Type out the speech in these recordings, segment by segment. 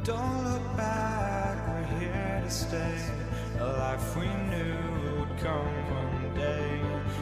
Don't look back, we're here to stay. A life we knew would come one day.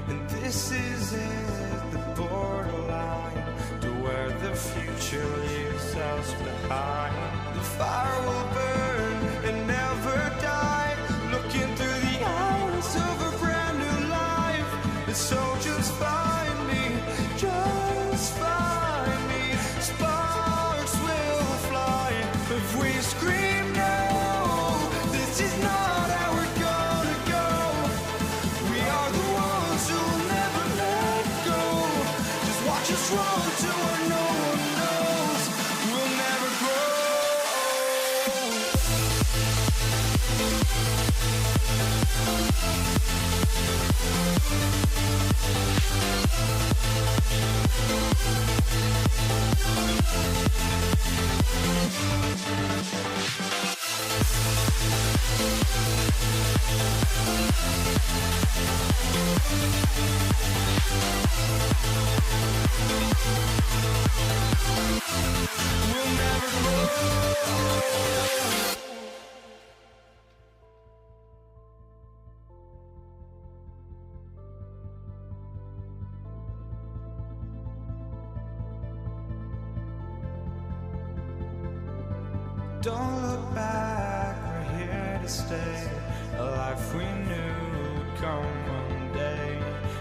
And this is it, the borderline to where the future leaves us behind. The fire will burn and never die, looking through the eyes of a brand new life. And so just find me, just find me. Sparks will fly if we scream no. This is not how we're gonna go. We are the ones who will never let go. Just watch us run to where no one knows. We'll never grow. We'll never grow. Don't look back, we're here to stay. A life we knew would come one day.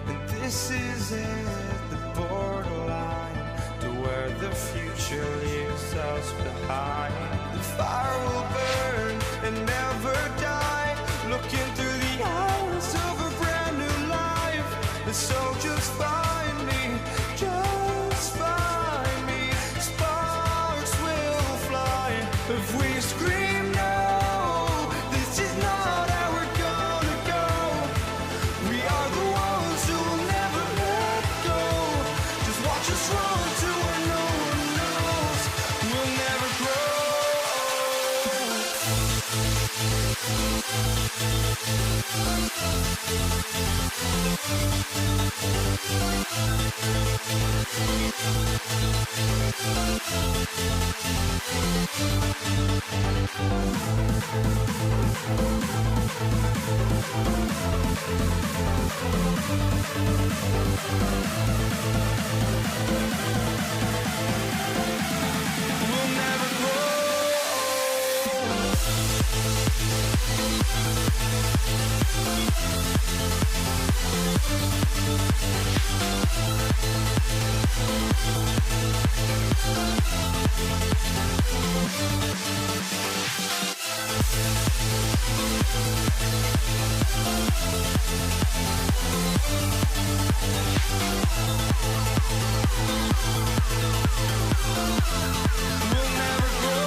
And this is it, the borderline to where the future leaves us behind. The fire will burn and never die, looking through the eyes of a brand new life. And so just find me, just find me. Sparks will fly if we scream no. This is not how we're gonna go. We are the ones who will never let go. Just watch us run to where no one knows. We'll never grow. We'll never grow. We'll never grow.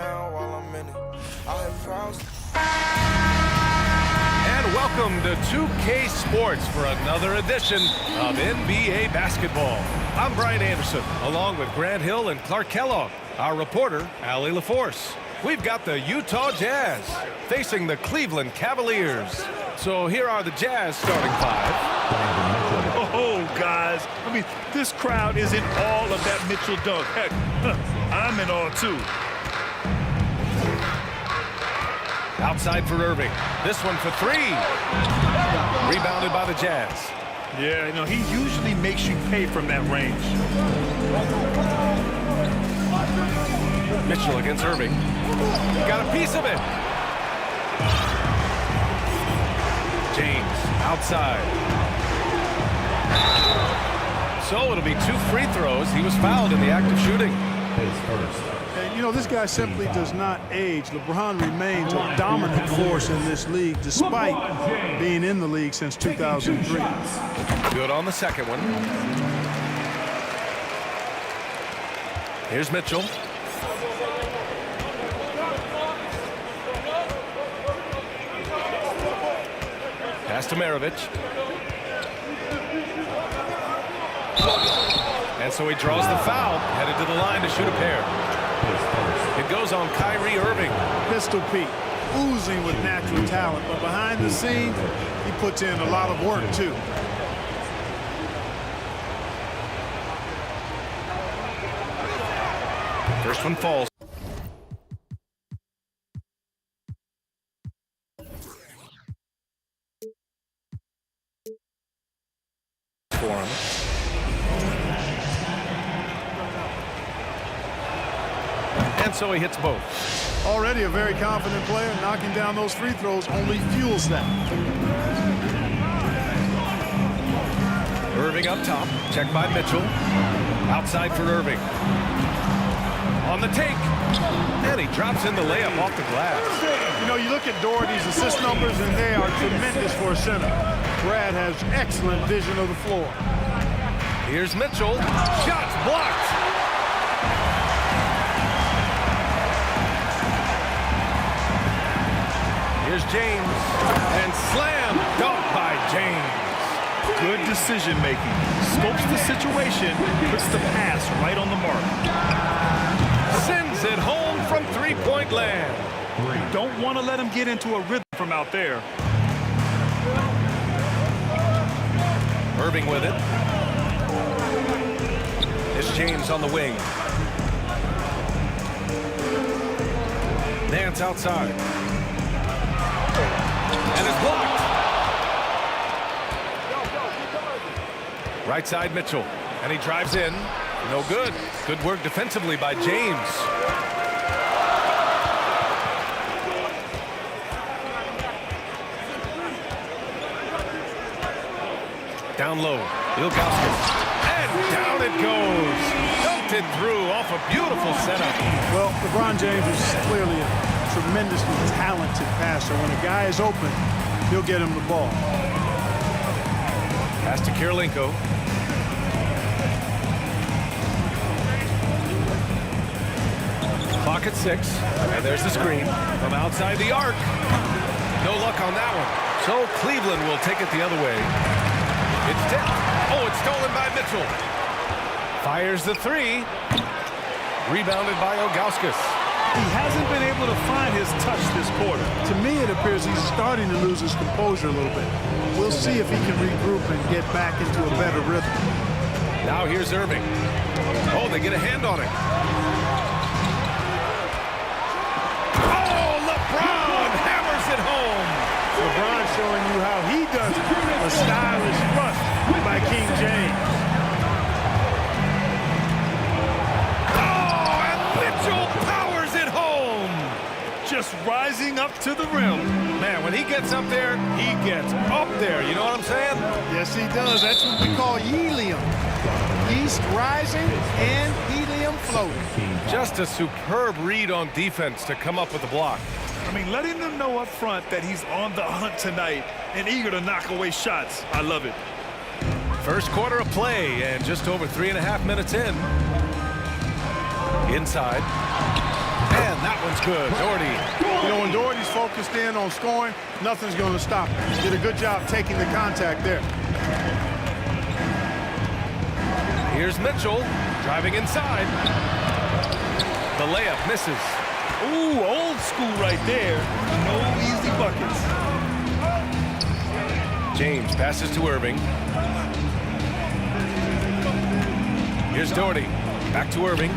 now while I'm in it. I have browsed. And welcome to 2K Sports for another edition of NBA basketball. I'm Brian Anderson, along with Grant Hill and Clark Kellogg. Our reporter, Allie LaForce. We've got the Utah Jazz facing the Cleveland Cavaliers. So here are the Jazz starting five. Oh, guys, I mean, this crowd is in awe of that Mitchell dunk. Heck, I'm in awe, too. Outside for Irving. This one for three. Rebounded by the Jazz. Yeah, you know, he usually makes you pay from that range. Mitchell against Irving. Got a piece of it. James outside. So it'll be 2 free throws. He was fouled in the act of shooting. And, you know, this guy simply does not age. LeBron remains a dominant force in this league despite being in the league since 2003. Good on the second one. Here's Mitchell. Pass to Maravich. And so he draws the foul, headed to the line to shoot a pair. It goes on Kyrie Irving. Pistol Pete, oozing with natural talent, but behind the scenes, he puts in a lot of work, too. First one falls. For him. And so he hits both. Already a very confident player, knocking down those free throws only fuels that. Irving up top, checked by Mitchell. Outside for Irving. On the take. And he drops in the layup off the glass. You know, you look at Doherty's assist numbers, and they are tremendous for a center. Brad has excellent vision of the floor. Here's Mitchell. Shots blocked. Here's James. And slam dunk by James. Good decision-making. Scopes the situation, puts the pass right on the mark. Sends it home from three-point land. You don't want to let him get into a rhythm from out there. Irving with it. It's James on the wing. Nance outside. And it's blocked. Right side Mitchell. And he drives in. No good. Good work defensively by James. Down low. Ilgauskas. And down it goes. Dunked it through off a beautiful setup. Well, LeBron James is clearly a tremendously talented passer. When a guy is open, he'll get him the ball. Pass to Kirilenko. Clock at 6. And there's the screen from outside the arc. No luck on that one. So Cleveland will take it the other way. It's tipped. Oh, it's stolen by Mitchell. Fires the three. Rebounded by Ilgauskas. He hasn't been able to find his touch this quarter. To me, it appears he's starting to lose his composure a little bit. We'll see if he can regroup and get back into a better rhythm. Now here's Irving. Oh, they get a hand on it. Oh, LeBron hammers it home. LeBron showing you how he does it. A stylish thrust by King James. Oh, and Mitchell powers it home. Just rising up to the rim. Man, when he gets up there, he gets up there. You know what I'm saying? Yes, he does. That's what we call helium. East rising and helium floating. Just a superb read on defense to come up with the block. I mean, letting them know up front that he's on the hunt tonight and eager to knock away shots. I love it. First quarter of play and just over 3.5 minutes in. Inside. And that one's good. Doherty. You know, when Doherty's focused in on scoring, nothing's going to stop him. Did a good job taking the contact there. Here's Mitchell driving inside. The layup misses. Ooh, old school right there. No easy buckets. James passes to Irving. Here's Doherty. Back to Irving.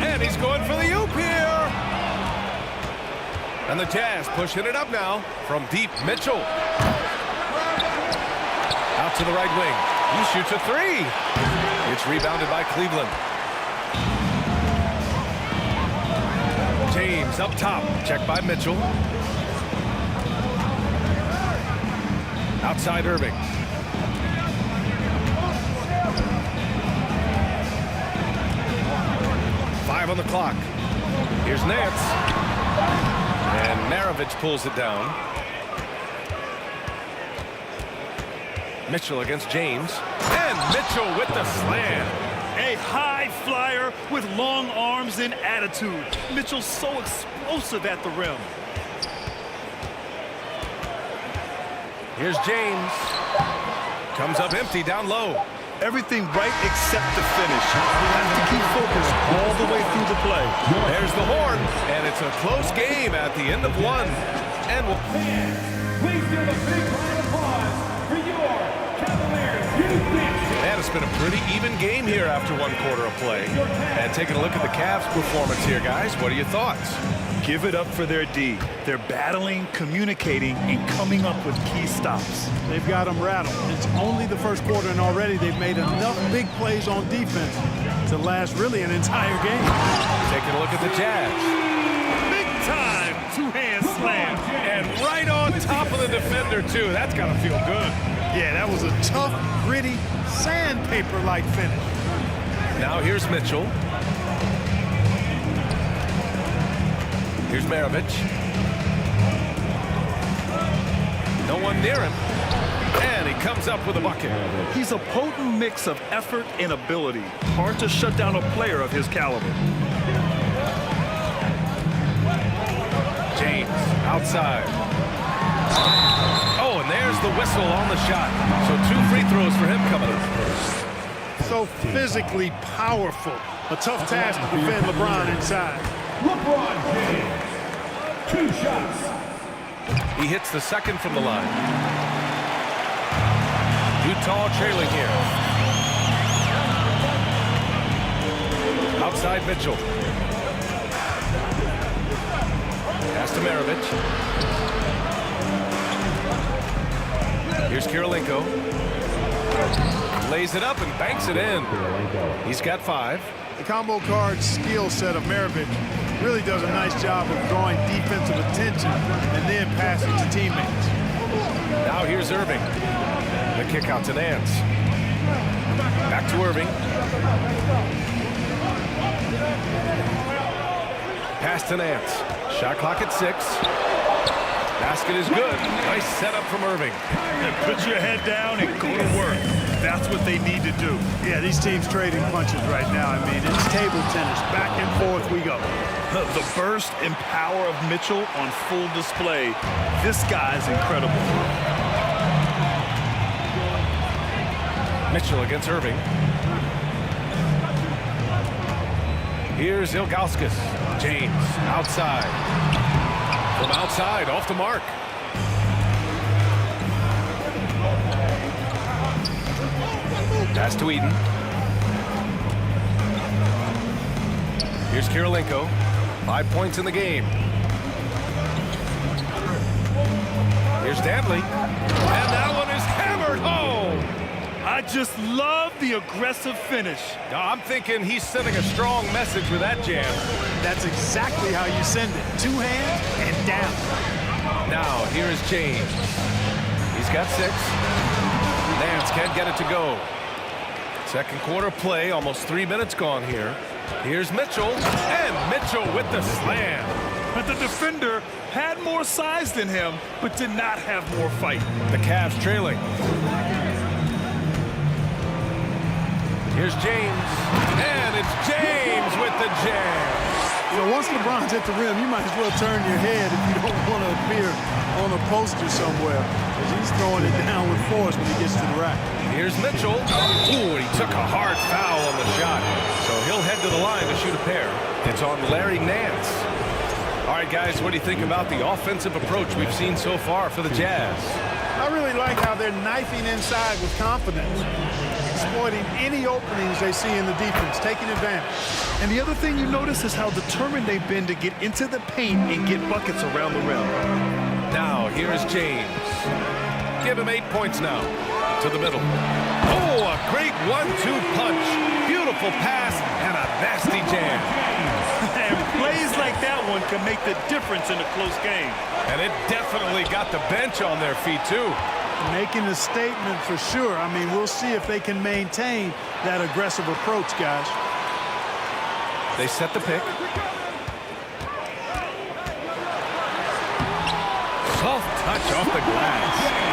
And he's going for the oop here. And the Jazz pushing it up now from deep. Mitchell. Out to the right wing. He shoots a three. It's rebounded by Cleveland. James up top. Checked by Mitchell. Outside Irving. Five on the clock. Here's Nance. And Maravich pulls it down. Mitchell against James. And Mitchell with the slam. A high flyer with long arms and attitude. Mitchell's so explosive at the rim. Here's James. Comes up empty down low. Everything right except the finish. You have to keep focused all the way through the play. There's the horn, and it's a close game at the end of one. And Please give a big round of applause for your Cavaliers Youth League. man, it's been a pretty even game here after one quarter of play. And taking a look at the Cavs' performance here, guys, what are your thoughts? Give it up for their D. They're battling, communicating, and coming up with key stops. They've got them rattled. It's only the first quarter, and already they've made enough big plays on defense to last really an entire game. Taking a look at the Jazz. Big time two-hand slam. And right on top of the defender, too. That's got to feel good. Yeah, that was a tough, gritty, sandpaper-like finish. Now here's Mitchell. Here's Maravich. No one near him. And he comes up with a bucket. He's a potent mix of effort and ability. Hard to shut down a player of his caliber. James outside. Oh, and there's the whistle on the shot. So 2 free throws for him coming up. So physically powerful. A tough task to defend LeBron inside. LeBron James. 2 shots. He hits the second from the line. Utah trailing here. Outside Mitchell. Pass to Maravich. Here's Kirilenko. Lays it up and banks it in. He's got 5. The combo guard skill set of Maravich really does a nice job of drawing defensive attention and then passing to teammates. Now here's Irving. The kick out to Nance. Back to Irving. Pass to Nance. Shot clock at 6. Basket is good. Nice setup from Irving. And put your head down and go to work. That's what they need to do. Yeah, these teams trading punches right now. I mean, it's table tennis. Back and forth we go. The burst and power of Mitchell on full display. This guy's incredible. Mitchell against Irving. Here's Ilgauskas. James outside. From outside, off the mark. Pass to Eden. Here's Kirilenko. 5 points in the game. Here's Dantley. And that one is hammered home. I just love the aggressive finish. I'm thinking he's sending a strong message with that jam. That's exactly how you send it. 2 hands and down. Now, here is James. He's got 6. Nance can't get it to go. Second quarter play, almost 3 minutes gone here. Here's Mitchell, and Mitchell with the slam. But the defender had more size than him, but did not have more fight. The Cavs trailing. Here's James. And it's James with the jam. You know, once LeBron's at the rim, you might as well turn your head if you don't want to appear on a poster somewhere, because he's throwing it down with force when he gets to the rack. Here's Mitchell. Ooh, and he took a hard foul on the shot. So he'll head to the line to shoot a pair. It's on Larry Nance. All right, guys, what do you think about the offensive approach we've seen so far for the Jazz? I really like how they're knifing inside with confidence, exploiting any openings they see in the defense, taking advantage. And the other thing you notice is how determined they've been to get into the paint and get buckets around the rim. Now, here's James. Give him 8 points now. To the middle. Oh, a great 1-2 punch. Beautiful pass and a nasty jam. And plays like that one can make the difference in a close game. And it definitely got the bench on their feet, too. Making a statement for sure. I mean, we'll see if they can maintain that aggressive approach, guys. They set the pick. Soft touch off the glass.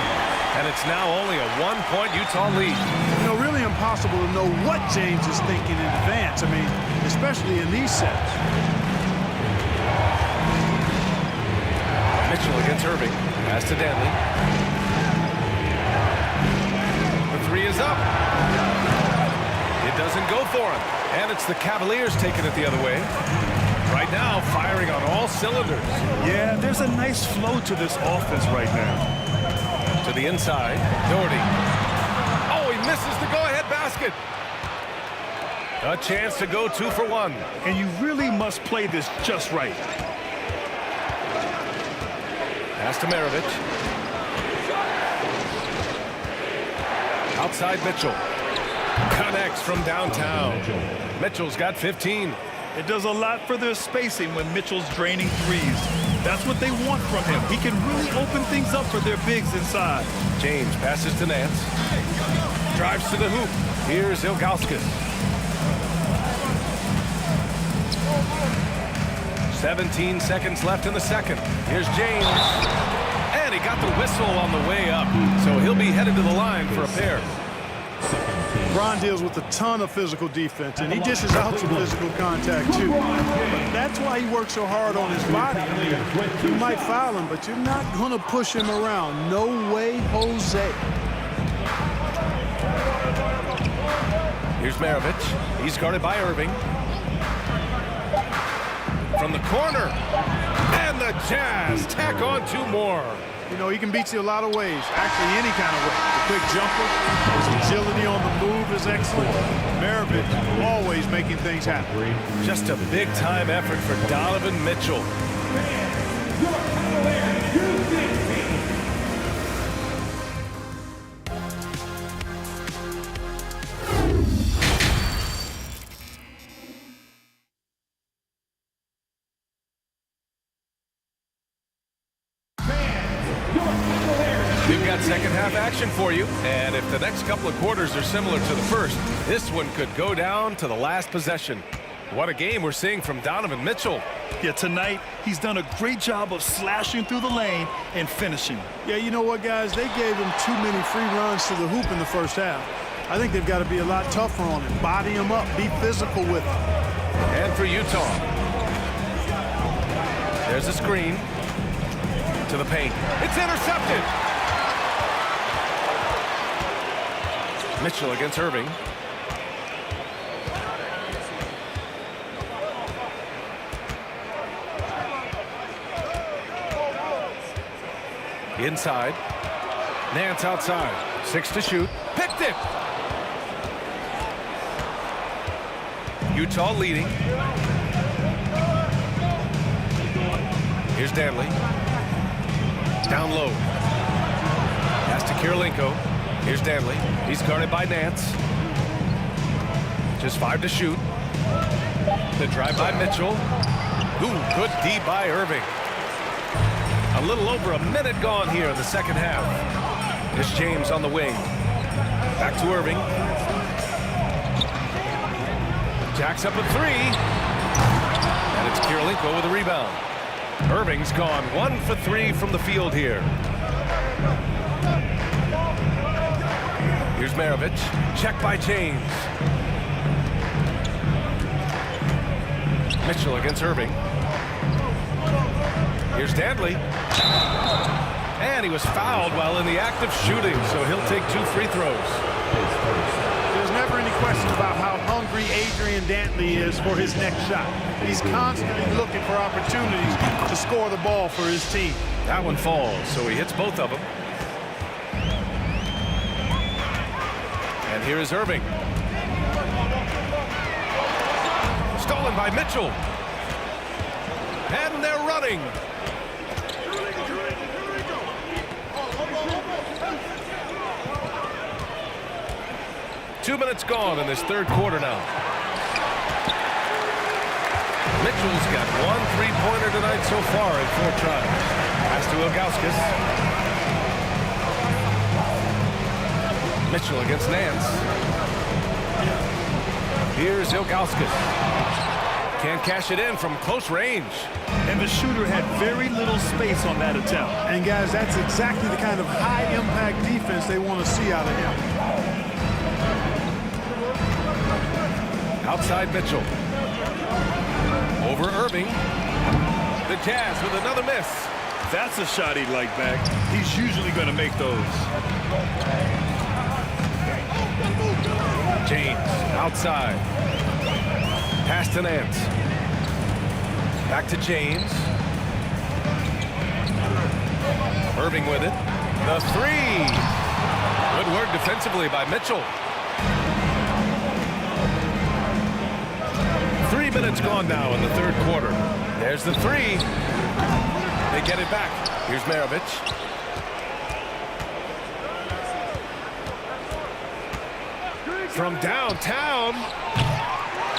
And it's now only a 1-point Utah lead. You know, really impossible to know what James is thinking in advance. I mean, especially in these sets. Mitchell against Irving. Pass to Danley. The three is up. It doesn't go for him. And it's the Cavaliers taking it the other way. Right now, firing on all cylinders. Yeah, there's a nice flow to this offense right now. To the inside, Doherty. Oh, he misses the go-ahead basket. A chance to go 2 for 1. And you really must play this just right. Pass to Maravich. Outside Mitchell. Connects from downtown. Mitchell's got 15. It does a lot for their spacing when Mitchell's draining threes. That's what they want from him. He can really open things up for their bigs inside. James passes to Nance. Drives to the hoop. Here's Ilgauskas. 17 seconds left in the second. Here's James. And he got the whistle on the way up. So he'll be headed to the line for a pair. LeBron deals with a ton of physical defense, and he dishes out some physical contact, too. But that's why he works so hard on his body. I mean, you might foul him, but you're not going to push him around. No way, Jose. Here's Maravich. He's guarded by Irving. From the corner. And the Jazz tack on 2 more. You know, he can beat you a lot of ways, actually any kind of way. The quick jumper, his agility on the move is excellent. Maravich always making things happen. Just a big-time effort for Donovan Mitchell. We've got second half action for you, and if the next couple of quarters are similar to the first, this one could go down to the last possession. What a game we're seeing from Donovan Mitchell. Yeah, tonight he's done a great job of slashing through the lane and finishing. Yeah, you know what, guys? They gave him too many free runs to the hoop in the first half. I think they've got to be a lot tougher on him. Body him up, be physical with him. And for Utah, there's a screen to the paint. It's intercepted. Mitchell against Irving. Inside. Nance outside. 6 to shoot. Picked it. Utah leading. Here's Danley. Down low. Pass to Kirilenko. Here's Danley. He's guarded by Nance. Just 5 to shoot. The drive by Mitchell. Ooh, good D by Irving. A little over a minute gone here in the second half. Here's James on the wing. Back to Irving. Jacks up a 3. And it's Kirilenko with a rebound. Irving's gone 1 for 3 from the field here. Here's Here's Maravich. Check by James. Mitchell against Irving. Here's Dantley. And he was fouled while in the act of shooting, so he'll take 2 free throws. There's never any question about how hungry Adrian Dantley is for his next shot. He's constantly looking for opportunities to score the ball for his team. That one falls, so he hits both of them. And here is Irving. Stolen by Mitchell. And they're running. Two minutes gone in this third quarter now. Mitchell's got 1 3-pointer tonight so far in 4 tries. Pass to Ilgauskas. Mitchell against Nance. Here's Ilgauskas. Can't cash it in from close range. And the shooter had very little space on that attempt. And guys, that's exactly the kind of high-impact defense they want to see out of him. Outside Mitchell. Over Irving. The Jazz with another miss. That's a shot he'd like back. He's usually going to make those. James outside. Pass to Nance. Back to James. Irving with it. The 3. Good work defensively by Mitchell. 3 minutes gone now in the third quarter. There's the 3. They get it back. Here's Maravich. From downtown.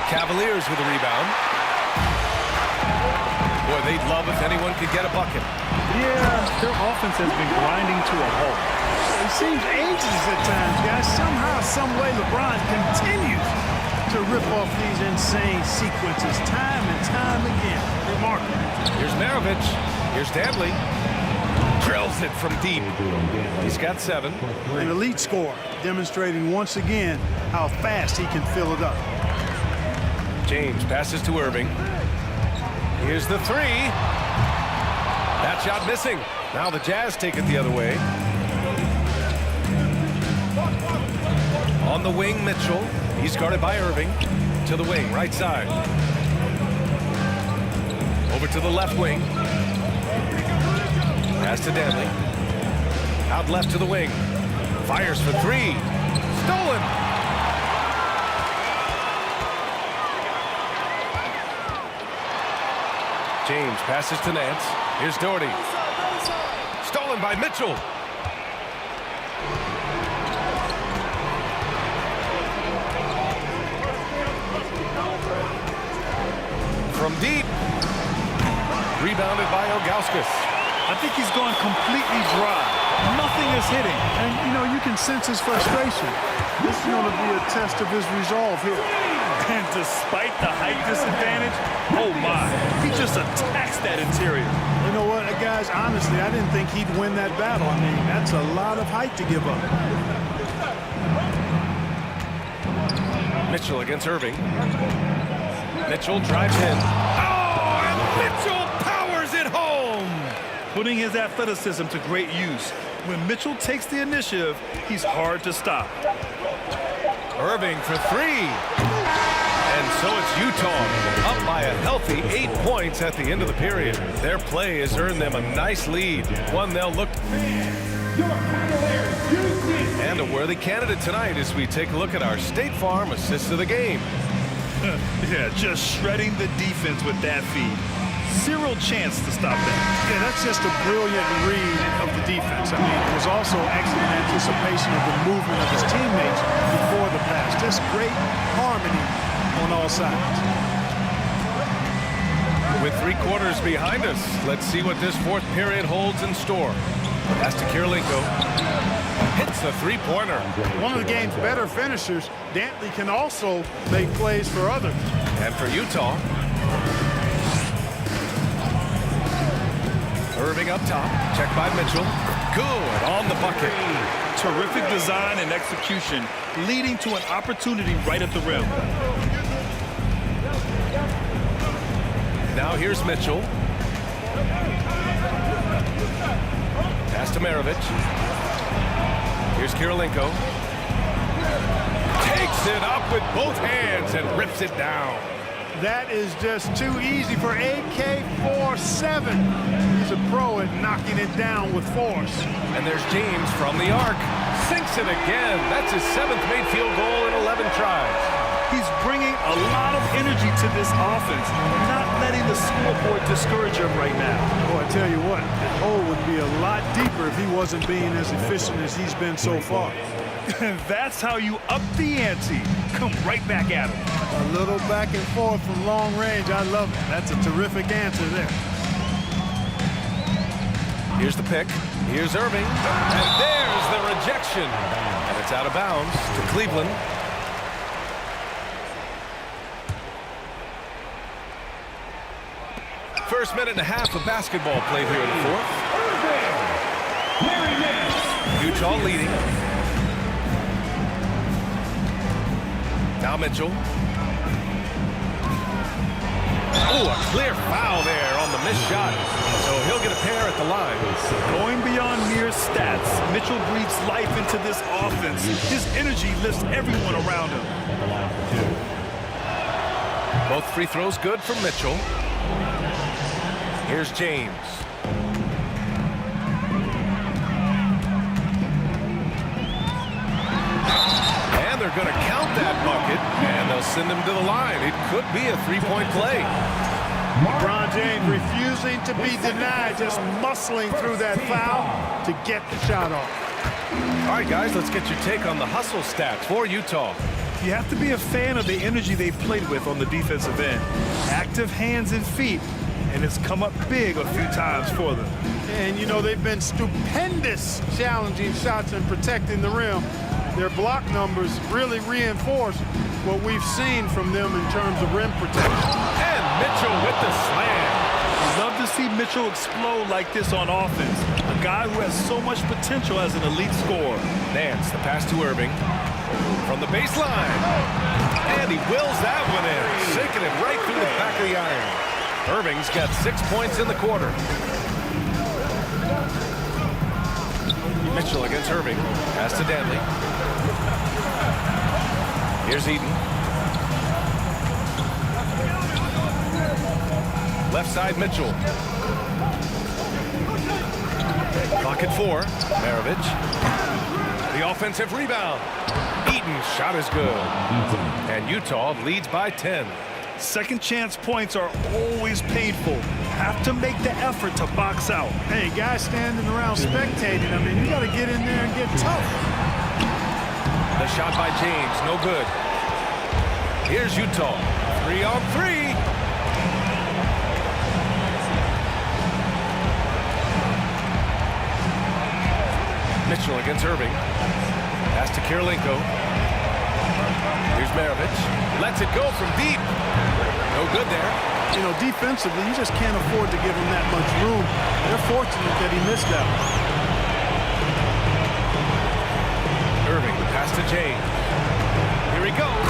Cavaliers with a rebound. Boy, they'd love if anyone could get a bucket. Yeah, their offense has been grinding to a halt. It seems ages at times, guys. Somehow, some way, LeBron continues to rip off these insane sequences time and time again. Remarkable. Here's Maravich. Here's Dantley. Drills it from deep. He's got 7. An elite scorer, demonstrating once again how fast he can fill it up. James passes to Irving. Here's the 3. That shot missing. Now the Jazz take it the other way. On the wing, Mitchell. He's guarded by Irving. To the wing, right side. Over to the left wing. Pass to Dantley. Out left to the wing. Fires for 3. Stolen. James passes to Nance. Here's Doherty. Stolen by Mitchell. From deep. Rebounded by Ilgauskas. I think he's gone completely dry. Nothing is hitting. And, you know, you can sense his frustration. This is going to be a test of his resolve here. And despite the height disadvantage, oh my, he just attacks that interior. You know what, guys, honestly, I didn't think he'd win that battle. I mean, that's a lot of height to give up. Mitchell against Irving. Mitchell drives in. Oh, and Mitchell powers it home. Putting his athleticism to great use. When Mitchell takes the initiative, he's hard to stop. Irving for 3. And so it's Utah up by a healthy 8 points at the end of the period. Their play has earned them a nice lead, one they'll look and a worthy candidate tonight as we take a look at our State Farm assist of the game. Yeah, just shredding the defense with that feed. Zero chance to stop that. Yeah, that's just a brilliant read of the defense. I mean, it was also excellent anticipation of the movement of his teammates before the pass. Just great harmony on all sides. With 3 quarters behind us, let's see what this fourth period holds in store. Pass to Kirilenko. Hits a 3-pointer. One of the game's better finishers, Dantley can also make plays for others. And for Utah, Irving up top. Checked by Mitchell. Good on the bucket. Terrific design and execution, leading to an opportunity right at the rim. Now here's Mitchell. Pass to Maravich. Here's Kirilenko. Takes it up with both hands and rips it down. That is just too easy for AK-47. He's a pro at knocking it down with force. And there's James from the arc. Sinks it again. That's his 7th made field goal in 11 tries. He's bringing a lot of energy to this offense, not letting the scoreboard discourage him right now. Oh, I tell you what, the hole would be a lot deeper if he wasn't being as efficient as he's been so far. That's how you up the ante. Come right back at him. A little back and forth from long range. I love it. That's a terrific answer there. Here's the pick. Here's Irving. And there's the rejection. And it's out of bounds to Cleveland. First minute and a half of basketball played here in the fourth. Utah leading. Now Mitchell. Oh, a clear foul there on the missed shot. So he'll get a pair at the line. Going beyond mere stats, Mitchell breathes life into this offense. His energy lifts everyone around him. Both free throws good from Mitchell. Here's James. And they're going to count that bucket, and they'll send him to the line. It could be a three-point play. LeBron James refusing to be denied, just muscling through that foul to get the shot off. All right, guys, let's get your take on the hustle stats for Utah. You have to be a fan of the energy they've played with on the defensive end. Active hands and feet, and it's come up big a few times for them. And, you know, they've been stupendous challenging shots and protecting the rim. Their block numbers really reinforce what we've seen from them in terms of rim protection. And Mitchell with the slam. Love to see Mitchell explode like this on offense. A guy who has so much potential as an elite scorer. Nance, the pass to Irving. From the baseline. And he wills that one in. Sinking it right through the back of the iron. Irving's got 6 points in the quarter. Mitchell against Irving. Pass to Danley. Here's Eden. Left side Mitchell. Clock at 4. Maravich. The offensive rebound. Eaton's shot is good. And Utah leads by 10. Second chance points are always painful. Have to make the effort to box out. Hey, guys standing around spectating, I mean, you got to get in there and get tough. The shot by James, no good. Here's Utah. 3-on-3. Mitchell against Irving. Pass to Kirilenko. Here's Maravich. Lets it go from deep. No good there. You know, defensively, you just can't afford to give him that much room. They're fortunate that he missed that one. Irving, the pass to James. Here he goes.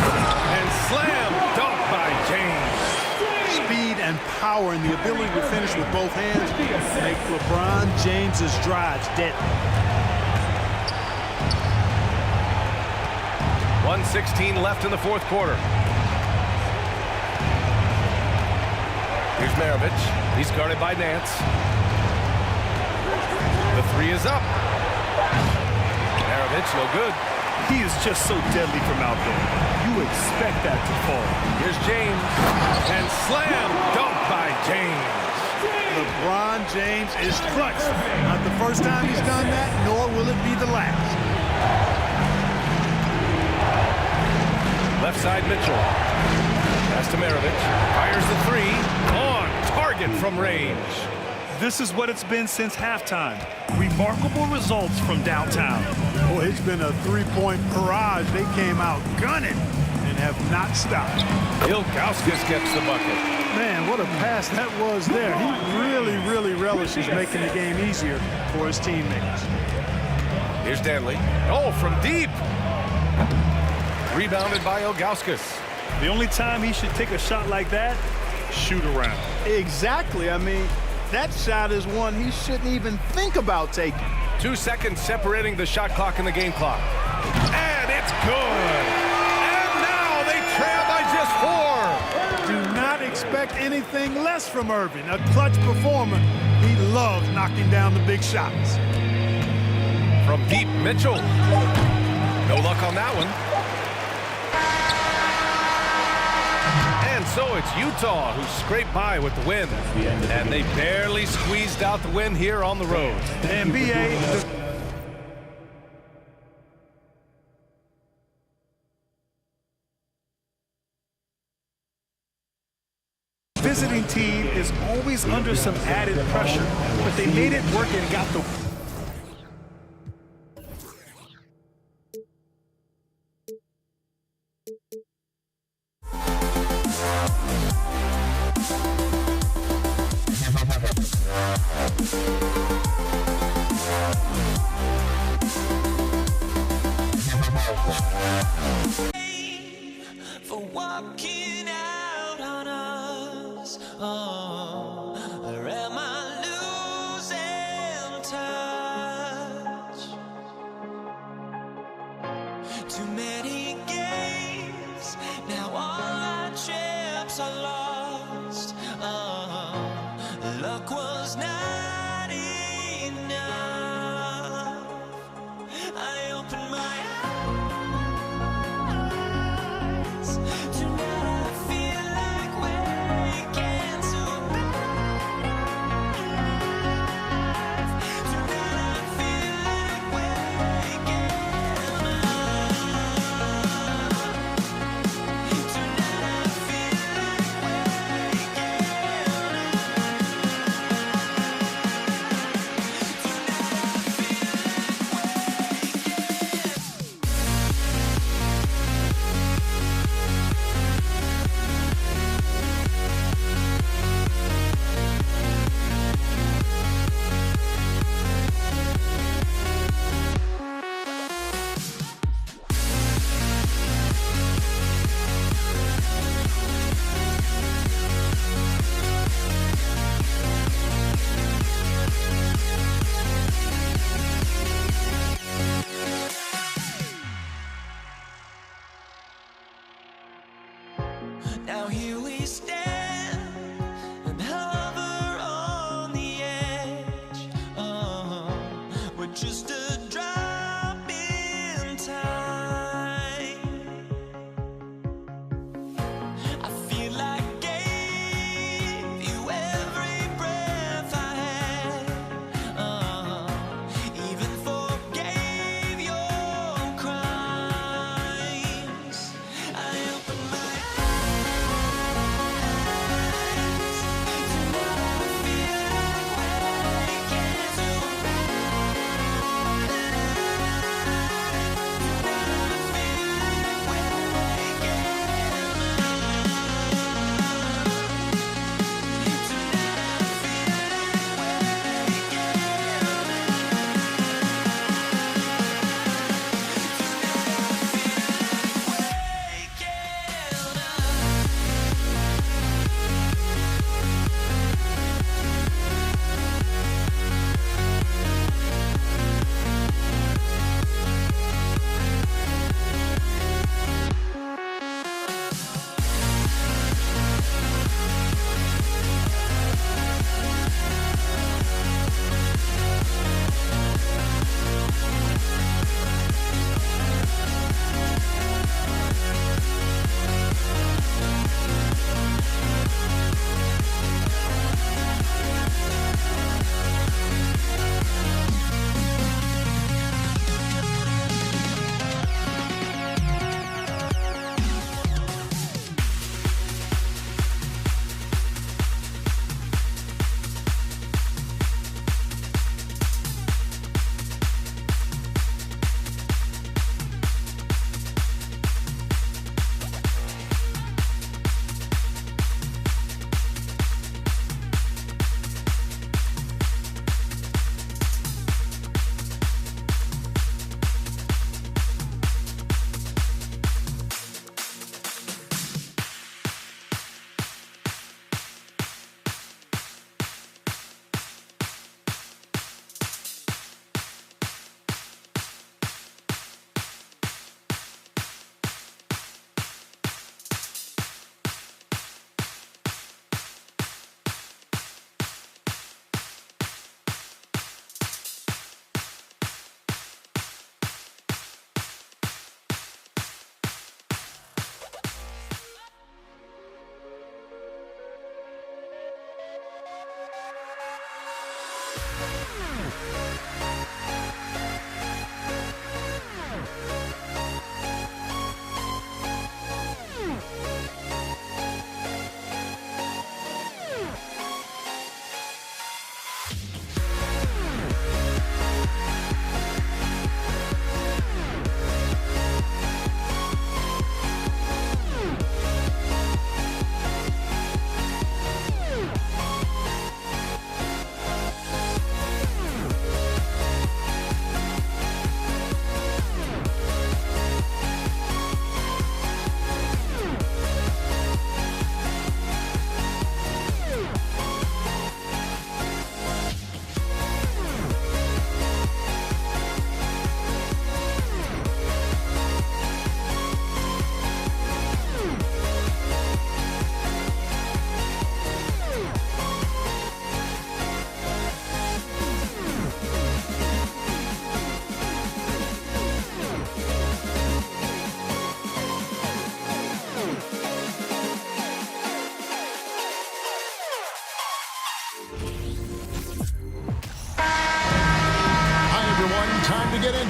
And slam dunk by James. Speed and power and the ability to finish with both hands make LeBron James's drives deadly. 1:16 left in the fourth quarter. Here's Maravich. He's guarded by Nance. The three is up. Maravich, no good. He is just so deadly from out there. You expect that to fall. Here's James. And slam dunk by James. LeBron James is clutch. Not the first time he's done that, nor will it be the last. Left side Mitchell. Pass to Maravich. Fires the three. On target from range. This is what it's been since halftime. Remarkable results from downtown. Boy, it's been a three-point barrage. They came out gunning and have not stopped. Ilgauskas gets the bucket. Man, what a pass that was there. He really relishes making the game easier for his teammates. Here's Danley. Oh, from deep. Rebounded by Ilgauskas. The only time he should take a shot like that, shoot around. Exactly. I mean, that shot is one he shouldn't even think about taking. 2 seconds separating the shot clock and the game clock. And it's good. And now they trail by just 4. Do not expect anything less from Irving. A clutch performer. He loves knocking down the big shots. From deep, Mitchell. No luck on that one. And so it's Utah who scraped by with the win. And they barely squeezed out the win here on the road. And BA... visiting team is always under some added pressure, but they made it work and got the... For walking out on us, or am I losing touch? Too many games, now all our chips are lost. Luck was not enough. I opened my eyes.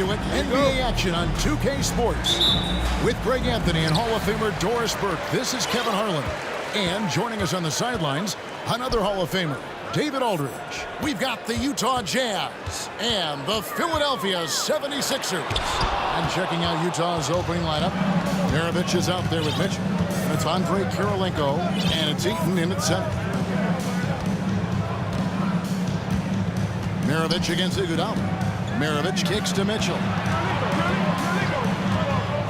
into it. NBA action on 2K Sports. With Greg Anthony and Hall of Famer Doris Burke, this is Kevin Harlan. And joining us on the sidelines, another Hall of Famer, David Aldridge. We've got the Utah Jazz and the Philadelphia 76ers. And checking out Utah's opening lineup, Maravich is out there with Mitchell. It's Andre Kirilenko, and it's Eaton in at center. Maravich against Iguodala. Maravich kicks to Mitchell.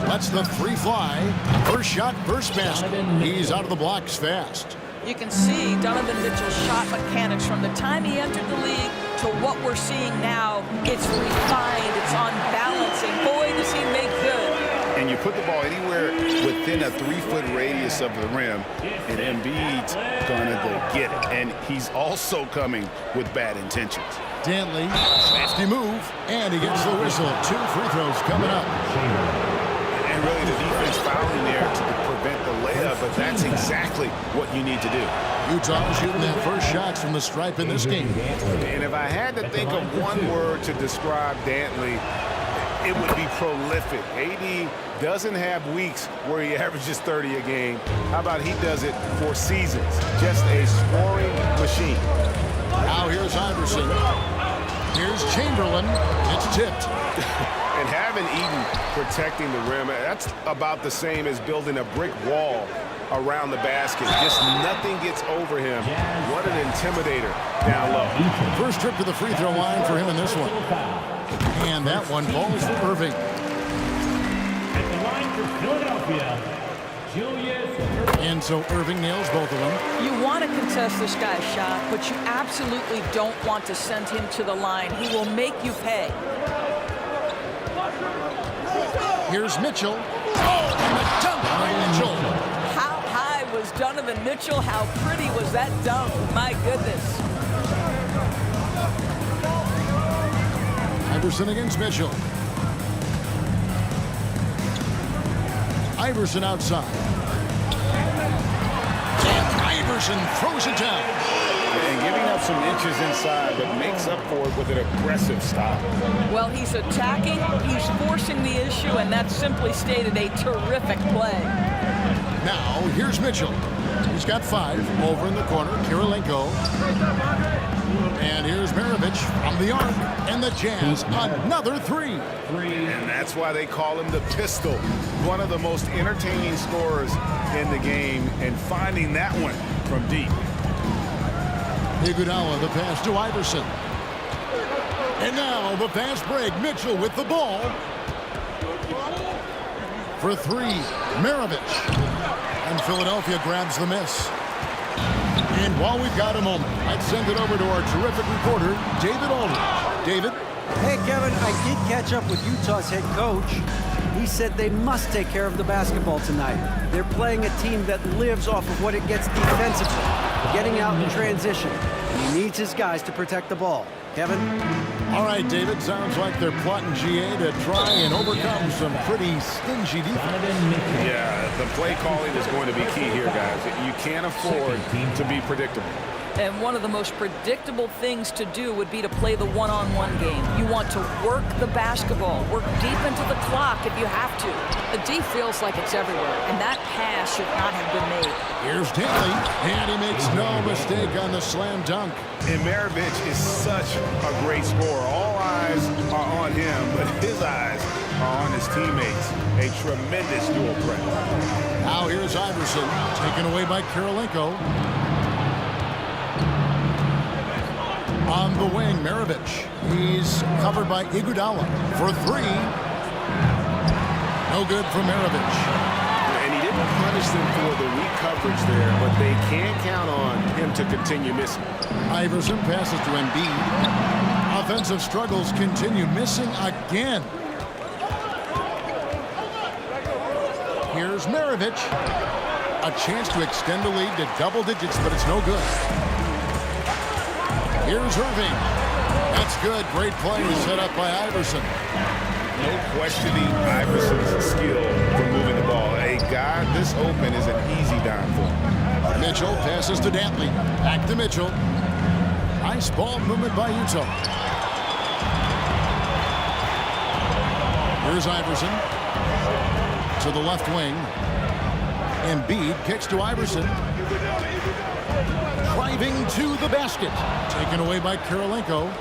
Lets the three fly. First shot, first basket. He's out of the blocks fast. You can see Donovan Mitchell's shot mechanics from the time he entered the league to what we're seeing now. It's refined, it's on balance, and boy, does he make good. And you put the ball anywhere within a 3-foot radius of the rim, and Embiid's gonna go get it. And he's also coming with bad intentions. Dantley, safety move, and he gets the whistle. 2 free throws coming up. And really the defense fouling there to prevent the layup, but that's exactly what you need to do. Utah shooting their first shots from the stripe in this game. And if I had to think of one word to describe Dantley, it would be prolific. AD doesn't have weeks where he averages 30 a game. How about he does it for seasons? Just a scoring machine. Now here's Iverson. Here's Chamberlain. It's tipped. And having Eaton protecting the rim, that's about the same as building a brick wall around the basket. Just nothing gets over him. What an intimidator down low. First trip to the free throw line for him in this one. And that one falls for Irving. At the line for Philadelphia, Julius Erving. And so Irving nails both of them. You want to contest this guy's shot, but you absolutely don't want to send him to the line. He will make you pay. Here's Mitchell. Oh, and the dunk by Mitchell. How high was Donovan Mitchell? How pretty was that dunk? My goodness. Iverson against Mitchell. Iverson outside. And Iverson throws it down. And giving up some inches inside, but makes up for it with an aggressive stop. Well, he's attacking, he's forcing the issue, and that's simply stated a terrific play. Now, here's Mitchell. He's got 5 over in the corner. Kirilenko. And here's Maravich from the arc. And the Jazz, another 3. And that's why they call him the pistol. One of the most entertaining scorers in the game, and finding that one from deep. Iguodala, the pass to Iverson. And now the fast break. Mitchell with the ball. For 3, Maravich. And Philadelphia grabs the miss. And while we've got a moment, I'd send it over to our terrific reporter, David Aldridge. David? Hey, Kevin, I did catch up with Utah's head coach. He said they must take care of the basketball tonight. They're playing a team that lives off of what it gets defensively, getting out in transition. And he needs his guys to protect the ball. Kevin? All right, David. Sounds like they're plotting GA to try and overcome some pretty stingy defense. Yeah, the play calling is going to be key here, guys. You can't afford to be predictable. And one of the most predictable things to do would be to play the one-on-one game. You want to work the basketball, work deep into the clock if you have to. The D feels like it's everywhere, and that pass should not have been made. Here's Dantley, and he makes no mistake on the slam dunk. And Maravich is such a great scorer. All eyes are on him, but his eyes are on his teammates. A tremendous dual threat. Now here's Iverson, taken away by Kirilenko. On the wing, Maravich. He's covered by Iguodala for 3. No good for Maravich. And he didn't punish them for the weak coverage there, but they can't count on him to continue missing. Iverson passes to Embiid. Offensive struggles continue, missing again. Here's Maravich. A chance to extend the lead to double digits, but it's no good. Here's Irving. That's good. Great play set up by Iverson. No questioning Iverson's skill for moving the ball. A guy this open is an easy down for him. Mitchell passes to Dantley. Back to Mitchell. Nice ball movement by Utah. Here's Iverson to the left wing. Embiid kicks to Iverson. Driving to the basket. Taken away by Kirilenko.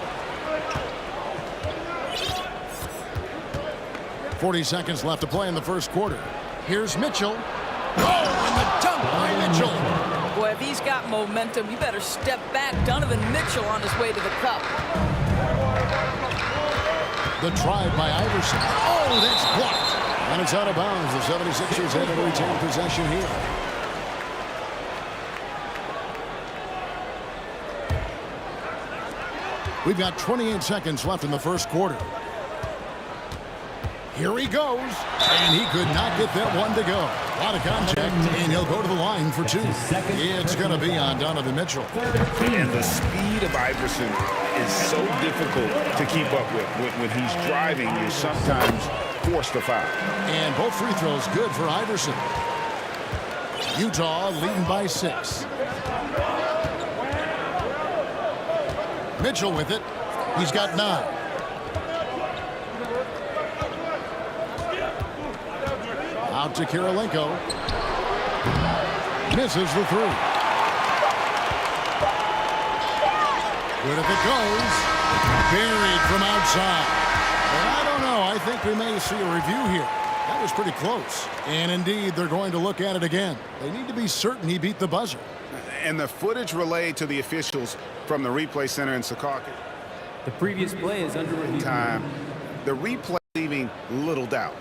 40 seconds left to play in the first quarter. Here's Mitchell. Oh, and the dunk by Mitchell. Boy, if he's got momentum, you better step back. Donovan Mitchell on his way to the cup. The drive by Iverson. Oh, that's blocked. And it's out of bounds. The 76ers able to retain possession here. We've got 28 seconds left in the first quarter. Here he goes, and he could not get that one to go. A lot of contact, and he'll go to the line for two. It's going to be on Donovan Mitchell. And the speed of Iverson is so difficult to keep up with. When he's driving, you're sometimes forced to foul. And both free throws good for Iverson. Utah leading by 6. Mitchell with it. He's got 9. Out to Kirilenko. Misses the 3. Good if it goes. Buried from outside. But I don't know. I think we may see a review here. That was pretty close. And indeed, they're going to look at it again. They need to be certain he beat the buzzer. And the footage relayed to the officials from the replay center in Secaucus. The previous play is under review. The replay leaving little doubt.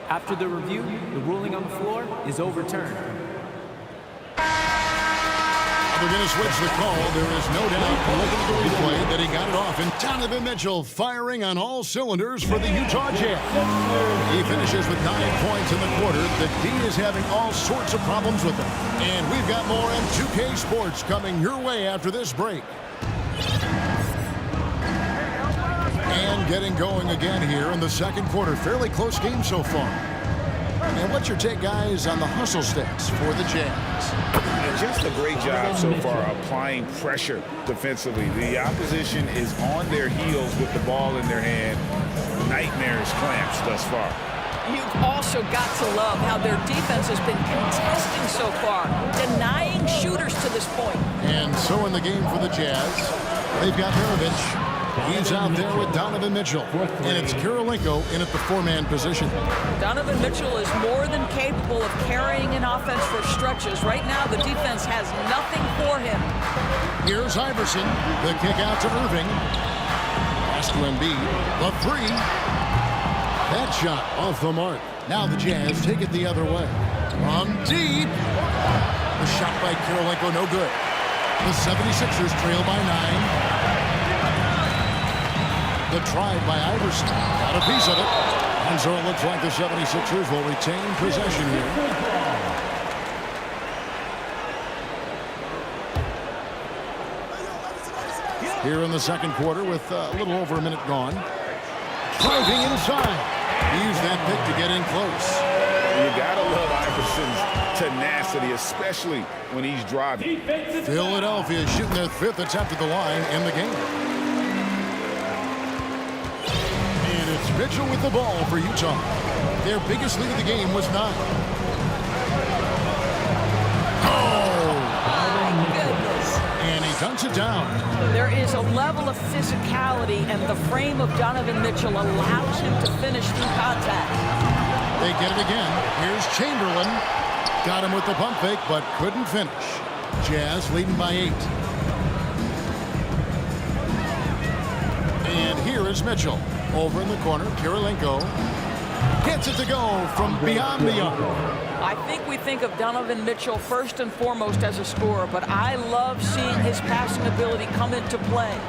After the review, the ruling on the floor is overturned. They're going to switch the call. There is no doubt, looking at the replay, that he got it off. And Donovan Mitchell firing on all cylinders for the Utah Jazz. He finishes with 9 points in the quarter. The D is having all sorts of problems with him. And we've got more on 2K Sports coming your way after this break. And getting going again here in the second quarter. Fairly close game so far. And what's your take, guys, on the hustle stats for the Jazz? And just a great job so far applying pressure defensively. The opposition is on their heels with the ball in their hand. Nightmares clamps thus far. You've also got to love how their defense has been contesting so far, denying shooters to this point. And so in the game for the Jazz, they've got Maravich. He's out there with Donovan Mitchell. And it's Kirilenko in at the 4-man position. Donovan Mitchell is more than capable of carrying an offense for stretches. Right now, the defense has nothing for him. Here's Iverson. The kick out to Irving. Pass to Embiid. The 3. That shot off the mark. Now the Jazz take it the other way. From deep. The shot by Kirilenko, no good. The 76ers trail by 9. The drive by Iverson. Got a piece of it. And so it looks like the 76ers will retain possession here. Here in the second quarter with a little over a minute gone. Driving inside. He used that pick to get in close. You gotta love Iverson's tenacity, especially when he's driving. Philadelphia shooting their 5th attempt at the line in the game. And it's Mitchell with the ball for Utah. Their biggest lead of the game was 9. Oh! And he dunks it down. There is a level of physicality, and the frame of Donovan Mitchell allows him to finish through contact. They get it again. Here's Chamberlain. Got him with the pump fake, but couldn't finish. Jazz leading by 8. And here is Mitchell. Over in the corner, Kirilenko gets it to go from beyond the arc. I think we think of Donovan Mitchell first and foremost as a scorer, but I love seeing his passing ability come into play.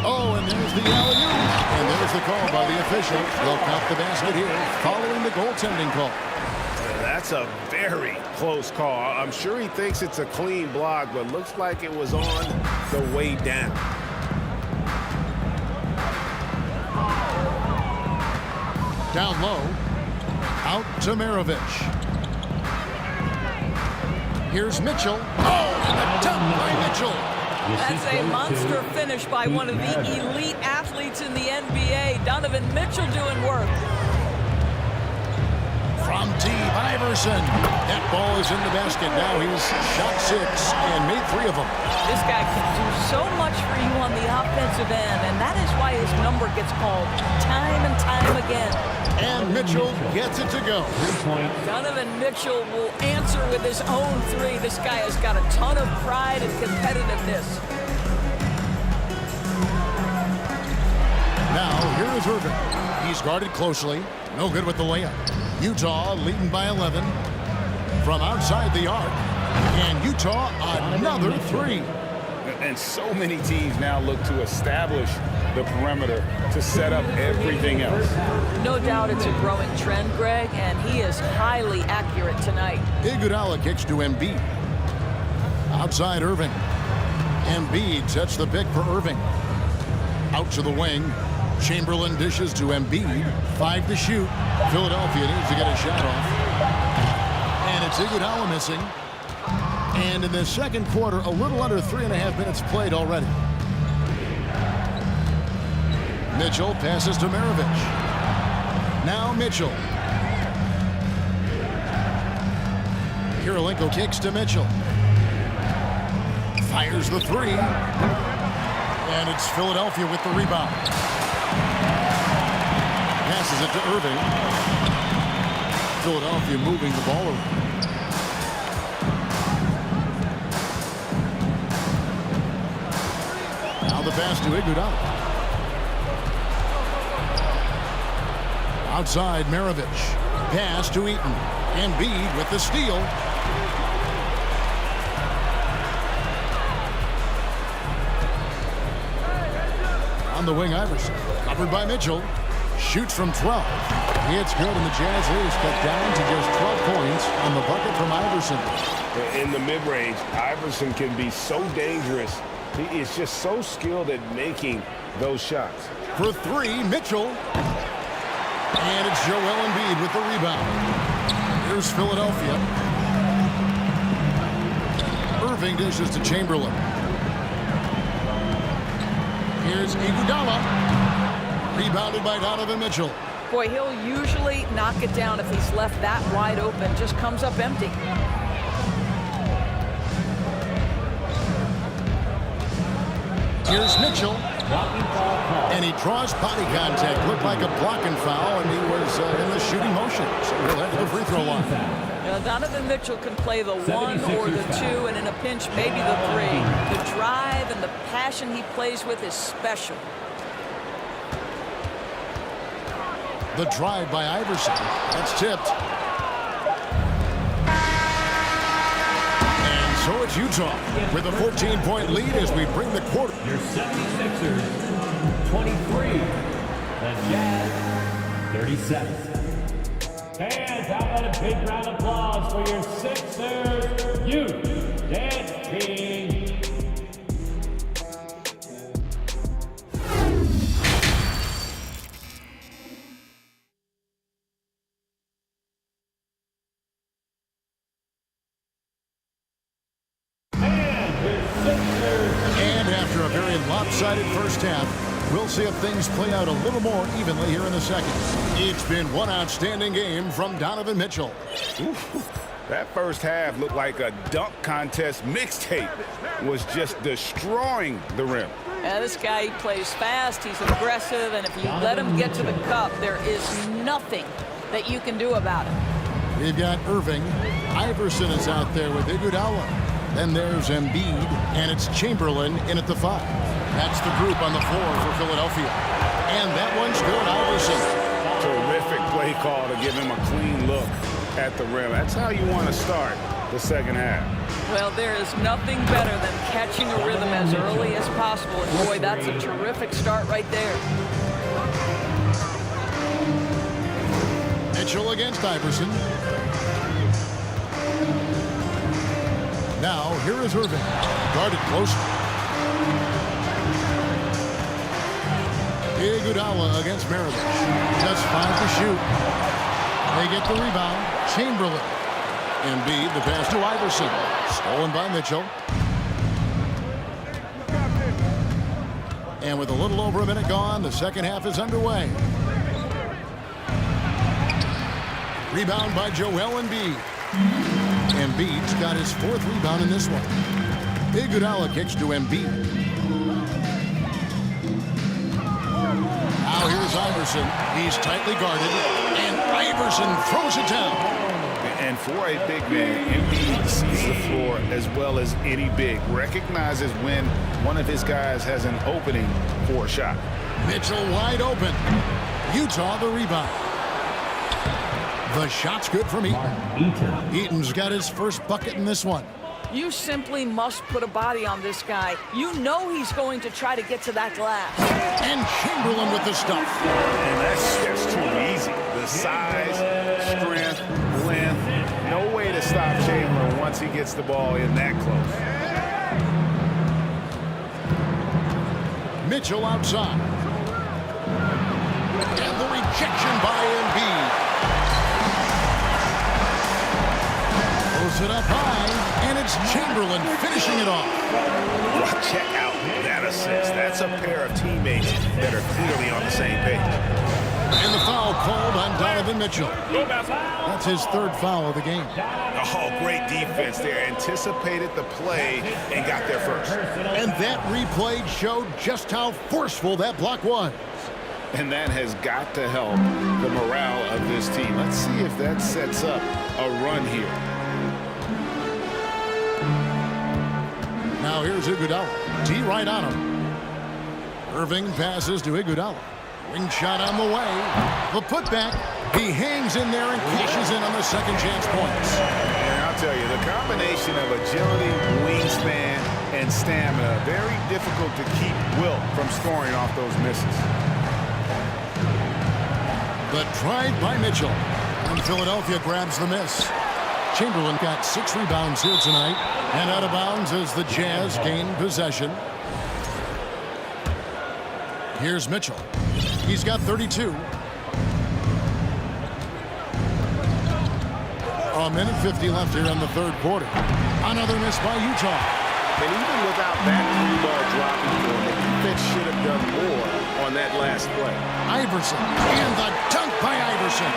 Oh, and there's the alley-oop. And there's the call by the official. They'll count the basket here following the goaltending call. That's a very close call. I'm sure he thinks it's a clean block, but looks like it was on the way down. Down low. Out to Maravich. Here's Mitchell. Oh, and the dunk by Mitchell. That's a monster finish by one of the elite athletes in the NBA. Donovan Mitchell doing work. From deep, Iverson. That ball is in the basket. Now he's shot 6 and made 3 of them. This guy can do so much for you on the offensive end, and that is why his number gets called time and time again. And Mitchell gets it to go. Donovan Mitchell will answer with his own 3. This guy has got a ton of pride and competitiveness. Now, here is Irving. He's guarded closely. No good with the layup. Utah leading by 11 from outside the arc. And Utah another 3. And so many teams now look to establish the perimeter to set up everything else. No doubt it's a growing trend, Greg, and he is highly accurate tonight. Iguodala kicks to Embiid. Outside Irving. Embiid sets the pick for Irving. Out to the wing. Chamberlain dishes to Embiid. 5 to shoot. Philadelphia needs to get a shot off. And it's Iguodala missing. And in the second quarter, a little under 3.5 minutes played already. Mitchell passes to Maravich. Now Mitchell. Kirilenko kicks to Mitchell. Fires the 3. And it's Philadelphia with the rebound. Passes it to Irving. Philadelphia moving the ball around. Now the pass to Iguodala. Outside Maravich. Pass to Eaton. Embiid with the steal. On the wing, Iverson. Covered by Mitchell. Shoots from 12. It's good, and the Jazz is cut down to just 12 points on the bucket from Iverson. In the mid-range, Iverson can be so dangerous. He is just so skilled at making those shots. For 3, Mitchell. And it's Joel Embiid with the rebound. Here's Philadelphia. Irving dishes to Chamberlain. Here's Iguodala. Rebounded by Donovan Mitchell. Boy, he'll usually knock it down if he's left that wide open. Just comes up empty. Here's Mitchell. And he draws body contact. Looked like a blocking foul, and he was in the shooting motion. So he'll head to the free throw line. Donovan Mitchell can play the 1 or the 2, and in a pinch, maybe the 3. The drive and the passion he plays with is special. The drive by Iverson. That's tipped. And so it's Utah with a 14-point lead as we bring the quarter. Your 76ers, 23. The Jazz, 37. Fans, how about a big round of applause for your Sixers youth dance team. Lopsided first half. We'll see if things play out a little more evenly here in the second. It's been one outstanding game from Donovan Mitchell. That first half looked like a dunk contest mixtape. Was just destroying the rim. Yeah, this guy, he plays fast, he's aggressive, and if you let him get to the cup, there is nothing that you can do about it. We've got Irving. Iverson is out there with Iguodala. Then there's Embiid, and it's Chamberlain in at the 5. That's the group on the floor for Philadelphia. And that one's good, Iverson. Terrific play call to give him a clean look at the rim. That's how you want to start the second half. Well, there is nothing better than catching a rhythm as early as possible. And boy, that's a terrific start right there. Mitchell against Iverson. Now, here is Irving. Guarded close. Iguodala against Maravich. Just 5 to shoot. They get the rebound. Chamberlain. Embiid, the pass to Iverson. Stolen by Mitchell. And with a little over a minute gone, the second half is underway. Rebound by Joel Embiid. Embiid's got his 4th rebound in this one. Iguodala kicks to Embiid. Now here's Iverson. He's tightly guarded, and Iverson throws it down. And for a big man, Embiid sees the floor as well as any big. Recognizes when one of his guys has an opening for a shot. Mitchell wide open. Utah the rebound. The shot's good from Eaton. Eaton's got his first bucket in this one. You simply must put a body on this guy. You know he's going to try to get to that glass. And Chamberlain with the stuff. And that's too easy. The size, strength, length. No way to stop Chamberlain once he gets the ball in that close. Mitchell outside. And the rejection by Embiid. Throws it up high, and it's Chamberlain finishing it off. Check out that assist. That's a pair of teammates that are clearly on the same page. And the foul called on Donovan Mitchell. That's his 3rd foul of the game. Oh, great defense there. Anticipated the play and got there first. And that replay showed just how forceful that block was. And that has got to help the morale of this team. Let's see if that sets up a run here. Now here's Iguodala. D right on him. Irving passes to Iguodala. Wing shot on the way. The putback. He hangs in there and cashes in on the second chance points. And I'll tell you, the combination of agility, wingspan, and stamina, very difficult to keep Wilt from scoring off those misses. The drive by Mitchell. And Philadelphia grabs the miss. Chamberlain got 6 rebounds here tonight. And out of bounds as the Jazz gain possession. Here's Mitchell. He's got 32. A minute 50 left here in the 3rd quarter. Another miss by Utah. And even without that 3-ball dropping for him, the defense should have done more on that last play. Iverson. And the dunk by Iverson.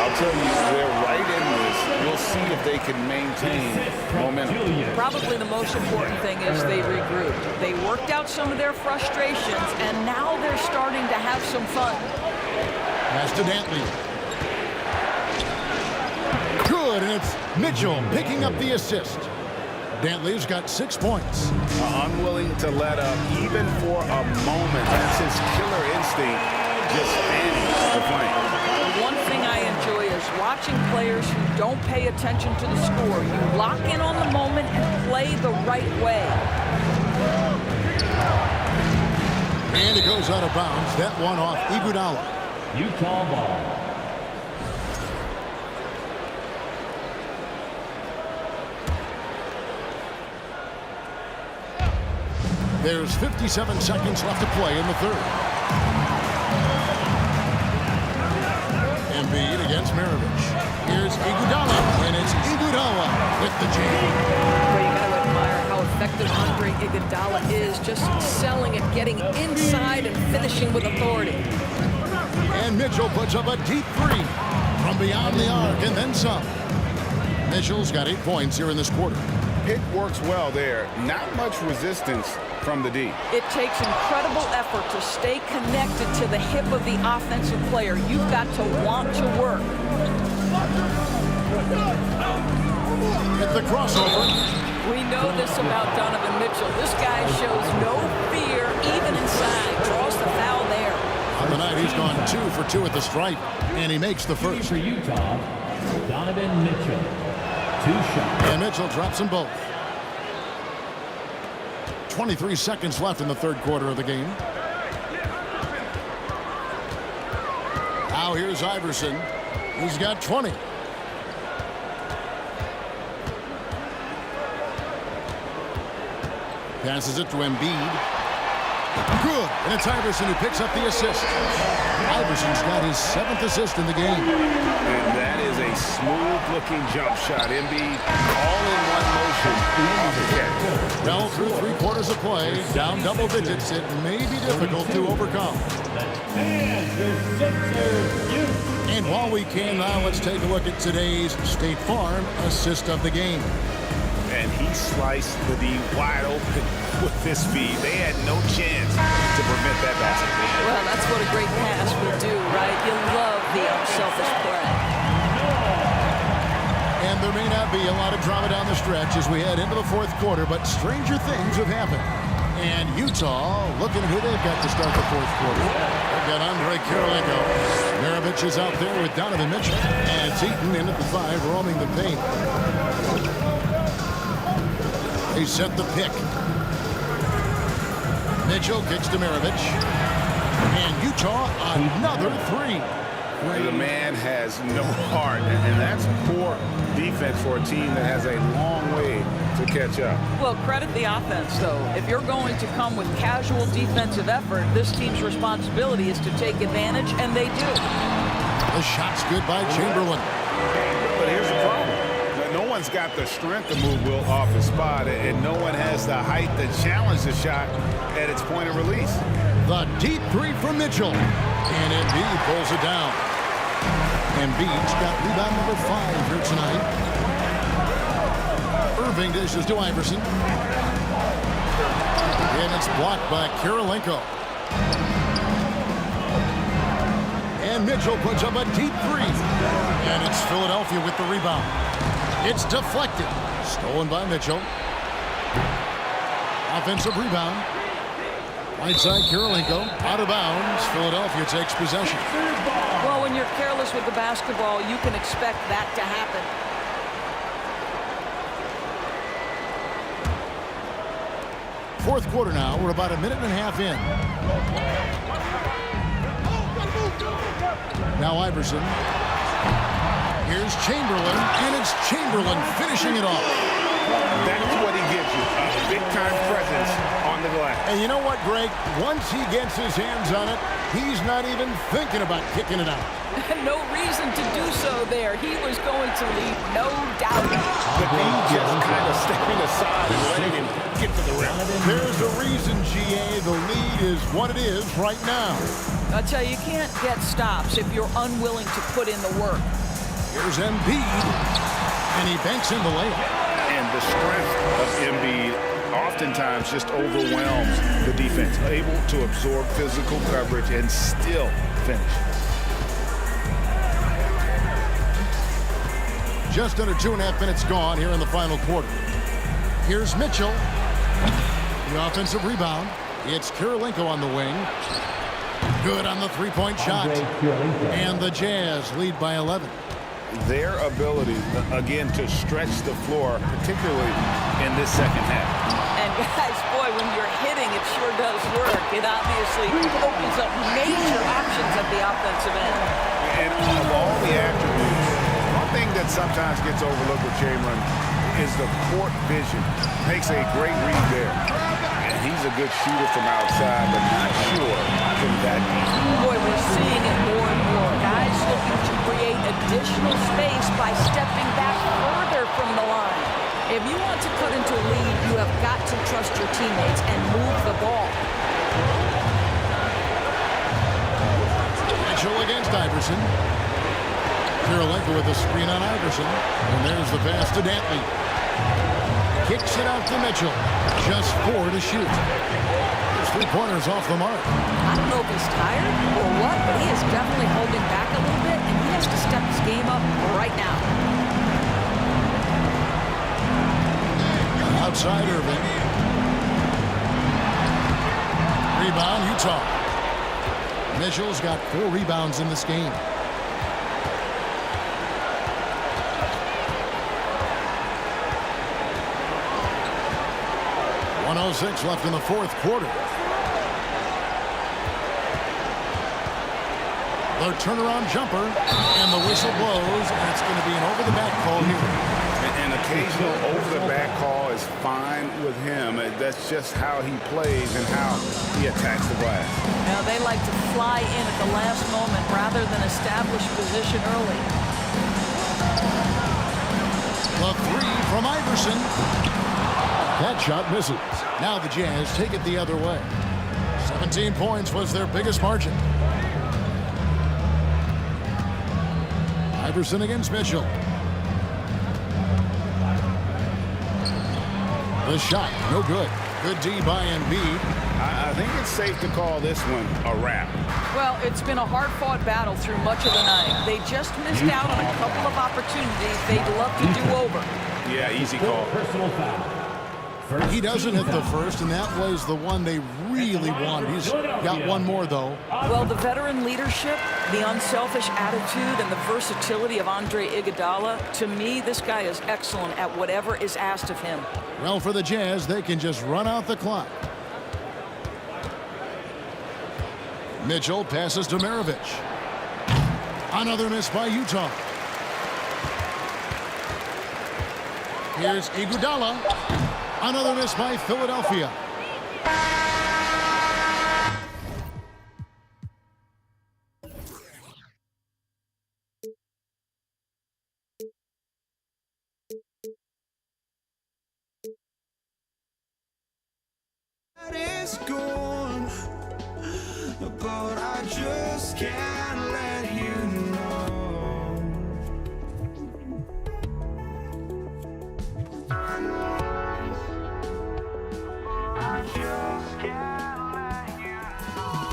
I'll tell you, they're right in this. We'll see if they can maintain momentum. Probably the most important thing is they regrouped. They worked out some of their frustrations, and now they're starting to have some fun. Pass to Dantley. Good, and it's Mitchell picking up the assist. Dantley's got 6 points. Unwilling to let up even for a moment. That's his killer instinct, just fanning the flame. One thing I enjoy is watching players who don't pay attention to the score. You lock in on the moment and play the right way. And it goes out of bounds. That one off Iguodala. Utah ball. There's 57 seconds left to play in the 3rd. Embiid against Maravich. Here's Iguodala, and it's Iguodala with the jam. Well, you got to admire how effective Andre Iguodala is, just selling it, getting inside and finishing with authority. And Mitchell puts up a deep 3 from beyond the arc and then some. Mitchell's got 8 points here in this quarter. Pick works well there. Not much resistance from the D. It takes incredible effort to stay connected to the hip of the offensive player. You've got to want to work. At the crossover. We know this about Donovan Mitchell. This guy shows no fear, even inside. Draws the foul there. On the night, he's gone 2 for 2 at the stripe, and he makes the first. For Utah, Donovan Mitchell. 2 shots. And Mitchell drops them both. 23 seconds left in the 3rd quarter of the game. Now here's Iverson. He's got 20. Passes it to Embiid. Good. And it's Iverson who picks up the assist. Iverson's got his 7th assist in the game. And that is a a smooth-looking jump shot. Embiid all in one motion off the catch. Well, through 3/4 of play, down double digits, it may be difficult to overcome. And while we can now, let's take a look at today's State Farm assist of the game. And he sliced the D wide open with his speed. They had no chance to prevent that basket. Well, that's what a great pass will do, right? You love the unselfish play. And there may not be a lot of drama down the stretch as we head into the 4th quarter, but stranger things have happened. And Utah looking at who they've got to start the 4th quarter. They've got Andre Kirilenko. Maravich is out there with Donovan Mitchell. And Eaton in at the 5, roaming the paint. They set the pick. Mitchell kicks to Maravich. And Utah another 3. The man has no heart, and that's poor defense for a team that has a long way to catch up. Well, credit the offense, though. If you're going to come with casual defensive effort, this team's responsibility is to take advantage, and they do. The shot's good by Chamberlain. But here's the problem. No one's got the strength to move Will off his spot, and no one has the height to challenge the shot at its point of release. The deep 3 from Mitchell. And Embiid pulls it down. Embiid's got rebound number 5 here tonight. Irving dishes to Iverson. And it's blocked by Kirilenko. And Mitchell puts up a deep 3. And it's Philadelphia with the rebound. It's deflected. Stolen by Mitchell. Offensive rebound. Right side, Kirilenko. Out of bounds. Philadelphia takes possession. Well, when you're careless with the basketball, you can expect that to happen. Fourth quarter now. We're about a minute and a half in. Now Iverson. Here's Chamberlain, and it's Chamberlain finishing it off. That's what he gives you, a big-time presence on the glass. And you know what, Greg? Once he gets his hands on it, he's not even thinking about kicking it out. No reason to do so there. He was going to leave, no doubt. But he just kind of stepping aside and letting him get to the rim. There's a reason, GA, the lead is what it is right now. I tell you, you can't get stops if you're unwilling to put in the work. Here's Embiid, and he banks in the layup. And the strength of Embiid oftentimes just overwhelms the defense, able to absorb physical coverage and still finish. Just under 2.5 minutes gone here in the final quarter. Here's Mitchell. The offensive rebound. It's Kirilenko on the wing. Good on the three-point shot. And the Jazz lead by 11. Their ability, again, to stretch the floor, particularly in this second half. And guys, boy, when you're hitting, it sure does work. It obviously opens up major options at the offensive end. And of all the attributes, one thing that sometimes gets overlooked with Chamberlain is the court vision. Makes a great read there. And he's a good shooter from outside, but not sure from that deep. Boy, we're seeing it more and more. Guys looking to create additional space by stepping back further from the line. If you want to cut into a lead, you have got to trust your teammates and move the ball. Mitchell against Iverson. Kirilenko with a screen on Iverson. And there's the pass to Dantley. Kicks it out to Mitchell. Just 4 to shoot. His 3 pointers off the mark. I don't know if he's tired or what, but he is definitely holding back a little bit, and he has to step his game up right now. Outside Irving. Rebound, Utah. Mitchell's got 4 rebounds in this game. .106 left in the fourth quarter. The turnaround jumper, and the whistle blows, and it's going to be an over-the-back call here. An occasional over-the-back call is fine with him. That's just how he plays and how he attacks the glass. Now, they like to fly in at the last moment rather than establish position early. The three from Iverson. That shot misses. Now the Jazz take it the other way. 17 points was their biggest margin. Iverson against Mitchell. The shot, no good. Good D by Embiid. I think it's safe to call this one a wrap. Well, it's been a hard-fought battle through much of the night. They just missed out on a couple of opportunities they'd love to do over. Yeah, easy call. Personal foul. He doesn't hit the first, and that was the one they really wanted. He's got one more, though. Well, the veteran leadership, the unselfish attitude, and the versatility of Andre Iguodala, to me, this guy is excellent at whatever is asked of him. Well, for the Jazz, they can just run out the clock. Mitchell passes to Maravich. Another miss by Utah. Here's Iguodala. Another miss by Philadelphia. That is gone, but I just can't let you know. I just can't let you know.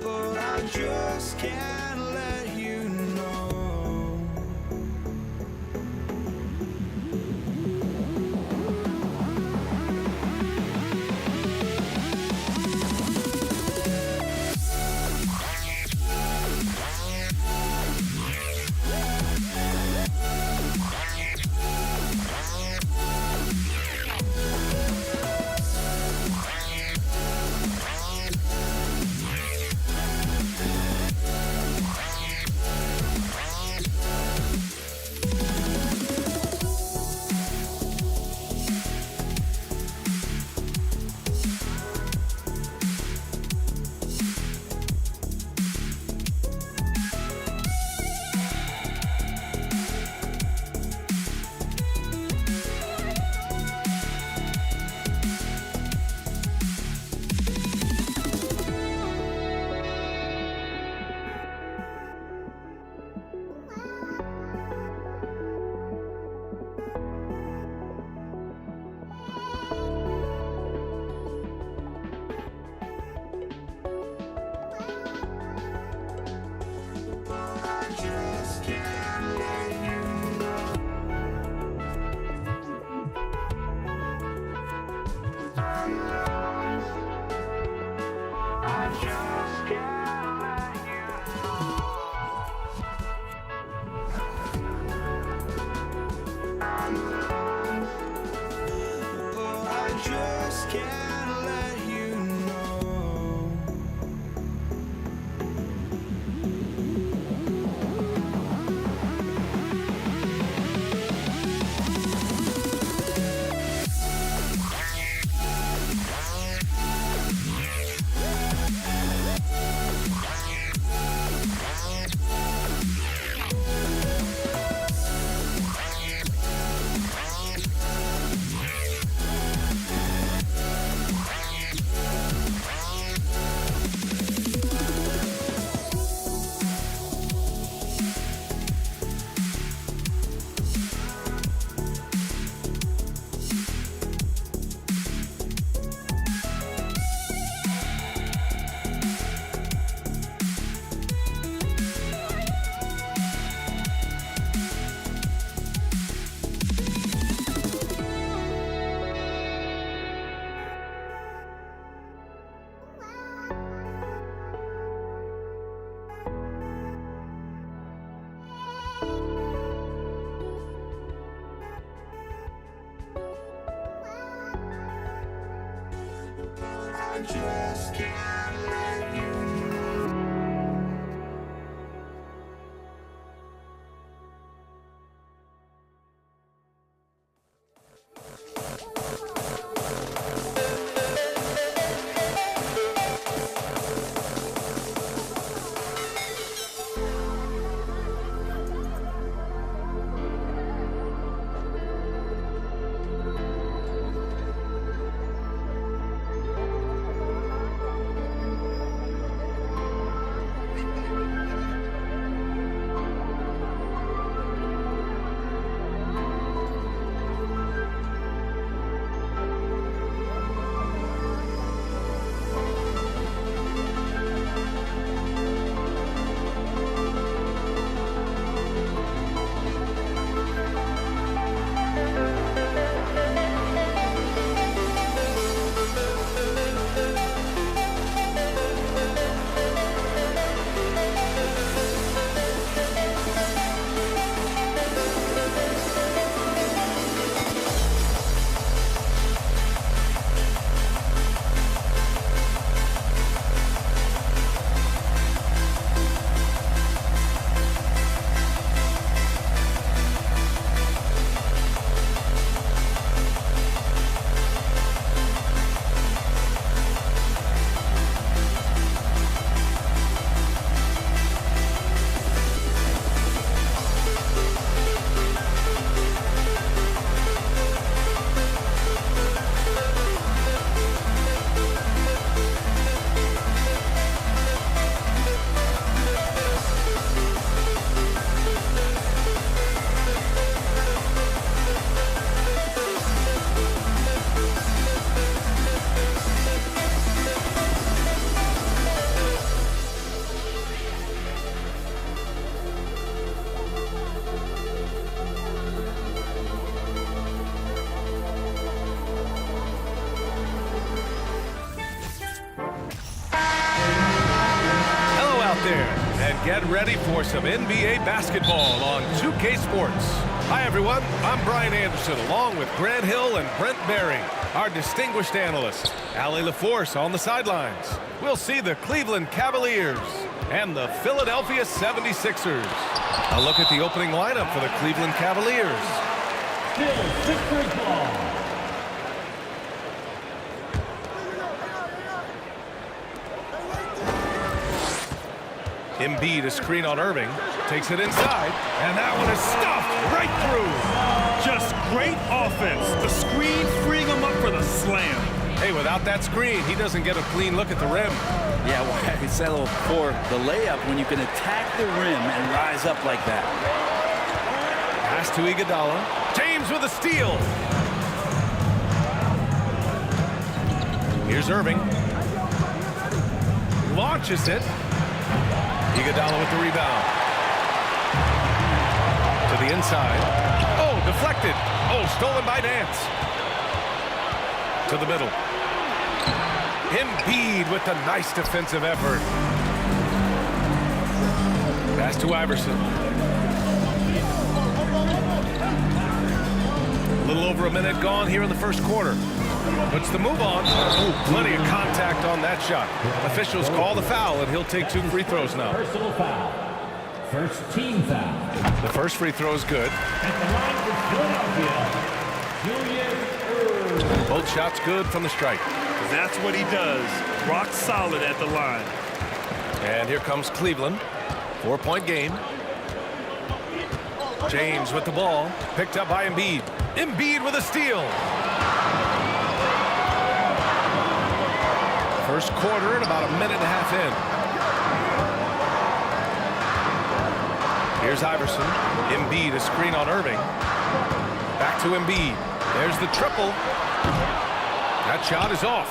But I just can't let you know. just can't let you know. ready for some NBA basketball on 2K Sports. Hi, everyone. I'm Brian Anderson, along with Grant Hill and Brent Barry, our distinguished analyst. Allie LaForce on the sidelines. We'll see the Cleveland Cavaliers and the Philadelphia 76ers. A look at the opening lineup for the Cleveland Cavaliers. Still Sixers ball. Embiid, a screen on Irving, takes it inside, and that one is stuffed right through. Just great offense. The screen freeing him up for the slam. Hey, without that screen, he doesn't get a clean look at the rim. Yeah, well, I settle for the layup when you can attack the rim and rise up like that. Pass to Iguodala. James with a steal. Here's Irving. Launches it. Iguodala with the rebound. To the inside. Oh, deflected. Oh, stolen by Nance. To the middle. Embiid with the nice defensive effort. Pass to Iverson. A little over a minute gone here in the first quarter. Puts the move on. Ooh, plenty of contact on that shot. Officials call the foul, and he'll take 2 free throws now. Personal foul. First team foul. The first free throw is good. At the line for Philadelphia, Julius Erving. Both shots good from the strike. That's what he does. Rock solid at the line. And here comes Cleveland. 4-point game. James with the ball. Picked up by Embiid. Embiid with a steal. First quarter and about a minute and a half in. Here's Iverson. Embiid, a screen on Irving. Back to Embiid. There's the triple. That shot is off.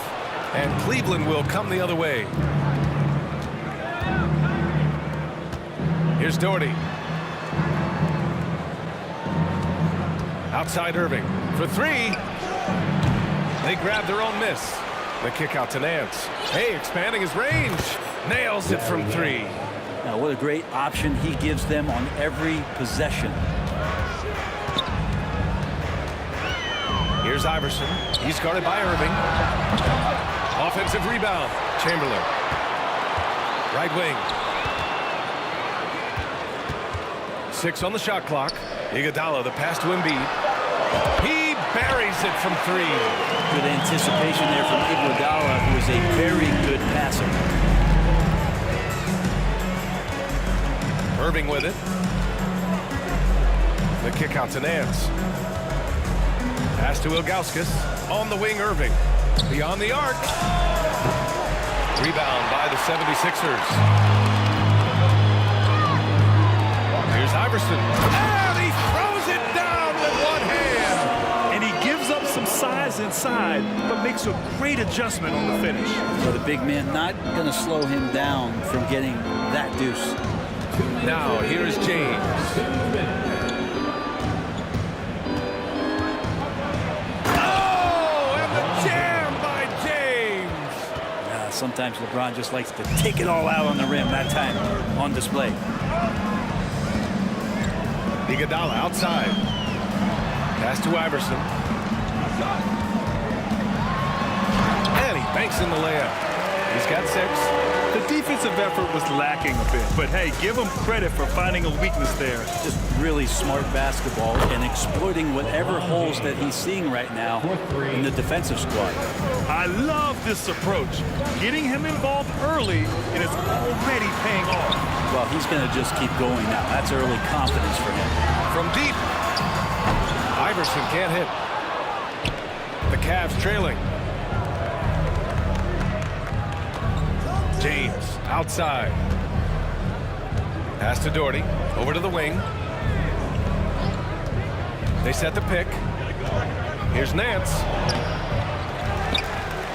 And Cleveland will come the other way. Here's Doherty. Outside Irving for 3. They grab their own miss. The kick out to Nance. Hey, expanding his range. Nails it from 3. Now, what a great option he gives them on every possession. Here's Iverson. He's guarded by Irving. Offensive rebound. Chamberlain. Right wing. 6 on the shot clock. Iguodala, the pass to Embiid. He buries it from 3. Good anticipation there from Iguodala, who is a very good passer. Irving with it. The kick out to Nance. Pass to Ilgauskas. On the wing, Irving. Beyond the arc. Rebound by the 76ers. Here's Iverson. And he throws it down with one hand. And he gives up some size inside, but makes a great adjustment on the finish. So the big man not going to slow him down from getting that deuce. Now, here's James. Oh, and the jam by James. Sometimes LeBron just likes to take it all out on the rim. That time on display. Iguodala outside. Pass to Iverson. And he banks in the layup. He's got 6. The defensive effort was lacking a bit, but hey, give him credit for finding a weakness there. Just really smart basketball and exploiting whatever holes that he's seeing right now in the defensive squad. I love this approach. Getting him involved early, and it's already paying off. Well, he's going to just keep going now. That's early confidence for him. From deep. Iverson can't hit. The Cavs trailing. James outside. Pass to Doherty. Over to the wing. They set the pick. Here's Nance.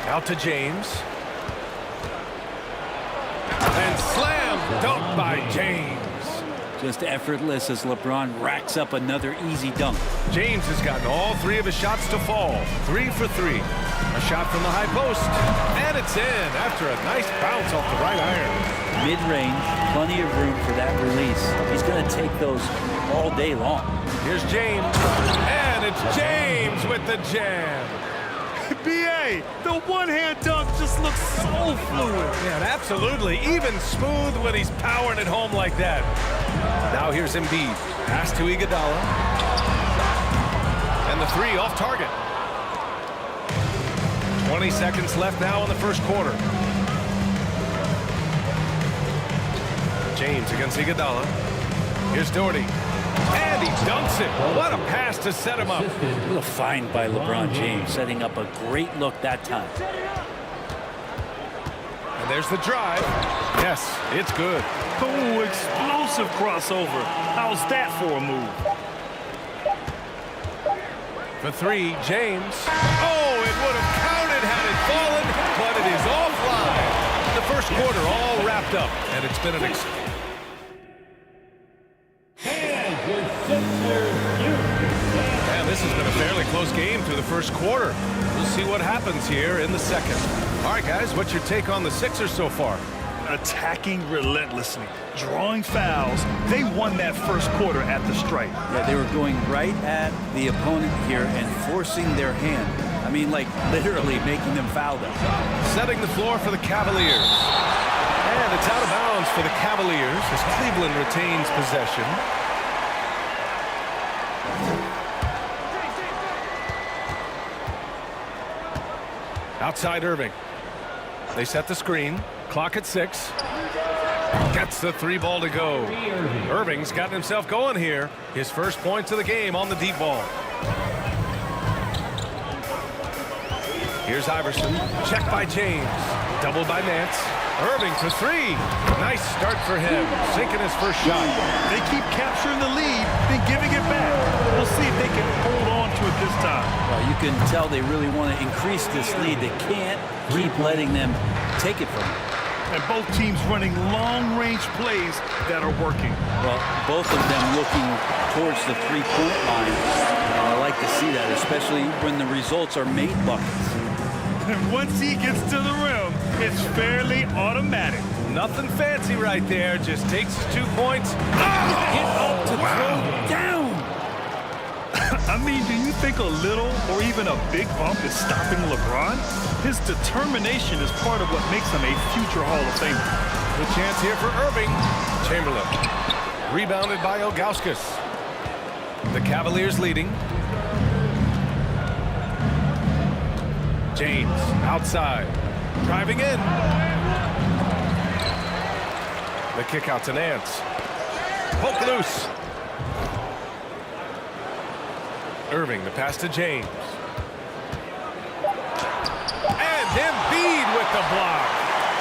Out to James. And slam dunk by James. Just effortless as LeBron racks up another easy dunk. James has gotten all 3 of his shots to fall. 3 for 3. A shot from the high post. And it's in after a nice bounce off the right iron. mid-range, plenty of room for that release. He's going to take those all day long. Here's James, and it's James with the jam. B.A., the one-hand dunk just looks so fluid. Yeah, absolutely. Even smooth when he's powering it home like that. Now here's Embiid. Pass to Iguodala. And the three off target. 20 seconds left now in the first quarter. James against Iguodala. Here's Doherty. And he dunks it. What a pass to set him up. A little find by LeBron James, setting up a great look that time. And there's the drive. Yes, it's good. Oh, explosive crossover. How's that for a move? For three, James. Oh, it would have counted had it fallen, but it is offline. The first quarter all wrapped up, and it's been an This has been a fairly close game through the first quarter. We'll see what happens here in the second. All right, guys, what's your take on the Sixers so far? Attacking relentlessly, drawing fouls. They won that first quarter at the stripe. Yeah, they were going right at the opponent here and forcing their hand. I mean, like literally making them foul them. Setting the floor for the Cavaliers. And it's out of bounds for the Cavaliers as Cleveland retains possession. Outside Irving. They set the screen. Clock at 6. Gets the three ball to go. Irving's gotten himself going here. His first points of the game on the deep ball. Here's Iverson. Check by James. Doubled by Nance. Irving for three. Nice start for him. Sinking his first shot. They keep capturing the lead, then giving it back. We'll see if they can hold on to it this time. Well, you can tell they really want to increase this lead. They can't keep letting them take it from them. And both teams running long-range plays that are working. Well, both of them looking towards the three-point line. And I like to see that, especially when the results are made buckets. And once he gets to the rim, it's fairly automatic. Nothing fancy right there. Just takes his 2 points. Hit up to throw down. I mean, do you think a little or even a big bump is stopping LeBron? His determination is part of what makes him a future Hall of Famer. Good chance here for Irving. Chamberlain. Rebounded by Ilgauskas. The Cavaliers leading. James outside. Driving in. The kick out to Nance. Poke loose. Irving, the pass to James. And Embiid with the block.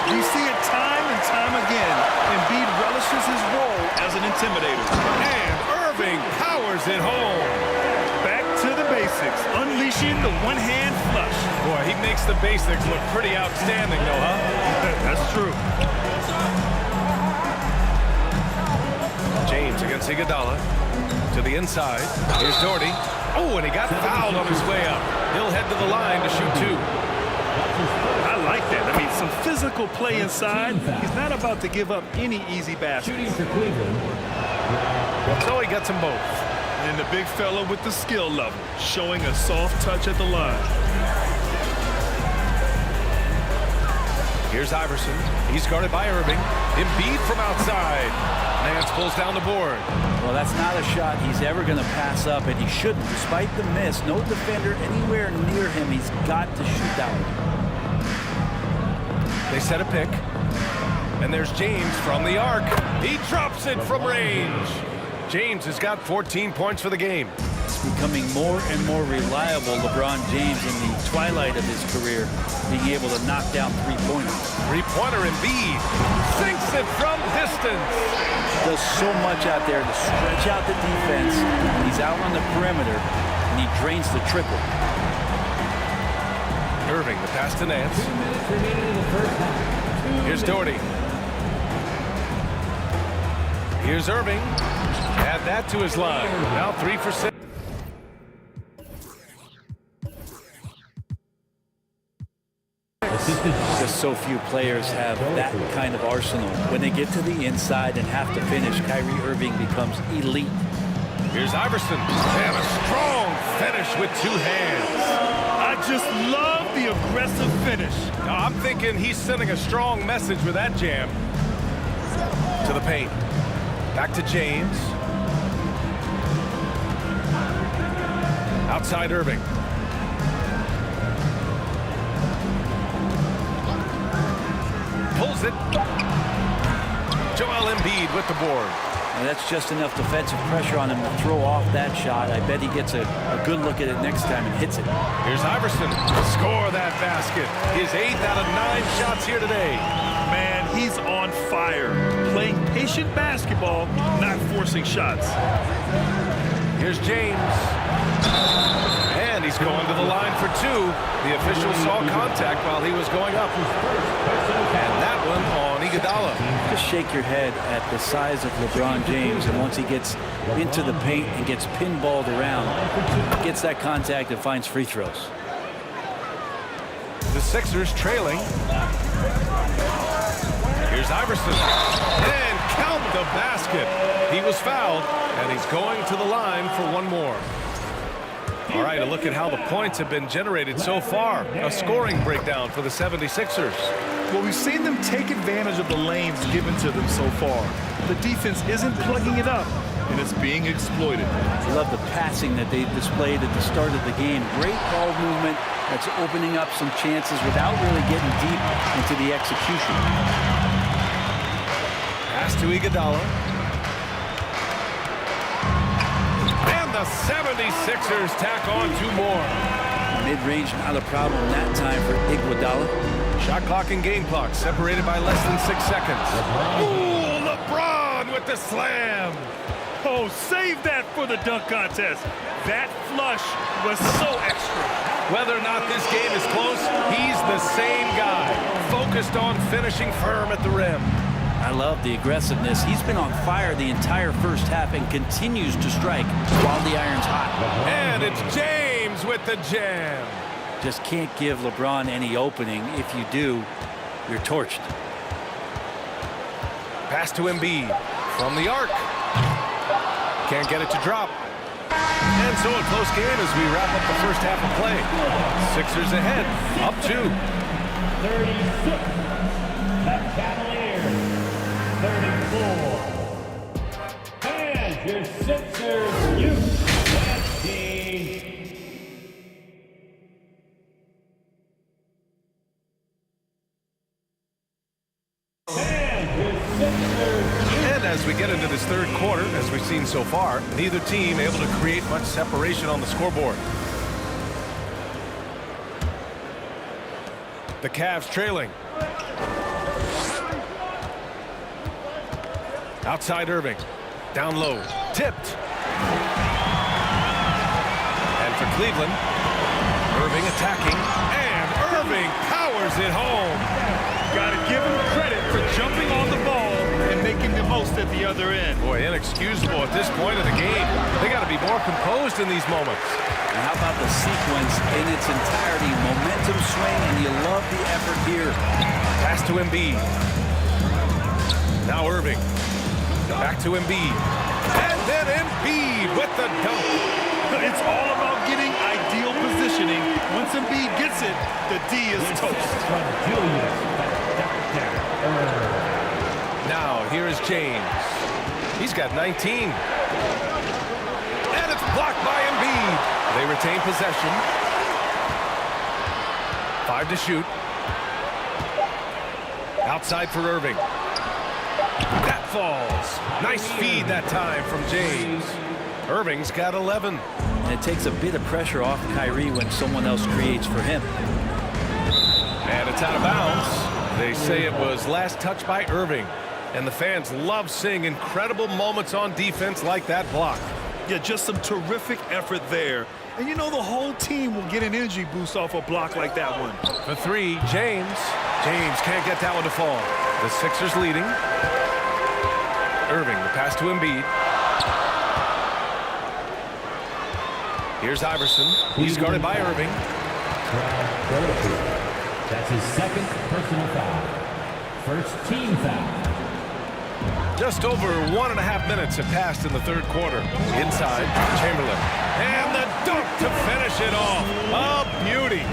We see it time and time again. Embiid relishes his role as an intimidator. And Irving powers it home. Back to the basics, unleashing the one-hand flush. Boy, he makes the basics look pretty outstanding, though, huh? That's true. James against Iguodala. To the inside. Here's Doherty. Oh, and he got fouled on his way up. He'll head to the line to shoot two. I like that. I mean, some physical play inside. He's not about to give up any easy baskets. So he gets them both. And the big fella with the skill level, showing a soft touch at the line. Here's Iverson. He's guarded by Irving. Embiid from outside. Nance pulls down the board. Well, that's not a shot he's ever going to pass up, and he shouldn't. Despite the miss, no defender anywhere near him. He's got to shoot that one. They set a pick. And there's James from the arc. He drops it from range. James has got 14 points for the game. It's becoming more and more reliable, LeBron James, in the twilight of his career, being able to knock down three-pointers. Three-pointer Embiid sinks it from distance. Does so much out there to stretch out the defense. He's out on the perimeter, and he drains the triple. Irving, the pass to Nance. Here's Doherty. Here's Irving. Add that to his line. Now 3 for 6. Just so few players have that kind of arsenal. When they get to the inside and have to finish, Kyrie Irving becomes elite. Here's Iverson, and a strong finish with 2 hands. I just love the aggressive finish. Now, I'm thinking he's sending a strong message with that jam. To the paint. Back to James. Outside Irving. Pulls it. Joel Embiid with the board. And that's just enough defensive pressure on him to throw off that shot. I bet he gets a good look at it next time and hits it. Here's Iverson to score that basket. His 8th out of 9 shots here today. Man, he's on fire. Playing patient basketball, not forcing shots. Here's James. And he's going to the line for 2. The official saw contact while he was going up. And that one on Iguodala. Just shake your head at the size of LeBron James, and once he gets into the paint and gets pinballed around, gets that contact and finds free throws. The Sixers trailing. Here's Iverson. And count the basket. He was fouled, and he's going to the line for 1 more. All right, a look at how the points have been generated so far. A scoring breakdown for the 76ers. Well, we've seen them take advantage of the lanes given to them so far. The defense isn't plugging it up, and it's being exploited. I love the passing that they displayed at the start of the game. Great ball movement that's opening up some chances without really getting deep into the execution. Pass to Iguodala. And the 76ers tack on 2 more. Mid-range, not a problem that time for Iguodala. Shot clock and game clock separated by less than 6 seconds. Ooh, LeBron with the slam. Oh, save that for the dunk contest. That flush was so extra. Whether or not this game is close, he's the same guy, focused on finishing firm at the rim. I love the aggressiveness. He's been on fire the entire first half and continues to strike while the iron's hot. And it's James with the jam. Just can't give LeBron any opening. If you do, you're torched. Pass to Embiid from the arc. Can't get it to drop. And so a close game as we wrap up the first half of play. Sixers ahead, up 2. 36. The Cavaliers. 34. And your Sixers youth team. And as we get into this third quarter, as we've seen so far, neither team able to create much separation on the scoreboard. The Cavs trailing. Outside Irving. Down low. Tipped. And for Cleveland, Irving attacking. And Irving powers it home. Got to give him credit for jumping on the ball and making the most at the other end. Boy, inexcusable at this point of the game. They got to be more composed in these moments. And how about the sequence in its entirety? Momentum swing, and you love the effort here. Pass to Embiid. Now Irving. Back to Embiid. And then Embiid with the dunk. It's all about getting ideal positioning. Once Embiid gets it, the D is toast. Now here is James. He's got 19. And it's blocked by Embiid. They retain possession. 5 to shoot. Outside for Irving. That falls. Nice feed that time from James. Irving's got 11. And it takes a bit of pressure off Kyrie when someone else creates for him. And it's out of bounds. They say it was last touched by Irving. And the fans love seeing incredible moments on defense like that block. Yeah, just some terrific effort there. And you know the whole team will get an energy boost off a block like that one. For 3, James. James can't get that one to fall. The Sixers leading. Irving, the pass to Embiid. Here's Iverson. He's guarded by Irving. That's his second personal foul. First team foul. Just over 1.5 minutes have passed in the third quarter. Inside, Chamberlain. And the dunk to finish it off. A beauty.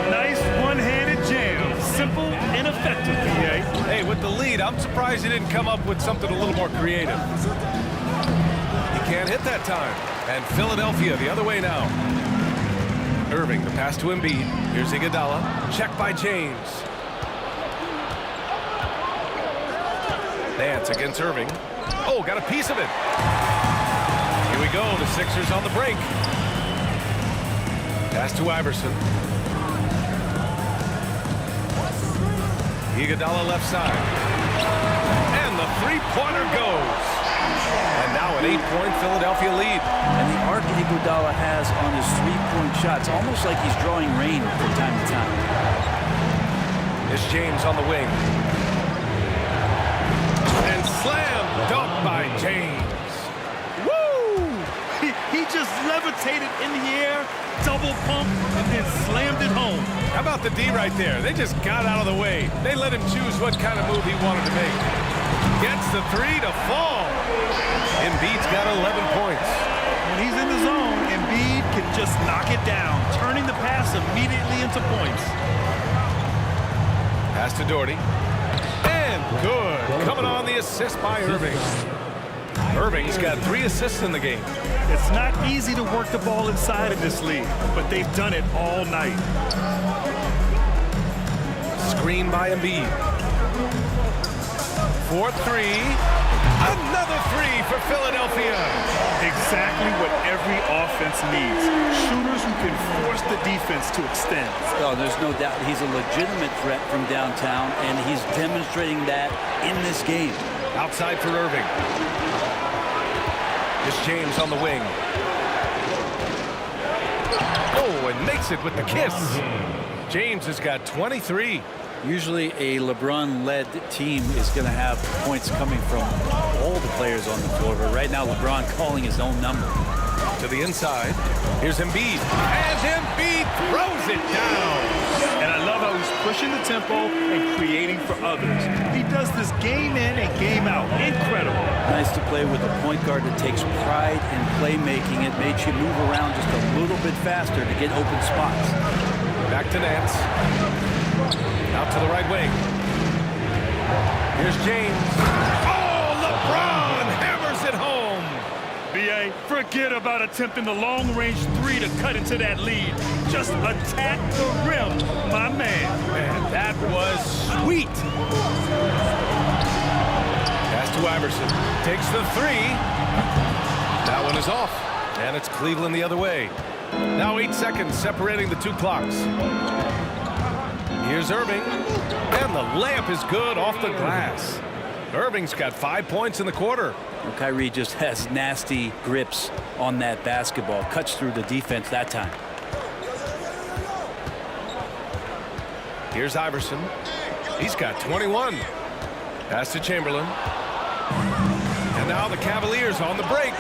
Nice one-handed jam. Simple and effective, PA. Hey, with the lead, I'm surprised he didn't come up with something a little more creative. He can't hit that time. And Philadelphia the other way now. Irving, the pass to Embiid. Here's Iguodala. Checked by James. Nance against Irving. Oh, got a piece of it. Here we go. The Sixers on the break. Pass to Iverson. Iguodala left side. And the three-pointer goes. And now an 8-point Philadelphia lead. And the arc Iguodala has on his three-point shots, almost like he's drawing rain from time to time. It's James on the wing. And slam dunk by James. Woo! He just levitated in the air, double pump, and then slammed it home. How about the D right there? They just got out of the way. They let him choose what kind of move he wanted to make. Gets the three to fall. Embiid's got 11 points. When he's in the zone, Embiid can just knock it down, turning the pass immediately into points. Pass to Doherty. And good. Coming on the assist by Irving. Irving's got 3 assists in the game. It's not easy to work the ball inside of this league, but they've done it all night. Screen by Embiid. 4-3. Another 3 for Philadelphia. Exactly what every offense needs. Shooters who can force the defense to extend. Oh, there's no doubt he's a legitimate threat from downtown, and he's demonstrating that in this game. Outside for Irving. It's James on the wing. Oh, and makes it with the kiss. James has got 23. Usually a LeBron-led team is going to have points coming from all the players on the floor, but right now LeBron calling his own number. To the inside. Here's Embiid. And Embiid throws it down. And I love how he's pushing the tempo and creating for others. He does this game in and game out. Incredible. Nice to play with a point guard that takes pride in playmaking. It makes you move around just a little bit faster to get open spots. Back to Nance. Out to the right wing. Here's James. Oh, LeBron hammers it home. B.A., forget about attempting the long-range 3 to cut into that lead. Just attack the rim, my man. Man, that was sweet. Pass to Iverson. Takes the 3. That one is off. And it's Cleveland the other way. Now 8 seconds separating the 2 clocks. Here's Irving. And the layup is good off the glass. Irving's got 5 points in the quarter. Well, Kyrie just has nasty grips on that basketball. Cuts through the defense that time. Here's Iverson. He's got 21. Pass to Chamberlain. And now the Cavaliers on the break.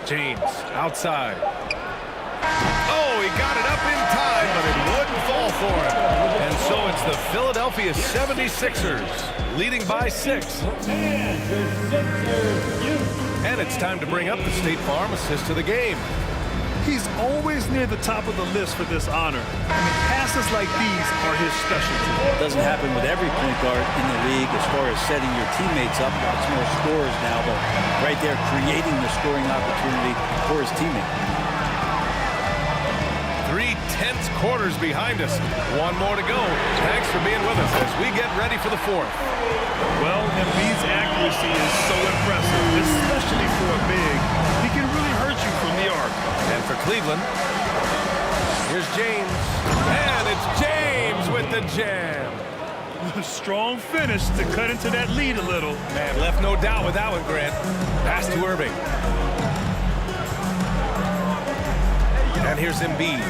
James outside. Oh, he got it up in time, but it wouldn't fall for him. And so it's the Philadelphia 76ers leading by 6. And it's time to bring up the State Farm assist of the game. He's always near the top of the list for this honor. I mean, passes like these are his specialty. It doesn't happen with every point guard in the league as far as setting your teammates up. Lots more scorers now, but right there creating the scoring opportunity for his teammate. 3 tense quarters behind us. 1 more to go. Thanks for being with us as we get ready for the 4th. Well, Embiid's accuracy is so impressive, especially for a big. He can really hurt you from the arc. And for Cleveland, here's James. And it's James with the jam. Strong finish to cut into that lead a little. Man, left no doubt with that one, Grant. Pass to Irving. And here's Embiid.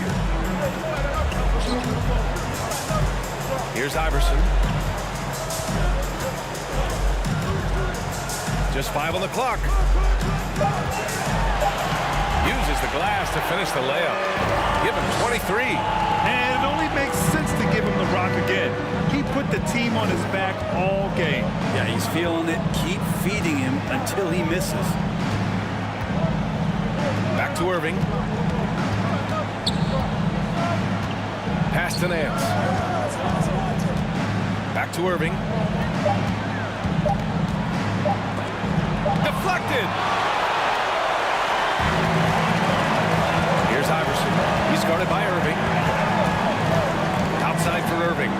Here's Iverson. Just 5 on the clock. Uses the glass to finish the layup. Give him 23. And it only makes sense to give him the rock again. He put the team on his back all game. Yeah, he's feeling it. Keep feeding him until he misses. Back to Irving. Pass to Nance. Back to Irving. Deflected. Here's Iverson. He's guarded by Irving. Outside for Irving.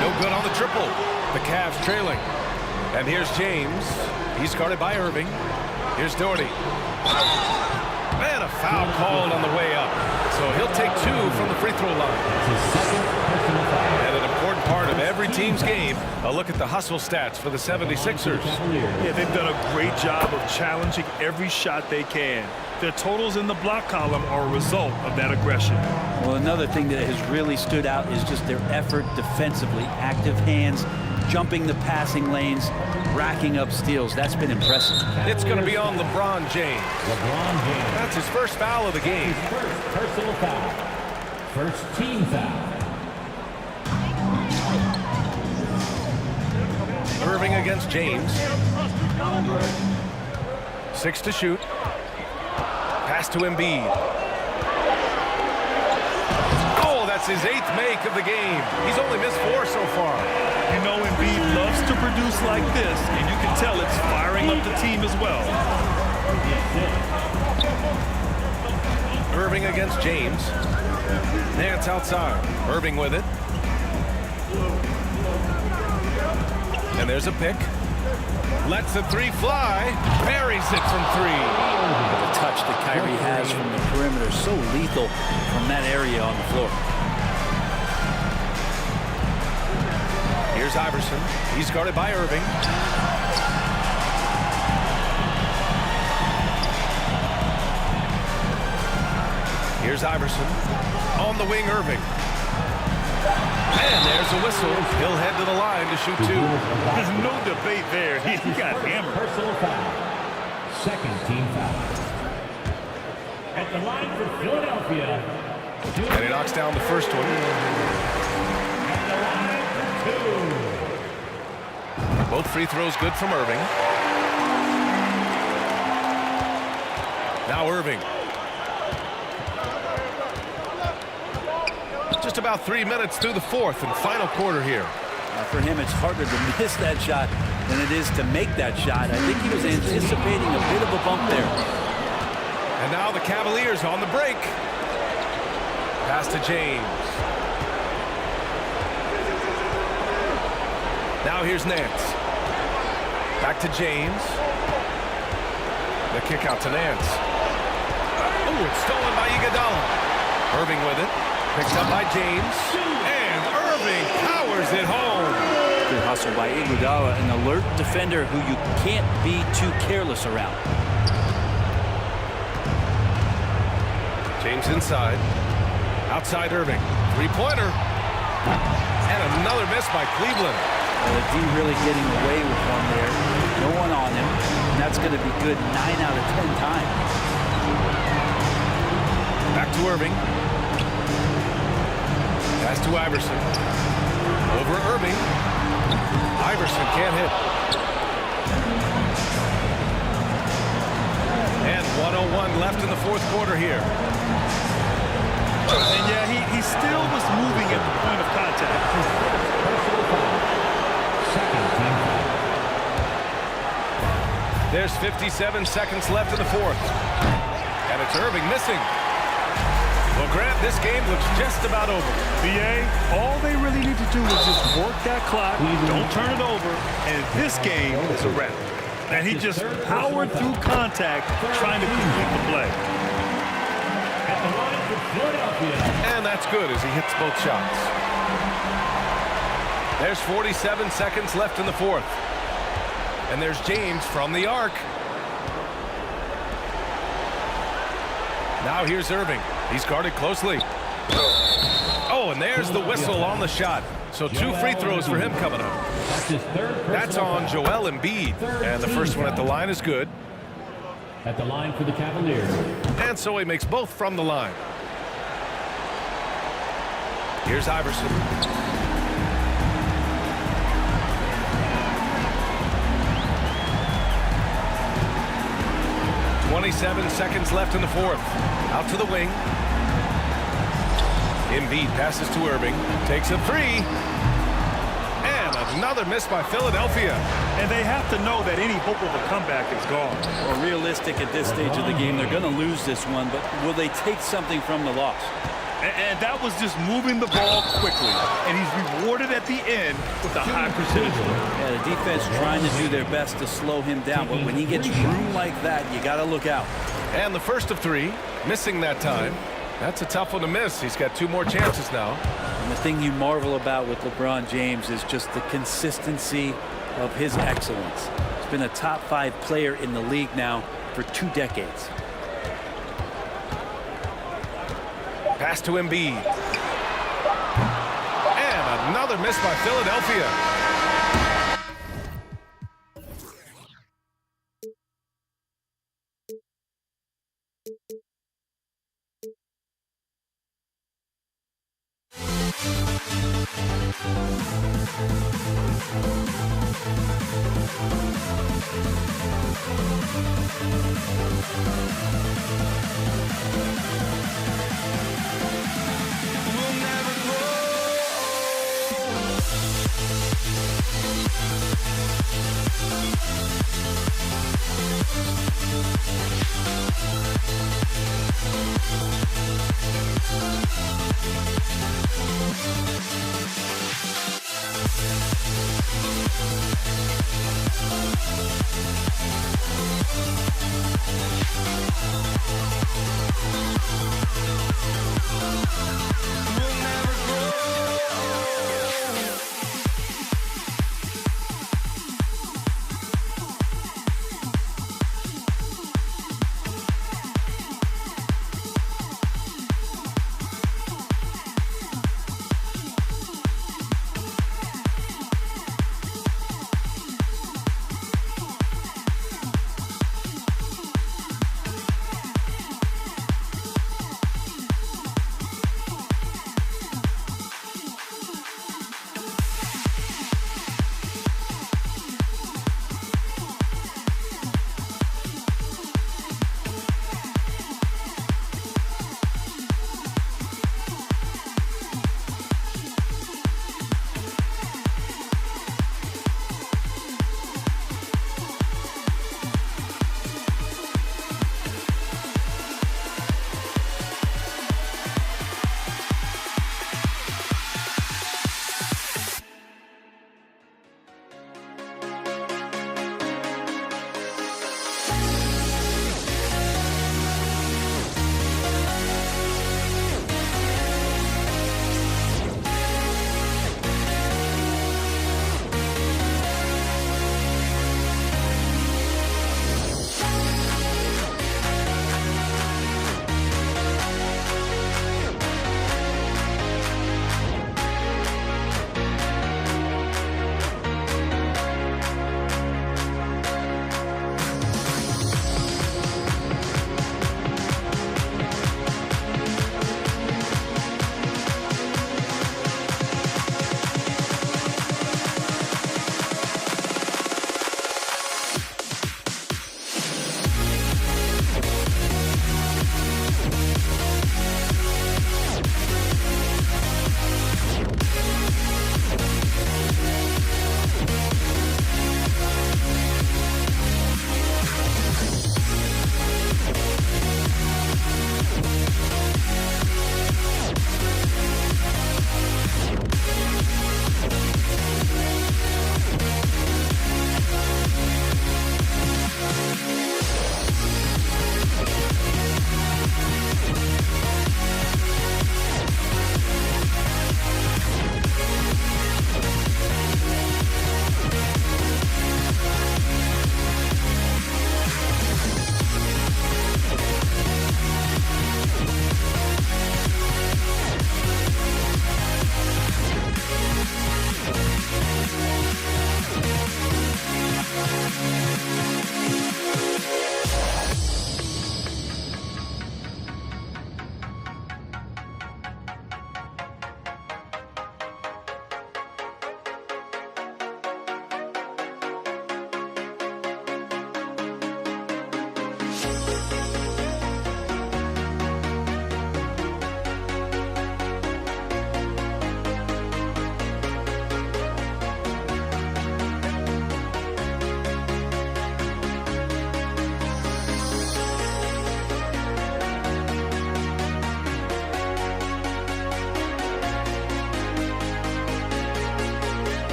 No good on the triple. The Cavs trailing. And here's James. He's guarded by Irving. Here's Doherty. Man, a foul called on the way up. So he'll take 2 from the free throw line. And an important part of every team's game, a look at the hustle stats for the 76ers. Yeah, they've done a great job of challenging every shot they can. Their totals in the block column are a result of that aggression. Well, another thing that has really stood out is just their effort defensively. Active hands, jumping the passing lanes, racking up steals. That's been impressive. It's going to be on LeBron James. That's his first foul of the game. First personal foul. First team foul. Irving against James. 6 to shoot. Pass to Embiid. Oh, that's his 8th make of the game. He's only missed 4 so far. You know, Embiid loves to produce like this, and you can tell it's firing up the team as well. Irving against James. Nance outside. Irving with it. And there's a pick. Lets the 3 fly. Buries it from 3. The touch that Kyrie has from the perimeter, so lethal from that area on the floor. Here's Iverson. He's guarded by Irving. Here's Iverson. On the wing, Irving. And there's a whistle. He'll head to the line to shoot 2. There's no debate there. He got hammered. Personal foul. Second team foul. At the line for Philadelphia. And he knocks down the first one. At the line for 2. Both free throws good from Irving. Now Irving. Just about 3 minutes through the 4th and final quarter here. For him, it's harder to miss that shot than it is to make that shot. I think he was anticipating a bit of a bump there. And now the Cavaliers on the break. Pass to James. Now here's Nance. Back to James. The kick out to Nance. Oh, it's stolen by Iguodala. Irving with it. Picked up by James. And Irving powers it home. Good hustle by Iguodala, an alert defender who you can't be too careless around. James inside. Outside Irving. 3-pointer. And another miss by Cleveland. Well, the D really getting away with one there. No one on him. And that's going to be good 9 out of 10 times. Back to Irving. Pass to Iverson. Over Irving. Iverson can't hit. And 1:01 left in the 4th quarter here. And yeah, he still was moving at the point of contact. There's 57 seconds left in the 4th. And it's Irving missing. Well, Grant, this game looks just about over. BA, all they really need to do is just work that clock, don't turn it over, and this game is a wrap. And he just powered through contact trying to complete the play. At the line for Philadelphia. And that's good as he hits both shots. There's 47 seconds left in the 4th. And there's James from the arc. Now here's Irving. He's guarded closely. Oh, and there's the whistle on the shot. So 2 free throws for him coming up. That's on Joel Embiid. And the first one at the line is good. At the line for the Cavaliers. And so he makes both from the line. Here's Iverson. "27 seconds left in the fourth. Out to the wing. Embiid passes to Irving. Takes a three. And another miss by Philadelphia. And they have to know that any hope of a comeback is gone. Well, realistic at this stage of the game, they're going to lose this one, but will they take something from the loss? And that was just moving the ball quickly. And he's rewarded at the end with a high percentage. Yeah, the defense trying to do their best to slow him down, but when he gets room like that, you got to look out. And the first of three, missing that time. That's a tough one to miss. He's got two more chances now. And the thing you marvel about with LeBron James is just the consistency of his excellence. He's been a top 5 player in the league now for 2 decades. Pass to Embiid. And another miss by Philadelphia.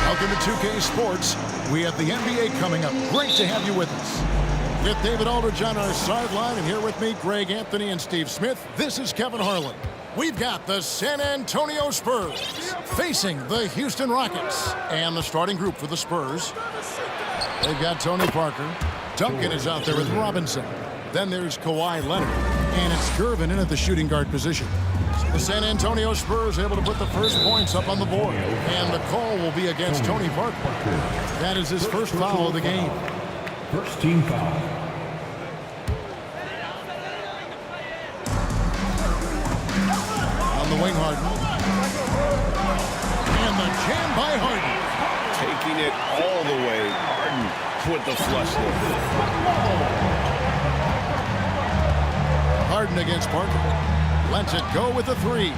Welcome to 2K Sports. We have the NBA coming up. Great to have you with us. With David Aldridge on our sideline, and here with me, Greg Anthony and Steve Smith. This is Kevin Harlan. We've got the San Antonio Spurs facing the Houston Rockets. And the starting group for the Spurs. They've got Tony Parker. Duncan is out there with Robinson. Then there's Kawhi Leonard. And it's Gervin in at the shooting guard position. The San Antonio Spurs able to put the first points up on the board. And the call will be against Tony Parker. That is his first foul of the game. First team foul. On the wing, Harden. And the jam by Harden. Taking it all the way. Harden with the flush there. Harden against Parker. Lets it go with the three.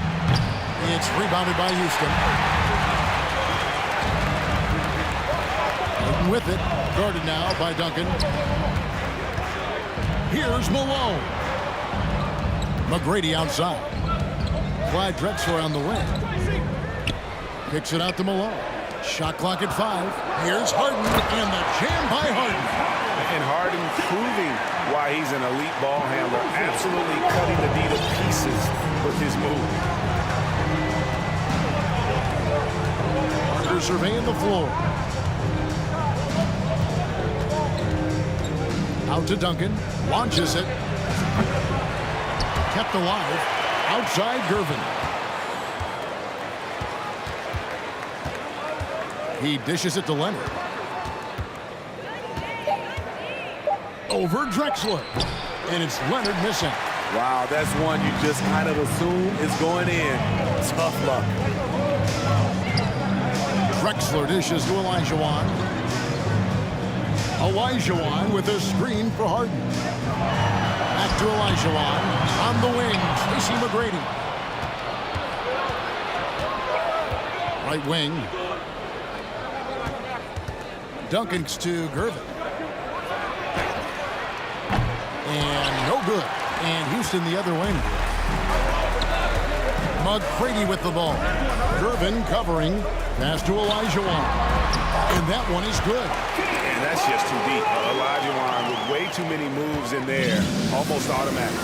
It's rebounded by Houston. Harden with it. Guarded now by Duncan. Here's Malone. McGrady outside. Clyde Drexler on the wing. Kicks it out to Malone. Shot clock at 5. Here's Harden, and the jam by Harden. And Harden proving why he's an elite ball handler. Absolutely cutting the D to pieces with his move. Parker surveying the floor. Out to Duncan. Launches it. Kept alive. Outside Gervin. He dishes it to Leonard. Over Drexler. And it's Leonard missing. Wow, that's one you just kind of assume is going in. Tough luck. Drexler dishes to Olajuwon. Olajuwon with a screen for Harden. Back to Olajuwon. On the wing, Stacey McGrady. Right wing. Duncan's to Gervin. And no good. And Houston the other wing. McGrady with the ball. Gervin covering. Pass to Olajuwon. And that one is good. And that's just too deep. Olajuwon with way too many moves in there. Almost automatic.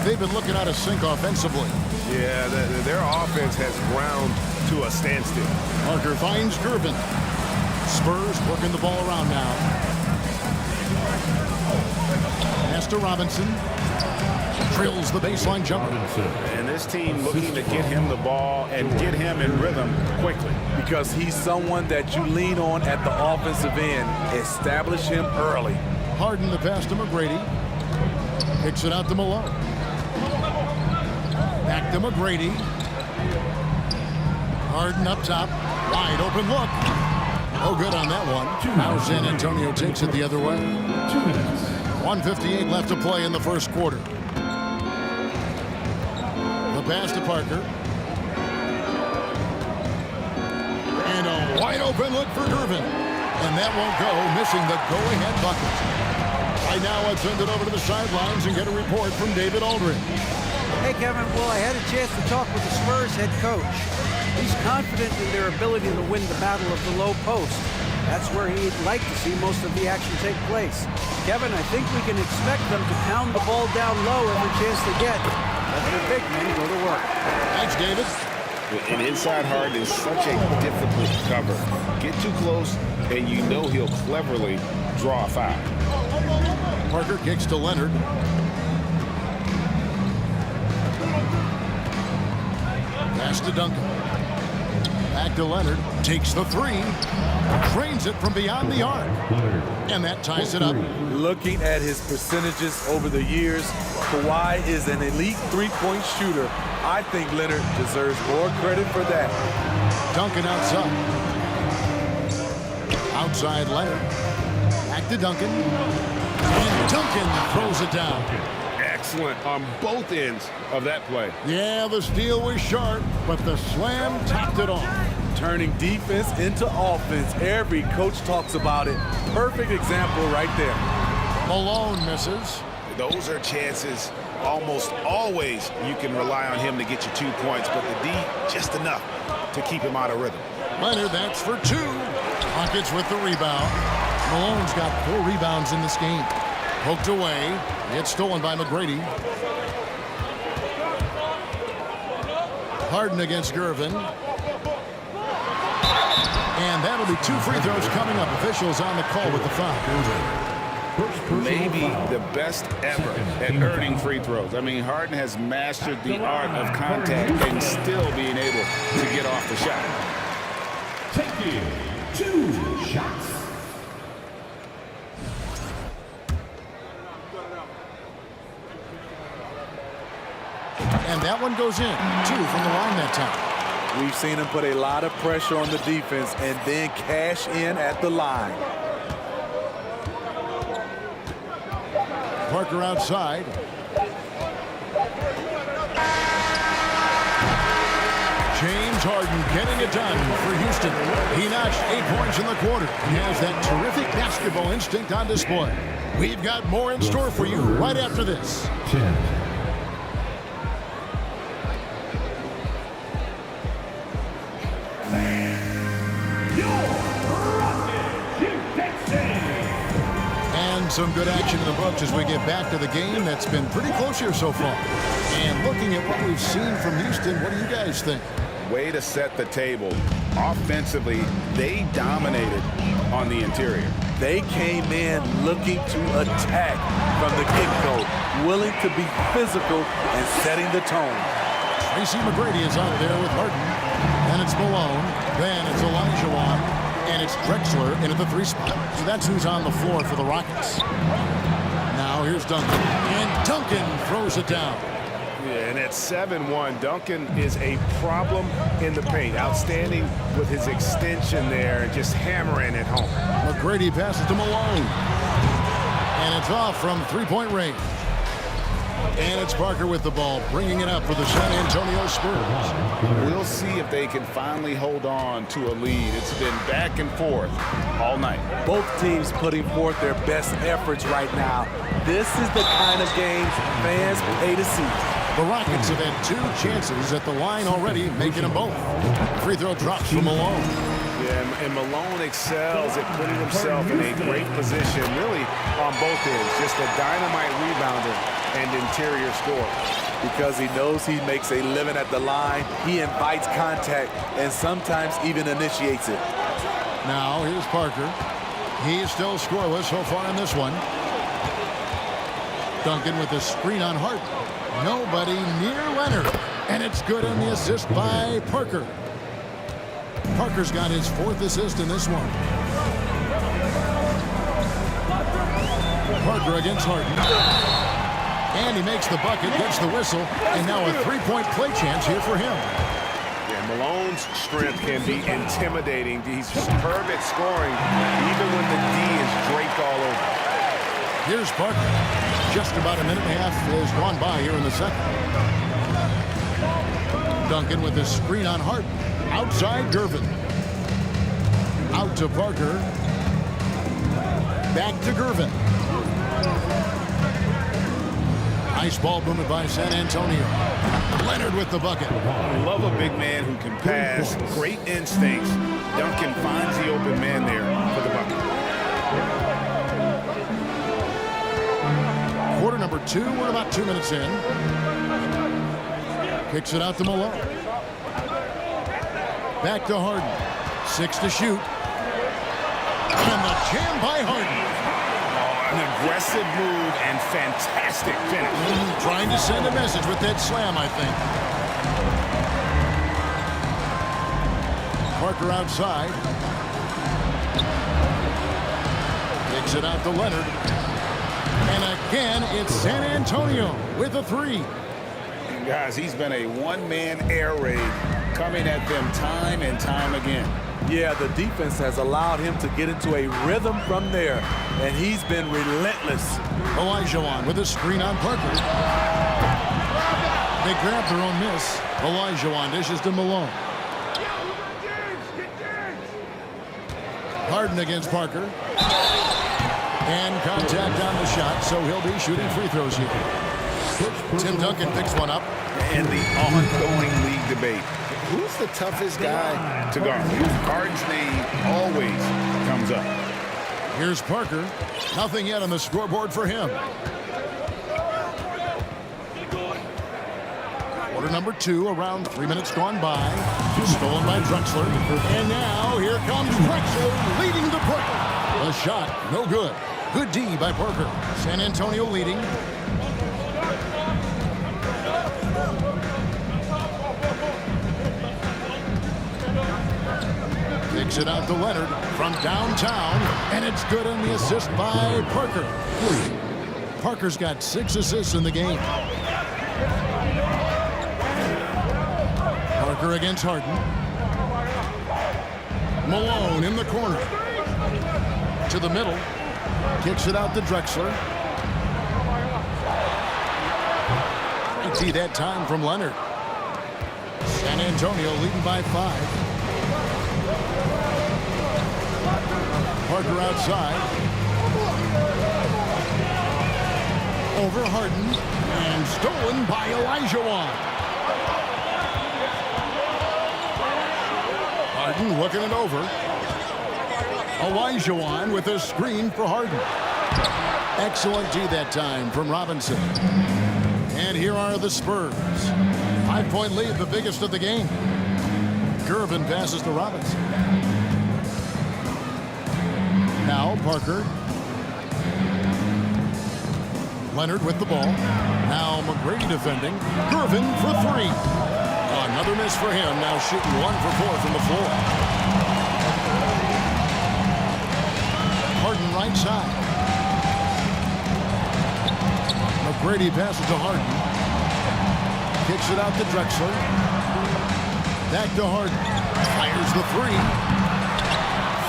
They've been looking out of sync offensively. Yeah, their offense has ground to a standstill. Parker finds Gervin. Spurs working the ball around now. Pass to Robinson. Drills the baseline jumper. And this team looking to get him the ball and get him in rhythm quickly. Because he's someone that you lean on at the offensive end. Establish him early. Harden the pass to McGrady. Kicks it out to Malone. Back to McGrady. Harden up top. Wide open look. No good on that one. Now San Antonio takes it the other way. 2 minutes. 1:58 left to play in the first quarter. The pass to Parker. And a wide open look for Gervin. And that won't go, missing the go-ahead bucket. Right now, let's send it over to the sidelines and get a report from David Aldridge. Hey, Kevin. Well, I had a chance to talk with the Spurs head coach. He's confident in their ability to win the battle of the low post. That's where he'd like to see most of the action take place. Kevin, I think we can expect them to pound the ball down low every chance they get. Let their big men go to work. Thanks, David. An inside Harden is such a difficult cover. Get too close, and you know he'll cleverly draw a foul. Parker kicks to Leonard. Pass to Duncan. Back to Leonard. Takes the three. Trains it from beyond the arc. And that ties it up. Looking at his percentages over the years, Kawhi is an elite three-point shooter. I think Leonard deserves more credit for that. Duncan outside. Outside Leonard. Back to Duncan. And Duncan throws it down. Excellent on both ends of that play. Yeah, the steal was sharp, but the slam topped it off. Turning defense into offense. Every coach talks about it. Perfect example right there. Malone misses. Those are chances almost always you can rely on him to get you 2 points, but the D just enough to keep him out of rhythm. Leonard, that's for 2. Rockets with the rebound. Malone's got 4 rebounds in this game. Poked away. It's stolen by McGrady. Harden against Gervin. And that'll be 2 free throws coming up. Officials on the call with the foul. Maybe the best ever at earning free throws. I mean, Harden has mastered the art of contact and still being able to get off the shot. Taking 2 shots. And that one goes in. 2 from the line that time. We've seen him put a lot of pressure on the defense and then cash in at the line. Parker outside. James Harden getting it done for Houston. He notched 8 points in the quarter. He has that terrific basketball instinct on display. We've got more in store for you right after this. 10. And some good action in the books as we get back to the game that's been pretty close here so far. And looking at what we've seen from Houston, what do you guys think? Way to set the table. Offensively, they dominated on the interior. They came in looking to attack from the get-go, willing to be physical and setting the tone. Tracy McGrady is out there with Harden. Then it's Malone. Then it's Olajuwon. And it's Drexler in at the 3 spot. So that's who's on the floor for the Rockets. Now here's Duncan. And Duncan throws it down. Yeah, and at 7-1, Duncan is a problem in the paint. Outstanding with his extension there and just hammering it home. McGrady passes to Malone. And it's off from 3-point range. And it's Parker with the ball, bringing it up for the San Antonio Spurs. We'll see if they can finally hold on to a lead. It's been back and forth all night. Both teams putting forth their best efforts right now. This is the kind of games fans pay to see. The Rockets have had 2 chances at the line already, making them both. Free throw drops from Malone. Yeah, and Malone excels at putting himself in a great position, really on both ends. Just a dynamite rebounder and interior score. Because he knows he makes a living at the line, he invites contact and sometimes even initiates it. Now here's Parker. He's still scoreless so far in this one. Duncan with the screen on Harden. Nobody near Leonard. And it's good on the assist by Parker. Parker's got his 4th assist in this one. Parker against Harden. he makes the bucket, gets the whistle, and now a three-point play chance here for him. Yeah, Malone's strength can be intimidating. He's superb at scoring, even when the D is draped all over. Here's Parker. Just about a minute and a half has gone by here in the second. Duncan with his screen on Harden. Outside Gervin. Out to Parker. Back to Gervin. Nice ball movement by San Antonio. Leonard with the bucket. I love a big man who can pass. Great instincts. Duncan finds the open man there for the bucket. Quarter number 2. We're about 2 minutes in. Kicks it out to Malone. Back to Harden. 6 to shoot. And the jam by Harden. An aggressive move and fantastic finish. Trying to send a message with that slam, I think. Parker outside. Kicks it out to Leonard. And again, it's San Antonio with a 3. And guys, he's been a one-man air raid coming at them time and time again. Yeah, the defense has allowed him to get into a rhythm from there, and he's been relentless. Olajuwon with a screen on Parker. They grab their own miss. Olajuwon dishes to Malone. Harden against Parker. And contact on the shot, so he'll be shooting free throws here. Tim Duncan picks one up. And the ongoing league debate. Who's the toughest guy to guard? Harden's name always comes up. Here's Parker. Nothing yet on the scoreboard for him. Quarter number 2, around 3 minutes gone by. Stolen by Drexler. And now here comes Drexler leading the Parker. The shot, no good. Good D by Parker. San Antonio leading. Kicks it out to Leonard from downtown, and it's good on the assist by Parker. Parker's got 6 assists in the game. Parker against Harden. Malone in the corner. To the middle. Kicks it out to Drexler. See that time from Leonard. San Antonio leading by 5. Parker outside. Over Harden. And stolen by Olajuwon. Harden looking it over. Olajuwon with a screen for Harden. Excellent D that time from Robinson. And here are the Spurs. 5-point lead, the biggest of the game. Gervin passes to Robinson. Now Parker. Leonard with the ball. Now McGrady defending. Gervin for 3. Another miss for him. Now shooting 1 for 4 from the floor. Harden right side. McGrady passes to Harden. Kicks it out to Drexler. Back to Harden. Fires the 3.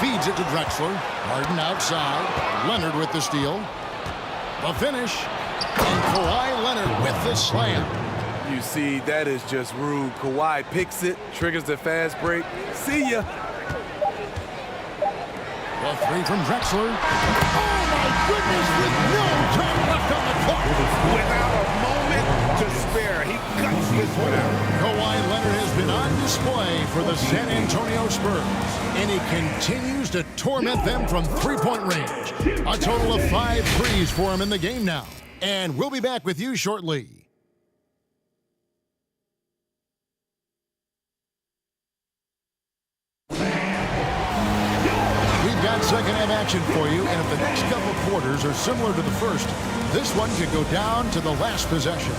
Feeds it to Drexler. Harden outside. Leonard with the steal. The finish. And Kawhi Leonard with the slam. You see, that is just rude. Kawhi picks it, triggers the fast break. See ya. The 3 from Drexler. Oh, my goodness, with no time left on the clock. Without a moment to spare, he cuts this one out. Kawhi Leonard has been on display for the San Antonio Spurs, and he continues to torment them from three-point range. A total of 5 threes for him in the game now. And we'll be back with you shortly. Got second half action for you, and if the next couple quarters are similar to the first, this one could go down to the last possession.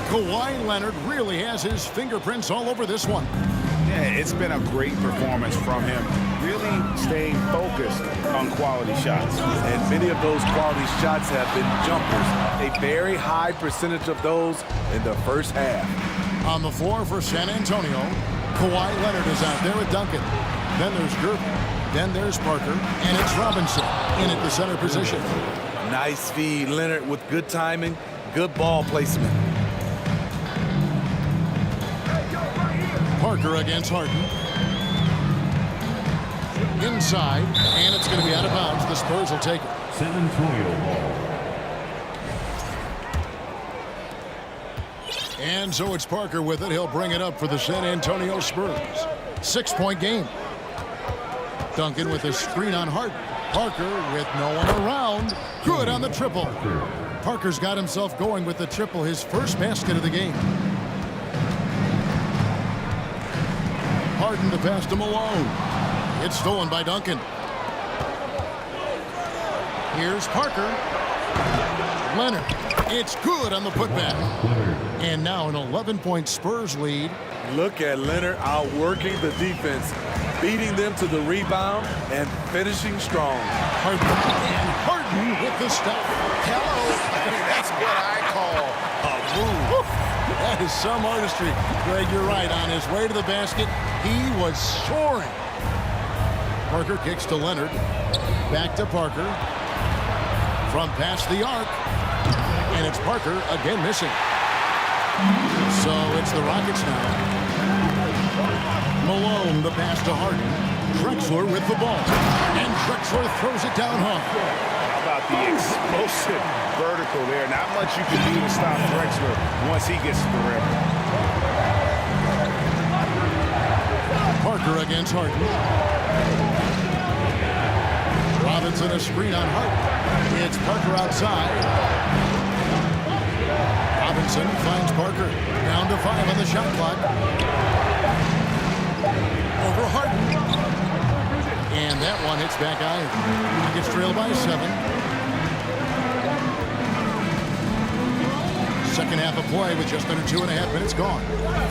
Kawhi Leonard really has his fingerprints all over this one. It's been a great performance from him, really staying focused on quality shots. And many of those quality shots have been jumpers. A very high percentage of those in the first half. On the floor for San Antonio, Kawhi Leonard is out there with Duncan. Then there's Gervin. Then there's Parker. And it's Robinson in at the center position. Nice feed, Leonard, with good timing, good ball placement. Parker against Harden. Inside, and it's going to be out of bounds. The Spurs will take it. San Antonio ball. And so it's Parker with it. He'll bring it up for the San Antonio Spurs. 6-point game. Duncan with a screen on Harden. Parker with no one around. Good on the triple. Parker's got himself going with the triple, his first basket of the game. Harden to pass to Malone. It's stolen by Duncan. Here's Parker. Leonard. It's good on the putback. And now an 11-point Spurs lead. Look at Leonard outworking the defense, beating them to the rebound and finishing strong. Harden. And Harden with the stop. Hello. That's what I call a move. That is some artistry. Greg, you're right. On his way to the basket, he was soaring. Parker kicks to Leonard. Back to Parker. From past the arc. And it's Parker again missing. So it's the Rockets now. Malone, the pass to Harden. Drexler with the ball. And Drexler throws it down hard. How about the explosive vertical there? Not much you can do to stop Drexler once he gets to the rim. Parker against Harden. Robinson a screen on Harden. It's Parker outside. Robinson finds Parker. Down to 5 on the shot clock. Over Harden. And that one hits back iron. Rockets trail by 7. Second half of play with just under 2.5 minutes gone.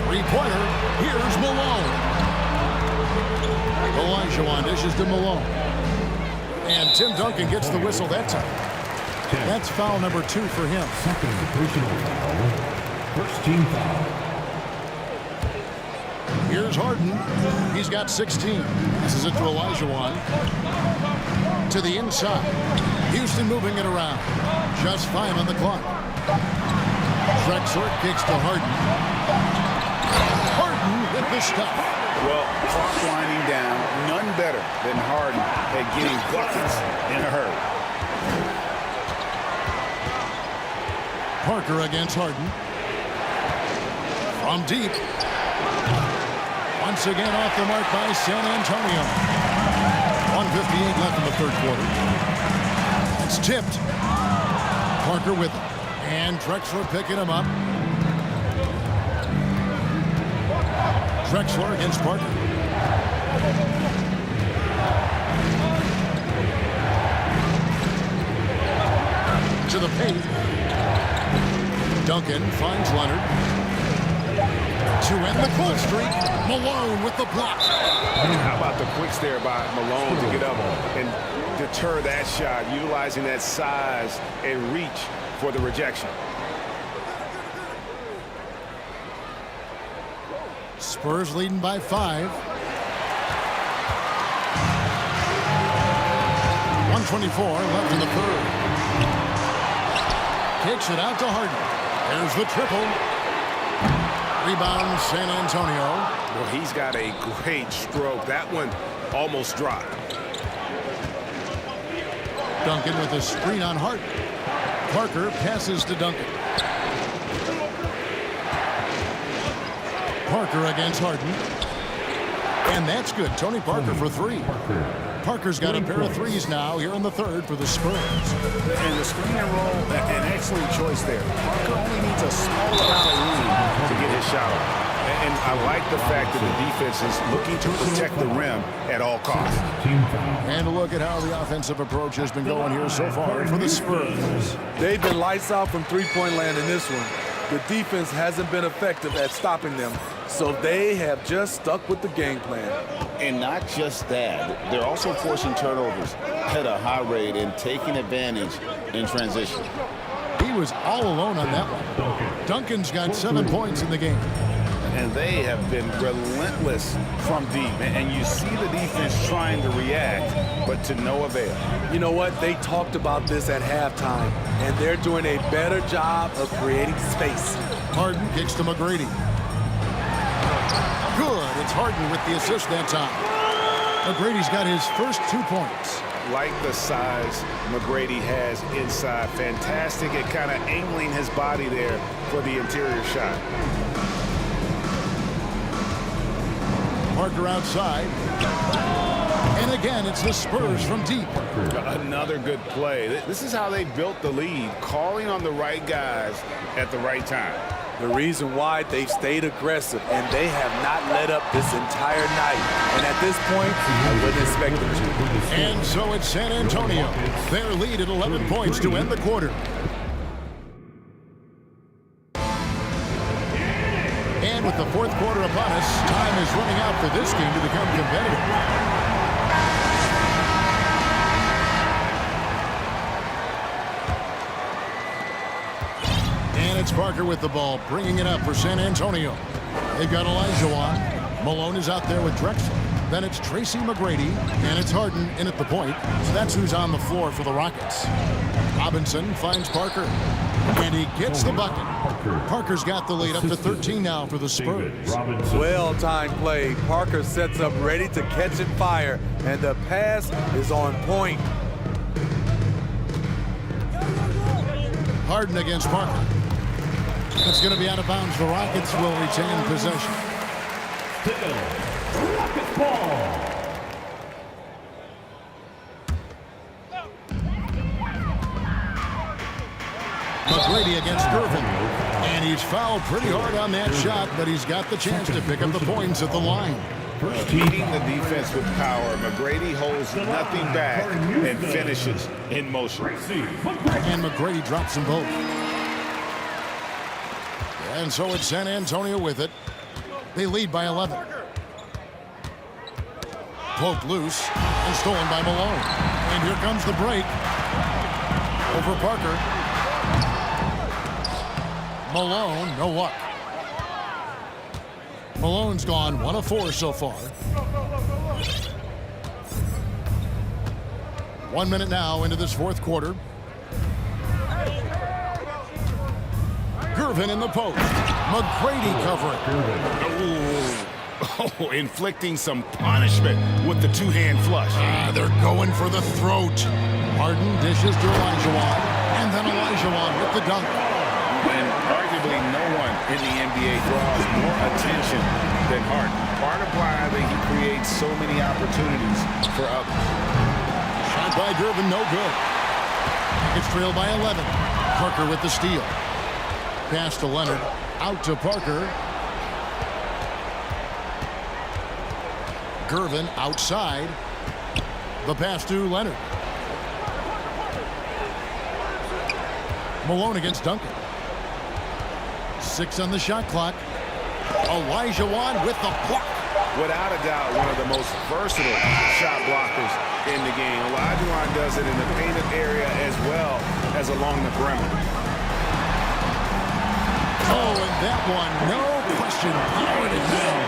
Three-pointer. Here's Malone. Olajuwon dishes to Malone. And Tim Duncan gets the whistle that time. That's foul number 2 for him. Second personal foul. First team foul. Here's Harden. He's got 16. This is it to Olajuwon. To the inside. Houston moving it around. Just 5 on the clock. Drexler kicks to Harden. Harden with the stuff. Well, clock winding down. None better than Harden at getting buckets in a hurry. Parker against Harden. From deep. Once again off the mark by San Antonio. 1:58 left in the third quarter. It's tipped. Parker with it. And Drexler picking him up. Drexler against Parker. To the paint. Duncan finds Leonard. To end the cold streak, Malone with the block. How about the quick stare by Malone to get up and deter that shot, utilizing that size and reach for the rejection. Spurs leading by 5. 1:24 left in the third. Kicks it out to Harden. There's the triple. Rebound, San Antonio. Well, he's got a great stroke. That one almost dropped. Duncan with a screen on Harden. Parker passes to Duncan. Parker against Harden. And that's good. Tony Parker for 3. Parker's got a pair of threes now here in the third for the Spurs. And the screen and roll, an excellent choice there. Parker only needs a small amount of room to get his shot off. And I like the fact that the defense is looking to protect the rim at all costs. And look at how the offensive approach has been going here so far for the Spurs. They've been lights out from three-point land in this one. The defense hasn't been effective at stopping them, so they have just stuck with the game plan. And not just that, they're also forcing turnovers at a high rate and taking advantage in transition. He was all alone on that one. Duncan's got 7 points in the game. And they have been relentless from deep. And you see the defense trying to react, but to no avail. You know what? They talked about this at halftime, and they're doing a better job of creating space. Harden kicks to McGrady. Good. It's Harden with the assist that time. McGrady's got his first 2 points. Like the size McGrady has inside. Fantastic at kind of angling his body there for the interior shot. Parker outside. And again, it's the Spurs from deep. Another good play. This is how they built the lead, calling on the right guys at the right time. The reason why they've stayed aggressive, and they have not let up this entire night. And at this point, I wouldn't expect them to. And so it's San Antonio. Their lead at 11 points to end the quarter. And with the fourth quarter upon us, time is running out for this game to become competitive. And it's Parker with the ball, bringing it up for San Antonio. They've got Olajuwon. Malone is out there with Drexler. Then it's Tracy McGrady, and it's Harden in at the point. So that's who's on the floor for the Rockets. Robinson finds Parker, and he gets the bucket. Parker's got the lead up to 13 now for the Spurs. Well-timed play. Parker sets up ready to catch and fire, and the pass is on point. Harden against Parker. It's going to be out of bounds. The Rockets will retain possession. Rockets ball. McGrady against Gervin. And he's fouled pretty hard on that shot, but he's got the chance to pick up the points at the line. Beating the defense with power, McGrady holds nothing back and finishes in motion. And McGrady drops them both. And so it's San Antonio with it. They lead by 11. Poked loose and stolen by Malone. And here comes the break. Over Parker. Malone, no luck. Malone's gone 1 of 4 so far. 1 minute now into this fourth quarter. Gervin in the post. McGrady covering. Oh, inflicting some punishment with the two-hand flush. They're going for the throat. Harden dishes to Olajuwon. And then Olajuwon with the dunk. And arguably no one in the NBA draws more attention than Harden. Part of why he creates so many opportunities for others. Shot by Gervin, no good. It's trailed by 11. Parker with the steal. Pass to Leonard. Out to Parker. Gervin outside. The pass to Leonard. Malone against Duncan. 6 on the shot clock. Olajuwon with the block. Without a doubt, one of the most versatile shot blockers in the game. Olajuwon does it in the painted area as well as along the perimeter. Oh, and that one, no question, powered it down.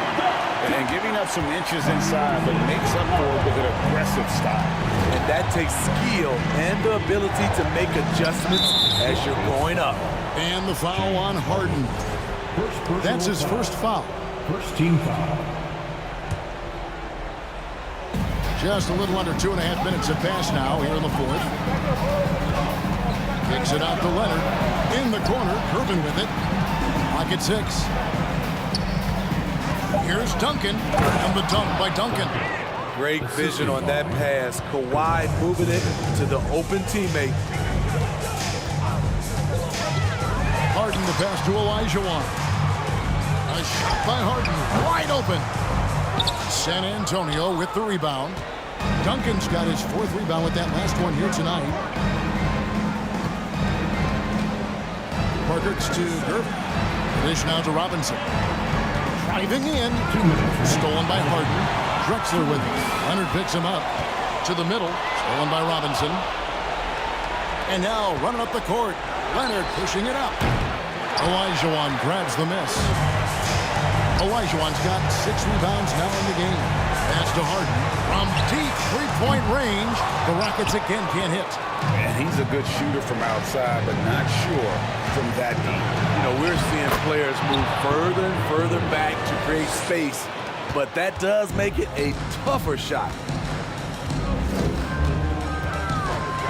And giving up some inches inside, but makes up for it with an aggressive style. And that takes skill and the ability to make adjustments as you're going up. And the foul on Harden. That's his first foul. First team foul. Just a little under 2.5 minutes have passed now here in the fourth. Kicks it out to Leonard. In the corner, Gervin with it. Pocket 6. Here's Duncan. And the dunk by Duncan. Great vision on that pass. Kawhi moving it to the open teammate. Harden the pass to Olajuwon. A shot by Harden. Wide open. San Antonio with the rebound. Duncan's got his 4th rebound with that last one here tonight. Parker to Gervin. Dish now to Robinson. Driving in. Stolen by Harden. Drexler with it. Leonard picks him up. To the middle. Stolen by Robinson. And now running up the court. Leonard pushing it up. Olajuwon grabs the miss. Olajuwon's got 6 rebounds now in the game. Pass to Harden. From deep three-point range, the Rockets again can't hit. And he's a good shooter from outside, but not sure from that deep. You know, we're seeing players move further and further back to create space, but that does make it a tougher shot.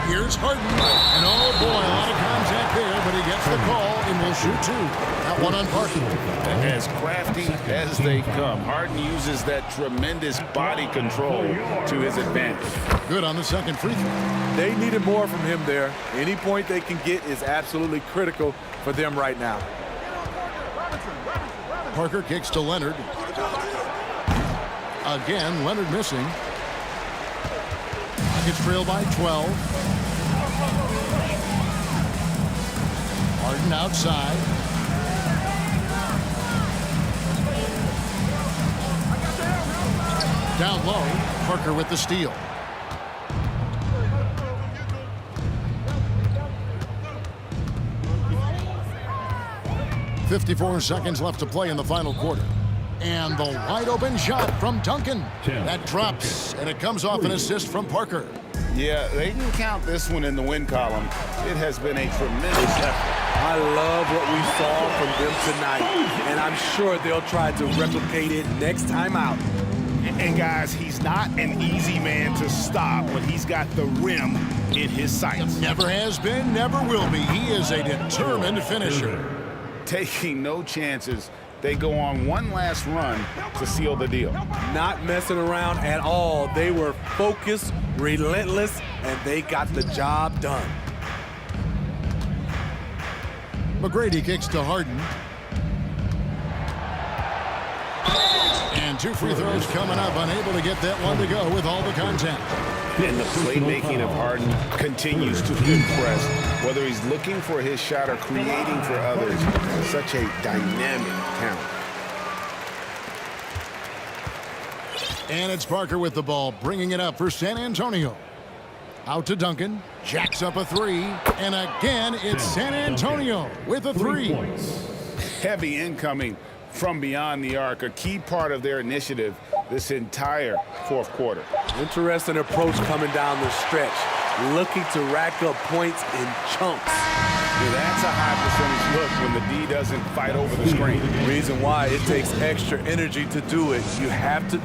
Here's Harden. And oh boy, a lot of contact there, but he gets the call and will shoot 2. That one on Parker. As crafty as they come, Harden uses that tremendous body control to his advantage. Good on the second free throw. They needed more from him there. Any point they can get is absolutely critical for them right now. Parker kicks to Leonard. Again, Leonard missing. Rockets trail by 12. Harden outside. Down low, Parker with the steal. .54 seconds left to play in the final quarter. And the wide open shot from Duncan. That drops, and it comes off an assist from Parker. Yeah, they can count this one in the win column. It has been a tremendous effort. I love what we saw from them tonight, and I'm sure they'll try to replicate it next time out. And guys, he's not an easy man to stop, but he's got the rim in his sights. Never has been, never will be. He is a determined finisher. Taking no chances. They go on one last run to seal the deal. Not messing around at all. They were focused, relentless, and they got the job done. McGrady kicks to Harden. And 2 free throws coming up, unable to get that one to go with all the contact. And the playmaking of Harden continues to impress. Whether he's looking for his shot or creating for others, such a dynamic talent. And it's Parker with the ball, bringing it up for San Antonio. Out to Duncan, jacks up a 3, and again it's San Antonio with a 3. Heavy incoming from beyond the arc, a key part of their initiative this entire fourth quarter. Interesting approach coming down the stretch, looking to rack up points in chunks. Yeah, that's a high percentage look when the D doesn't fight over the screen. Reason why it takes extra energy to do it. You have to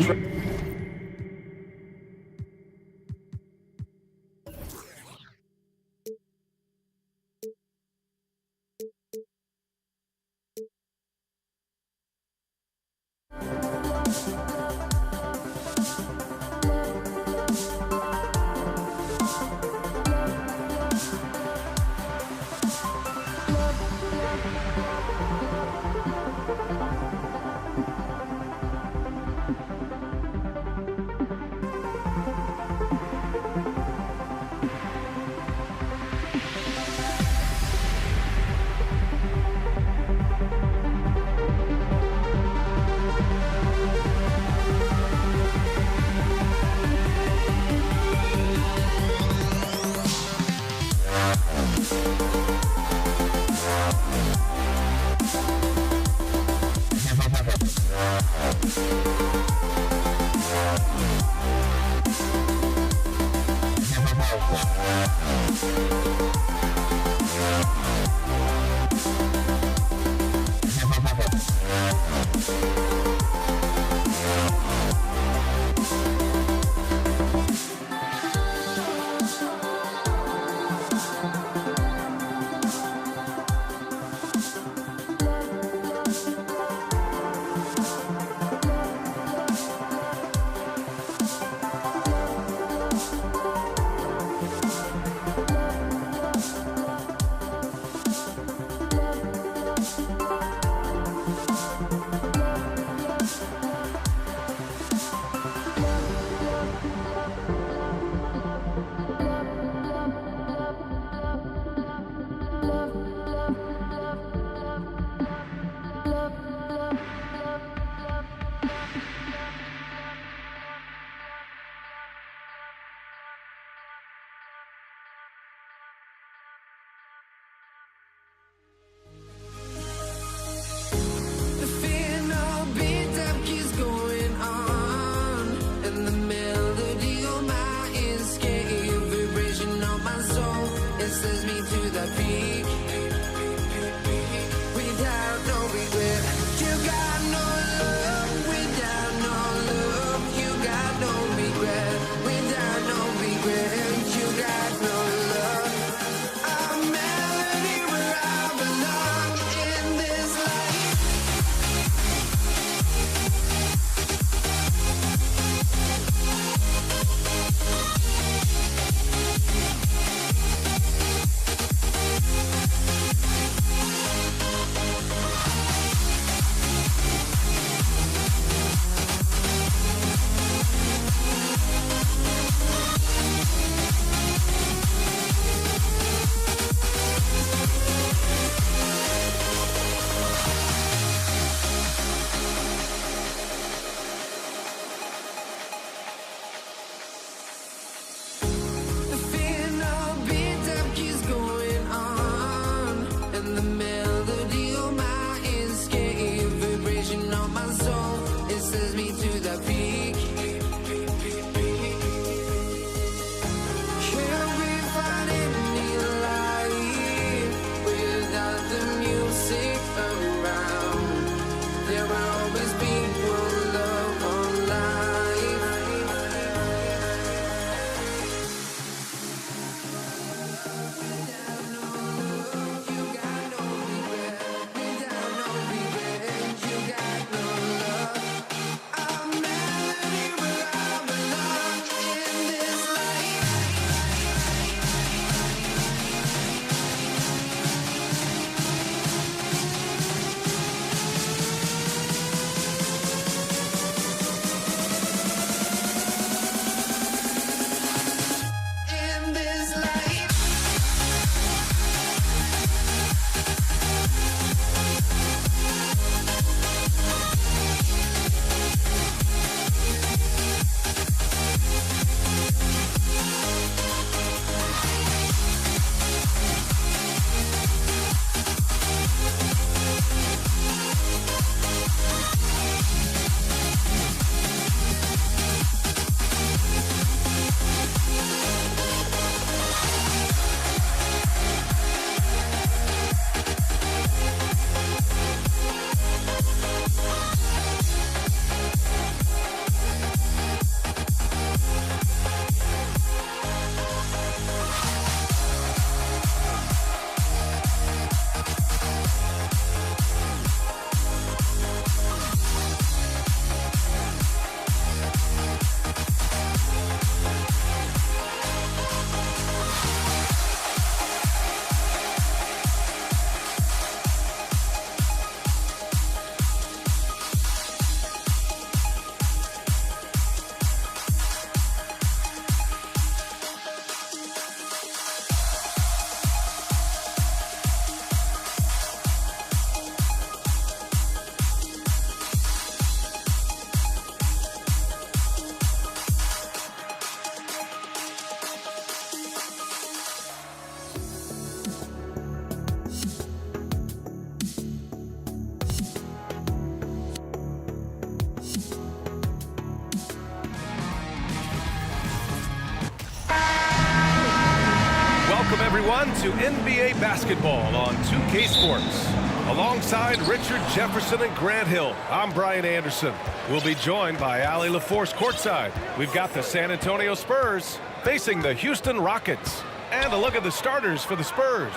everyone, to NBA basketball on 2K Sports. Alongside Richard Jefferson and Grant Hill, I'm Brian Anderson. We'll be joined by Ali LaForce courtside. We've got the San Antonio Spurs facing the Houston Rockets. And a look at the starters for the Spurs.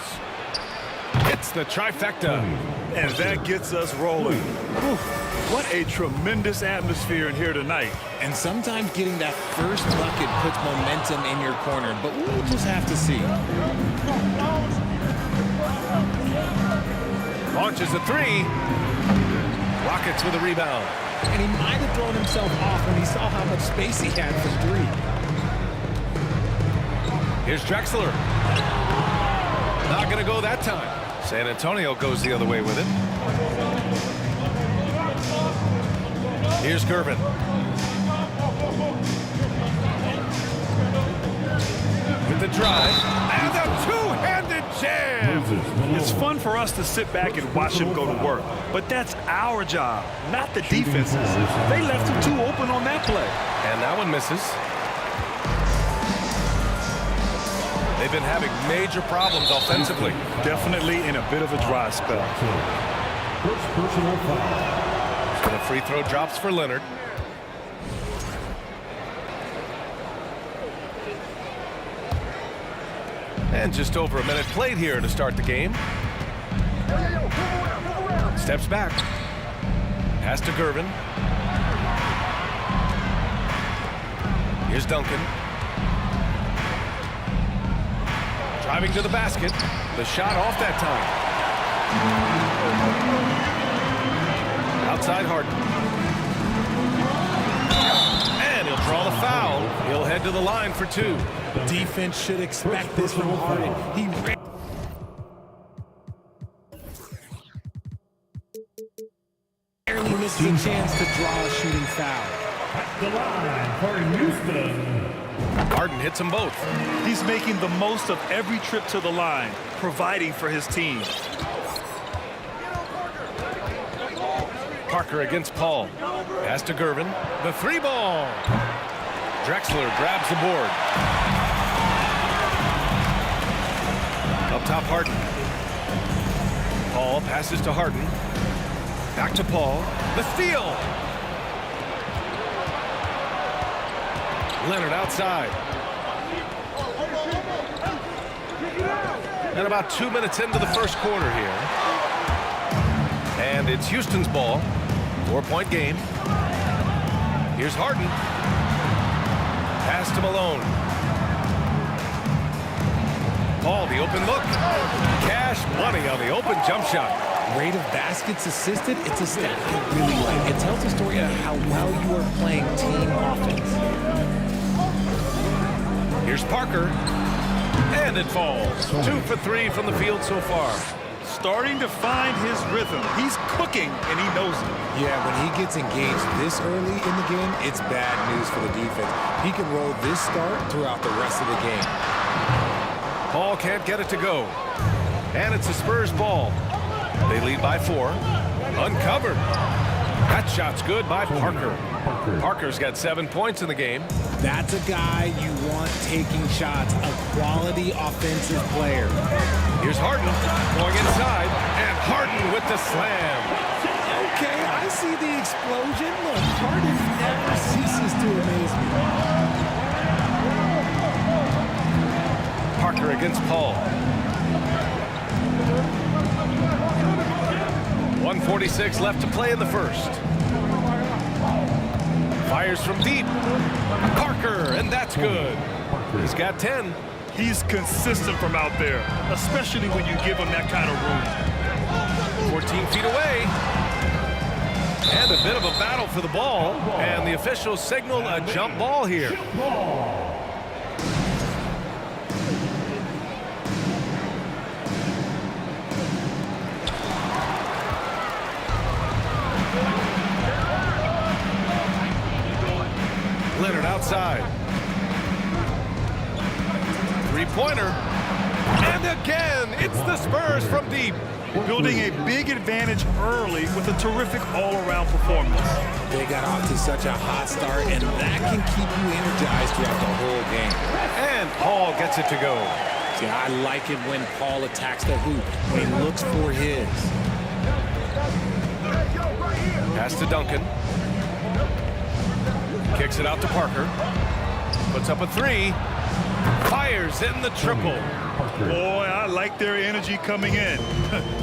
It's the trifecta. And that gets us rolling. Whew, what a tremendous atmosphere in here tonight. And sometimes getting that first bucket puts momentum in your corner, but we'll just have to see. Launches a three. Rockets with a rebound. And he might have thrown himself off when he saw how much space he had for three. Here's Drexler. Not going to go that time. San Antonio goes the other way with it. Here's Gervin. With the drive. And a two-handed jam. It's fun for us to sit back and watch him go to work. But that's our job, not the defense's. They left him too open on that play. And that one misses. They've been having major problems offensively. Definitely in a bit of a dry spell. So the free throw drops for Leonard. And just over a minute played here to start the game. Steps back. Pass to Gervin. Here's Duncan. Driving to the basket. The shot off that time. Outside Harden. And he'll draw the foul. He'll head to the line for two. Defense should expect this from Harden. He ran. Barely misses a chance to draw a shooting foul. At the line for Houston. Harden hits them both. He's making the most of every trip to the line, providing for his team. Parker against Paul. Pass to Gervin. The three ball. Drexler grabs the board. Up top, Harden. Paul passes to Harden. Back to Paul. The steal. Leonard outside. And about 2 minutes into the first quarter here. And it's Houston's ball. 4-point game. Here's Harden. Pass to Malone. Paul, the open look. Cash money on the open jump shot. Rate of baskets assisted, it's a stat I really like. It tells a story of how well you are playing team offense. Here's Parker. And it falls. 2 for 3 from the field so far. Starting to find his rhythm. He's cooking, and he knows it. Yeah, when he gets engaged this early in the game, it's bad news for the defense. He can roll this start throughout the rest of the game. Paul can't get it to go. And it's the Spurs ball. They lead by 4. Uncovered. That shot's good by Parker. Parker's got 7 points in the game. That's a guy you want taking shots, a quality offensive player. Here's Harden going inside, and Harden with the slam. Okay, I see the explosion. Look, Harden never ceases to amaze me. Parker against Paul. 1:46 left to play in the first. Fires from deep. Parker, and that's good. He's got 10. He's consistent from out there, especially when you give him that kind of room. 14 feet away. And a bit of a battle for the ball. And the officials signal a jump ball here. Leonard outside. Three-pointer. And again, it's the Spurs from deep. Building a big advantage early with a terrific all-around performance. They got off to such a hot start, and that can keep you energized throughout the whole game. And Paul gets it to go. See, I like it when Paul attacks the hoop, when he looks for his. Pass to Duncan. Kicks it out to Parker. Puts up a three. Fires in the triple. Boy, I like their energy coming in.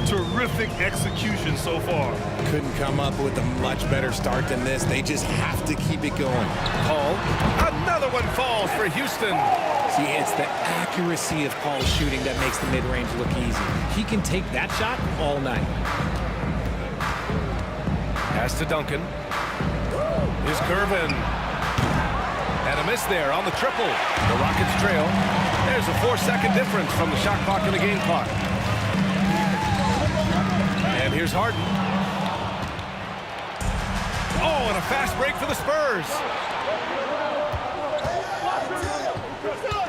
Terrific execution so far. Couldn't come up with a much better start than this. They just have to keep it going. Paul. Another one falls for Houston. See, it's the accuracy of Paul's shooting that makes the mid-range look easy. He can take that shot all night. Pass to Duncan. Here's Curvin. And a miss there on the triple. The Rockets trail. There's a 4-second difference from the shot clock and the game clock. And here's Harden. Oh, and a fast break for the Spurs.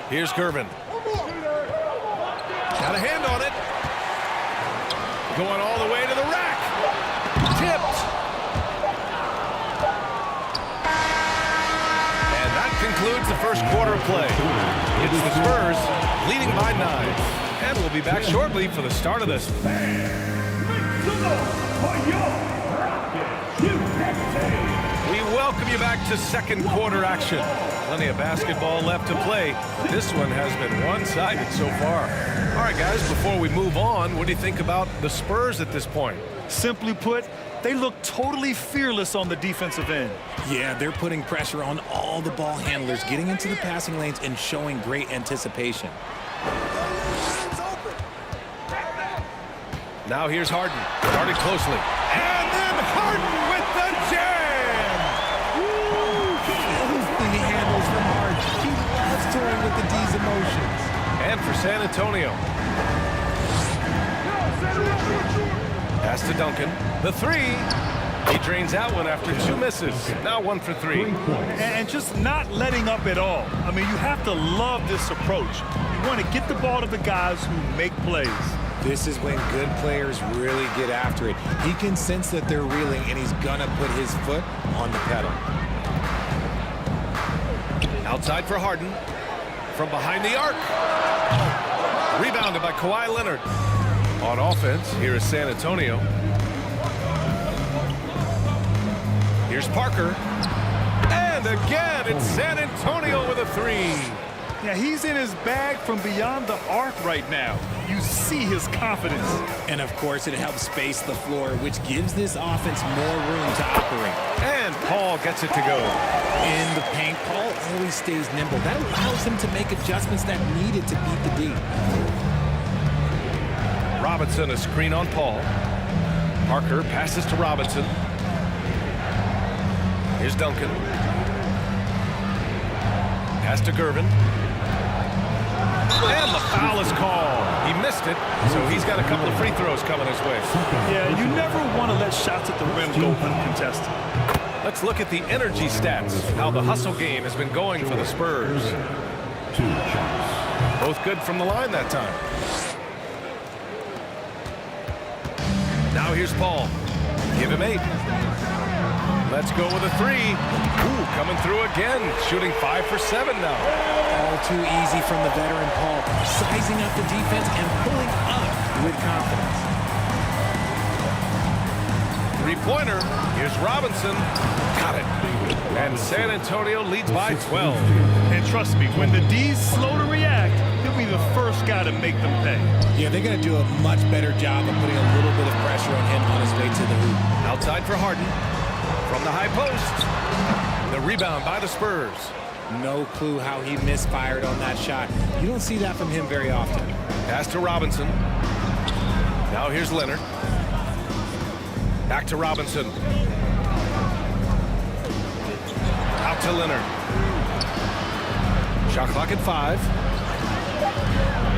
Here's Curvin. Got a hand on it. Going all the way to the rack. Tipped. And that concludes the first quarter of play. It's the Spurs leading by 9. And we'll be back shortly for the start of this. We welcome you back to second quarter action. Plenty of basketball left to play. This one has been one-sided so far. All right, guys, before we move on, what do you think about the Spurs at this point? Simply put, they look totally fearless on the defensive end. Yeah, they're putting pressure on all the ball handlers, getting into the passing lanes and showing great anticipation. Now here's Harden. Guarded closely. And then Harden with the jam! He handles the march. He loves touring with the D's emotions. And for San Antonio. Pass to Duncan. The three. He drains that one after 2 misses. Now 1 for 3. And just not letting up at all. I mean, you have to love this approach. You want to get the ball to the guys who make plays. This is when good players really get after it. He can sense that they're reeling, and he's going to put his foot on the pedal. Outside for Harden. From behind the arc. Rebounded by Kawhi Leonard. On offense, here is San Antonio. Here's Parker. And again, it's San Antonio with a 3. Yeah, he's in his bag from beyond the arc right now. You see his confidence. And, of course, it helps space the floor, which gives this offense more room to operate. And Paul gets it to go. In the paint, Paul always stays nimble. That allows him to make adjustments that needed to beat the D. Robinson, a screen on Paul. Parker passes to Robinson. Here's Duncan. Pass to Gervin. And the foul is called. He missed it, so he's got a couple of free throws coming his way. Yeah, you never want to let shots at the rim go uncontested. Let's look at the energy stats, how the hustle game has been going for the Spurs. 2 shots. Both good from the line that time. Now here's Paul. Give him 8. Let's go with a 3. Ooh, coming through again. Shooting 5 for 7 now. All too easy from the veteran Paul. Sizing up the defense and pulling up with confidence. 3-pointer. Here's Robinson. Got it. And San Antonio leads by 12. And trust me, when the D's slow to react, he'll be the first guy to make them pay. Yeah, they're going to do a much better job of putting a little bit of pressure on him on his way to the hoop. Outside for Harden. From the high post. The rebound by the Spurs. No clue how he misfired on that shot. You don't see that from him very often. Pass to Robinson. Now here's Leonard. Back to Robinson. Out to Leonard. Shot clock at 5.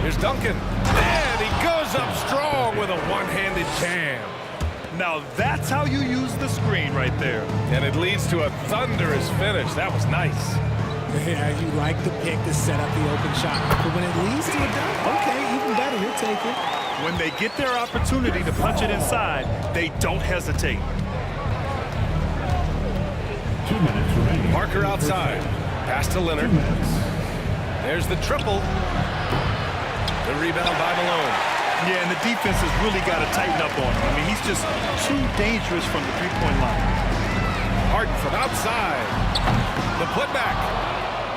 Here's Duncan. And he goes up strong with a one-handed jam. Now that's how you use the screen right there. And it leads to a thunderous finish. That was nice. Yeah, you like the pick to set up the open shot. But when it leads to a dunk, okay, even better, he'll take it. When they get their opportunity to punch it inside, they don't hesitate. 2 minutes remaining. Parker outside. Pass to Leonard. There's the triple. The rebound by Malone. Yeah, and the defense has really got to tighten up on him. I mean, he's just too dangerous from the three-point line. Harden from outside. The putback.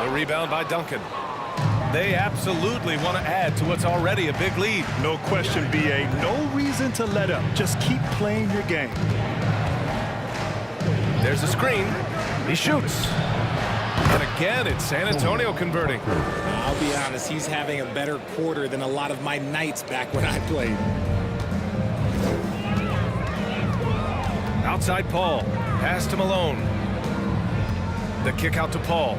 The rebound by Duncan. They absolutely want to add to what's already a big lead. No question, B.A. No reason to let up. Just keep playing your game. There's a screen. He shoots. And again, it's San Antonio converting. I'll be honest, he's having a better quarter than a lot of my nights back when I played. Outside Paul. Pass to Malone. The kick out to Paul.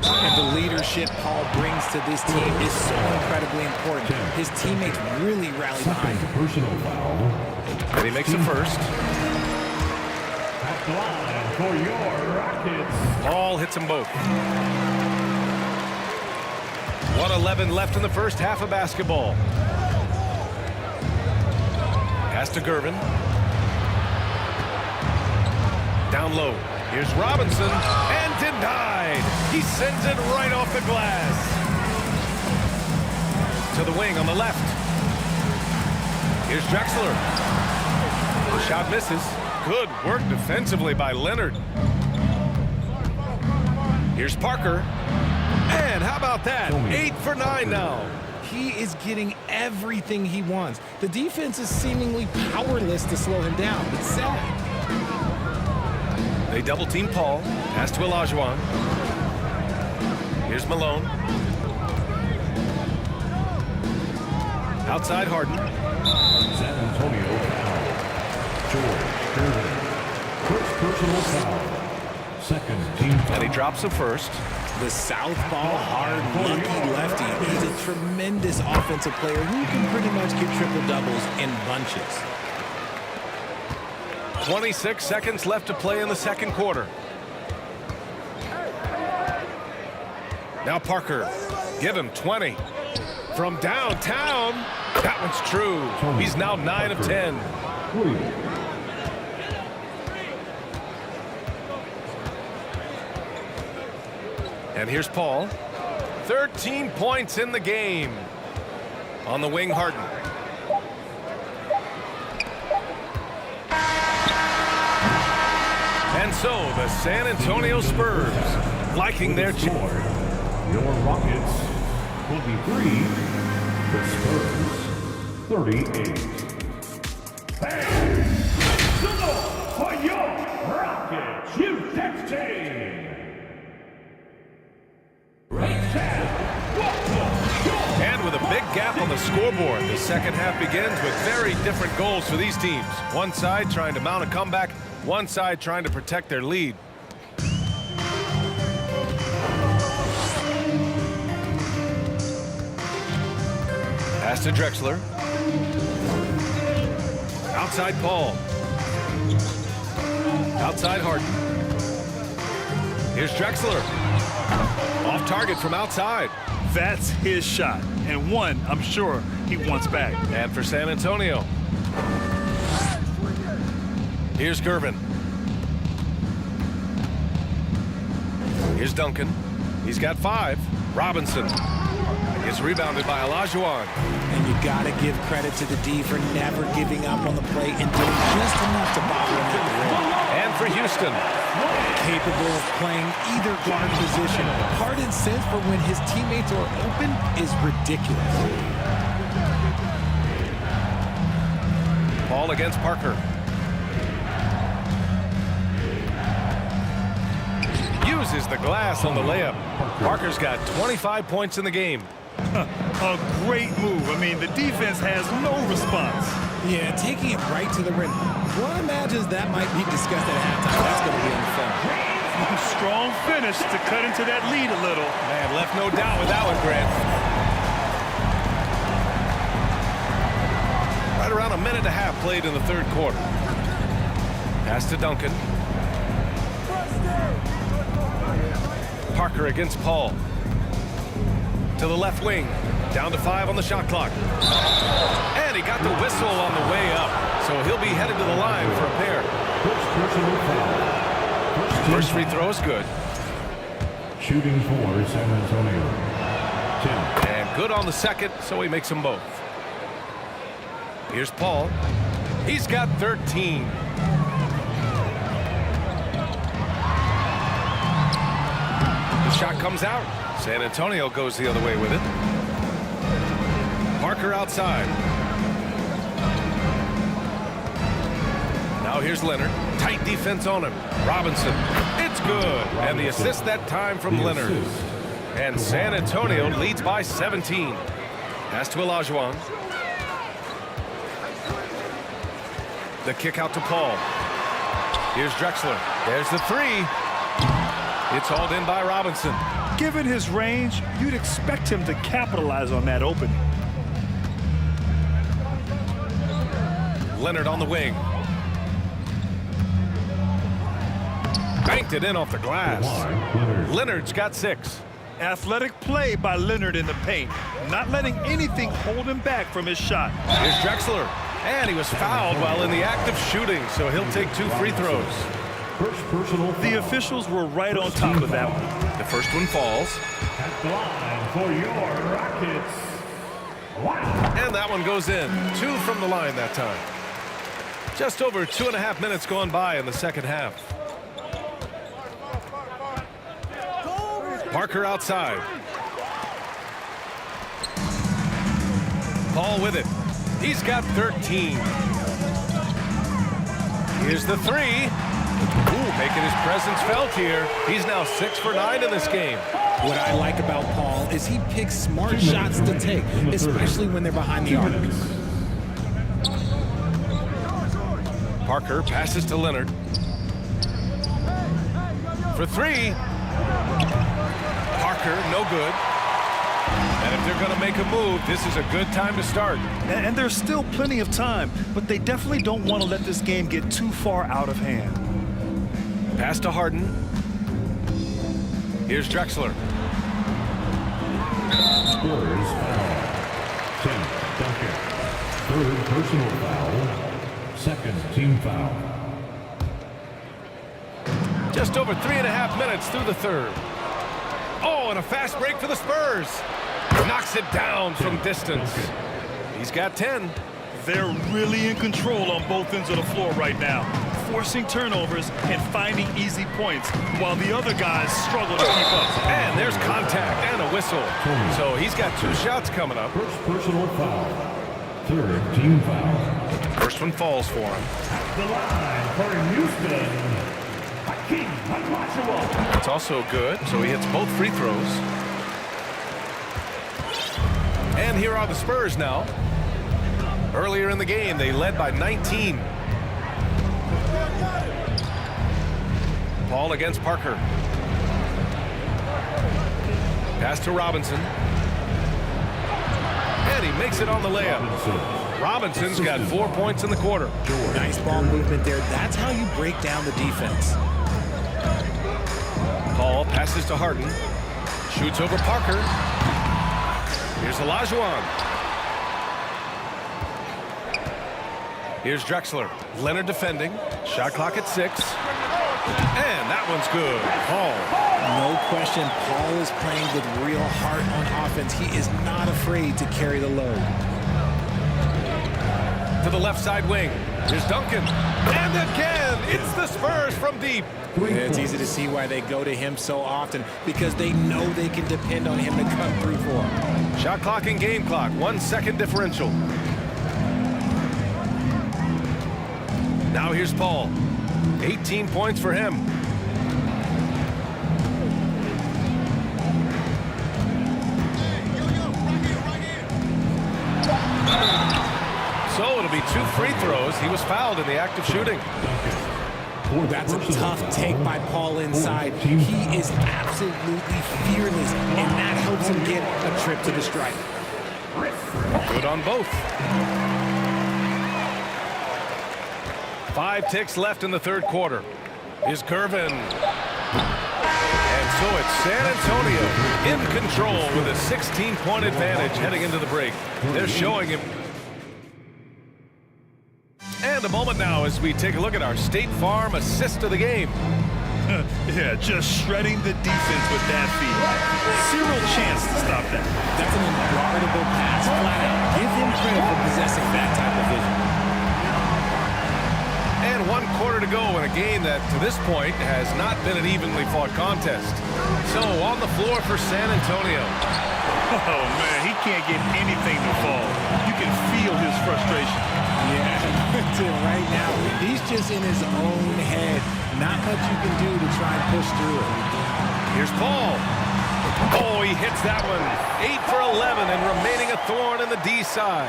And the leadership Paul brings to this team is so incredibly important. His teammates really rally behind him. Personal foul. And he makes the first. At the line for your Rockets. Paul hits them both. 1:11 left in the first half of basketball. Pass to Gervin. Down low. Here's Robinson, and denied. He sends it right off the glass. To the wing on the left. Here's Drexler. The shot misses. Good work defensively by Leonard. Here's Parker. And how about that? 8 for 9 now. He is getting everything he wants. The defense is seemingly powerless to slow him down. It's sad. They double-team Paul. Pass to Olajuwon. Here's Malone. Outside Harden. San Antonio foul. George Gervin. First personal foul. Second team foul. And he drops the first. The southpaw, hard, lucky lefty. He's a tremendous offensive player who can pretty much get triple-doubles in bunches. 26 seconds left to play in the second quarter. Now Parker. Give him 20. From downtown. That one's true. He's now 9 of 10. And here's Paul. 13 points in the game. On the wing, Harden. And so the San Antonio Spurs liking their chance. Your Rockets 23. The Spurs 38. Hey, Signal for your Rockets. You text team. And with a big gap on the scoreboard, the second half begins with very different goals for these teams. One side trying to mount a comeback, one side trying to protect their lead. Pass to Drexler. Outside Paul. Outside Harden. Here's Drexler. Off target from outside. That's his shot, and one I'm sure he wants back. And for San Antonio. Here's Gervin. Here's Duncan. He's got 5. Robinson gets rebounded by Olajuwon. And you got to give credit to the D for never giving up on the play and doing just enough to bother him at the rim. And for Houston. Capable of playing either guard position. Harden's sense for when his teammates are open is ridiculous. Paul against Parker. Uses the glass on the layup. Parker's got 25 points in the game. A great move. I mean, the defense has no response. Yeah, taking it right to the rim. One imagines that might be discussed at halftime. That's going to be unfair. Strong finish to cut into that lead a little. Man, left no doubt with that one, Grant. Right around a minute and a half played in the third quarter. Pass to Duncan. Parker against Paul. To the left wing. Down to 5 on the shot clock. And he got the whistle on the way up. So he'll be headed to the line for a pair. First free throw is good. Shooting for San Antonio. And good on the second, so he makes them both. Here's Paul. He's got 13. The shot comes out. San Antonio goes the other way with it. Parker outside. Now here's Leonard. Tight defense on him. Robinson. It's good. And the assist that time from Leonard. And San Antonio leads by 17. Pass to Olajuwon. The kick out to Paul. Here's Drexler. There's the three. It's hauled in by Robinson. Given his range, you'd expect him to capitalize on that opening. Leonard on the wing. Banked it in off the glass. Leonard's got 6. Athletic play by Leonard in the paint, not letting anything hold him back from his shot. Here's Drexler. And he was fouled while in the act of shooting, so he'll take 2 free throws. The officials were right on top of that one. The first one falls. At the line for your Rockets. And that one goes in. 2 from the line that time. Just over 2.5 minutes gone by in the second half. Parker outside. Paul with it. He's got 13. Here's the three. Ooh, making his presence felt here. He's now 6 for 9 in this game. What I like about Paul is he picks smart shots to take, especially when they're behind the arc. Parker passes to Leonard. For 3. Parker, no good. And if they're going to make a move, this is a good time to start. And there's still plenty of time, but they definitely don't want to let this game get too far out of hand. Pass to Harden. Here's Drexler. Spurs foul. Tim Duncan. 3rd personal foul. 2nd team foul. Just over 3.5 minutes through the 3rd. Oh, and a fast break for the Spurs. Knocks it down from distance. He's got 10. They're really in control on both ends of the floor right now, forcing turnovers and finding easy points while the other guys struggle to keep up. And there's contact and a whistle. So he's got 2 shots coming up. First personal foul. 3rd team foul. First one falls for him. At the line for Houston. Hakeem Olajuwon. It's also good, so he hits both free throws. And here are the Spurs now. Earlier in the game, they led by 19. Paul against Parker. Pass to Robinson. And he makes it on the layup. Robinson's got 4 points in the quarter. Nice ball movement there. That's how you break down the defense. Paul passes to Harden. Shoots over Parker. Here's Olajuwon. Here's Drexler. Leonard defending. Shot clock at 6. And that one's good. Paul. No question, Paul is playing with real heart on offense. He is not afraid to carry the load. To the left side wing. Here's Duncan. And again, it's the Spurs from deep. It's easy to see why they go to him so often, because they know they can depend on him to come through for them. Shot clock and game clock. 1 second differential. Now here's Paul. 18 points for him. So it'll be 2 free throws. He was fouled in the act of shooting. That's a tough take by Paul inside. He is absolutely fearless, and that helps him get a trip to the stripe. Good on both. 5 ticks left in the 3rd quarter. Here's Gervin. And so it's San Antonio in control with a 16-point advantage heading into the break. They're showing him. And a moment now as we take a look at our State Farm assist of the game. Yeah, just shredding the defense with that feed. Zero chance to stop that. That's an unguardable pass, flat out. Give him credit for possessing that type of vision. And 1 quarter to go in a game that, to this point, has not been an evenly fought contest. So, on the floor for San Antonio. Oh, man, he can't get anything to fall. You can feel his frustration. Yeah, right now, he's just in his own head. Not much you can do to try and push through it. Here's Paul. Oh, he hits that one. 8 for 11 and remaining a thorn in the D side.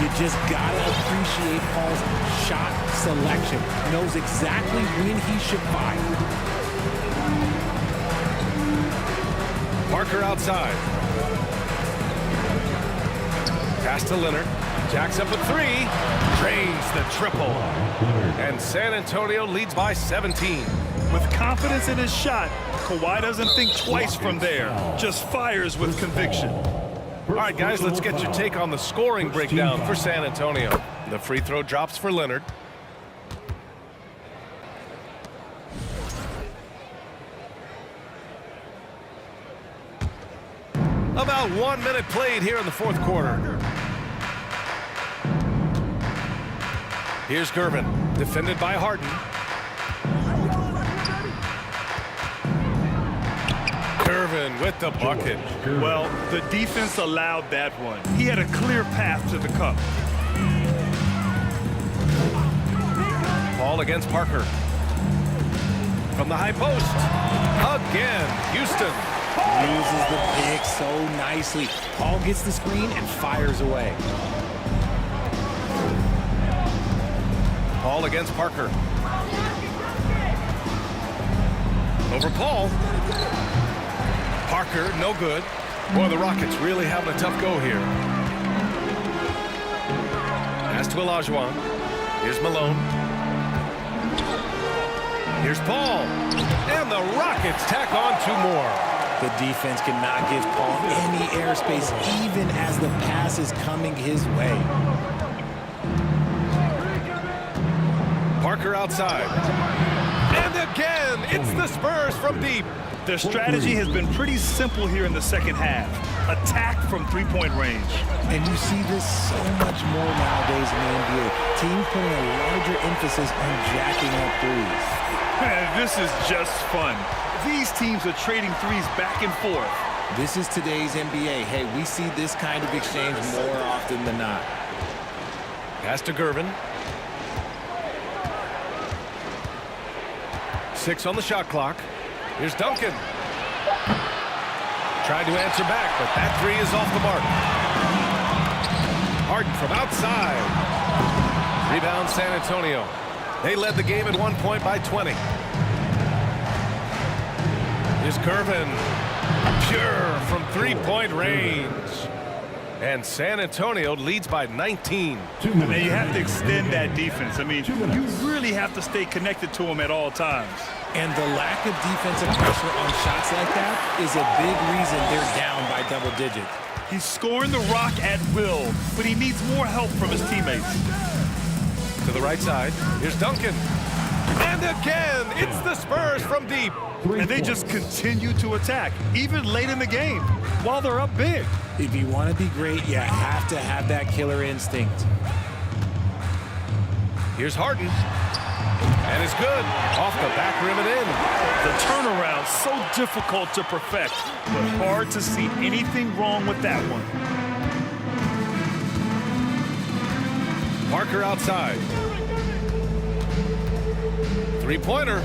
You just gotta appreciate Paul's shot selection. Knows exactly when he should fire. Parker outside. Pass to Leonard. Jacks up a 3. Drains the triple. And San Antonio leads by 17. With confidence in his shot, Kawhi doesn't think twice from there. Just fires with conviction. All right, guys, let's get your take on the scoring breakdown for San Antonio. The free throw drops for Leonard. About 1 minute played here in the fourth quarter. Here's Gervin, defended by Harden. Gervin with the bucket. Well, the defense allowed that one. He had a clear path to the cup. Paul against Parker. From the high post. Again, Houston. Uses the pick so nicely. Paul gets the screen and fires away. Paul against Parker. Over Paul. Parker, no good. Boy, the Rockets really having a tough go here. Pass to Olajuwon. Here's Malone. Here's Paul. And the Rockets tack on 2 more. The defense cannot give Paul any airspace, even as the pass is coming his way. Parker outside. And again, it's the Spurs from deep. Their strategy has been pretty simple here in the second half. Attack from three-point range. And you see this so much more nowadays in the NBA. Teams putting a larger emphasis on jacking up threes. Man, this is just fun. These teams are trading threes back and forth. This is today's NBA. Hey, we see this kind of exchange more often than not. Pass to Gervin. 6 on the shot clock. Here's Duncan. Tried to answer back, but that 3 is off the mark. Harden from outside. Rebound San Antonio. They led the game at 1 point by 20. Here's Gervin. Pure from 3-point range. And San Antonio leads by 19. Now you have to extend that defense. I mean, you really have to stay connected to them at all times. And the lack of defensive pressure on shots like that is a big reason they're down by double digits. He's scoring the rock at will, but he needs more help from his teammates. To the right side, here's Duncan. And again, it's the Spurs from deep. And they just continue to attack, even late in the game, while they're up big. If you want to be great, you have to have that killer instinct. Here's Harden. And it's good. Off the back rim and in. The turnaround so difficult to perfect, but hard to see anything wrong with that one. Parker outside. 3-pointer.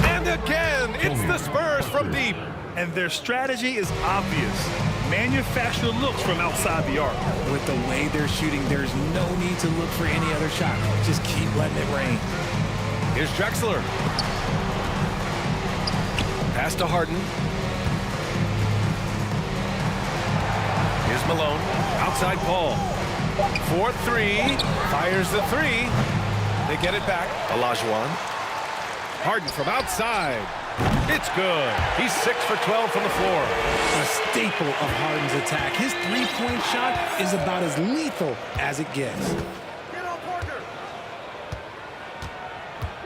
And again, it's the Spurs from deep. And their strategy is obvious. Manufacture looks from outside the arc. With the way they're shooting, there's no need to look for any other shot. Just keep letting it rain. Here's Drexler. Pass to Harden. Here's Malone. Outside Paul. 4-3. Fires the 3. They get it back. Olajuwon. Harden from outside. It's good. He's 6 for 12 from the floor. A staple of Harden's attack. His three-point shot is about as lethal as it gets.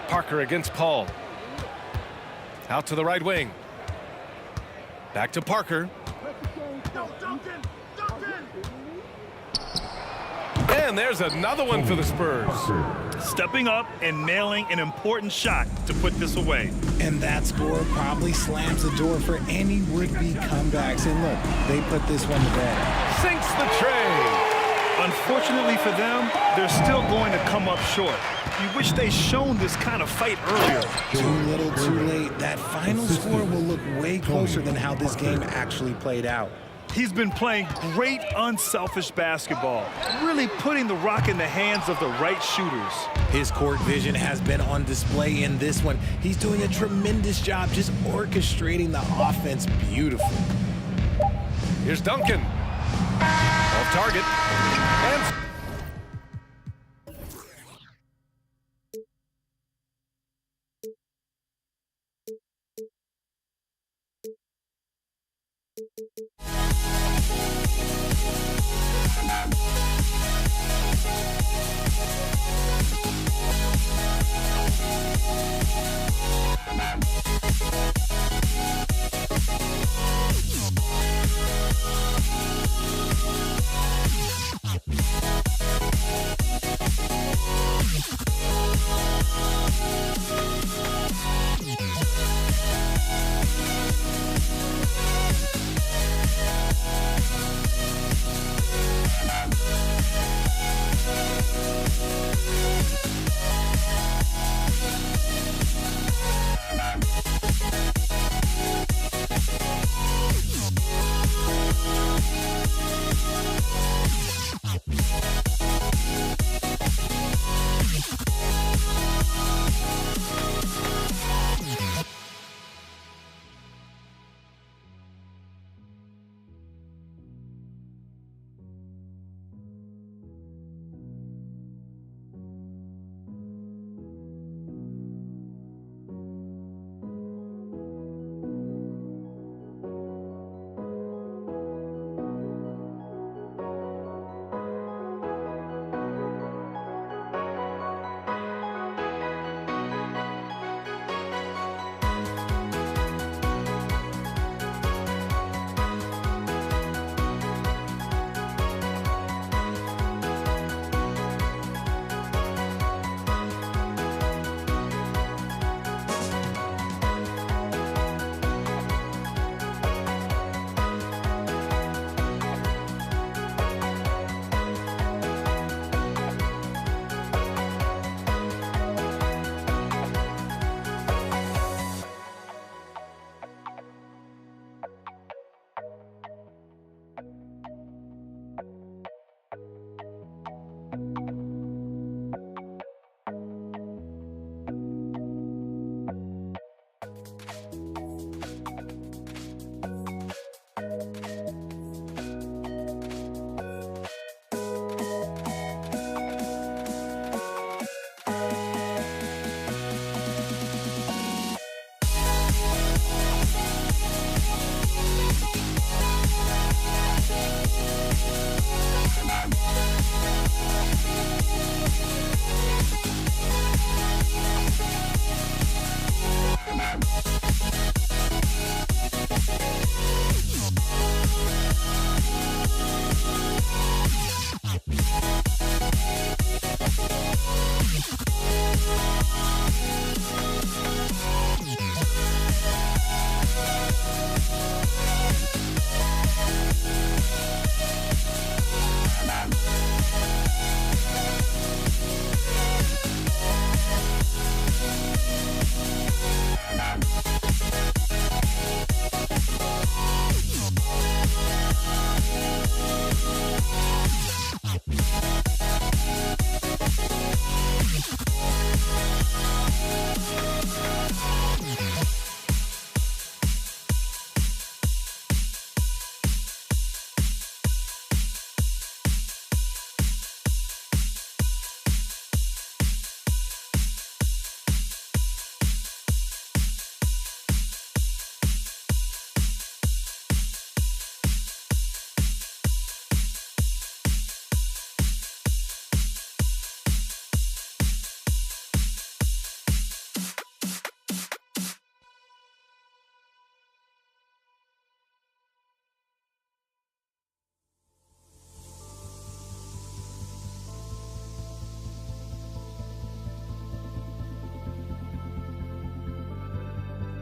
Parker against Paul. Out to the right wing. Back to Parker. And there's another one for the Spurs. Stepping up and nailing an important shot to put this away. And that score probably slams the door for any would-be comebacks. And look, they put this one to bed. Sinks the tray. Unfortunately for them, they're still going to come up short. You wish they'd shown this kind of fight earlier. Too little, too late. That final score will look way closer than how this game actually played out. He's been playing great, unselfish basketball, really putting the rock in the hands of the right shooters. His court vision has been on display in this one. He's doing a tremendous job just orchestrating the offense beautifully. Here's Duncan. Off target. And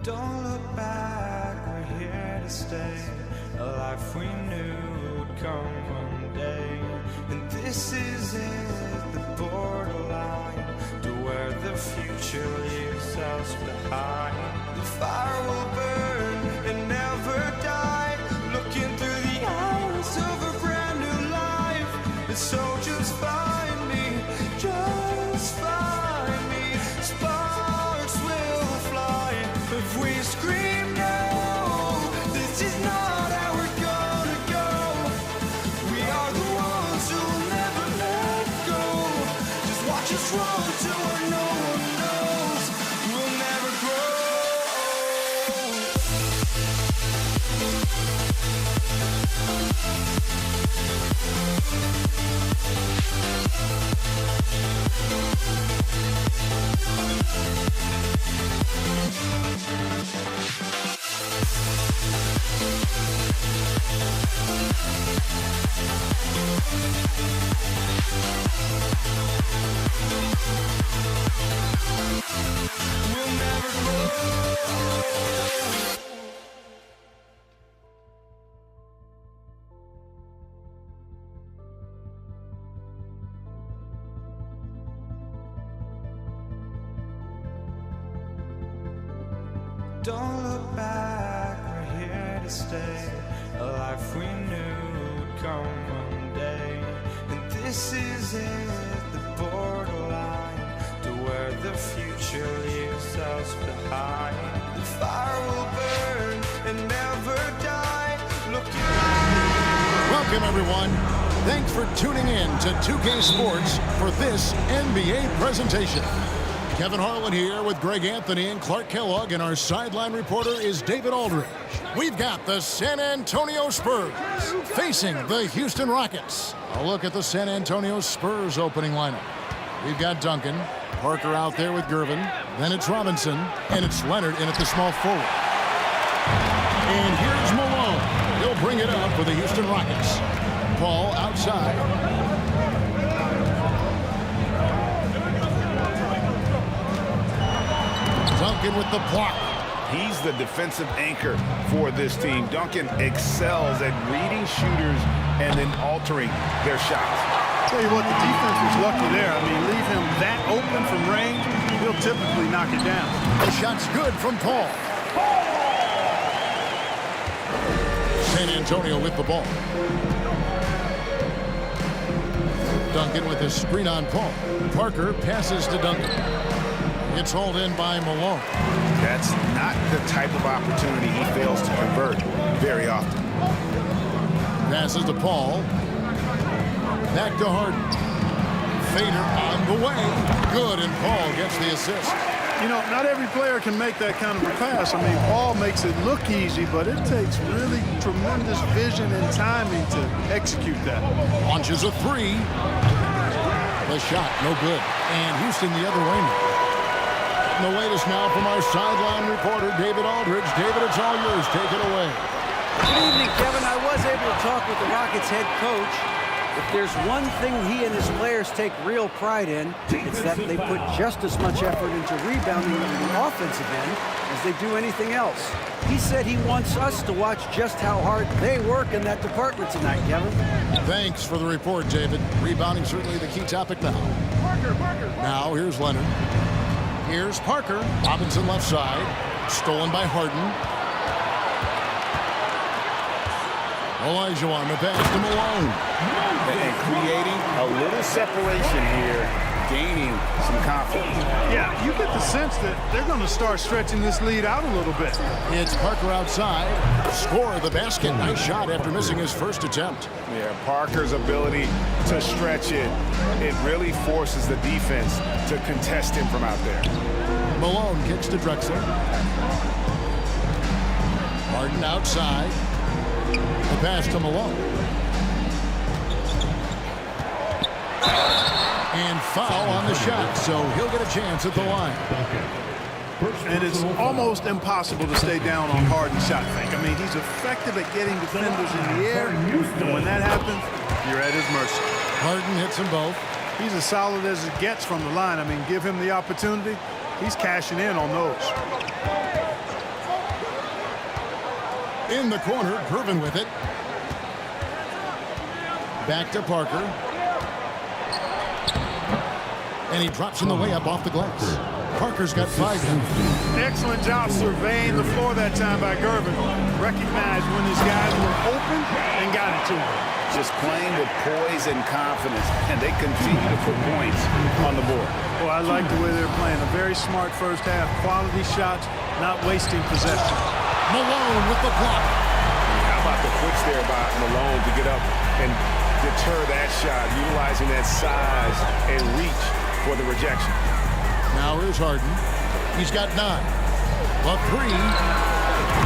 Don't look back, we're here to stay. A life we knew would come one day. And this is it, the borderline to where the future leaves us behind. The fire will burn and never die, looking through the eyes of a brand new life. And so just find me, just find me. Sparks will fly if we scream no. This is not how we're gonna go. We are the ones who will never let go. Just watch us run to where no one knows. We'll never grow. We'll never grow. Don't look back, we're here to stay. A life we knew would come one day. And this is it, the borderline to where the future leaves us behind. The fire will burn and never die. Welcome, everyone. Thanks for tuning in to 2K Sports for this NBA presentation. Kevin Harlan here with Greg Anthony and Clark Kellogg, and our sideline reporter is David Aldridge. We've got the San Antonio Spurs facing the Houston Rockets. A look at the San Antonio Spurs opening lineup. We've got Duncan, Parker out there with Gervin, then it's Robinson, and it's Leonard in at the small forward. And here's Malone. He'll bring it up for the Houston Rockets. Ball outside. Duncan with the block. He's the defensive anchor for this team. Duncan excels at reading shooters and then altering their shots. Tell you what, the defense was lucky there. I mean, leave him that open from range, he'll typically knock it down. The shot's good from Paul. San Antonio with the ball. Duncan with his screen on Paul. Parker passes to Duncan. It's hauled in by Malone. That's not the type of opportunity he fails to convert very often. Passes to Paul. Back to Harden. Fader on the way. Good, and Paul gets the assist. You know, not every player can make that kind of a pass. I mean, Paul makes it look easy, but it takes really tremendous vision and timing to execute that. Launches a three. The shot, no good. And Houston the other way now. And the latest now from our sideline reporter, David Aldridge. David, it's all yours. Take it away. Good evening, Kevin. I was able to talk with the Rockets head coach. If there's one thing he and his players take real pride in, it's that they put just as much effort into rebounding on the offensive end as they do anything else. He said he wants us to watch just how hard they work in that department tonight, Kevin. Thanks for the report, David. Rebounding certainly the key topic now. Parker. Now here's Leonard. Here's Parker. Robinson left side. Stolen by Harden. Olajuwon, the pass to Malone. And creating a little separation here, gaining some confidence. Yeah, you get the sense that they're going to start stretching this lead out a little bit. It's Parker outside. Score the basket. Nice shot after missing his first attempt. Yeah, Parker's ability to stretch it really forces the defense to contest him from out there. Malone kicks to Drexler. Harden outside. The pass to Malone. And foul on the shot, so he'll get a chance at the line. And it's almost impossible to stay down on Harden's shot fake. I mean, he's effective at getting defenders in the air, and when that happens, you're at his mercy. Harden hits them both. He's as solid as it gets from the line. I mean, give him the opportunity, he's cashing in on those. In the corner, Gervin with it. Back to Parker. And he drops in the way up off the glass. Parker's got 5 now. Excellent job surveying the floor that time by Gervin. Recognized when his guys were open and got it to him. Just playing with poise and confidence, and they continue to put points on the board. Well, I like the way they're playing. A very smart first half. Quality shots, not wasting possession. Malone with the block. How about the twitch there by Malone to get up and deter that shot, utilizing that size and reach for the rejection. Now here's Harden. He's got 9. A 3.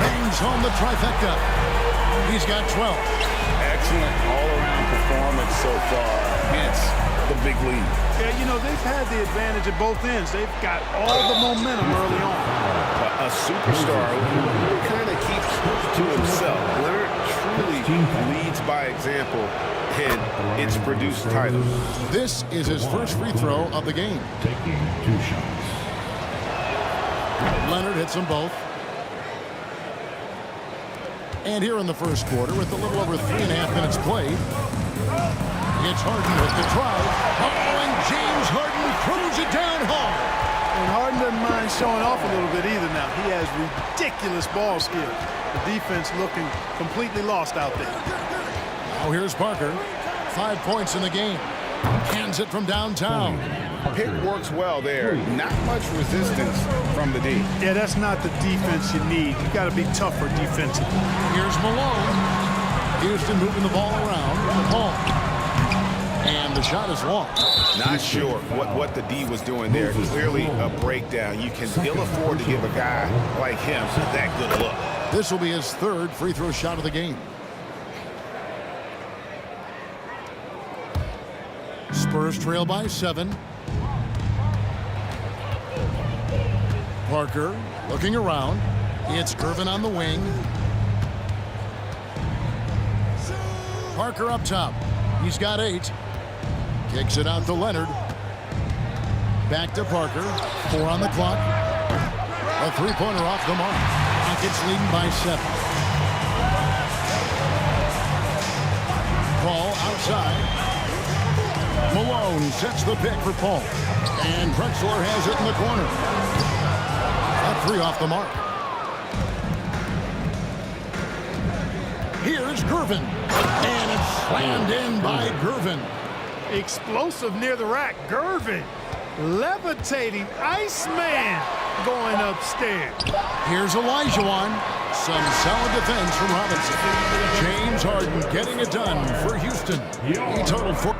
Bangs home the trifecta. He's got 12. Excellent all-around performance so far, hence the big lead. Yeah, you know, they've had the advantage at both ends. They've got all the momentum early on. A superstar who kind of keeps to himself. Leonard truly leads by example, and it's produced titles. This is his first free throw of the game. Taking 2 shots. Leonard hits them both. And here in the first quarter, with a little over 3.5 minutes played, it's Harden with the drive. Oh, and James Harden throws it down hard. And Harden doesn't mind showing off a little bit either now. He has ridiculous ball skills. The defense looking completely lost out there. Now here's Parker. 5 points in the game. Hands it from downtown. Pick works well there. Not much resistance from the D. Yeah, that's not the defense you need. You got to be tougher defensively. Here's Malone. Houston moving the ball around. Paul. And the shot is long. Not sure what the D was doing there. Clearly a breakdown. You can ill afford to give a guy like him that good a look. This will be his 3rd free throw shot of the game. Spurs trail by 7. Parker looking around. It's Gervin on the wing. Parker up top. He's got 8. Kicks it out to Leonard. Back to Parker. 4 on the clock. A 3-pointer off the mark. Rockets leading by 7. Paul outside. Malone sets the pick for Paul. And Drexler has it in the corner. That 3 off the mark. Here's Gervin. And it's slammed in by Gervin. Explosive near the rack. Gervin levitating. Iceman going upstairs. Here's Olajuwon. Some solid defense from Robinson. James Harden getting it done for Houston. He totaled 4.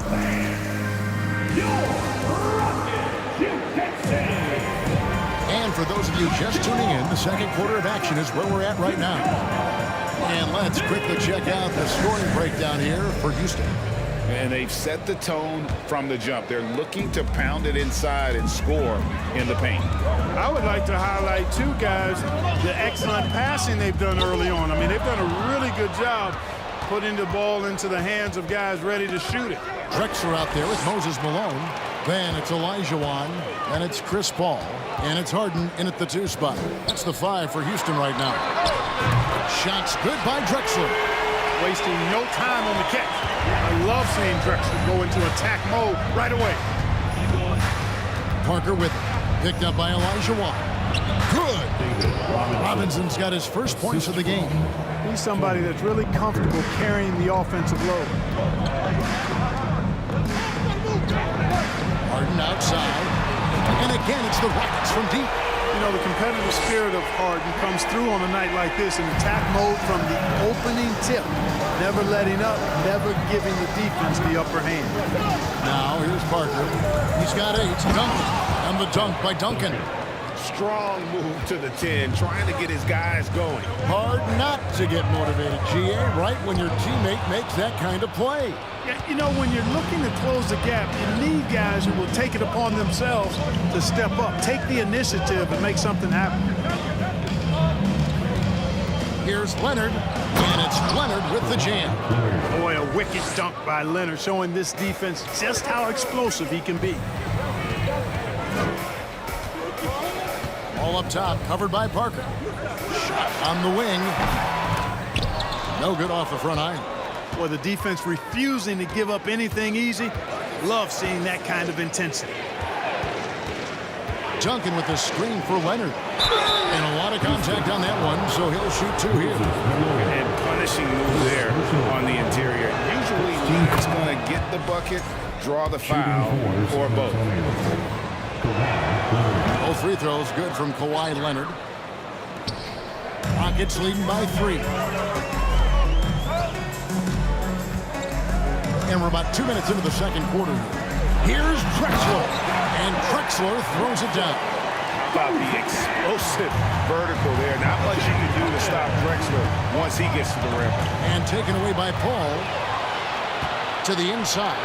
And for those of you just tuning in, the second quarter of action is where we're at right now. And let's quickly check out the scoring breakdown here for Houston. And they've set the tone from the jump. They're looking to pound it inside and score in the paint. I would like to highlight, too, guys, the excellent passing they've done early on. I mean, they've done a really good job putting the ball into the hands of guys ready to shoot it. Drexler out there with Moses Malone. Then it's Olajuwon, and it's Chris Paul, and it's Harden in at the 2 spot. That's the 5 for Houston right now. Shots good by Drexler. Wasting no time on the catch. I love seeing Drexler go into attack mode right away. Parker with it. Picked up by Olajuwon. Good. Robinson's got his first points of the game. He's somebody that's really comfortable carrying the offensive load. Harden outside. And again, it's the Rockets from deep. You know, the competitive spirit of Harden comes through on a night like this in attack mode from the opening tip. Never letting up, never giving the defense the upper hand. Now, here's Parker. He's got 8. Duncan. And the dunk by Duncan. Strong move to the 10, trying to get his guys going. Hard not to get motivated, GA, right when your teammate makes that kind of play. Yeah, you know, when you're looking to close the gap, you need guys who will take it upon themselves to step up, take the initiative, and make something happen. Here's Leonard, and it's Leonard with the jam. Boy, a wicked dunk by Leonard, showing this defense just how explosive he can be. All up top, covered by Parker. Shot on the wing. No good off the front iron. Boy, the defense refusing to give up anything easy. Love seeing that kind of intensity. Duncan with the screen for Leonard. And a lot of contact on that one, so he'll shoot 2 here. And punishing move there on the interior. Usually Leonard's going to get the bucket, draw the foul, or both. Both free throws good from Kawhi Leonard. Rockets leading by 3. And we're about 2 minutes into the second quarter. Here's Drexler. And Drexler throws it down. How about the explosive vertical there? Not much you can do to stop Drexler once he gets to the rim. And taken away by Paul. To the inside.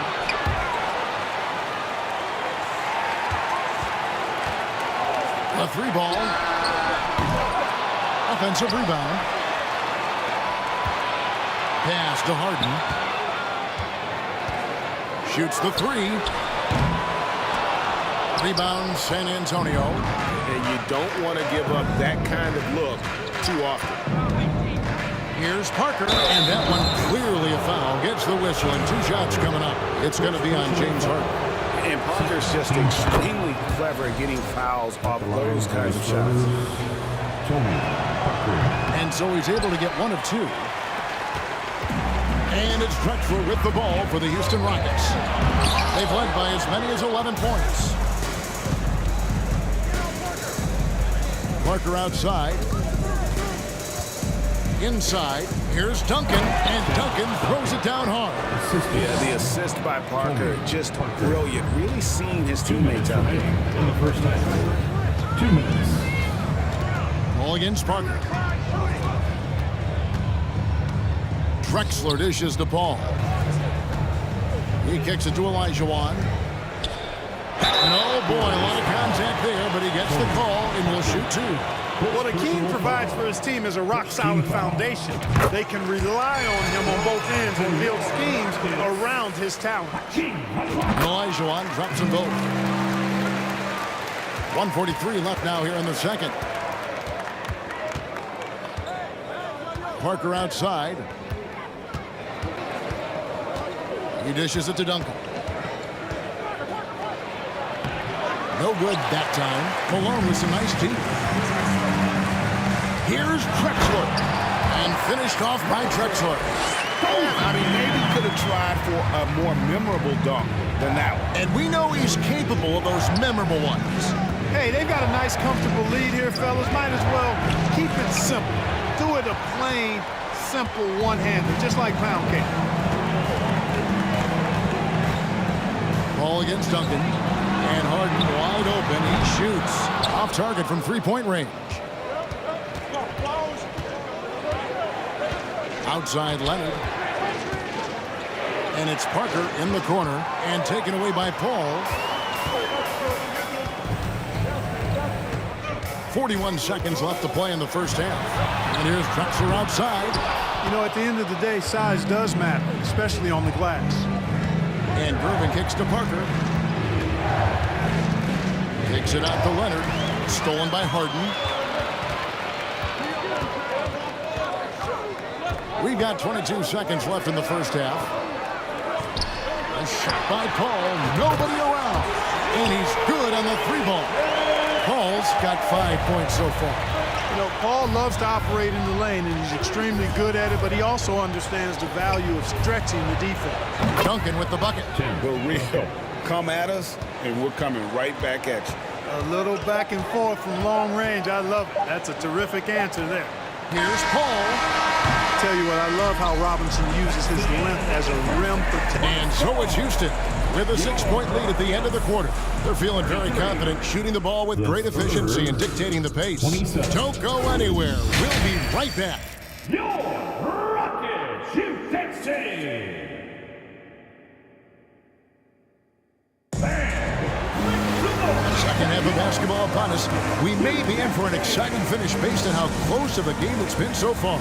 A 3-ball. Offensive rebound. Pass to Harden. Shoots the 3. Rebound, San Antonio. And you don't want to give up that kind of look too often. Here's Parker, and that one clearly a foul. Gets the whistle, and 2 shots coming up. It's going to be on James Harden. And Parker's just extremely clever at getting fouls off those kinds of shots. And so he's able to get 1 of 2. And it's Drexler with the ball for the Houston Rockets. They've led by as many as 11 points. Parker outside. Inside. Here's Duncan. And Duncan throws it down hard. Yeah, the assist by Parker, just brilliant. Really seeing his teammates out there. In the first half. 2 minutes. Ball against Parker. Drexler dishes to Paul. He kicks it to Olajuwon. And oh boy, a lot of contact there, but he gets the call and will shoot 2. What Akeem provides for his team is a rock-solid foundation. They can rely on him on both ends and build schemes around his talent. Olajuwon drops them both. 1:43 left now here in the second. Parker outside. He dishes it to Duncan. No good that time. Malone with some nice deep. Here's Drexler. And finished off by Drexler. I mean, maybe could have tried for a more memorable dunk than that one. And we know he's capable of those memorable ones. Hey, they've got a nice, comfortable lead here, fellas. Might as well keep it simple. Do it a plain, simple one-hander, just like pound cake. Ball against Duncan. And Harden wide open. He shoots. Off target from 3-point range. Outside Leonard. And it's Parker in the corner. And taken away by Paul. 41 seconds left to play in the first half. And here's Drexler outside. You know, at the end of the day, size does matter, especially on the glass. And Gervin kicks to Parker. Takes it out to Leonard. Stolen by Harden. We've got 22 seconds left in the first half. A shot by Paul. Nobody around. And he's good on the 3-ball. Paul's got 5 points so far. You know, Paul loves to operate in the lane, and he's extremely good at it, but he also understands the value of stretching the defense. Duncan with the bucket. The real. Come at us, and we're coming right back at you. A little back and forth from long range. I love it. That's a terrific answer there. Here's Paul. Tell you what, I love how Robinson uses his length as a rim protector. And so it's Houston with a 6-point lead at the end of the quarter. They're feeling very confident, shooting the ball with great efficiency and dictating the pace. Don't go anywhere. We'll be right back. Your Rockets, Houston City. Second half of basketball upon us. We may be in for an exciting finish based on how close of a game it's been so far.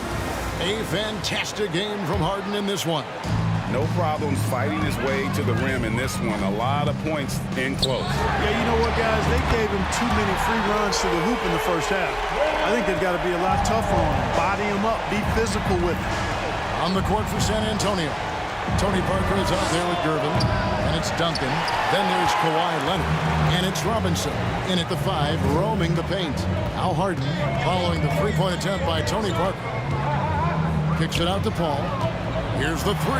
A fantastic game from Harden in this one. No problems fighting his way to the rim in this one. A lot of points in close. Yeah, you know what, guys? They gave him too many free runs to the hoop in the first half. I think they've got to be a lot tougher on him. Body him up. Be physical with him. On the court for San Antonio. Tony Parker is out there with Gervin. And it's Duncan. Then there's Kawhi Leonard. And it's Robinson in at the 5, roaming the paint. Al Harden following the three-point attempt by Tony Parker. Kicks it out to Paul. Here's the 3.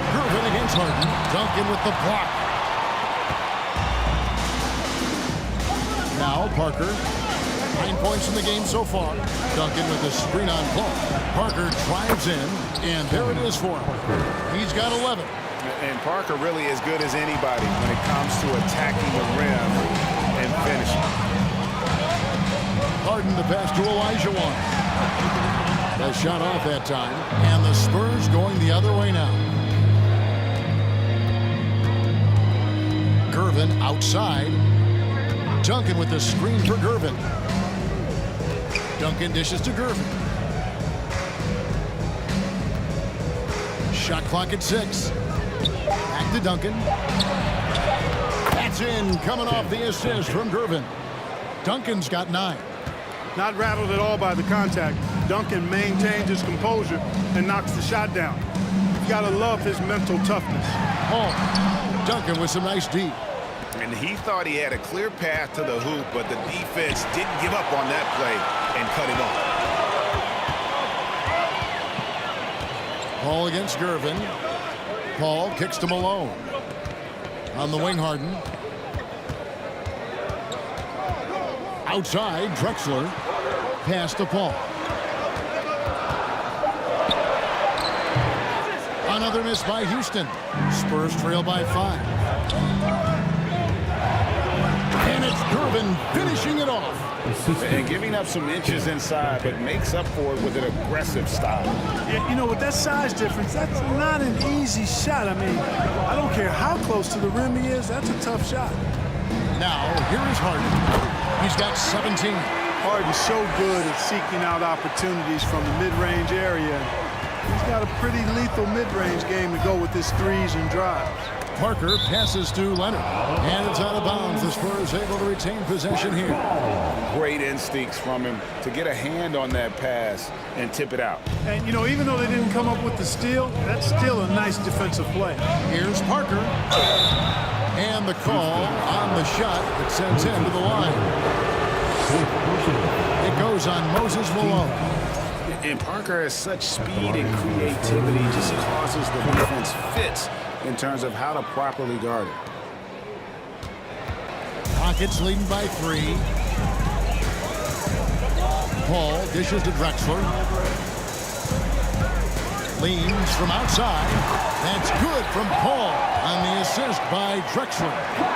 Gervin against Harden. Duncan with the block. Now Parker. 9 points in the game so far. Duncan with the screen on Paul. Parker drives in, and there it is for him. He's got 11. And Parker really as good as anybody when it comes to attacking the rim and finishing. Harden the pass to Elijah Wan. That shot off that time, and the Spurs going the other way now. Gervin outside. Duncan with the screen for Gervin. Duncan dishes to Gervin. Shot clock at 6. Back to Duncan. That's in, coming off the assist from Gervin. Duncan's got 9. Not rattled at all by the contact. Duncan maintains his composure and knocks the shot down. You've got to love his mental toughness. Oh, Duncan with some nice D. And he thought he had a clear path to the hoop, but the defense didn't give up on that play and cut him off. Paul against Gervin. Paul kicks to Malone. On the wing, Harden. Outside, Drexler. Pass to Paul. Another miss by Houston. Spurs trail by 5. And it's Gervin finishing it off. And giving up some inches inside, but makes up for it with an aggressive style. Yeah, you know, with that size difference, that's not an easy shot. I mean, I don't care how close to the rim he is, that's a tough shot. Now, here is Harden. He's got 17. Harden's so good at seeking out opportunities from the mid-range area. He's got a pretty lethal mid-range game to go with his threes and drives. Parker passes to Leonard, and it's out of bounds. The Spurs able to retain possession here. Great instincts from him to get a hand on that pass and tip it out. And, you know, even though they didn't come up with the steal, that's still a nice defensive play. Here's Parker. And the call on the shot that sends him to the line. It goes on Moses Malone. And Parker has such speed and creativity, just causes the defense fits in terms of how to properly guard it. Rockets leading by 3. Paul dishes to Drexler. Leans from outside. That's good from Paul on the assist by Drexler.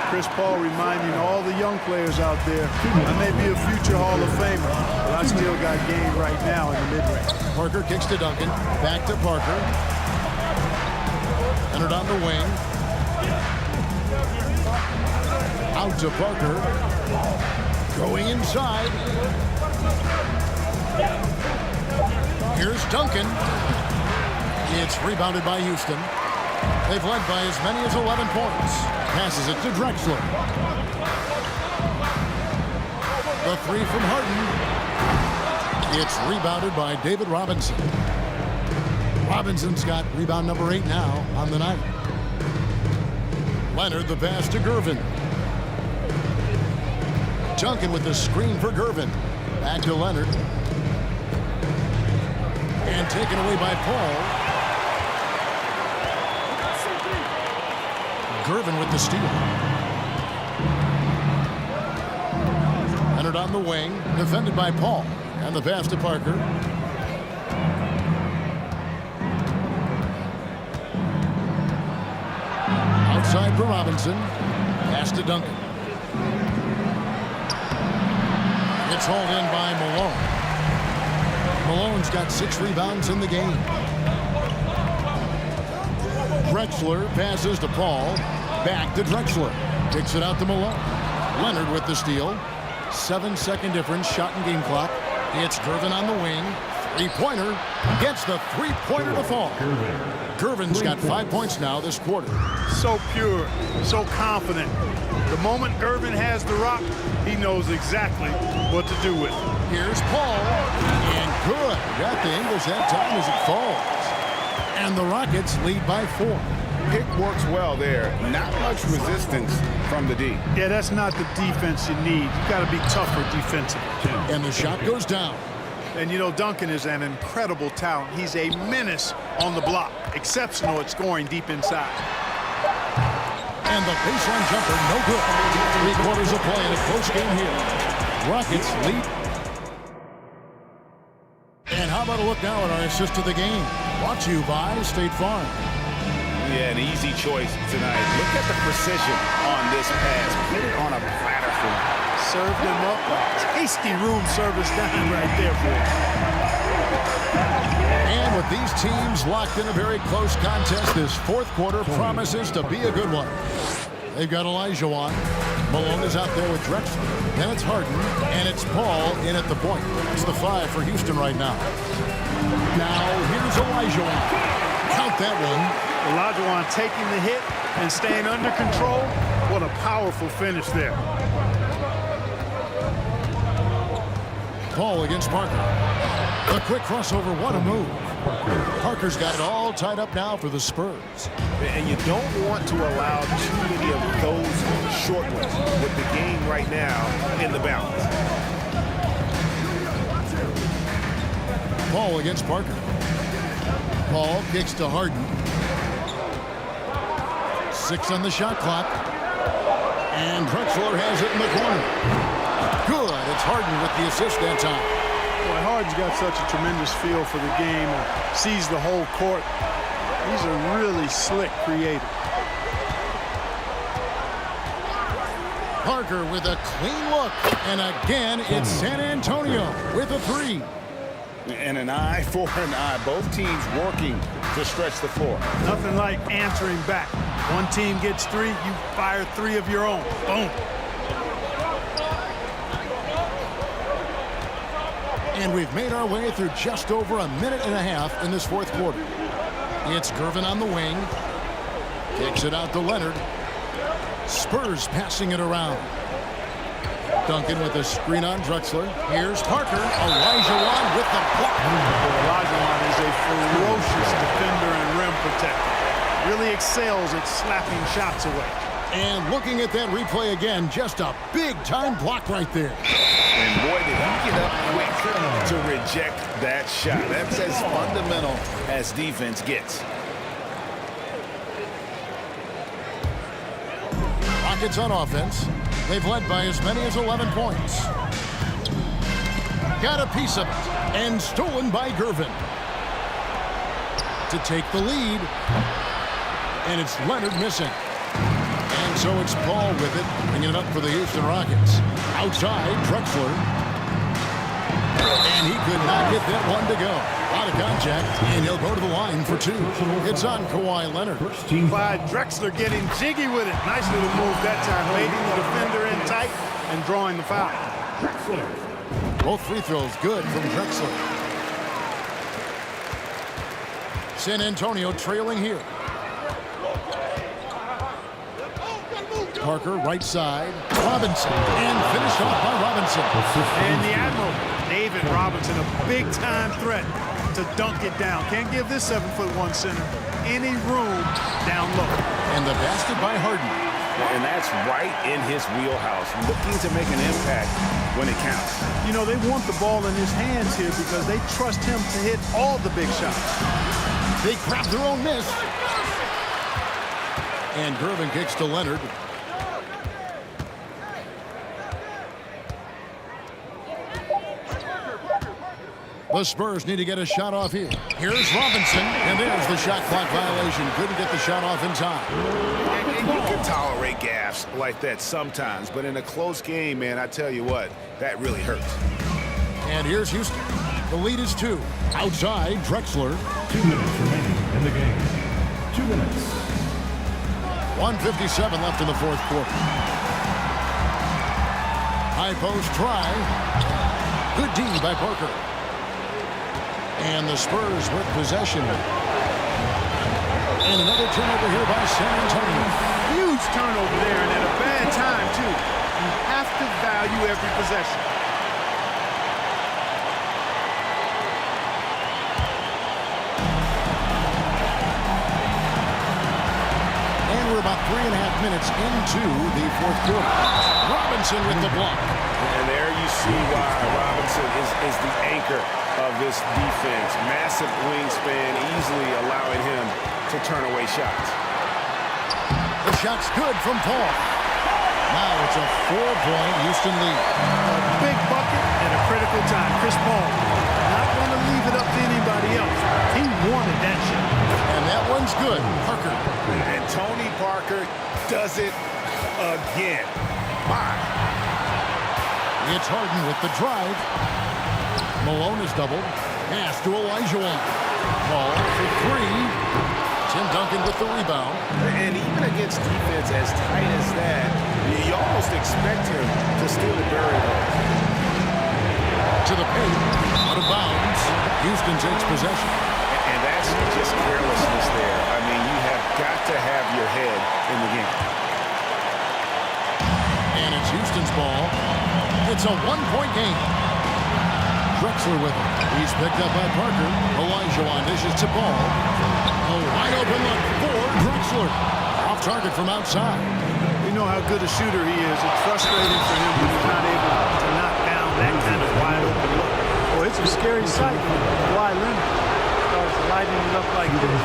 Chris Paul reminding all the young players out there, I may be a future Hall of Famer, but I still got game right now in the mid-range. Parker kicks to Duncan. Back to Parker. Entered on the wing. Out to Parker. Going inside. Here's Duncan. It's rebounded by Houston. They've led by as many as 11 points. Passes it to Drexler. The 3 from Harden. It's rebounded by David Robinson. Robinson's got rebound number 8 now on the night. Leonard the pass to Gervin. Duncan with the screen for Gervin. Back to Leonard. And taken away by Paul. Gervin with the steal. Leonard on the wing. Defended by Paul. And the pass to Parker. Outside for Robinson. Pass to Duncan. It's hauled in by Malone. Malone's got 6 rebounds in the game. Drexler passes to Paul. Back to Drexler. Kicks it out to Malone. Leonard with the steal. 7-second difference. Shot and game clock. It's Gervin on the wing. Three-pointer gets the three-pointer to fall. Gervin's got 5 points now this quarter. So pure, so confident. The moment Gervin has the rock, he knows exactly what to do with it. Here's Paul, and good. Got the Ingles that time as it falls. And the Rockets lead by 4. Pick works well there. Not much resistance from the D. Yeah, that's not the defense you need. You got to be tougher defensively. And the shot goes down. And you know, Duncan is an incredible talent. He's a menace on the block. Exceptional at scoring deep inside. And the baseline jumper, no good. 3 quarters of play in a close game here. Rockets lead. And how about a look now at our assist of the game? Brought to you by State Farm. Yeah, an easy choice tonight. Look at the precision on this pass. Put it on a platter for him. Served him up a tasty room service dime right there for him. And with these teams locked in a very close contest, this fourth quarter promises to be a good one. They've got Olajuwon. Malone is out there with Drexler. Then it's Harden, and it's Paul in at the point. It's the 5 for Houston right now. Now here's Olajuwon. Count that one. Olajuwon taking the hit and staying under control. What a powerful finish there. Paul against Parker. A quick crossover, what a move. Parker's got it all tied up now for the Spurs. And you don't want to allow too many of those short ones with the game right now in the balance. Paul against Parker. Paul kicks to Harden. 6 on the shot clock. And Drexler has it in the corner. Good. It's Harden with the assist that time. Boy, Harden's got such a tremendous feel for the game and sees the whole court. He's a really slick creator. Parker with a clean look. And again, it's San Antonio with a 3. And an eye for an eye. Both teams working to stretch the floor. Nothing like answering back. One team gets 3, you fire 3 of your own. Boom. And we've made our way through just over a minute and a half in this fourth quarter. It's Gervin on the wing. Kicks it out to Leonard. Spurs passing it around. Duncan with a screen on Drexler. Here's Parker. Olajuwon with the block. Olajuwon is a ferocious defender and rim protector. Really excels at slapping shots away. And looking at that replay again, just a big-time block right there. And boy, did he get up quick to reject that shot. That's as fundamental as defense gets. Rockets on offense. They've led by as many as 11 points. Got a piece of it. And stolen by Gervin. To take the lead. And it's Leonard missing. And so it's Paul with it, bringing it up for the Houston Rockets. Outside, Drexler. And he could not get that one to go. Out of contact, and he'll go to the line for 2. It's on Kawhi Leonard. Clyde Drexler getting jiggy with it. Nice little move that time, baiting the defender in tight and drawing the foul. Both free throws good from Drexler. San Antonio trailing here. Parker, right side. Robinson. And finished off by Robinson. And the Admiral, David Robinson, a big-time threat to dunk it down. Can't give this 7'1" center any room down low. And the basket by Harden. And that's right in his wheelhouse, looking to make an impact when it counts. You know, they want the ball in his hands here because they trust him to hit all the big shots. They grab their own miss. And Gervin kicks to Leonard. The Spurs need to get a shot off here. Here's Robinson, and there's the shot clock violation. Couldn't get the shot off in time. And you can tolerate gaffes like that sometimes, but in a close game, man, I tell you what, that really hurts. And here's Houston. The lead is 2. Outside, Drexler. 2 minutes remaining in the game. 2 minutes. 1:57 left in the fourth quarter. High post try. Good D by Parker. And the Spurs with possession. And another turnover here by San Antonio. Huge turnover there, and at a bad time, too. You have to value every possession. And we're about 3.5 minutes into the fourth quarter. Robinson with the block. And there you see why Robinson is the anchor of this defense. Massive wingspan, easily allowing him to turn away shots. The shot's good from Paul. Now it's a 4-point Houston lead. A big bucket at a critical time. Chris Paul not going to leave it up to anybody else. He wanted that shot. And that one's good. Parker. And Tony Parker does it again. My. It's Harden with the drive. Malone is doubled. Pass to Olajuwon. Paul for three. Tim Duncan with the rebound. And even against defense as tight as that, you almost expect him to steal it very well. To the paint. Out of bounds. Houston takes possession. And that's just carelessness there. I mean, you have got to have your head in the game. And it's Houston's ball. It's a one-point game. Drexler with it. He's picked up by Parker. Olajuwon dishes to Ball. A wide open look for Drexler. Off target from outside. You know how good a shooter he is. It's frustrating for him when he's not able to knock down that kind of wide open look. Well, it's a scary sight. Kawhi Leonard starts lighting it up like this.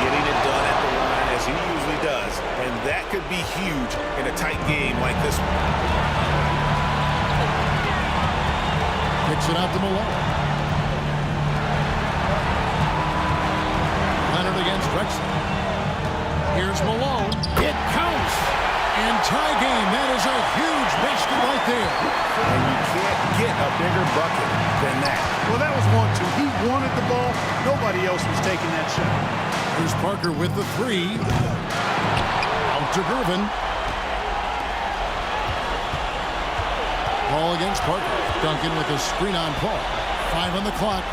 Getting it done at the line as he usually does. And that could be huge in a tight game like this one. Kicks it out to Malone. Leonard against Drexler. Here's Malone. It counts. And tie game. That is a huge basket right there. And you can't get a bigger bucket than that. Well, that was 1-2. He wanted the ball. Nobody else was taking that shot. Here's Parker with the three. Out to Gervin. Ball against Parker. Duncan with a screen on Paul. 5 on the clock.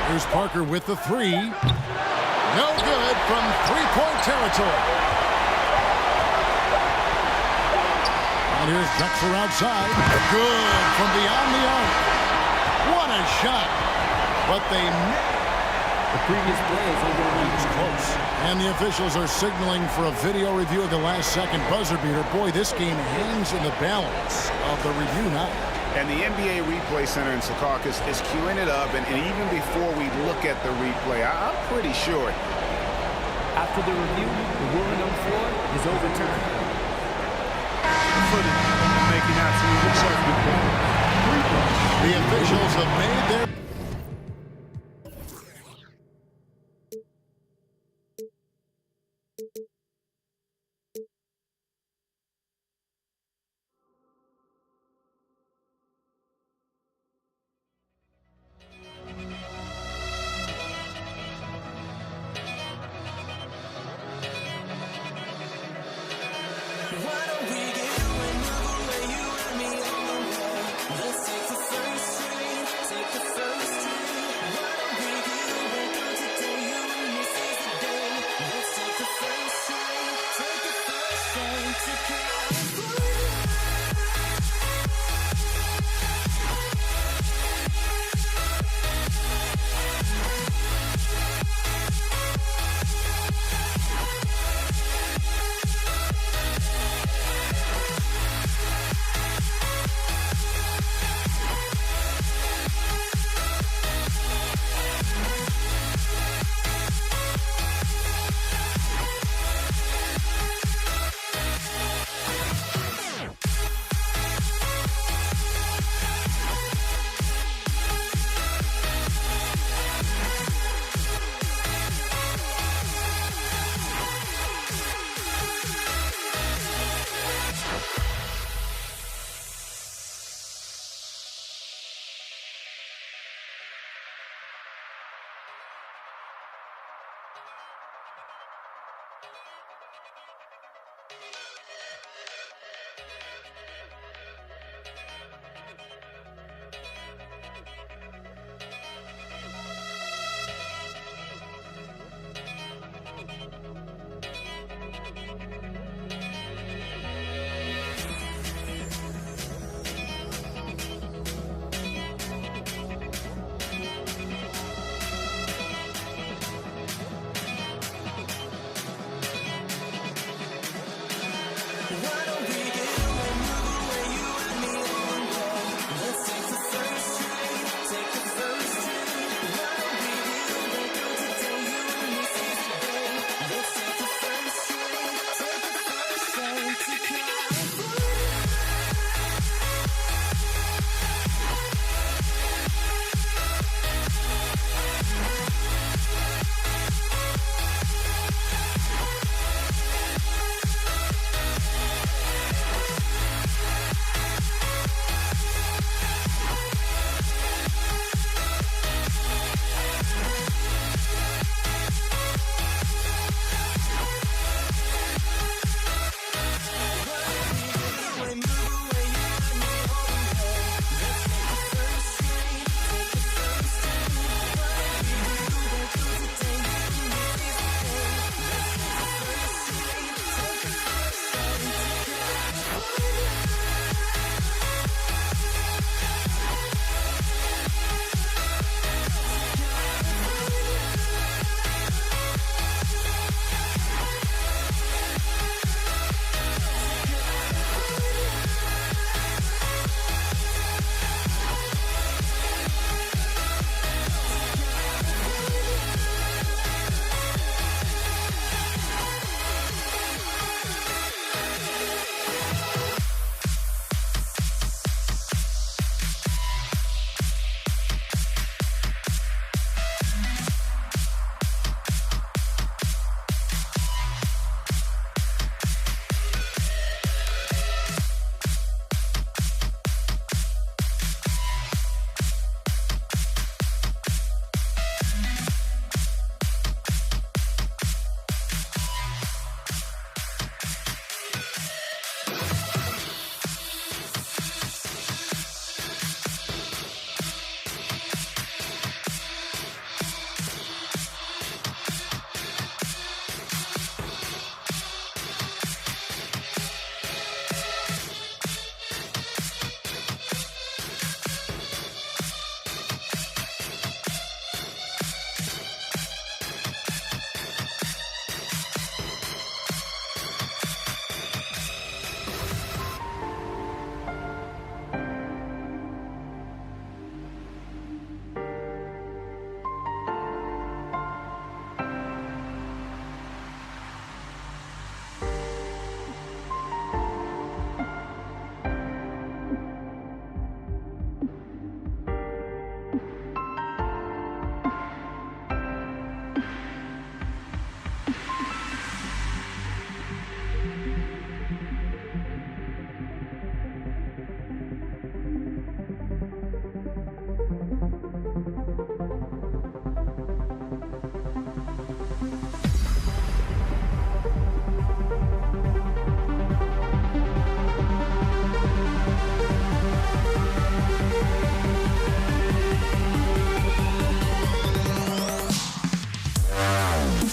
Here's Parker with the three. No good from three-point territory. And here's Drexler outside. Good from beyond the arc. What a shot. But they The previous play is overruled. close. And the officials are signaling for a video review of the last-second buzzer beater. Boy, this game hangs in the balance of the review now. And the NBA Replay Center in Secaucus is queuing it up. And even before we look at the replay, I'm pretty sure. After the review, the ruling on the floor is overturned. Making absolutely certain. The officials have made their...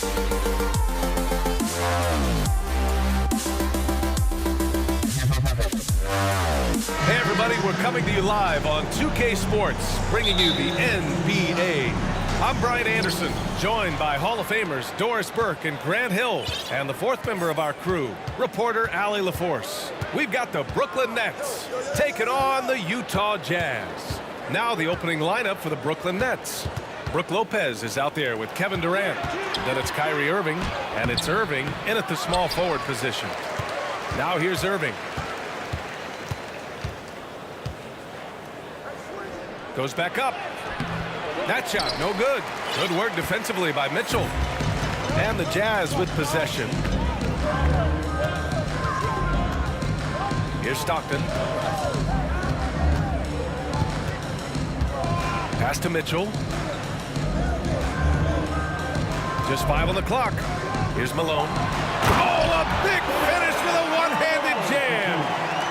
Hey everybody, we're coming to you live on 2K Sports, bringing you the NBA. I'm Brian Anderson, joined by Hall of Famers Doris Burke and Grant Hill, and the fourth member of our crew, reporter Allie LaForce. We've got the Brooklyn Nets taking on the Utah Jazz. Now the opening lineup for the Brooklyn Nets. Brook Lopez is out there with Kevin Durant. Then it's Kyrie Irving, and it's Irving in at the small forward position. Now here's Irving. Goes back up. That shot, no good. Good work defensively by Mitchell. And the Jazz with possession. Here's Stockton. Pass to Mitchell. Just 5 on the clock. Here's Malone. Oh, a big finish with a one-handed jam.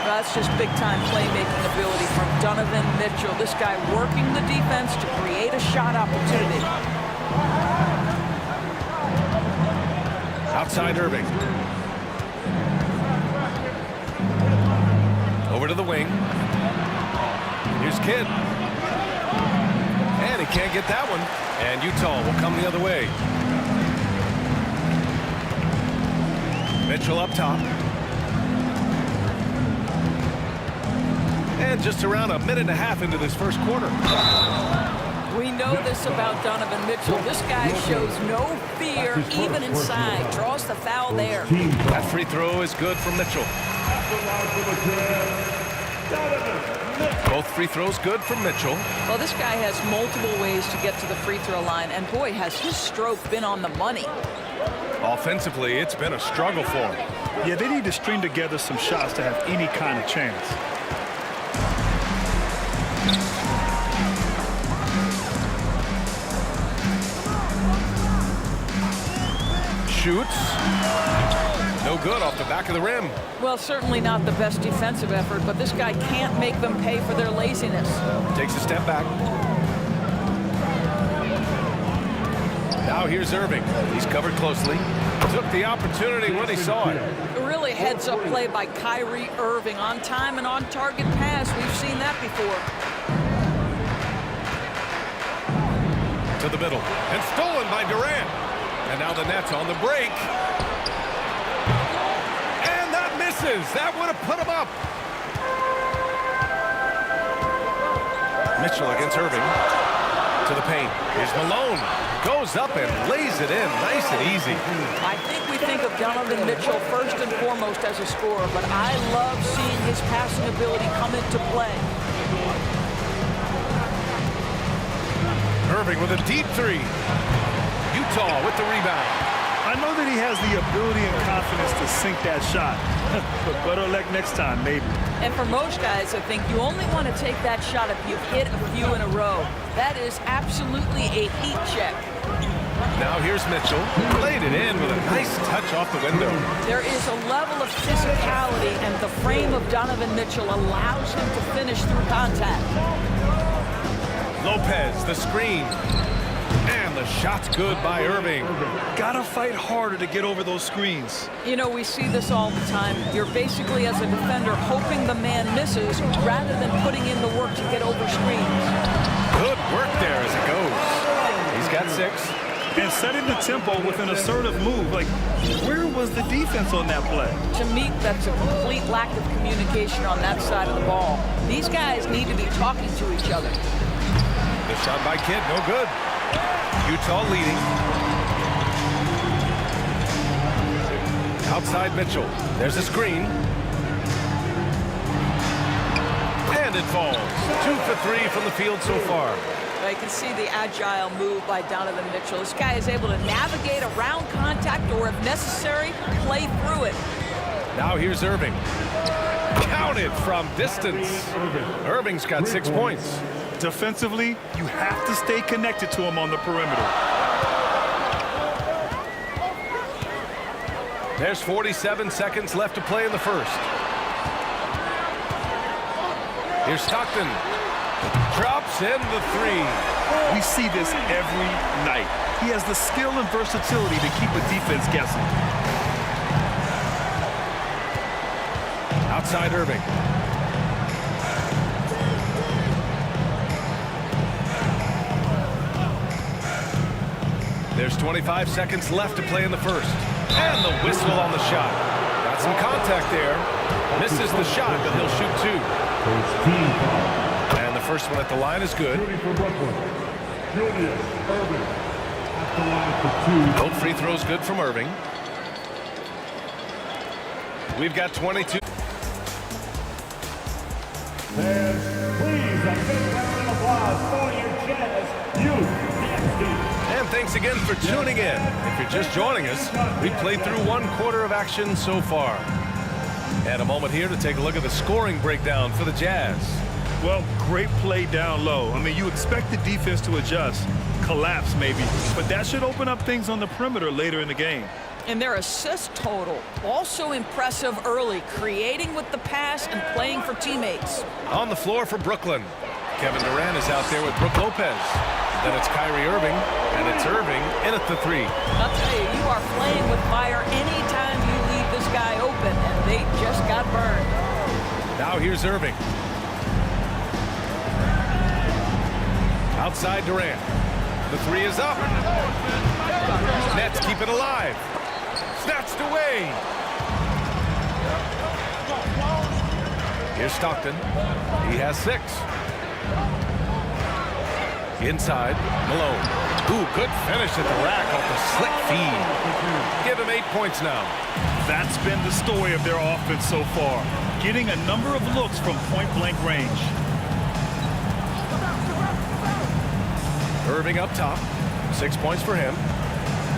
That's just big-time playmaking ability from Donovan Mitchell. This guy working the defense to create a shot opportunity. Outside Irving. Over to the wing. Here's Kidd. And he can't get that one. And Utah will come the other way. Mitchell up top. And just around a minute and a half into this first quarter. We know this about Donovan Mitchell. This guy shows no fear, even inside. Draws the foul there. That free throw is good from Mitchell. Both free throws good from Mitchell. Well, this guy has multiple ways to get to the free throw line, and boy, has his stroke been on the money. Offensively, it's been a struggle for him. Yeah, they need to string together some shots to have any kind of chance. Shoots. No good off the back of the rim. Well, certainly not the best defensive effort, but this guy can't make them pay for their laziness. Takes a step back. Now here's Irving. He's covered closely. Took the opportunity when he saw it. A really heads-up play by Kyrie Irving. On time and on target pass. We've seen that before. To the middle. And stolen by Durant. And now the Nets on the break. And that misses. That would have put him up. Mitchell against Irving. To the paint. Here's Malone. Goes up and lays it in. Nice and easy. I think we think of Donovan Mitchell first and foremost as a scorer, but I love seeing his passing ability come into play. Irving with a deep three. Utah with the rebound. I know that he has the ability and confidence to sink that shot, but better luck next time, maybe. And for most guys, I think you only want to take that shot if you've hit a few in a row. That is absolutely a heat check. Now here's Mitchell. Played it in with a nice touch off the window. There is a level of physicality, and the frame of Donovan Mitchell allows him to finish through contact. Lopez, the screen. And the shot's good by Irving. Gotta fight harder to get over those screens. You know, we see this all the time. You're basically, as a defender, hoping the man misses rather than putting in the work to get over screens. Good work there as it goes. He's got 6. And setting the tempo with an assertive move. Like, where was the defense on that play? To me, that's a complete lack of communication on that side of the ball. These guys need to be talking to each other. The shot by Kidd, no good. Utah leading. Outside Mitchell. There's a screen. And it falls. 2 for 3 from the field so far. You can see the agile move by Donovan Mitchell. This guy is able to navigate around contact or, if necessary, play through it. Now here's Irving. Counted from distance. Irving's got 6 points. Defensively, you have to stay connected to him on the perimeter. There's 47 seconds left to play in the first. Here's Stockton. Drops in the three. We see this every night. He has the skill and versatility to keep a defense guessing. Outside Irving. There's 25 seconds left to play in the first. And the whistle on the shot. Got some contact there. Misses the shot, but he'll shoot two. And the first one at the line is good. Both free throws good from Irving. We've got 22. Please, a big round of applause for your Jazz Youth Dance Team. And thanks again for tuning in. If you're just joining us, we played through 1/4 of action so far. And a moment here to take a look at the scoring breakdown for the Jazz. Well, great play down low. I mean, you expect the defense to adjust, collapse maybe, but that should open up things on the perimeter later in the game. And their assist total, also impressive early, creating with the pass and playing for teammates. On the floor for Brooklyn, Kevin Durant is out there with Brook Lopez. Then it's Kyrie Irving, and it's Irving in at the three. I'll tell you, you are playing with fire anytime you leave this guy open, and they just got burned. Now here's Irving. Outside Durant. The three is up. Nets keep it alive. Snatched away. Here's Stockton. He has 6. Inside, Malone. Ooh, good finish at the rack off the slick feed. Give him 8 points now. That's been the story of their offense so far, getting a number of looks from point-blank range. Irving up top. 6 points for him.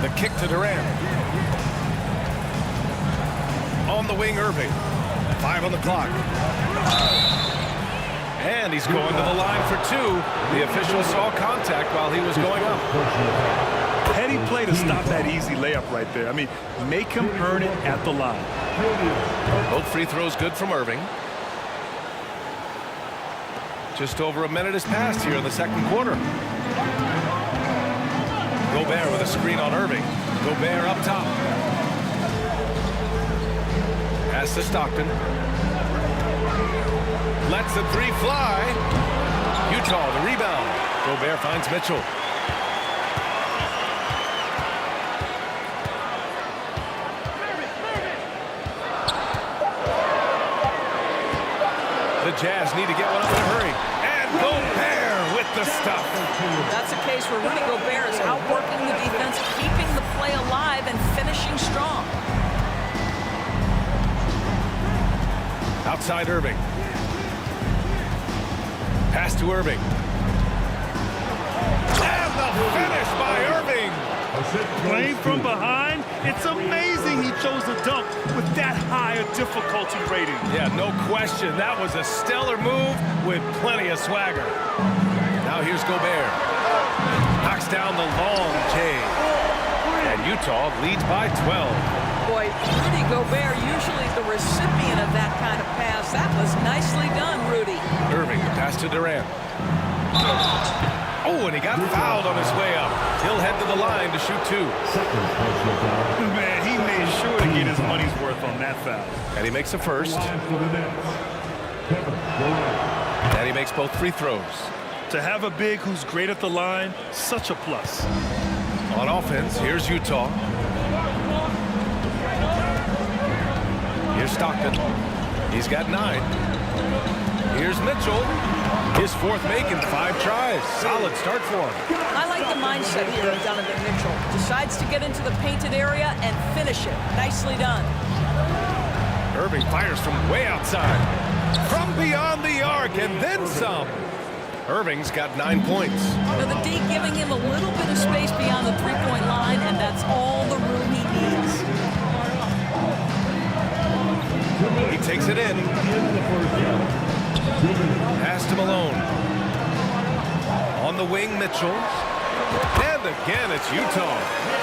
The kick to Durant. On the wing, Irving. 5 on the clock. And he's going to the line for 2. The official saw contact while he was going up. Petty play to stop that easy layup right there. I mean, make him earn it at the line. Both free throws good from Irving. Just over a minute has passed here in the second quarter. Gobert with a screen on Irving. Gobert up top. Pass to Stockton. Lets the three fly. Utah the rebound. Gobert finds Mitchell. The Jazz need to get one up in a hurry. And Gobert with the stuff. That's a case where Rudy Gobert is outworking the defense, keeping the play alive, and finishing strong. Outside Irving. Pass to Irving. And the finish by Irving. Playing from behind, it's amazing he chose a dunk with that high a difficulty rating. Yeah, no question. That was a stellar move with plenty of swagger. Now here's Gobert. Knocks down the long J. And Utah leads by 12. Boy, Rudy Gobert, usually the recipient of that kind of pass. That was nicely done, Rudy. Irving, pass to Durant. Oh, and he got fouled on his way up. He'll head to the line to shoot 2. Man, he made sure to get his money's worth on that foul. And he makes the first. And he makes both free throws. To have a big who's great at the line, such a plus. On offense, here's Utah. Here's Stockton. He's got 9. Here's Mitchell. His 4th make in 5 tries. Solid start for him. I like the mindset here of Donovan Mitchell. Decides to get into the painted area and finish it. Nicely done. Irving fires from way outside. From beyond the arc and then some. Irving's got 9 points. Now the D giving him a little bit of space beyond the three-point line, and that's all the room he needs. He takes it in. Pass to Malone. On the wing, Mitchell. And again, it's Utah.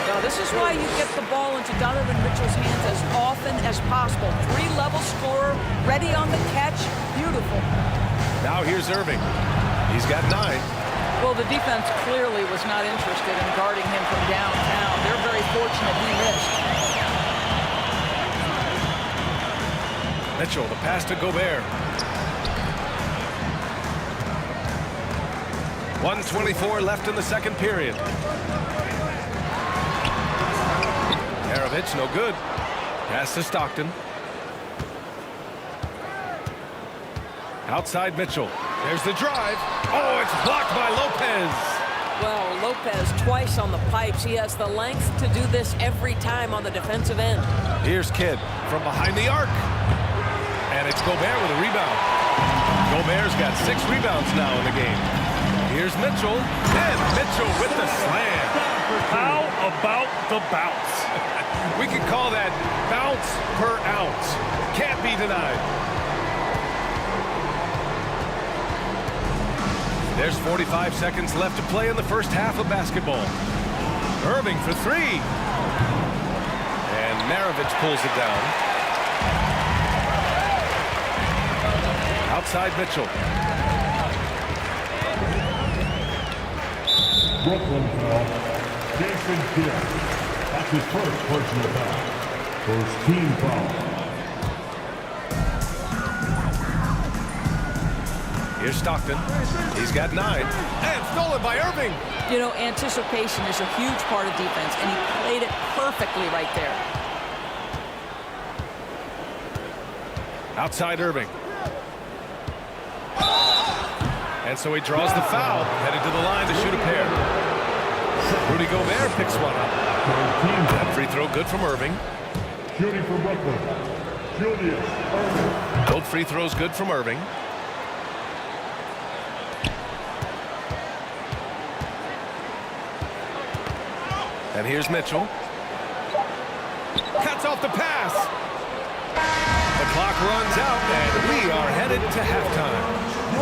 Now this is why you get the ball into Donovan Mitchell's hands as often as possible. 3-level scorer, ready on the catch. Beautiful. Now here's Irving. He's got 9. Well, the defense clearly was not interested in guarding him from downtown. They're very fortunate he missed. Mitchell, the pass to Gobert. 1:24 left in the second period. Maravich, no good. Pass to Stockton. Outside Mitchell. There's the drive. Oh, it's blocked by Lopez. Well, Lopez twice on the pipes. He has the length to do this every time on the defensive end. Here's Kidd from behind the arc. And it's Gobert with a rebound. Gobert's got 6 rebounds now in the game. Here's Mitchell. And Mitchell with the slam. How about the bounce? We could call that bounce per ounce. Can't be denied. There's 45 seconds left to play in the first half of basketball. Irving for 3. And Maravich pulls it down. Outside Mitchell. Brooklyn foul. Jason Kidd. That's his first personal foul. First team foul. Here's Stockton. He's got 9. And stolen by Irving. You know, anticipation is a huge part of defense, and he played it perfectly right there. Outside Irving. And so he draws the foul, headed to the line to shoot a pair. Rudy Gobert picks one up. That free throw good from Irving. Shooting for Brooklyn. Julius Irving. Both free throws good from Irving. And here's Mitchell. Cuts off the pass. The clock runs out, and we are headed to halftime.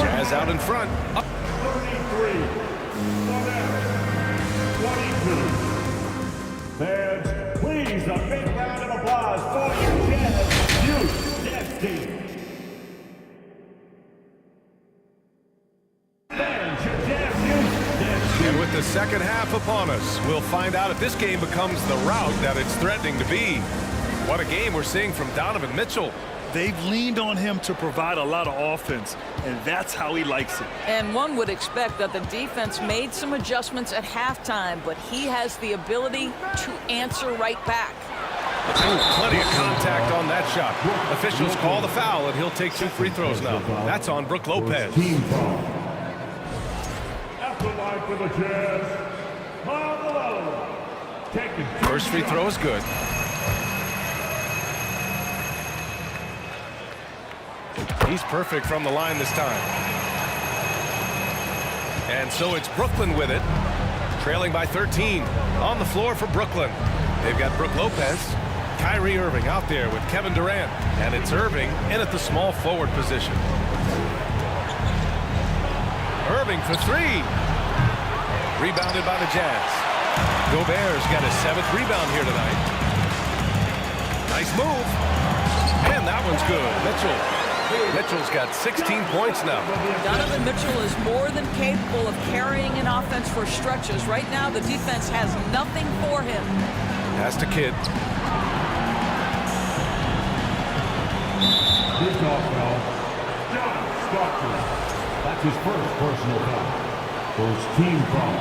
Jazz out in front. Up. 33. 22. Fans, please, a big round of applause for your Jazz Youth Jazz team. Fans, your Jazz Youth Jazz team. And with the second half upon us, we'll find out if this game becomes the rout that it's threatening to be. What a game we're seeing from Donovan Mitchell. They've leaned on him to provide a lot of offense, and that's how he likes it. And one would expect that the defense made some adjustments at halftime, but he has the ability to answer right back. Ooh, plenty of contact on that shot. Officials call the foul, and he'll take 2 free throws now. That's on Brook Lopez. Team foul. After line for the Jazz, Carmelo. First free throw is good. He's perfect from the line this time. And so it's Brooklyn with it, trailing by 13. On the floor for Brooklyn. They've got Brook Lopez, Kyrie Irving out there with Kevin Durant, and it's Irving in at the small forward position. Irving for 3. Rebounded by the Jazz. Gobert's got his 7th rebound here tonight. Nice move. And that one's good. Mitchell's got 16 points now. Donovan Mitchell is more than capable of carrying an offense for stretches. Right now, the defense has nothing for him. Pass to Kidd. Big off foul. John Stockton. That's his first personal foul. First team foul.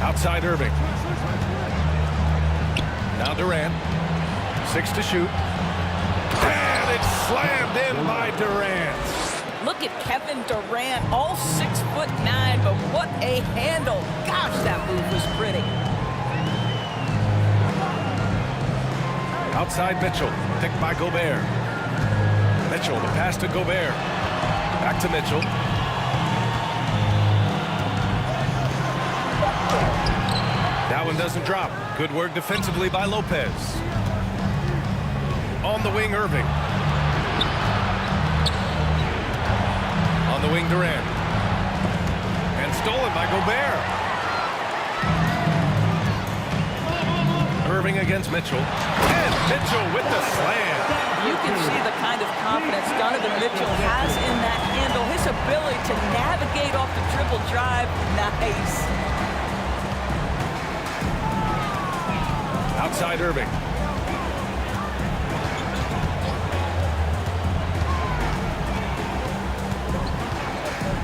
Outside Irving. Now Durant. 6 to shoot. And it's slammed in by Durant. Look at Kevin Durant, all 6'9", but what a handle. Gosh, that move was pretty. Outside Mitchell, picked by Gobert. Mitchell, the pass to Gobert. Back to Mitchell. That one doesn't drop. Good work defensively by Lopez. On the wing, Irving. On the wing, Durant. And stolen by Gobert. Serving against Mitchell. And Mitchell with the slam. You can see the kind of confidence Donovan Mitchell has in that handle. His ability to navigate off the dribble drive. Nice. Outside Irving.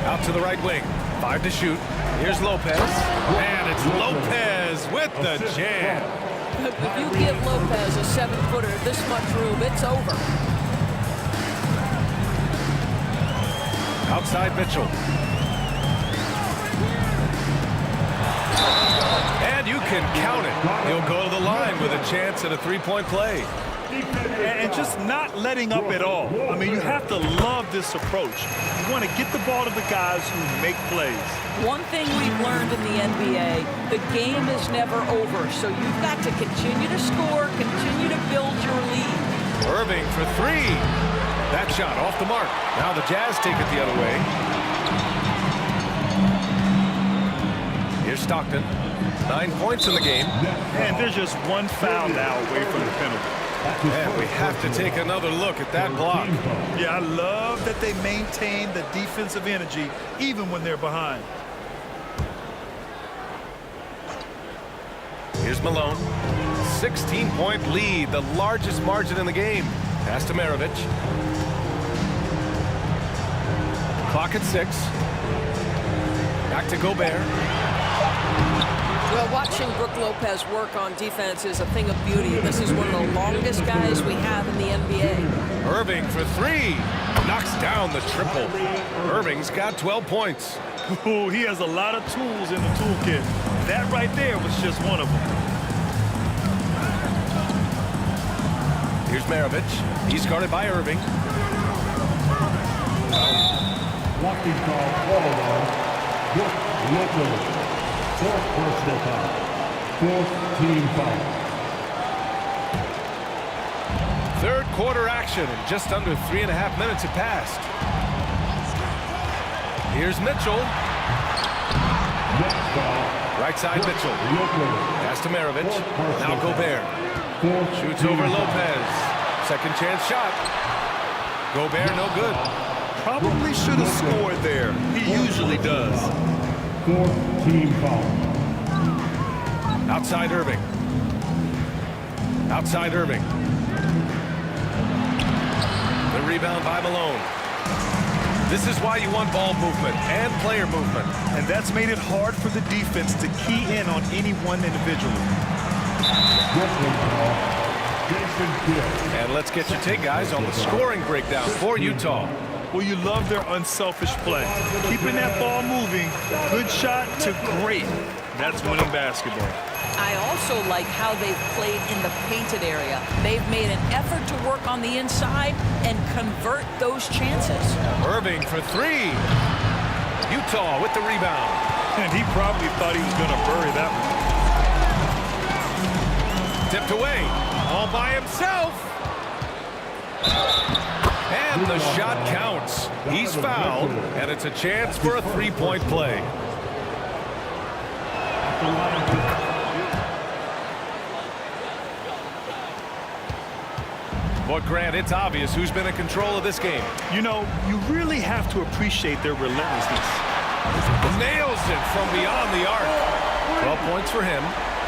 Out to the right wing. 5 to shoot. Here's Lopez. And it's Lopez with the jam. If you give Lopez a 7-footer this much room, it's over. Outside Mitchell. And you can count it. He'll go to the line with a chance at a 3-point play. And just not letting up at all. I mean, you have to love this approach. You want to get the ball to the guys who make plays. One thing we've learned in the NBA, the game is never over, so you've got to continue to score, continue to build your lead. Irving for 3. That shot off the mark. Now the Jazz take it the other way. Here's Stockton. 9 points in the game. And there's just one foul now away from the penalty. And we have to take another look at that block. Yeah, I love that they maintain the defensive energy even when they're behind. Here's Malone. 16-point lead, the largest margin in the game. Pass to Maravich. Clock at 6. Back to Gobert. Well, watching Brook Lopez work on defense is a thing of beauty. This is one of the longest guys we have in the NBA. Irving for 3. Knocks down the triple. Irving's got 12 points. Ooh, he has a lot of tools in the toolkit. That right there was just one of them. Here's Maravich. He's guarded by Irving. Walking call, Brook Lopez. 4th personal foul. 4th team foul. 3rd quarter action, and just under 3.5 minutes have passed. Here's Mitchell. Right side Mitchell. Pass to Maravich. Now Gobert. Shoots over Lopez. Second chance shot. Gobert no good. Probably should have scored there. He usually does. 4th team foul. Outside Irving. Outside Irving. The rebound by Malone. This is why you want ball movement and player movement. And that's made it hard for the defense to key in on any one individual. And let's get your take, guys, on the scoring breakdown for Utah. Well, you love their unselfish play. Keeping that ball moving, good shot to great. That's winning basketball. I also like how they've played in the painted area. They've made an effort to work on the inside and convert those chances. Irving for 3. Utah with the rebound. And he probably thought he was going to bury that one. Tipped away. All by himself. And the shot counts. He's fouled, and it's a chance for a 3-point play. But Grant, it's obvious who's been in control of this game. You know, you really have to appreciate their relentlessness. Nails it from beyond the arc. 12 points for him.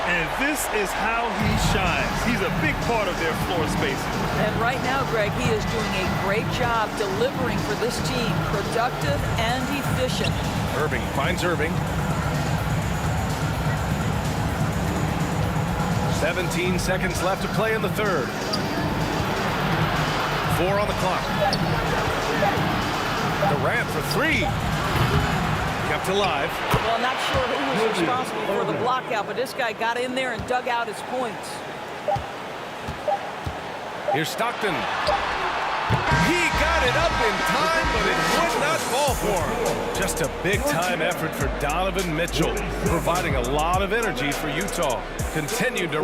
And this is how he shines. He's a big part of their floor spacing. And right now, Greg, he is doing a great job delivering for this team. Productive and efficient. Irving finds Irving. 17 seconds left to play in the 3rd. 4 on the clock. Durant for 3. Kept alive. Well, not sure who was responsible for the block out, but this guy got in there and dug out his points. Here's Stockton. He got it up in time, but it would not fall for him. Just a big-time effort for Donovan Mitchell, providing a lot of energy for Utah. Continued to...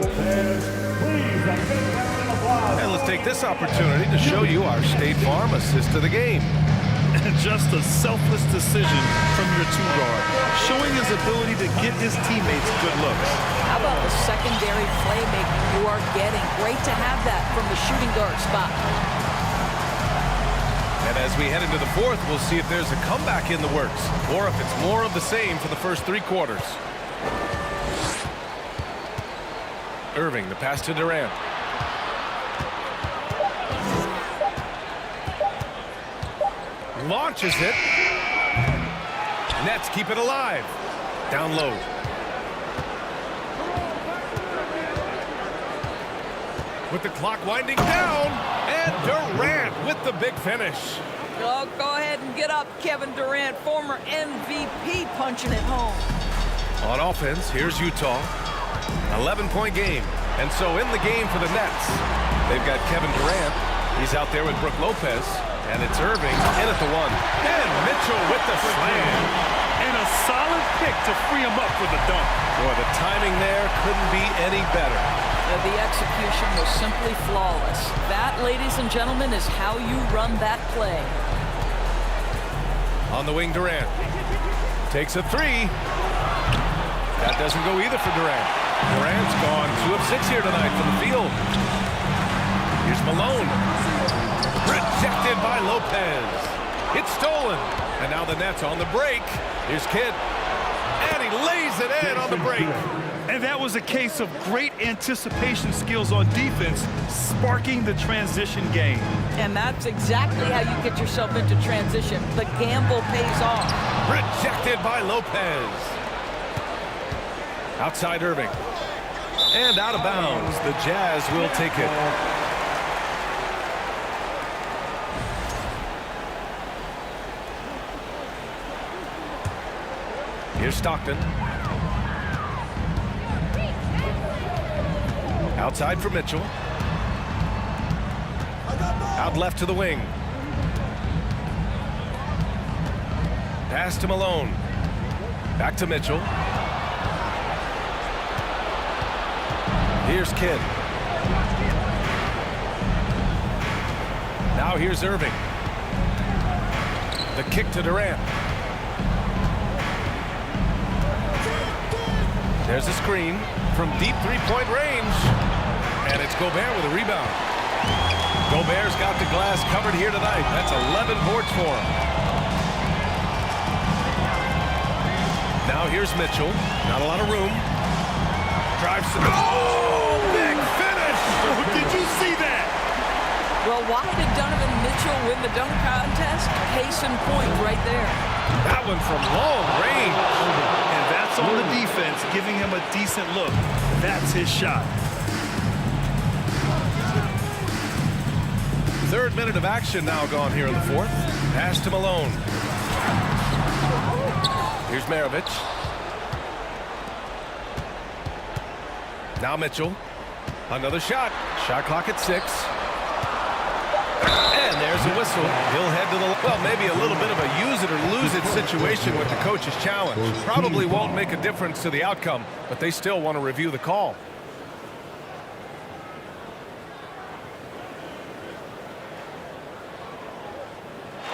And let's take this opportunity to show you our State Farm assist of the game. Just a selfless decision from your two-guard, showing his ability to get his teammates good looks. How about the secondary playmaking you are getting? Great to have that from the shooting guard spot. And as we head into the fourth, we'll see if there's a comeback in the works or if it's more of the same for the first 3 quarters. Irving, the pass to Durant. Launches it. Nets keep it alive. Down low. With the clock winding down, and Durant with the big finish. Oh, go ahead and get up, Kevin Durant, former MVP, punching it home. On offense, here's Utah. 11-point game. And so in the game for the Nets, they've got Kevin Durant. He's out there with Brook Lopez. And it's Irving in at the 1. And Mitchell with the slam. And a solid pick to free him up for the dunk. Boy, the timing there couldn't be any better. The execution was simply flawless. That, ladies and gentlemen, is how you run that play. On the wing, Durant. Takes a 3. That doesn't go either for Durant. Durant's gone 2 of 6 here tonight from the field. Here's Malone. Rejected by Lopez. It's stolen. And now the Nets on the break. Here's Kidd. And he lays it in on the break. And that was a case of great anticipation skills on defense, sparking the transition game. And that's exactly how you get yourself into transition. The gamble pays off. Rejected by Lopez. Outside Irving. And out of bounds. The Jazz will take it. Here's Stockton. Outside for Mitchell. Out left to the wing. Pass to Malone. Back to Mitchell. Here's Kidd. Now here's Irving. The kick to Durant. There's a screen from deep three-point range. And it's Gobert with a rebound. Gobert's got the glass covered here tonight. That's 11 boards for him. Now here's Mitchell. Not a lot of room. Drives to... Oh! Big finish! Did you see that? Well, why did Donovan Mitchell win the dunk contest? Case in point right there. That one from long range. And that's on the defense, giving him a decent look. That's his shot. 3rd minute of action now gone here in the 4th. Pass to Malone. Here's Maravich. Now Mitchell. Another shot. Shot clock at 6. And there's a whistle. He'll head to the... Well, maybe a little bit of a use it or lose it situation with the coach's challenge. Probably won't make a difference to the outcome, but they still want to review the call.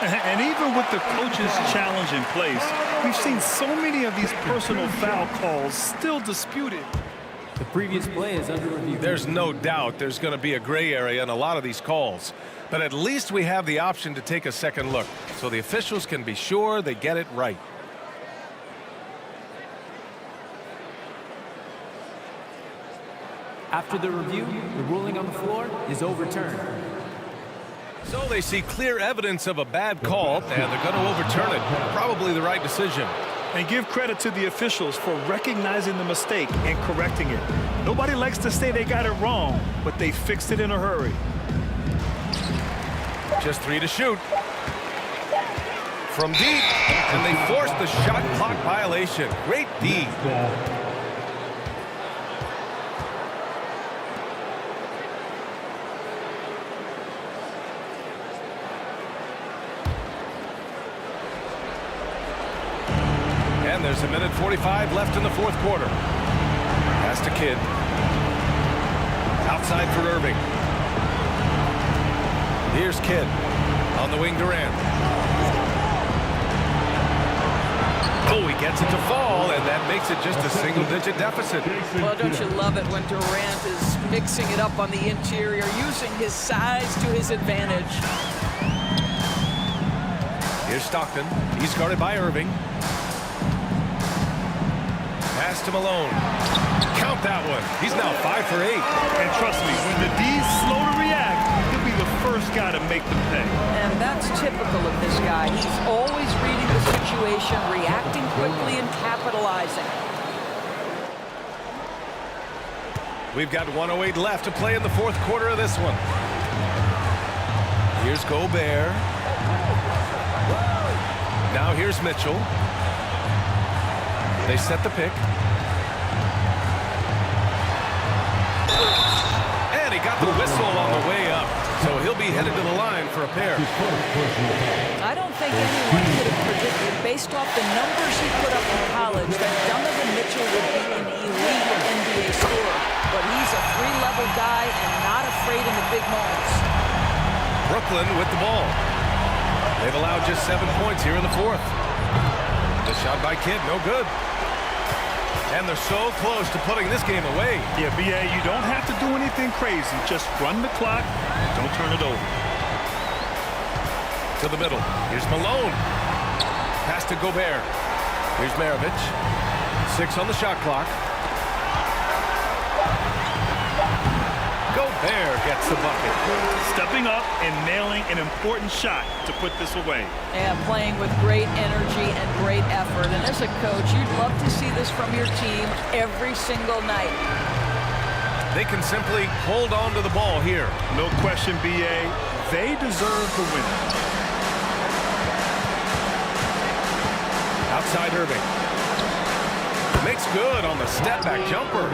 And even with the coach's challenge in place, we've seen so many of these personal foul calls still disputed. The previous play is under review. There's no doubt there's going to be a gray area in a lot of these calls. But at least we have the option to take a second look, so the officials can be sure they get it right. After the review, the ruling on the floor is overturned. So they see clear evidence of a bad call, and they're going to overturn it. Probably the right decision. And give credit to the officials for recognizing the mistake and correcting it. Nobody likes to say they got it wrong, but they fixed it in a hurry. Just 3 to shoot. From deep, and they forced the shot clock violation. Great D. And there's 1:45 left in the 4th quarter. Pass to Kidd. Outside for Irving. Here's Kidd. On the wing, Durant. Oh, he gets it to fall, and that makes it just a single-digit deficit. Well, don't you love it when Durant is mixing it up on the interior, using his size to his advantage. Here's Stockton. He's guarded by Irving. Pass to Malone. Count that one. He's now 5 for 8. And trust me, when the D's slow to react, he'll be the first guy to make them pay. And that's typical of this guy. He's always reading the situation, reacting quickly, and capitalizing. We've got 1:08 left to play in the fourth quarter of this one. Here's Gobert. Now here's Mitchell. They set the pick. And he got the whistle on the way up. So he'll be headed to the line for a pair. I don't think anyone could have predicted, based off the numbers he put up in college, that Donovan Mitchell would be an elite NBA scorer. But he's a three-level guy and not afraid in the big moments. Brooklyn with the ball. They've allowed just 7 points here in the fourth. The shot by Kidd, no good. And they're so close to putting this game away. Yeah, B.A., you don't have to do anything crazy. Just run the clock. Don't turn it over. To the middle. Here's Malone. Pass to Gobert. Here's Maravich. 6 on the shot clock. Gobert gets the bucket. Stepping up and nailing an important shot to put this away. And playing with great energy and great effort. And as a coach, you'd love to see this from your team every single night. They can simply hold on to the ball here. No question, B.A. They deserve the win. Outside Irving. Makes good on the step-back jumper.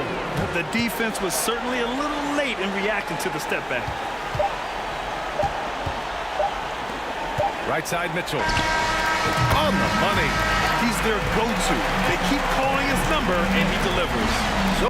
The defense was certainly a little late in reacting to the step-back. Right side Mitchell. On the money. He's their go-to. They keep calling his number, and he delivers. So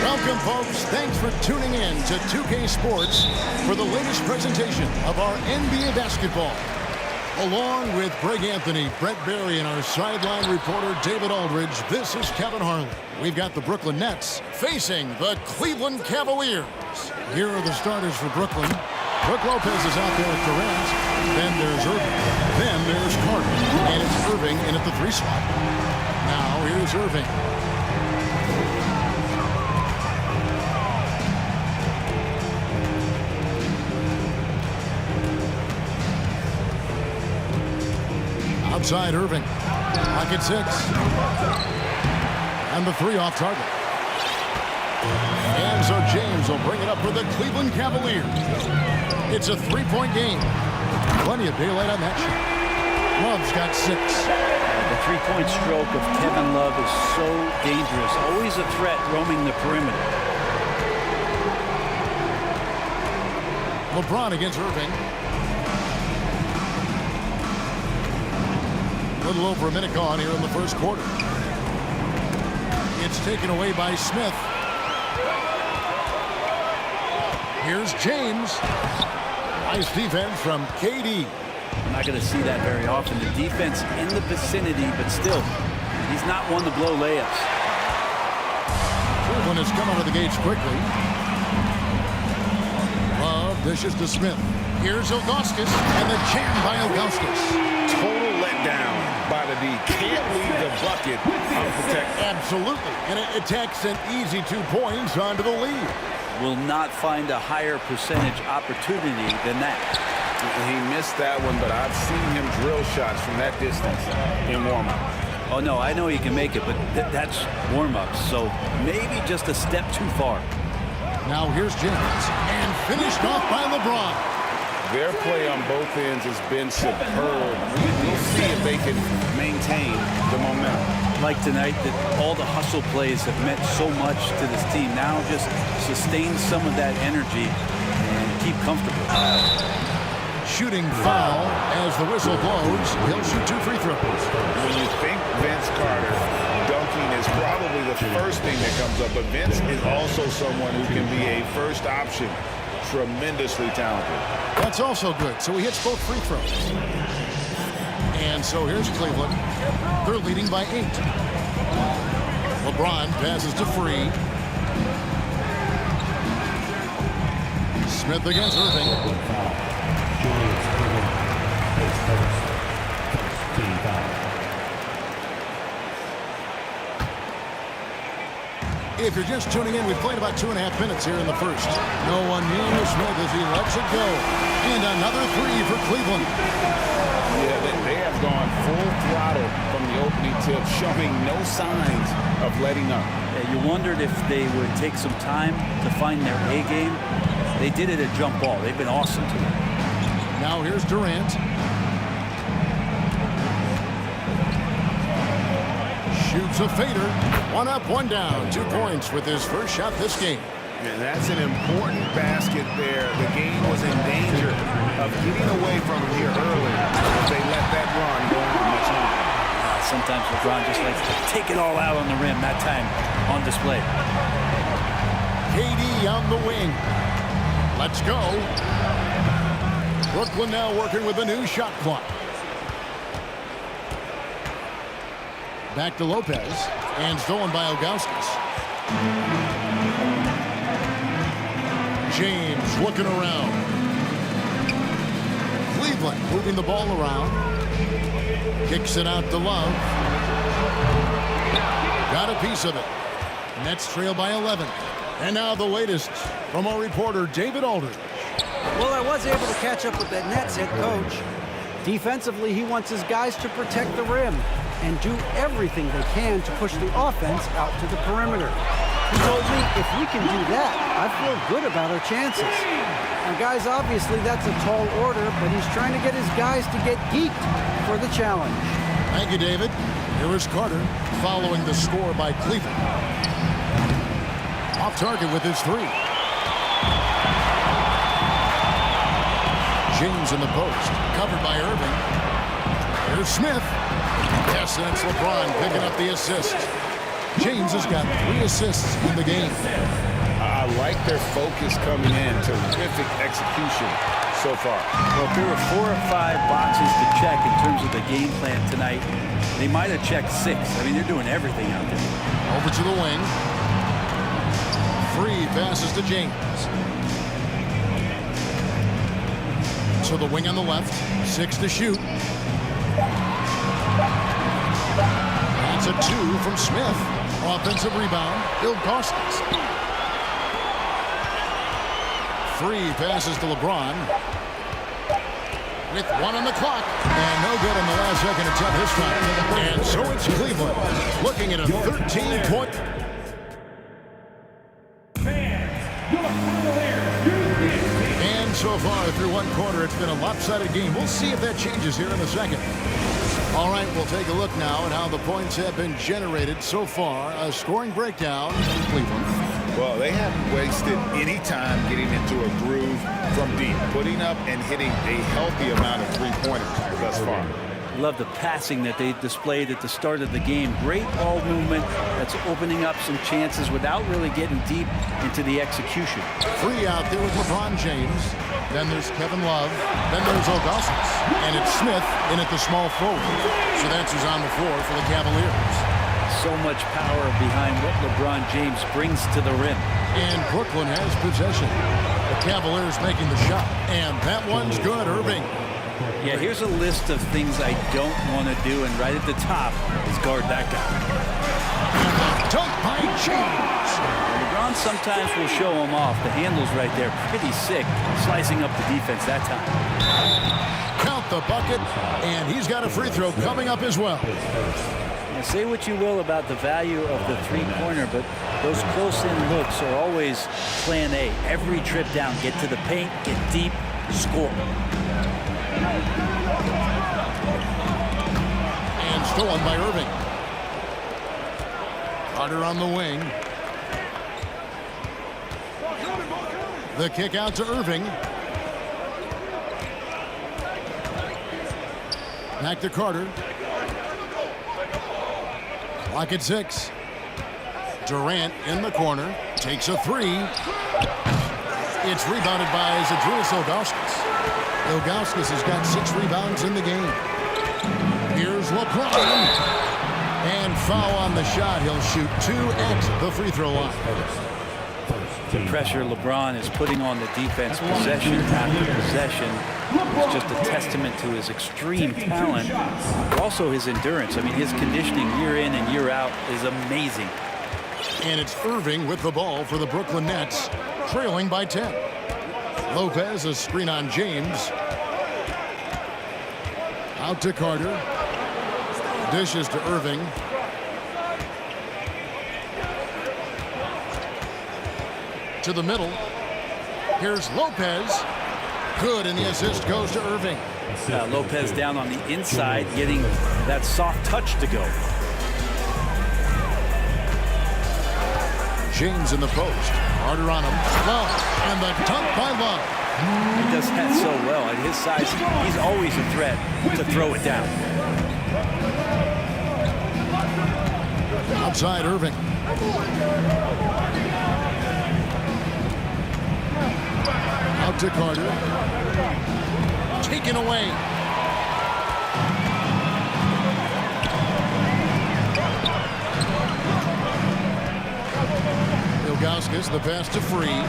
Welcome, folks. Thanks for tuning in to 2K Sports for the latest presentation of our NBA basketball. Along with Greg Anthony, Brett Barry, and our sideline reporter David Aldridge, this is Kevin Harlan. We've got the Brooklyn Nets facing the Cleveland Cavaliers. Here are the starters for Brooklyn. Brook Lopez is out there at Durant. Then there's Irving. Then there's Carter. And it's Irving in at the 3 slot. Now here's Irving. Outside Irving. Pocket 6. And the 3 off target. And so James will bring it up for the Cleveland Cavaliers. It's a 3-point game. Plenty of daylight on that shot. Love's got 6. The 3-point stroke of Kevin Love is so dangerous. Always a threat roaming the perimeter. LeBron against Irving. A little over a minute gone here in the first quarter. It's taken away by Smith. Here's James. Nice defense from KD. We're not going to see that very often. The defense in the vicinity, but still, he's not one to blow layups. Cleveland has come out of the gates quickly. Love dishes to Smith. Here's Ilgauskas, and the jam by Ilgauskas. Total letdown by the D. Can't leave the bucket unprotected. Absolutely. And it attacks an easy 2 points onto the lead. Will not find a higher percentage opportunity than that. He missed that one, but I've seen him drill shots from that distance in warm-up. Oh, no, I know he can make it, but that's warm-up, so maybe just a step too far. Now here's James, and finished off by LeBron. Their play on both ends has been superb. We'll see if they can maintain the momentum. Like tonight, that all the hustle plays have meant so much to this team. Now just sustain some of that energy and keep comfortable. Shooting foul as the whistle blows. He'll shoot 2 free throws. When you think Vince Carter, dunking is probably the first thing that comes up, but Vince is also someone who can be a first option. Tremendously talented. That's also good. So he hits both free throws. And so here's Cleveland. They're leading by 8. LeBron passes to Free. Smith against Irving. If you're just tuning in, we've played about 2.5 minutes here in the first. No one near Smith as he lets it go. And another 3 for Cleveland. Yeah, they have gone full throttle from the opening tip, showing no signs of letting up. Yeah, you wondered if they would take some time to find their A game. They did it at jump ball. They've been awesome tonight. Now here's Durant. Shoots a fader. 1 up, 1 down. 2 points with his first shot this game. And that's an important basket there. The game was in danger of getting away from him here early if they let that run go on much longer. Sometimes LeBron just likes to take it all out on the rim, that time on display. KD on the wing. Let's go. Brooklyn now working with a new shot clock. Back to Lopez, and stolen by Ilgauskas. James looking around. Cleveland moving the ball around. Kicks it out to Love. Got a piece of it. Nets trail by 11. And now the latest from our reporter, David Aldridge. Well, I was able to catch up with that Nets head coach. Defensively, he wants his guys to protect the rim and do everything they can to push the offense out to the perimeter. He told me if we can do that, I feel good about our chances. And guys, obviously that's a tall order, but he's trying to get his guys to get geeked for the challenge. Thank you, David. Here is Carter following the score by Cleveland. Off target with his 3. James in the post, covered by Irving. Here's Smith. Yes, that's LeBron picking up the assist. James has got 3 assists in the game. I like their focus coming in. Terrific execution so far. Well, if there were 4 or 5 boxes to check in terms of the game plan tonight, they might have checked 6. I mean, they're doing everything out there. Over to the wing. Free passes to James. To the wing on the left. 6 to shoot. That's a 2 from Smith. Offensive rebound. Ilgauskas. Free passes to LeBron. With 1 on the clock. And no good in the last second attempt this time. And so it's Cleveland looking at a 13-point. And so far through 1 quarter, it's been a lopsided game. We'll see if that changes here in a second. All right, we'll take a look now at how the points have been generated so far. A scoring breakdown in Cleveland. Well, they haven't wasted any time getting into a groove from deep, putting up and hitting a healthy amount of three-pointers thus far. Love the passing that they displayed at the start of the game. Great ball movement that's opening up some chances without really getting deep into the execution. Free out there with LeBron James. Then there's Kevin Love. Then there's Ilgauskas. And it's Smith in at the small forward. So that's who's on the floor for the Cavaliers. So much power behind what LeBron James brings to the rim. And Brooklyn has possession. The Cavaliers making the shot. And that one's good, Irving. Yeah, here's a list of things I don't want to do, and right at the top is guard that guy. Dunk by James. LeBron sometimes will show him off. The handle's right there, pretty sick, slicing up the defense that time. Count the bucket, and he's got a free throw coming up as well. Now, say what you will about the value of the three-pointer, but those close-in looks are always plan A. Every trip down, get to the paint, get deep, score. And stolen by Irving. Carter on the wing. The kick out to Irving. Back to Carter. Clock at 6. Durant in the corner. Takes a 3. It's rebounded by Zydrunas Ilgauskas. Ilgauskas has got 6 rebounds in the game. Here's LeBron. And foul on the shot. He'll shoot 2 at the free throw line. The pressure LeBron is putting on the defense possession after possession is just a testament to his extreme talent, also his endurance. I mean, his conditioning year in and year out is amazing. And it's Irving with the ball for the Brooklyn Nets, trailing by 10. Lopez, a screen on James. Out to Carter. Dishes to Irving. To the middle. Here's Lopez. Good, and the assist goes to Irving. Lopez down on the inside, getting that soft touch to go. James in the post. Carter on him. Love, and the dunk by Love. He does that so well. At his size, he's always a threat to throw it down. Outside Irving. Out to Carter. Taken away. Ilgauskas, the pass to Free.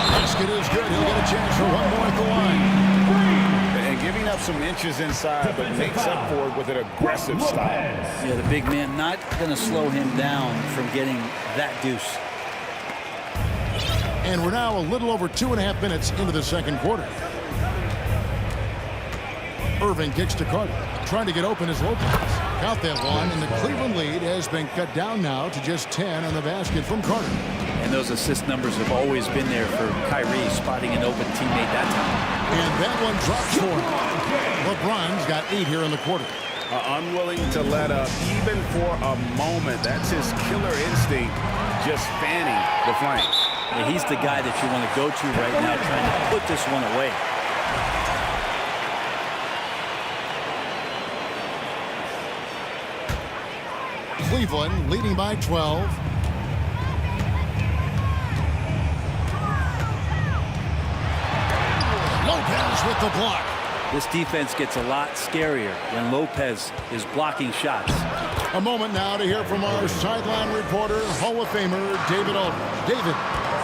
Basket is good. He'll get a chance for one more at the line. And giving up some inches inside, but makes up for it with an aggressive style. Yeah, the big man not going to slow him down from getting that deuce. And we're now a little over 2.5 minutes into the second quarter. Irving kicks to Carter, trying to get open as Lopez. Count that one, and the Cleveland lead has been cut down now to just 10 on the basket from Carter. And those assist numbers have always been there for Kyrie, spotting an open teammate that time. And that one drops for him. LeBron's got 8 here in the quarter. Unwilling to let up even for a moment. That's his killer instinct, just fanning the flanks. Yeah, he's the guy that you want to go to right now, trying to put this one away. Cleveland leading by 12. Lopez with the block. This defense gets a lot scarier when Lopez is blocking shots. A moment now to hear from our sideline reporter, Hall of Famer David Aldridge. David.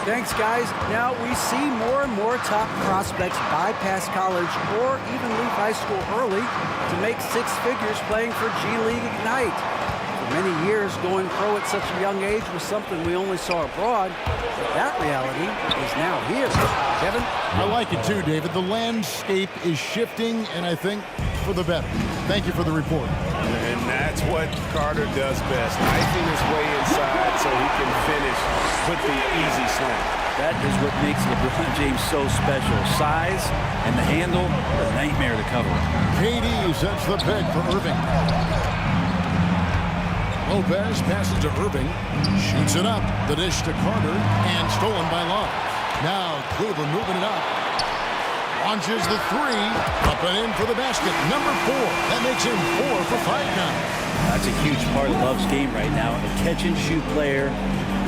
Thanks, guys. Now we see more and more top prospects bypass college or even leave high school early to make six figures playing for G League Ignite. For many years, going pro at such a young age was something we only saw abroad, but that reality is now here. Kevin? I like it too, David. The landscape is shifting, and I think for the better. Thank you for the report. And that's what Carter does best, knifing his way inside so he can finish with the easy slam. That is what makes LeBron James so special. Size and the handle, a nightmare to cover. KD sets the pick for Irving. Lopez passes to Irving, shoots it up, the dish to Carter, and stolen by Love. Now Cleveland moving it up. Launches the three, up and in for the basket. Number 4. That makes him 4 for 5 now. That's a huge part of Love's game right now. A catch-and-shoot player.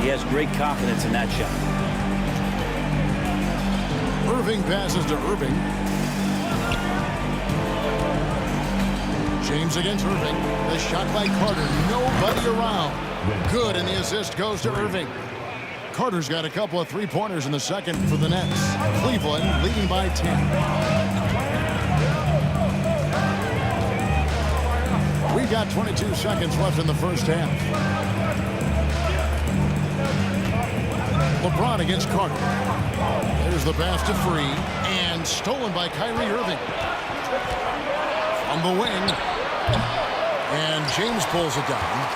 He has great confidence in that shot. Irving passes to Irving. James against Irving. The shot by Carter. Nobody around. Good, and the assist goes to Irving. Carter's got a couple of three-pointers in the second for the Nets. Cleveland leading by 10. We got 22 seconds left in the first half. LeBron against Carter. There's the pass to Free, and stolen by Kyrie Irving. On the wing, and James pulls it down.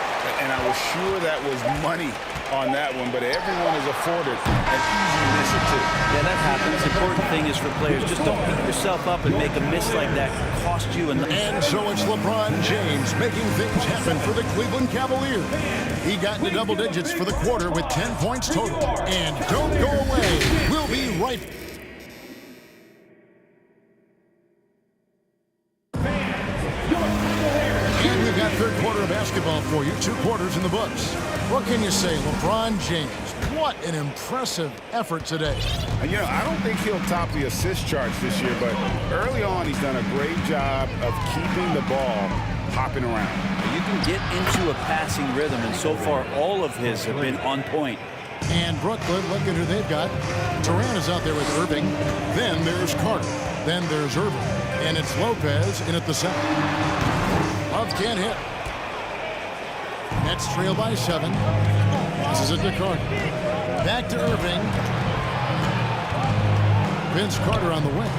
And I was sure that was money on that one, but everyone is afforded an easy miss or two. Yeah, that happens. The important thing is for players, just don't beat yourself up and make a miss like that. Cost you. And so it's LeBron James making things happen for the Cleveland Cavaliers. He got into double digits for the quarter with 10 points total. And don't go away. We'll be right back. Third quarter of basketball for you. 2 quarters in the books. What can you say? LeBron James, what an impressive effort today. You know, I don't think he'll top the assist charts this year, but early on he's done a great job of keeping the ball hopping around. You can get into a passing rhythm, and so far all of his have been on point. And Brooklyn, look at who they've got. Durant is out there with Irving. Then there's Carter. Then there's Irving. And it's Lopez in at the center. Love can't hit. Nets trail by 7. This is it to Carter. Back to Irving. Vince Carter on the wing.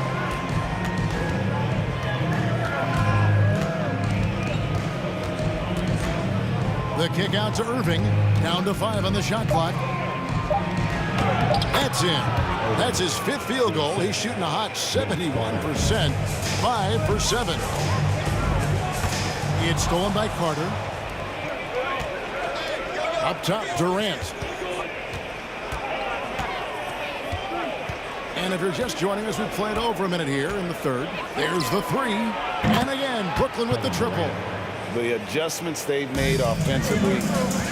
The kick out to Irving. Down to 5 on the shot clock. That's in. That's his 5th field goal. He's shooting a hot 71%. 5 for 7. It's stolen by Carter. Up top, Durant. And if you're just joining us, we played over a minute here in the third. There's the 3. And again, Brooklyn with the triple. The adjustments they've made offensively,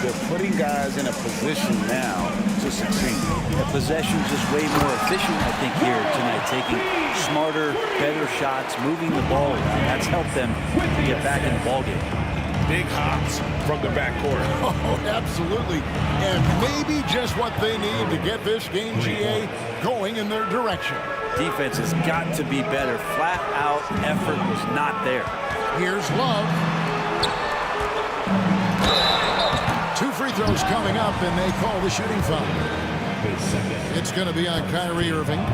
they're putting guys in a position now to succeed. The possession's just way more efficient, I think, here tonight. Taking smarter, better shots, moving the ball around. That's helped them to get back in the ballgame. Big hops from the backcourt. Oh, absolutely. And maybe just what they need to get this game, GA, going in their direction. Defense has got to be better. Flat out effort was not there. Here's Love. 2 free throws coming up, and they call the shooting foul. It's going to be on Kyrie Irving.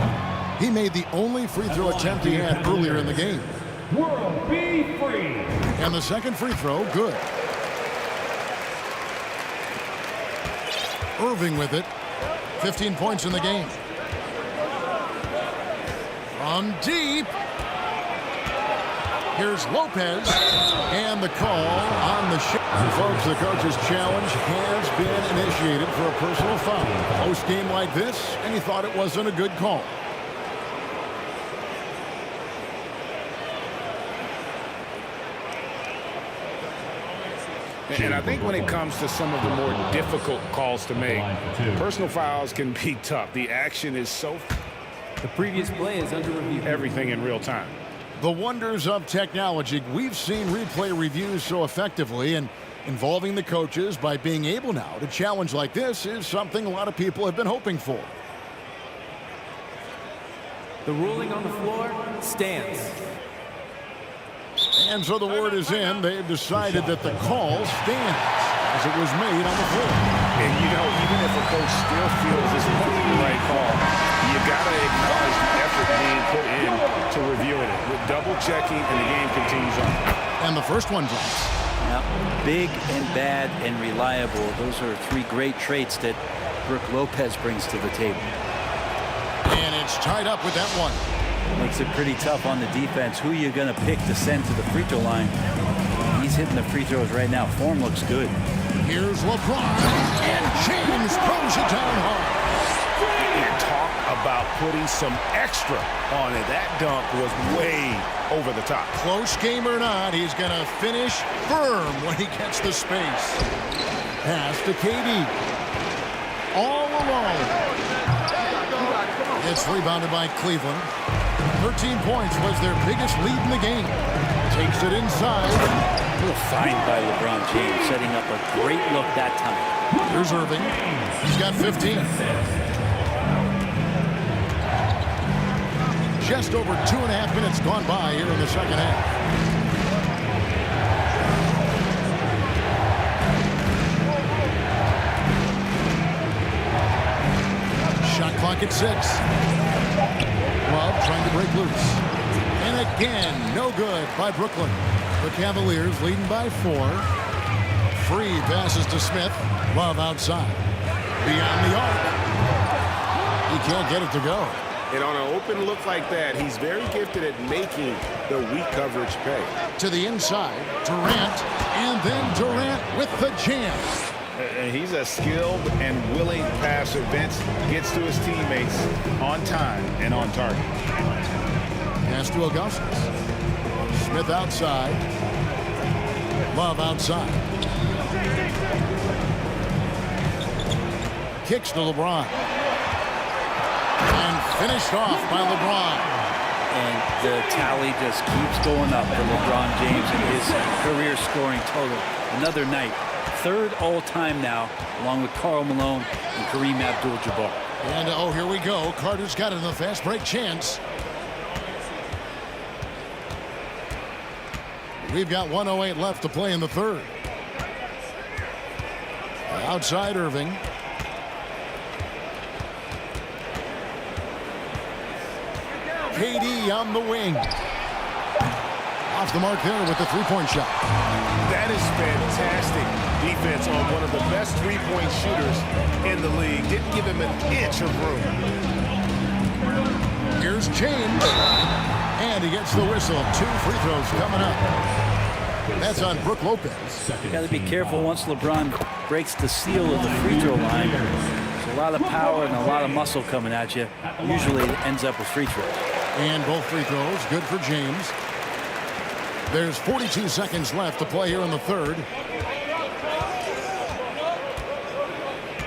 He made the only free throw attempt he had earlier in the game. World be free. And the second free throw, good. Irving with it. 15 points in the game. From deep. Here's Lopez. And the call on the shot. Folks, the coach's challenge has been initiated for a personal foul. Post game like this, and he thought it wasn't a good call. And I think when it comes to some of the more difficult calls to make, personal fouls can be tough. The action is so... The previous play is under review. Everything in real time. The wonders of technology. We've seen replay reviews so effectively, and involving the coaches by being able now to challenge like this is something a lot of people have been hoping for. The ruling on the floor stands. And so the word is in. They've decided that the call stands as it was made on the floor. And, you know, even if a coach still feels this wasn't the right call, you got to acknowledge the effort being put in to reviewing it. With double-checking, and the game continues on. And the first one drops. Now, big and bad and reliable. Those are three great traits that Brook Lopez brings to the table. And it's tied up with that one. Makes it pretty tough on the defense. Who are you going to pick to send to the free throw line? He's hitting the free throws right now. Form looks good. Here's LeBron. And James throws it down hard. And talk about putting some extra on it. That dunk was way over the top. Close game or not, he's going to finish firm when he gets the space. Pass to KD. All alone. It's rebounded by Cleveland. 13 points was their biggest lead in the game. Takes it inside. A little find by LeBron James, setting up a great look that time. Here's Irving. He's got 15. Just over 2.5 minutes gone by here in the second half. Shot clock at 6. Love trying to break loose. And again, no good by Brooklyn. The Cavaliers leading by 4. Free passes to Smith. Love outside. Beyond the arc. He can't get it to go. And on an open look like that, he's very gifted at making the weak coverage pay. To the inside, Durant, and then Durant with the jam. He's a skilled and willing passer. Vince gets to his teammates on time and on target. Pass to Augustus. Smith outside. Love outside. Kicks to LeBron. And finished off by LeBron. And the tally just keeps going up for LeBron James and his career scoring total. Another night. 3rd all-time now, along with Karl Malone and Kareem Abdul-Jabbar. And, oh, here we go. Carter's got it in the fast break chance. We've got 1:08 left to play in the 3rd. Outside Irving. KD on the wing. Off the mark there with the three-point shot. That is fantastic defense on one of the best three-point shooters in the league. Didn't give him an inch of room. Here's James. And he gets the whistle. 2 free throws coming up. That's on Brook Lopez. You got to be careful once LeBron breaks the seal of the free throw line. There's a lot of power and a lot of muscle coming at you. Usually it ends up with free throws. And both free throws good for James. There's 42 seconds left to play here in the 3rd.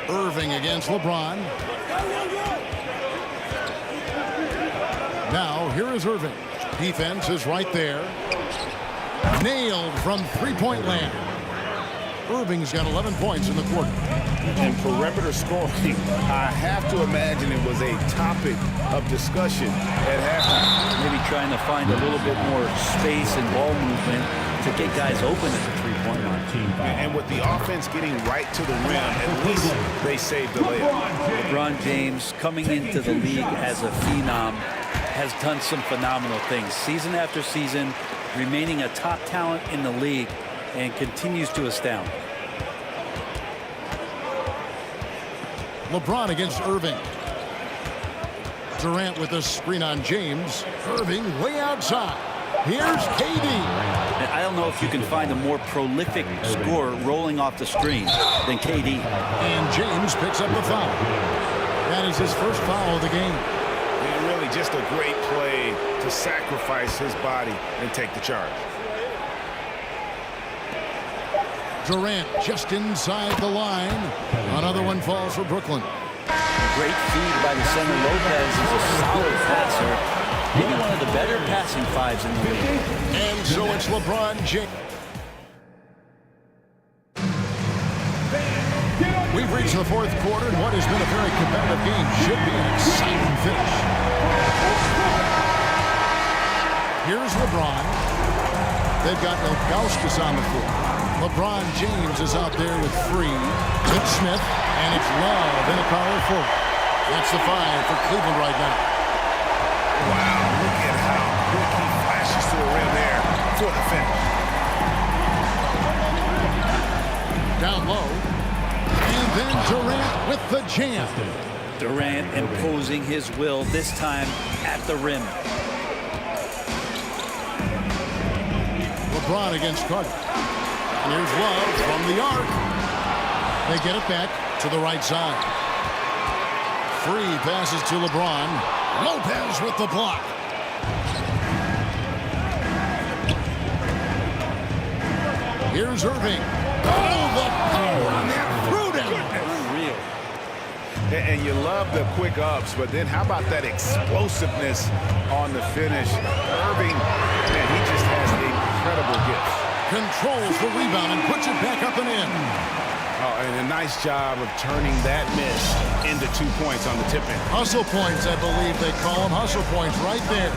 Irving against LeBron. Now, here is Irving. Defense is right there. Nailed from three-point land. Irving's got 11 points in the quarter. And perimeter scoring, I have to imagine it was a topic of discussion at halftime. Maybe trying to find a little bit more space and ball movement to get guys open at the three-point line. And with the offense getting right to the rim, at least they saved the layup. LeBron James, coming into the league as a phenom, has done some phenomenal things. Season after season, remaining a top talent in the league, and continues to astound. LeBron against Irving. Durant with a screen on James. Irving way outside. Here's KD. I don't know if you can find a more prolific scorer rolling off the screen than KD. And James picks up the foul. That is his first foul of the game. And really just a great play to sacrifice his body and take the charge. Durant just inside the line. Another one falls for Brooklyn. Great feed by the center. Lopez is a solid passer. Maybe one of the better passing fives in the league. And so it's LeBron James. We've reached the fourth quarter, and what has been a very competitive game should be an exciting finish. Here's LeBron. They've got Ilgauskas on the floor. LeBron James is out there with Free. It's Smith, and it's Love in a power forward. That's the 5 for Cleveland right now. Wow, look at how quick he flashes to the rim there for the finish. Down low. And then Durant with the jam. Durant imposing his will, this time at the rim. LeBron against Carter. And here's Love from the arc. They get it back to the right side. Free passes to LeBron. Lopez with the block. Here's Irving. Oh, the power on that throwdown. Unreal. And you love the quick ups, but then how about that explosiveness on the finish? Irving, man, he just has incredible gifts. Controls the rebound and puts it back up and in. Oh, and a nice job of turning that miss into 2 points on the tip-in. Hustle points, I believe they call them. Hustle points right there.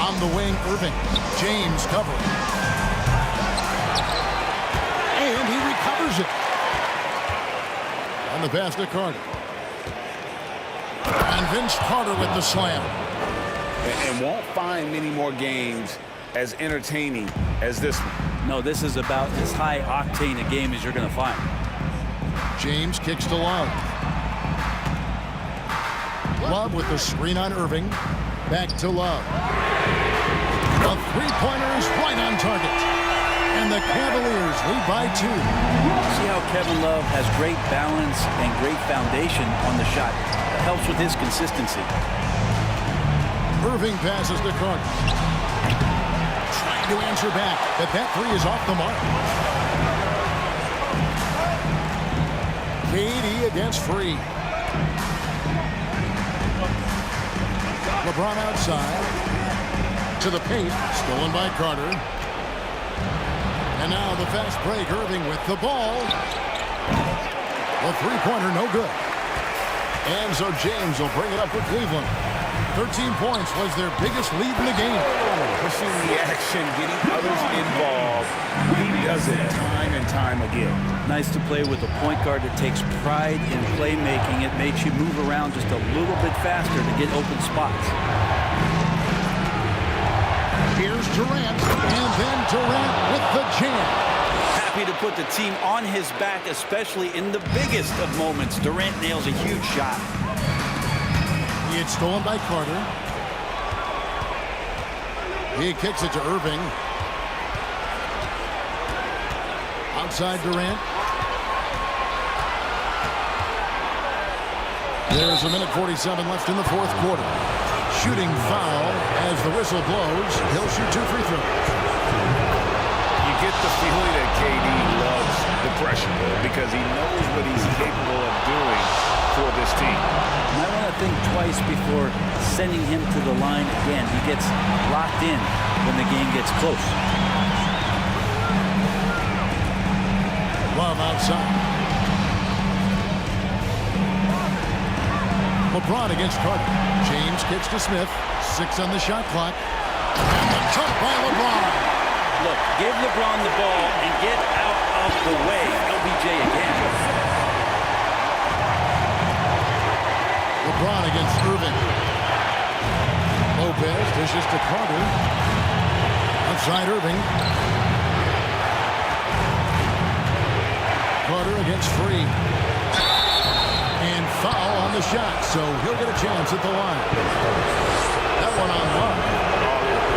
On the wing, Irving. James covering. And he recovers it. On the pass to Carter. And Vince Carter with the slam. And won't find many more games as entertaining as this one. No, this is about as high octane a game as you're going to find. James kicks to Love. Love with the screen on Irving. Back to Love. The three-pointer is right on target. And the Cavaliers lead by 2. See how Kevin Love has great balance and great foundation on the shot. That helps with his consistency. Irving passes to Carter. Trying to answer back, but that 3 is off the mark. KD against Free. LeBron outside. To the paint, stolen by Carter. And now the fast break, Irving with the ball. The three-pointer, no good. And so James will bring it up for Cleveland. 13 points was their biggest lead in the game. Pushing the action, getting others involved. He does it time and time again. Nice to play with a point guard that takes pride in playmaking. It makes you move around just a little bit faster to get open spots. Here's Durant, and then Durant with the jam. Happy to put the team on his back, especially in the biggest of moments. Durant nails a huge shot. He had stolen by Carter. He kicks it to Irving. Outside Durant. There's a minute 47 left in the fourth quarter. Shooting foul as the whistle blows. He'll shoot 2 free throws. You get the feeling that KD loves the pressure because he knows what he's capable of doing for this team. You might want to think twice before sending him to the line again. He gets locked in when the game gets close. Love outside. LeBron against Carter. James kicks to Smith. 6 on the shot clock. And the jump by LeBron. Look, give LeBron the ball and get out of the way. LBJ again. LeBron against Irving. Lopez dishes to Carter. Outside Irving. Carter against Free. And foul on the shot, so he'll get a chance at the line. That one on Love.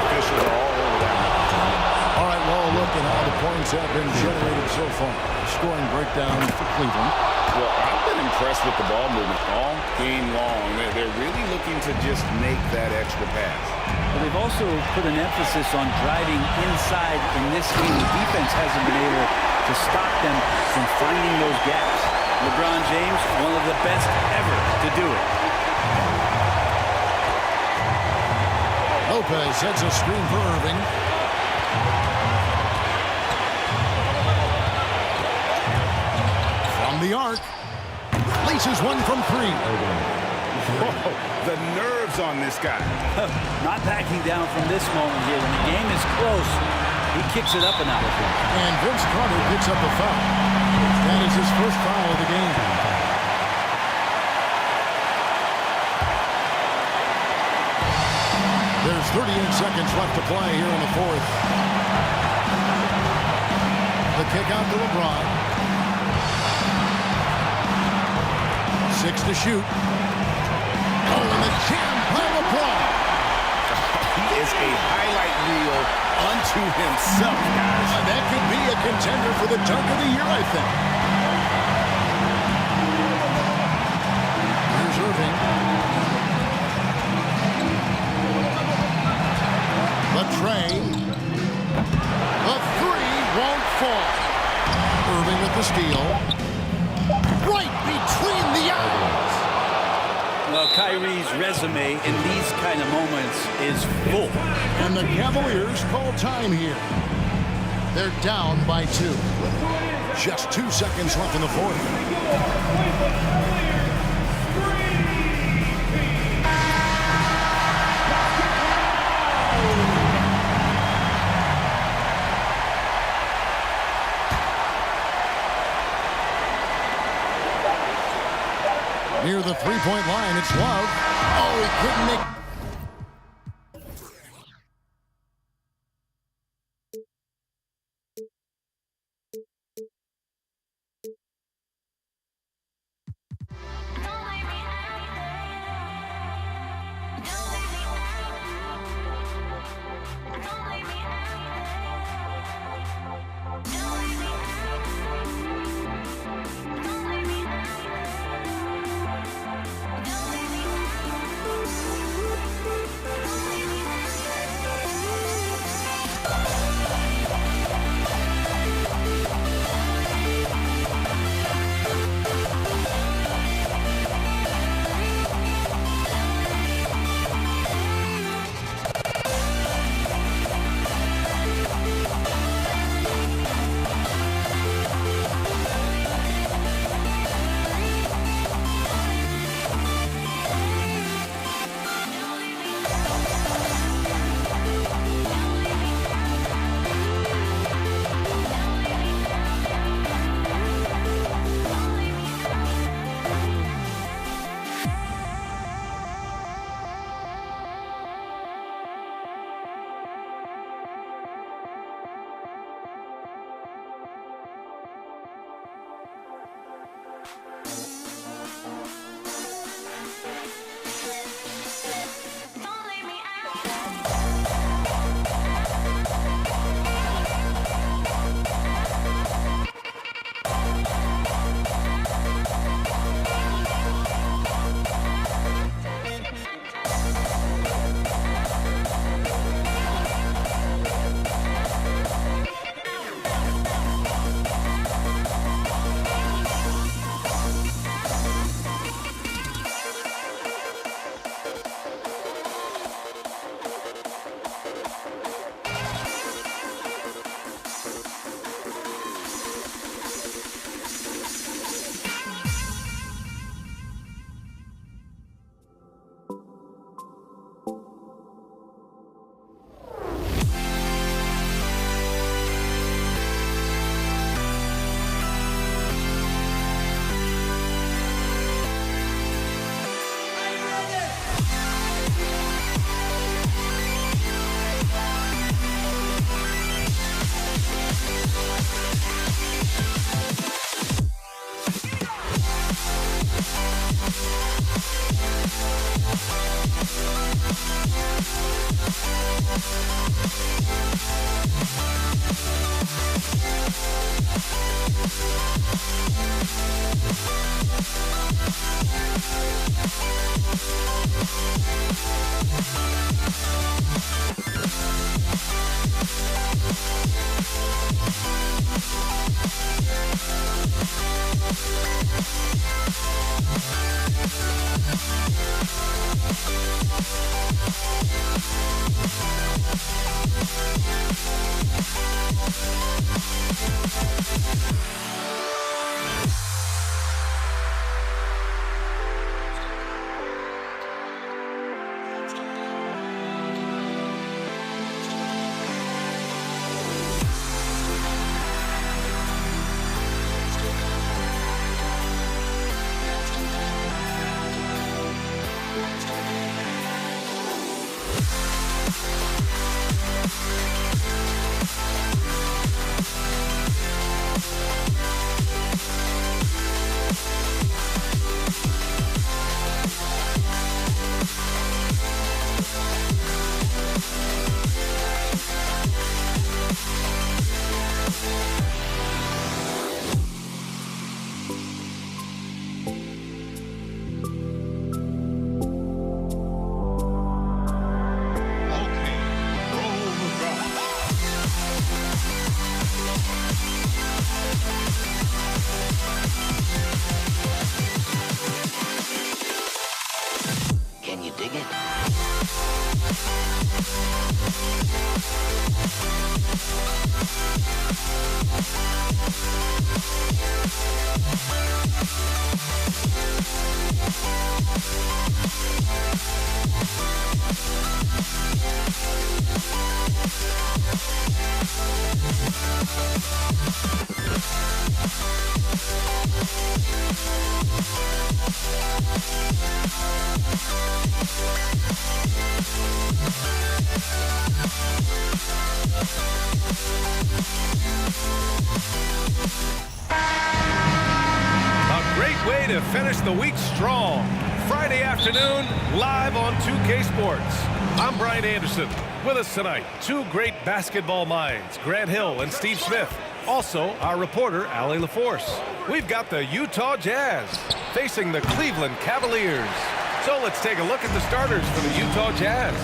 Officials are all over that. All right, well, look at how the points have been generated so far. Scoring breakdown for Cleveland. Well, I've been impressed with the ball movement all game long. They're really looking to just make that extra pass. But they've also put an emphasis on driving inside in this game. The defense hasn't been able to stop them from finding those gaps. LeBron James, one of the best ever to do it. Lopez sets a screen for Irving. From the arc. Laces one from 3. Whoa, the nerves on this guy. Not backing down from this moment here. When the game is close, he kicks it up a notch. And Vince Carter picks up a foul. That is his first foul of the game. There's 38 seconds left to play here in the fourth. The kick out to LeBron. 6 to shoot. Oh, and the jam by LeBron. He is a highlight reel unto himself, guys. That could be a contender for the dunk of the year, I think. Here's Irving. The tray. The 3 won't fall. Irving with the steal. Right between the eyes. Well, Kyrie's resume in these kind of moments is full. And the Cavaliers call time here. They're down by 2. Just 2 seconds left in the fourth. Near the three-point line, it's Love. Oh, he couldn't make... Can you dig it? A great way to finish the week strong. Friday afternoon, live on 2K Sports. I'm Brian Anderson. With us tonight, two great basketball minds, Grant Hill and Steve Smith. Also, our reporter, Allie LaForce. We've got the Utah Jazz facing the Cleveland Cavaliers. So let's take a look at the starters for the Utah Jazz.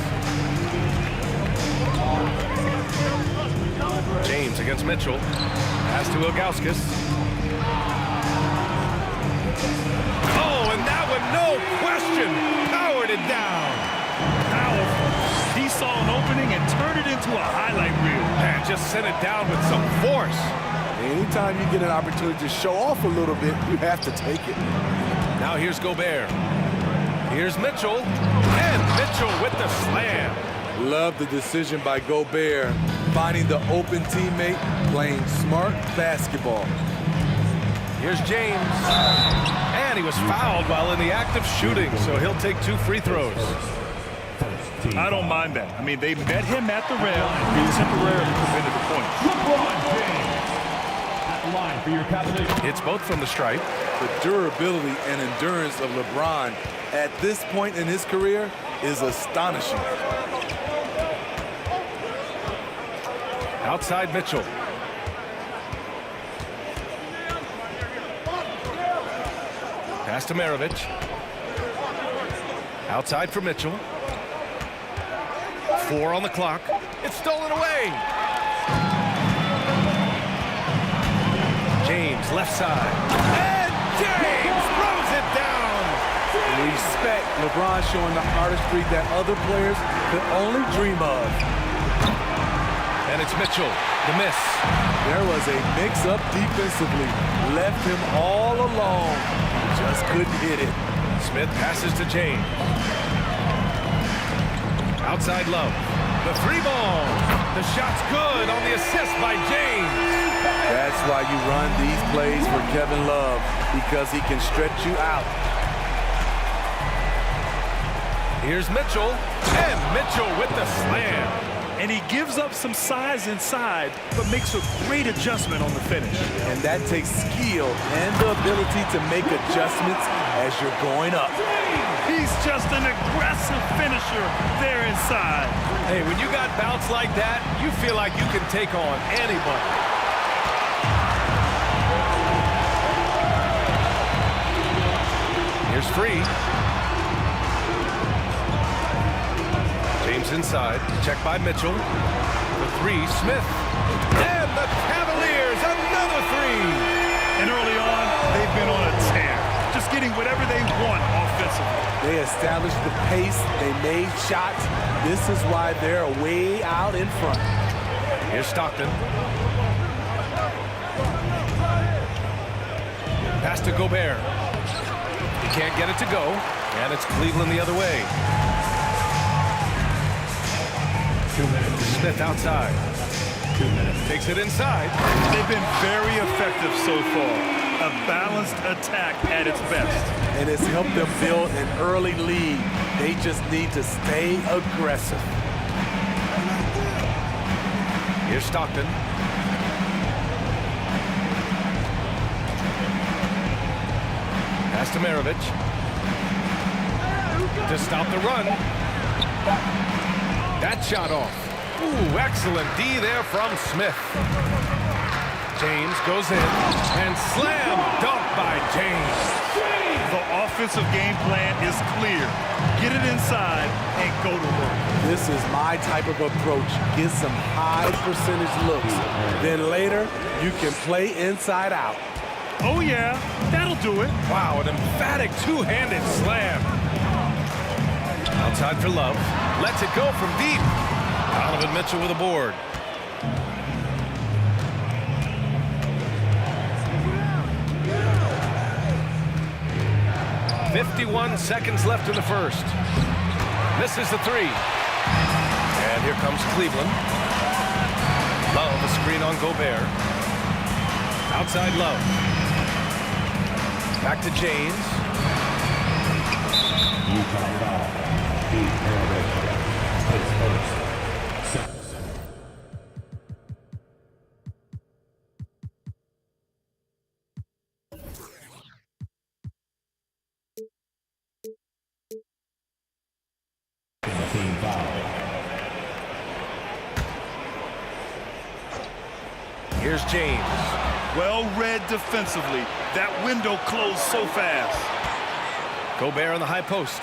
James against Mitchell. Pass to Ilgauskas. Oh, and that one, no question, powered it down. Powerful. He saw an opening and turned it into a highlight reel. And just sent it down with some force. Anytime you get an opportunity to show off a little bit, you have to take it. Now here's Gobert. Here's Mitchell. And Mitchell with the slam. Love the decision by Gobert, finding the open teammate, playing smart basketball. Here's James. And he was fouled while in the act of shooting, so he'll take 2 free throws. I don't mind that. I mean, they met him at the rail and he temporarily prevented the point. LeBron James at the line for your Cavaliers. It's both from the stripe. The durability and endurance of LeBron at this point in his career is astonishing. Outside Mitchell. Pass to Maravich. Outside for Mitchell. 4 on the clock. It's stolen away. James, left side. And James throws it down. Respect LeBron showing the artistry that other players could only dream of. And it's Mitchell, the miss. There was a mix-up defensively. Left him all alone. Just couldn't hit it. Smith passes to James. Outside Love. The 3 ball. The shot's good on the assist by James. That's why you run these plays for Kevin Love, because he can stretch you out. Here's Mitchell. And Mitchell with the slam. And he gives up some size inside, but makes a great adjustment on the finish. And that takes skill and the ability to make adjustments as you're going up. He's just an aggressive finisher there inside. Hey, when you got bounce like that, you feel like you can take on anybody. Here's Free. James inside, checked by Mitchell. The 3, Smith. And the Cavaliers, another 3. And early on, they've been on a tear, just getting whatever they want offensively. They established the pace, they made shots. This is why they're way out in front. Here's Stockton. Pass to Gobert. He can't get it to go, and it's Cleveland the other way. 2 minutes. Smith outside. 2 minutes. Takes it inside. They've been very effective so far. A balanced attack at its best. And it's helped them build an early lead. They just need to stay aggressive. Here's Stockton. Pass to Maravich. To stop the run. That shot off. Ooh, excellent D there from Smith. James goes in and slam dunk by James. The offensive game plan is clear. Get it inside and go to work. This is my type of approach. Get some high percentage looks. Then later, you can play inside out. Oh yeah, that'll do it. Wow, an emphatic two-handed slam. Outside for Love. Lets it go from deep. Donovan Mitchell with a board. .51 seconds left in the first. Misses the three. And here comes Cleveland. Love, a screen on Gobert. Outside Love. Back to James. Utah foul. Pete Maravich. His first. 6. Team foul. Here's James. Well read defensively. That window closed so fast. Gobert on the high post.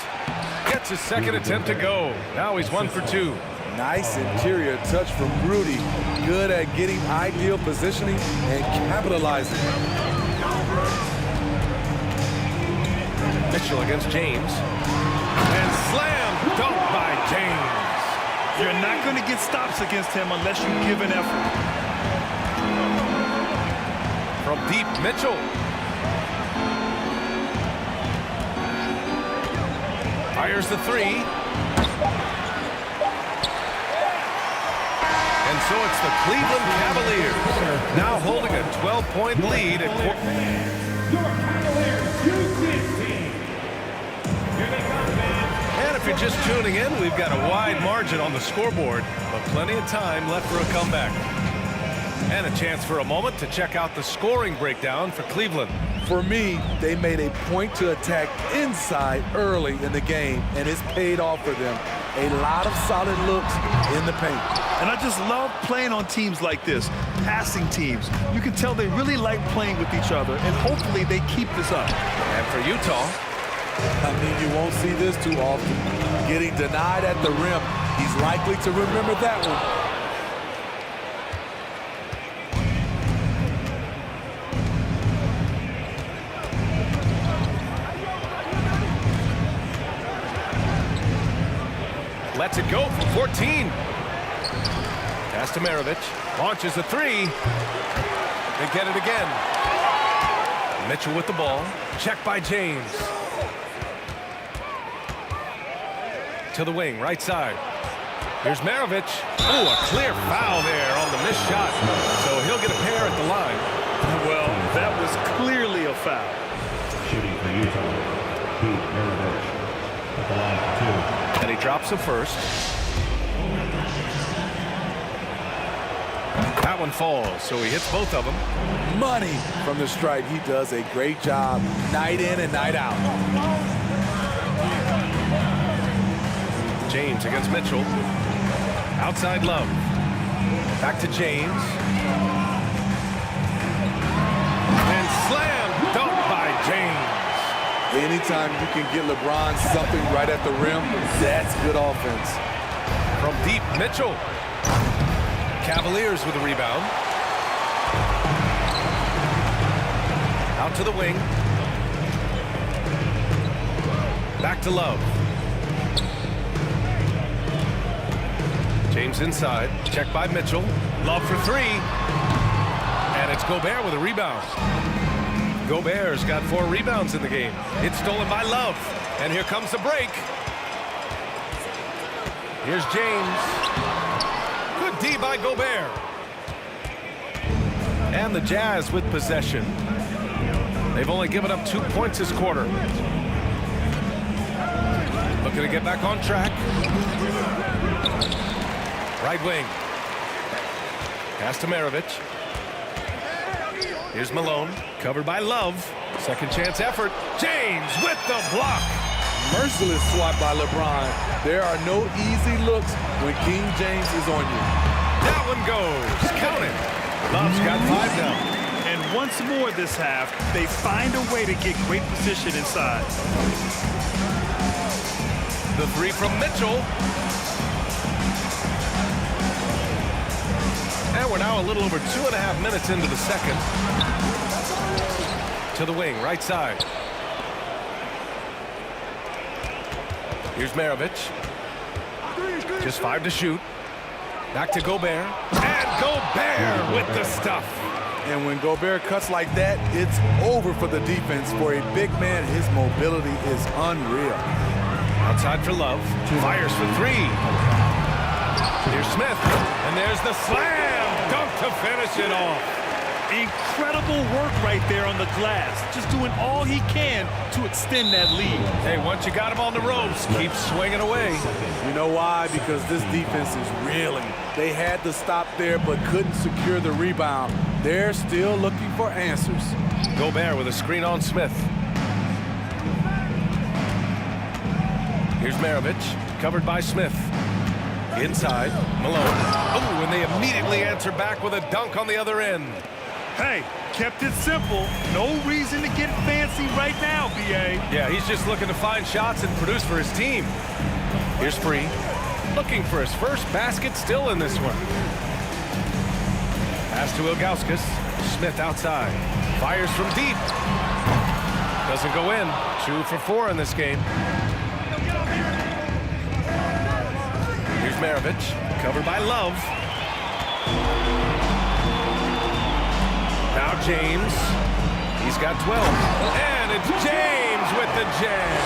Gets his second attempt to go. Now he's 1 for 2. Nice interior touch from Rudy. Good at getting ideal positioning and capitalizing. Mitchell against James. And slam dunk by James. You're not going to get stops against him unless you give an effort. From deep, Mitchell. Fires the three. And so it's the Cleveland Cavaliers now holding a 12-point lead at Your Cavaliers, U16. Here they come, man. And if you're just tuning in, we've got a wide margin on the scoreboard, but plenty of time left for a comeback. And a chance for a moment to check out the scoring breakdown for Cleveland. For me, they made a point to attack inside early in the game, and it's paid off for them. A lot of solid looks in the paint. And I just love playing on teams like this, passing teams. You can tell they really like playing with each other, and hopefully they keep this up. And for Utah, I mean, you won't see this too often. Getting denied at the rim, he's likely to remember that one. lets it go from 14. Pass to Maravich. Launches a three. They get it again. Mitchell with the ball. Check by James. To the wing, right side. Here's Maravich. Ooh, a clear foul there on the missed shot. So he'll get a pair at the line. Well, that was clearly a foul. Shooting for Utah, Pete Maravich at the line for two. And he drops the first. That one falls, so he hits both of them. Money from the stripe. He does a great job night in and night out. James against Mitchell. Outside Love. Back to James. And slam dunk by James. Anytime you can get LeBron something right at the rim, that's good offense. From deep, Mitchell. Cavaliers with a rebound. Out to the wing. Back to Love. James inside. Check by Mitchell. Love for three. And it's Gobert with a rebound. Gobert's got 4 rebounds in the game. It's stolen by Love. And here comes the break. Here's James. Good D by Gobert. And the Jazz with possession. They've only given up 2 points this quarter. Looking to get back on track. Right wing. Pass to Maravich. Here's Malone. Covered by Love. Second chance effort. James with the block. Merciless swat by LeBron. There are no easy looks when King James is on you. That one goes. Count it. Love's got 5 now. And once more this half, they find a way to get great position inside. The 3 from Mitchell. And we're now a little over 2.5 minutes into the second. To the wing, right side. Here's Maravich. Just 5 to shoot. Back to Gobert. And Gobert with the stuff. And when Gobert cuts like that, it's over for the defense. For a big man, his mobility is unreal. Outside for Love. Fires for 3. Here's Smith. And there's the slam. Dunk to finish it off. Incredible work right there on the glass. Just doing all he can to extend that lead. Hey, once you got him on the ropes, keep swinging away. You know why? Because this defense is reeling. They had to stop there but couldn't secure the rebound. They're still looking for answers. Gobert with a screen on Smith. Here's Maravich, covered by Smith. Inside, Malone. Oh, and they immediately answer back with a dunk on the other end. Hey, kept it simple. No reason to get fancy right now, B.A. Yeah, he's just looking to find shots and produce for his team. Here's Free. Looking for his first basket still in this one. Pass to Ilgauskas. Smith outside. Fires from deep. Doesn't go in. 2 for 4 in this game. Here's Maravich. Covered by Love. Now James. He's got 12. And it's James with the jam.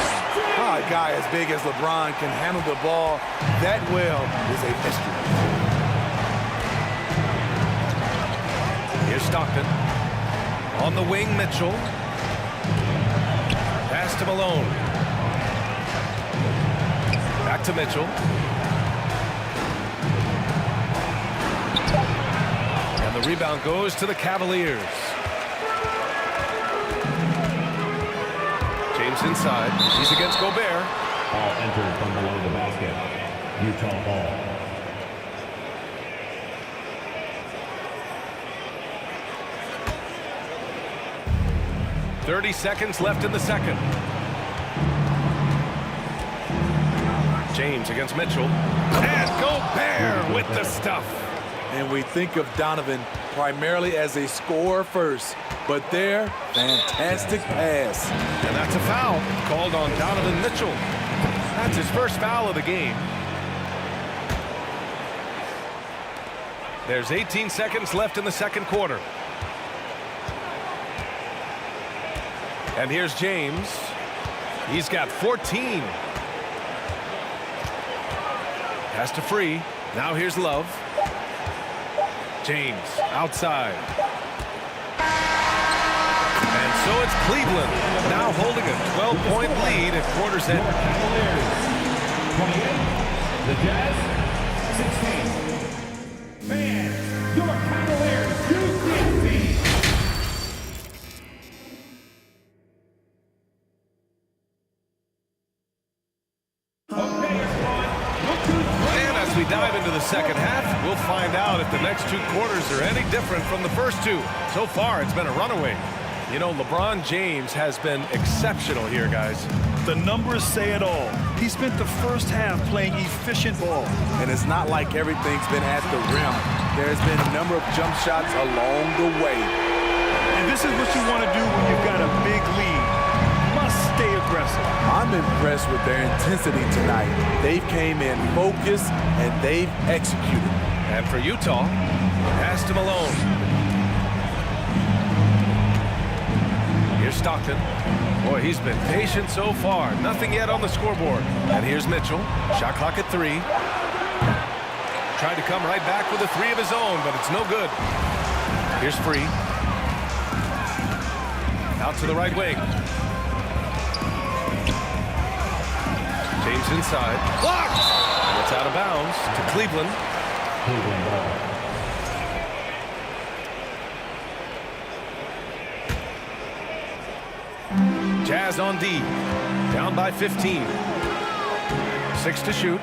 A guy as big as LeBron can handle the ball that well is a mystery. Here's Stockton. On the wing, Mitchell. Pass to Malone. Back to Mitchell. And the rebound goes to the Cavaliers. James inside. He's against Gobert. Ball entered from below the basket. Utah ball. .30 seconds left in the second. James against Mitchell. And Gobert with the stuff. And we think of Donovan primarily as a scorer first. But there, fantastic pass. And that's a foul called on Donovan Mitchell. That's his first foul of the game. There's 18 seconds left in the second quarter. And here's James. He's got 14. Pass to Free. Now here's Love. James outside. And so it's Cleveland now holding a 12-point lead at quarter's end. The Jazz, 16. Fans, your Cavaliers, UCSB. And as we dive into the second half, we'll find out if the next 2 quarters are any different from the first 2. So far, it's been a runaway. You know, LeBron James has been exceptional here, guys. The numbers say it all. He spent the first half playing efficient ball. And it's not like everything's been at the rim. There's been a number of jump shots along the way. And this is what you want to do when you've got a big lead. Must stay aggressive. I'm impressed with their intensity tonight. They came in focused and they've executed. And for Utah, pass to Malone. Here's Stockton. Boy, he's been patient so far. Nothing yet on the scoreboard. And here's Mitchell. Shot clock at 3. Tried to come right back with a 3 of his own, but it's no good. Here's Free. Out to the right wing. James inside. Blocked! And it's out of bounds to Cleveland. Jazz on D. Down by 15. 6 to shoot.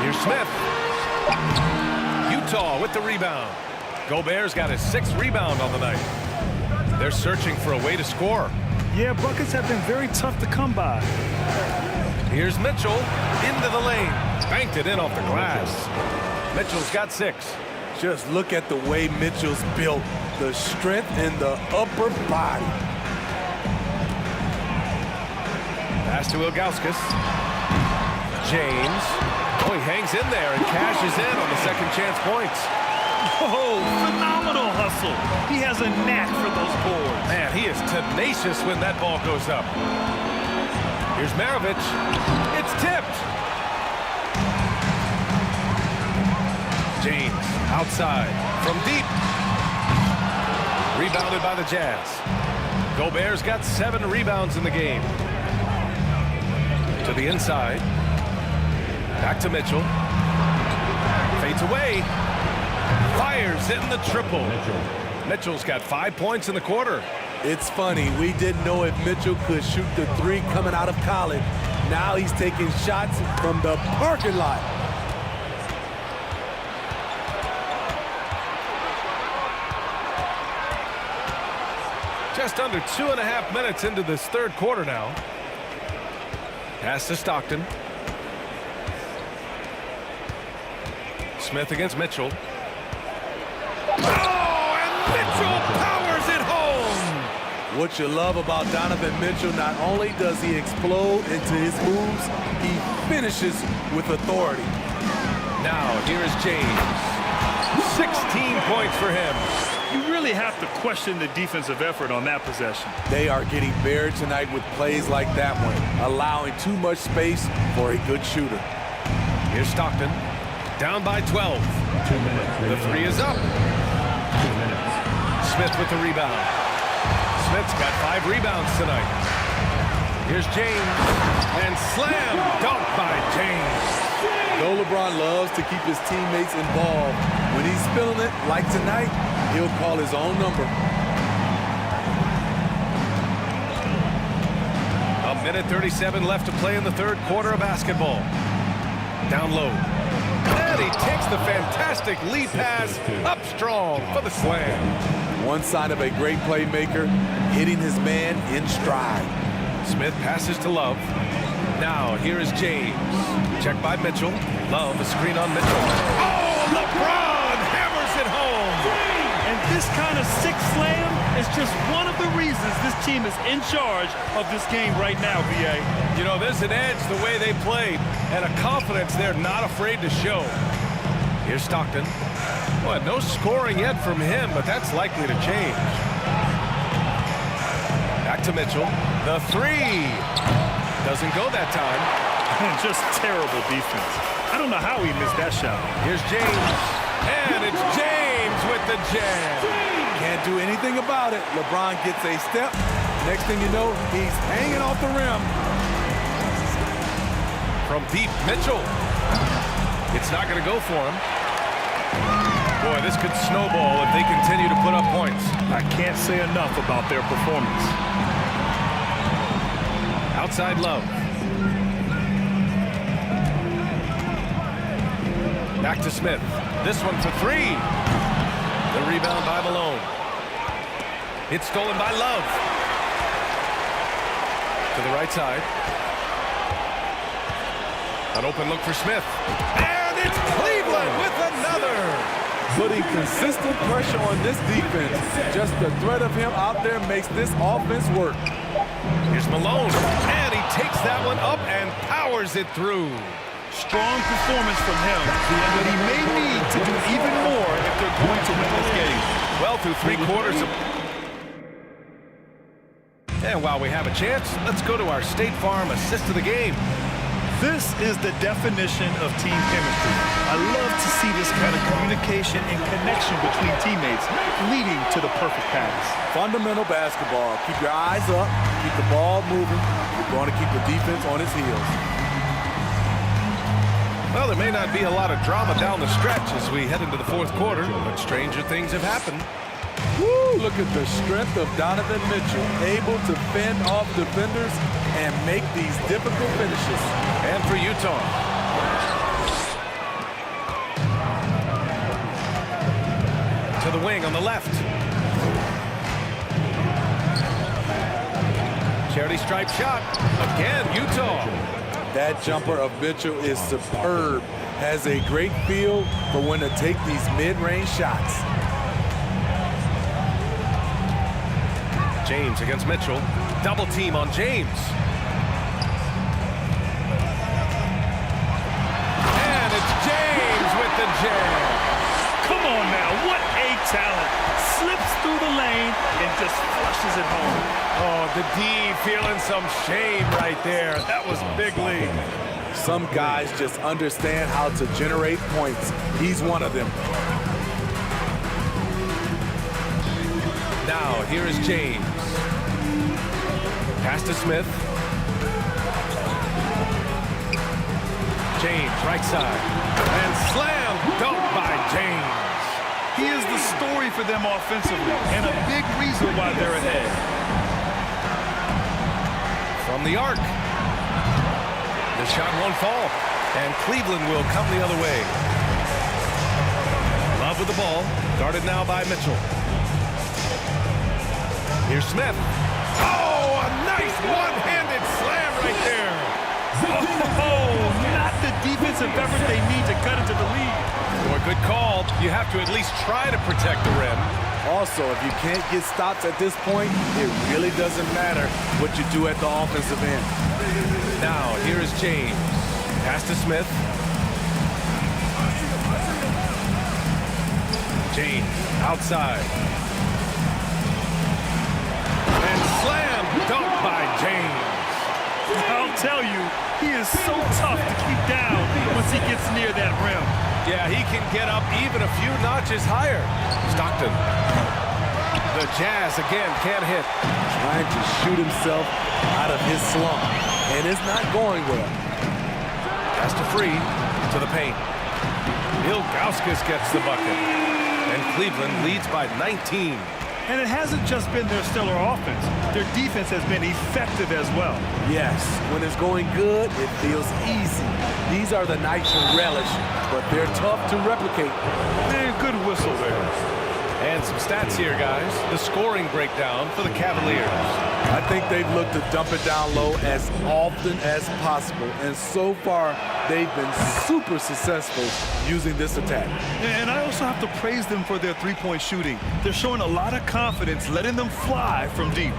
Here's Smith. Utah with the rebound. Gobert's got his 6th rebound on the night. They're searching for a way to score. Yeah, buckets have been very tough to come by. Here's Mitchell into the lane. Banked it in off the glass. Mitchell's got 6. Just look at the way Mitchell's built. The strength in the upper body. Pass to Ilgauskas. James. Oh, he hangs in there and cashes in on the second chance points. Oh, phenomenal hustle. He has a knack for those boards. Man, he is tenacious when that ball goes up. Here's Maravich. It's tipped. James outside from deep. Rebounded by the Jazz. Gobert's got 7 rebounds in the game. To the inside. Back to Mitchell. Fades away. Fires in the triple. Mitchell's got 5 points in the quarter. It's funny, we didn't know if Mitchell could shoot the 3 coming out of college. Now he's taking shots from the parking lot. Just under 2.5 minutes into this third quarter now. Pass to Stockton. Smith against Mitchell. Oh, and Mitchell powers it home! What you love about Donovan Mitchell, not only does he explode into his moves, he finishes with authority. Now, here is James. 16 points for him. You really have to question the defensive effort on that possession. They are getting buried tonight with plays like that one, allowing too much space for a good shooter. Here's Stockton. Down by 12. 2 minutes. The 3 is up. 2 minutes. Smith with the rebound. Smith's got 5 rebounds tonight. Here's James. And slam dunk by James. Though LeBron loves to keep his teammates involved, when he's feeling it, like tonight, he'll call his own number. A minute 37 left to play in the third quarter of basketball. Down low. And he takes the fantastic lead pass up strong for the slam. One sign of a great playmaker, hitting his man in stride. Smith passes to Love. Now, here is James. Checked by Mitchell. Love, a screen on Mitchell. Oh, LeBron hammers it home. And this kind of sick slam is just one of the reasons this team is in charge of this game right now, B.A. You know, there's an edge the way they played and a confidence they're not afraid to show. Here's Stockton. Well, no scoring yet from him, but that's likely to change. Back to Mitchell. The 3. Doesn't go that time. Just terrible defense. I don't know how he missed that shot. Here's James. And it's James with the jam. Can't do anything about it. LeBron gets a step. Next thing you know, he's hanging off the rim. From deep, Mitchell. It's not going to go for him. Boy, this could snowball if they continue to put up points. I can't say enough about their performance. Outside Love. Back to Smith. This one for 3. The rebound by Malone. It's stolen by Love. To the right side. An open look for Smith. And it's Cleveland with another. Putting consistent pressure on this defense. Just the threat of him out there makes this offense work. Here's Malone. And he takes that one up and powers it through. Strong performance from him, but he may need to do even more if they're going to win this game. Well, through 3 quarters of... And while we have a chance, let's go to our State Farm assist of the game. This is the definition of team chemistry. I love to see this kind of communication and connection between teammates leading to the perfect pass. Fundamental basketball. Keep your eyes up, keep the ball moving. You're going to keep the defense on its heels. Well, there may not be a lot of drama down the stretch as we head into the fourth quarter, but stranger things have happened. Woo! Look at the strength of Donovan Mitchell, able to fend off defenders and make these difficult finishes. And for Utah. To the wing on the left. Charity stripe shot. Again, Utah. That jumper of Mitchell is superb. Has a great feel for when to take these mid-range shots. James against Mitchell. Double team on James. And it's James with the jam. Come on now, what a talent. Slips through the lane and just flushes it home. Oh, the D feeling some shame right there. That was big league. Some guys just understand how to generate points. He's one of them. Now, here is James. Pass to Smith. James, right side. And slam dunk by James. He is the story for them offensively and a big reason why they're ahead. From the arc. The shot won't fall. And Cleveland will come the other way. Love with the ball. Guarded now by Mitchell. Here's Smith. Oh, a nice one-handed slam right there. Oh, not the defensive effort they need to cut into the lead. Or good call. You have to at least try to protect the rim. Also, if you can't get stops at this point, it really doesn't matter what you do at the offensive end. Now, here is James. Pass to Smith. James, outside. And slam dunk by James. I'll tell you, he is so tough to keep down once he gets near that rim. Yeah, he can get up even a few notches higher. Stockton. The Jazz again can't hit. Trying to shoot himself out of his slump, and it's not going well. Pass to Free to the paint. Ilgauskas gets the bucket. And Cleveland leads by 19. And it hasn't just been their stellar offense. Their defense has been effective as well. Yes, when it's going good, it feels easy. These are the nights you relish, but they're tough to replicate. And good whistle there. And some stats here, guys. The scoring breakdown for the Cavaliers. I think they've looked to dump it down low as often as possible. And so far, they've been super successful using this attack. And I also have to praise them for their three-point shooting. They're showing a lot of confidence, letting them fly from deep.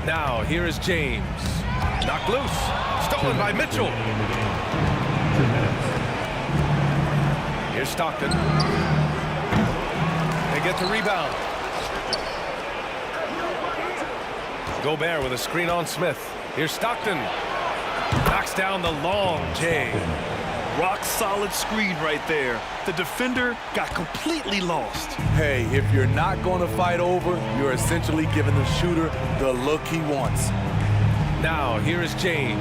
Now, here is James. Knocked loose. Stolen by Mitchell. Here's Stockton. They get the rebound. Gobert with a screen on Smith. Here's Stockton. Knocks down the long J. Rock solid screen right there. The defender got completely lost. Hey, if you're not going to fight over, you're essentially giving the shooter the look he wants. Now, here is James.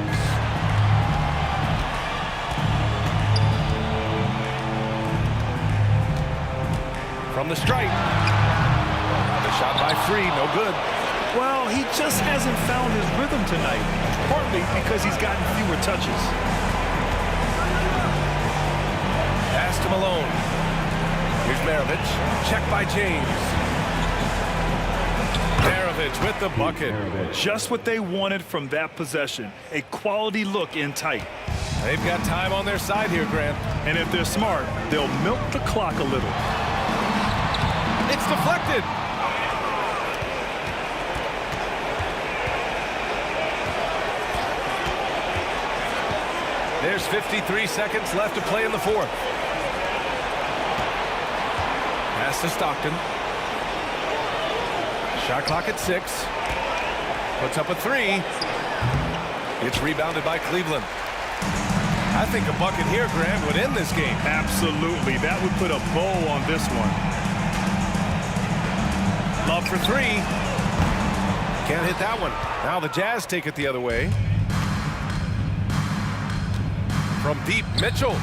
From the stripe. The shot by Free, no good. Well, he just hasn't found his rhythm tonight, partly because he's gotten fewer touches. Pass to Malone. Here's Maravich. Check by James. Maravich with the bucket. Just what they wanted from that possession. A quality look in tight. They've got time on their side here, Grant. And if they're smart, they'll milk the clock a little. It's deflected. There's 53 seconds left to play in the fourth. Pass to Stockton. Shot clock at 6. Puts up a three. It's rebounded by Cleveland. I think a bucket here, Grant, would end this game. Absolutely. That would put a bow on this one. Love for three. Can't hit that one. Now the Jazz take it the other way. From deep, Mitchell.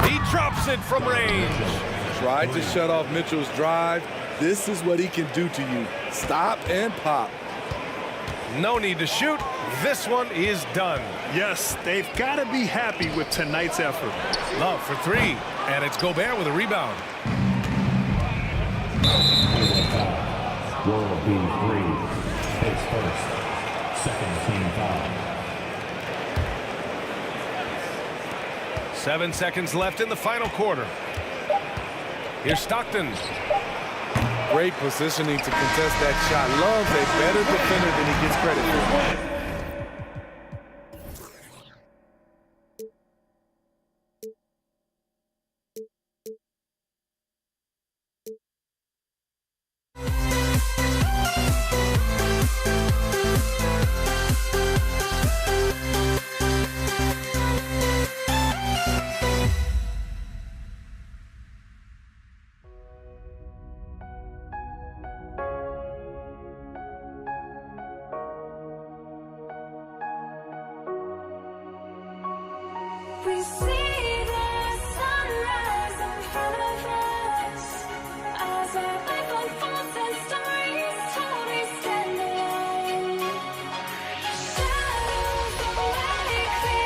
He drops it from range. Tried to shut off Mitchell's drive. This is what he can do to you. Stop and pop. No need to shoot. This one is done. Yes, they've got to be happy with tonight's effort. Love for three. And it's Gobert with a rebound. World being three. Takes first. Second team foul. 7 seconds left in the final quarter. Here's Stockton. Great positioning to contest that shot. Love's a better defender than he gets credit for. We see the sunrise in front of us as our life unfolds and stories told. We stand alone. Shadows awake the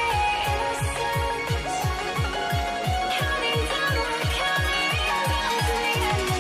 innocent, counting down, we're counting down to the end.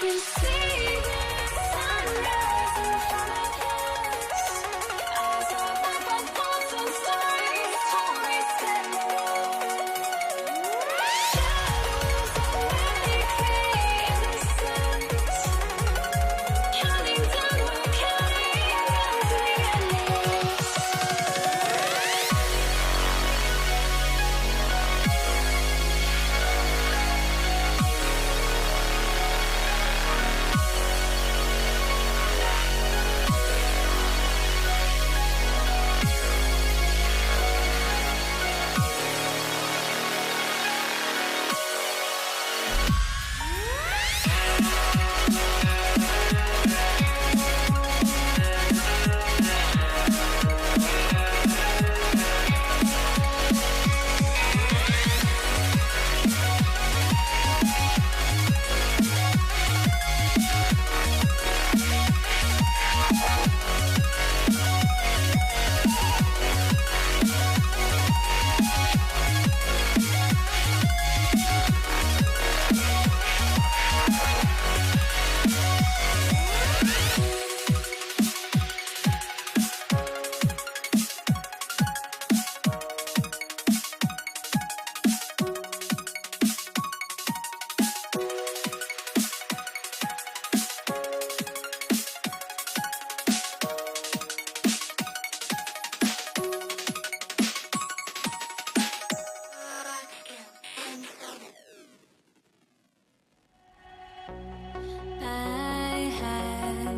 We see the sunrise in front of us as our life unfolds and stories told. We stand alone. Shadows awake the innocent,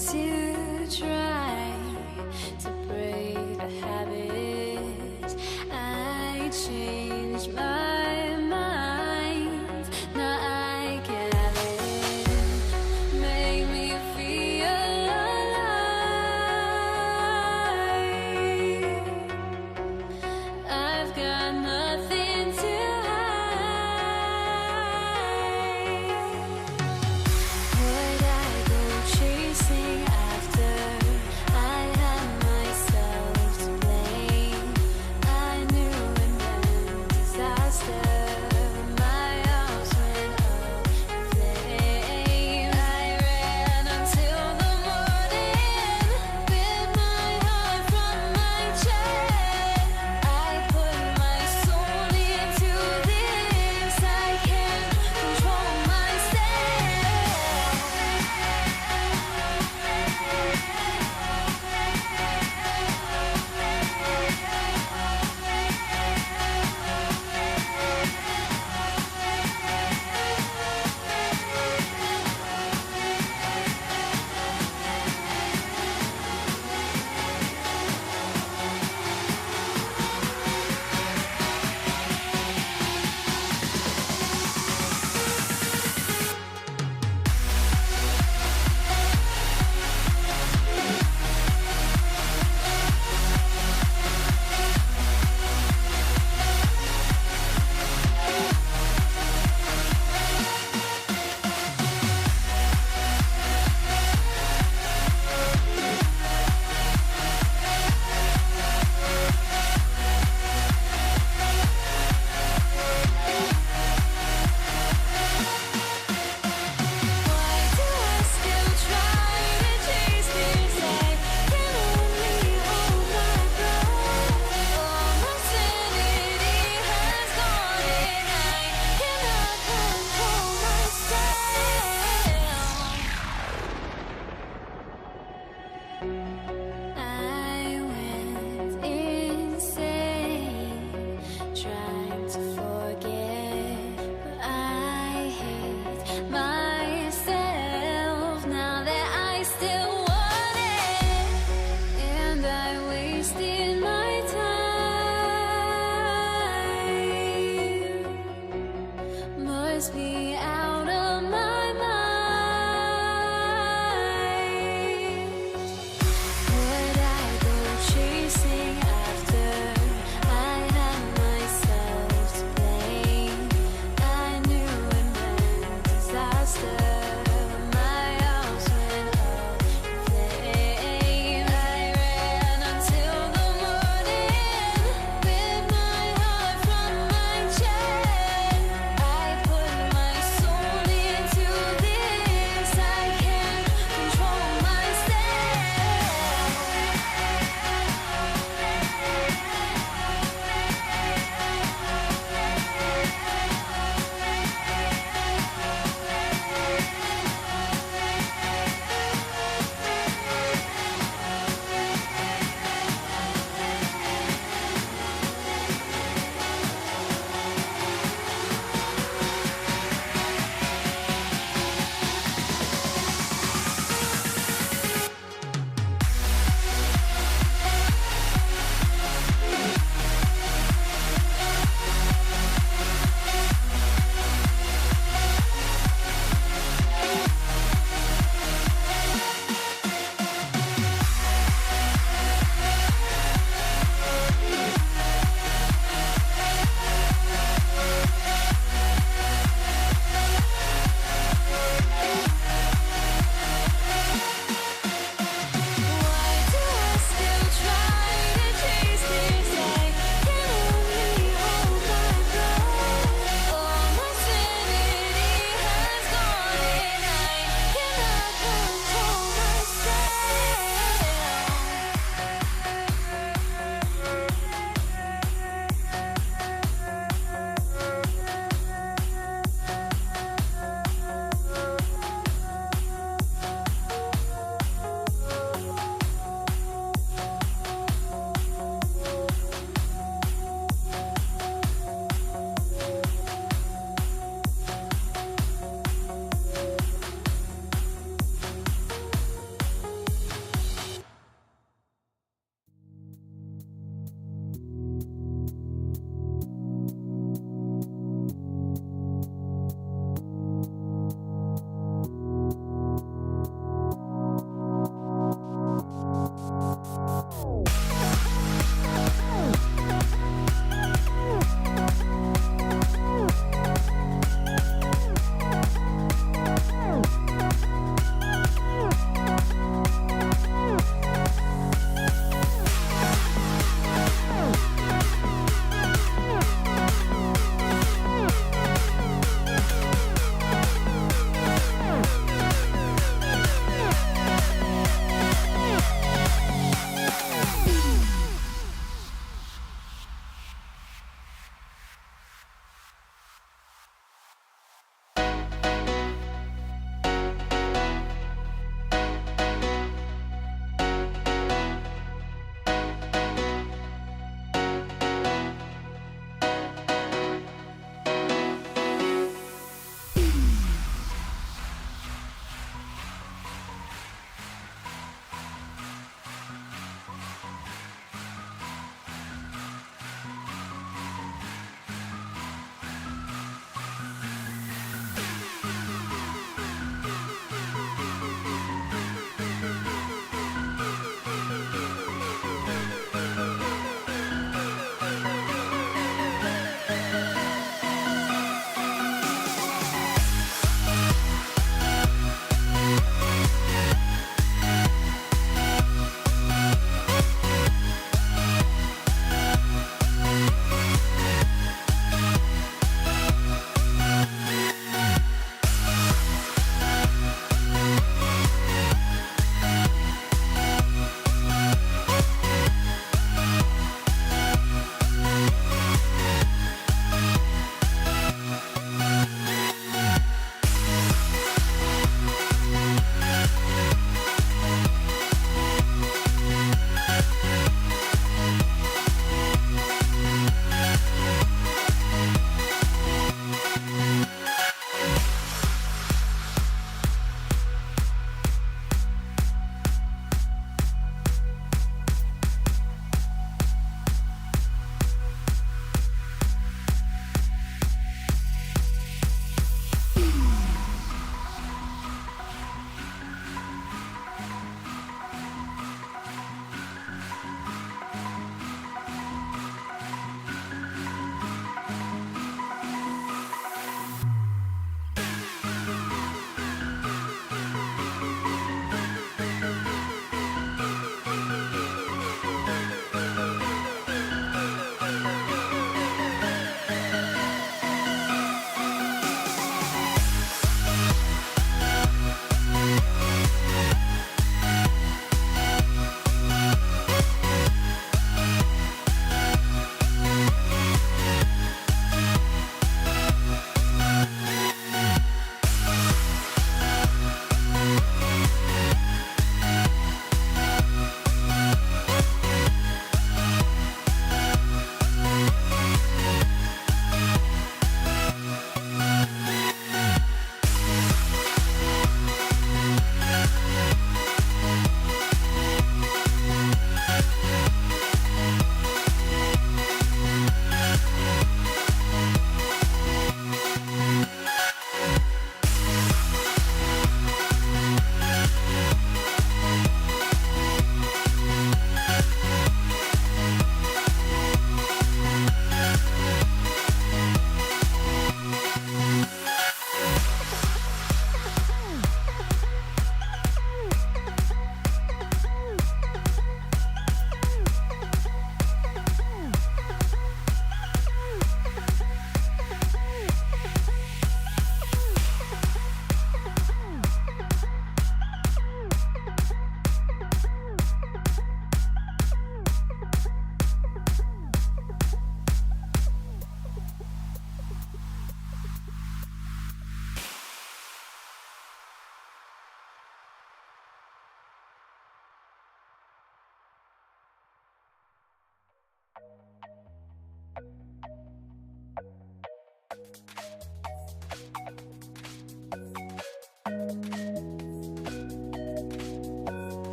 Since you try to break the habit, I changed my mind. Now I can have it. Make me feel alive. I've got nothing to hide. Would I go chasing after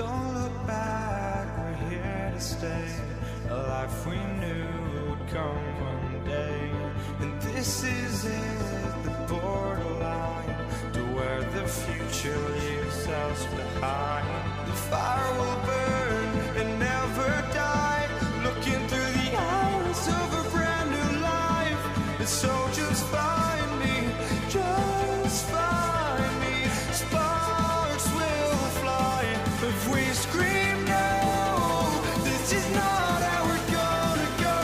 Don't look back, we're here to stay. A life we knew would come one day. And this is it, the borderline to where the future leaves us behind. The fire will burn and never die, looking through the eyes of a brand new life. And so just find me, just find me. Sparks will fly if we scream no. This is not how we're gonna go.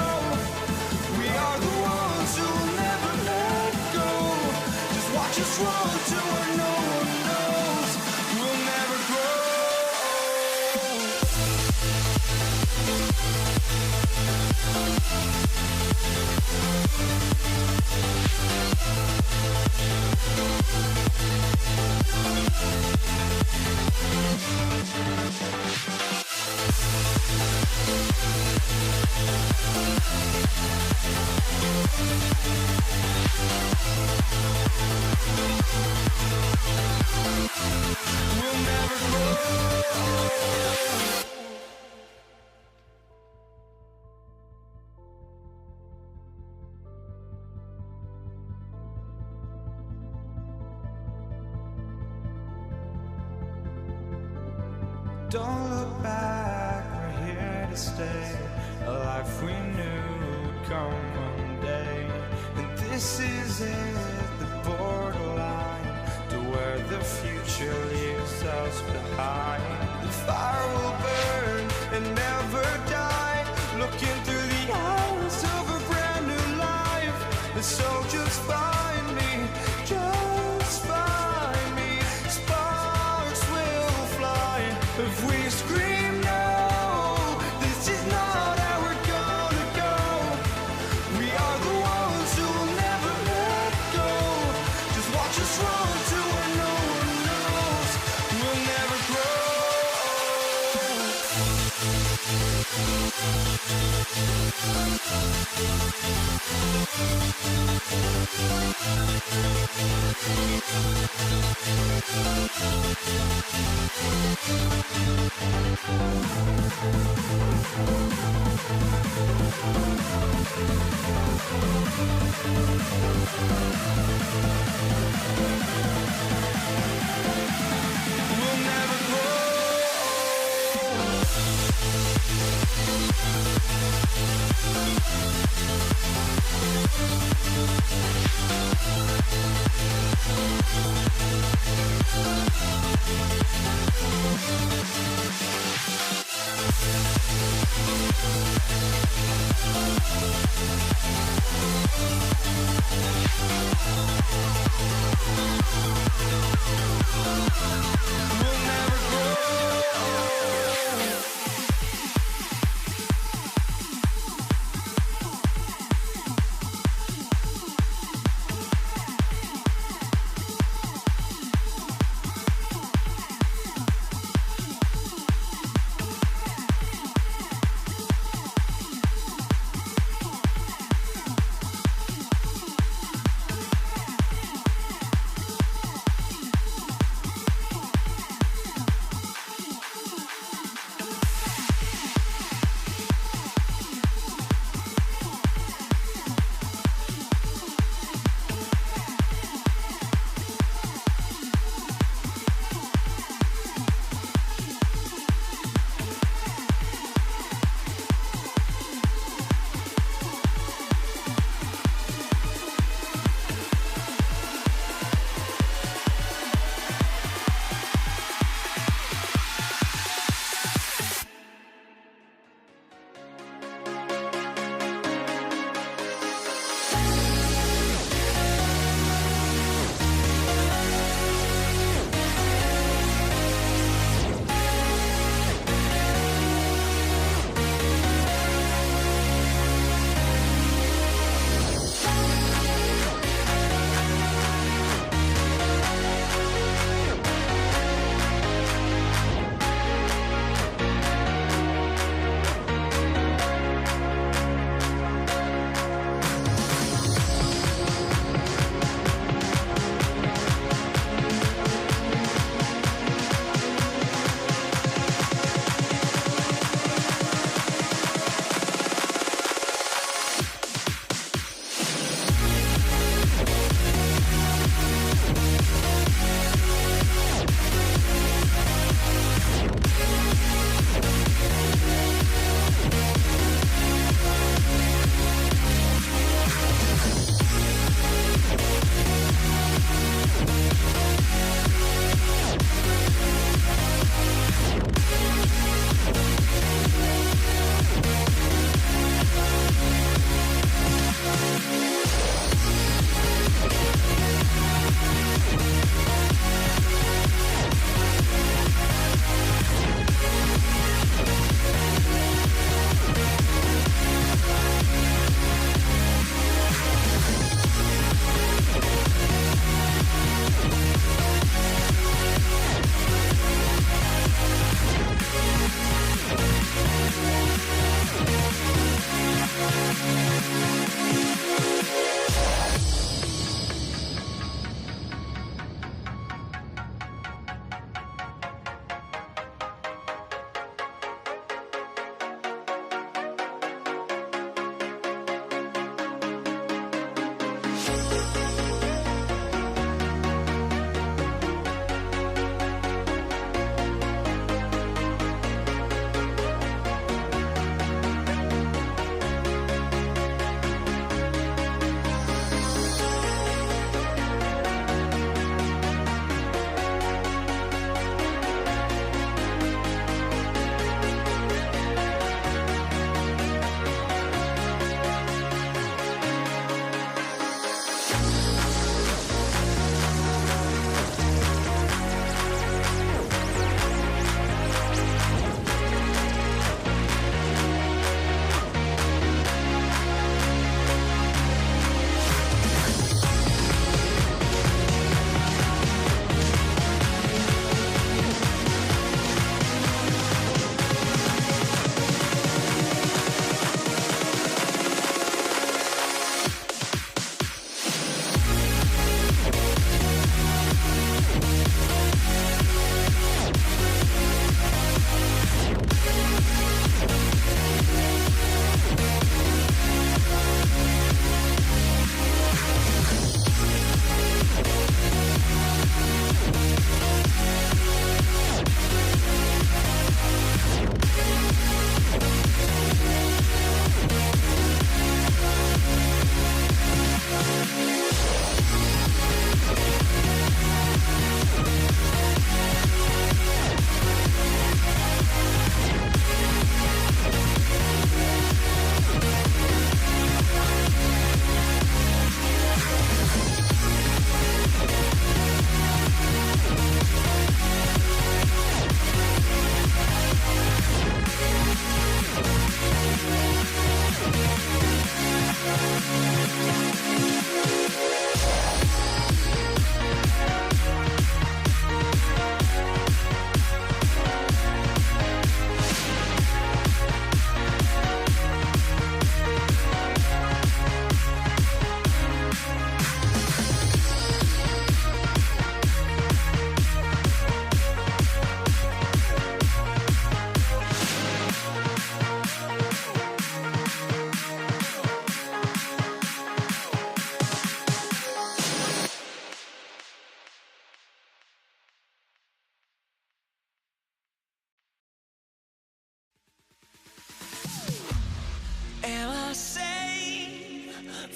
We are the ones who will never let go. Just watch us run to where no one knows. We'll never grow. We'll never grow. Don't look back, we're here to stay. A life we knew would come one day. And this is it, the borderline to where the future leaves us behind. The fire will burn and never die, looking through the eyes of a brand new life. And so just find me, just find me. Sparks will fly if we scream no. This is not how we're gonna go. We are the ones who will never let go. Just watch us run to where no one knows. We'll never grow. We'll never grow. We'll never grow.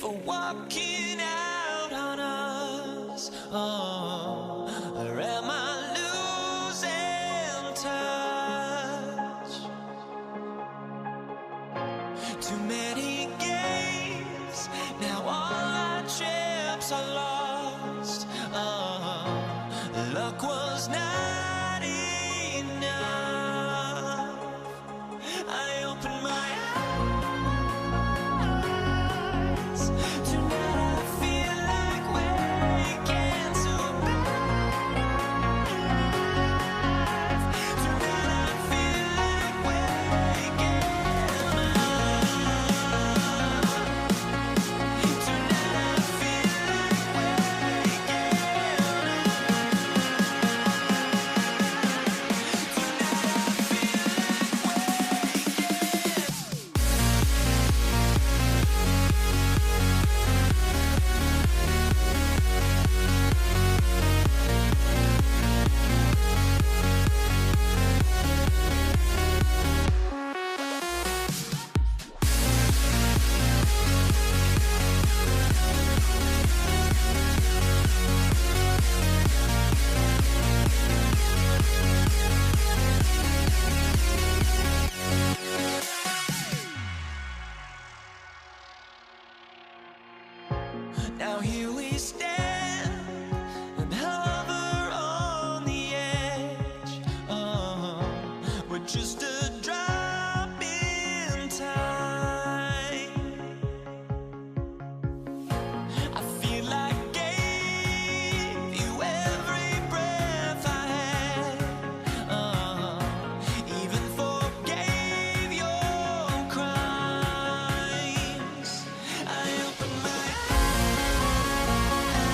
for walking out on us? Oh, or am I losing touch? Too many games, now all our chips are lost. Oh, luck was not enough. I opened my now here we stand and hover on the edge. Oh, we're just a drop in time. I feel like I gave you every breath I had. Even forgave your crimes. I opened my eyes.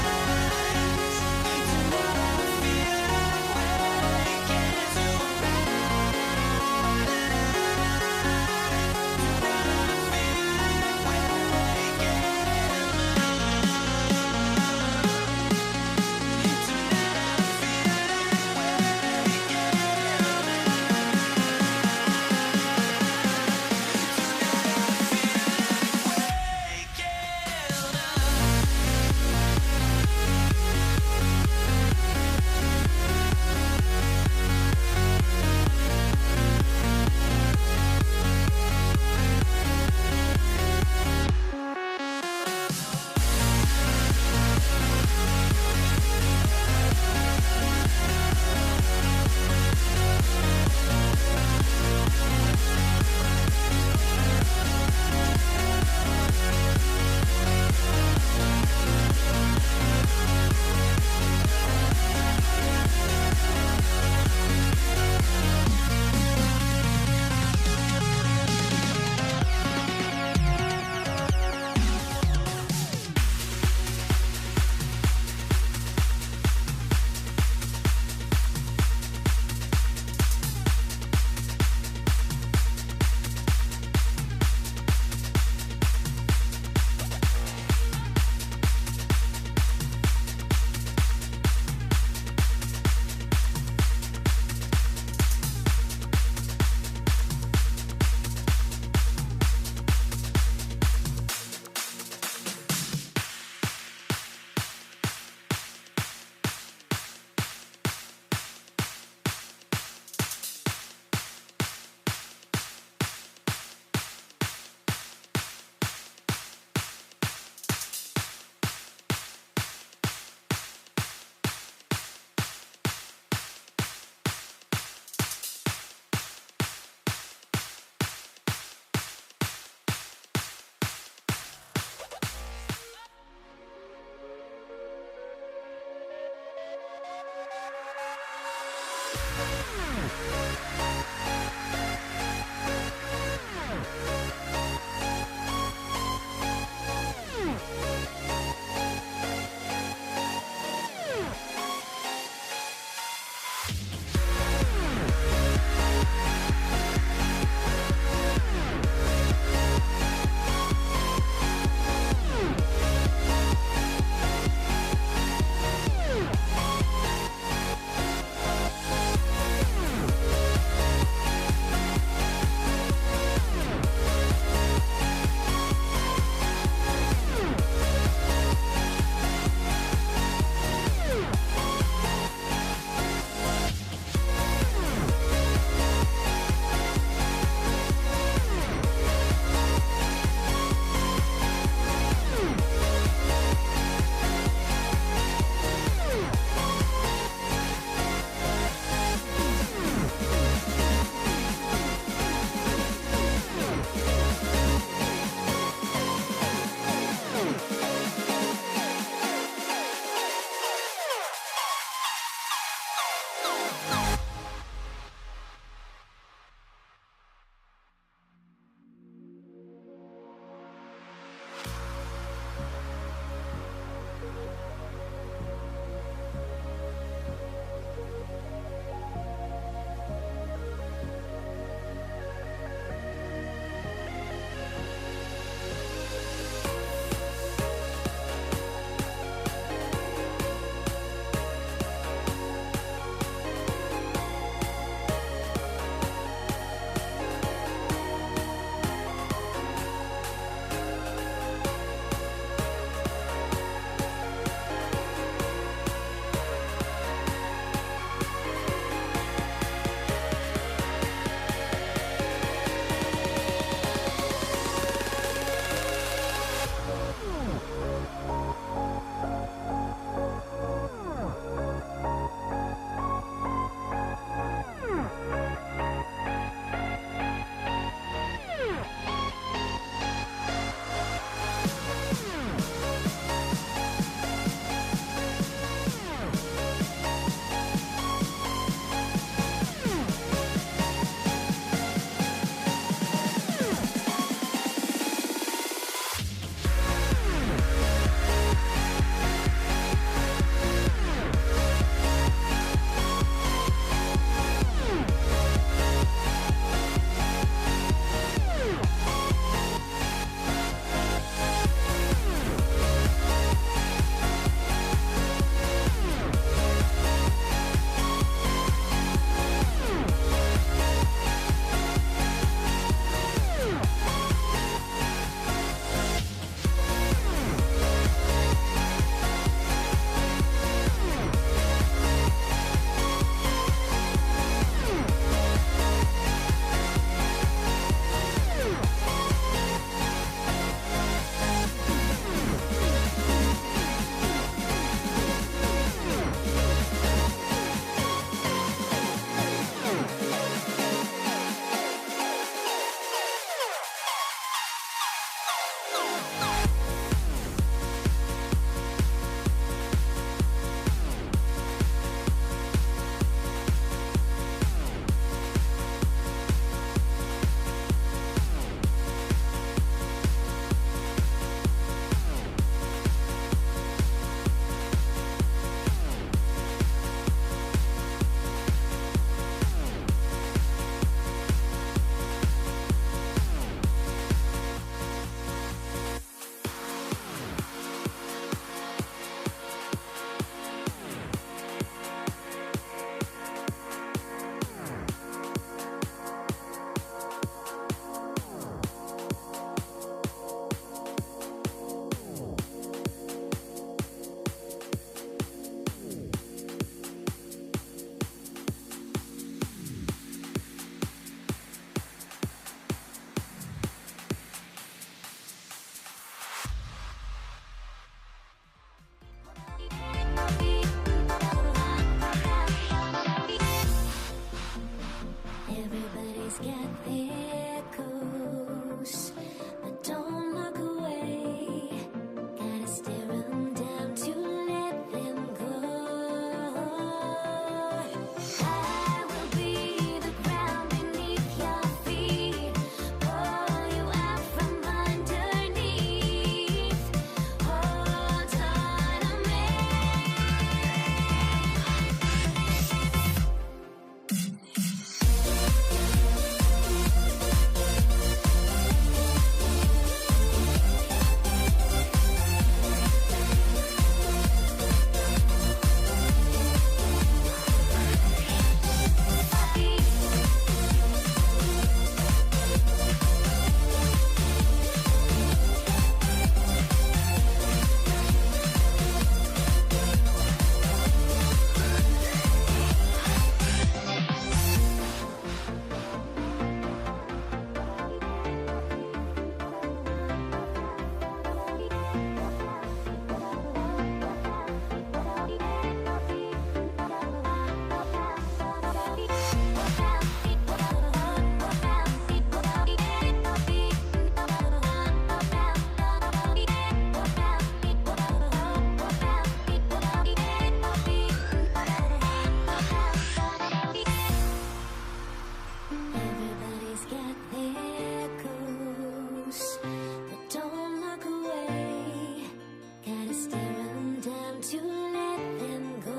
Won't you let them go?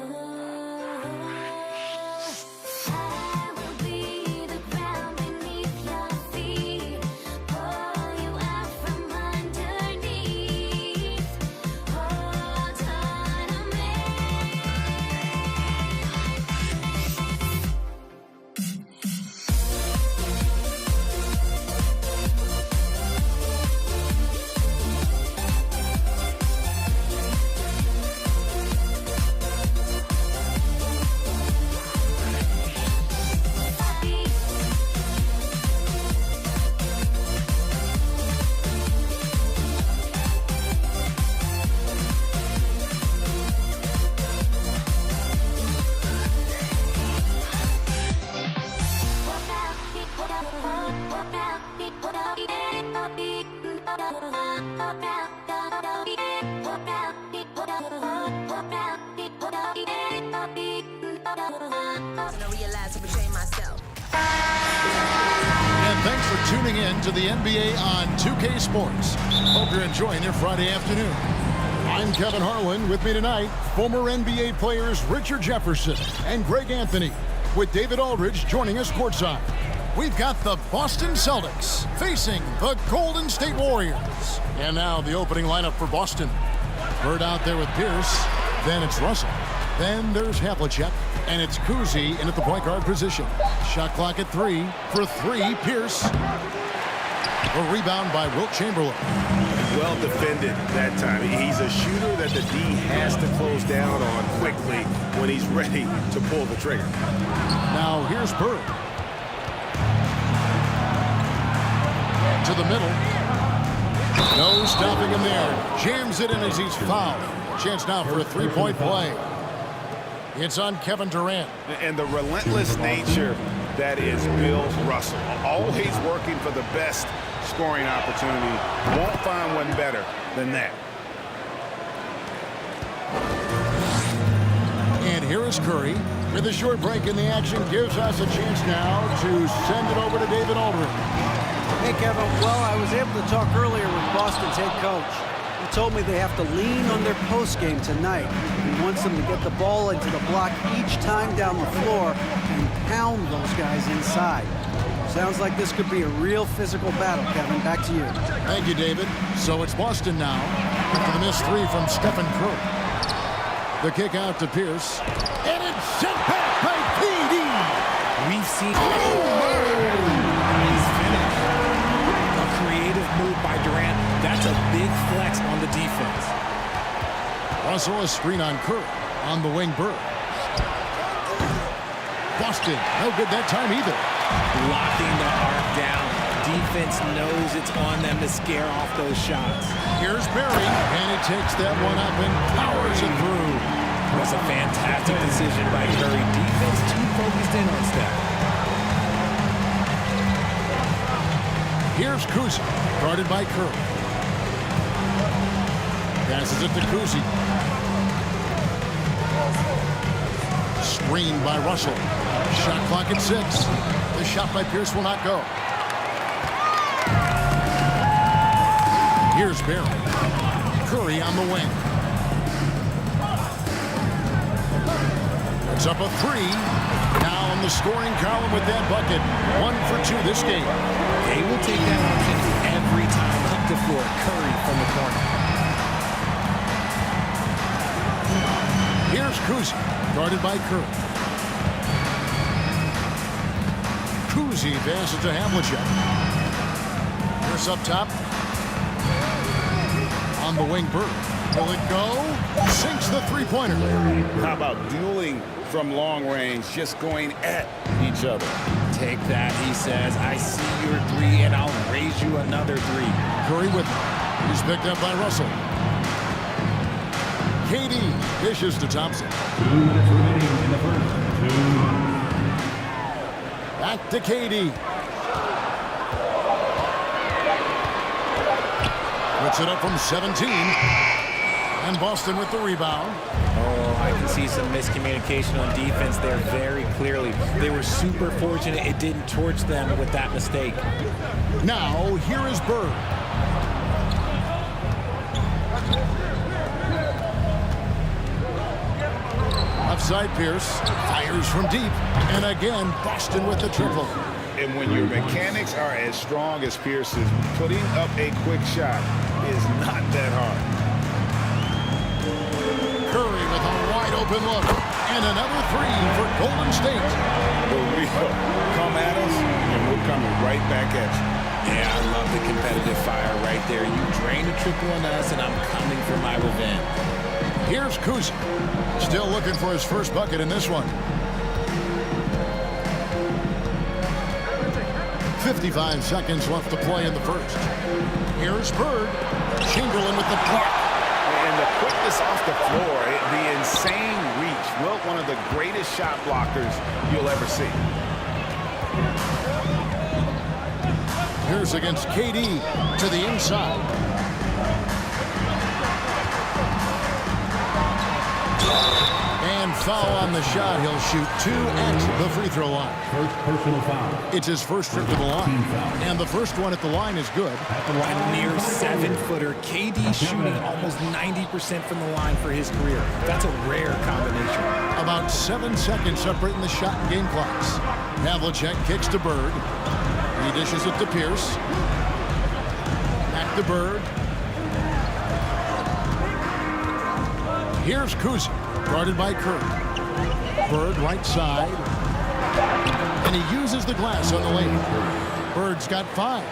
I will be the ground beneath your feet, pull you out from underneath. Hold on to me. And thanks for tuning in to the NBA on 2K Sports. Hope you're enjoying your Friday afternoon. I'm Kevin Harlan. With me tonight, former NBA players Richard Jefferson and Greg Anthony, with David Aldridge joining us courtside. We've got the Boston Celtics facing the Golden State Warriors. And now the opening lineup for Boston. Bird out there with Pierce. Then it's Russell. Then there's Havlicek. And it's Cousy in at the point guard position. Shot clock at 3. For 3, Pierce. A rebound by Wilt Chamberlain. Well defended that time. He's a shooter that the D has to close down on quickly when he's ready to pull the trigger. Now here's Bird. To the middle. No stopping him there. Jams it in as he's fouled. Chance now for a three-point play. It's on Kevin Durant. And the relentless nature that is Bill Russell. Always working for the best scoring opportunity. Won't find one better than that. And here is Curry. With a short break in the action, gives us a chance now to send it over to David Aldridge. Hey, Kevin. Well, I was able to talk earlier with Boston's head coach. He told me they have to lean on their post game tonight. He wants them to get the ball into the block each time down the floor and pound those guys inside. Sounds like this could be a real physical battle, Kevin. Back to you. Thank you, David. So it's Boston now after the missed 3 from Stephen Curry. The kick out to Pierce. And it's sent back by PD. We've seen he's finished. A creative move by Durant. That's a big flex on the defense. Russell a screen on Curry. On the wing, Bird. Boston, no good that time either. Locking the arc down. Defense knows it's on them to scare off those shots. Here's Barry, and he takes that one up and powers it through. That's a fantastic decision by Curry. Defense too focused in on Steph. Here's Cousy, guarded by Curry. Passes it to Cousy. Screened by Russell. Shot clock at 6. The shot by Pierce will not go. Here's Barry. Curry on the wing. It's up a 3. Now in the scoring column with that bucket. 1 for 2 this game. They will take that option every time up the floor. Curry from the corner. Here's Cousy, guarded by Curry. Cousy passes to Havlicek. Pierce up top. On the wing, Bird. Will it go? Sinks the three-pointer. How about dueling from long range, just going at each other? Take that, he says. I see your 3, and I'll raise you another 3. Curry with him. He's picked up by Russell. KD dishes to Thompson. 2 minutes remaining in the first. 2. Back to KD. Puts it up from 17. And Boston with the rebound. Oh, I can see some miscommunication on defense there very clearly. They were super fortunate it didn't torch them with that mistake. Now, here is Bird. Outside Pierce. Fires from deep. And again, Boston with the triple. And when your mechanics are as strong as Pierce's, putting up a quick shot is not that hard. Curry with a wide open look. And another three for Golden State. The real come at us, and we're coming right back at you. Yeah, I love the competitive fire right there. You drain a triple on us, and I'm coming for my revenge. Here's Kuzi. Still looking for his first bucket in this one. 55 seconds left to play in the first. Here's Bird. Chamberlain with the block. And the quickness off the floor, the insane reach. Wilt, one of the greatest shot blockers you'll ever see. Here's against KD to the inside. And foul on the shot. He'll shoot 2 at the free throw line. First personal foul. It's his first trip to the line. And the first one at the line is good. A near 7-footer. KD shooting almost 90% from the line for his career. That's a rare combination. About 7 seconds separating the shot and game clocks. Havlicek kicks to Bird. He dishes it to Pierce. Back to Bird. Here's Kuzi, guarded by Curry. Bird right side. And he uses the glass on the lane. Bird's got 5.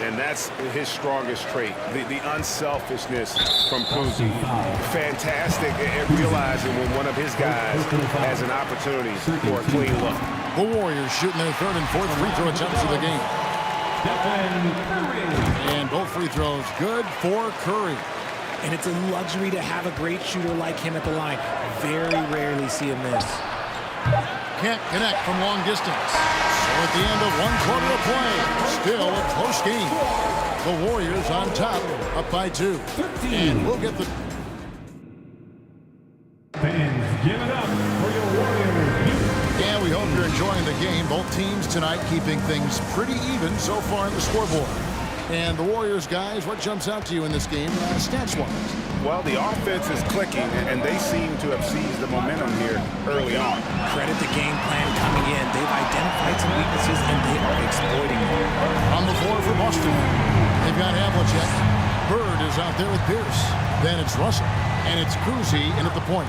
And that's his strongest trait, the unselfishness from Kuzi. Fantastic at realizing when one of his guys has an opportunity for a clean look. The Warriors shooting their third and fourth free throw attempts of the game. And both free throws good for Curry. And it's a luxury to have a great shooter like him at the line. Very rarely see him miss. Can't connect from long distance. So at the end of 1 quarter of play, still a close game. The Warriors on top, up by 2. And we'll get the... Fans, give it up for your Warriors. Yeah, we hope you're enjoying the game. Both teams tonight keeping things pretty even so far in the scoreboard. And the Warriors, guys, what jumps out to you in this game, stats-wise? Well, the offense is clicking, and they seem to have seized the momentum here early on. Credit the game plan coming in. They've identified some weaknesses, and they are exploiting them. On the floor for Boston, they've got Havlicek. Bird is out there with Pierce. Then it's Russell, and it's Kuzi in at the point.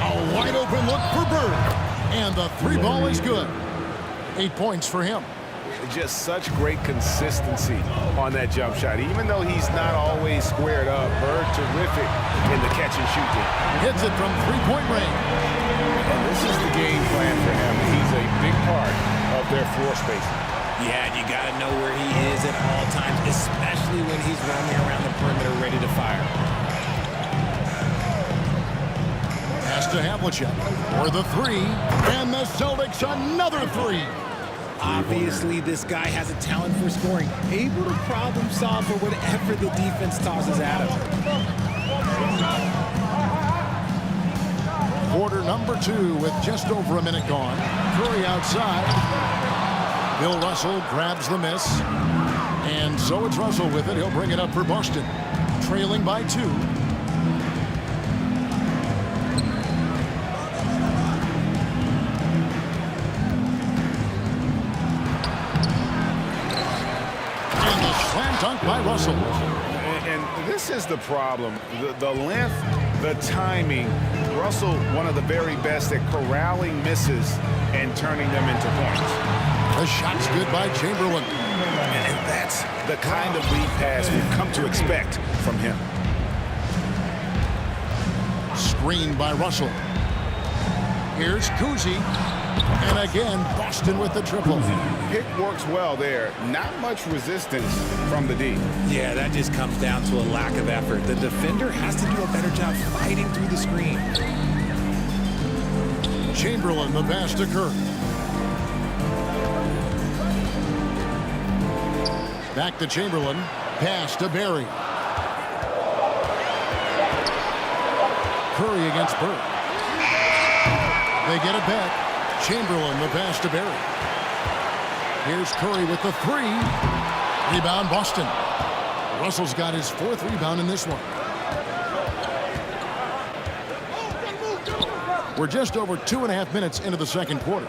A wide-open look for Bird, and the 3 ball is good. 8 points for him. Just such great consistency on that jump shot. Even though he's not always squared up, Bird terrific in the catch and shoot game. Hits it from 3-point range. And this is the game plan for him. He's a big part of their floor spacing. Yeah, you got to know where he is at all times, especially when he's roaming around the perimeter ready to fire. Pass to Havlicek for the 3. And the Celtics another 3. Obviously, this guy has a talent for scoring, able to problem solve for whatever the defense tosses at him. Quarter number 2 with just over a minute gone. Curry outside. Bill Russell grabs the miss. And so it's Russell with it. He'll bring it up for Boston. Trailing by 2. Dunk by Russell. And this is the problem. The length, the timing. Russell, one of the very best at corralling misses and turning them into points. The shot's good by Chamberlain. And that's the kind of lead pass we've come to expect from him. Screened by Russell. Here's Kuzi. And again, Boston with the triple. Pick works well there. Not much resistance from the D. Yeah, that just comes down to a lack of effort. The defender has to do a better job fighting through the screen. Chamberlain, the pass to Curry. Back to Chamberlain. Pass to Barry. Curry against Bird. They get it back. Chamberlain, the pass to Barry. Here's Curry with the 3. Rebound, Boston. Russell's got his 4th rebound in this one. We're just over 2.5 minutes into the second quarter.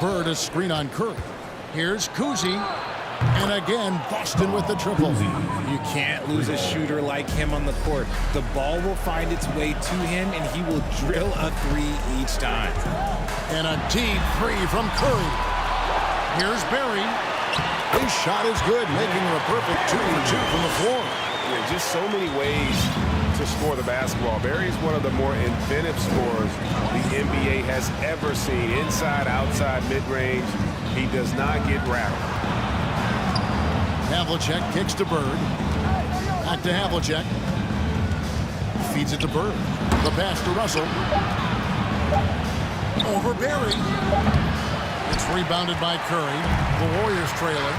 Bird a screen on Curry. Here's Cousy. And again, Boston with the triple. You can't lose a shooter like him on the court. The ball will find its way to him, and he will drill a three each time. And a deep three from Curry. Here's Barry. His shot is good, making her a perfect 2 for 2 from the floor. Yeah, just so many ways to score the basketball. Barry's one of the more inventive scorers the NBA has ever seen. Inside, outside, mid-range. He does not get rattled. Havlicek kicks to Bird. Back to Havlicek. Feeds it to Bird. The pass to Russell. Over Barry. It's rebounded by Curry. The Warriors trailing.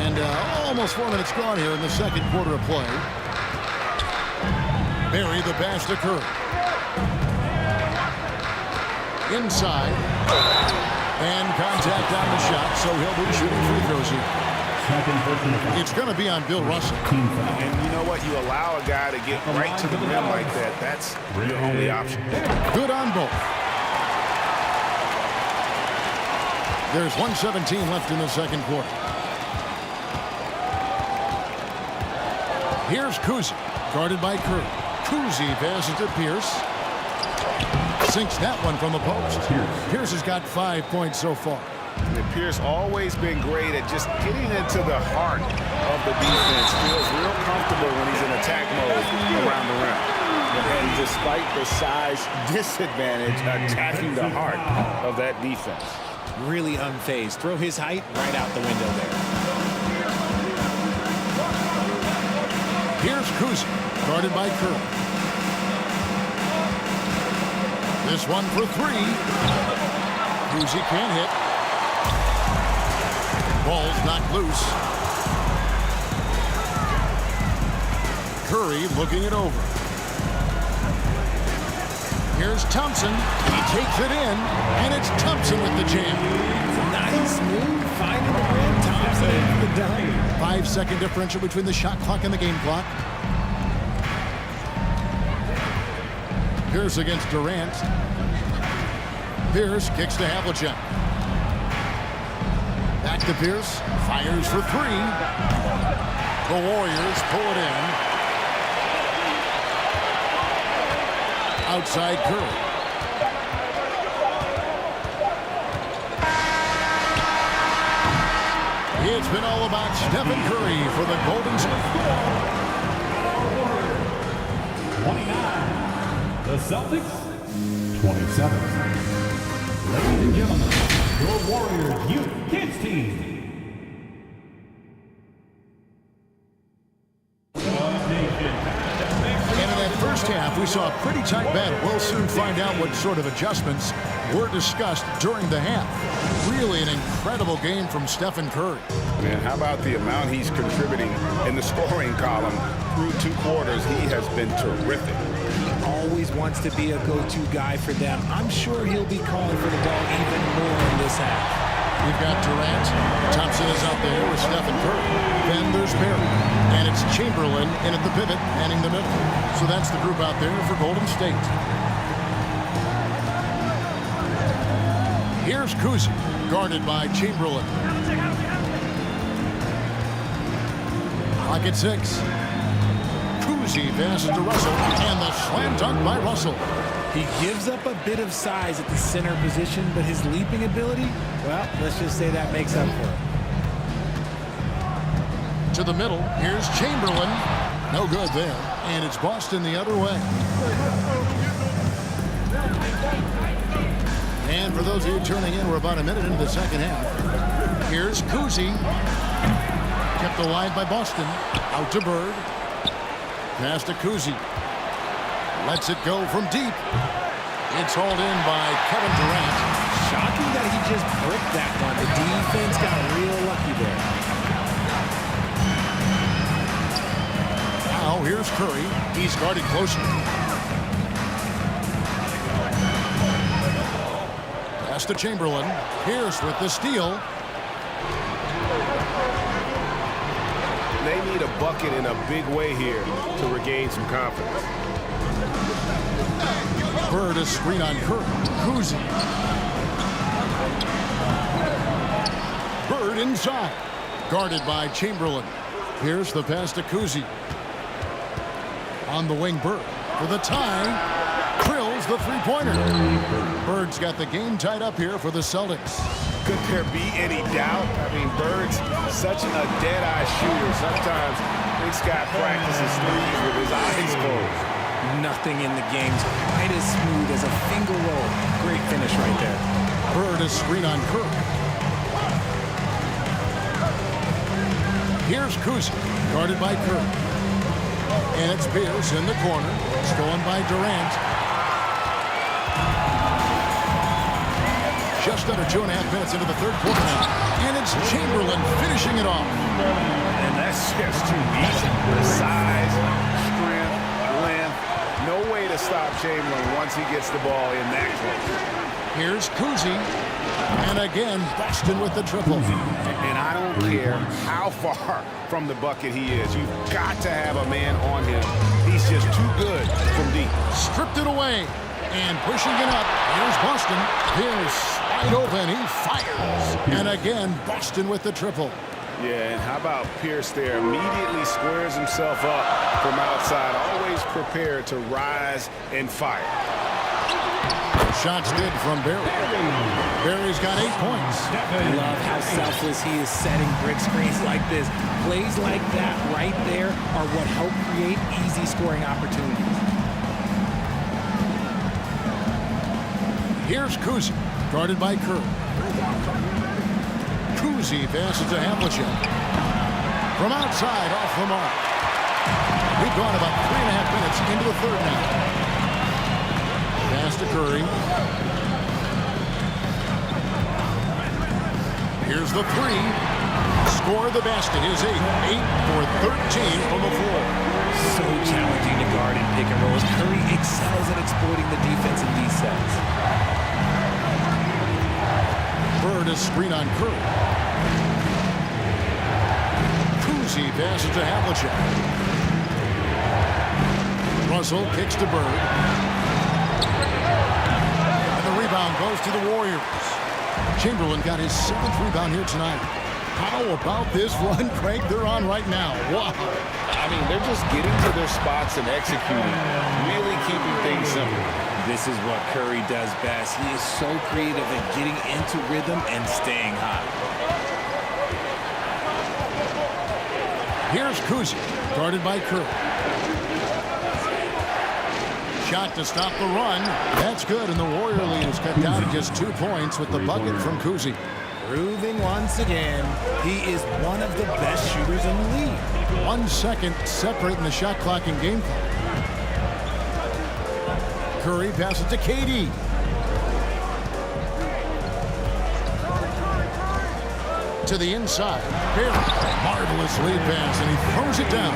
And almost 4 minutes gone here in the second quarter of play. Barry the pass to Curry. Inside. And contact on the shot, so he'll be shooting free throws here. It's going to be on Bill Russell. And you know what? You allow a guy to get right to the rim like that. That's your only option. Good on both. There's 1:17 left in the second quarter. Here's Cousy, guarded by Curry. Cousy passes to Pierce. Sinks that one from the post. Pierce has got 5 points so far. And Pierce always been great at just getting into the heart of the defense. Feels real comfortable when he's in attack mode around the rim. And despite the size disadvantage, attacking the heart of that defense. Really unfazed. Throw his height right out the window there. Here's Cousy, guarded by Curry. This one for three. Cousy can't hit. Ball's knocked loose. Curry looking it over. Here's Thompson. He takes it in, and it's Thompson with the jam. Nice move. Finding the rim. Thompson in the dunk. 5-second differential between the shot clock and the game clock. Pierce against Durant. Pierce kicks to Havlicek. Back to Pierce. Fires for three. The Warriors pull it in. Outside Curry. It's been all about Stephen Curry for the Golden State. 29. The Celtics, 27. Ladies and gentlemen, your Warriors Youth Kids team. And in that first half, we saw a pretty tight battle. We'll soon find out what sort of adjustments were discussed during the half. Really an incredible game from Stephen Curry. Man, how about the amount he's contributing in the scoring column through 2 quarters? He has been terrific. He always wants to be a go-to guy for them. I'm sure he'll be calling for the ball even more in this half. We've got Durant. Thompson is out there with Stephen Curry. Then there's Barry. And it's Chamberlain in at the pivot, manning the middle. So that's the group out there for Golden State. Here's Cousy, guarded by Chamberlain. Clock at 6. Cousy passes to Russell, and the slam dunk by Russell. He gives up a bit of size at the center position, but his leaping ability, well, let's just say that makes up for it. To the middle, here's Chamberlain. No good there, and it's Boston the other way. And for those of you tuning in, we're about a minute into the second half. Here's Cousy. Kept alive by Boston. Out to Bird. Pass to Cousy. Lets it go from deep. It's hauled in by Kevin Durant. Shocking that he just bricked that one. The defense got real lucky there. Now here's Curry. He's guarded closely. Pass to Chamberlain. Pierce with the steal. They need a bucket in a big way here to regain some confidence. Bird a screen on Curry. Kuzi. Bird inside. Guarded by Chamberlain. Here's the pass to Kuzi. On the wing, Bird. For the tie. Drills the three-pointer. Bird's got the game tied up here for the Celtics. Could there be any doubt? I mean, Bird's such a dead-eye shooter. Sometimes this guy practices threes with his eyes closed. Nothing in the game's quite as smooth as a finger roll. Great finish right there. Bird a screen on Kirk. Here's Kuzi, guarded by Kirk. And it's Pierce in the corner, stolen by Durant. Just under 2.5 minutes into the third quarter now. And it's Chamberlain finishing it off. And that's just too easy. The size, strength, length. No way to stop Chamberlain once he gets the ball in that close. Here's Kuzi. And again, Boston with the triple. And I don't care how far from the bucket he is. You've got to have a man on him. He's just too good from deep. Stripped it away. And pushing it up. Here's Boston. Pierce wide open. He fires. And again, Boston with the triple. Yeah, and how about Pierce there? Immediately squares himself up from outside. Always prepared to rise and fire. Shots good from Barry. Barry's got 8 points. I love how selfless he is setting brick screens like this. Plays like that right there are what help create easy scoring opportunities. Here's Kuzi, guarded by Kerr. Kuzi passes to Havlicek. From outside, off the mark. We've gone about 3.5 minutes into the third now. Pass to Curry. Here's the three. Score the basket. His 8 for 13 from the floor. So challenging to guard in pick and rolls. Curry excels at exploiting the defense in these sets. Bird a screen on Curry. Kuzi passes to Havlicek. Russell kicks to Bird. And the rebound goes to the Warriors. Chamberlain got his 7th rebound here tonight. How about this run, Craig, they're on right now? Wow. I mean, they're just getting to their spots and executing, really keeping things simple. This is what Curry does best. He is so creative at getting into rhythm and staying hot. Here's Kuzi, guarded by Curry. Shot to stop the run. That's good, and the Warrior lead is cut down to just 2 points with the bucket from Kuzi. Proving once again, he is one of the best shooters in the league. 1 second separating the shot clock and game clock. Curry passes to KD. To the inside. Barry. Marvelous lead pass, and he throws it down.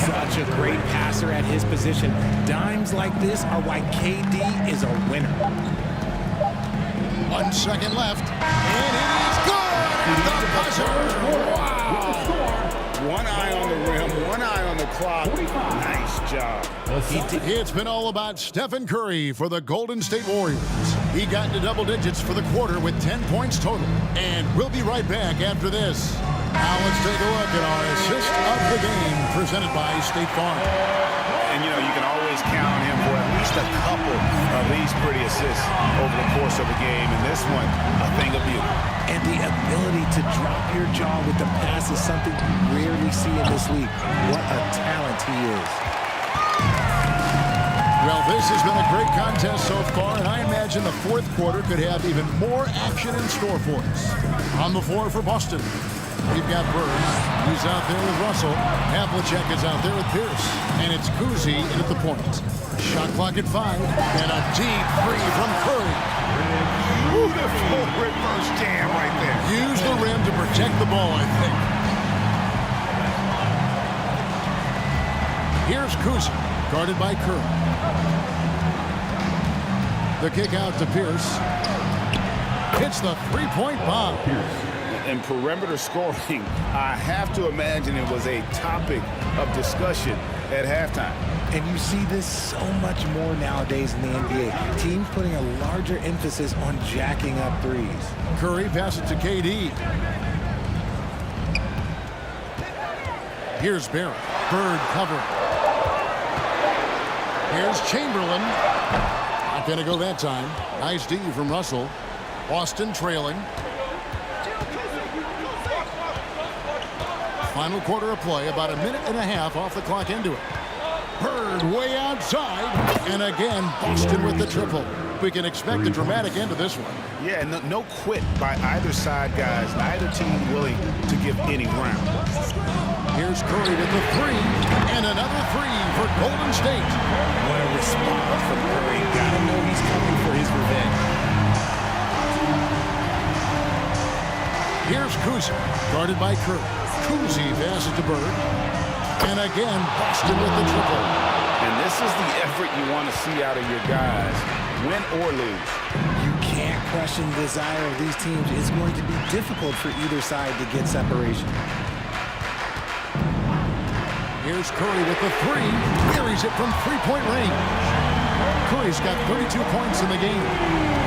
Such a great passer at his position. Dimes like this are why KD is a winner. 1 second left. And it is good! The buzzer! Wow! One eye on the rim, one eye on the clock. Nice job. It's been all about Stephen Curry for the Golden State Warriors. He got into double digits for the quarter with 10 points total. And we'll be right back after this. Now let's take a look at our assist of the game presented by State Farm. And, you know, you can always count on him for at least a couple of these pretty assists over the course of a game. And this one, a thing of beauty. And the ability to drop your jaw with the pass is something you rarely see in this league. What a talent he is. Well, this has been a great contest so far, and I imagine the fourth quarter could have even more action in store for us. On the floor for Boston, we've got Bird. He's out there with Russell. Havlicek is out there with Pierce. And it's Kuzi in at the point. Shot clock at 5. And a deep three from Curry. Beautiful reverse jam right there. Use the rim to protect the ball, I think. Here's Kuzi, guarded by Curry. The kick out to Pierce. Hits the three-point bomb. And perimeter scoring, I have to imagine it was a topic of discussion at halftime. And you see this so much more nowadays in the NBA. Teams putting a larger emphasis on jacking up threes. Curry passes to KD. Here's Barrett. Bird covering. Here's Chamberlain. Not going to go that time. Nice D from Russell. Boston trailing. Final quarter of play, about a minute and a half off the clock into it. Bird way outside. And again, Boston with the triple. We can expect a dramatic end to this one. Yeah, no quit by either side, guys. Neither team willing to give any ground. Here's Curry with the three. And another three for Golden State. What a response from Curry. Gotta know he's coming for his revenge. Here's Kuzi, guarded by Curry. Kuzi passes to Bird. And again, Boston with the triple. And this is the effort you want to see out of your guys, win or lose. You can't question the desire of these teams. It's going to be difficult for either side to get separation. Here's Curry with the three. Buries it from three-point range. Curry's got 32 points in the game.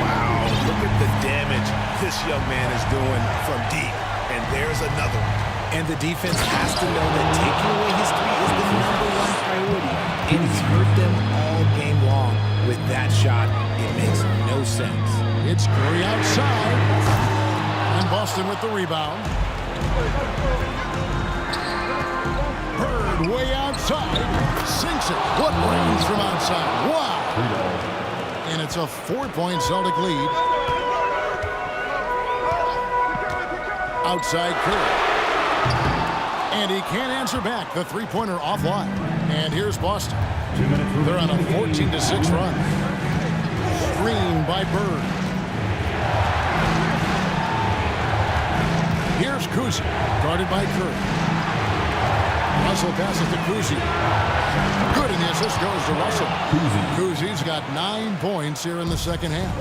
Wow, look at the damage this young man is doing from deep. And there's another one. And the defense has to know that taking away his three is the #1 priority. And he's hurt them all game long. With that shot, it makes no sense. It's Curry outside. And Boston with the rebound. Bird way outside. Sinks it. What range from outside? Wow. And it's a 4-point Celtic lead. Outside Curry. And he can't answer back. The three-pointer offline. And here's Boston. They're on a 14-6 run. Screen by Bird. Here's Kuzi, guarded by Curry. Russell passes to Kuzi. Good, and the assist goes to Russell. Kuzi's got 9 points here in the second half.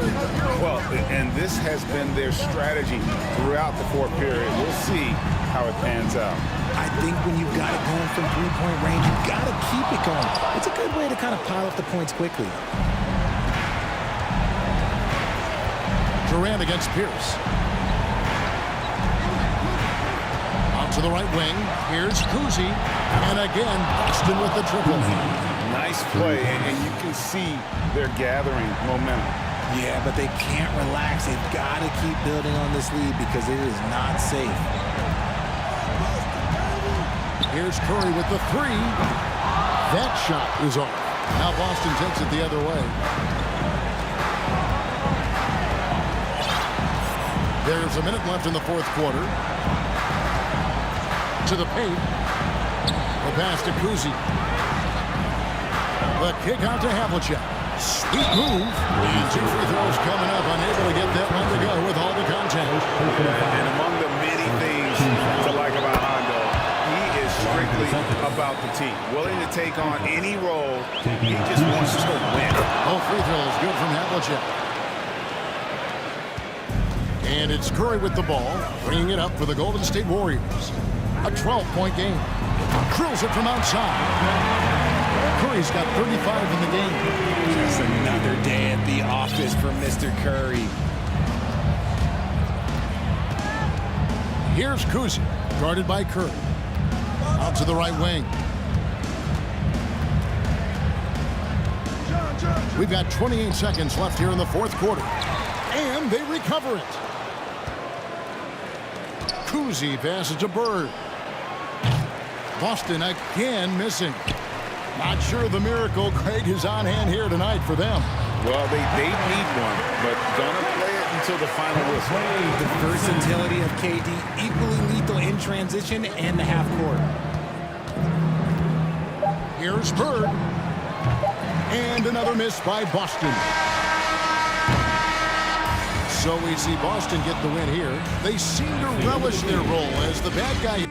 Well, and this has been their strategy throughout the fourth period. We'll see how it pans out. I think when you've got it going from three-point range, you've got to keep it going. It's a good way to kind of pile up the points quickly. Durant against Pierce. Out to the right wing. Here's Kuzi. And again, Boston with the triple. Nice play, and you can see they're gathering momentum. Yeah, but they can't relax. They've got to keep building on this lead because it is not safe. Here's Curry with the three. That shot is off. Now Boston takes it the other way. There's a minute left in the fourth quarter. To the paint. The pass to Kuzi. The kick out to Havlicek. Sweet move. And 2 free throws coming up. Unable to get that one to go with all the contact. And among the many things to like about Hondo, he is strictly about the team. Willing to take on any role. He just wants to win. All free throws good from Havlicek. And it's Curry with the ball, bringing it up for the Golden State Warriors. A 12-point game. Drills it from outside. Curry's got 35 in the game. Just another day at the office for Mr. Curry. Here's Kuzi, guarded by Curry. Out to the right wing. We've got 28 seconds left here in the fourth quarter. And they recover it. Kuzi passes to Bird. Boston again missing. Not sure the miracle Craig is on hand here tonight for them. Well, they need one, but gonna play it until the final whistle. The versatility of KD, equally lethal in transition and the half court. Here's Bird. And another miss by Boston. So we see Boston get the win here. They seem to relish their role as the bad guy.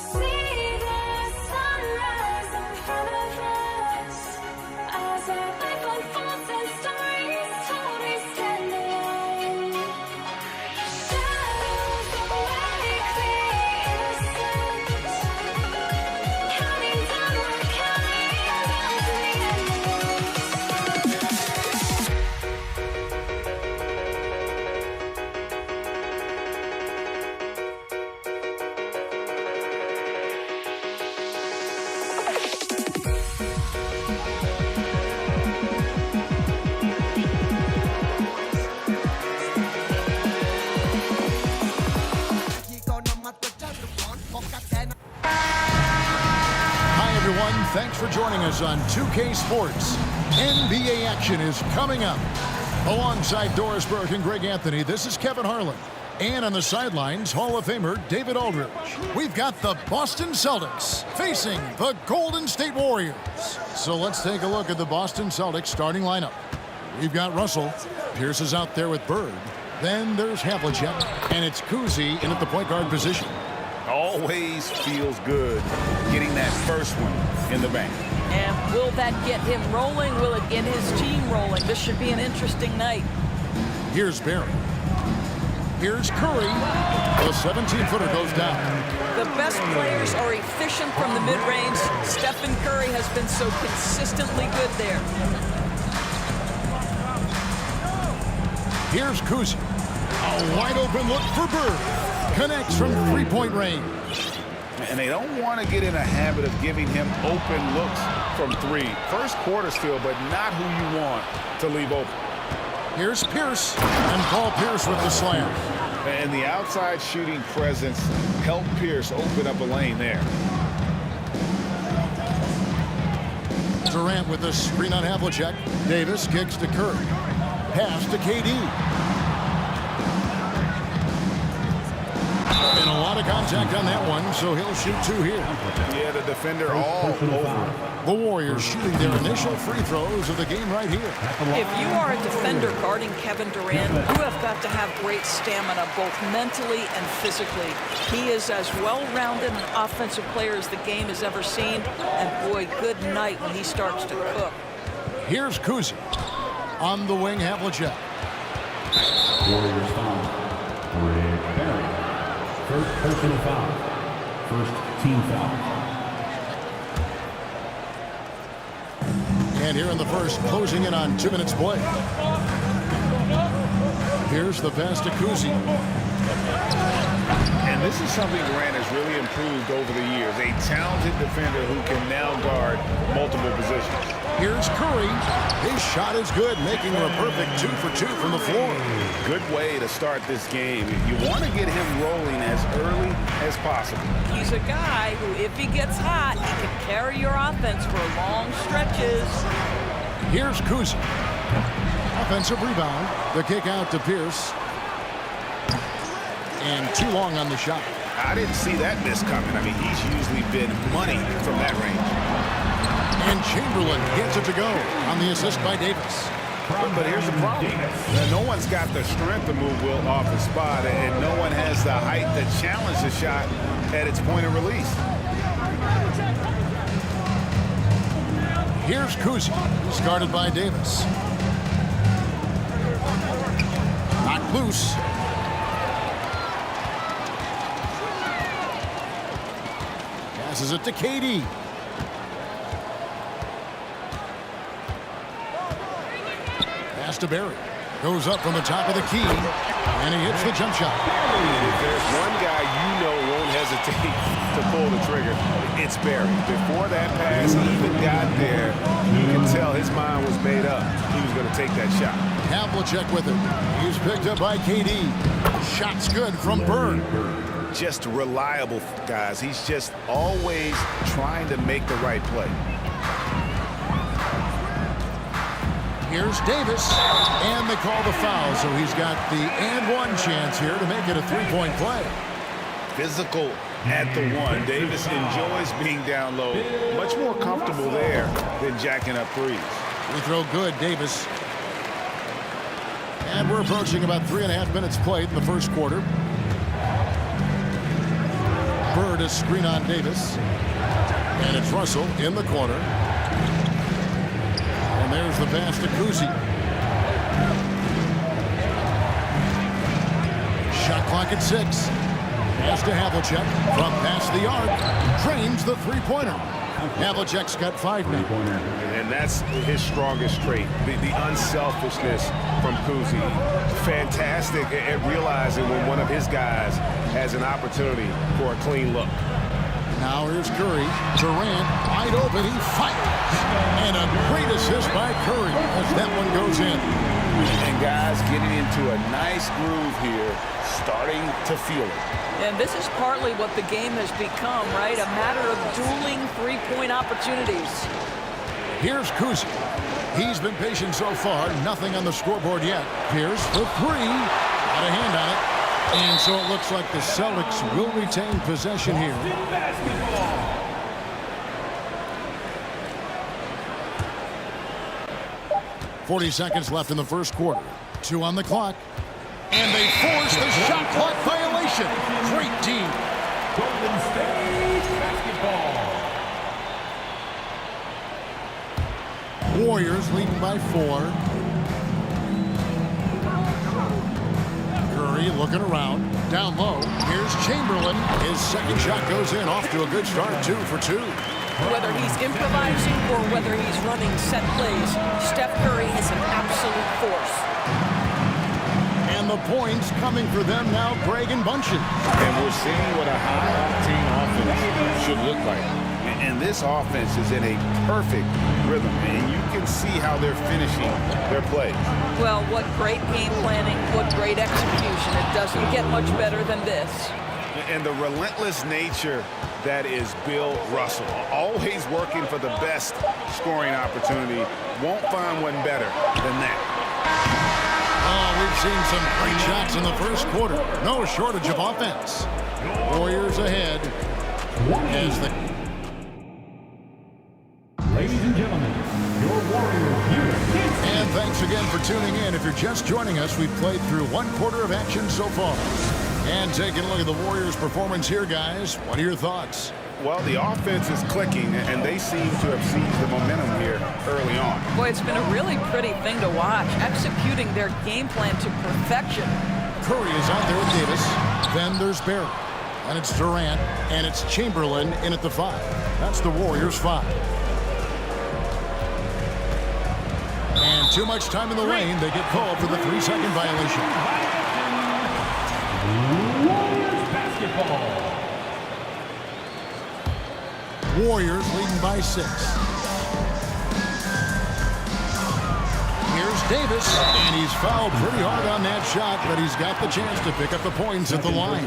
see the sunrise in front of us. As our life unfolds and stories told, we stand alone. Shadows awake the innocent, counting down, we're counting down to the end of Hi, everyone. Thanks for joining us on 2K Sports. NBA action is coming up. Alongside Doris Burke and Greg Anthony, this is Kevin Harlan. And on the sidelines, Hall of Famer David Aldridge. We've got the Boston Celtics facing the Golden State Warriors. So let's take a look at the Boston Celtics starting lineup. We've got Russell. Pierce is out there with Bird. Then there's Havlicek. And it's Cousy in at the point guard position. Always feels good getting that first one in the bank. And will that get him rolling? Will it get his team rolling? This should be an interesting night. Here's Barry. Here's Curry. The 17-footer goes down. The best players are efficient from the mid-range. Stephen Curry has been so consistently good there. Here's Cousy. A wide open look for Bird. Connects from three-point range. And they don't want to get in a habit of giving him open looks from three. First quarter still, but not who you want to leave open. Here's Pierce. And Paul Pierce with the slam. And the outside shooting presence helped Pierce open up a lane there. Durant with the screen on Havlicek. Davis kicks to Curry. Pass to KD. And a lot of contact on that one, so he'll shoot two here. Yeah, the defender all over. The Warriors shooting their initial free throws of the game right here. If you are a defender guarding Kevin Durant, you have got to have great stamina, both mentally and physically. He is as well-rounded an offensive player as the game has ever seen. And boy, good night when he starts to cook. Here's Cousy. On the wing, Havlicek. Warriors foul. Rick Barry. First personal foul. First team foul. And here in the first, closing in on 2 minutes play. Here's the pass to Cousy. And this is something Durant has really improved over the years. A talented defender who can now guard multiple positions. Here's Curry. His shot is good, making her a perfect 2 for 2 from the floor. Good way to start this game. You want to get him rolling as early as possible. He's a guy who, if he gets hot, he can carry your offense for long stretches. Here's Cousy. Offensive rebound. The kick out to Pierce. And too long on the shot. I didn't see that miss coming. I mean, he's usually been money from that range. And Chamberlain gets it to go on the assist by Davis. But here's the problem. No one's got the strength to move Will off the spot, and no one has the height to challenge the shot at its point of release. Here's Cousy. He's guarded by Davis. Knocked loose. Passes it to KD. Pass to Barry. Goes up from the top of the key. And he hits the jump shot. If there's one guy you know won't hesitate to pull the trigger, it's Barry. Before that pass even got there, you can tell his mind was made up. He was going to take that shot. Havlicek with it. He's picked up by KD. Shot's good from Bird. Just reliable, guys. He's just always trying to make the right play. Here's Davis, and they call the foul, so he's got the and one chance here to make it a three-point play. Physical at the one. Davis enjoys being down low. Much more comfortable there than jacking up threes. Free throw good, Davis. And we're approaching about 3.5 minutes played in the first quarter. Bird is screen on Davis. And it's Russell in the corner. And there's the pass to Kuzi. Shot clock at 6. Pass to Havlicek from past the arc. Drains the three-pointer. Havlicek's got 5 now. And that's his strongest trait, the unselfishness from Kuzi. Fantastic at realizing when one of his guys has an opportunity for a clean look. Now here's Curry. Durant wide open. He fires. And a great assist by Curry as that one goes in. And guys getting into a nice groove here, starting to feel it. And this is partly what the game has become, right? A matter of dueling three-point opportunities. Here's Kuzi. He's been patient so far. Nothing on the scoreboard yet. Pierce for 3. Got a hand on it. And so it looks like the Celtics will retain possession here. 40 seconds left in the first quarter. 2 on the clock. And they force the shot clock violation. Great team. Golden State basketball. Warriors leading by 4. Curry looking around. Down low. Here's Chamberlain. His second shot goes in. Off to a good start. 2 for 2. Whether he's improvising or whether he's running set plays, Steph Curry is an absolute force. And the points coming for them now, Greg and Bunchen. And we're seeing what a high-octane offense should look like. And this offense is in a perfect rhythm, and you can see how they're finishing their plays. Well, what great game planning, what great execution. It doesn't get much better than this. And the relentless nature that is Bill Russell, always working for the best scoring opportunity, won't find one better than that. Oh, we've seen some great shots in the first quarter. No shortage of offense. Warriors ahead. As the Ladies and gentlemen, your Warriors here. And thanks again for tuning in. If you're just joining us, we've played through 1 quarter of action so far. And taking a look at the Warriors' performance here, guys. What are your thoughts? Well, the offense is clicking, and they seem to have seized the momentum here early on. Boy, it's been a really pretty thing to watch, executing their game plan to perfection. Curry is out there with Davis. Then there's Barry. And it's Durant. And it's Chamberlain in at the 5. That's the Warriors' 5. And too much time in the lane. They get called for the 3-second violation. Warriors basketball. Warriors leading by 6. Here's Davis, and he's fouled pretty hard on that shot, but he's got the chance to pick up the points at the line.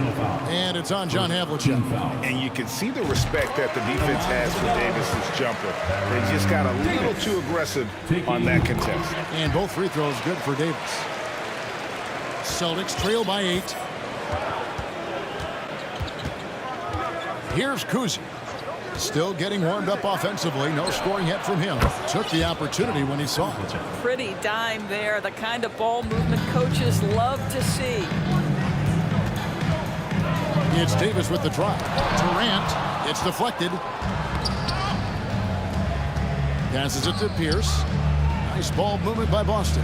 And it's on John Havlicek. And you can see the respect that the defense has for Davis's jumper. They just got a little too aggressive on that contest. And both free throws good for Davis. Celtics trail by 8. Here's Kuzi. Still getting warmed up offensively. No scoring yet from him. Took the opportunity when he saw it. Pretty dime there. The kind of ball movement coaches love to see. It's Davis with the drive. Durant. It's deflected. Passes it to Pierce. Nice ball movement by Boston.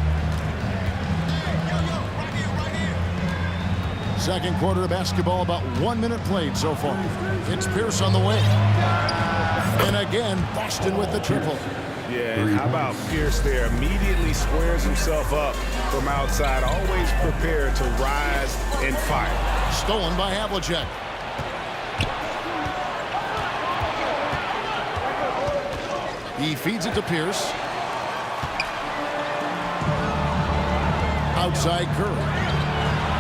Second quarter of basketball, about 1 minute played so far. It's Pierce on the way. And again, Boston with the triple. Yeah, and how about Pierce there? Immediately squares himself up from outside, always prepared to rise and fire. Stolen by Havlicek. He feeds it to Pierce. Outside Curry.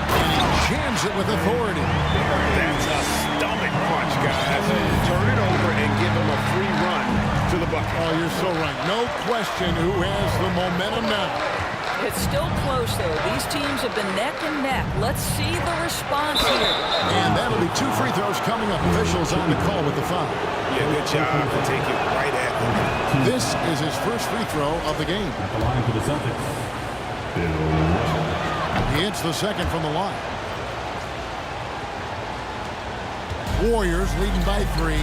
And he jams it with authority. That's a stomach punch, guys. Turn it over and give him a free run to the bucket. Oh, you're so right. No question who has the momentum now. It's still close, though. These teams have been neck and neck. Let's see the response here. And that'll be 2 free throws coming up. Officials on the call with the foul. Yeah, good job to take it right at him. This is his first free throw of the game. At the line for the Celtics. He hits the second from the line. Warriors leading by 3.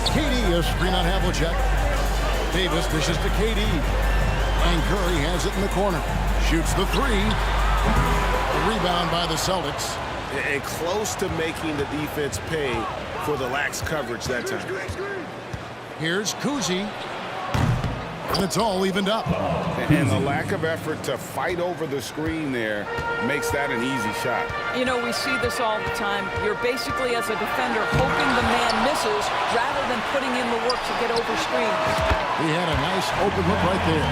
KD, a screen on Havlicek. Davis dishes to KD. And Curry has it in the corner. Shoots the 3. Rebound by the Celtics. And close to making the defense pay for the lax coverage that time. Here's Kuzi. And it's all evened up. And the lack of effort to fight over the screen there makes that an easy shot. You know, we see this all the time. You're basically, as a defender, hoping the man misses rather than putting in the work to get over screens. He had a nice open look right there.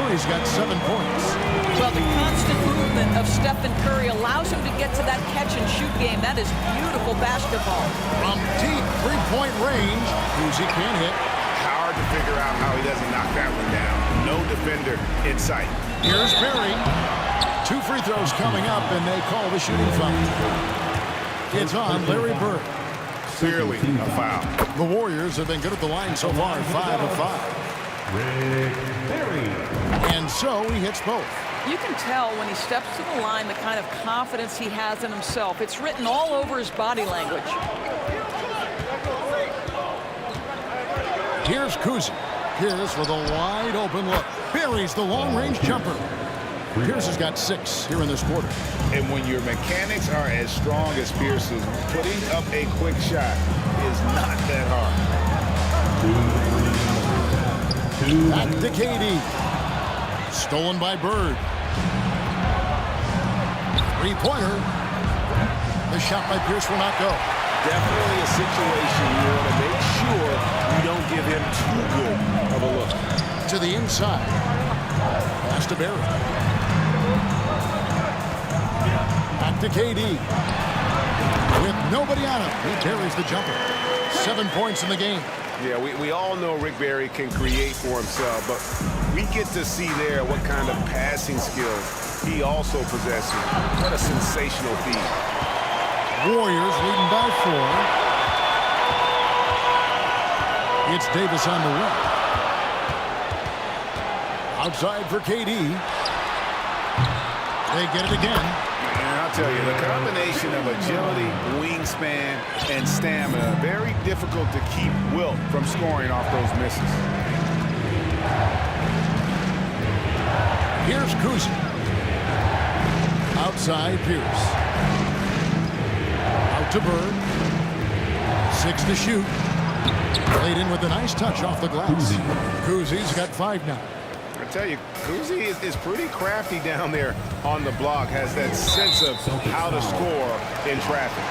Curry's got 7 points. Well, the constant movement of Stephen Curry allows him to get to that catch-and-shoot game. That is beautiful basketball. From deep three-point range, Kuzi can't hit. Hard to figure out how he doesn't knock that one down. No defender in sight. Here's Berry. 2 free throws coming up, and they call the shooting foul. It's on Larry Bird. Clearly a foul. The Warriors have been good at the line so far, 5 of 5. Rick Barry. And so he hits both. You can tell when he steps to the line the kind of confidence he has in himself. It's written all over his body language. Here's Kuzi. Pierce with a wide open look. Buries the long-range jumper. Pierce has got 6 here in this quarter. And when your mechanics are as strong as Pierce's, putting up a quick shot is not that hard. Back to KD. Stolen by Bird. 3-pointer. The shot by Pierce will not go. Definitely a situation you want to make sure you don't give him too good of a look. To the inside. Pass to Barry. Back to KD. With nobody on him, he buries the jumper. 7 points in the game. Yeah, we all know Rick Barry can create for himself, but we get to see there what kind of passing skills he also possesses. What a sensational feat. Warriors leading by 4. It's Davis on the wing. Outside for KD. They get it again. And I'll tell you, the combination of agility, wingspan, and stamina, very difficult to keep Wilt from scoring off those misses. Here's Kuzi. Outside Pierce. Out to Bird. 6 to shoot. Played in with a nice touch off the glass. Kuzi's got 5 now. I tell you, Kuzi is pretty crafty down there on the block, has that sense of how to score in traffic.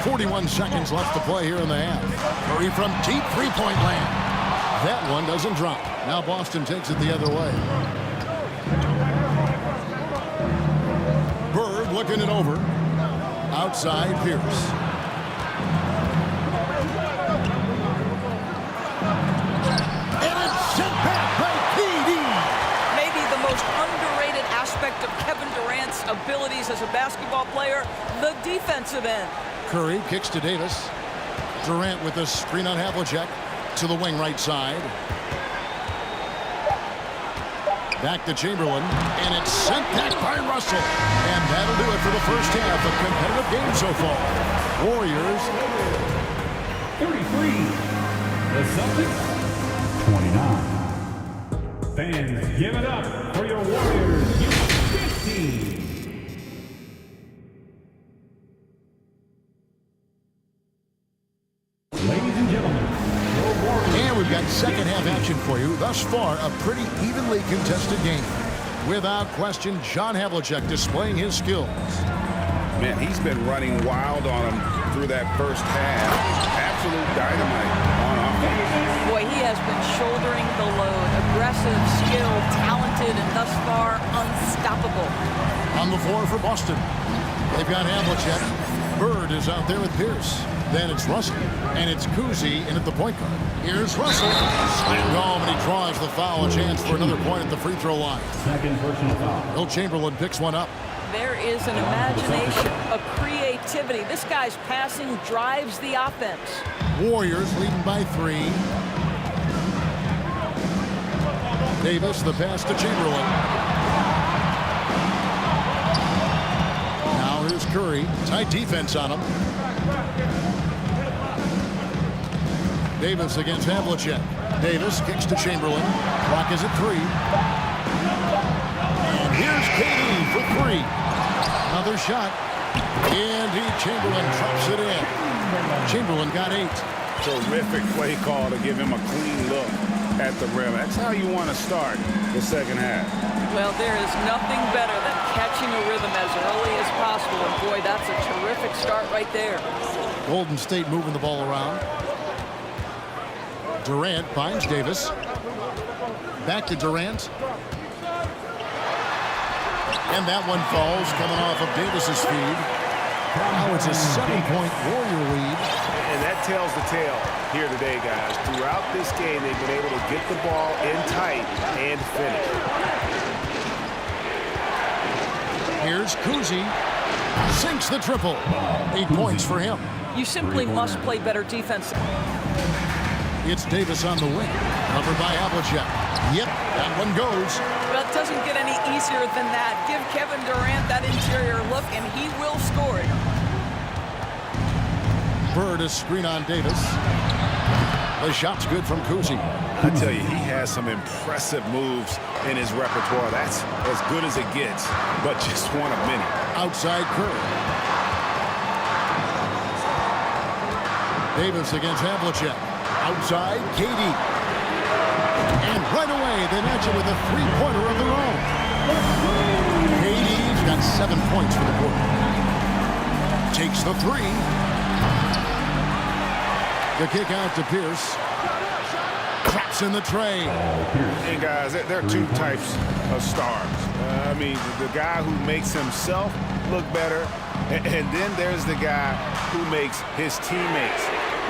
41 seconds left to play here in the half. Curry from deep three-point land. That one doesn't drop. Now Boston takes it the other way. Bird looking it over. Outside Pierce. And it's sent back by KD. Maybe the most underrated aspect of Kevin Durant's abilities as a basketball player, the defensive end. Curry kicks to Davis. Durant with a screen on Havlicek to the wing right side. Back to Chamberlain, and it's sent back by Russell. And that'll do it for the first half. A competitive game so far. Warriors 33. The Celtics 29. Fans, give it up for your Warriors. 15. Ladies and gentlemen, and we've got second half action for you. Thus far, a pretty evenly contested game. Without question, John Havlicek displaying his skills. Man, he's been running wild on him through that first half. Absolute dynamite on offense. Boy, he has been shouldering the load. Aggressive, skilled, talented, and thus far unstoppable. On the floor for Boston. They've got Havlicek. Bird is out there with Pierce. Then it's Russell. And it's Kuzi in at the point guard. Here's Russell. Slammed home, and he draws the foul. A chance for another point at the free throw line. Second personal foul. Will Chamberlain picks one up. There is an imagination, a creativity. This guy's passing drives the offense. Warriors leading by 3. Davis, the pass to Chamberlain. Curry. Tight defense on him. Davis against Havlicek. Davis kicks to Chamberlain. Clock is at 3. And here's KD for 3. Another shot. And Chamberlain drops it in. Chamberlain got 8. Terrific play call to give him a clean look at the rim. That's how you want to start the second half. Well, there is nothing better than catching a rhythm as early as possible. And boy, that's a terrific start right there. Golden State moving the ball around. Durant finds Davis. Back to Durant. And that one falls coming off of Davis's feed. Now it's a 7-point Warrior lead. And that tells the tale here today, guys. Throughout this game, they've been able to get the ball in tight and finish. Here's Kuzi. Sinks the triple. 8 points for him. You simply must play better defense. It's Davis on the wing. Covered by Havlicek. Yep, that one goes. Well, it doesn't get any easier than that. Give Kevin Durant that interior look, and he will score it. Bird a screen on Davis. The shot's good from Kuzi. I tell you, he has some impressive moves in his repertoire. That's as good as it gets, but just one of many. Outside Curry. Davis against Havlicek. Outside, KD. And right away, they match it with a three-pointer of their own. KD's got 7 points for the quarter. Takes the 3. The kick out to Pierce. Traps in the tray. And guys, there are two types of stars. I mean, the guy who makes himself look better, and then there's the guy who makes his teammates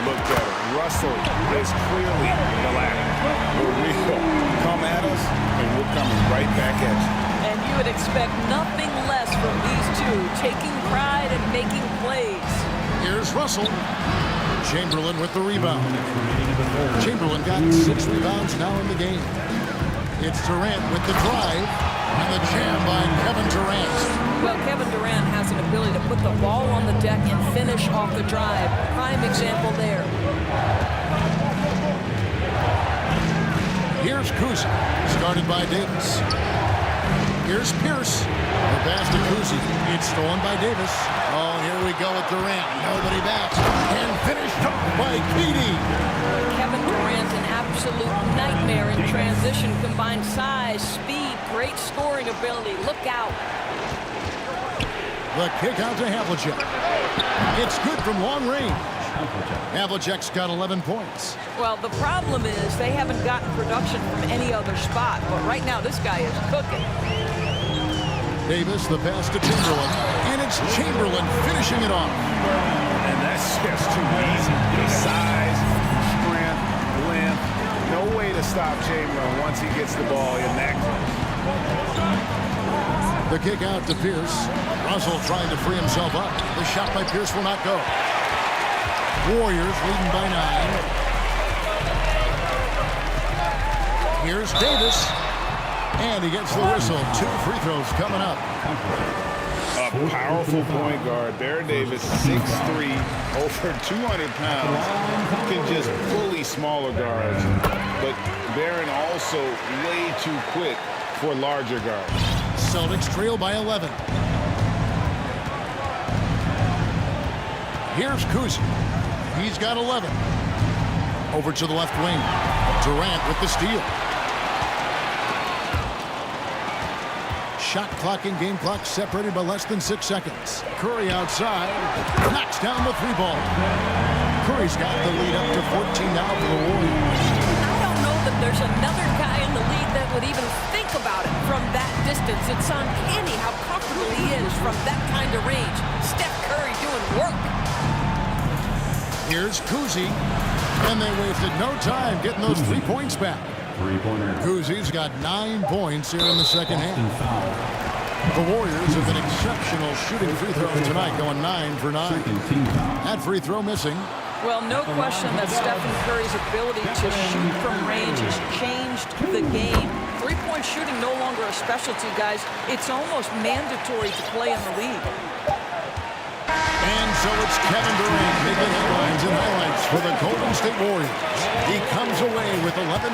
look better. Russell is clearly the latter. We will come at us, and we're coming right back at you. And you would expect nothing less from these two, taking pride and making plays. Here's Russell. Chamberlain with the rebound. Chamberlain got 6 rebounds now in the game. It's Durant with the drive, and the jam by Kevin Durant. Well, Kevin Durant has an ability to put the ball on the deck and finish off the drive. Prime example there. Here's Kuzi, started by Davis. Here's Pierce. The pass to Kuzi. It's stolen by Davis. Oh, here we go with Durant. Nobody backs. And finished off by KD. Kevin Durant, an absolute nightmare in transition. Combined size, speed, great scoring ability. Look out. The kick out to Havlicek. It's good from long range. Havlicek's got 11 points. Well, the problem is they haven't gotten production from any other spot. But right now, this guy is cooking. Davis, the pass to Chamberlain. And it's Chamberlain finishing it off. And that's just too easy. Size, strength, length. No way to stop Chamberlain once he gets the ball in that close. The kick out to Pierce. Russell trying to free himself up. The shot by Pierce will not go. Warriors leading by 9. Here's Davis. And he gets the whistle. 2 free throws coming up. A powerful point guard. Baron Davis, 6'3", over 200 pounds. Can just bully smaller guards. But Baron also way too quick for larger guards. Celtics trail by 11. Here's Kuzi. He's got 11. Over to the left wing. Durant with the steal. Shot clock and game clock separated by less than 6 seconds. Curry outside. Knocks down the 3-ball. Curry's got the lead up to 14 now for the Warriors. I don't know that there's another guy in the league that would even think about it from that distance. It's uncanny how comfortable he is from that kind of range. Steph Curry doing work. Here's Kuzi. And they wasted no time getting those 3 points back. Kuzi's got 9 points here in the second half. The Warriors have been exceptional shooting free throws tonight, going 9 for 9. That free throw missing. Well, no question that Stephen Curry's ability to shoot from range has changed the game. 3-point shooting no longer a specialty, guys. It's almost mandatory to play in the league. And so it's Kevin Durant making headlines and highlights for the Golden State Warriors. He comes away with 11.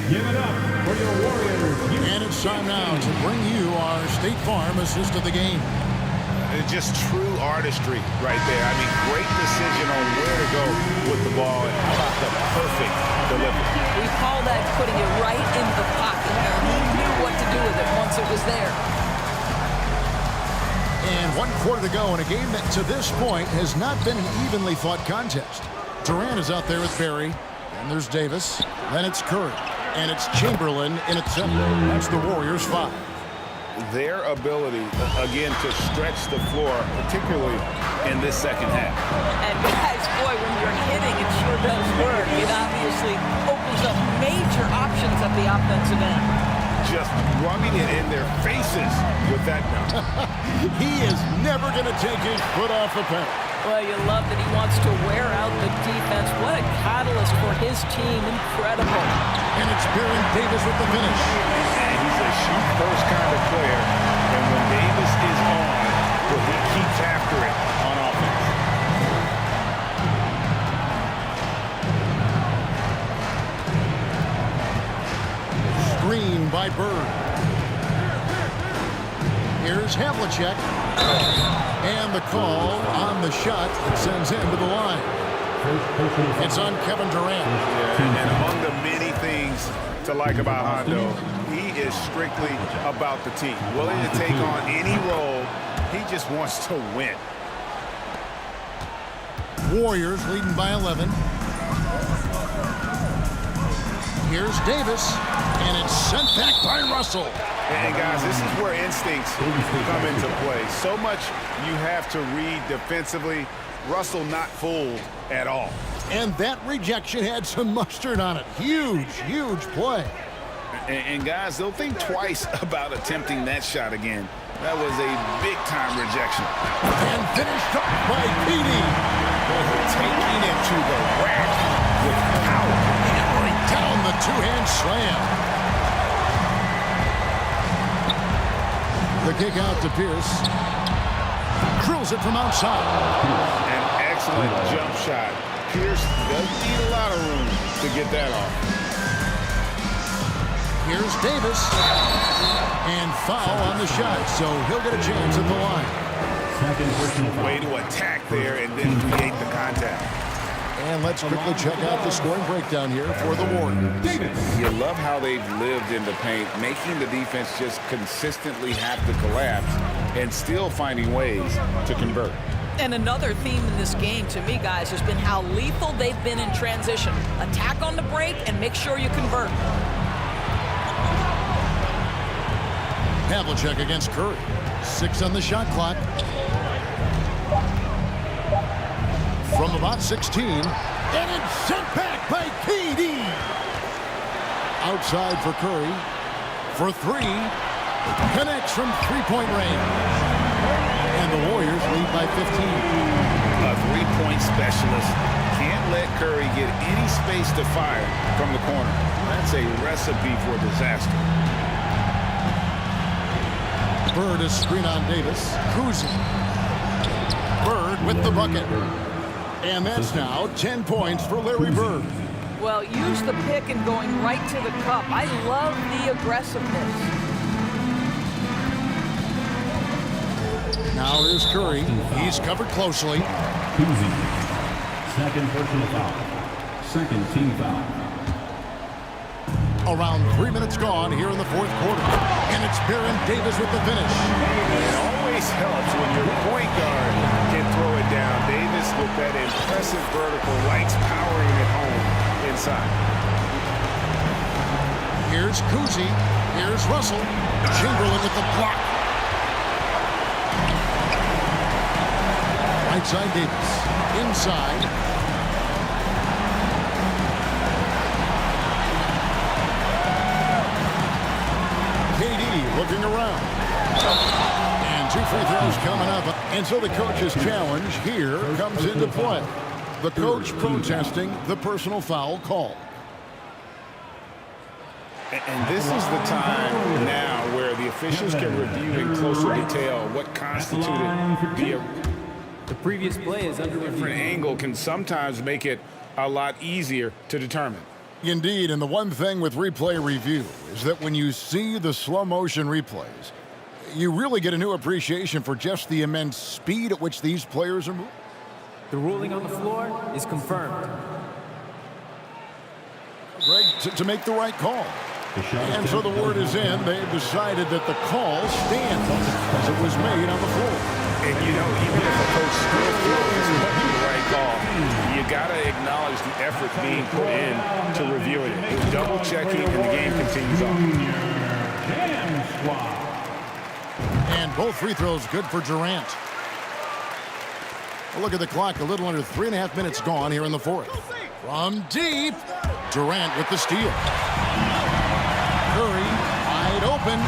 Give it up for your Warriors. And it's time now to bring you our State Farm assist of the game. Just true artistry right there. I mean, great decision on where to go with the ball, and how about the perfect delivery. We call that putting it right in the pocket. He knew what to do with it once it was there. And 1 quarter to go in a game that to this point has not been an evenly fought contest. Durant is out there with Barry, and there's Davis, then it's Curry, and it's Chamberlain in at center. That's the Warriors 5. Their ability, again, to stretch the floor, particularly in this second half. And guys, boy, when you're hitting, it sure does work. It obviously opens up major options at the offensive end. Just rubbing it in their faces with that now. He is never going to take his foot off the pedal. Well, you love that he wants to wear out the defense. What a catalyst for his team. Incredible. And it's Baron Davis with the finish. And he's a shoot-first kind of player. And when Davis is on, well, he keeps after it on offense. Screen by Bird. Here's Havlicek. And the call on the shot that sends him to the line. It's on Kevin Durant. Yeah, and among the many things to like about Hondo, he is strictly about the team. Willing to take on any role. He just wants to win. Warriors leading by 11. Here's Davis, and it's sent back by Russell. And guys, this is where instincts come into play. So much you have to read defensively. Russell not fooled at all. And that rejection had some mustard on it. Huge, huge play. And guys, they'll think twice about attempting that shot again. That was a big-time rejection. And finished up by Petey. Taking it to the rack with power. Hammering down the two-hand slam. The kick out to Pierce. Drills it from outside. An excellent jump shot. Pierce doesn't need a lot of room to get that off. Here's Davis. And foul on the shot, so he'll get a chance at the line. Way to attack there and then create the contact. And let's quickly check out the scoring breakdown here for the Warriors. You love how they've lived in the paint, making the defense just consistently have to collapse and still finding ways to convert. And another theme in this game, to me, guys, has been how lethal they've been in transition. Attack on the break and make sure you convert. Havlicek against Curry. 6 on the shot clock. From about 16. And it's sent back by KD. Outside for Curry. For 3. Connects from three-point range. And the Warriors lead by 15. A three-point specialist can't let Curry get any space to fire from the corner. That's a recipe for disaster. Bird is screen on Davis. Cousy. Bird with the bucket. And that's now 10 points for Larry Bird. Well, use the pick and going right to the cup. I love the aggressiveness. Now here's Curry. He's covered closely. Cousy. Second personal foul. Second team foul. Around 3 minutes gone here in the fourth quarter. And it's Baron Davis with the finish. It always helps when your point guard can throw it down. Davis with that impressive vertical likes powering it home inside. Here's Cousy. Here's Russell. Chamberlain with the block. Right side Davis. Inside. KD looking around. And 2 free throws coming up. And so the coach's challenge here comes into play. The coach protesting the personal foul call. And this is the time now where the officials can review in closer detail what constituted the... The previous play is under review. Different angle can sometimes make it a lot easier to determine. Indeed, and the one thing with replay review is that when you see the slow motion replays, you really get a new appreciation for just the immense speed at which these players are moving. The ruling on the floor is confirmed. Greg, to make the right call. And so the word is in. They've decided that the call stands as it was made on the floor. And, you know, even if a coach still feels it's the right call, you got to acknowledge the effort being put in to reviewing it. Double-checking, and the game continues on. And both free throws good for Durant. A look at the clock, a little under 3.5 minutes gone here in the fourth. From deep, Durant with the steal. Curry, wide open.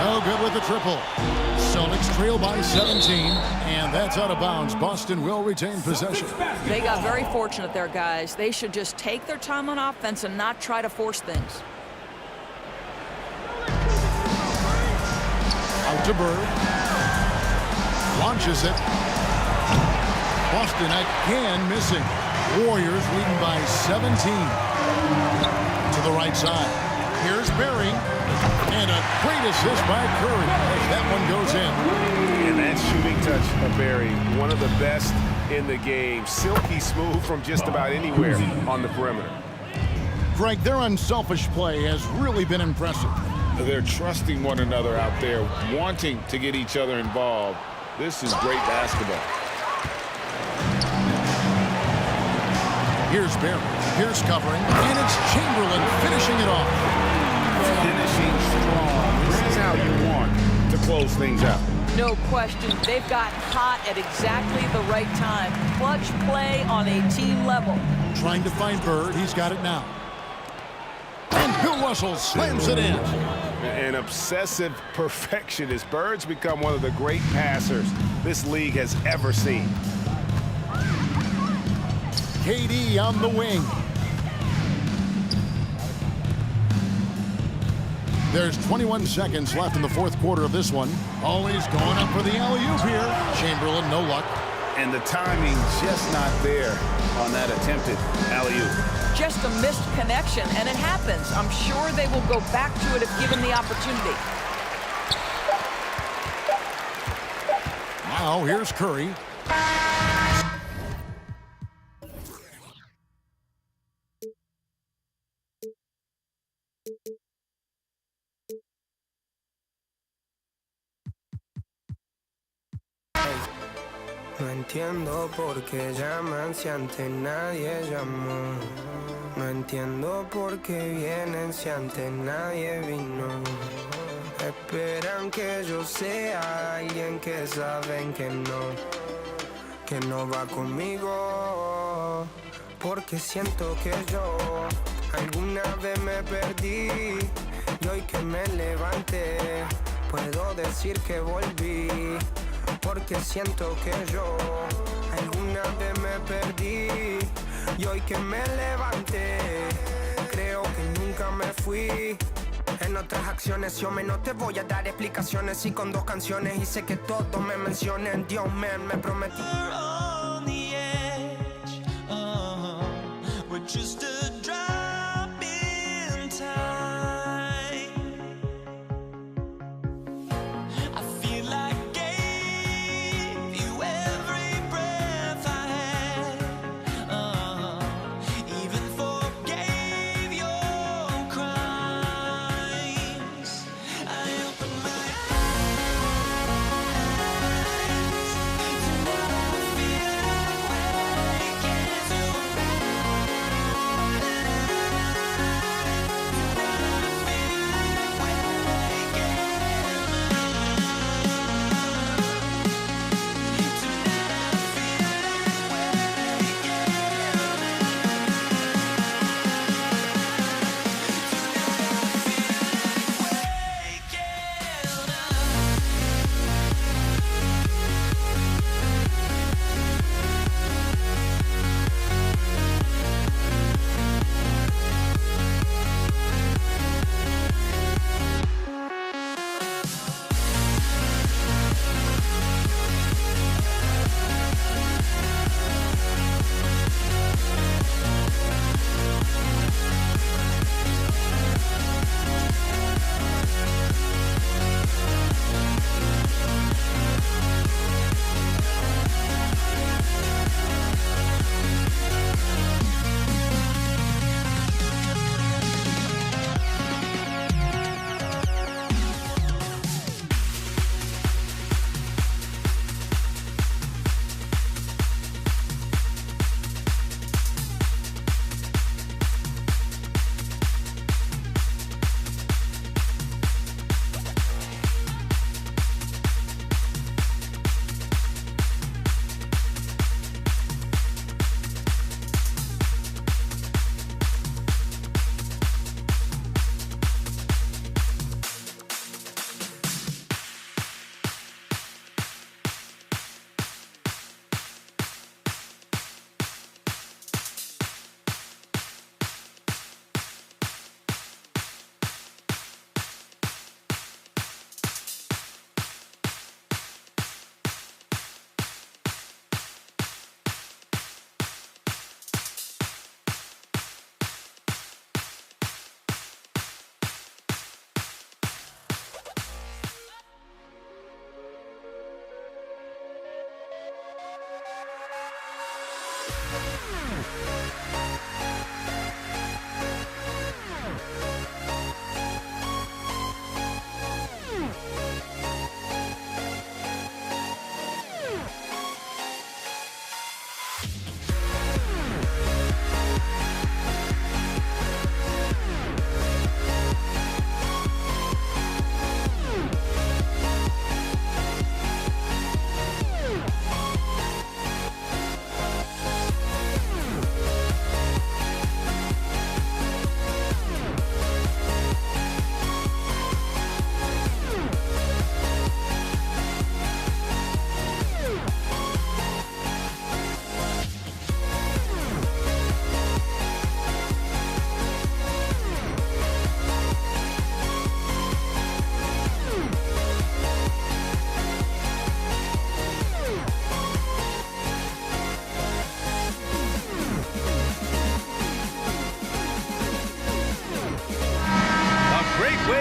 No good with the triple. Celtics trail by 17, and that's out of bounds. Boston will retain possession. They got very fortunate there, guys. They should just take their time on offense and not try to force things. Out to Bird. Launches it. Boston again missing. Warriors leading by 17. To the right side. Here's Barry. And a great assist by Curry as that one goes in. And that shooting touch of Barry, one of the best in the game. Silky smooth from just about anywhere on the perimeter. Greg, their unselfish play has really been impressive. They're trusting one another out there, wanting to get each other involved. This is great basketball. Here's Barry. Here's covering. And it's Chamberlain finishing it off. Finishing strong. This is how you want to close things out. No question. They've gotten hot at exactly the right time. Clutch play on a team level. Trying to find Bird. He's got it now. And Bill Russell slams it in. An obsessive perfectionist. Bird's become one of the great passers this league has ever seen. KD on the wing. There's 21 seconds left in the fourth quarter of this one. Always going up for the alley-oop here. Chamberlain, no luck. And the timing just not there on that attempted alley-oop. Just a missed connection, and it happens. I'm sure they will go back to it if given the opportunity. Now here's Curry. No entiendo por qué llaman si antes nadie llamó. No entiendo por qué vienen si antes nadie vino. Esperan que yo sea alguien que saben que no va conmigo. Porque siento que yo alguna vez me perdí y hoy que me levanté puedo decir que volví. Porque siento que yo alguna vez me perdí y hoy que me levanté creo que nunca me fui. En otras acciones yo no te voy a dar explicaciones y con 2 canciones hice que todos me mencionen. Dios me prometí. Just a drop in time. I feel like gave you every breath I had. Even forgave your crimes. I opened my eyes to what I feel like waking to.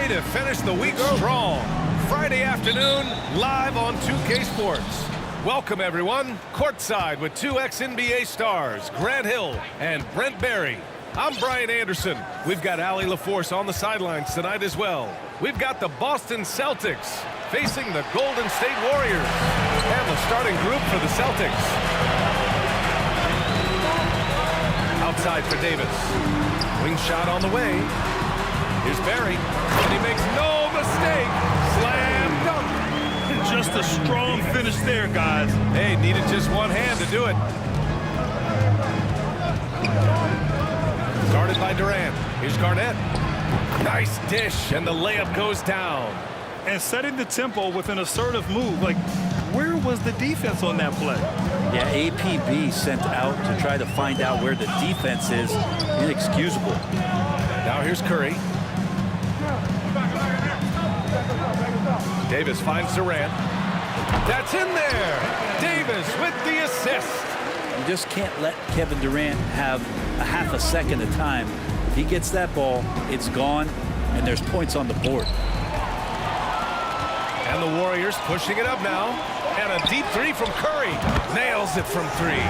way to finish the week strong. Friday afternoon, live on 2K Sports. Welcome, everyone. Courtside with two ex-NBA stars, Grant Hill and Brent Barry. I'm Brian Anderson. We've got Allie LaForce on the sidelines tonight as well. We've got the Boston Celtics facing the Golden State Warriors. And the starting group for the Celtics. Outside for Davis. Wing shot on the way. Here's Barry, and he makes no mistake. Slam dunk. Just a strong finish there, guys. Hey, needed just one hand to do it. Guarded by Durant. Here's Garnett. Nice dish, and the layup goes down. And setting the tempo with an assertive move. Like, where was the defense on that play? Yeah, APB sent out to try to find out where the defense is. Inexcusable. Now here's Curry. Davis finds Durant. That's in there. Davis with the assist. You just can't let Kevin Durant have a half a second of time. If he gets that ball, it's gone, and there's points on the board. And the Warriors pushing it up now. And a deep three from Curry. Nails it from three.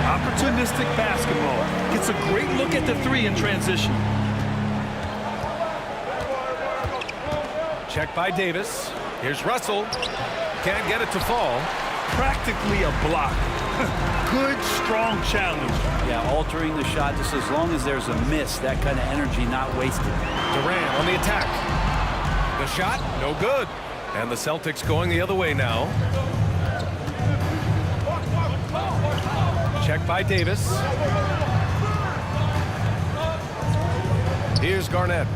Opportunistic basketball. Gets a great look at the three in transition. Check by Davis. Here's Russell. Can't get it to fall. Practically a block. Good, strong challenge. Yeah, altering the shot just as long as there's a miss. That kind of energy not wasted. Durant on the attack. The shot, no good. And the Celtics going the other way now. Check by Davis. Here's Garnett.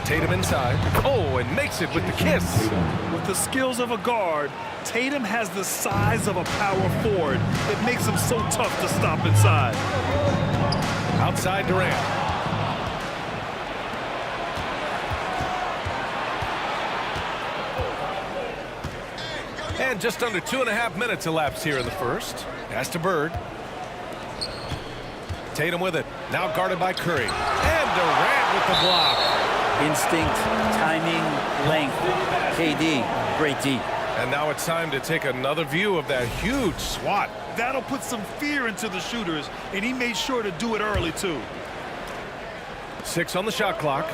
Tatum inside. Oh, and makes it with the kiss. With the skills of a guard, Tatum has the size of a power forward that makes him so tough to stop inside. Outside Durant. And just under 2.5 minutes elapsed here in the first. Pass to Bird. Tatum with it. Now guarded by Curry. And Durant with the block. Instinct, timing, length. KD, great D. And now it's time to take another view of that huge swat. That'll put some fear into the shooters, and he made sure to do it early, too. 6 on the shot clock.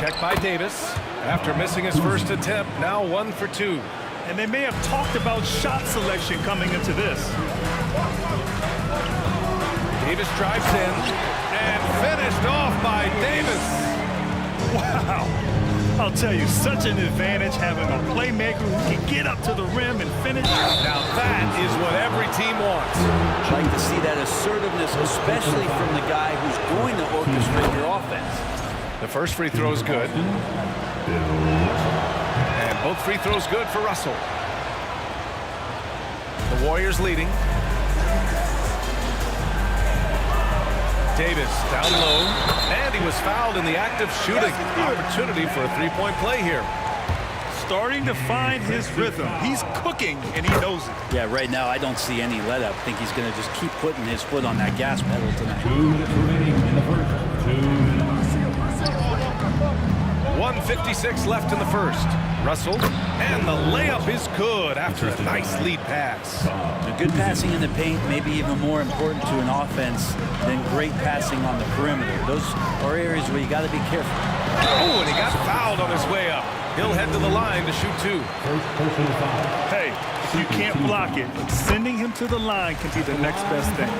Check by Davis. After missing his first attempt, now 1 for 2. And they may have talked about shot selection coming into this. Davis drives in and finished off by Davis. Wow. I'll tell you, such an advantage having a playmaker who can get up to the rim and finish. Now that is what every team wants. I'd like to see that assertiveness, especially from the guy who's going to orchestrate your offense. The first free throw is good. And both free throws good for Russell. The Warriors leading. Davis down low, and he was fouled in the act of shooting. Opportunity for a three-point play here. Starting to find his rhythm. He's cooking, and he knows it. Yeah, right now I don't see any let up. I think he's going to just keep putting his foot on that gas pedal tonight. 2 minutes remaining in the first. 1:56 left in the first. Russell, and the layup is good after a nice lead pass. The good passing in the paint may be even more important to an offense than great passing on the perimeter. Those are areas where you got to be careful. Oh, and he got fouled on his way up. He'll head to the line to shoot 2. Hey, if you can't block it, sending him to the line can be the next best thing.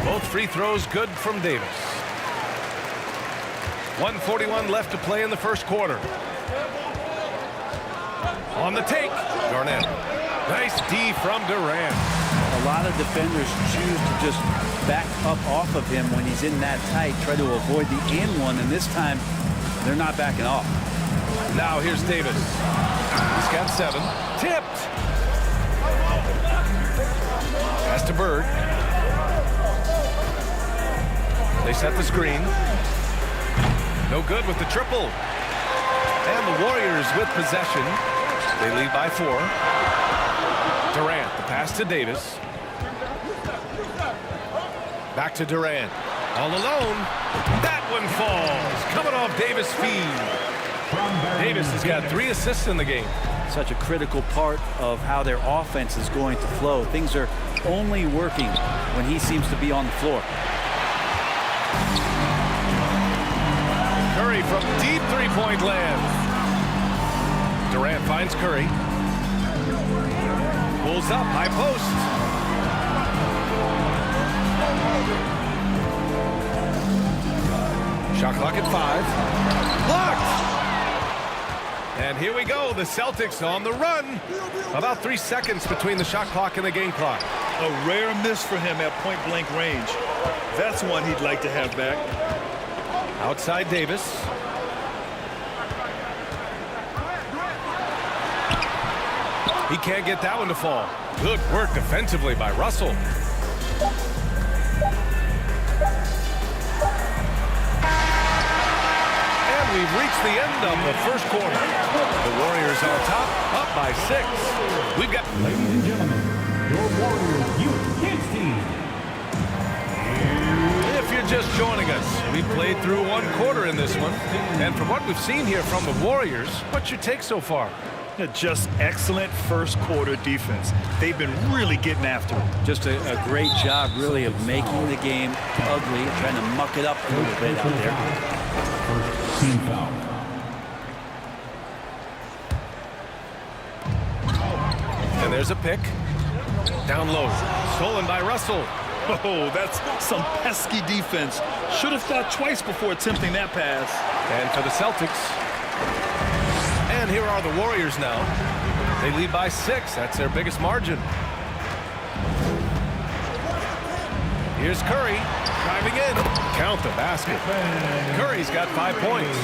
Both free throws good from Davis. 1:41 left to play in the first quarter. On the take, Garnett. Nice D from Durant. A lot of defenders choose to just back up off of him when he's in that tight, try to avoid the and one, and this time they're not backing off. Now here's Davis. He's got 7. Tipped. Pass to Bird. They set the screen. No good with the triple. And the Warriors with possession. They lead by 4. Durant, the pass to Davis. Back to Durant. All alone. That one falls. Coming off Davis' feed. Davis has got 3 assists in the game. Such a critical part of how their offense is going to flow. Things are only working when he seems to be on the floor. Curry from deep three-point land. Durant finds Curry. Pulls up, high post. Shot clock at 5. Blocked! And here we go, the Celtics on the run. About 3 seconds between the shot clock and the game clock. A rare miss for him at point-blank range. That's one he'd like to have back. Outside Davis. He can't get that one to fall. Good work defensively by Russell. And we've reached the end of the first quarter. The Warriors on top, up by 6. We've got... Ladies and gentlemen, your Warriors Youth Kids team. If you're just joining us, we played through 1 quarter in this one. And from what we've seen here from the Warriors, what's your take so far? Just excellent first quarter defense. They've been really getting after it. Just a great job, really, of making the game ugly, trying to muck it up a little bit out there. First team foul. And there's a pick. Down low. Stolen by Russell. Oh, that's some pesky defense. Should have thought twice before attempting that pass. And for the Celtics. And here are the Warriors now. They lead by 6. That's their biggest margin. Here's Curry driving in. Count the basket. Curry's got 5 points.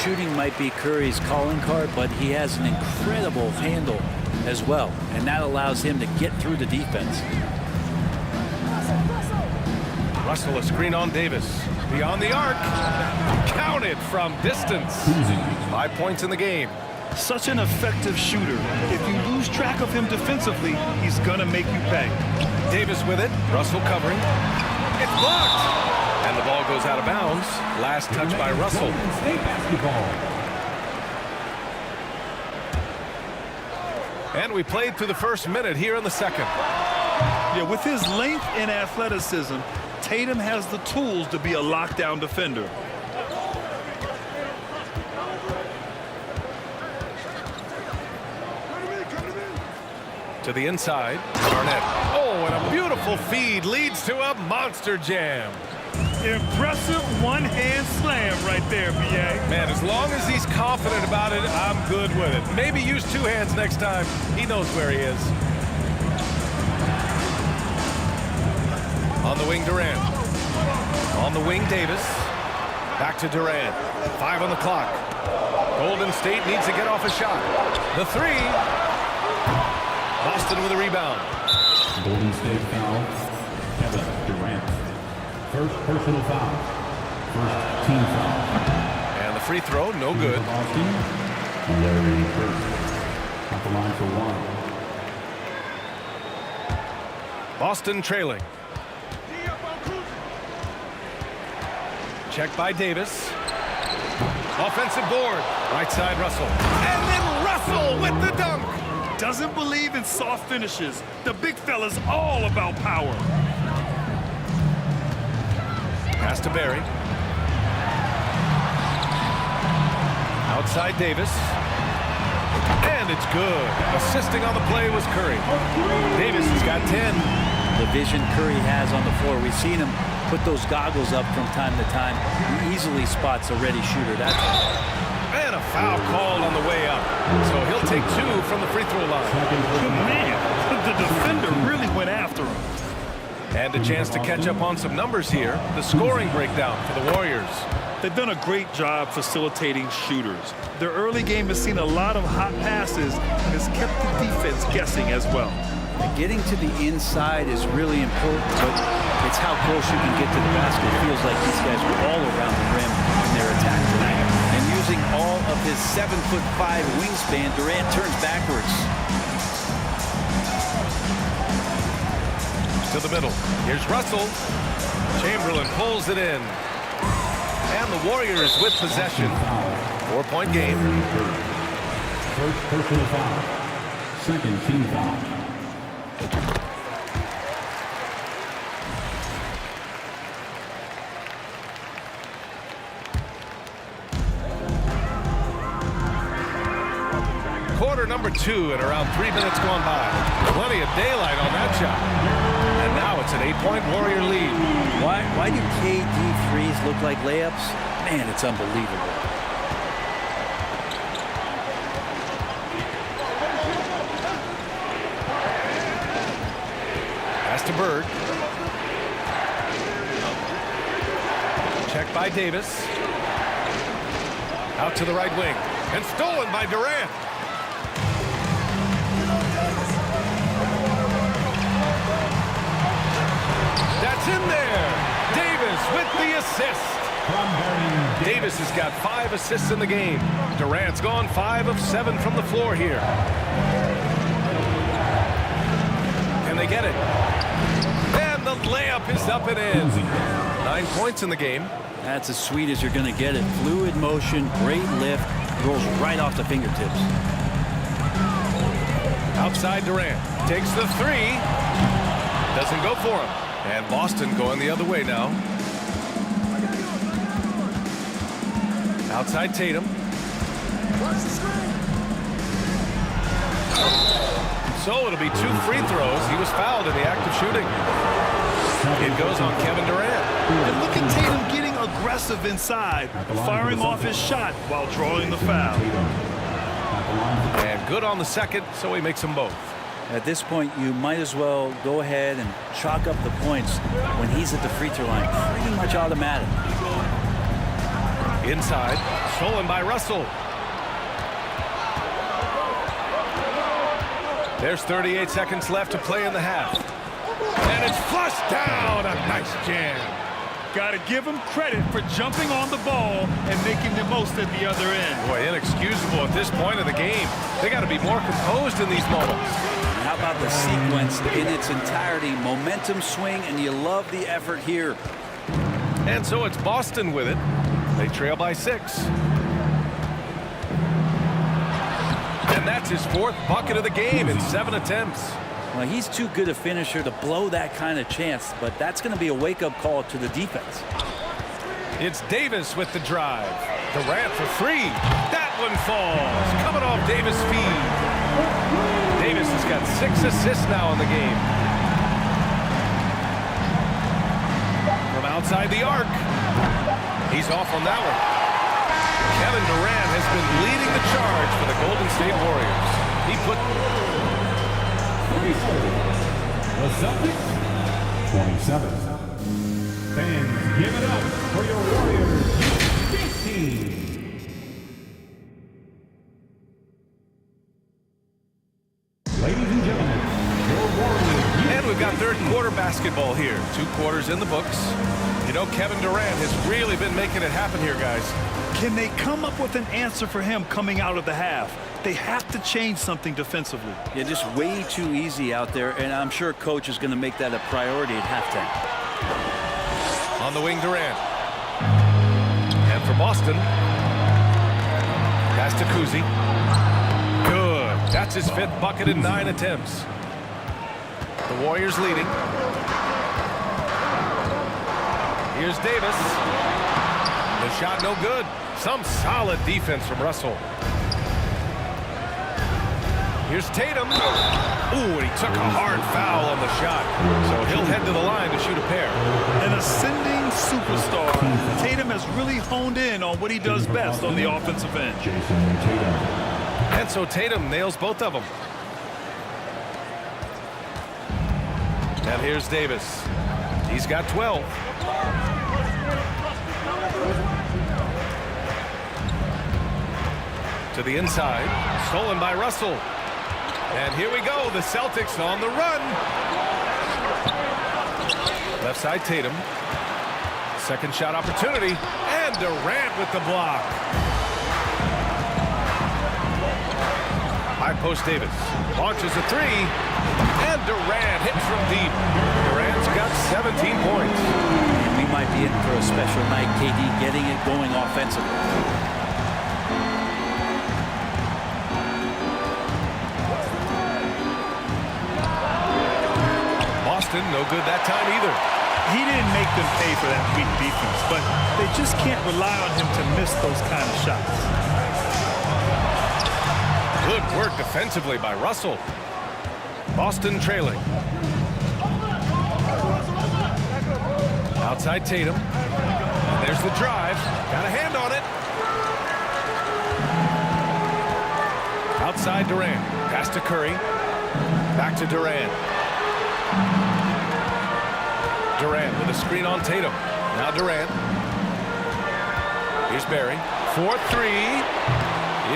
Shooting might be Curry's calling card, but he has an incredible handle as well. And that allows him to get through the defense. Russell, a screen on Davis. Beyond the arc. Counted from distance. 5 points in the game. Such an effective shooter. If you lose track of him defensively, he's going to make you pay. Davis with it. Russell covering. It's blocked. And the ball goes out of bounds. Last touch by Russell. State basketball. And we played through the first minute here in the second. Yeah, with his length and athleticism, Tatum has the tools to be a lockdown defender. To the inside, Garnett. Oh, and a beautiful feed leads to a monster jam. Impressive one-hand slam right there, B.A. Man, as long as he's confident about it, I'm good with it. Maybe use 2 hands next time. He knows where he is. On the wing, Durant. On the wing, Davis. Back to Durant. 5 on the clock. Golden State needs to get off a shot. The 3. Boston with a rebound. Golden State foul. Kevin Durant. First personal foul. First team foul. And the free throw, no good. Boston. Larry Bird. At the line for 1. Boston trailing. Check by Davis. Offensive board. Right side, Russell. And then Russell with the dunk. Doesn't believe in soft finishes. The big fella's all about power. Pass to Barry. Outside Davis. And it's good. Assisting on the play was Curry. Davis has got 10. The vision Curry has on the floor. We've seen him put those goggles up from time to time. He easily spots a ready shooter. And a foul called on the way up. So he'll take 2 from the free throw line. Man, the defender really went after him. And a chance to catch up on some numbers here. The scoring breakdown for the Warriors. They've done a great job facilitating shooters. Their early game has seen a lot of hot passes and has kept the defense guessing as well. Getting to the inside is really important, but it's how close you can get to the basket. It feels like these guys are all around the rim in their attack tonight. And using all of his 7'5" wingspan, Durant turns backwards. To the middle. Here's Russell. Chamberlain pulls it in. And the Warriors with possession. 4-point game. First personal foul. Second team foul. Quarter number 2 and around 3 minutes gone by. Plenty of daylight on that shot. And now it's an 8-point Warrior lead. Why do KD threes look like layups? Man, it's unbelievable. Pass to Bird. Check by Davis. Out to the right wing. And stolen by Durant. That's in there. Davis with the assist. Davis has got 5 assists in the game. Durant's gone 5 of 7 from the floor here. Can they get it? And the layup is up and in. 9 points in the game. That's as sweet as you're going to get it. Fluid motion, great lift, rolls right off the fingertips. Outside Durant. Takes the 3. Doesn't go for him. And Boston going the other way now. Outside Tatum. So it'll be 2 free throws. He was fouled in the act of shooting. It goes on Kevin Durant. And look at Tatum getting aggressive inside, firing off his shot while drawing the foul. And good on the second, so he makes them both. At this point, you might as well go ahead and chalk up the points when he's at the free throw line. Pretty much automatic. Inside, stolen by Russell. There's 38 seconds left to play in the half. And it's flushed down. A nice jam. Got to give him credit for jumping on the ball and making the most at the other end. Boy, inexcusable at this point of the game. They got to be more composed in these moments. How about the sequence in its entirety? Momentum swing, and you love the effort here. And so it's Boston with it. They trail by 6. And that's his 4th bucket of the game in 7 attempts. Well, he's too good a finisher to blow that kind of chance, but that's going to be a wake-up call to the defense. It's Davis with the drive. Durant for 3. That one falls. Coming off Davis' feed. Davis has got 6 assists now in the game. From outside the arc. He's off on that one. Kevin Durant has been leading the charge for the Golden State Warriors. He put... The Celtics, 27. Fans, give it up for your Warriors, 15. Ladies and gentlemen, your Warriors. And we've got third quarter basketball here. 2 quarters in the books. You know, Kevin Durant has really been making it happen here, guys. Can they come up with an answer for him coming out of the half? They have to change something defensively. Yeah, just way too easy out there, and I'm sure Coach is going to make that a priority at halftime. On the wing, Durant. And for Boston, pass to Kuzi. Good. That's his 5th bucket in 9 attempts. The Warriors leading. Here's Davis. The shot no good. Some solid defense from Russell. Here's Tatum. Ooh, and he took a hard foul on the shot. So he'll head to the line to shoot a pair. An ascending superstar. Tatum has really honed in on what he does best on the offensive end. And so Tatum nails both of them. And here's Davis. He's got 12. To the inside. Stolen by Russell. And here we go. The Celtics on the run. Left side Tatum. Second shot opportunity. And Durant with the block. High post Davis. Launches a 3. And Durant hits from deep. Durant's got 17 points. he might be in for a special night. KD getting it going offensively. Boston, no good that time either. He didn't make them pay for that weak defense, but they just can't rely on him to miss those kind of shots. Good work defensively by Russell. Boston trailing. Outside Tatum. And there's the drive. Got a hand on it. Outside Durant. Pass to Curry. Back to Durant. Durant with a screen on Tatum. Now Durant. Here's Barry. 4-3.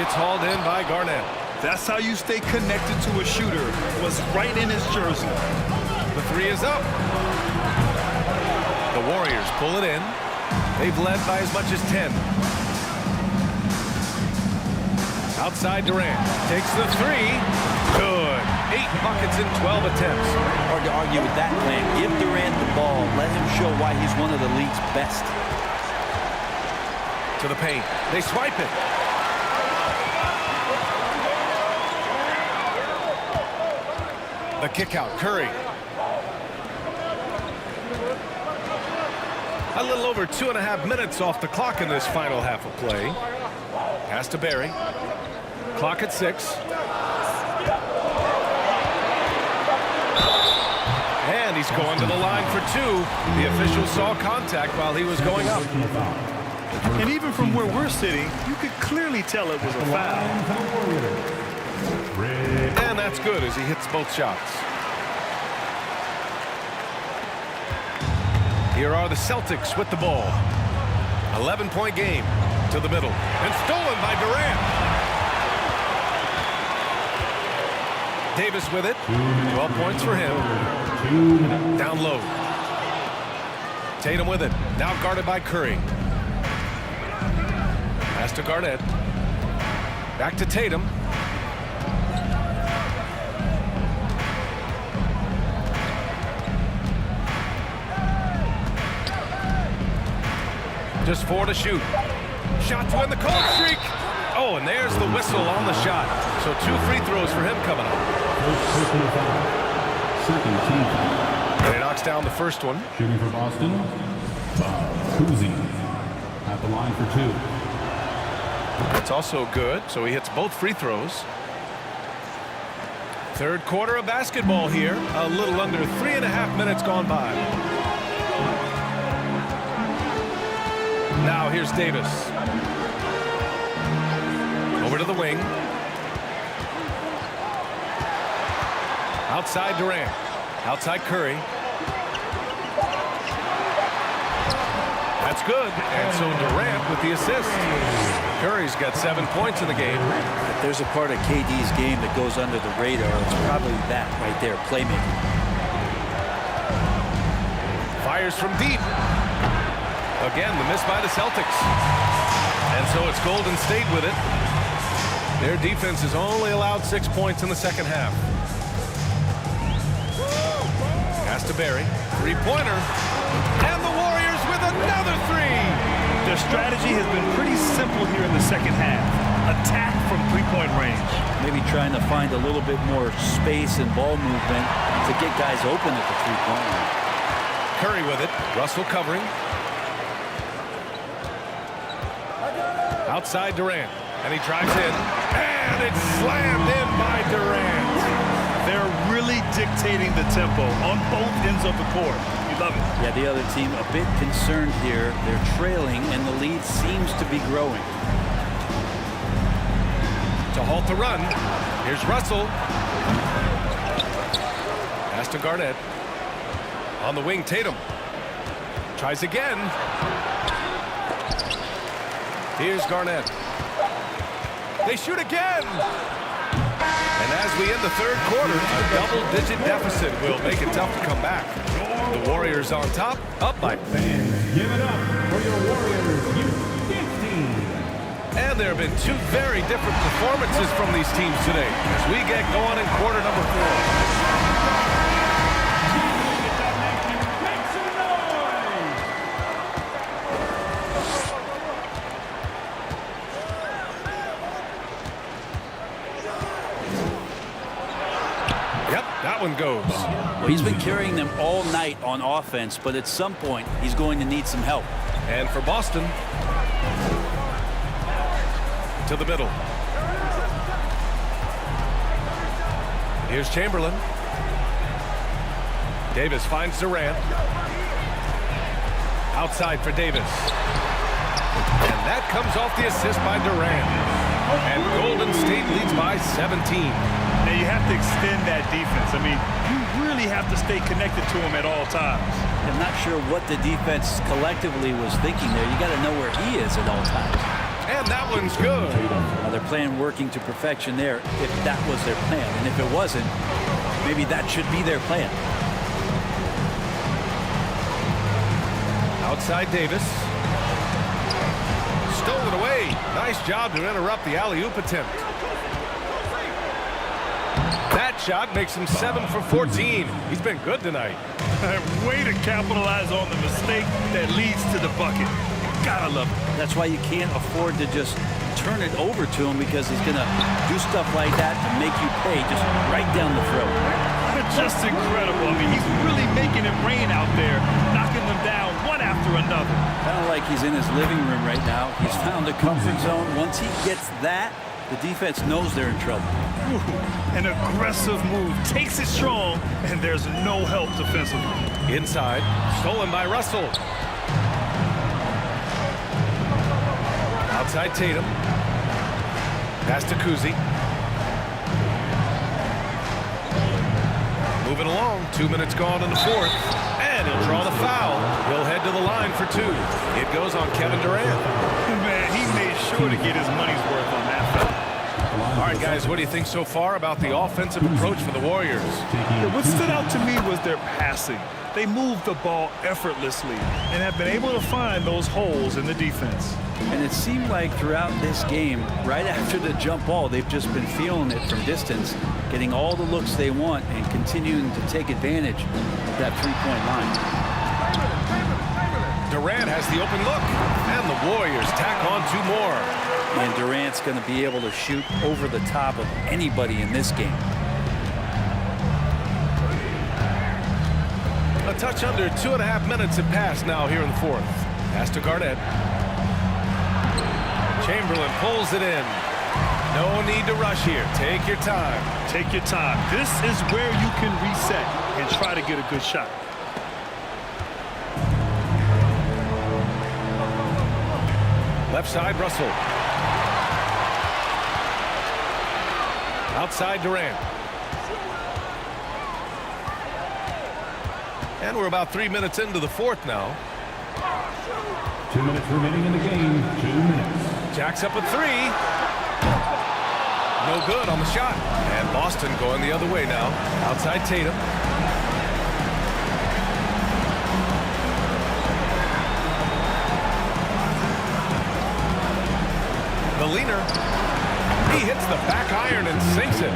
It's hauled in by Garnett. That's how you stay connected to a shooter. Was right in his jersey. The three is up. The Warriors pull it in. They've led by as much as 10. Outside Durant. Takes the three. Good. 8 buckets in 12 attempts. Hard to argue with that plan. Give Durant the ball. Let him show why he's one of the league's best. To the paint. They swipe it. The kick out. Curry. A little over 2.5 minutes off the clock in this final half of play. Pass to Barry. Clock at 6. And he's going to the line for 2. The official saw contact while he was going up. And even from where we're sitting, you could clearly tell it was a foul. And that's good as he hits both shots. Here are the Celtics with the ball. 11-point game to the middle. And stolen by Durant. Davis with it. 12 points for him. Down low. Tatum with it. Now guarded by Curry. Pass to Garnett. Back to Tatum. Just 4 to shoot. Shot to win the cold streak. Oh, and there's the whistle on the shot. So 2 free throws for him coming up. And he knocks down the first one. Shooting for Boston, Kuzi at the line for 2. That's also good. So he hits both free throws. Third quarter of basketball here. A little under 3.5 minutes gone by. Now here's Davis. Over to the wing. Outside Durant. Outside Curry. That's good. And so Durant with the assist. Curry's got 7 points in the game. If there's a part of KD's game that goes under the radar, it's probably that right there, playmaking. Fires from deep. Again, the miss by the Celtics. And so it's Golden State with it. Their defense has only allowed 6 points in the second half. Pass to Barry. Three-pointer. And the Warriors with another three. Their strategy has been pretty simple here in the second half. Attack from three-point range. Maybe trying to find a little bit more space and ball movement to get guys open at the three-point line. Curry with it. Russell covering. Outside Durant. And he drives in. And it's slammed in by Durant. They're really dictating the tempo on both ends of the court. You love it. Yeah, the other team a bit concerned here. They're trailing, and the lead seems to be growing. To halt the run. Here's Russell. Pass to Garnett. On the wing, Tatum. Tries again. Here's Garnett. They shoot again. And as we end the third quarter, a double-digit deficit will make it tough to come back. The Warriors on top, up by. Give it up for your Warriors, U15. And there have been 2 very different performances from these teams today as we get going in quarter number 4. Yep, that one goes. Well, he's been carrying them all night on offense, but at some point, he's going to need some help. And for Boston, to the middle. Here's Chamberlain. Davis finds Durant. Outside for Davis. And that comes off the assist by Durant. And Golden State leads by 17. Now you have to extend that defense. I mean, you really have to stay connected to him at all times. I'm not sure what the defense collectively was thinking there. You got to know where he is at all times. And that one's good. They're playing working to perfection there if that was their plan. And if it wasn't, maybe that should be their plan. Outside Davis. Stolen away. Nice job to interrupt the alley-oop attempt. That shot makes him 7 for 14. He's been good tonight. Way to capitalize on the mistake that leads to the bucket. Gotta love it. That's why you can't afford to just turn it over to him, because he's going to do stuff like that to make you pay just right down the throat. Just incredible. I mean, he's really making it rain out there, knocking them down one after another. Kind of like he's in his living room right now. He's found a comfort zone. Once he gets that, the defense knows they're in trouble. Ooh, an aggressive move. Takes it strong, and there's no help defensively. Inside. Stolen by Russell. Outside Tatum. Pass to Kuzi. Moving along. 2 minutes gone in the fourth. And he'll draw the foul. He'll head to the line for two. It goes on Kevin Durant. Man, he made sure to get his money's worth on that foul. All right, guys, what do you think so far about the offensive approach for the Warriors? What stood out to me was their passing. They moved the ball effortlessly and have been able to find those holes in the defense. And it seemed like throughout this game, right after the jump ball, they've just been feeling it from distance, getting all the looks they want and continuing to take advantage of that three-point line. Durant has the open look, and the Warriors tack on two more. And Durant's going to be able to shoot over the top of anybody in this game. A touch under 2.5 minutes have passed now here in the fourth. Pass to Garnett. Chamberlain pulls it in. No need to rush here. Take your time. Take your time. This is where you can reset and try to get a good shot. Left side, Russell. Outside, Durant. And we're about 3 minutes into the fourth now. 2 minutes remaining in the game. 2 minutes. Jacks up a three. No good on the shot. And Boston going the other way now. Outside Tatum. The leaner. He hits the back iron and sinks it.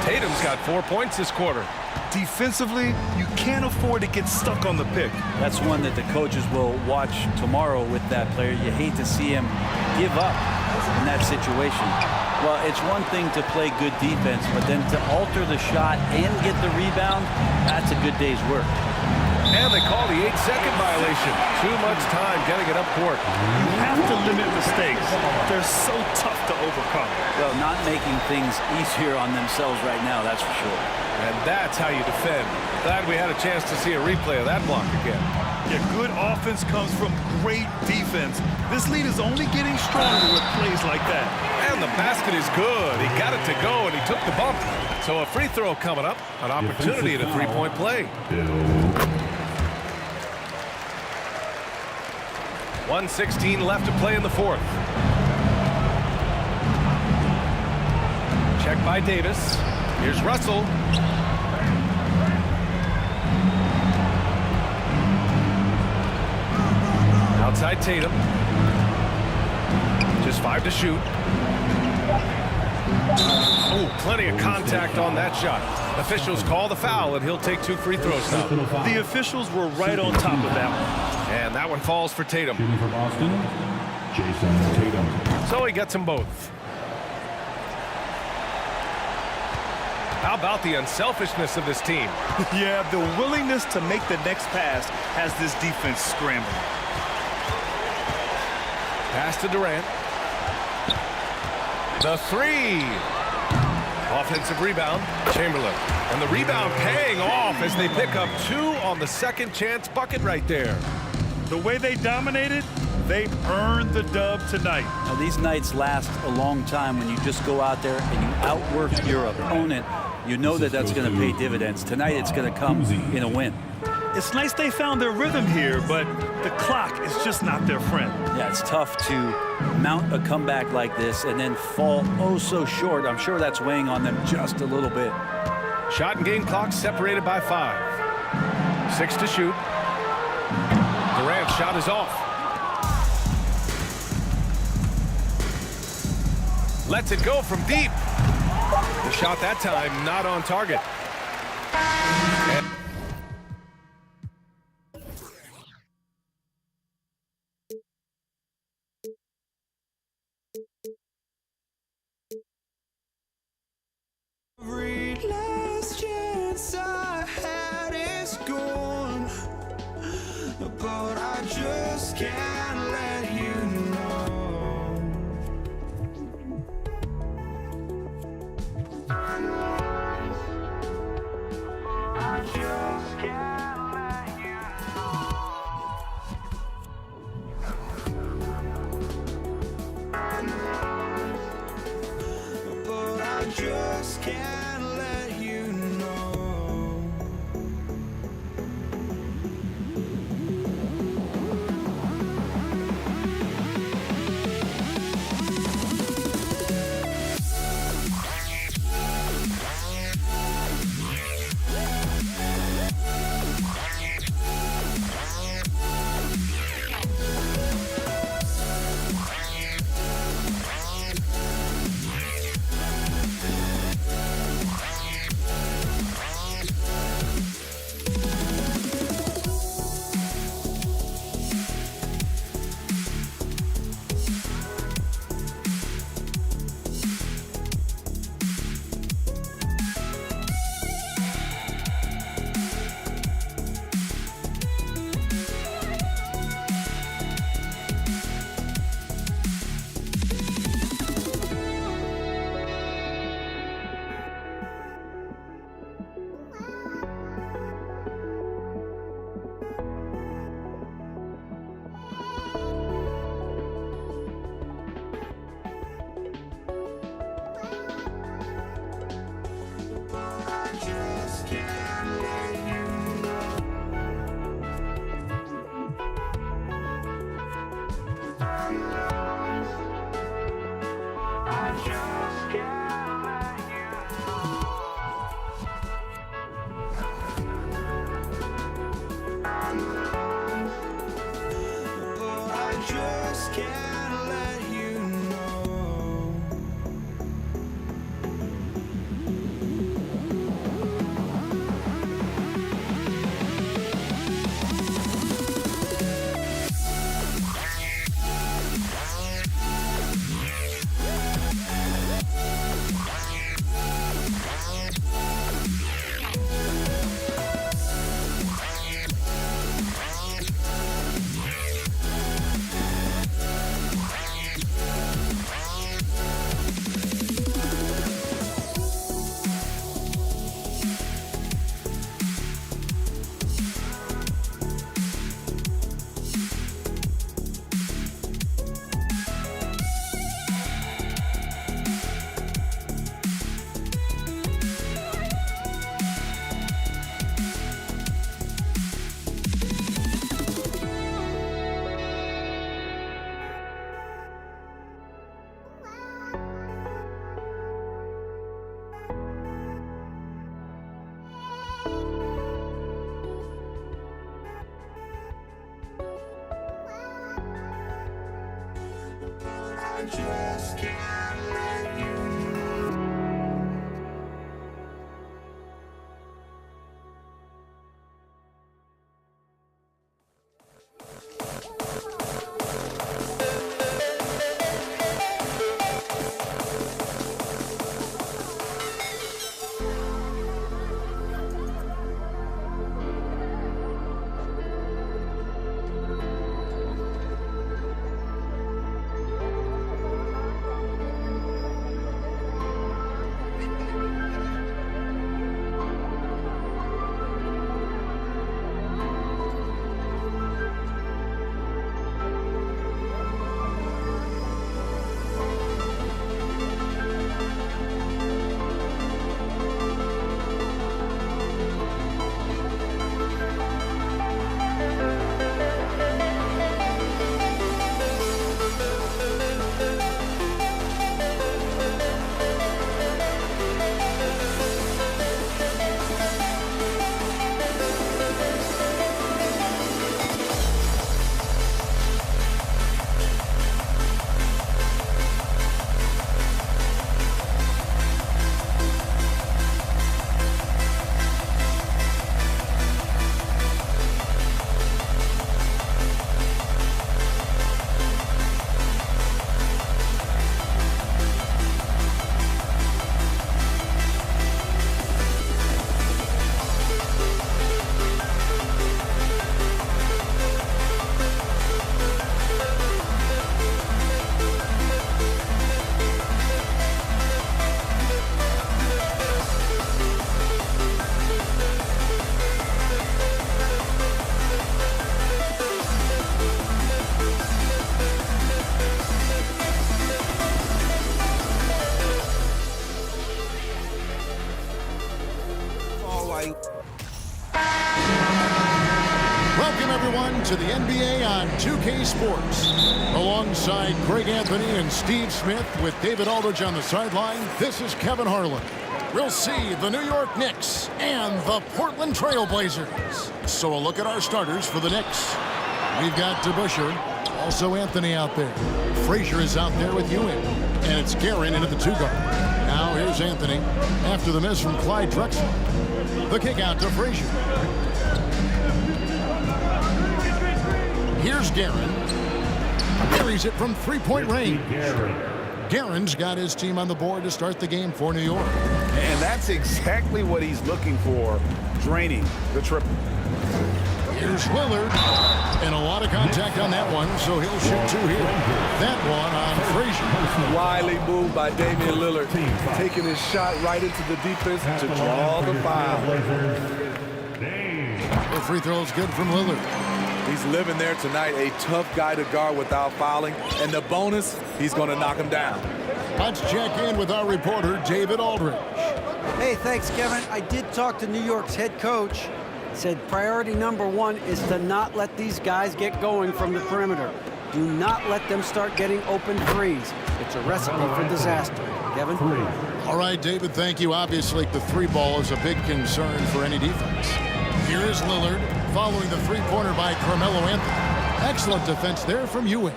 Tatum's got 4 points this quarter. Defensively, you can't afford to get stuck on the pick. That's one that the coaches will watch tomorrow with that player. You hate to see him give up in that situation. Well, it's one thing to play good defense, but then to alter the shot and get the rebound, that's a good day's work. And they call the 8-second violation. Too much time getting it up court. You have to limit mistakes. They're so tough to overcome. Well, not making things easier on themselves right now, that's for sure. And that's how you defend. Glad we had a chance to see a replay of that block again. Yeah, good offense comes from great defense. This lead is only getting stronger with plays like that. And the basket is good. He got it to go, and he took the bump. So a free throw coming up. An opportunity at a three-point play. 1:16 left to play in the fourth. Check by Davis. Here's Russell. Outside Tatum. Just 5 to shoot. Oh, plenty of contact on that shot. Officials call the foul, and he'll take 2 free throws now. The officials were right on top of that one. And that one falls for Tatum. Shooting for Boston, Jason Tatum. So he gets them both. How about the unselfishness of this team? Yeah, the willingness to make the next pass has this defense scrambling. Pass to Durant. The three. Offensive rebound, Chamberlain. And the rebound paying off as they pick up 2 on the second chance bucket right there. The way they dominated, they earned the dub tonight. Now, these nights last a long time when you just go out there and you outwork your opponent. You know that that's going to pay dividends. Tonight it's going to come in a win. It's nice they found their rhythm here, but the clock is just not their friend. Yeah, it's tough to mount a comeback like this and then fall oh so short. I'm sure that's weighing on them just a little bit. Shot and game clock separated by 5. 6 to shoot. Durant's shot is off. Lets it go from deep. The shot that time not on target. Every last chance I had is gone, but I just can't let you know. I just can't let you know. But I just can't let you know. just can't let you know. why you... Welcome, everyone, to the NBA on 2K Sports. Alongside Greg Anthony and Steve Smith with David Aldridge on the sideline, this is Kevin Harlan. We'll see the New York Knicks and the Portland Trail Blazers. So a look at our starters for the Knicks. We've got DeBusschere, also Anthony out there. Frazier is out there with Ewing. And it's Guerin into the 2-guard. Now here's Anthony after the miss from Clyde Drexler. The kick out to Frazier. Here's Guerin. Buries it from three-point range. Guerin's got his team on the board to start the game for New York. And that's exactly what he's looking for, draining the triple. Here's Lillard. And a lot of contact on that one, so he'll shoot 2 here. That one on Frazier. Wily move by Damian Lillard, taking his shot right into the defense to draw the foul. The free throw is good from Lillard. He's living there tonight, a tough guy to guard without fouling. And the bonus, he's going to knock him down. Let's check in with our reporter, David Aldridge. Hey, thanks, Kevin. I did talk to New York's head coach. Said priority number 1 is to not let these guys get going from the perimeter. Do not let them start getting open threes. It's a recipe for disaster. Kevin? All right, David, thank you. Obviously, the 3-ball is a big concern for any defense. Here is Lillard, following the 3-pointer by Carmelo Anthony. Excellent defense there from Ewing.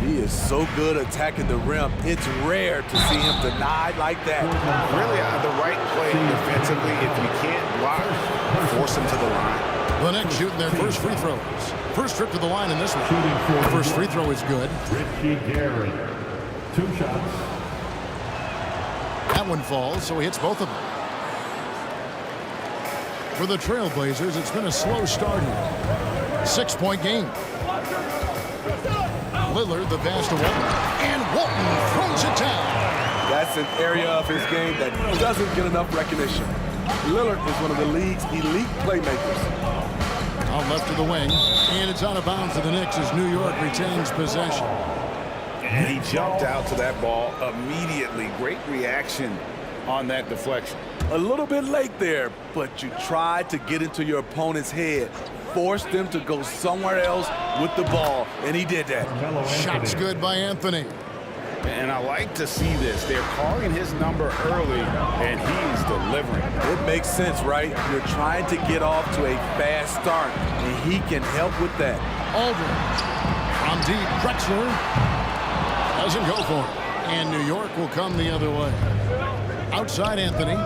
He is so good attacking the rim. It's rare to see him denied like that. Really, the right play defensively. If you can't block, force him to the line. The Knicks shooting their first free throws. First trip to the line in this one. The first free throw is good. Richie Guerin, 2 shots. That one falls, so he hits both of them. For the Trailblazers, it's been a slow start here. 6-point game. Lillard, the pass to Walton. And Walton throws it down. That's an area of his game that doesn't get enough recognition. Lillard is one of the league's elite playmakers. Out left to the wing. And it's out of bounds to the Knicks as New York retains possession. And he jumped out to that ball immediately. Great reaction on that deflection. A little bit late there, but you tried to get into your opponent's head. Forced them to go somewhere else with the ball, and he did that. Shot's good by Anthony. And I like to see this. They're calling his number early, and he's delivering. It makes sense, right? You're trying to get off to a fast start, and he can help with that. Aldridge from deep. Drexler doesn't go for it. And New York will come the other way. Outside Anthony.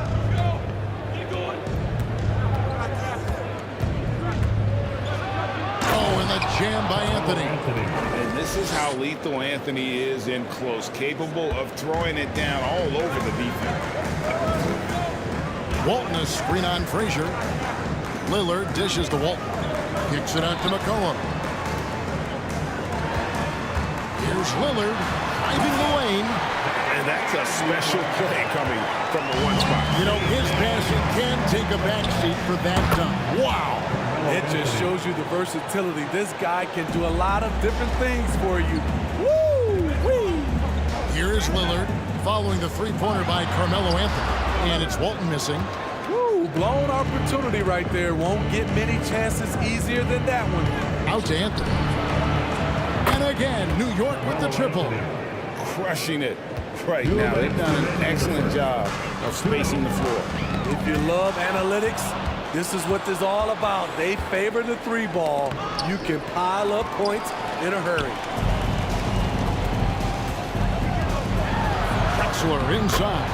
Oh, and the jam by Anthony. And this is how lethal Anthony is in close, capable of throwing it down all over the defense. Walton, a screen on Frazier. Lillard dishes to Walton. Kicks it out to McCollum. Here's Lillard driving the lane. And that's a special play coming from the one spot. You know, his passing can take a backseat for that dunk. Wow. It just shows you the versatility. This guy can do a lot of different things for you. Woo-wee! Here is Lillard following the 3-pointer by Carmelo Anthony. And it's Walton missing. Woo! Blown opportunity right there. Won't get many chances easier than that one. Out to Anthony. And again, New York with the triple. Crushing it right now. They've done an excellent job of spacing the floor. If you love analytics, this is what this is all about. They favor the 3-ball. You can pile up points in a hurry. Drexler inside.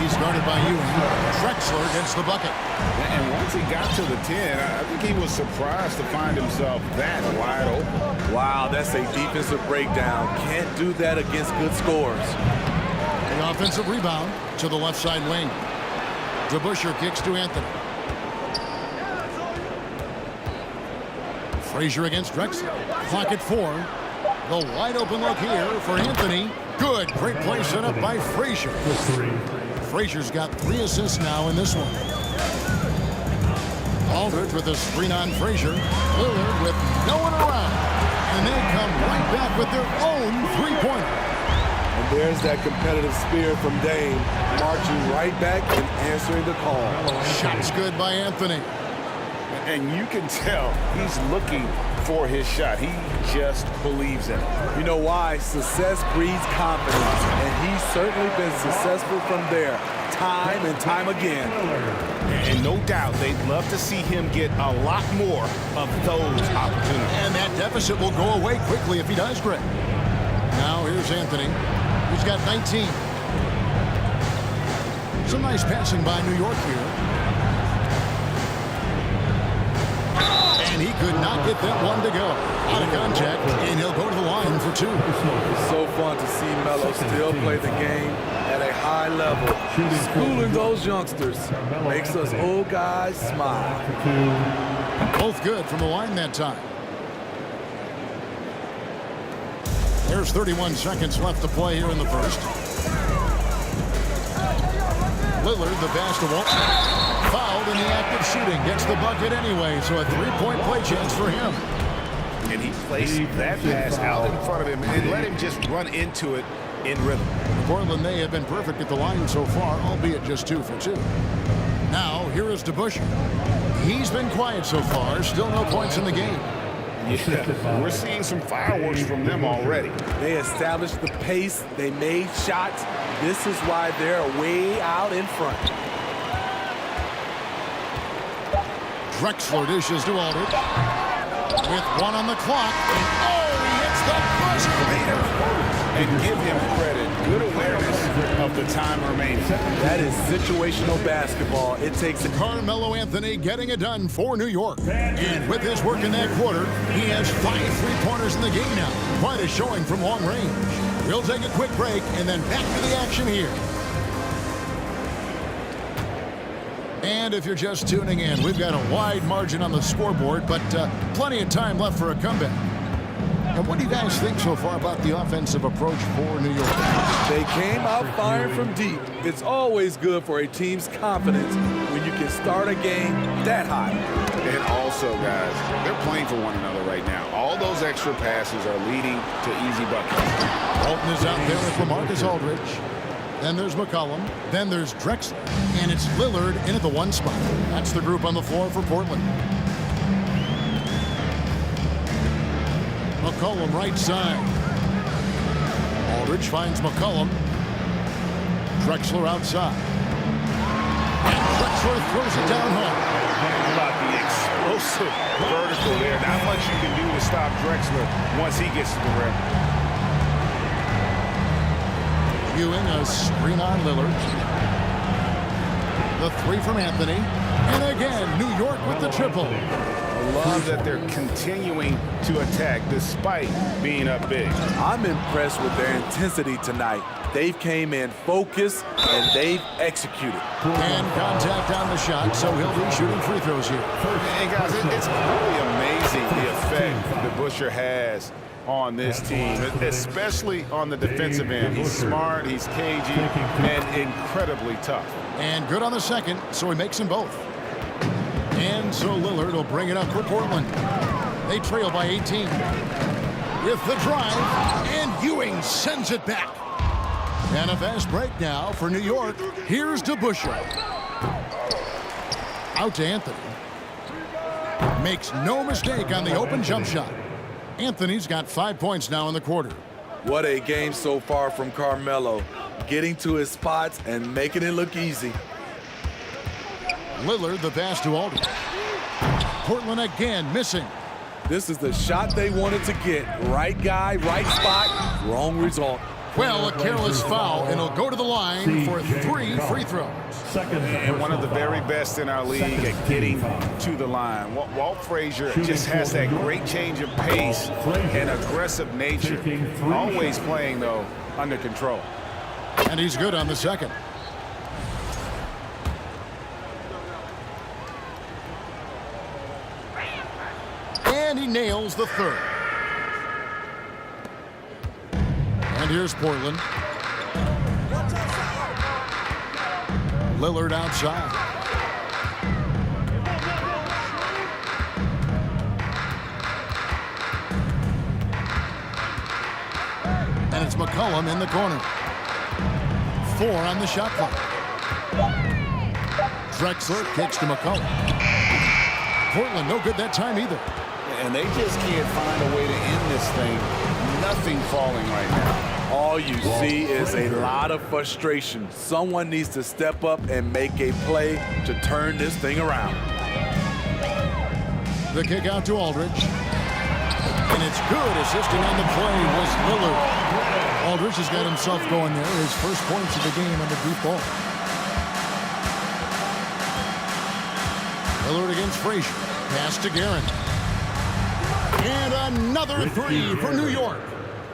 He's guarded by Ewing. Drexler gets the bucket. And once he got to the 10, I think he was surprised to find himself that wide open. Wow, that's a defensive breakdown. Can't do that against good scores. The offensive rebound to the left side wing. DeBusschere kicks to Anthony. Frazier against Drexler. Clock at 4. The wide open look here for Anthony. Good. Great play set up by Frazier. Frazier's got 3 assists now in this one. Aldridge with a screen on Frazier. Lillard with no one around. And they come right back with their own 3-pointer. And There's that competitive spirit from Dame, marching right back and answering the call. Shot's good by Anthony. And you can tell he's looking for his shot. He just believes in it. You know why? Success breeds confidence, and he's certainly been successful from there, time and time again. And no doubt they'd love to see him get a lot more of those opportunities. And that deficit will go away quickly if he does, Greg. Now here's Anthony. He's got 19. Some nice passing by New York here. And he could not get that one to go. Out of contact, and he'll go to the line for two. It's so fun to see Melo still play the game at a high level. Schooling those youngsters makes us old guys smile. Both good from the line that time. There's 31 seconds left to play here in the first. Lillard, the basketball. Fouled in the act of shooting. Gets the bucket anyway, so a three-point play chance for him. And he placed that pass out in front of him and let him just run into it in rhythm. Portland, they have been perfect at the line so far, albeit just 2 for 2. Now, here is DeBusschere. He's been quiet so far. Still no points in the game. Yeah, we're seeing some fireworks from them already. They established the pace. They made shots. This is why they're way out in front. Drexler dishes to Aldridge. With 1 on the clock. And he hits the buzzer. And give him credit. Good awareness of the time remaining. That is situational basketball. It takes Carmelo Anthony getting it done for New York. And with his work in that quarter, he has 5 three-pointers in the game now. Quite a showing from long range. We'll take a quick break and then back to the action here. And if you're just tuning in, we've got a wide margin on the scoreboard, but plenty of time left for a comeback. And what do you guys think so far about the offensive approach for New York? They came out firing from deep. It's always good for a team's confidence when you can start a game that high. And also, guys, they're playing for one another right now. All those extra passes are leading to easy buckets. Walton is out there with LaMarcus Aldridge. Then there's McCollum. Then there's Drexler. And it's Lillard in at the 1 spot. That's the group on the floor for Portland. McCollum right side. Aldridge finds McCollum. Drexler outside. And Drexler throws it down home. How about the explosive vertical there? Not much you can do to stop Drexler once he gets to the rim. Ewing, a screen on Lillard. The 3 from Anthony. And again, New York with the triple. I love that they're continuing to attack despite being up big. I'm impressed with their intensity tonight. They've came in focused and they've executed. And contact on the shot, so he'll be shooting free throws here. And guys, it's really amazing the effect DeBusschere has on this team, especially on the defensive end. He's smart, he's cagey, and incredibly tough. And good on the second, so he makes them both. And so Lillard will bring it up for Portland. They trail by 18. With the drive, and Ewing sends it back. And a fast break now for New York. Here's DeBusschere. Out to Anthony. Makes no mistake on the open jump shot. Anthony's got 5 points now in the quarter. What a game so far from Carmelo. Getting to his spots and making it look easy. Lillard the pass to Aldridge. Portland again missing. This is the shot they wanted to get. Right guy, right spot, wrong result. Well, a careless foul, and he'll go to the line for 3 free throws. And one of the very best in our league at getting to the line. Walt Frazier just has that great change of pace and aggressive nature. Always playing, though, under control. And he's good on the second. And he nails the third. And here's Portland. Lillard outside. And it's McCollum in the corner. 4 on the shot clock. Drexler kicks to McCollum. Portland no good that time either. And they just can't find a way to end this thing. Nothing falling right now. All you see is a lot of frustration. Someone needs to step up and make a play to turn this thing around. The kick out to Aldridge. And it's good. Assisting on the play was Lillard. Aldridge has got himself going there. His first points of the game on the deep ball. Lillard against Frazier. Pass to Guerin. And another three for New York.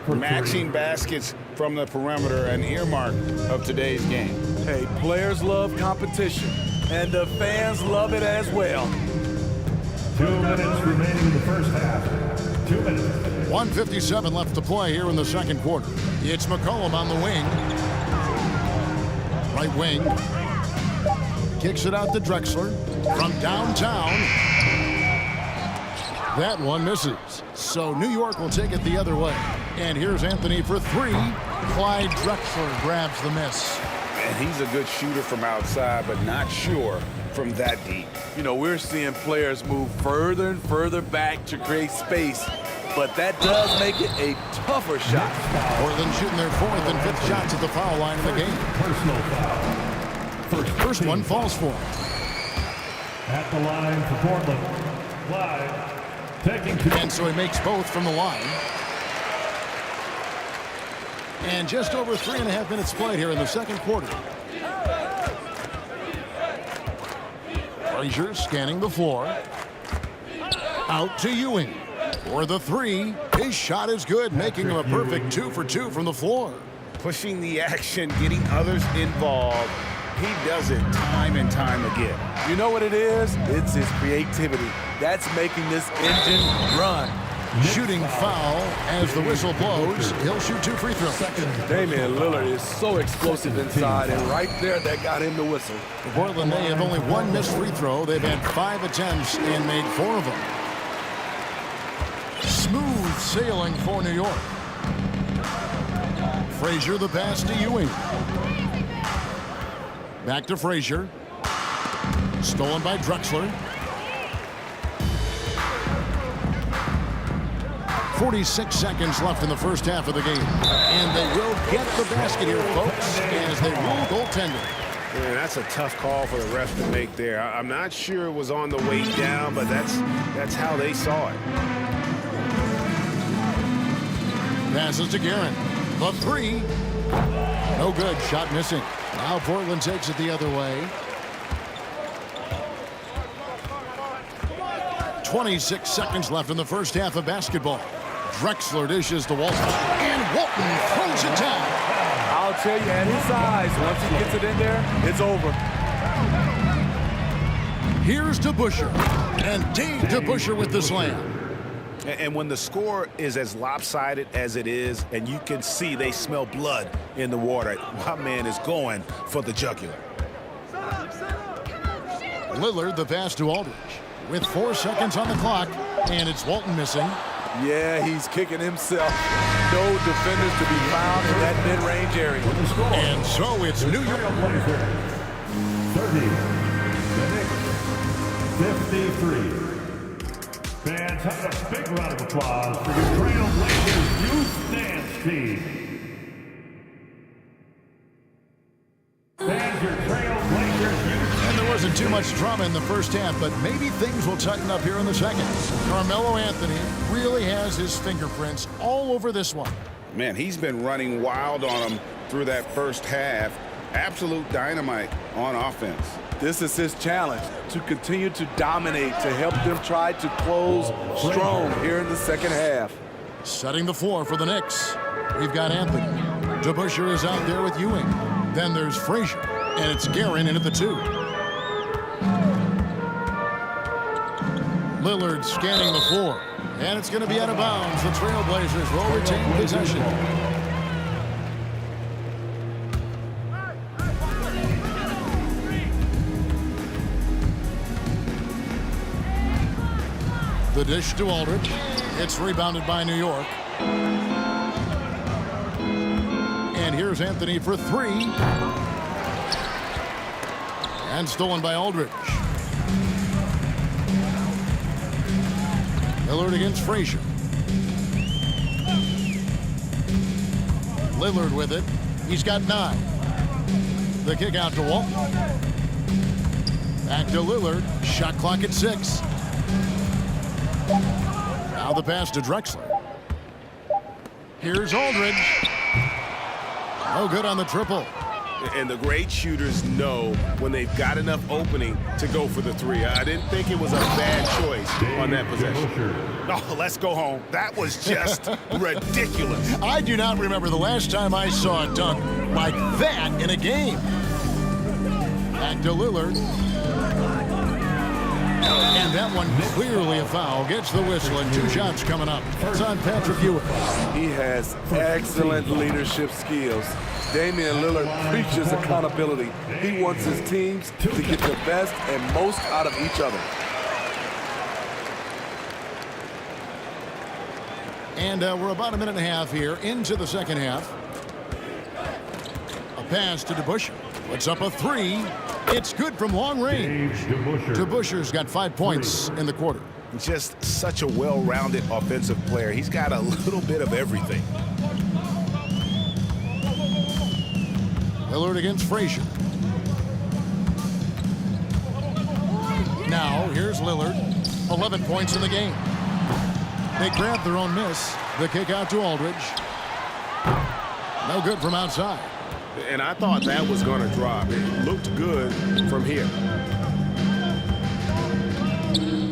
Matching baskets from the perimeter, an earmark of today's game. Hey, players love competition, and the fans love it as well. 2 minutes remaining in the first half. 2 minutes. 1:57 left to play here in the second quarter. It's McCollum on the wing. Right wing. Kicks it out to Drexler from downtown. That one misses. So New York will take it the other way. And here's Anthony for 3. Clyde Drexler grabs the miss. And he's a good shooter from outside, but not sure from that deep. You know, we're seeing players move further and further back to create space, but that does make it a tougher shot. Portland shooting their 4th and 5th shots at the foul line of the game. Personal foul. First one falls for him. At the line for Portland. Clyde taking 2. And so he makes both from the line. And just over 3.5 minutes played here in the second quarter. Frazier scanning the floor. Out to Ewing for the 3. His shot is good, making him a perfect 2 for 2 from the floor. Pushing the action, getting others involved. He does it time and time again. You know what it is? It's his creativity. That's making this engine run. Shooting foul as the whistle blows. He'll shoot 2 free throws. Damian Lillard is so explosive inside, and right there, that got him the whistle. Portland may have only 1 missed free throw. They've had 5 attempts and made 4 of them. Smooth sailing for New York. Frazier the pass to Ewing. Back to Frazier. Stolen by Drexler. 46 seconds left in the first half of the game. And they will get the basket here, folks, as they rule goaltending. Man, that's a tough call for the refs to make there. I'm not sure it was on the way down, but that's how they saw it. Passes to Guerin. The 3. No good. Shot missing. Now Portland takes it the other way. 26 seconds left in the first half of basketball. Drexler dishes to Walton, and Walton throws it down. I'll tell you, at his size, once he gets it in there, it's over. Here's DeBusschere, and Dave DeBusschere with the slam. And when the score is as lopsided as it is, and you can see they smell blood in the water, my man is going for the jugular. Lillard the pass to Aldridge with 4 seconds on the clock, and it's Walton missing. Yeah, he's kicking himself. No defenders to be found in that mid-range area. And so it's New York. 30. The Knicks, 53. Fans, have a big round of applause for your Trailblazers youth dance team. Fans, your Trailblazers youth. And there wasn't too much drama in the first half, but maybe things will tighten up here in the second. Carmelo Anthony really has his fingerprints all over this one. Man, he's been running wild on them through that first half. Absolute dynamite on offense. This is his challenge, to continue to dominate, to help them try to close strong here in the second half. Setting the floor for the Knicks. We've got Anthony. DeBusschere is out there with Ewing. Then there's Frazier, and it's Guerin in at the 2. Lillard scanning the floor, and it's going to be out of bounds. The Trailblazers will retain possession. The dish to Aldridge. It's rebounded by New York. And here Here's Anthony for three. And stolen by Aldridge. Lillard against Frazier. Lillard with it. He's got 9. The kick out to Walton. Back to Lillard. Shot clock at 6. Now the pass to Drexler. Here's Aldridge. No good on the triple. And the great shooters know when they've got enough opening to go for the 3. I didn't think it was a bad choice on that possession. Oh, let's go home. That was just ridiculous. I do not remember the last time I saw a dunk like that in a game. Back to Lillard. And that one clearly a foul. Gets the whistle and 2 shots coming up. It's on Patrick Ewing. He has excellent leadership skills. Damian Lillard preaches accountability. He wants his teams to get the best and most out of each other. And we're about a minute and a half here into the second half. A pass to DeBusschere. Puts up a 3. It's good from long range. DeBusschere's got 5 points in the quarter. Just such a well-rounded offensive player. He's got a little bit of everything. Lillard against Frazier. Now, here's Lillard. 11 points in the game. They grab their own miss. The kick out to Aldridge. No good from outside. And I thought that was going to drop. It looked good from here.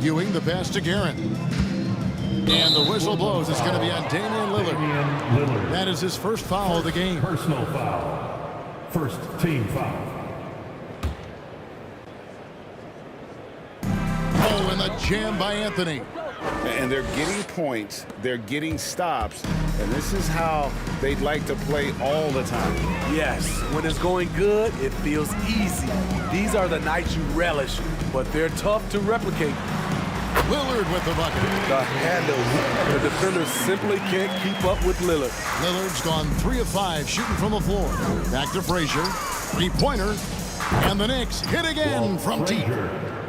Ewing, the pass to Guerin. And the whistle blows. It's going to be on Damian Lillard. That is his first foul of the game. Personal foul. First team foul. Oh, and the jam by Anthony. And they're getting points, they're getting stops, and this is how they'd like to play all the time. Yes, when it's going good, it feels easy. These are the nights you relish, but they're tough to replicate. Lillard with the bucket. The handles. The defenders simply can't keep up with Lillard. Lillard's gone 3 of 5 shooting from the floor. Back to Frazier. 3-pointer. And the Knicks hit again from deep.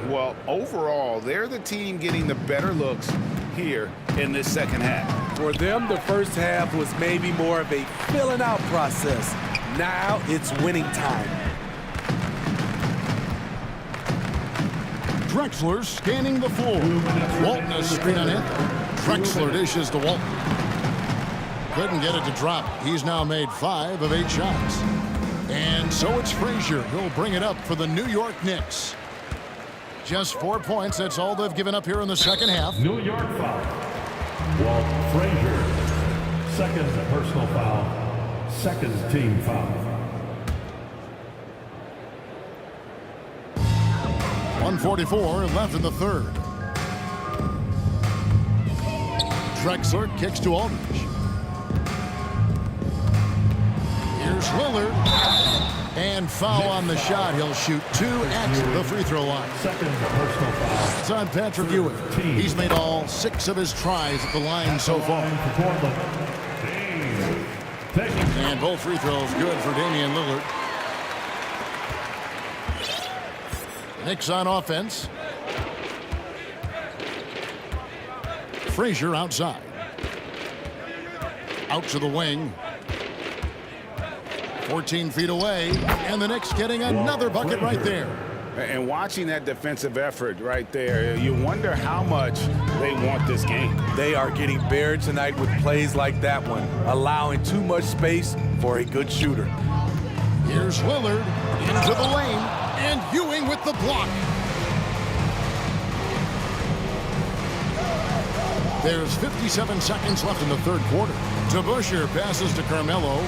Well, overall, they're the team getting the better looks here in this second half. For them, the first half was maybe more of a filling out process. Now it's winning time. Drexler scanning the floor. Walton a screen on Anthony. Drexler dishes to Walton. Couldn't get it to drop. He's now made 5 of 8 shots. And so it's Frazier who'll bring it up for the New York Knicks. Just 4 points. That's all they've given up here in the second half. New York foul. Walt Frazier. Second personal foul. Second team foul. 1:44 left in the third. Drexler kicks to Aldridge. Here's Lillard. And foul on the shot. He'll shoot 2 at the free throw line. Second personal foul. It's on Patrick Ewing. He's made all 6 of his tries at the line so far. And both free throws good for Damian Lillard. Knicks on offense. Frazier outside. Out to the wing. 14 feet away, and the Knicks getting another bucket right there. And watching that defensive effort right there, you wonder how much they want this game. They are getting buried tonight with plays like that one, allowing too much space for a good shooter. Here's Lillard into the lane, and Ewing with the block. There's 57 seconds left in the third quarter. DeBusschere passes to Carmelo.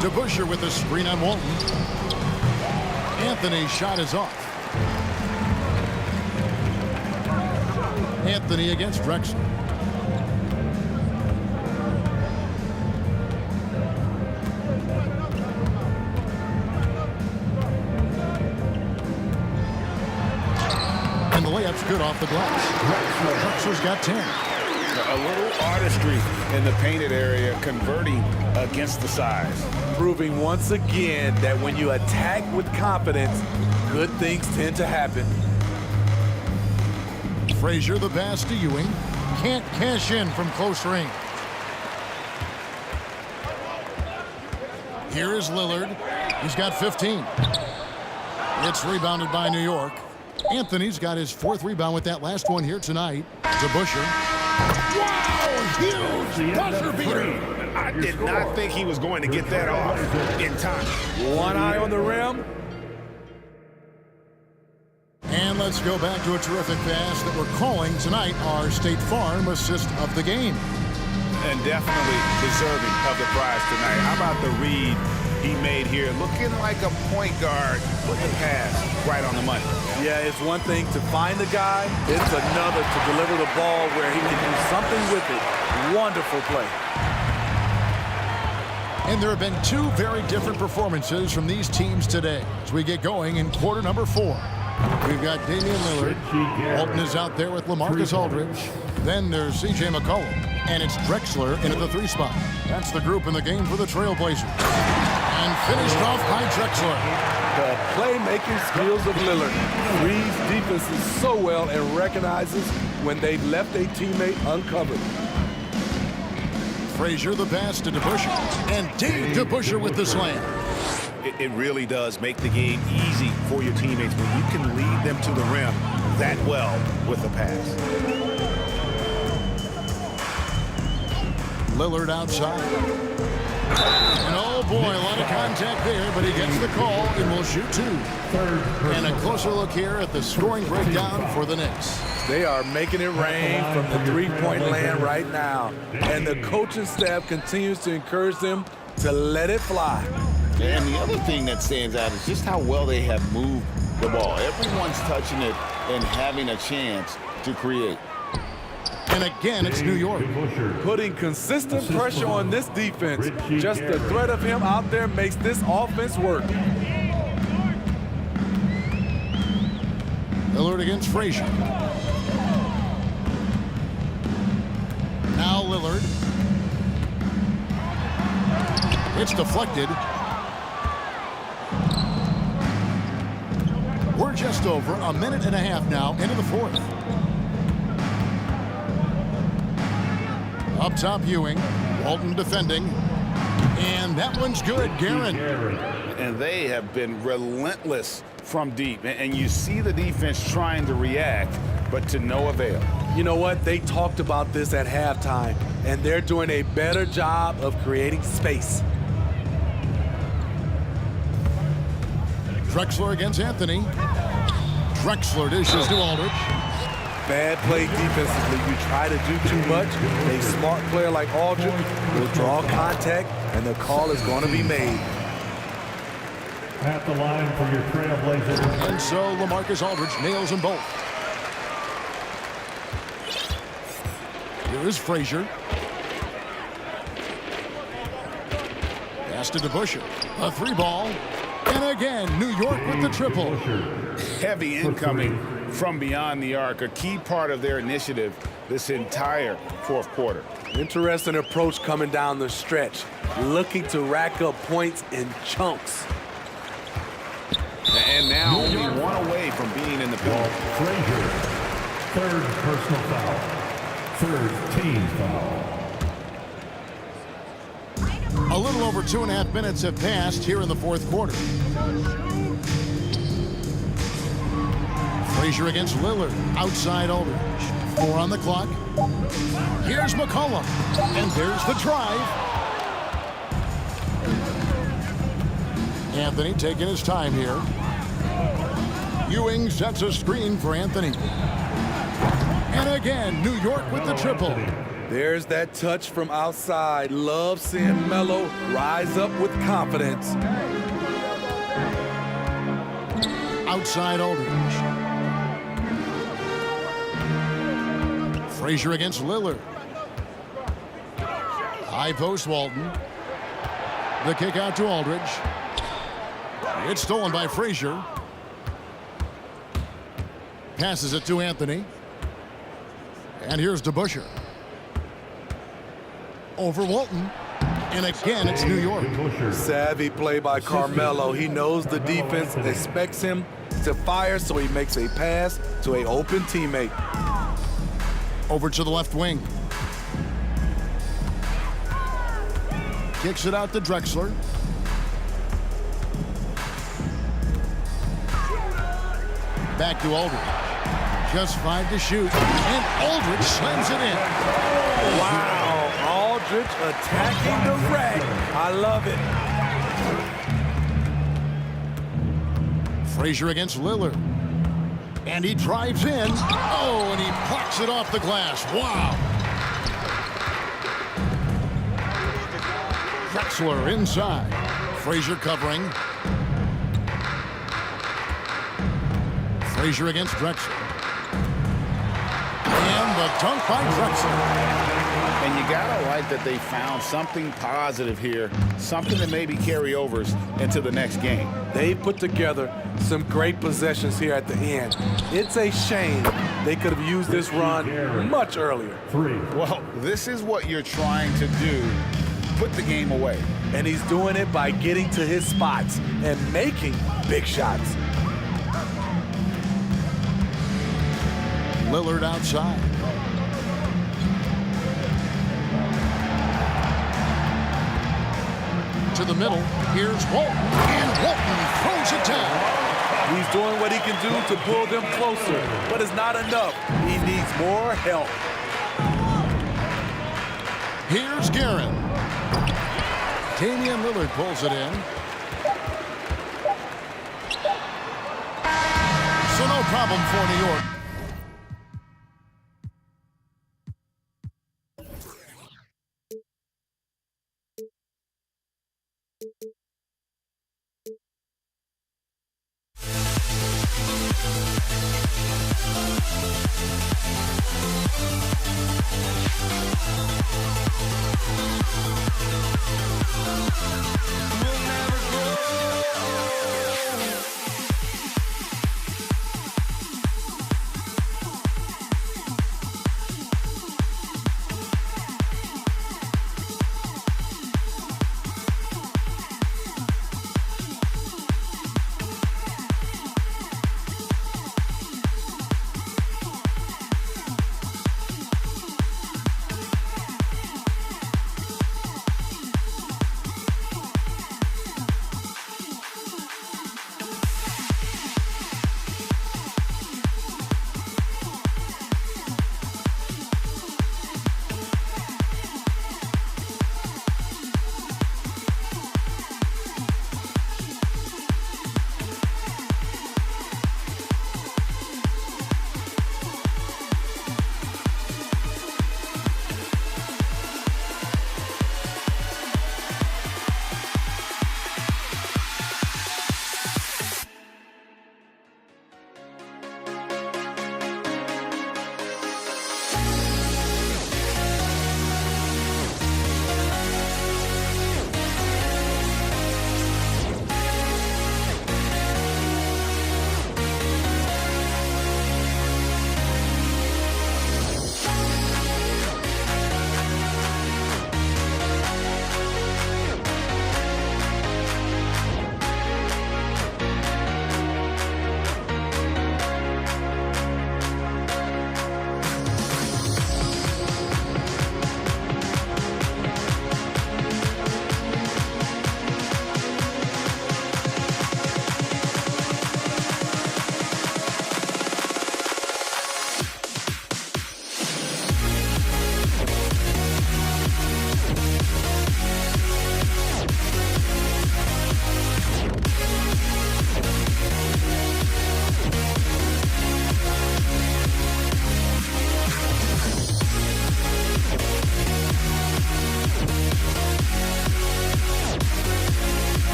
DeBusschere with a screen on Walton. Anthony's shot is off. Anthony against Drexler. And the layup's good off the glass. Drexler's got 10. A little artistry in the painted area, converting against the size. Proving once again that when you attack with confidence, good things tend to happen. Frazier, the pass to Ewing. Can't cash in from close range. Here is Lillard. He's got 15. It's rebounded by New York. Anthony's got his 4th rebound with that last one here tonight. To Busher. Wow, huge buzzer beater. I did not think he was going to get that off in time. One eye on the rim. And let's go back to a terrific pass that we're calling tonight our State Farm assist of the game. And definitely deserving of the prize tonight. How about the read he made here? Looking like a point guard with the pass right on the money. Yeah, it's one thing to find the guy. It's another to deliver the ball where he can do something with it. Wonderful play. And there have been 2 very different performances from these teams today as we get going in quarter number 4. We've got Damian Lillard. Walton is out there with LaMarcus Aldridge. Then there's C.J. McCollum. And it's Drexler into the 3 spot. That's the group in the game for the Trailblazers. And finished off by Drexler. The playmaking skills of Lillard reads defenses so well and recognizes when they've left a teammate uncovered. Frazier, the pass to DeBusschere. And Dave DeBusschere with the slam. It really does make the game easy for your teammates when you can lead them to the rim that well with a pass. Lillard outside. And oh boy, a lot of contact there, but he gets the call and will shoot 2. And a closer look here at the scoring breakdown for the Knicks. They are making it rain from the 3-point land right now. And the coaching staff continues to encourage them to let it fly. And the other thing that stands out is just how well they have moved the ball. Everyone's touching it and having a chance to create. And again, it's New York. Putting consistent pressure on this defense. Just the threat of him out there makes this offense work. Lillard against Frazier. Now Lillard. It's deflected. We're just over a minute and a half now into the 4th. Up top, Ewing. Walton defending. And that one's good, Guerin. And they have been relentless from deep. And you see the defense trying to react, but to no avail. You know what? They talked about this at halftime, and they're doing a better job of creating space. Drexler against Anthony. Drexler dishes to Aldridge. Bad play defensively. You try to do too much, a smart player like Aldridge will draw contact, and the call is going to be made. At the line for your Trailblazers. And so LaMarcus Aldridge nails them both. Here is Frazier. Pass to DeBusschere. A 3-ball. And again, New York with the triple. Heavy incoming from beyond the arc, a key part of their initiative this entire 4th quarter. Interesting approach coming down the stretch, looking to rack up points in chunks. And now only 1 away from being in the penalty. Frazier, 3rd personal foul, 3rd team foul. A little over 2.5 minutes have passed here in the 4th quarter. Frazier against Lillard. Outside Aldridge. 4 on the clock. Here's McCollum. And there's the drive. Anthony taking his time here. Ewing sets a screen for Anthony. And again, New York with the triple. There's that touch from outside. Love seeing Melo rise up with confidence. Outside Aldridge. Frazier against Lillard. High post Walton. The kick out to Aldridge. It's stolen by Frazier. Passes it to Anthony. And here's DeBusschere. over Walton. And again, it's New York. Savvy play by Carmelo. He knows the defense expects him to fire, so he makes a pass to an open teammate. Over to the left wing. Kicks it out to Drexler. Back to Aldridge. Just 5 to shoot. And Aldridge slams it in. Wow, Aldridge attacking the rack. I love it. Frazier against Lillard. And he drives in. Oh, and he plucks it off the glass. Wow. Drexler inside. Frazier covering. Frazier against Drexler. And the dunk by Drexler. And you gotta like that they found something positive here, something that maybe carry overs into the next game. They've put together some great possessions here at the end. It's a shame they could have used this run much earlier. Well, this is what you're trying to do, put the game away. And he's doing it by getting to his spots and making big shots. Lillard outside. To the middle. Here's Walton. And Walton throws it down. He's doing what he can do to pull them closer, but it's not enough. He needs more help. Here's Guerin. Damian Lillard pulls it in. So no problem for New York.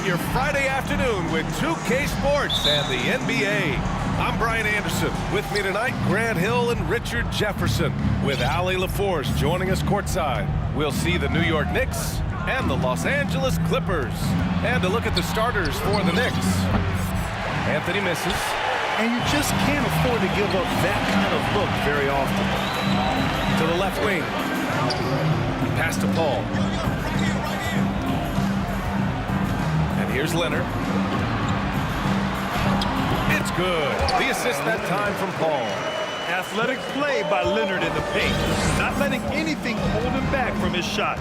your Friday afternoon with 2K Sports and the NBA. I'm Brian Anderson. With me tonight, Grant Hill and Richard Jefferson. With Allie LaForce joining us courtside. We'll see the New York Knicks and the Los Angeles Clippers. And a look at the starters for the Knicks. Anthony misses. And you just can't afford to give up that kind of look very often. To the left wing. Pass to Paul. And here's Leonard. It's good. The assist that time from Paul. Athletic play by Leonard in the paint. Not letting anything hold him back from his shot.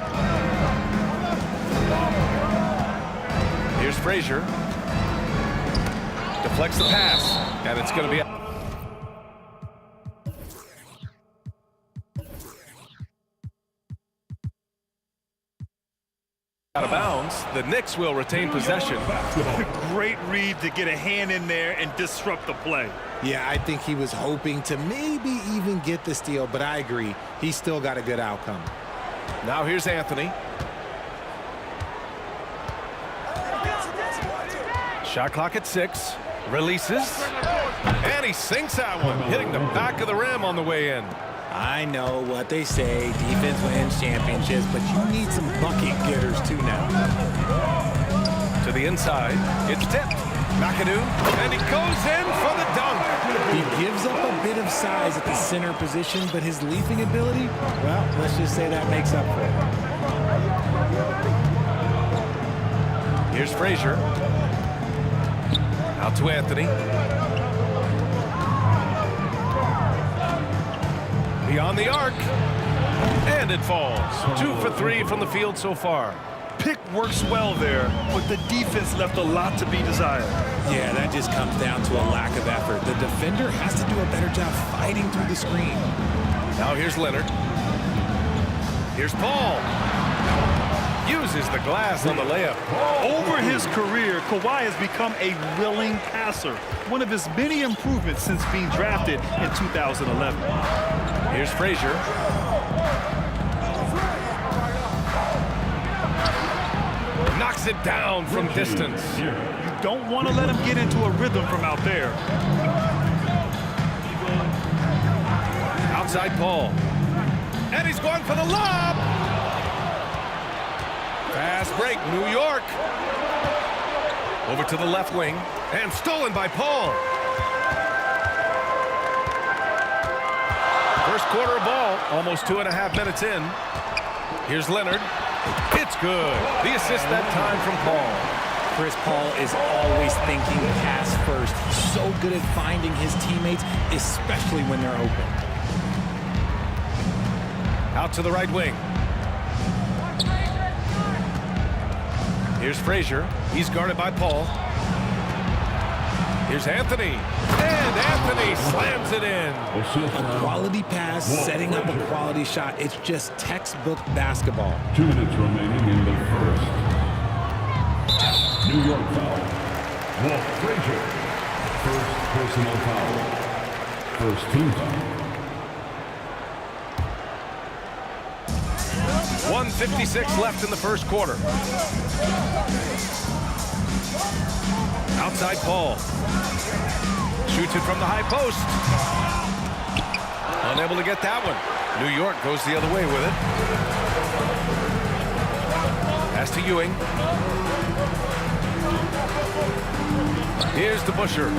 Here's Frazier. Deflects the pass. And it's going to be out of bounds. The Knicks will retain possession. Great read to get a hand in there and disrupt the play. Yeah, I think he was hoping to maybe even get the steal, but I agree. He still got a good outcome. Now here's Anthony. Shot clock at 6. Releases. And he sinks that one, hitting the back of the rim on the way in. I know what they say, defense wins championships, but you need some bucket getters too now. To the inside, it's tipped. McAdoo, and he goes in for the dunk. He gives up a bit of size at the center position, but his leaping ability, well, let's just say that makes up for it. Here's Frazier. Out to Anthony. Beyond the arc. And it falls. 2 for 3 from the field so far. Pick works well there, but the defense left a lot to be desired. Yeah, that just comes down to a lack of effort. The defender has to do a better job fighting through the screen. Now here's Leonard. Here's Paul. Uses the glass on the layup. Over his career, Kawhi has become a willing passer. One of his many improvements since being drafted in 2011. Here's Frazier. Knocks it down from distance. You don't want to let him get into a rhythm from out there. Outside Paul. And he's going for the lob. Fast break, New York. Over to the left wing. And stolen by Paul. First quarter ball, almost 2.5 minutes in. Here's Leonard. It's good. The assist that time from Paul. Chris Paul is always thinking pass first. He's so good at finding his teammates, especially when they're open. Out to the right wing. Here's Frazier. He's guarded by Paul. Here's Anthony. And Anthony slams it in. A quality pass, setting up a quality shot. It's just textbook basketball. 2 minutes remaining in the first. New York foul. Walt Frazier. First personal foul. First team foul. 1:56 left in the first quarter. Outside Paul. Shoots it from the high post. Unable to get that one. New York goes the other way with it. Pass to Ewing. Here's the Busher.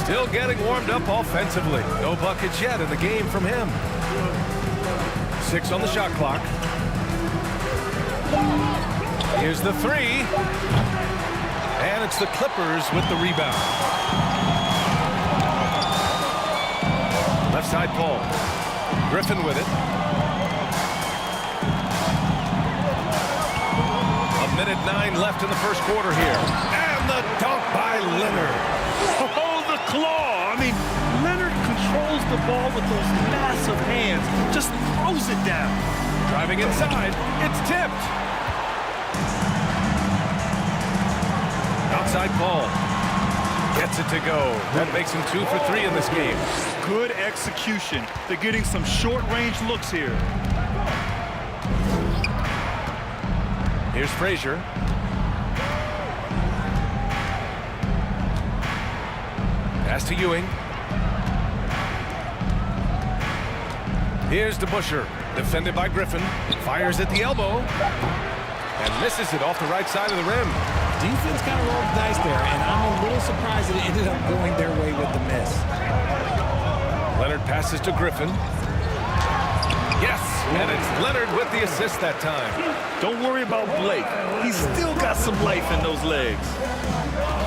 Still getting warmed up offensively. No buckets yet in the game from him. 6 on the shot clock. Here's the 3. And it's the Clippers with the rebound. Left side Paul. Griffin with it. 1:09 left in the first quarter here. And the dunk by Leonard. Oh, the claw. I mean, Leonard controls the ball with those massive hands. Just throws it down. Driving inside. It's tipped. Outside Paul. Gets it to go. That makes him 2 for 3 in this game. Good execution. They're getting some short-range looks here. Here's Frazier. Pass to Ewing. Here's DeBusschere, defended by Griffin. Fires at the elbow. And misses it off the right side of the rim. Defense kind of rolled the dice there, and I'm a little surprised that it ended up going their way with the miss. Leonard passes to Griffin. Yes, and it's Leonard with the assist that time. Don't worry about Blake. He's still got some life in those legs.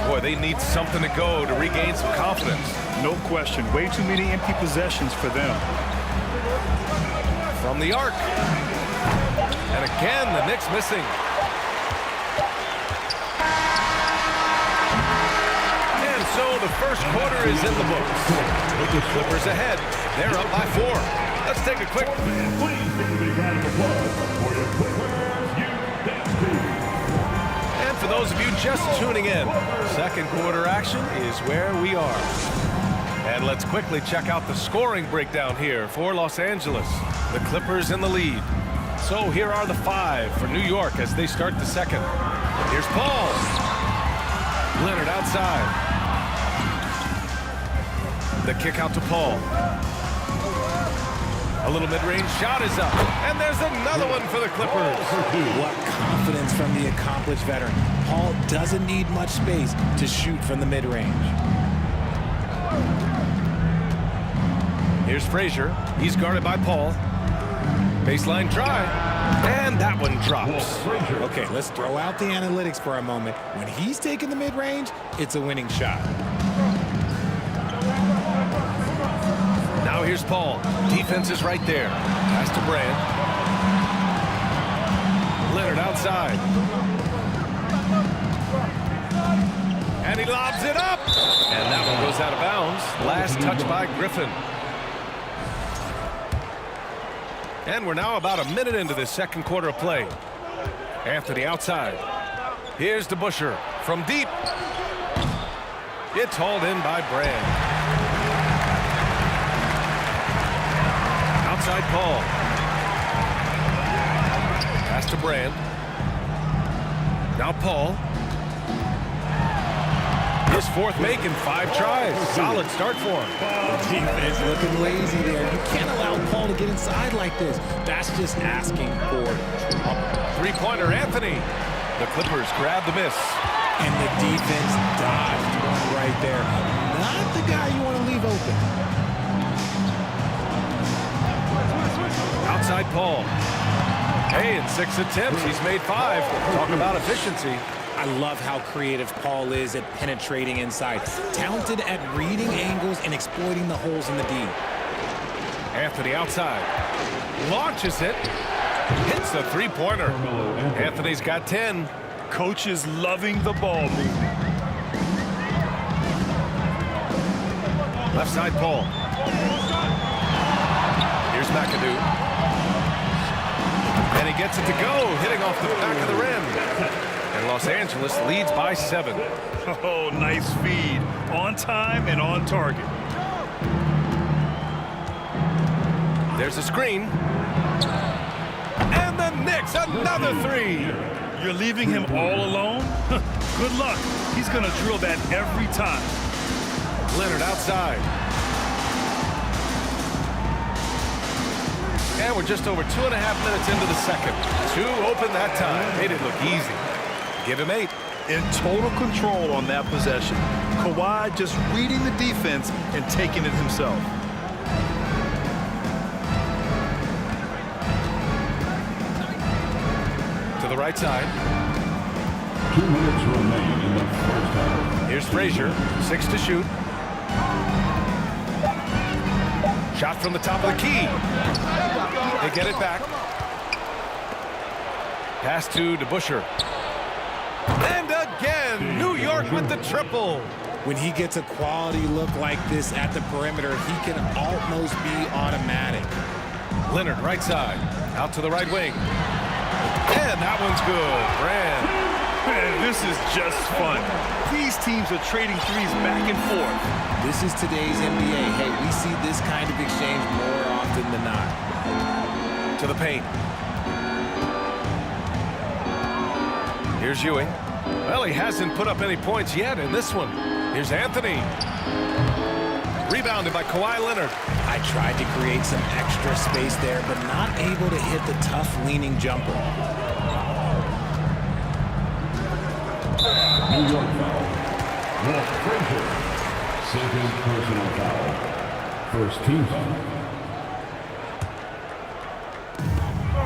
Boy, they need something to go to regain some confidence. No question. Way too many empty possessions for them. From the arc. And again, the Knicks missing. And so the first quarter is in the books. With the Clippers ahead. They're up by 4. Let's take a quick. And for those of you just tuning in, second quarter action is where we are. And let's quickly check out the scoring breakdown here for Los Angeles. The Clippers in the lead. So here are the 5 for New York as they start the second. Here's Paul. Leonard outside. The kick out to Paul. A little mid-range shot is up. And there's another one for the Clippers. What confidence from the accomplished veteran. Paul doesn't need much space to shoot from the mid-range. Here's Frazier. He's guarded by Paul. Baseline try. And that one drops. Okay, let's throw out the analytics for a moment. When he's taking the mid-range, it's a winning shot. Now here's Paul. Defense is right there. Pass to Brand. Leonard outside. And he lobs it up. And that one goes out of bounds. Last touch by Griffin. And we're now about a minute into this second quarter of play. Anthony outside. Here's DeBusschere from deep. It's hauled in by Brand. Outside Paul. Pass to Brand. Now Paul. His fourth make in 5 tries. Solid start for him. The defense looking lazy there. You can't allow Paul to get inside like this. That's just asking for trouble. Three-pointer, Anthony. The Clippers grab the miss. And the defense dodged one right there. Not the guy you want to leave open. Outside Paul. Hey, in 6 attempts, he's made 5. Talk about efficiency. I love how creative Paul is at penetrating inside. Talented at reading angles and exploiting the holes in the D. Anthony outside. Launches it. Hits a three-pointer. Anthony's got 10. Coach is loving the ball movement. Left side Paul. Here's McAdoo. And he gets it to go, hitting off the back of the rim. And Los Angeles leads by 7. Oh, nice feed. On time and on target. There's a screen. And the Knicks, another 3. You're leaving him all alone? Good luck. He's going to drill that every time. Leonard outside. And we're just over 2.5 minutes into the second. 2 open that time. Made it look easy. Give him 8. In total control on that possession. Kawhi just reading the defense and taking it himself. To the right side. 2 minutes remain in the first half. Here's Frazier. 6 to shoot. Shot from the top of the key. They get it back. Pass to DeBusschere. And again, New York with the triple. When he gets a quality look like this at the perimeter, he can almost be automatic. Leonard, right side. Out to the right wing. And that one's good. Brand. Man, this is just fun. These teams are trading threes back and forth. This is today's NBA. Hey, we see this kind of exchange more often than not. To the paint. Here's Ewing. Well, he hasn't put up any points yet in this one. Here's Anthony. Rebounded by Kawhi Leonard. I tried to create some extra space there, but not able to hit the tough leaning jumper. New York foul. Walt Frazier. Second personal foul. First team foul.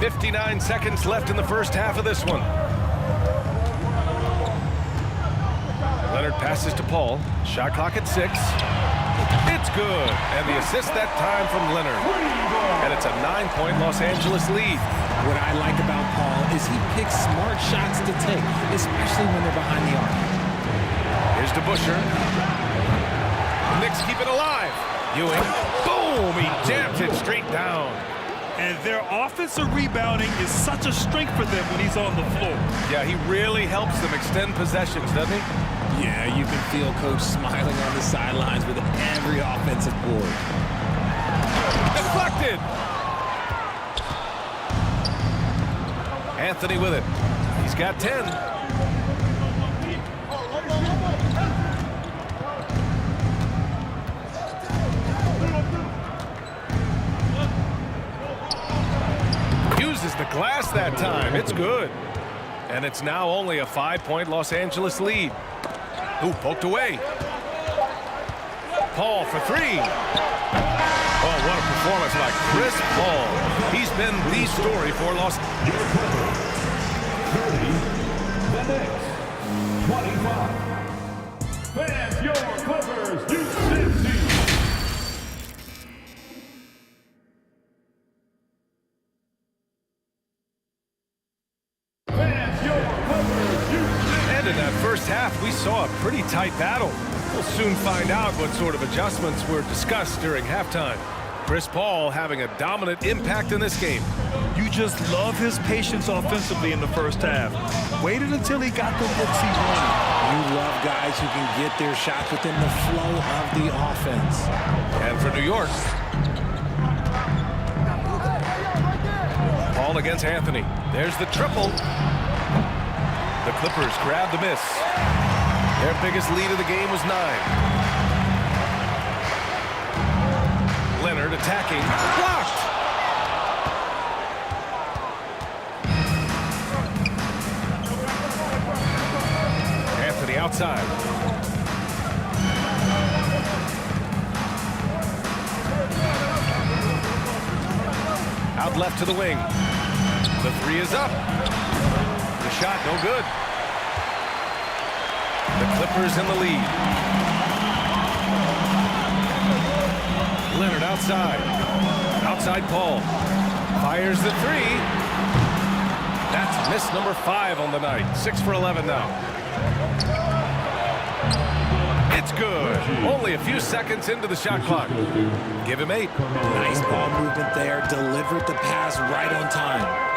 59 seconds left in the first half of this one. Leonard passes to Paul. Shot clock at 6. It's good. And the assist that time from Leonard. And it's a 9-point Los Angeles lead. What I like about Paul is he picks smart shots to take, especially when they're behind the arc. Here's to Busher. Knicks keep it alive. Ewing. Boom! He jams it straight down. And their offensive rebounding is such a strength for them when he's on the floor. Yeah, he really helps them extend possessions, doesn't he? Yeah, you can feel Coach smiling on the sidelines with every offensive board. Deflected! Anthony with it. He's got 10. Uses the glass that time. It's good. And it's now only a 5-point Los Angeles lead. Ooh, poked away. Paul for 3. Oh, what a performance by Chris Paul. He's been the story for Los Angeles. 30. The Knicks. 25. Fans, your Clippers, UCC. And in that first half, we saw a pretty tight battle. We'll soon find out what sort of adjustments were discussed during halftime. Chris Paul having a dominant impact in this game. You just love his patience offensively in the first half. Waited until he got the looks he wanted. You love guys who can get their shots within the flow of the offense. And for New York, Paul against Anthony. There's the triple. The Clippers grab the miss. Their biggest lead of the game was 9. Leonard attacking. Blocked! Anthony outside. Out left to the wing. The 3 is up. The shot no good. The Clippers in the lead. Leonard outside. Outside Paul. Fires the 3. That's miss number 5 on the night. 6 for 11 now. It's good. Only a few seconds into the shot clock. Give him 8. Nice ball movement there. Delivered the pass right on time.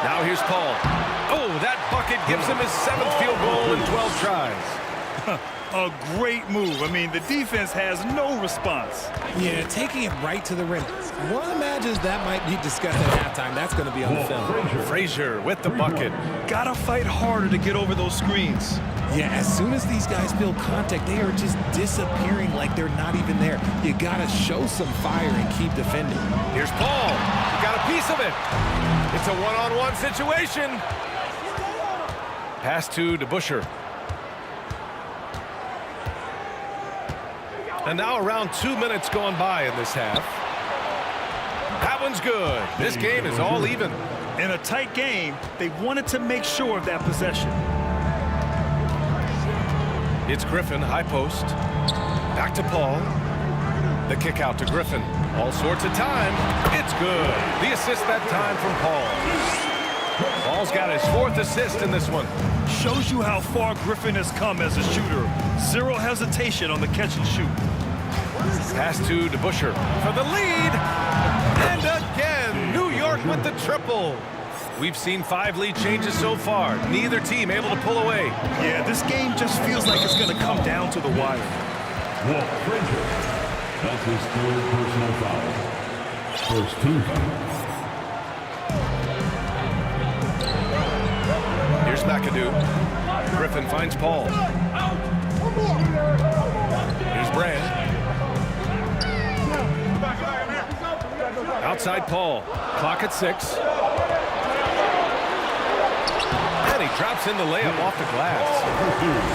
Now here's Paul. Oh, that bucket gives him his 7th field goal in 12 tries. A great move. I mean, the defense has no response. Yeah, taking it right to the rim. One imagines that might be discussed at halftime. That's going to be on the film. Frazier with the bucket. Gotta fight harder to get over those screens. Yeah, as soon as these guys feel contact, they are just disappearing like they're not even there. You gotta show some fire and keep defending. Here's Paul. He got a piece of it. It's a one-on-one situation. Pass to Busher. And now around 2 minutes gone by in this half. That one's good. This game is all even. In a tight game, they wanted to make sure of that possession. It's Griffin, high post. Back to Paul. The kick out to Griffin. All sorts of time. It's good. The assist that time from Paul. Paul's got his 4th assist in this one. Shows you how far Griffin has come as a shooter. Zero hesitation on the catch and shoot. Pass to Busher for the lead. And again, New York with the triple. We've seen 5 lead changes so far. Neither team able to pull away. Yeah, this game just feels like it's going to come down to the wire. Walt Frazier. That's his 3rd personal foul. First team foul. Here's McAdoo. Griffin finds Paul. Here's Brand. Outside Paul. Clock at 6. And he drops in the layup off the glass.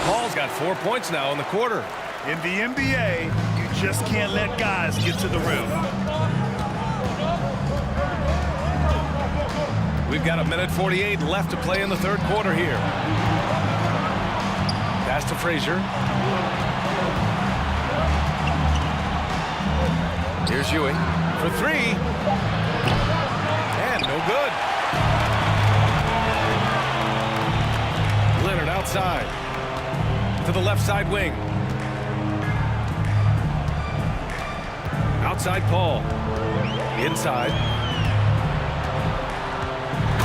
Paul's got 4 points now in the quarter. In the NBA, you just can't let guys get to the rim. We've got 1:48 left to play in the third quarter here. Pass to Frazier. Here's Ewing for 3. And no good. Leonard outside to the left side wing. Outside Paul. Inside.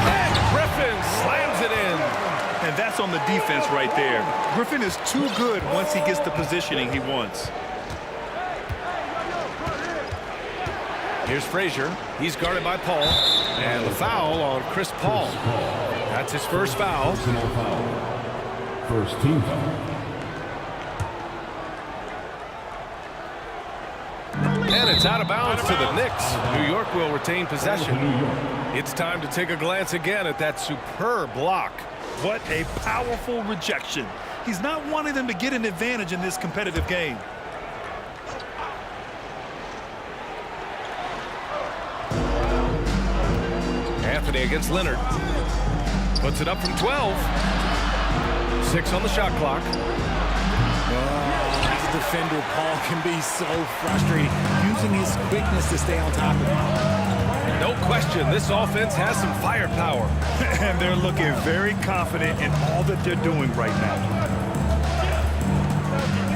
And Griffin slams it in. And that's on the defense right there. Griffin is too good once he gets the positioning he wants. Here's Frazier. He's guarded by Paul. And the foul on Chris Paul. That's his first foul. First team foul. And it's out of bounds to the Knicks. New York will retain possession. It's time to take a glance again at that superb block. What a powerful rejection. He's not wanting them to get an advantage in this competitive game. Anthony against Leonard. Puts it up from 12. 6 on the shot clock. As a defender, Paul can be so frustrating, using his quickness to stay on top of him. No question, this offense has some firepower. And they're looking very confident in all that they're doing right now.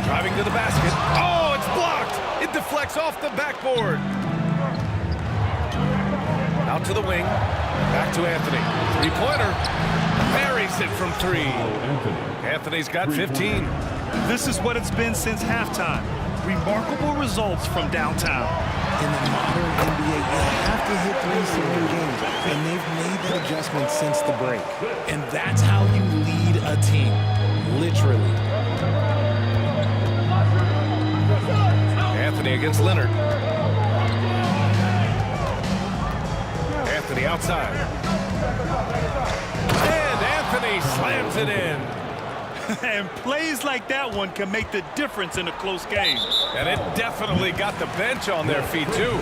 Driving to the basket. Oh, it's blocked. It deflects off the backboard. Out to the wing. Back to Anthony. Three-pointer. Buries it from 3. Anthony's got 15. This is what it's been since halftime. Remarkable results from downtown. In the modern NBA, you have to hit threes to win games, and they've made that adjustment since the break. And that's how you lead a team, literally. Anthony against Leonard. Anthony outside. And Anthony slams it in. And plays like that one can make the difference in a close game. And it definitely got the bench on their feet, too.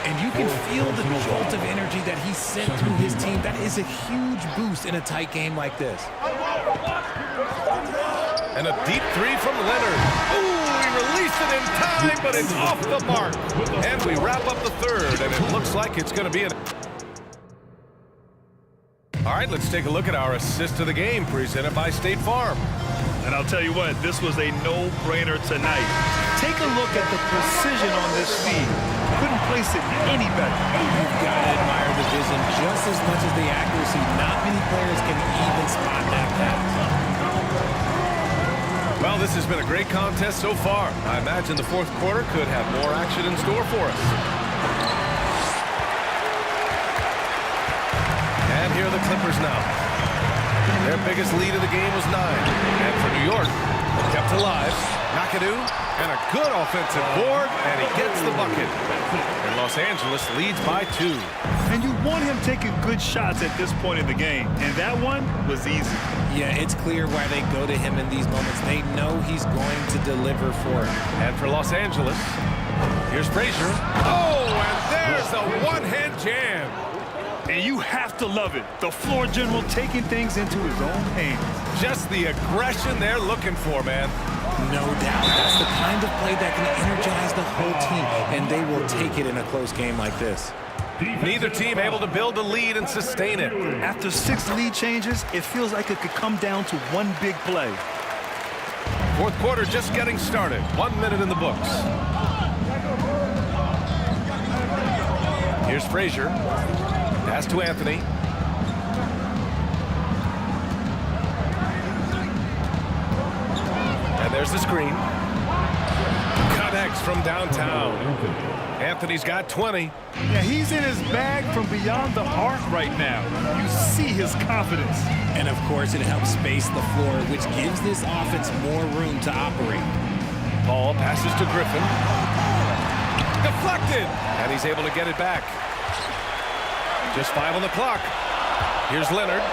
And you can feel the jolt of energy that he sent through his team. That is a huge boost in a tight game like this. And a deep 3 from Leonard. Ooh, he released it in time, but it's off the mark. And we wrap up the third, and it looks like it's going to be an... All right, let's take a look at our assist of the game presented by State Farm. And I'll tell you what, this was a no-brainer tonight. Take a look at the precision on this feed. Couldn't place it any better. You've got to admire the vision just as much as the accuracy. Not many players can even spot that pass. Well, this has been a great contest so far. I imagine the fourth quarter could have more action in store for us. And here are the Clippers now. Their biggest lead of the game was 9. And for New York, kept alive. McAdoo and a good offensive board, and he gets the bucket. And Los Angeles leads by 2. And you want him taking good shots at this point in the game. And that one was easy. Yeah, it's clear why they go to him in these moments. They know he's going to deliver for it. And for Los Angeles, here's Frazier. Oh, and there's the one-hand jam. And you have to love it. The floor general taking things into his own hands. Just the aggression they're looking for, man. No doubt. That's the kind of play that can energize the whole team, and they will take it in a close game like this. Neither team able to build a lead and sustain it. After 6 lead changes, it feels like it could come down to one big play. Fourth quarter just getting started. 1 minute in the books. Here's Frazier. Pass to Anthony. And there's the screen. Connects from downtown. Anthony's got 20. Yeah, he's in his bag from beyond the arc right now. You see his confidence. And of course, it helps space the floor, which gives this offense more room to operate. Ball passes to Griffin. Deflected. And he's able to get it back. Just 5 on the clock. Here's Leonard.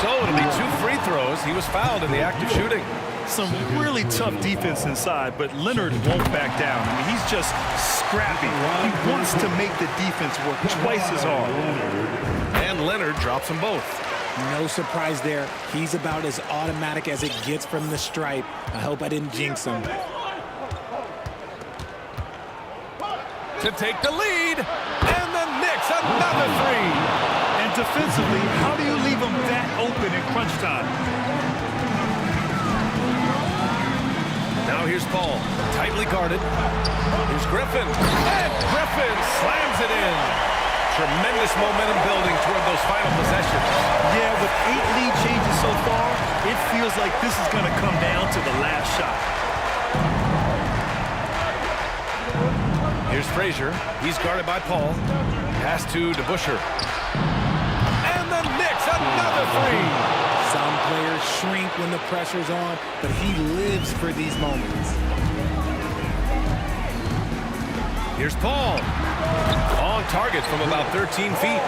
So it'll be 2 free throws. He was fouled in the act of shooting. Some really tough defense inside, but Leonard won't back down. I mean, he's just scrappy. He wants to make the defense work twice as hard. And Leonard drops them both. No surprise there. He's about as automatic as it gets from the stripe. I hope I didn't jinx him. To take the lead. And the Knicks, another 3. And defensively, how do you leave them that open in crunch time? Now here's Paul, tightly guarded. Here's Griffin, and Griffin slams it in. Tremendous momentum building toward those final possessions. Yeah, with 8 lead changes so far, it feels like this is going to come down to the last shot. Here's Frazier. He's guarded by Paul. Pass to DeBusschere. And the Knicks, another 3. Some players shrink when the pressure's on, but he lives for these moments. Here's Paul. On target from about 13 feet.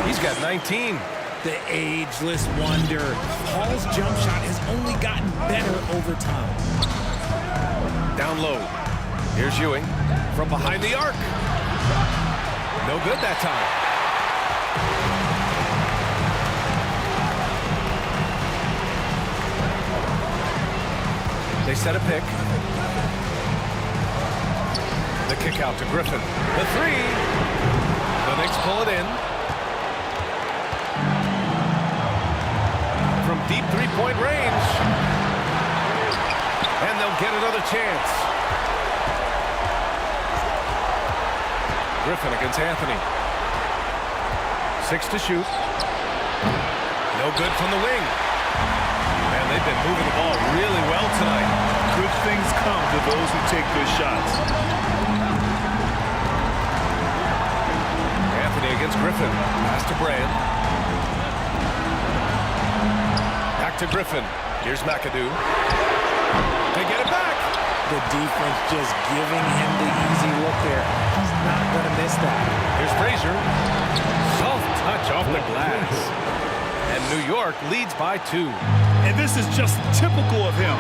He's got 19. The ageless wonder. Paul's jump shot has only gotten better over time. Down low. Here's Ewing from behind the arc. No good that time. They set a pick. The kick out to Griffin. The 3. The Knicks pull it in. From deep 3-point range. And they'll get another chance. Griffin against Anthony. 6 to shoot. No good from the wing. Man, they've been moving the ball really well tonight. Good things come to those who take good shots. Anthony against Griffin. Pass to Brand. Back to Griffin. Here's McAdoo. They get it back. The defense just giving him the easy look there. He's not going to miss that. Here's Frazier. Soft touch off the glass. And New York leads by 2. And this is just typical of him.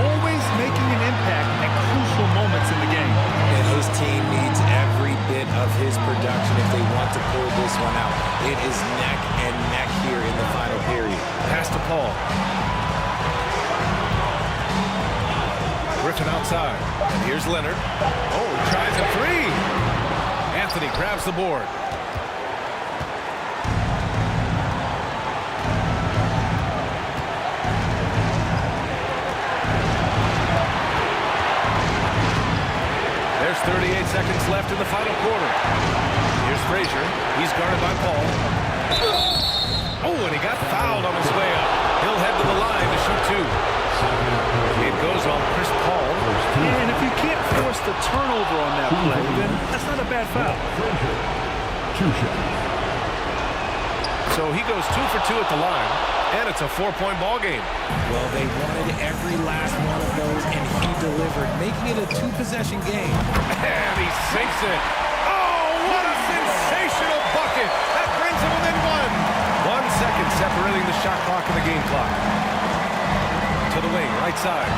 Always making an impact at crucial moments in the game. And his team needs every bit of his production if they want to pull this one out. It is neck and neck here in the final period. Pass to Paul. Griffin outside. And here's Leonard. Oh, he tries a 3. Anthony grabs the board. There's 38 seconds left in the final quarter. Here's Frazier. He's guarded by Paul. Oh, and he got fouled on his way up. He'll head to the line to shoot 2. It goes on Chris Paul. And if you can't force the turnover on that play, then that's not a bad foul. 2 shots. So he goes 2 for 2 at the line, and it's a 4-point ball game. Well, they wanted every last one of those, and he delivered, making it a 2-possession game. And he sinks it. Oh, what a sensational bucket. That brings him within 1. 1 second separating the shot clock and the game clock. To the wing, right side.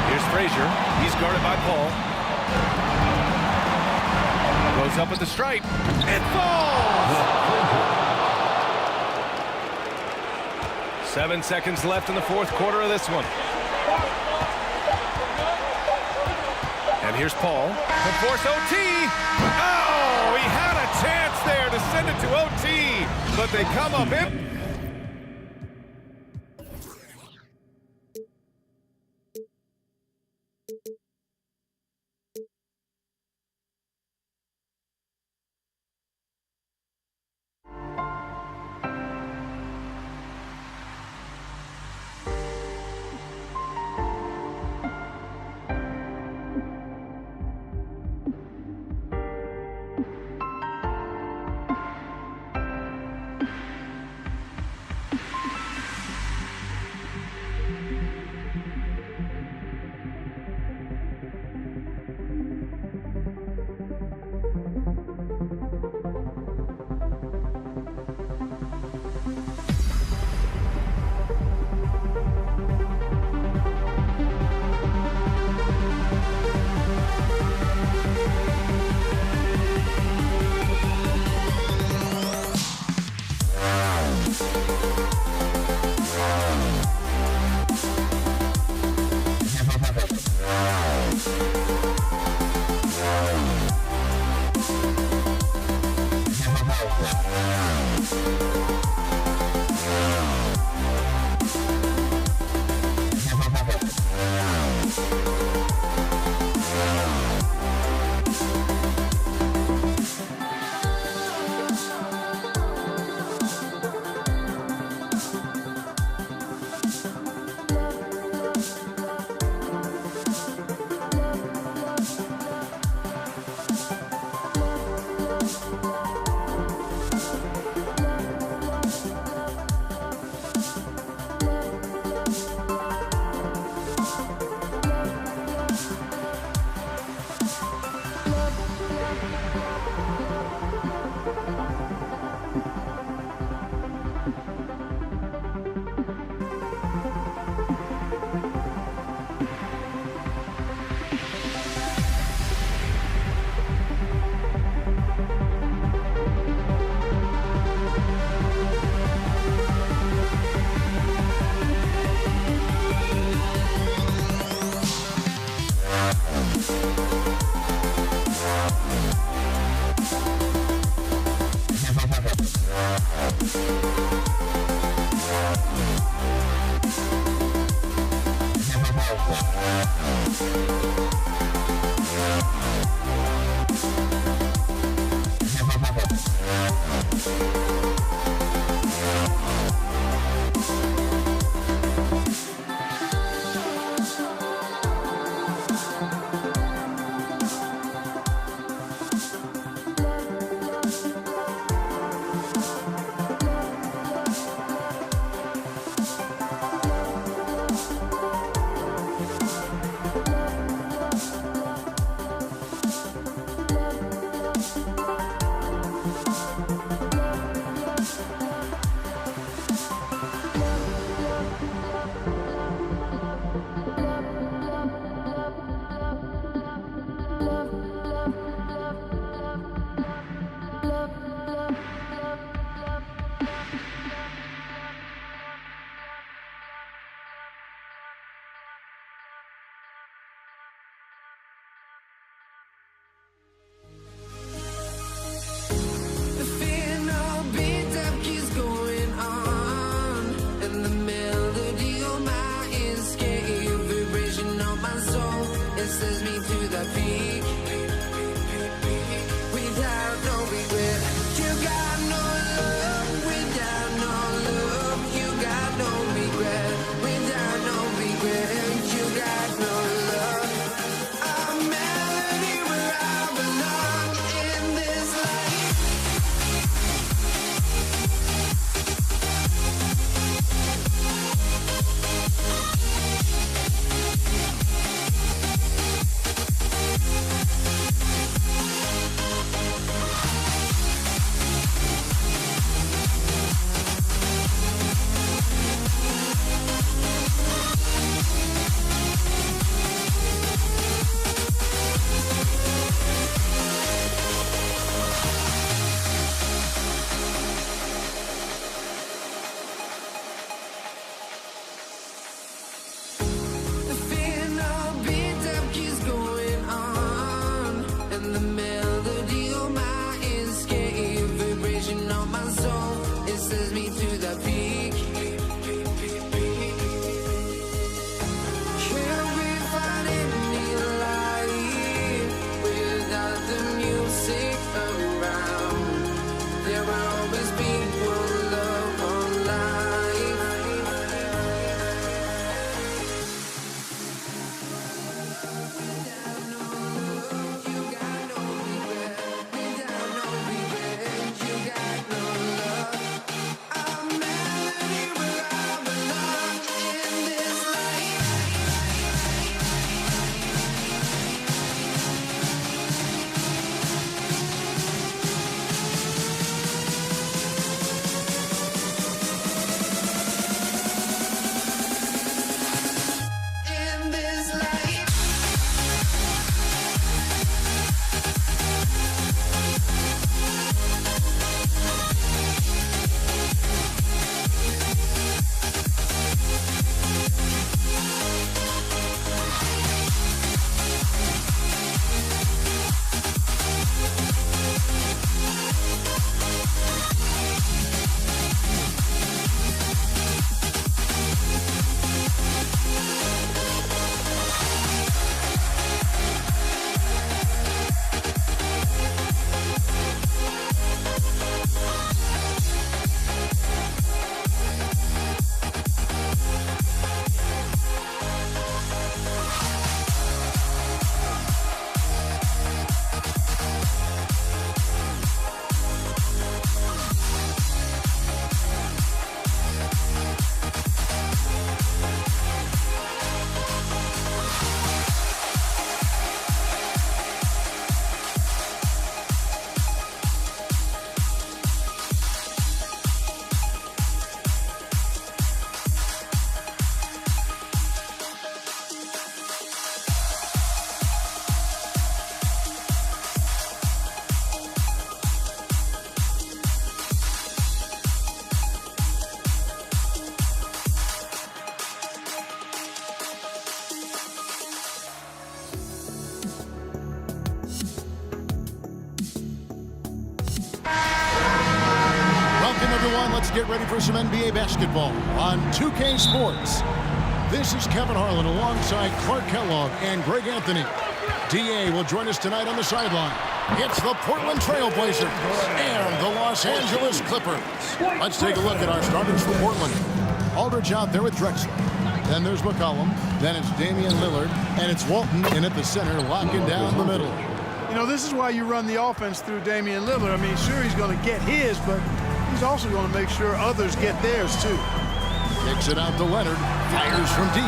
Here's Frazier. He's guarded by Paul. Goes up at the stripe. It falls! 7 seconds left in the 4th quarter of this one. And here's Paul. To force OT. Oh, he had a chance there to send it to OT. But they come up empty. let's get ready for some NBA basketball on 2K Sports. This is Kevin Harlan alongside Clark Kellogg and Greg Anthony. DA will join us tonight on the sideline. It's the Portland Trail Blazers and the Los Angeles Clippers. Let's take a look at our starters for Portland. Aldridge out there with Drexler. Then there's McCollum. Then it's Damian Lillard. And it's Walton in at the center, locking down the middle. You know, this is why you run the offense through Damian Lillard. I mean, sure, he's going to get his, but he's also going to make sure others get theirs, too. Kicks it out to Leonard. Fires from deep.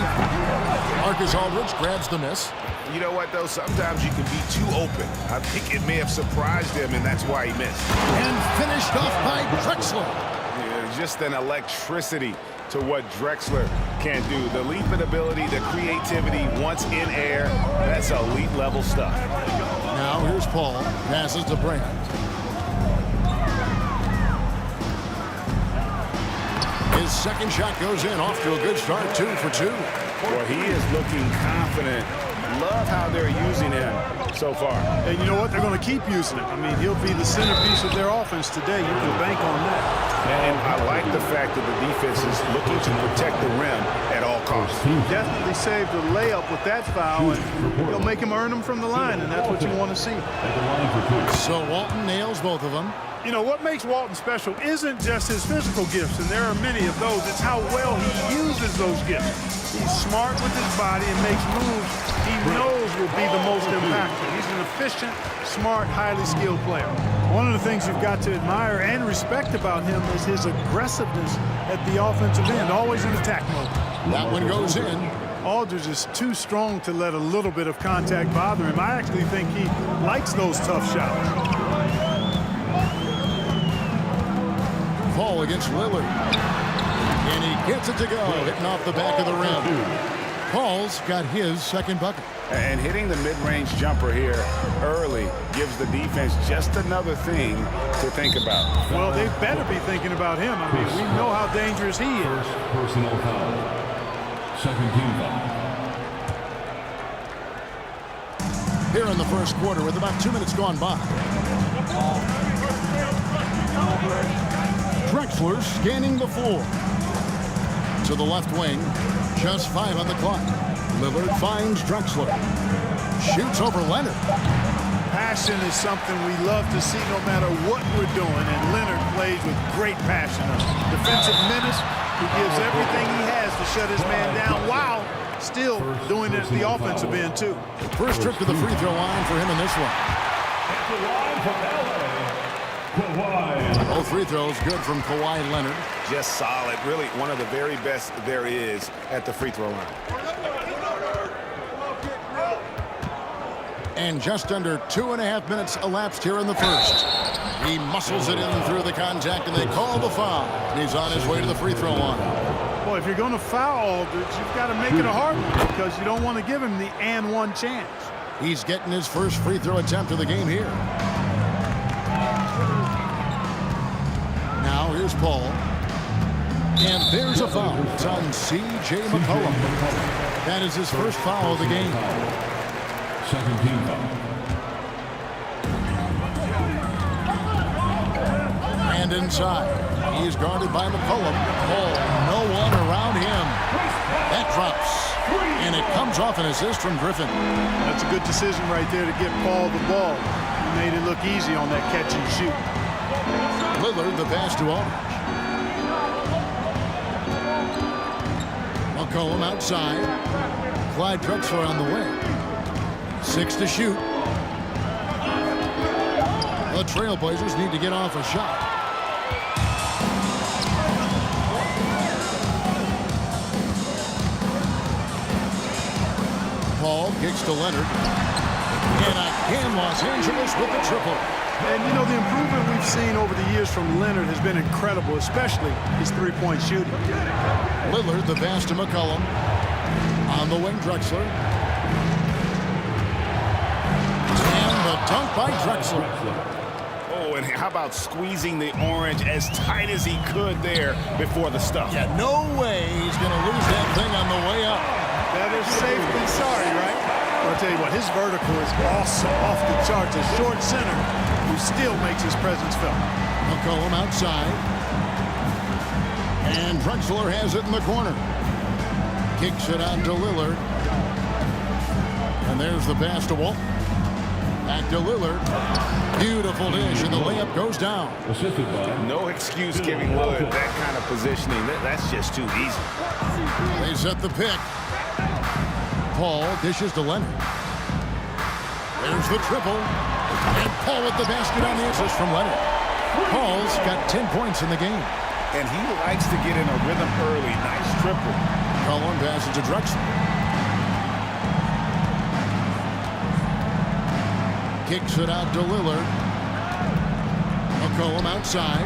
Marcus Aldridge grabs the miss. You know what, though? Sometimes you can be too open. I think it may have surprised him, and that's why he missed. And finished off by Drexler. Yeah, just an electricity to what Drexler can do. The leaping ability, the creativity once in air, that's elite level stuff. Now here's Paul. Passes to Brand. His second shot goes in, off to a good start, 2 for 2. Well, he is looking confident. Love how they're using him so far. And you know what? They're going to keep using him. I mean, he'll be the centerpiece of their offense today. You can bank on that. And I like the fact that the defense is looking to protect the rim at all costs. He definitely saved a layup with that foul, and he'll make him earn them from the line, and that's what you want to see. So Walton nails both of them. You know, what makes Walton special isn't just his physical gifts, and there are many of those. It's how well he uses those gifts. He's smart with his body and makes moves he knows will be the most impactful. He's an efficient, smart, highly skilled player. One of the things you've got to admire and respect about him is his aggressiveness at the offensive end, always in attack mode. That one goes in. Aldridge is too strong to let a little bit of contact bother him. I actually think he likes those tough shots. Ball against Lillard. And he gets it to go, hitting off the back of the rim. Paul's got his second bucket. And hitting the mid-range jumper here early gives the defense just another thing to think about. Well, they better be thinking about him. I mean, we know how dangerous he is. Personal foul. Second team foul. Here in the first quarter with about 2 minutes gone by. Drexler scanning the floor. To the left wing. Just 5 on the clock. Lillard finds Drexler. Shoots over Leonard. Passion is something we love to see no matter what we're doing, and Leonard plays with great passion. Defensive menace, he gives everything he has to shut his man down while still doing it at the offensive end, too. First trip to the free throw line for him in this one. Both free throws good from Kawhi Leonard. Just solid. Really one of the very best there is at the free throw line. And just under 2.5 minutes elapsed here in the first. He muscles it in through the contact, and they call the foul. He's on his way to the free throw line. Boy, if you're going to foul Aldridge, you've got to make it a hard one because you don't want to give him the and one chance. He's getting his first free throw attempt of the game here. Now here's Paul. And there's a foul. It's on C.J. McCollum. That is his first foul of the game. Second team foul. And inside. He is guarded by McCollum. Oh, no one around him. That drops. And it comes off an assist from Griffin. That's a good decision right there to get Paul the ball. He made it look easy on that catch and shoot. Lillard, the pass to Aldridge. McCollum outside. Clyde Drexler on the wing. 6 to shoot. The Trailblazers need to get off a shot. Paul kicks to Leonard. And again, Los Angeles with the triple. And, you know, the improvement we've seen over the years from Leonard has been incredible, especially his three-point shooting. Lillard, the pass to McCollum. On the wing, Drexler. And the dunk by Drexler. Oh, and how about squeezing the orange as tight as he could there before the stuff? Yeah, no way he's going to lose that thing on the way up. Better safe than sorry, right? I'll tell you what, his vertical is awesome, off the charts. A short center who still makes his presence felt. McCollum outside. And Drexler has it in the corner. Kicks it out to Lillard. And there's the pass to Walton. Back to Lillard. Beautiful dish, and the layup goes down. No excuse giving Lillard that kind of positioning. That's just too easy. They set the pick. Paul dishes to Leonard. There's the triple. And Paul with the basket on the assist from Leonard. Paul's got 10 points in the game. And he likes to get in a rhythm early. Nice triple. Cullen passes to Drexler. Kicks it out to Lillard. McCollum outside.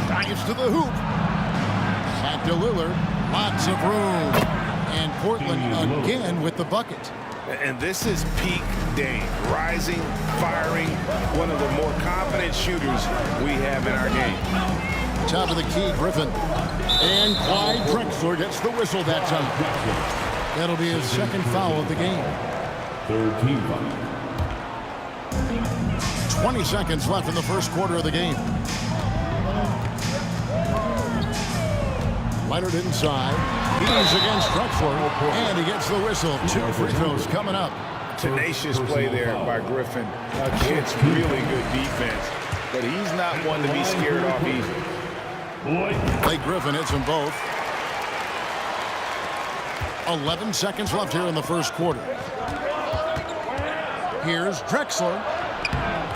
Drives to the hoop. Back to Lillard. Lots of room. And Portland again with the bucket. And this is peak Dame. Rising, firing. One of the more confident shooters we have in our game. Top of the key, Griffin. And Clyde Drexler gets the whistle that time. That'll be his second foul of the game. Third team foul. 20 seconds left in the first quarter of the game. Leonard inside. He's against Drexler, and he gets the whistle. 2 free throws coming up. Tenacious play there by Griffin. Against really good defense, but he's not one to be scared off easy. Blake Griffin hits them both. 11 seconds left here in the first quarter. Here's Drexler.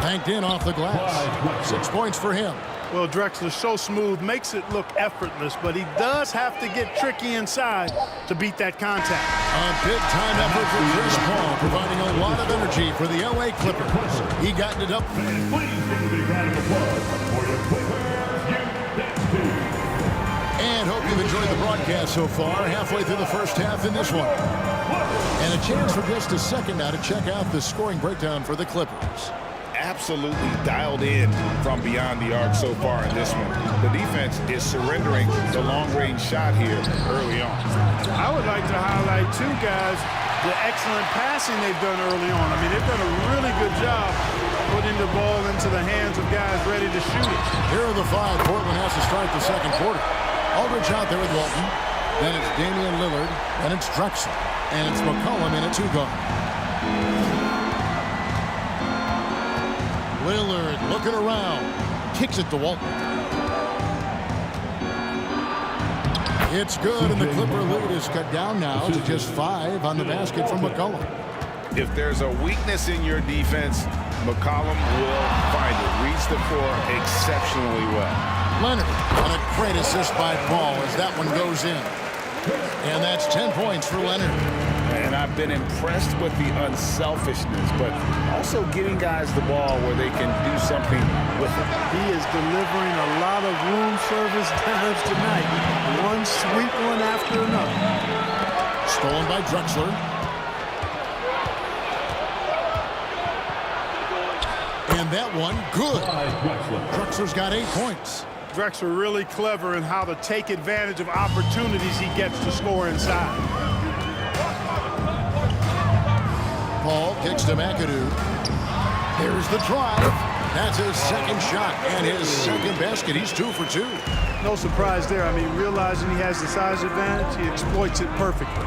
Banked in off the glass. 6 points for him. Well, Drexler's so smooth, makes it look effortless, but he does have to get tricky inside to beat that contact. A big-time effort for Chris Paul, providing a lot of energy for the L.A. Clippers. He got it up. And hope you've enjoyed the broadcast so far. Halfway through the first half in this one. And a chance for just a second now to check out the scoring breakdown for the Clippers. Absolutely dialed in from beyond the arc so far in this one. The defense is surrendering the long-range shot here early on. I would like to highlight, too, guys, the excellent passing they've done early on. I mean, they've done a really good job putting the ball into the hands of guys ready to shoot it. Here are the 5. Portland has to start the second quarter. Aldridge out there with Walton. Then it's Damian Lillard. Then it's Drexler. And it's McCollum in a 2-guard. Lillard looking around. Kicks it to Walton. It's good, and the Clipper lead is cut down now to just 5 on the basket from McCollum. If there's a weakness in your defense, McCollum will find it. Reads the floor exceptionally well. Leonard on a great assist by Paul as that one goes in. And that's 10 points for Leonard. And I've been impressed with the unselfishness, but also getting guys the ball where they can do something with it. He is delivering a lot of room service dimes tonight. One sweet one after another. Stolen by Drexler. And that one, good. Drexler's got 8 points. Drexler really clever in how to take advantage of opportunities he gets to score inside. Paul kicks to McAdoo. There's the drive. That's his second shot and his second basket. He's 2 for 2. No surprise there. I mean, realizing he has the size advantage, he exploits it perfectly.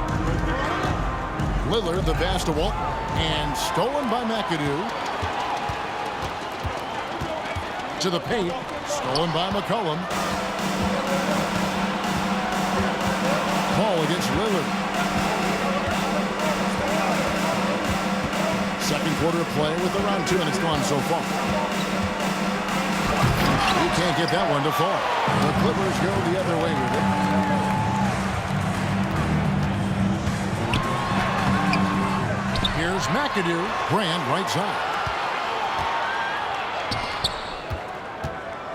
Lillard, the pass to Walton, and stolen by McAdoo. To the paint, stolen by McCollum. Paul against Lillard. Second quarter of play with around 2 minutes gone so far. He can't get that one to fall. The Clippers go the other way with it. Here's McAdoo. Brand right side.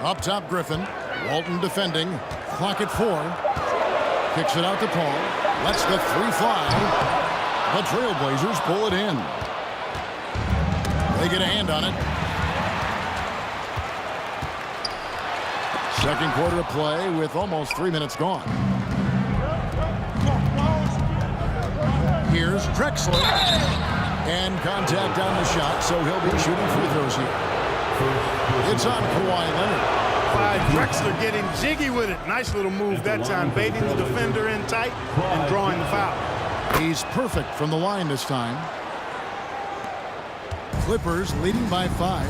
Up top, Griffin. Walton defending. Clock at 4. Kicks it out to Paul. Lets the 3 fly. The Trailblazers pull it in. They get a hand on it. Second quarter of play with almost 3 minutes gone. Here's Drexler. And contact on the shot, so he'll be shooting free throws here. It's on Kawhi Leonard. 5. Drexler getting jiggy with it. Nice little move that time, baiting the defender in tight and drawing the foul. He's perfect from the line this time. Clippers leading by 5.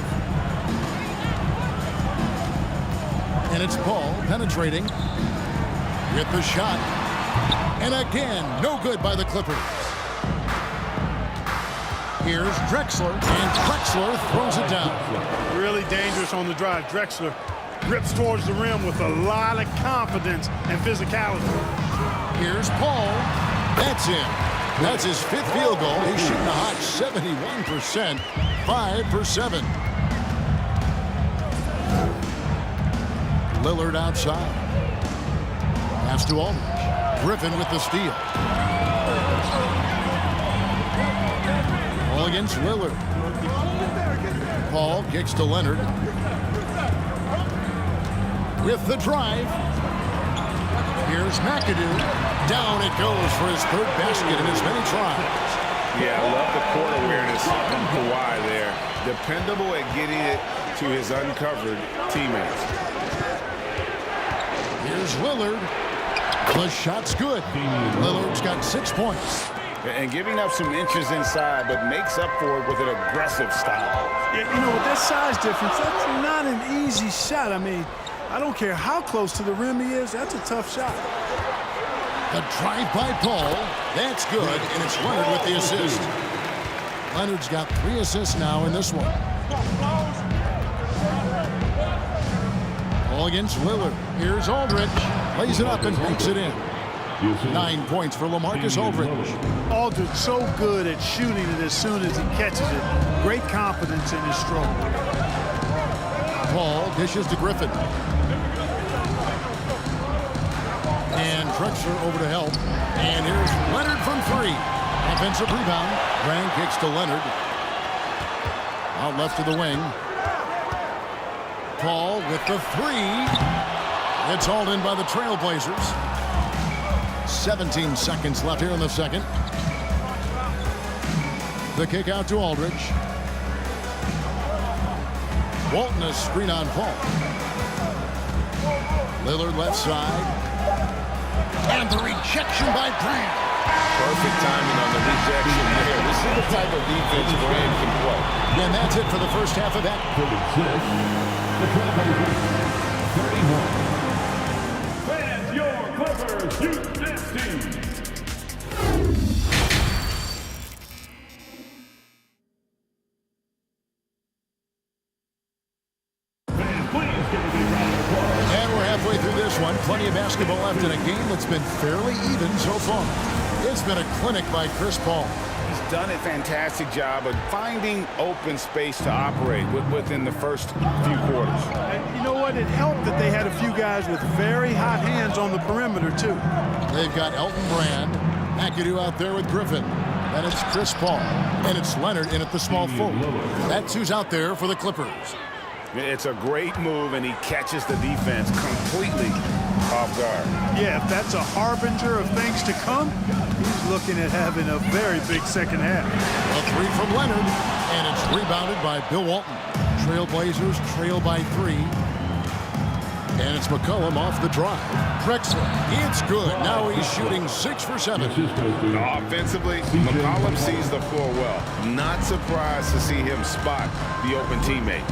And it's Paul penetrating with the shot. And again, no good by the Clippers. Here's Drexler, and Drexler throws it down. Really dangerous on the drive. Drexler grips towards the rim with a lot of confidence and physicality. Here's Paul. That's in. That's his 5th field goal. He's shooting a hot 71%, 5 for 7. Lillard outside. Pass to Aldridge. Griffin with the steal. All against Lillard. Paul kicks to Leonard. With the drive. Here's McAdoo. Down it goes for his 3rd basket in as many tries. Yeah, I love the court awareness from Kawhi there. Dependable at getting it to his uncovered teammates. Here's Lillard. The shot's good. Lillard's got 6 points. And giving up some inches inside, but makes up for it with an aggressive style. Yeah, you know, with that size difference, that's not an easy shot. I mean, I don't care how close to the rim he is. That's a tough shot. The drive by Paul. That's good, and it's Leonard with the assist. Leonard's got 3 assists now in this one. All against Lillard. Here's Aldridge. Lays it up and makes it in. 9 points for LaMarcus Aldridge. Aldridge so good at shooting it as soon as he catches it. Great confidence in his stroke. Paul dishes to Griffin. And Drexler over to help. And here's Leonard from 3. Offensive rebound. Grant kicks to Leonard. Out left to the wing. Paul with the 3. It's hauled in by the Trailblazers. 17 seconds left here in the second. The kick out to Aldridge. Walton a screen on Paul. Lillard left side. And the rejection by Grant. Perfect timing on the rejection there. This is the type of defense Grant can play. And that's it for the first half of that. 31. Fans, your Clippers, shoot this team. And we're halfway through this one. Plenty of basketball left in a game that's been fairly even so far. It's been a clinic by Chris Paul. He's done a fantastic job of finding open space to operate within the first few quarters. And you know what? It helped that they had a few guys with very hot hands on the perimeter, too. They've got Elton Brand, McAdoo out there with Griffin. And it's Chris Paul. And it's Leonard in at the small forward. That's who's out there for the Clippers. It's a great move, and he catches the defense completely off guard. Yeah, if that's a harbinger of things to come, he's looking at having a very big second half. A 3 from Leonard, and it's rebounded by Bill Walton. Trailblazers trail by 3. And it's McCollum off the drive. Drexler, it's good. Now he's shooting 6 for 7. Offensively, McCollum sees the floor well. Not surprised to see him spot the open teammate.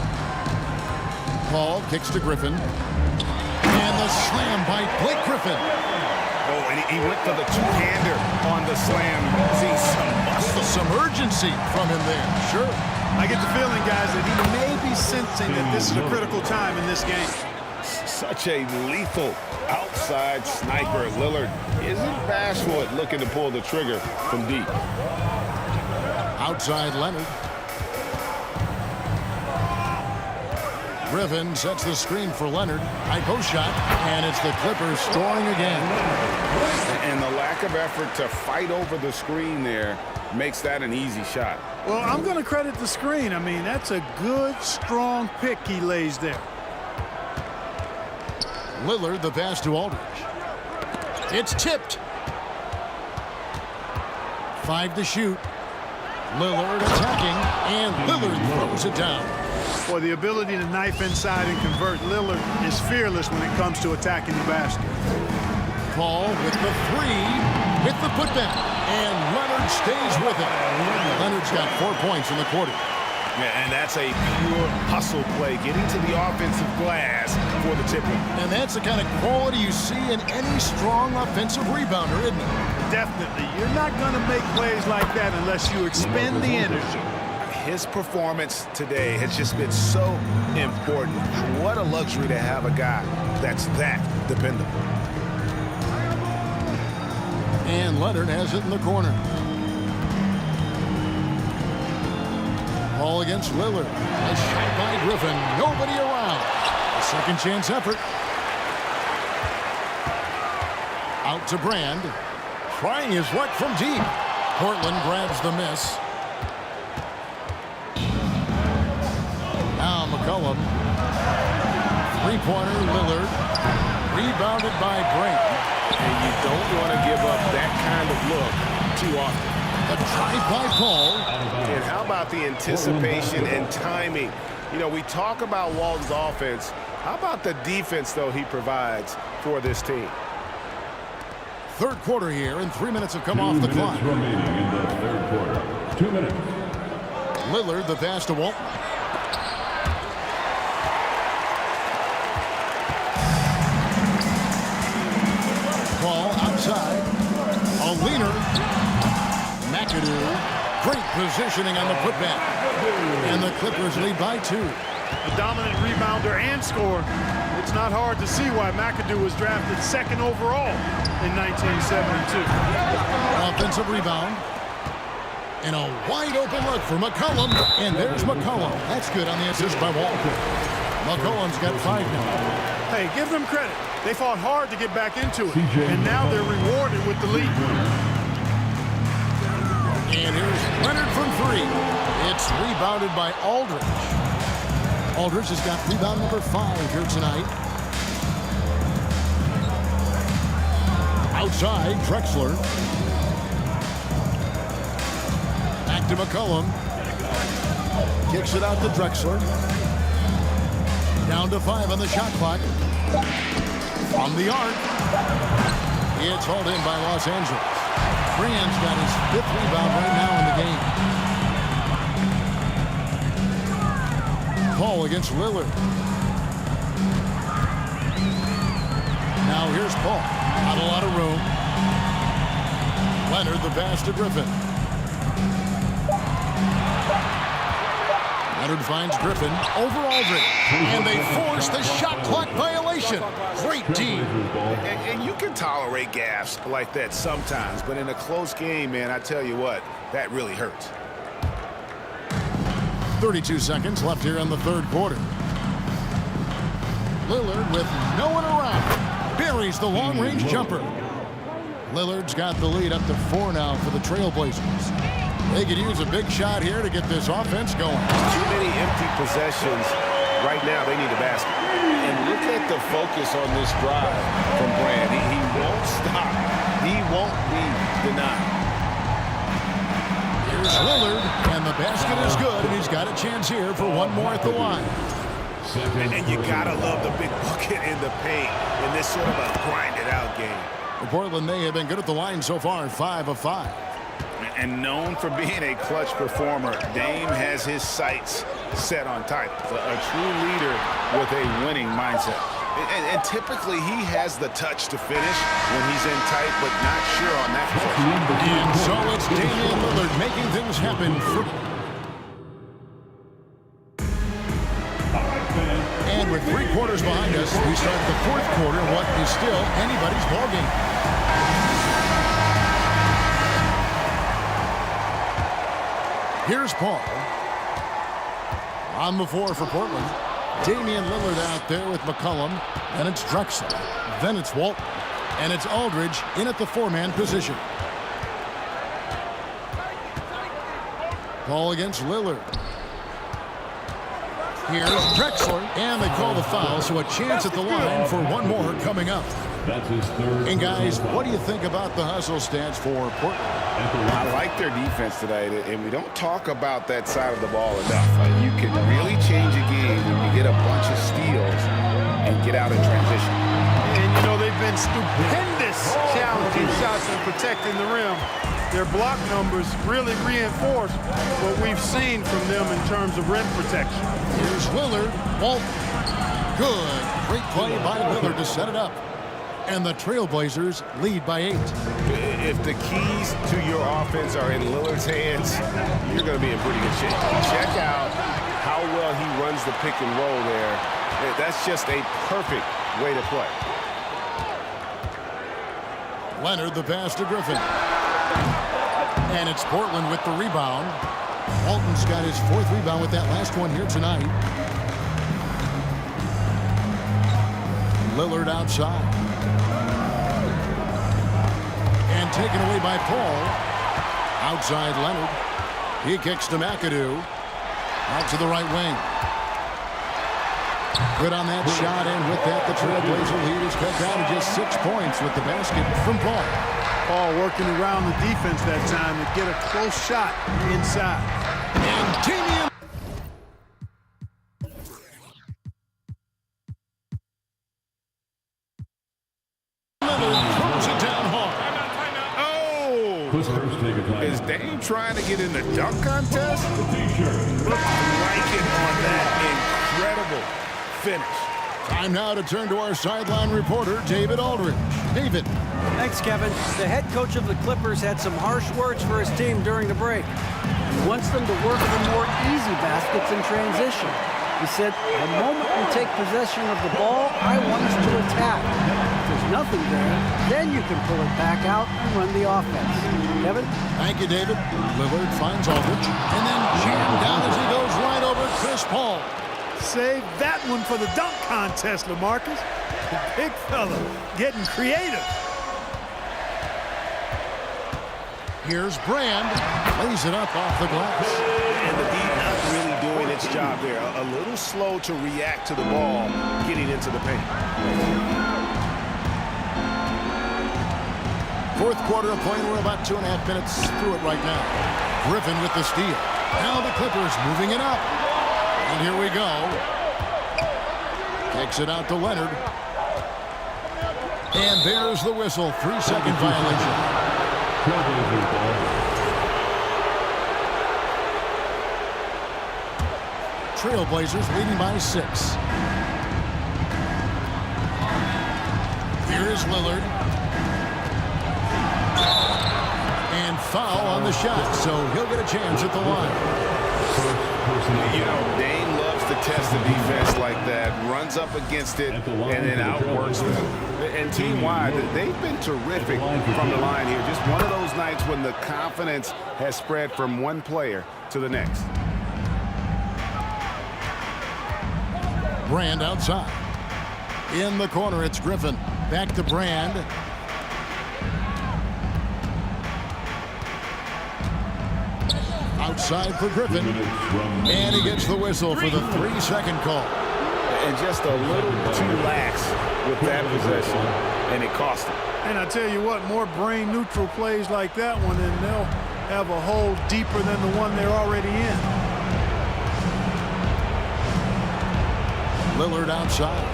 Paul kicks to Griffin. And the slam by Blake Griffin. Oh, and he went for the two-hander on the slam. See some urgency from him there. Sure. I get the feeling, guys, that he may be sensing that this is a critical time in this game. Such a lethal outside sniper. Lillard isn't bashful at looking to pull the trigger from deep. Outside Leonard. Griffin sets the screen for Leonard. High post shot, and it's the Clippers scoring again. And the lack of effort to fight over the screen there makes that an easy shot. Well, I'm going to credit the screen. I mean, that's a good, strong pick he lays there. Lillard, the pass to Aldridge. It's tipped. 5 to shoot. Lillard attacking, and Lillard throws it down. Well, the ability to knife inside and convert. Lillard is fearless when it comes to attacking the basket. Paul with the three, with the putback, and Leonard stays with it. Leonard's got 4 points in the quarter. Yeah, and that's a pure hustle play, getting to the offensive glass for the tip-in. And that's the kind of quality you see in any strong offensive rebounder, isn't it? Definitely. You're not going to make plays like that unless you expend the energy. His performance today has just been so important. What a luxury to have a guy that's that dependable. And Leonard has it in the corner. Ball against Lillard. A shot by Griffin. Nobody around. A second chance effort. Out to Brand. Trying his luck from deep. Portland grabs the miss. Now McCollum. Three-pointer Lillard. Rebounded by Brand. And you don't want to give up that kind of look too often. A drive by Paul. And how about the anticipation and timing? You know, we talk about Walton's offense. How about the defense, though, he provides for this team? Third quarter here, and 3 minutes have come off the clock. Remaining in the third quarter. 2 minutes. Lillard, the pass to Walton. Ball outside. A leaner. McAdoo. Great positioning on the putback. And the Clippers lead by 2. A dominant rebounder and scorer. It's not hard to see why McAdoo was drafted second overall in 1972. Offensive rebound. And a wide open look for McCollum. And there's McCollum. That's good on the assist by Walton. McCollum's got 5 now. Hey, give them credit. They fought hard to get back into it. And now they're rewarded with the lead. And here's Leonard from 3. It's rebounded by Aldridge. Aldridge has got rebound number 5 here tonight. Outside, Drexler. Back to McCollum. Kicks it out to Drexler. Down to 5 on the shot clock. From the arc. It's hauled in by Los Angeles. Brand's got his 5th rebound right now in the game. Paul against Lillard. Now here's Paul. Not a lot of room. Leonard the pass to Griffin. Leonard finds Griffin over Aldridge. And they force the shot clock violation. Great team. And you can tolerate gaffes like that sometimes, but in a close game, man, I tell you what, that really hurts. 32 seconds left here in the third quarter. Lillard with no one around. Buries the long-range jumper. Lillard's got the lead up to 4 now for the Trailblazers. They could use a big shot here to get this offense going. Too many empty possessions. Right now, they need a basket. And look at the focus on this drive from Brand. He won't stop. He won't be denied. Here's Lillard, and the basket is good, and he's got a chance here for one more at the line. And you gotta love the big bucket in the paint in this sort of a grinded-out game. For Portland, they have been good at the line so far, 5 of 5. And known for being a clutch performer, Dame has his sights set on tight. A true leader with a winning mindset. And typically he has the touch to finish when he's in tight, but not sure on that possession. And so it's Damian Lillard making things happen. And with 3 quarters behind us, we start the fourth quarter, what is still anybody's ballgame. Here's Paul. On the floor for Portland. Damian Lillard out there with McCollum. Then it's Drexler. Then it's Walton. And it's Aldridge in at the 4-man position. Paul against Lillard. Here's Drexler. And they call the foul, so a chance at the line for one more coming up. That's his third. And guys, what do you think about the hustle stats for Portland? I like their defense tonight, and we don't talk about that side of the ball enough. You can really change a game get out in transition. And, you know, they've been stupendous challenging shots and protecting the rim. Their block numbers really reinforce what we've seen from them in terms of rim protection. Here's Lillard. Walton. Good. Great play by Lillard to set it up. And the Trailblazers lead by 8. If the keys to your offense are in Lillard's hands, you're going to be in pretty good shape. Check out how well he runs the pick and roll there. That's just a perfect way to play. Leonard the pass to Griffin. And it's Portland with the rebound. Walton's got his 4th rebound with that last one here tonight. Lillard outside. And taken away by Paul. Outside Leonard. He kicks to McAdoo. Out to the right wing. Good on that shot, and with that, the Trailblazer lead is cut down to just 6 points with the basket from Paul. Paul working around the defense that time to get a close shot inside. And Damian Lillard throws it down hard. Oh! Is Dame trying to get in the dunk contest? Liking on that incredible finish. Time now to turn to our sideline reporter, David Aldridge. David. Thanks, Kevin. The head coach of the Clippers had some harsh words for his team during the break. He wants them to work for more easy baskets in transition. He said, the moment we take possession of the ball, I want us to attack. If there's nothing there, then you can pull it back out and run the offense. Kevin? Thank you, David. Lillard finds Aldridge and then jammed down as he goes right over Chris Paul. Save that one for the dunk contest, LaMarcus. The big fella getting creative. Here's Brand. Lays it up off the glass. And the D not really doing its job there. A little slow to react to the ball getting into the paint. 4th quarter of play. We're about 2.5 minutes through it right now. Griffin with the steal. Now the Clippers moving it up. And here we go. Kicks it out to Leonard. And there's the whistle. 3-second violation. Trailblazers leading by 6. Here is Lillard. And foul on the shot, so he'll get a chance at the line. You know, Dame loves to test the defense like that, runs up against it, and then outworks them. And team-wide, they've been terrific from the line here. Just one of those nights when the confidence has spread from one player to the next. Brand outside. In the corner, it's Griffin. Back to Brand. Outside for Griffin. And he gets the whistle for the 3-second call. And just a little too lax with that possession, and it cost him. And I tell you what, more brain-neutral plays like that one, and they'll have a hole deeper than the one they're already in. Lillard outside.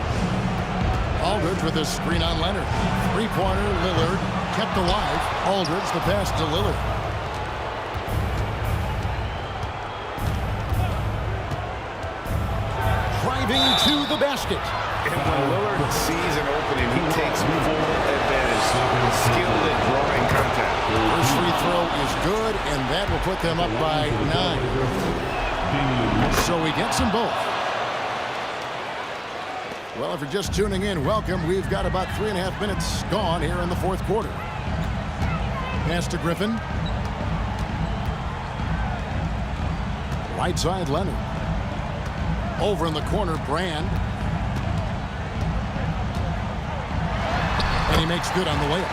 Aldridge with a screen on Leonard. 3-pointer, Lillard kept alive. Aldridge, the pass to Lillard. Driving to the basket. And when Lillard sees an opening, he takes full advantage. Skilled at drawing contact. First free throw is good, and that will put them up by 9. So he gets them both. Well, if you're just tuning in, welcome. We've got about 3.5 minutes gone here in the 4th quarter. Pass to Griffin. Right side, Leonard. Over in the corner, Brand. And he makes good on the layup.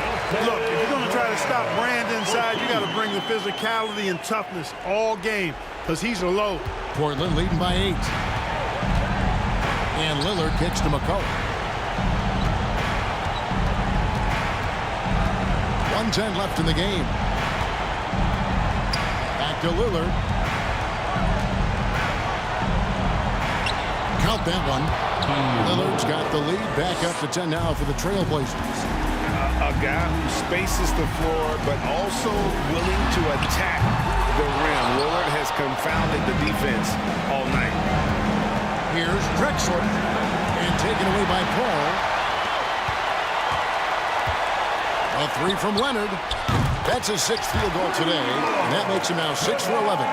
Look, if you're going to try to stop Brand inside, you got to bring the physicality and toughness all game, because he's a load. Portland leading by 8. And Lillard kicks to McCullough. 1:10 left in the game. Back to Lillard. about that one. Lillard's got the lead. Back up to 10 now for the Trailblazers. A guy who spaces the floor, but also willing to attack the rim. Lillard has confounded the defense all night. Here's Drexler. And taken away by Paul. A three from Leonard. That's his 6th field goal today. And that makes him now 6 for 11.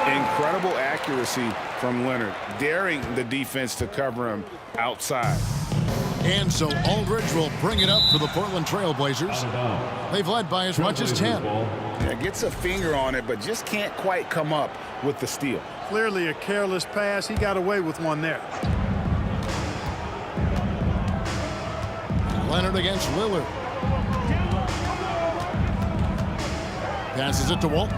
Incredible accuracy from Leonard, daring the defense to cover him outside. And so Aldridge will bring it up for the Portland Trailblazers. They've led by as much as 10. Yeah, gets a finger on it, but just can't quite come up with the steal. Clearly a careless pass. He got away with one there. Leonard against Lillard. Passes it to Walton.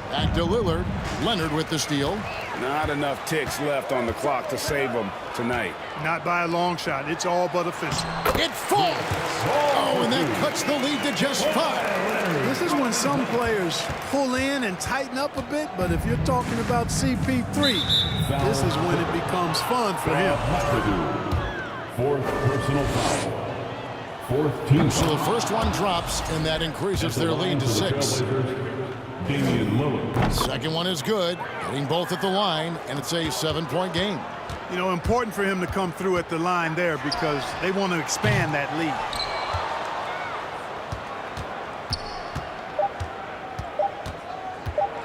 Back to Lillard. Leonard with the steal. Not enough ticks left on the clock to save them tonight. Not by a long shot. It's all but official. It falls. Oh, and that cuts the lead to just 5. This is when some players pull in and tighten up a bit, but if you're talking about CP3, this is when it becomes fun for him. 4th personal foul. 4th team. So the first one drops, and that increases their lead to 6. Damian Lillard. Second one is good, hitting both at the line, and it's a 7-point game. You know, important for him to come through at the line there because they want to expand that lead.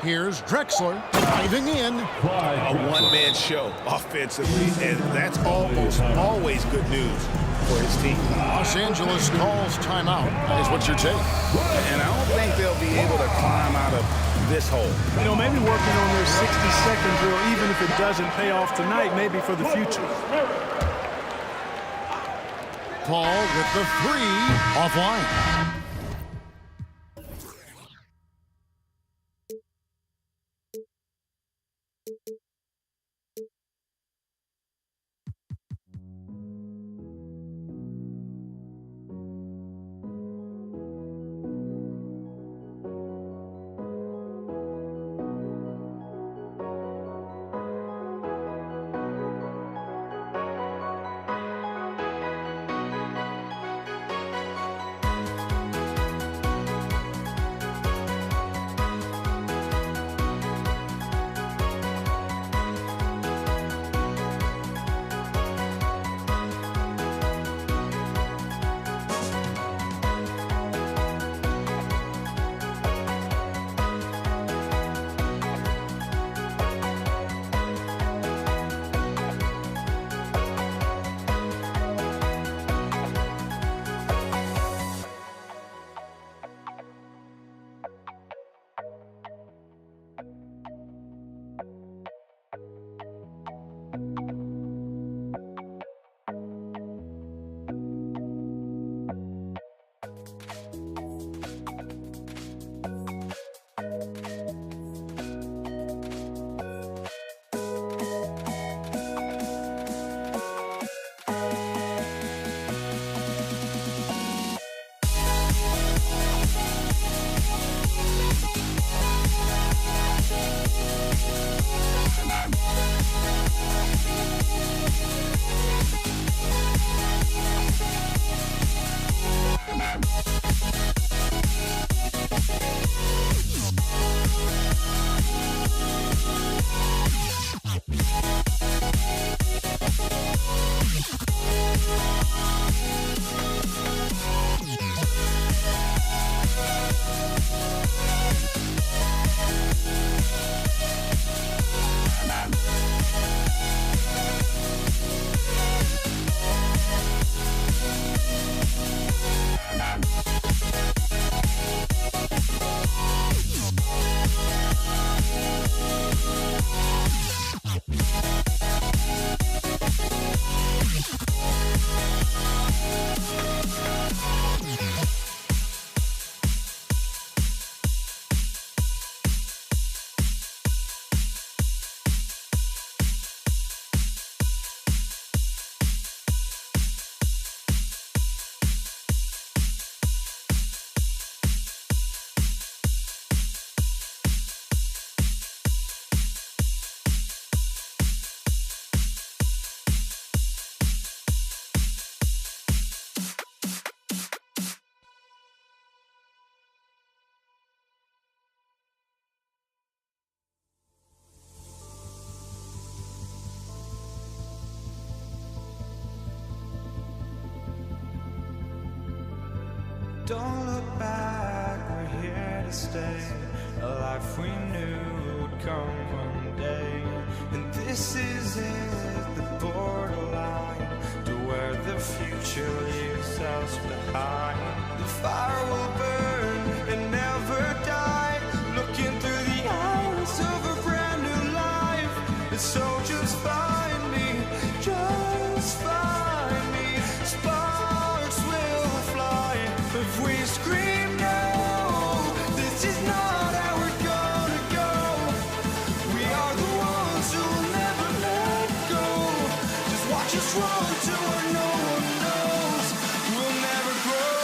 Here's Drexler diving in. A one-man show offensively, and that's almost always good news for his team. Los Angeles calls timeout. That is what's your take? And I don't think they'll be able to climb out of this hole. You know, maybe working on their 60-second drill, even if it doesn't pay off tonight, maybe for the future. Paul with the 3 offline. Don't look back, we're here to stay. A life we knew would come one day. And this is it, the borderline to where the future leaves us behind. The fire will burn and never die, looking through the eyes of a brand new life. And so just find me, just find me. Sparks will fly if we scream no. This is not how we're gonna go. We are the ones who will never let go. Just watch us run to where no one knows. We'll never grow.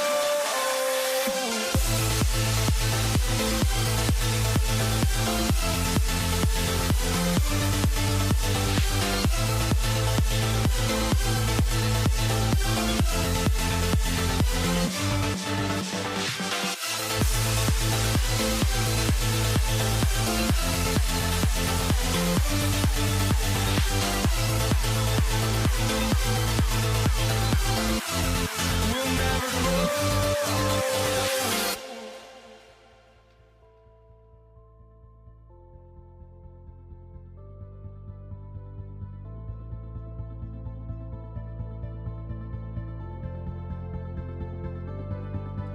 We'll never grow.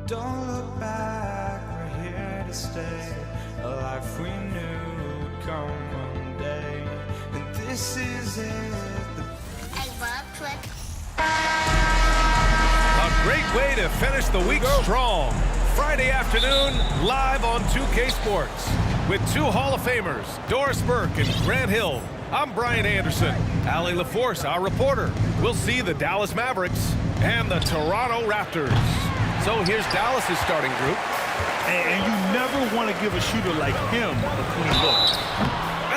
Don't look back, we're here to stay. A life we knew would come one day. And this is it. A great way to finish the week strong. Friday afternoon, live on 2K Sports. With two Hall of Famers, Doris Burke and Grant Hill. I'm Brian Anderson. Allie LaForce, our reporter. We'll see the Dallas Mavericks and the Toronto Raptors. So here's Dallas' starting group. And you never want to give a shooter like him a clean look.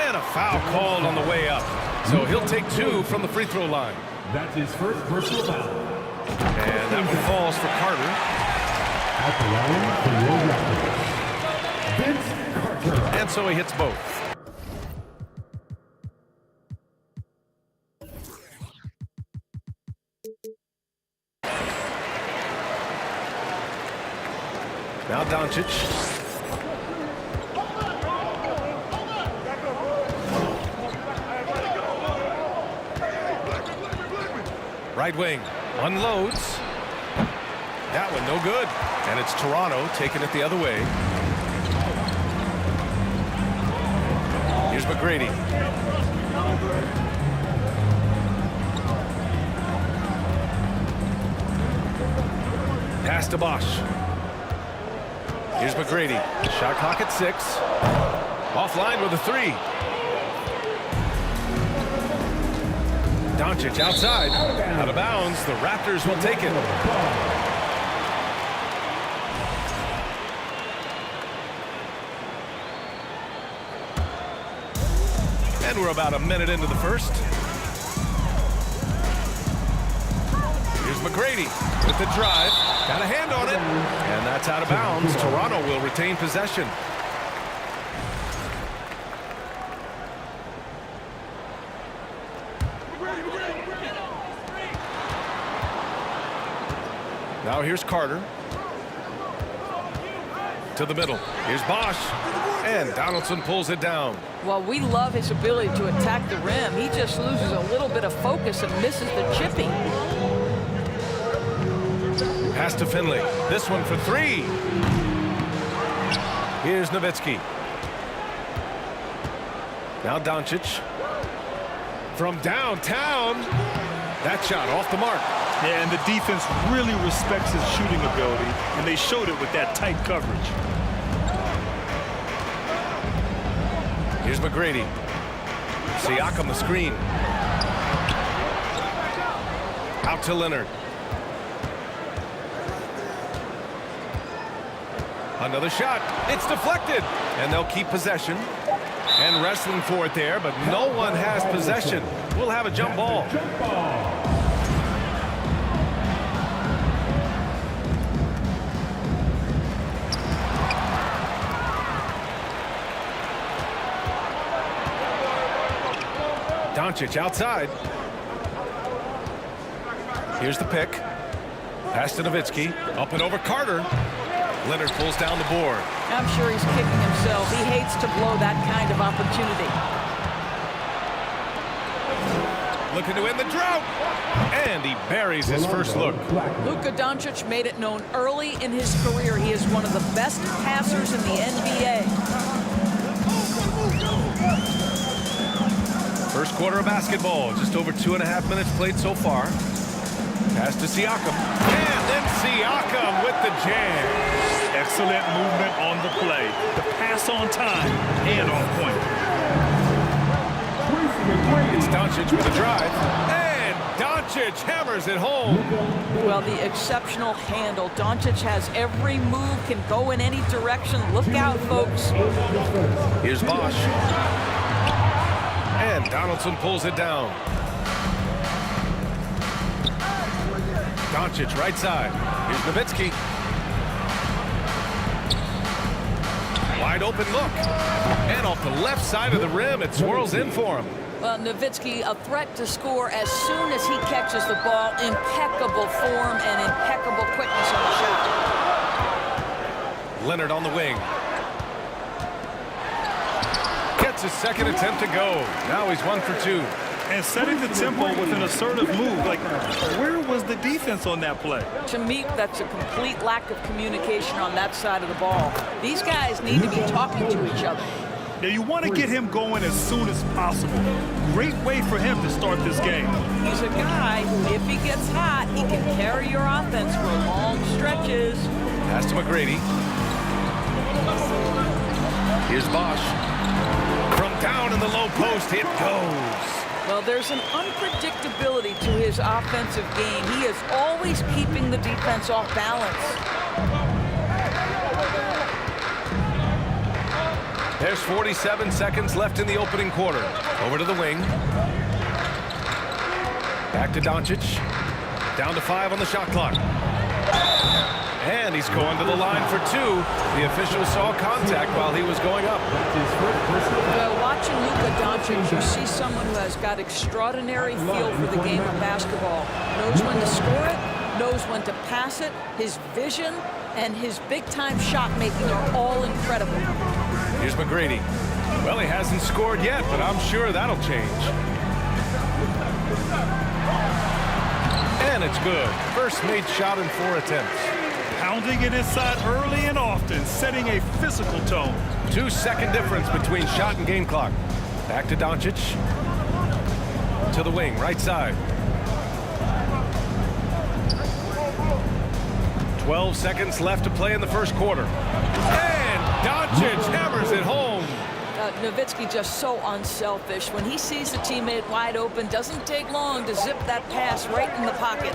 And a foul called on the way up. So he'll take two from the free throw line. That's his first personal foul. And that one falls for Carter. At the line for your Raptors, Vince Carter. And so he hits both. Now Doncic. Right wing unloads. That one no good. And it's Toronto taking it the other way. Here's McGrady. Pass to Bosch. Here's McGrady. Shot clock at 6. Offline with a 3. Doncic outside. Out of bounds. The Raptors will take it. And we're about a minute into the first. Here's McGrady with the drive. Got a hand on it. And that's out of bounds. Toronto will retain possession. Now here's Carter. To the middle. Here's Bosch. And Donaldson pulls it down. Well, we love his ability to attack the rim. He just loses a little bit of focus and misses the chipping. Pass to Finley. This one for 3. Here's Nowitzki. Now Doncic. From downtown. That shot off the mark. Yeah, and the defense really respects his shooting ability, and they showed it with that tight coverage. Here's McGrady. Siakam the screen. Out to Leonard. Another shot. It's deflected. And they'll keep possession. And wrestling for it there, but no one has possession. We'll have a jump ball. Doncic outside. Here's the pick. Pass to Nowitzki. Up and over Carter. Leonard pulls down the board. I'm sure he's kicking himself. He hates to blow that kind of opportunity. Looking to end the drought. And he buries his first look. Luka Doncic made it known early in his career he is one of the best passers in the NBA. First quarter of basketball. Just over 2.5 minutes played so far. Pass to Siakam. And then Siakam with the jam. Excellent movement on the play. The pass on time and on point. It's Doncic with a drive. And Doncic hammers it home. Well, the exceptional handle. Doncic has every move, can go in any direction. Look out, folks. Here's Bosch. And Donaldson pulls it down. Doncic right side. Here's Nowitzki. Wide open look. And off the left side of the rim, it swirls in for him. Well, Nowitzki, a threat to score as soon as he catches the ball. Impeccable form and impeccable quickness on the shot. Leonard on the wing. Gets his second attempt to go. Now he's 1 for 2. And setting the tempo with an assertive move. Like, where was the defense on that play? To me, that's a complete lack of communication on that side of the ball. These guys need to be talking to each other. Now, you want to get him going as soon as possible. Great way for him to start this game. He's a guy who, if he gets hot, he can carry your offense for long stretches. Pass to McGrady. Here's Bosch. From down in the low post, it goes. Well, there's an unpredictability to his offensive game. He is always keeping the defense off balance. There's 47 seconds left in the opening quarter. Over to the wing. Back to Doncic. Down to 5 on the shot clock. And he's going to the line for 2. The official saw contact while he was going up. Well, watching Luka Doncic, you see someone who has got extraordinary feel for the game of basketball. Knows when to score it, knows when to pass it. His vision and his big-time shot making are all incredible. Here's McGrady. Well, he hasn't scored yet, but I'm sure that'll change. And it's good. First made shot in 4 attempts. Pounding it inside early and often, setting a physical tone. 2-second difference between shot and game clock. Back to Doncic. To the wing, right side. 12 seconds left to play in the first quarter. And Doncic hammers it home. Nowitzki just so unselfish. When he sees the teammate wide open, doesn't take long to zip that pass right in the pocket.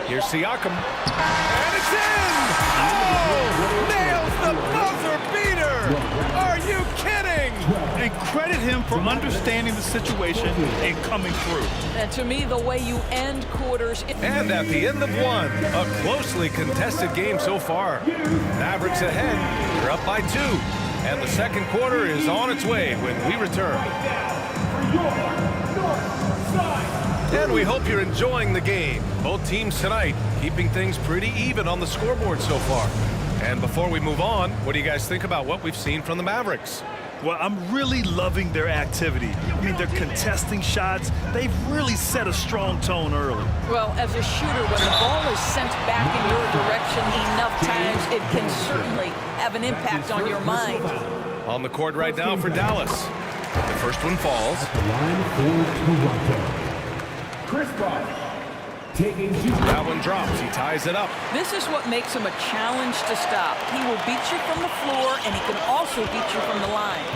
Here's Siakam. And it's in! Oh! Nails the buzzer beater! Are you kidding? And credit him for understanding the situation and coming through. And to me, the way you end quarters... And at the end of 1, a closely contested game so far. Mavericks ahead. They're up by 2. And the second quarter is on its way when we return. And we hope you're enjoying the game. Both teams tonight keeping things pretty even on the scoreboard so far. And before we move on, what do you guys think about what we've seen from the Mavericks? Well, I'm really loving their activity. I mean, they're contesting shots. They've really set a strong tone early. Well, as a shooter, when the ball is sent back in your direction enough times, it can certainly have an impact on your mind. On the court right now for Dallas. The first one falls. Chris Bosh. That one drops. He ties it up. This is what makes him a challenge to stop. He will beat you from the floor, and he can also beat you from the line.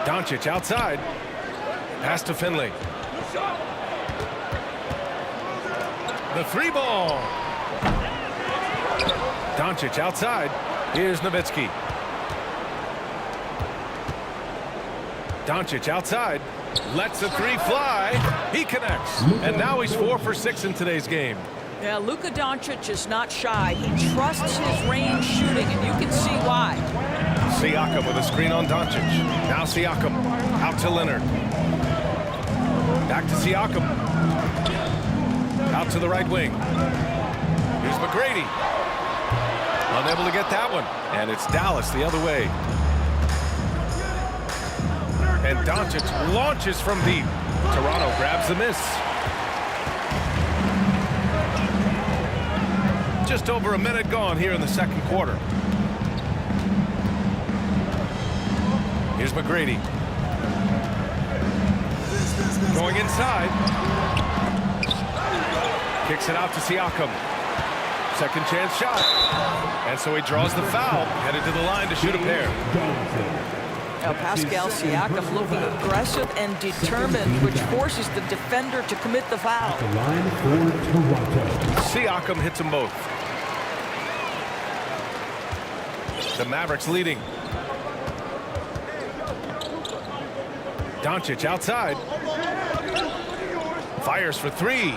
Doncic outside. Pass to Finley. The 3 ball. Doncic outside. Here's Nowitzki. Doncic outside. Lets the 3 fly. He connects. And now he's 4 for 6 in today's game. Yeah, Luka Doncic is not shy. He trusts his range shooting, and you can see why. Siakam with a screen on Doncic. Now Siakam out to Leonard. Back to Siakam. Out to the right wing. Here's McGrady. Unable to get that one. And it's Dallas the other way. And Doncic launches from deep. Toronto grabs the miss. Just over a minute gone here in the second quarter. Here's McGrady. Going inside. Kicks it out to Siakam. Second chance shot. And so he draws the foul. Headed to the line to shoot a pair. Now Pascal Siakam looking aggressive and determined, which forces the defender to commit the foul. Siakam hits them both. The Mavericks leading. Doncic outside. Fires for three.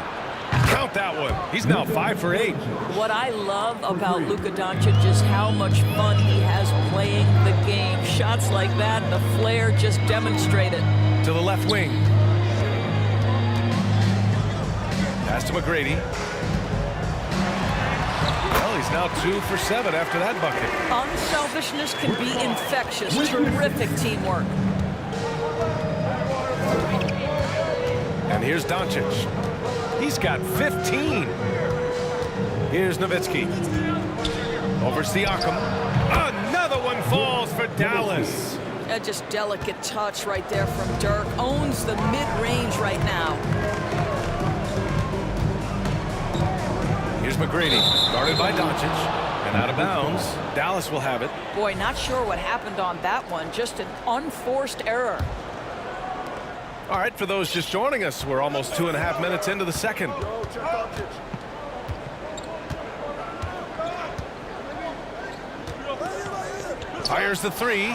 Count that one. He's now 5 for 8. What I love about Luka Doncic is how much fun he has playing the game. Shots like that, the flair just demonstrate it. To the left wing. Pass to McGrady. Well, he's now 2 for 7 after that bucket. Unselfishness can be infectious. Terrific teamwork. And here's Doncic. He's got 15. Here's Nowitzki. Over Siakam. Another one falls for Dallas. A just delicate touch right there from Dirk. Owns the mid-range right now. Here's McGrady. Guarded by Doncic. And out of bounds. Dallas will have it. Boy, not sure what happened on that one. Just an unforced error. All right, for those just joining us, we're almost 2.5 minutes into the second. Fires the three.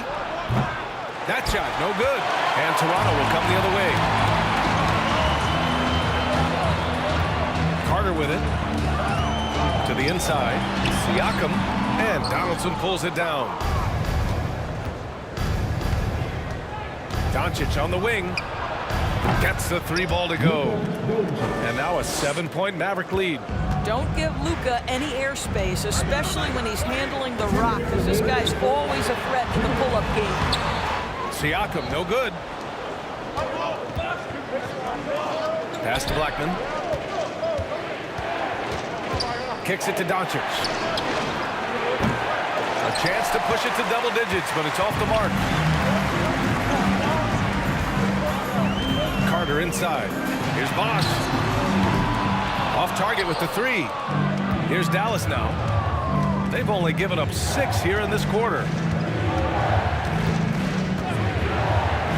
That shot, no good. And Toronto will come the other way. Carter with it. To the inside. Siakam. And Donaldson pulls it down. Doncic on the wing. Gets the 3 ball to go. And now a 7-point Maverick lead. Don't give Luka any airspace, especially when he's handling the rock, because this guy's always a threat in the pull-up game. Siakam, no good. Pass to Blackman. Kicks it to Doncic. A chance to push it to double digits, but it's off the mark. Carter inside. Here's Bosch. Off target with the 3. Here's Dallas now. They've only given up 6 here in this quarter.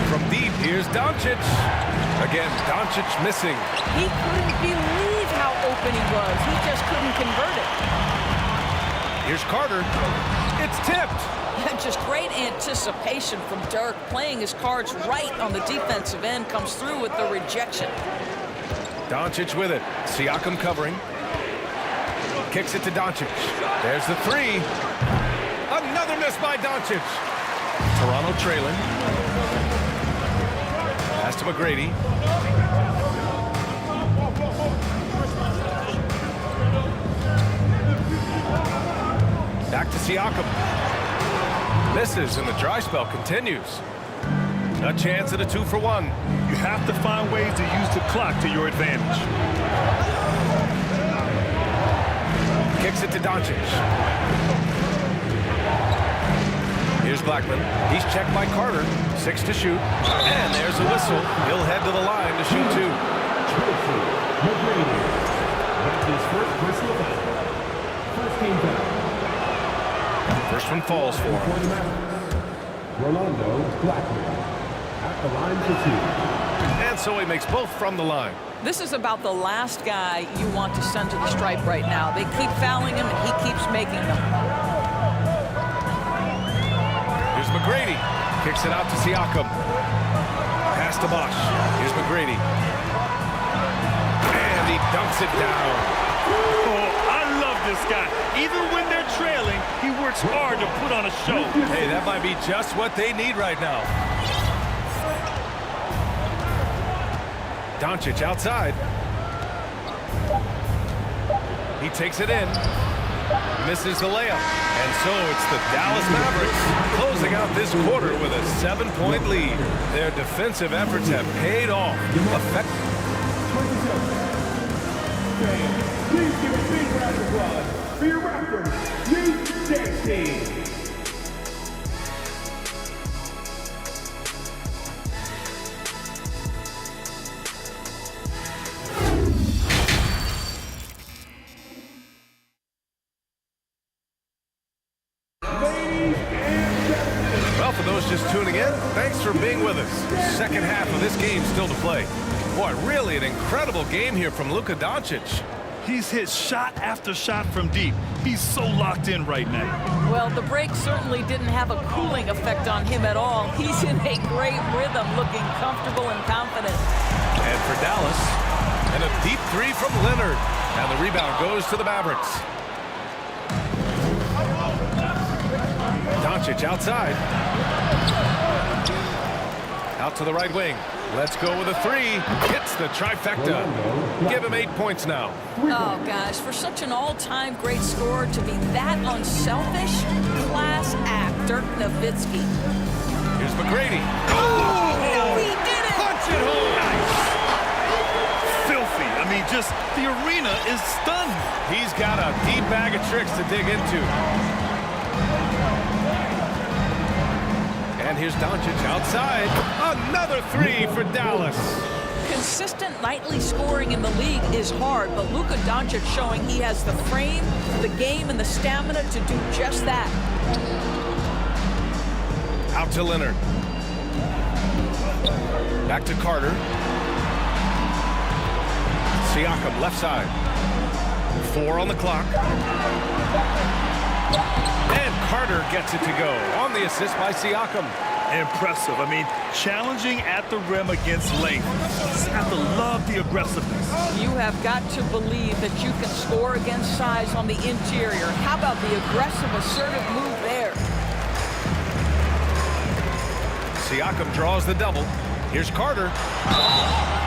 From deep, here's Doncic. Again, Doncic missing. He couldn't believe how open he was. He just couldn't convert it. Here's Carter. It's tipped. Just great anticipation from Dirk, playing his cards right on the defensive end, comes through with the rejection. Doncic with it. Siakam covering. Kicks it to Doncic. There's the 3. Another miss by Doncic. Toronto trailing. Pass to McGrady. Back to Siakam. Misses, and the dry spell continues. A chance at a 2 for 1. You have to find ways to use the clock to your advantage. Kicks it to Doncic. Here's Blackman. He's checked by Carter. 6 to shoot. And there's a whistle. He'll head to the line to shoot 2. First one falls for him. Rolando Blackman at the line for 2. And so he makes both from the line. This is about the last guy you want to send to the stripe right now. They keep fouling him, and he keeps making them. Here's McGrady. Kicks it out to Siakam. Pass to Bosch. Here's McGrady. And he dunks it down. Oh, I love this guy. Even when they're trailing, he works hard to put on a show. Hey, that might be just what they need right now. Doncic outside. He takes it in. Misses the layup. And so it's the Dallas Mavericks closing out this quarter with a 7-point lead. Their defensive efforts have paid off. Please give a big round of applause for your Raptors, Youth Dance Team. Well, for those just tuning in, thanks for being with us. Second half of this game still to play. Boy, really an incredible game here from Luka Doncic. He's hit shot after shot from deep. He's so locked in right now. Well, the break certainly didn't have a cooling effect on him at all. He's in a great rhythm, looking comfortable and confident. And for Dallas, and a deep three from Leonard. And the rebound goes to the Mavericks. Doncic outside. Out to the right wing. Let's go with a three. Hits the trifecta. Give him 8 points now. Oh, gosh, for such an all-time great scorer to be that unselfish, class act, Dirk Nowitzki. Here's McGrady. Oh, he did it! Punch it home. Nice. Filthy. I mean, just the arena is stunned. He's got a deep bag of tricks to dig into. And here's Doncic outside. Another three for Dallas. Consistent nightly scoring in the league is hard, but Luka Doncic showing he has the frame, the game, and the stamina to do just that. Out to Leonard. Back to Carter. Siakam left side. 4 on the clock. And Carter gets it to go on the assist by Siakam. Impressive. I mean, challenging at the rim against length. Just have to love the aggressiveness. You have got to believe that you can score against size on the interior. How about the aggressive, assertive move there? Siakam draws the double. Here's Carter.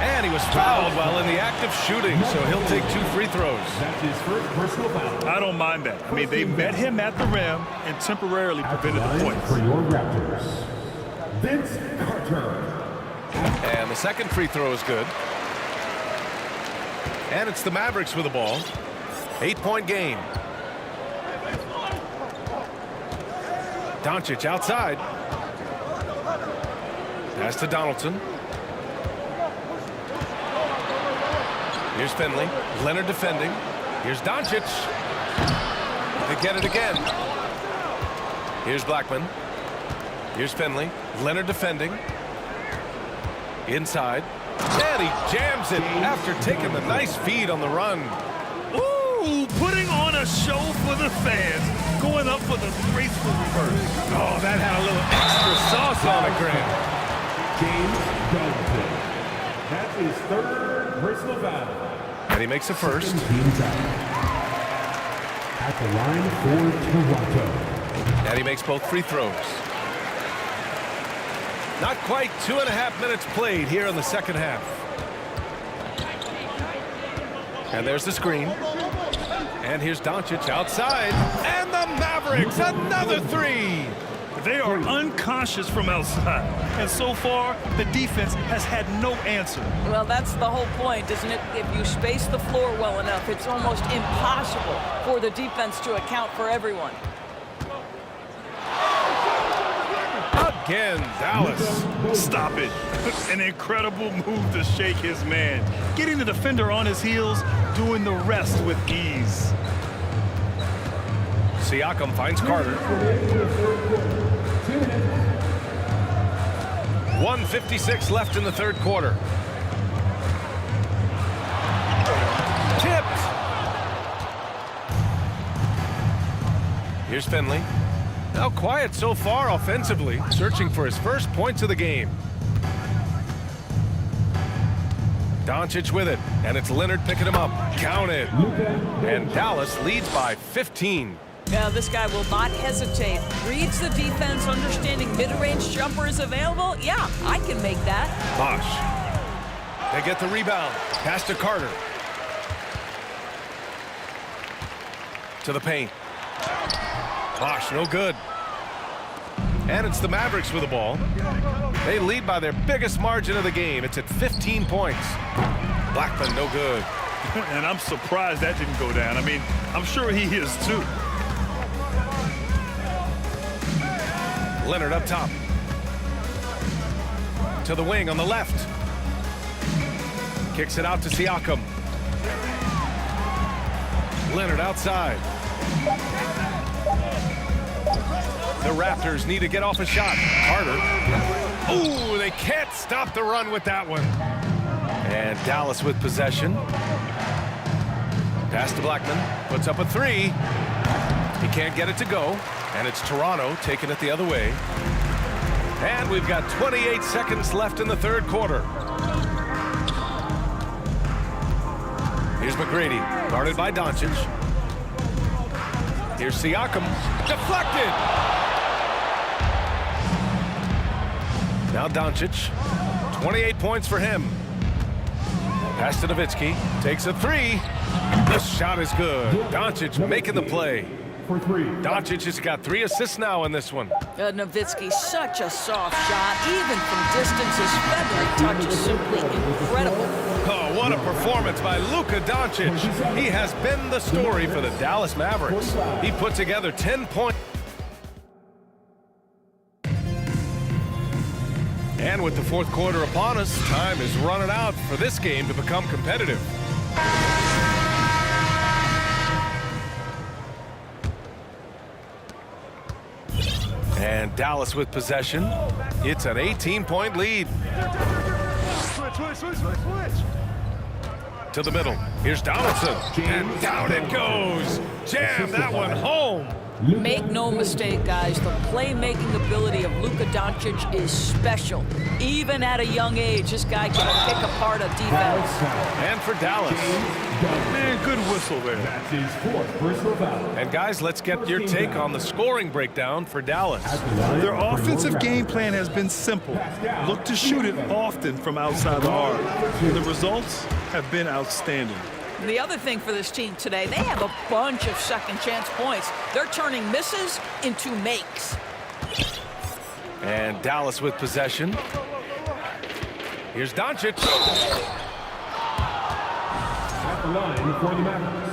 And he was fouled while in the act of shooting, so he'll take 2 free throws. That's his first personal foul. I don't mind that. I mean, they met him at the rim and temporarily prevented the points. For your Raptors, Vince Carter. And the second free throw is good. And it's the Mavericks with the ball. 8-point game. Doncic outside. Pass to Donaldson. Here's Finley. Leonard defending. Here's Doncic. They get it again. Here's Blackman. Here's Finley. Leonard defending. Inside. And he jams it after taking the nice feed on the run. Ooh, putting on a show for the fans. Going up for the graceful reverse. Oh, that had a little extra sauce on it, Grant. James Donovan. That's his third personal foul. And he makes a first. Teams out. At the line for Toronto. And he makes both free throws. Not quite 2.5 minutes played here in the second half. And there's the screen. And here's Doncic outside. And the Mavericks, another three. They are unconscious from outside. And so far, the defense has had no answer. Well, that's the whole point, isn't it? If you space the floor well enough, it's almost impossible for the defense to account for everyone. Again, Dallas. Stop it. An incredible move to shake his man. Getting the defender on his heels, doing the rest with ease. Siakam finds Carter. 1:56 left in the third quarter. Tipped. Here's Finley. Now quiet so far offensively, searching for his first points of the game. Doncic with it, and it's Leonard picking him up. Counted. And Dallas leads by 15. Yeah, this guy will not hesitate. Reads the defense, understanding mid-range jumper is available. Yeah, I can make that. Bosh. They get the rebound. Pass to Carter. To the paint. Bosh, no good. And it's the Mavericks with the ball. They lead by their biggest margin of the game. It's at 15 points. Blackman, no good. And I'm surprised that didn't go down. I mean, I'm sure he is too. Leonard up top. To the wing on the left. Kicks it out to Siakam. Leonard outside. The Raptors need to get off a shot. Carter. Ooh, they can't stop the run with that one. And Dallas with possession. Pass to Blackman. Puts up a three. He can't get it to go. And it's Toronto taking it the other way. And we've got 28 seconds left in the third quarter. Here's McGrady, guarded by Doncic. Here's Siakam, deflected. Now Doncic, 28 points for him. Pass to Nowitzki, takes a three. The shot is good. Doncic making the play. Doncic has got 3 assists now in this one. Nowitzki, such a soft shot. Even from distance, his feathery touch is simply incredible. Oh, what a performance by Luka Doncic. He has been the story for the Dallas Mavericks. He put together 10 points. And with the fourth quarter upon us, time is running out for this game to become competitive. And Dallas with possession. It's an 18-point lead. Switch. To the middle. Here's Donaldson. And down it goes. Jam that one home. Make no mistake, guys, the playmaking ability of Luka Doncic is special. Even at a young age, this guy can pick apart a defense. And for Dallas. Man, good whistle there. That's his 4th personal foul. And guys, let's get your take on the scoring breakdown for Dallas. Their offensive game plan has been simple. Look to shoot it often from outside the arc. The results have been outstanding. The other thing for this team today, they have a bunch of second chance points. They're turning misses into makes. And Dallas with possession. Here's Doncic. At the line for the Mavericks,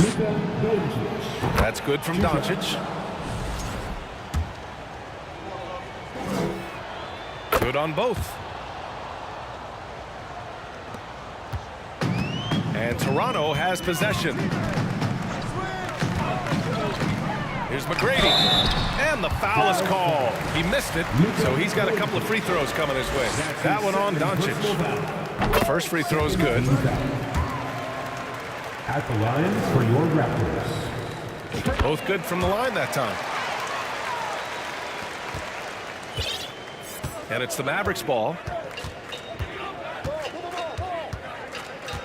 Luka Doncic. That's good from Doncic. Good on both. And Toronto has possession. Here's McGrady. And the foul is called. He missed it, so he's got a couple of free throws coming his way. That one on Doncic. First free throw is good. At the line for your Raptors. Both good from the line that time. And it's the Mavericks ball.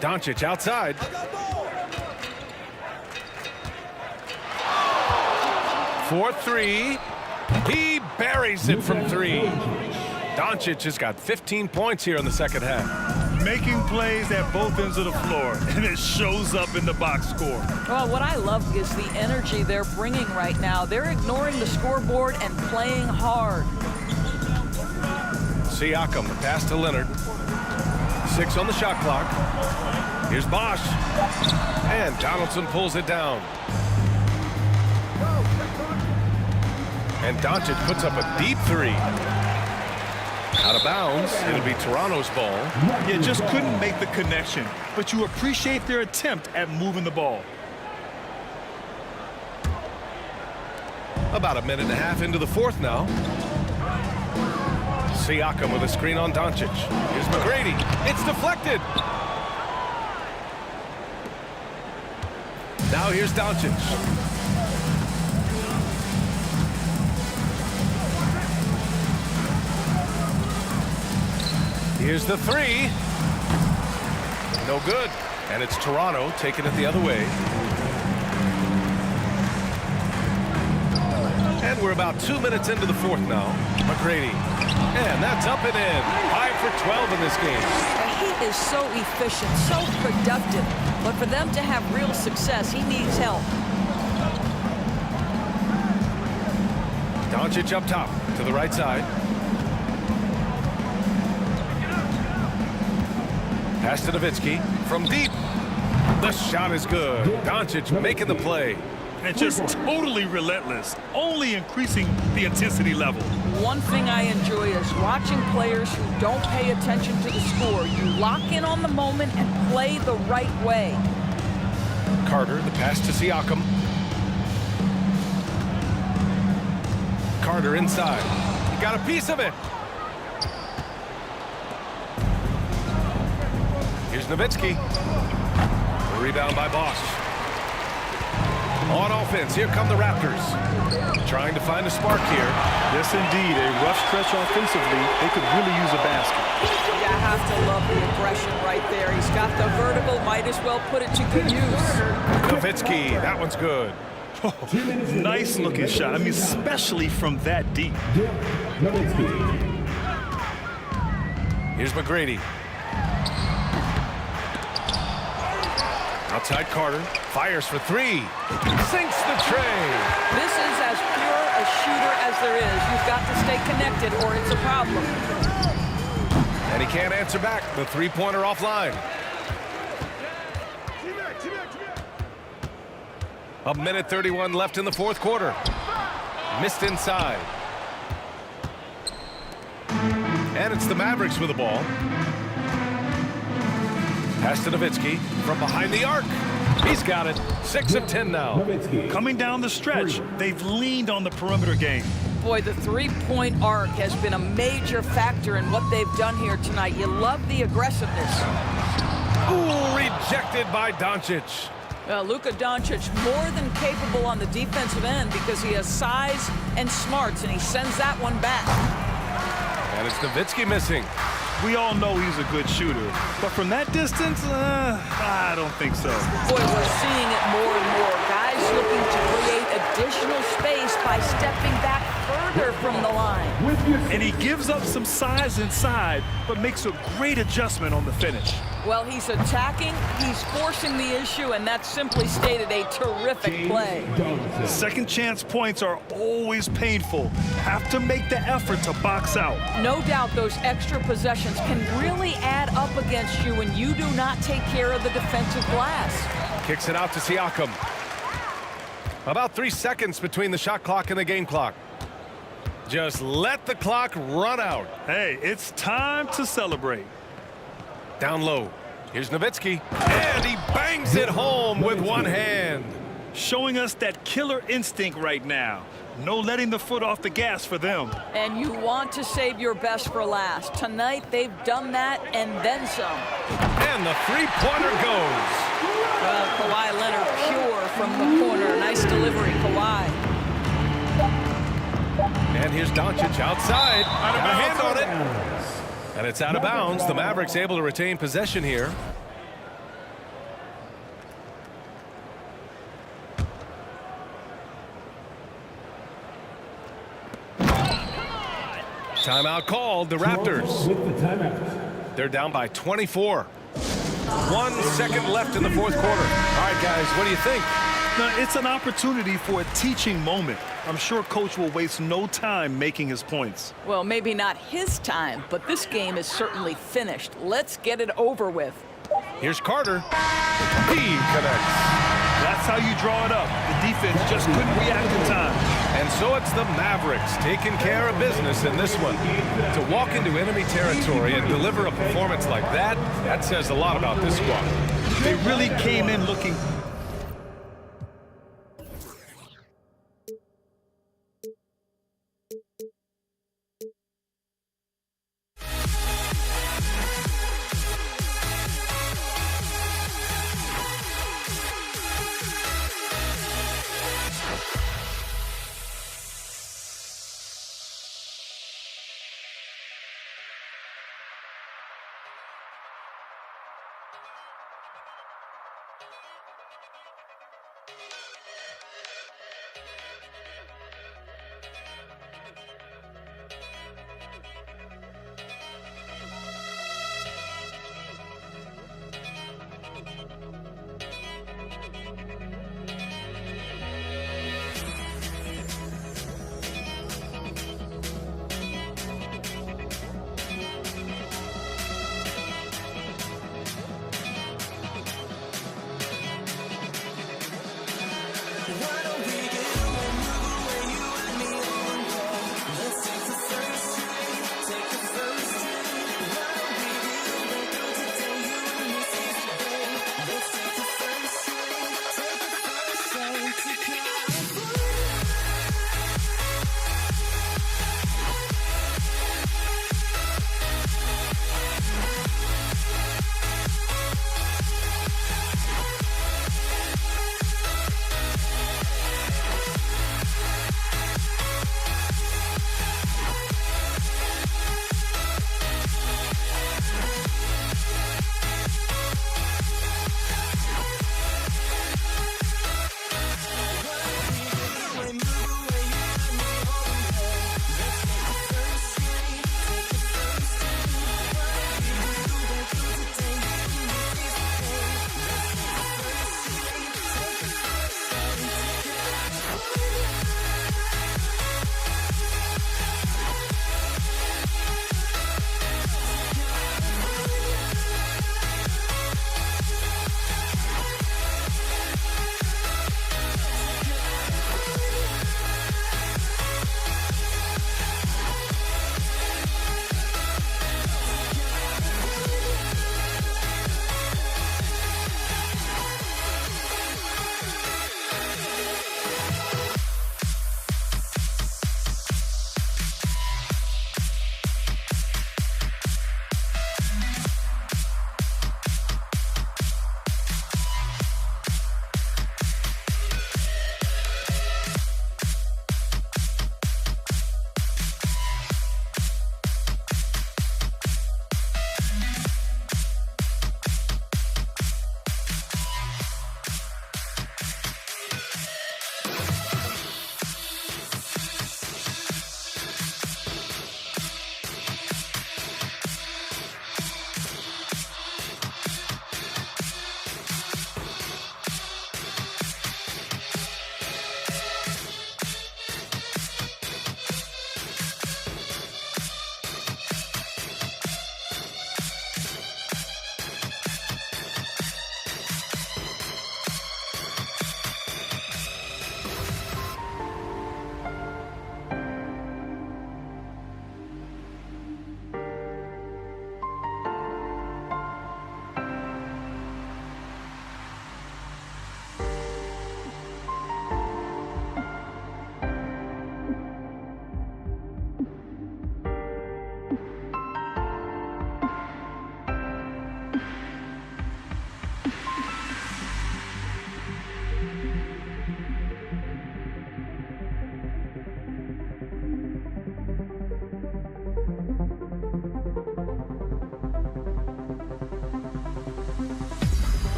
Doncic outside. For three. He buries it from three. Doncic has got 15 points here in the second half. Making plays at both ends of the floor, and it shows up in the box score. Well, what I love is the energy they're bringing right now. They're ignoring the scoreboard and playing hard. Siakam, the pass to Leonard. 6 on the shot clock. Here's Bosh. And Donaldson pulls it down. And Doncic puts up a deep three. Out of bounds. It'll be Toronto's ball. You just couldn't make the connection, but you appreciate their attempt at moving the ball. About a minute and a half into the fourth now. Siakam with a screen on Doncic. Here's McGrady. It's deflected. Now here's Doncic. Here's the three. No good. And it's Toronto taking it the other way. And we're about 2 minutes into the fourth now. McGrady. And that's up and in. 5 for 12 in this game. He is so efficient, so productive. But for them to have real success, he needs help. Doncic up top to the right side. Pass to Nowitzki from deep. The shot is good. Doncic making the play. And just totally relentless, only increasing the intensity level. One thing I enjoy is watching players who don't pay attention to the score. You lock in on the moment and play the right way. Carter, the pass to Siakam. Carter inside. He got a piece of it. Here's Nowitzki. The rebound by Bosch. On offense, here come the Raptors. Trying to find a spark here. Yes, indeed. A rough stretch offensively. They could really use a basket. You have to love the aggression right there. He's got the vertical, might as well put it to good use. Nowitzki, that one's good. Nice looking shot. I mean, especially from that deep. Here's McGrady. Outside Carter, fires for three, sinks the tray. This is as pure a shooter as there is. You've got to stay connected or it's a problem. And he can't answer back. The three-pointer offline. A minute 31 left in the fourth quarter. Missed inside. And it's the Mavericks with the ball. Pass to Nowitzki from behind the arc. He's got it. 6 of 10 now. Coming down the stretch, they've leaned on the perimeter game. Boy, the three-point arc has been a major factor in what they've done here tonight. You love the aggressiveness. Ooh, rejected by Doncic. Luka Doncic more than capable on the defensive end because he has size and smarts, and he sends that one back. And it's Nowitzki missing. We all know he's a good shooter, but from that distance, I don't think so. Boy, we're seeing it more and more. Guys looking to create additional space by stepping back further from the line. And he gives up some size inside, but makes a great adjustment on the finish. Well, he's attacking, he's forcing the issue, and that's simply stated a terrific play. Second chance points are always painful. Have to make the effort to box out. No doubt those extra possessions can really add up against you when you do not take care of the defensive glass. Kicks it out to Siakam. About 3 seconds between the shot clock and the game clock. Just let the clock run out. Hey, it's time to celebrate. Down low. Here's Nowitzki. And he bangs it home with one hand. Showing us that killer instinct right now. No letting the foot off the gas for them. And you want to save your best for last. Tonight, they've done that and then some. And the three-pointer goes. Kawhi Leonard pure from the corner. Nice delivery, Kawhi. And here's Doncic outside. Got a hand on it. And it's out of bounds. The Mavericks able to retain possession here. Timeout called. The Raptors. They're down by 24. 1 second left in the fourth quarter. All right, guys, what do you think? Now, it's an opportunity for a teaching moment. I'm sure Coach will waste no time making his points. Well, maybe not his time, but this game is certainly finished. Let's get it over with. Here's Carter. He connects. That's how you draw it up. The defense just couldn't react in time. And so it's the Mavericks taking care of business in this one. To walk into enemy territory and deliver a performance like that, that says a lot about this squad. They really came in looking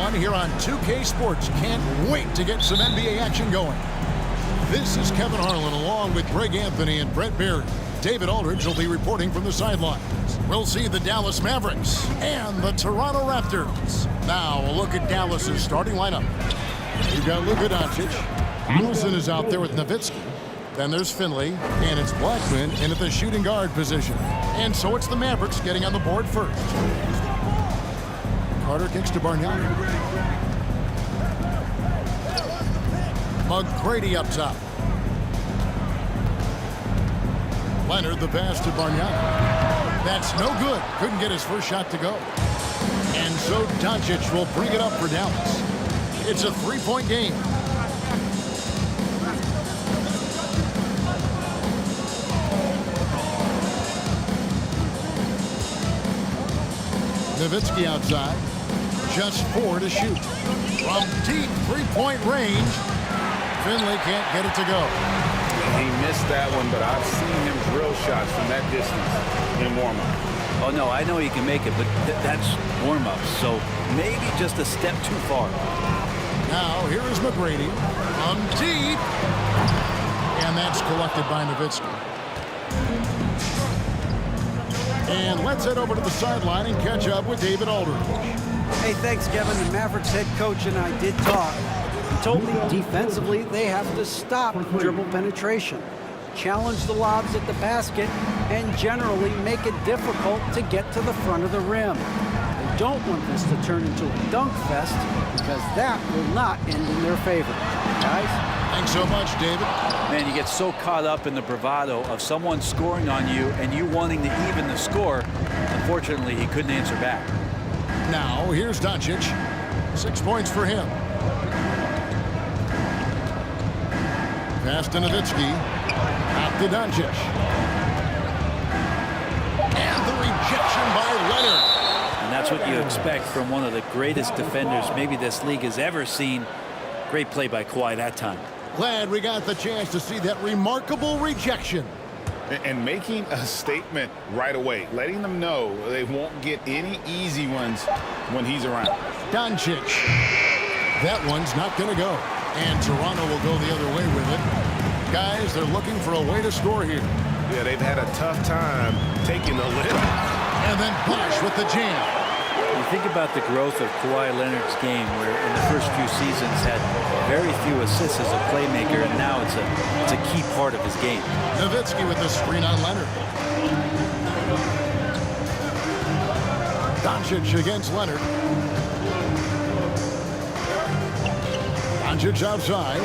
fun here on 2K Sports. Can't wait to get some NBA action going. This is Kevin Harlan along with Greg Anthony and Brett Barry. David Aldridge will be reporting from the sidelines. We'll see the Dallas Mavericks and the Toronto Raptors. Now a look at Dallas's starting lineup. You've got Luka Doncic. Allison is out there with Nowitzki. Then there's Finley, and it's Blackman in at the shooting guard position. And so it's the Mavericks getting on the board first. Carter kicks to Bargnani. McGrady up top. Leonard the pass to Bargnani. That's no good. Couldn't get his first shot to go. And so Doncic will bring it up for Dallas. It's a three-point game. Nowitzki outside. Just 4 to shoot. From deep three-point range, Finley can't get it to go. He missed that one, but I've seen him drill shots from that distance in warm-up. Oh, no, I know he can make it, but that's warm-up, so maybe just a step too far. Now, here is McGrady from deep. And that's collected by Nowitzki. And let's head over to the sideline and catch up with David Aldridge. Hey, thanks, Kevin. The Mavericks head coach and I did talk. He told me defensively they have to stop dribble penetration, challenge the lobs at the basket, and generally make it difficult to get to the front of the rim. They don't want this to turn into a dunk fest because that will not end in their favor. Guys? Thanks so much, David. Man, you get so caught up in the bravado of someone scoring on you and you wanting to even the score. Unfortunately, he couldn't answer back. Now, here's Doncic. 6 points for him. Pass to Nowitzki. Out to Doncic. And the rejection by Leonard. And that's what you expect from one of the greatest defenders maybe this league has ever seen. Great play by Kawhi that time. Glad we got the chance to see that remarkable rejection. And making a statement right away, letting them know they won't get any easy ones when he's around. Doncic. That one's not going to go. And Toronto will go the other way with it. Guys, they're looking for a way to score here. Yeah, they've had a tough time taking the lid. And then Bosh with the jam. You think about the growth of Kawhi Leonard's game, where in the first few seasons had very few assists as a playmaker, and now it's a key part of his game. Nowitzki with the screen on Leonard. Doncic against Leonard. Doncic outside.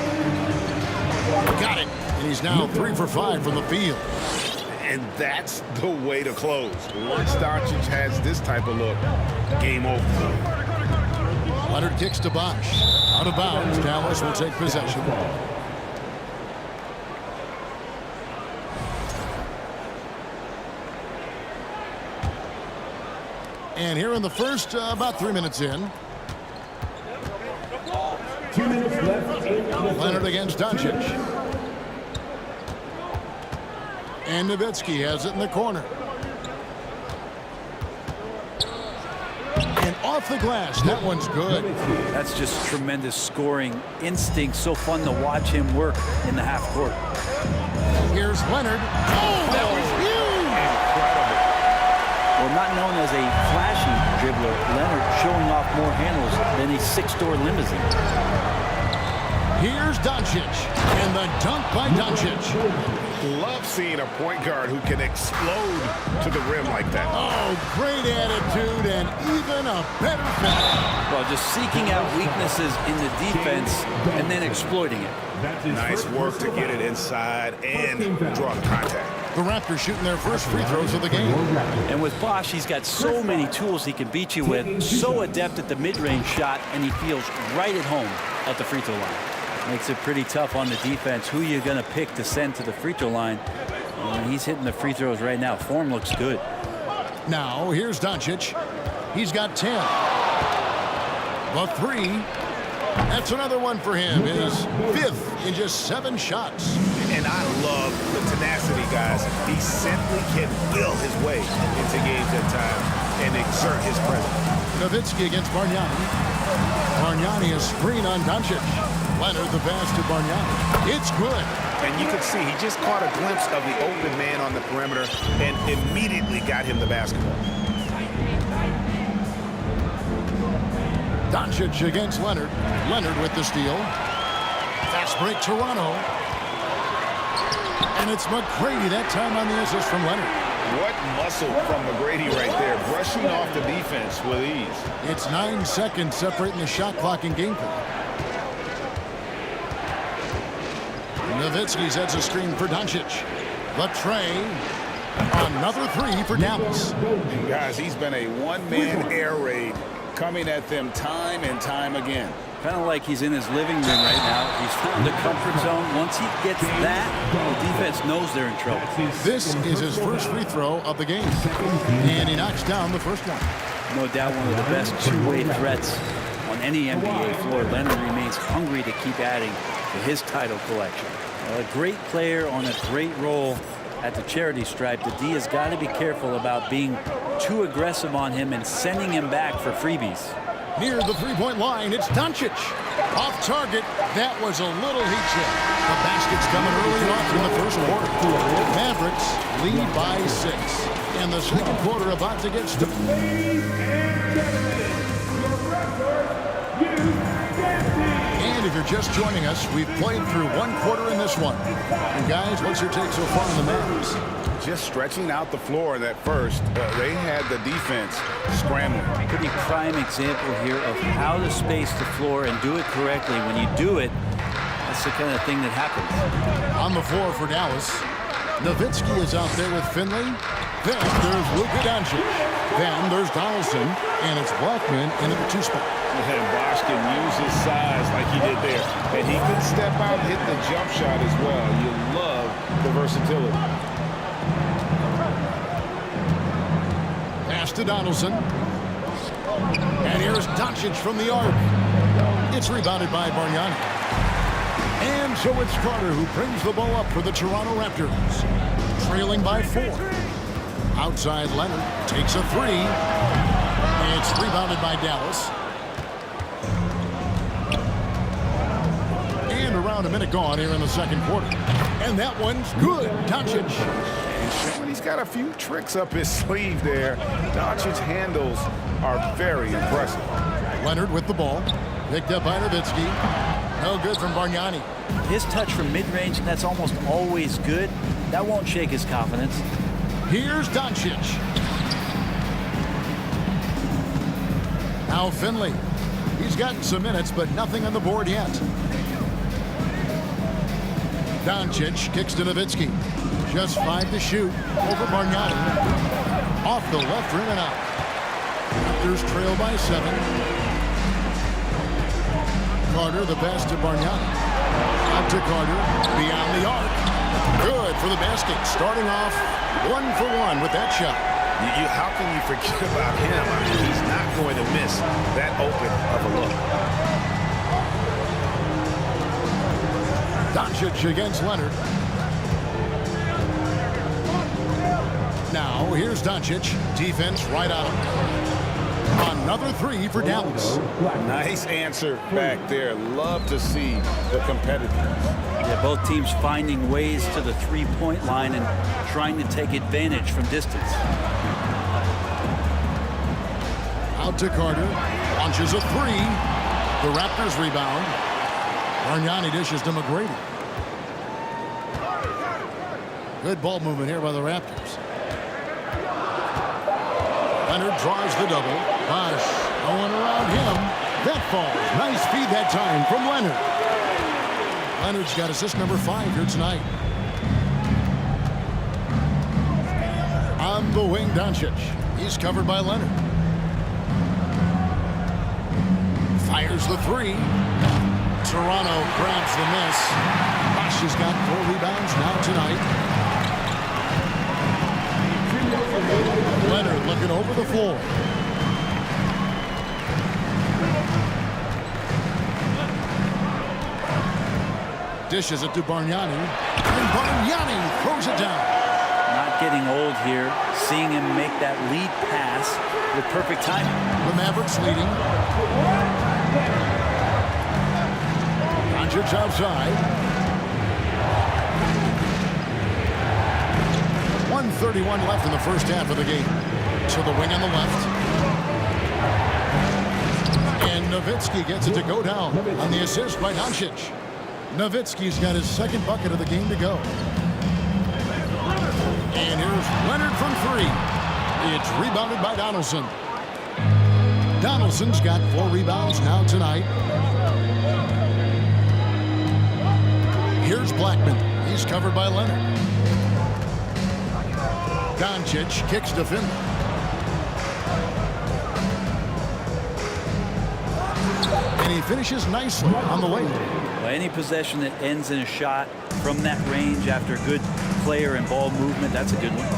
Got it. And he's now 3 for 5 from the field. And that's the way to close. Once Doncic has this type of look, game over. Leonard kicks to Bosh. Out of bounds. Dallas will take possession. And here in the first, about 3 minutes in. 2 minutes left. Leonard against Doncic. And Nowitzki has it in the corner. And off the glass. That one's good. That's just tremendous scoring instinct. So fun to watch him work in the half court. Here's Leonard. Oh, that was huge! Well, not known as a flashy dribbler, Leonard showing off more handles than a 6-door limousine. Here's Doncic, and the dunk by Doncic. Love seeing a point guard who can explode to the rim like that. Oh, great attitude and even a better finish. Well, just seeking out weaknesses in the defense and then exploiting it. Nice work to get it inside and draw contact. The Raptors shooting their first free throws of the game. And with Bosh, he's got so many tools he can beat you with. So adept at the mid-range shot, and he feels right at home at the free throw line. Makes it pretty tough on the defense. Who are you going to pick to send to the free throw line? He's hitting the free throws right now. Form looks good. Now, here's Doncic. He's got 10. The 3. That's another one for him. His 5th in just 7 shots. And I love the tenacity, guys. He simply can will his way into games at times and exert his presence. Nowitzki against Bargnani. Bargnani, a screen on Doncic. Leonard, the pass to Bargnani. It's good. And you can see he just caught a glimpse of the open man on the perimeter and immediately got him the basketball. Doncic against Leonard. Leonard with the steal. Fast break, Toronto. And it's McGrady that time on the assist from Leonard. What muscle from McGrady right there, brushing off the defense with ease. It's 9 seconds separating the shot clock and game clock. Nowitzki sets a screen for Doncic. The tray. Another three for Dallas. And guys, he's been a one-man air raid coming at them time and time again. Kind of like he's in his living room right now. He's found the comfort zone. Once he gets that, the defense knows they're in trouble. This is his first free throw of the game. And he knocks down the first one. No doubt one of the best two-way threats on any NBA floor. Leonard remains hungry to keep adding to his title collection. A great player on a great role at the charity stripe. The D has got to be careful about being too aggressive on him and sending him back for freebies. Near the three-point line, it's Doncic. Off target. That was a little heat check. The basket's coming early and often in the first quarter. Mavericks lead by 6. And the second quarter about to get started. And if you're just joining us, we've played through one quarter in this one. And guys, what's your take so far on the Mavs? Just stretching out the floor in that first. They had the defense scrambling. Pretty prime example here of how to space the floor and do it correctly. When you do it, that's the kind of thing that happens. On the floor for Dallas, Nowitzki is out there with Finley. Then there's Luka Doncic. Then there's Donaldson. And it's Blackman into the 2 spot. And Bosh can use his size like he did there. And he can step out and hit the jump shot as well. You love the versatility. Pass to Donaldson. And here's Doncic from the arc. It's rebounded by Bargnani. And so it's Carter who brings the ball up for the Toronto Raptors. Trailing by 4. Outside Leonard takes a 3. It's rebounded by Dallas. And around a minute gone here in the second quarter. And that one's good. Doncic. He's got a few tricks up his sleeve there. Doncic's handles are very impressive. Leonard with the ball. Picked up by Nowitzki. No good from Bargnani. His touch from mid-range, that's almost always good. That won't shake his confidence. Here's Doncic. Now Finley. He's gotten some minutes, but nothing on the board yet. Doncic kicks to Nowitzki. Just 5 to shoot over Bargnani. Off the left rim and out. Raptors trail by 7. Carter, the pass to Bargnani. Out to Carter. Beyond the arc. Good for the basket. Starting off 1 for 1 with that shot. How can you forget about him? I mean, he's not going to miss that open of a look. Doncic against Leonard. Now, here's Doncic. Defense right on him. Another 3 for Dallas. Nice answer back there. Love to see the competitiveness. Yeah, both teams finding ways to the three-point line and trying to take advantage from distance. Out to Carter. Launches a 3. The Raptors rebound. Bargnani dishes to McGrady. Good ball movement here by the Raptors. Leonard draws the double. Bosh going around him. That falls. Nice feed that time from Leonard. Leonard's got assist number 5 here tonight. On the wing, Doncic. He's covered by Leonard. Fires the 3. Toronto grabs the miss. Bosh has got 4 rebounds now tonight. Leonard looking over the floor. Dishes it to Bargnani. And Bargnani throws it down. Not getting old here. Seeing him make that lead pass with perfect timing. The Mavericks leading. Doncic outside. 1:31 left in the first half of the game. To the wing on the left. And Nowitzki gets it to go down on the assist by Doncic. Nowitzki's got his second bucket of the game to go. And here's Leonard from three. It's rebounded by Donaldson. Donaldson's got 4 rebounds now tonight. Here's Blackman. He's covered by Leonard. Doncic kicks to Finley. And he finishes nicely on the way. Well, any possession that ends in a shot from that range after good player and ball movement, that's a good one.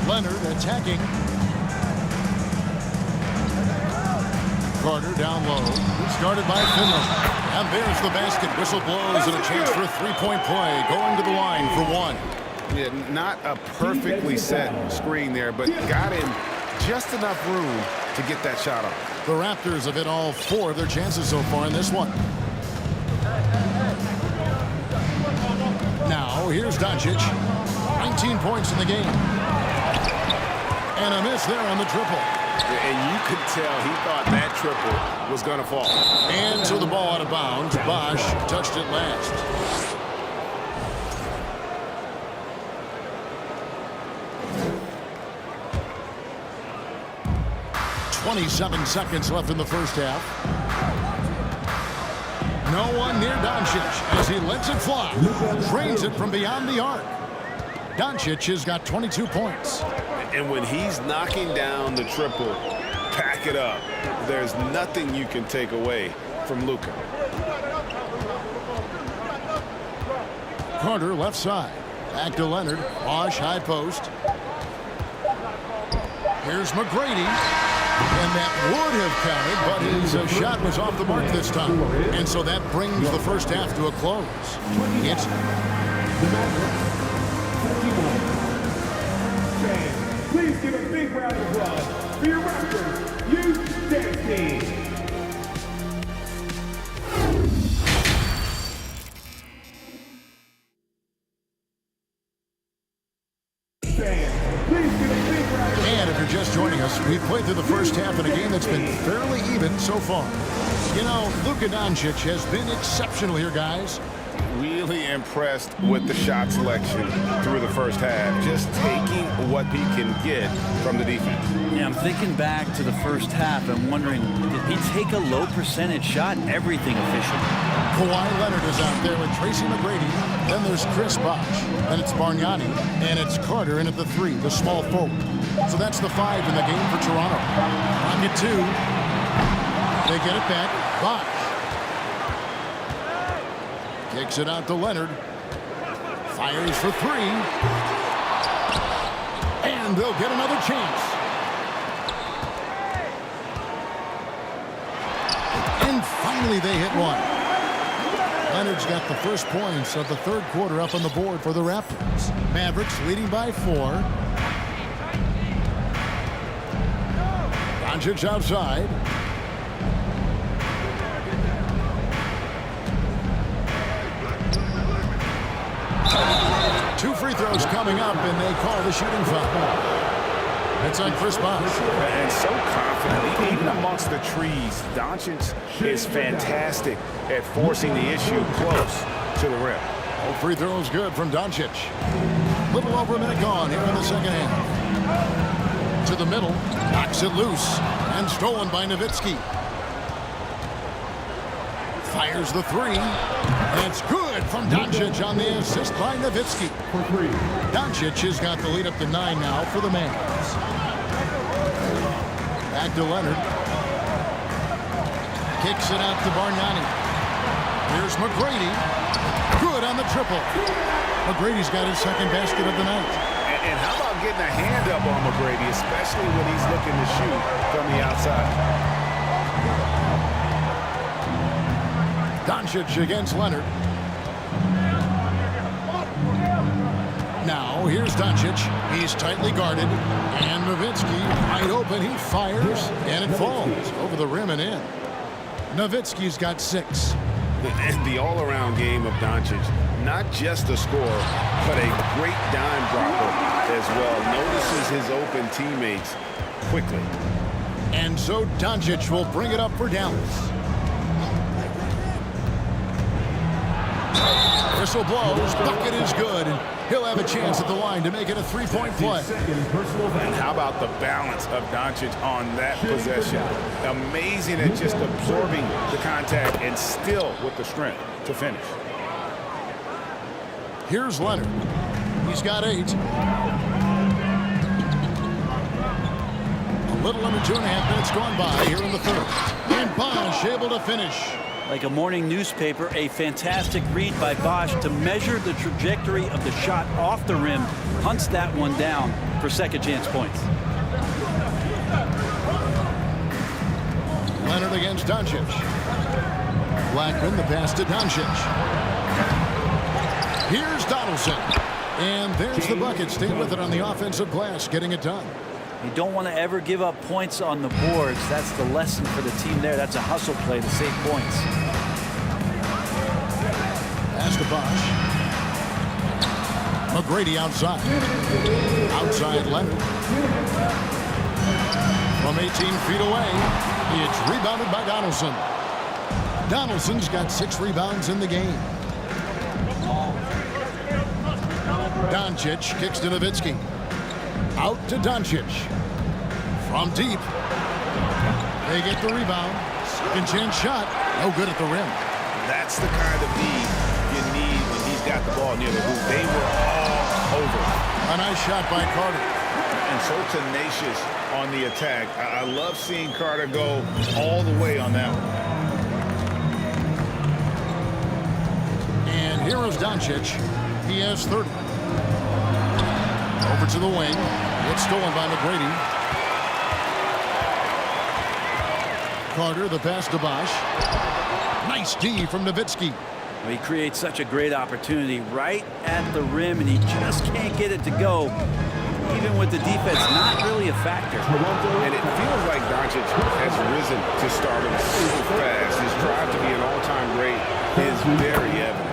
Leonard attacking. Carter down low. It's guarded by Finley. And there's the basket. Whistle blows and a chance for a three-point play. Going to the line for one. Yeah, not a perfectly set screen there, but got him just enough room to get that shot off. The Raptors have hit all 4 of their chances so far in this one. Now, here's Doncic. 19 points in the game. And a miss there on the triple. And you could tell he thought that triple was going to fall. And so the ball out of bounds. Bosh touched it last. .27 seconds left in the first half. No one near Doncic as he lets it fly. Drains it from beyond the arc. Doncic has got 22 points. And when he's knocking down the triple, pack it up. There's nothing you can take away from Luka. Carter left side. Back to Leonard. Bosh high post. Here's McGrady. And that would have counted, but his shot was off the mark this time. And so that brings the first half to a close. It's Please give a big round of applause for your Raptors Youth Dance Team. And if you're just joining us, we've played through the first half in a game that's been fairly even so far. You know, Luka Doncic has been exceptional here, guys. Really impressed with the shot selection through the first half. Just taking what he can get from the defense. Yeah, I'm thinking back to the first half. I'm wondering, did he take a low percentage shot? Everything official. Kawhi Leonard is out there with Tracy McGrady. Then there's Chris Bosh. Then it's Bargnani. And it's Carter in at the 3, the small forward. So that's the 5 in the game for Toronto. Rocket 2. They get it back. Bosh. Kicks it out to Leonard. Fires for 3. And they'll get another chance. And finally they hit one. Leonard's got the first points of the third quarter up on the board for the Raptors. Mavericks leading by 4. Doncic outside. Two free throws coming up, and they call the shooting foul. It's on Chris Bosh. And so confident, even amongst the trees. Doncic is fantastic at forcing the issue close to the rim. All free throws good from Doncic. Little over a minute gone here in the second half. To the middle, knocks it loose, and stolen by Nowitzki. Fires the 3. And it's good from Doncic on the assist by Nowitzki. Doncic has got the lead up to 9 now for the Mavs. Back to Leonard. Kicks it out to Bargnani. Here's McGrady. Good on the triple. McGrady's got his second basket of the night. And how about getting a hand up on McGrady, especially when he's looking to shoot from the outside. Doncic against Leonard. Now, here's Doncic. He's tightly guarded. And Nowitzki, wide open, he fires. And it falls over the rim and in. Nowitzki's got 6. And the all-around game of Doncic, not just a scorer, but a great dime dropper as well. Notices his open teammates quickly. And so Doncic will bring it up for Dallas. Whistle blows, bucket is good, and he'll have a chance at the line to make it a three-point play. And how about the balance of Doncic on that possession? Amazing at just absorbing the contact and still with the strength to finish. Here's Leonard. He's got 8. A little under 2.5 minutes gone by here in the third. And Bosh able to finish. Like a morning newspaper, a fantastic read by Bosh to measure the trajectory of the shot off the rim. Hunts that one down for second chance points. Leonard against Doncic. Blackman, the pass to Doncic. Here's Donaldson. And there's the bucket. Stay with it on the offensive glass, getting it done. You don't want to ever give up points on the boards. That's the lesson for the team there. That's a hustle play to save points. Pass to Bosh. McGrady outside. Outside Leonard. From 18 feet away, it's rebounded by Donaldson. Donaldson's got 6 rebounds in the game. Doncic kicks to Nowitzki. Out to Doncic. From deep. They get the rebound. Second chance shot. No good at the rim. That's the kind of lead you need when he's got the ball near the hoop. They were all over. A nice shot by Carter. And so tenacious on the attack. I love seeing Carter go all the way on that one. And here is Doncic. He has 30. Over to the wing. It's stolen by McGrady. Carter, the pass to Bosh. Nice D from Nowitzki. He creates such a great opportunity right at the rim, and he just can't get it to go. Even with the defense not really a factor. And it feels like Doncic has risen to stardom super fast. His drive to be an all-time great is very evident.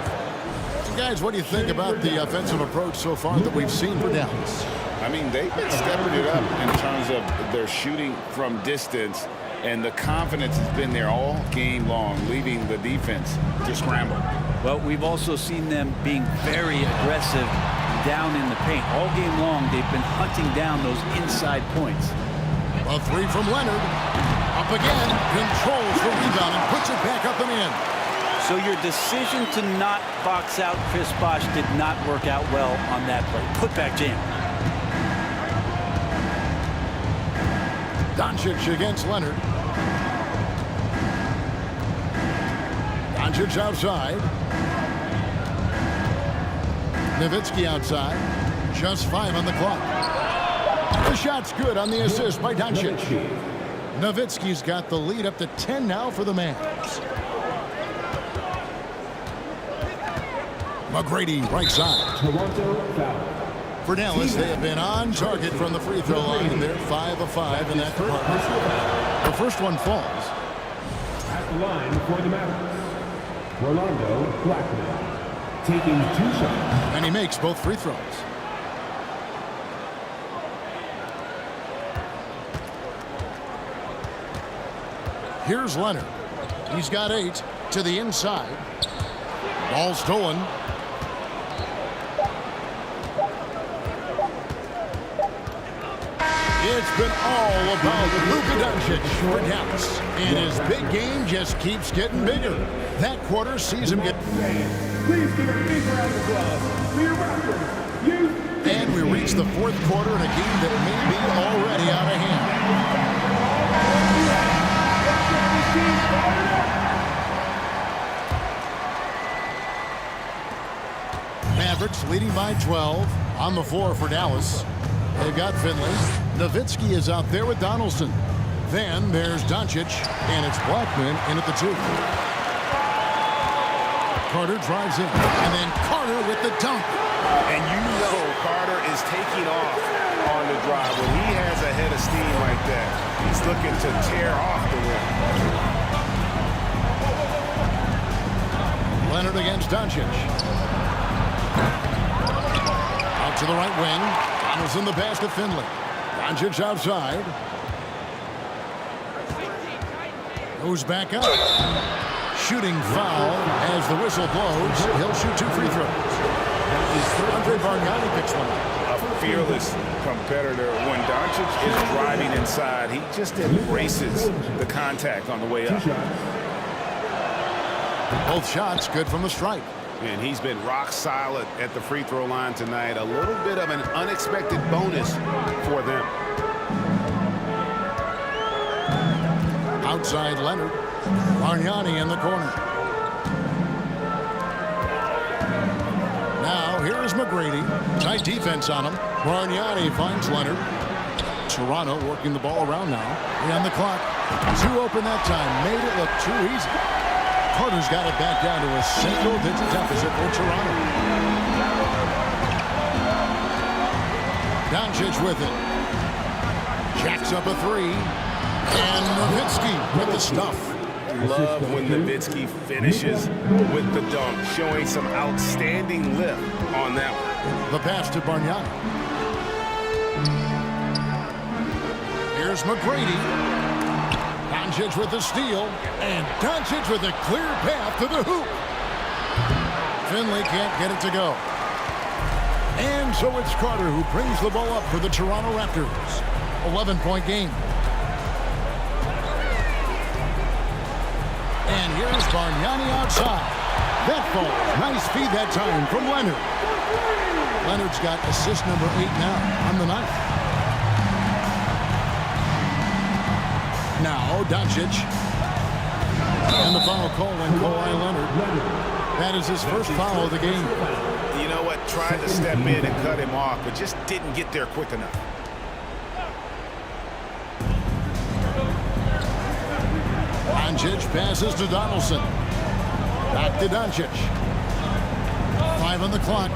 Guys, what do you think about the offensive approach so far that we've seen for Dallas? I mean, they've been stepping it up in terms of their shooting from distance, and the confidence has been there all game long, leaving the defense to scramble. Well, we've also seen them being very aggressive down in the paint. All game long, they've been hunting down those inside points. A 3 from Leonard. Up again, controls the rebound and puts it back up and in. So your decision to not box out Chris Bosh did not work out well on that play. Putback jam. Doncic against Leonard. Doncic outside. Nowitzki outside. Just 5 on the clock. The shot's good on the assist by Doncic. Nowitzki's got the lead up to 10 now for the Mavs. McGrady right side. For Dallas, they have been on target from the free throw line, and they're 5 of 5 in that department. The first one falls. At the line for the Mavericks, Rolando Blackman, taking 2 shots. And he makes both free throws. Here's Leonard. He's got 8 to the inside. Ball stolen. It's been all about Luka Doncic for Dallas. And his big game just keeps getting bigger. That quarter sees him get... Please give a big round of applause for your Raptors. And we reach the fourth quarter in a game that may be already out of hand. Mavericks leading by 12 on the floor for Dallas. They've got Finley. Nowitzki is out there with Donaldson. Then there's Doncic, and it's Blackman in at the 2. Carter drives in, and then Carter with the dunk. And you know Carter is taking off on the drive. When he has a head of steam like that, he's looking to tear off the rim. Leonard against Doncic. Out to the right wing. Donaldson the pass to Finley. Doncic outside. Goes back up. Shooting foul as the whistle blows. He'll shoot 2 free throws. Andre Bargnani picks one up. A fearless competitor. When Doncic is driving inside, he just embraces the contact on the way up. Both shots good from the stripe. And he's been rock solid at the free throw line tonight. A little bit of an unexpected bonus for them. Outside Leonard. Bargnani in the corner. Now here is McGrady. Tight defense on him. Bargnani finds Leonard. Toronto working the ball around now. On the clock. 2 open that time. Made it look too easy. Carter's got it back down to a single-digit deficit for Toronto. Doncic with it. Jacks up a 3. And Nowitzki with the stuff. Love when Nowitzki finishes with the dunk, showing some outstanding lift on that one. The pass to Bargnani. Here's McGrady. Doncic with the steal. And Doncic with a clear path to the hoop. Finley can't get it to go. And so it's Carter who brings the ball up for the Toronto Raptors. 11-point game. And here's Bargnani outside. That ball, nice feed that time from Leonard. Leonard's got assist number 8 now on the night. Now Doncic. And the foul call on Kawhi Leonard. That is his first foul of the game. You know what? Tried to step in and cut him off, but just didn't get there quick enough. Doncic passes to Donaldson. Back to Doncic. 5 on the clock.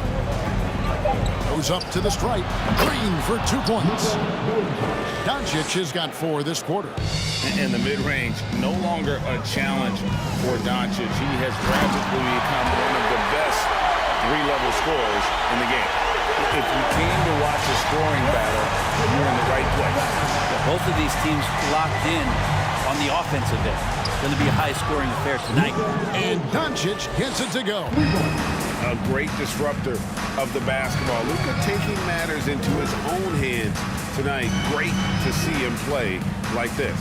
Goes up to the stripe. Green for 2 points. Doncic has got 4 this quarter. And the mid-range, no longer a challenge for Doncic. He has rapidly become one of the best 3-level scorers in the game. If you came to watch a scoring battle, you're in the right place. Both of these teams locked in on the offensive end. Going to be a high-scoring affair tonight. And Doncic gets it to go. A great disruptor of the basketball. Luka taking matters into his own hands tonight. Great to see him play like this.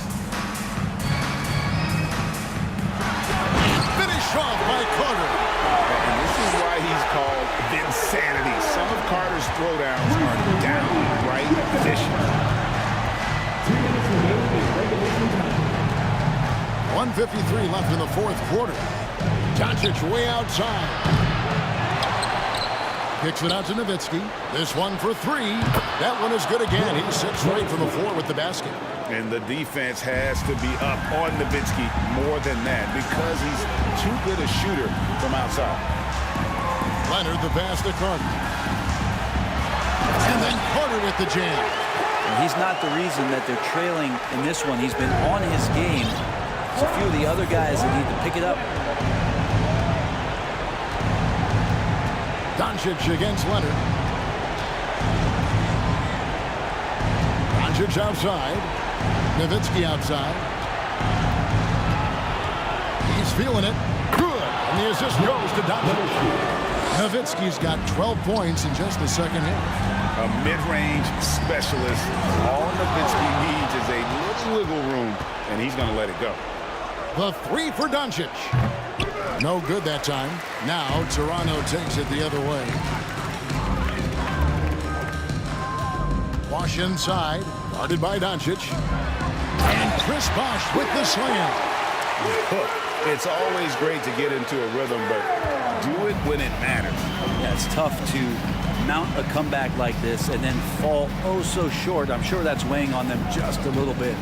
Finish off by Carter. And this is why he's called Vinsanity. Some of Carter's throwdowns are downright vicious. 1:53 left in the 4th quarter. Doncic way outside. Kicks it out to Nowitzki. This one for 3. That one is good again. He sits right from the floor with the basket. And the defense has to be up on Nowitzki more than that because he's too good a shooter from outside. Leonard the pass to Carter. And then Carter with the jam. And he's not the reason that they're trailing in this one. He's been on his game. There's a few of the other guys that need to pick it up. Doncic against Leonard. Doncic outside. Nowitzki outside. He's feeling it. Good. And the assist goes to Doncic. Nowitzki's got 12 points in just the second half. A mid-range specialist. All Nowitzki needs is a little wiggle room, and he's going to let it go. The 3 for Doncic. No good that time. Now Toronto takes it the other way. Wash inside. Guarded by Doncic. And Chris Bosh with the slam. It's always great to get into a rhythm, but do it when it matters. Yeah, it's tough to mount a comeback like this and then fall oh so short. I'm sure that's weighing on them just a little bit.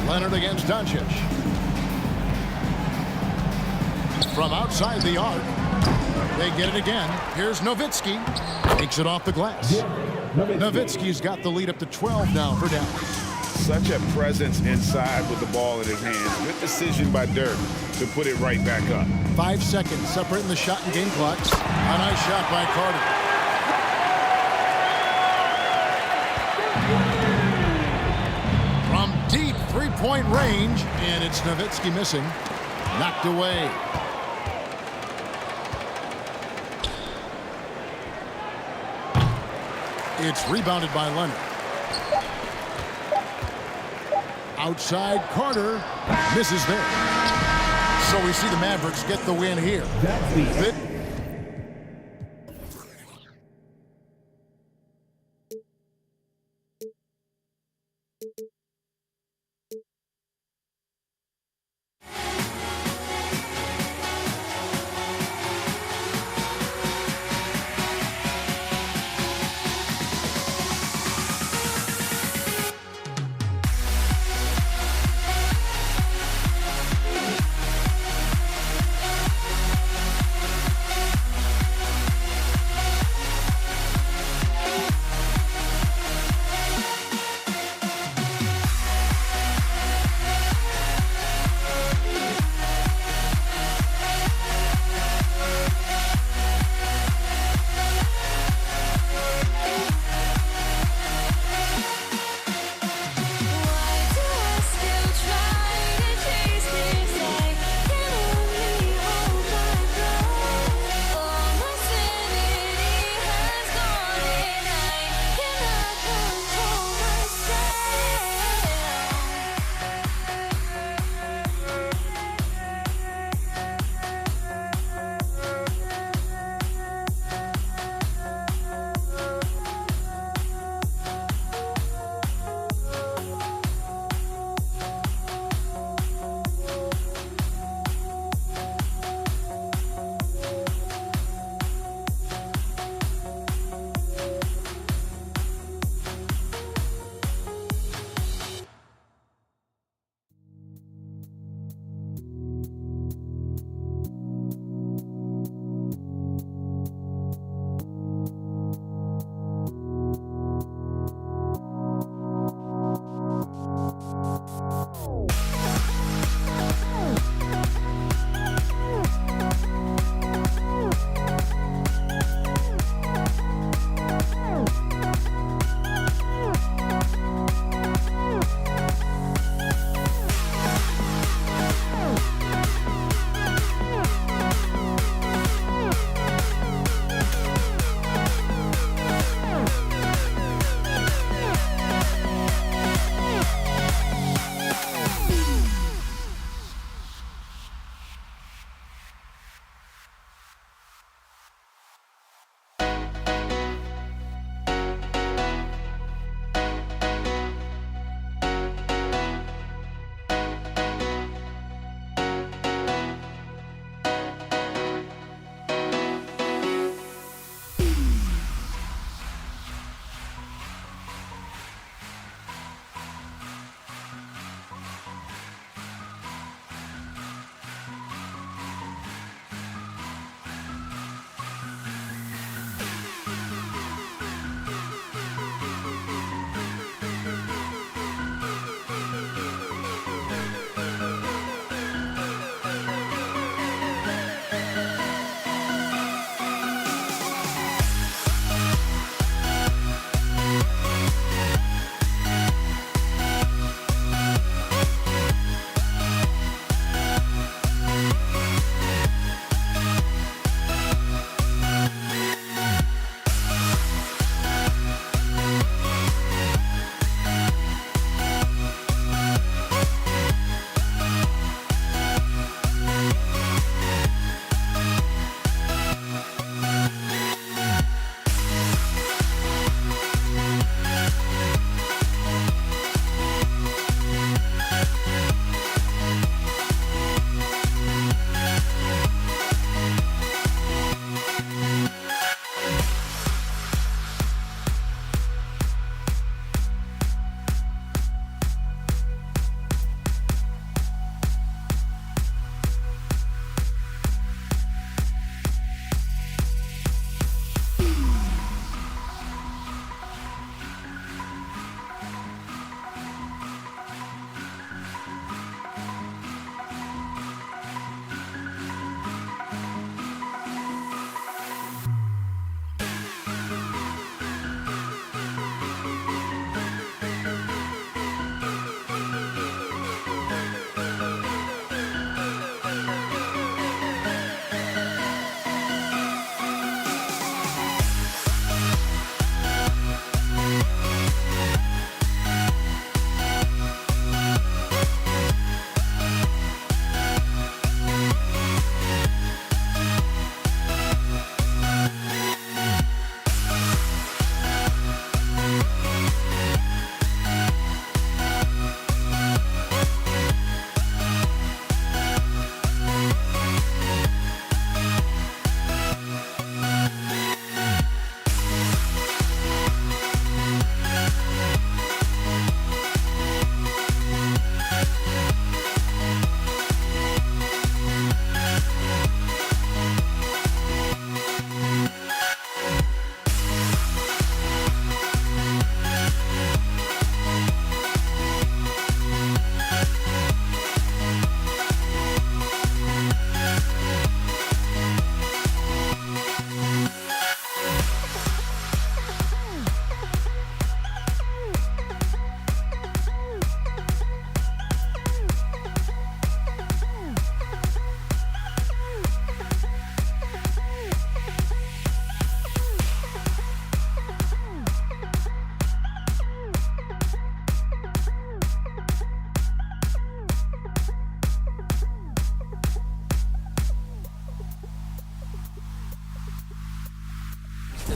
Leonard against Doncic. From outside the arc. They get it again. Here's Nowitzki. Takes it off the glass. Nowitzki's got the lead up to 12 now for Dallas. such a presence inside with the ball in his hands. Good decision by Dirk to put it right back up. 5 seconds separating the shot and game clocks. A nice shot by Carter. From deep three-point range, and it's Nowitzki missing. Knocked away. It's rebounded by Leonard. Outside, Carter misses there. So we see the Mavericks get the win here.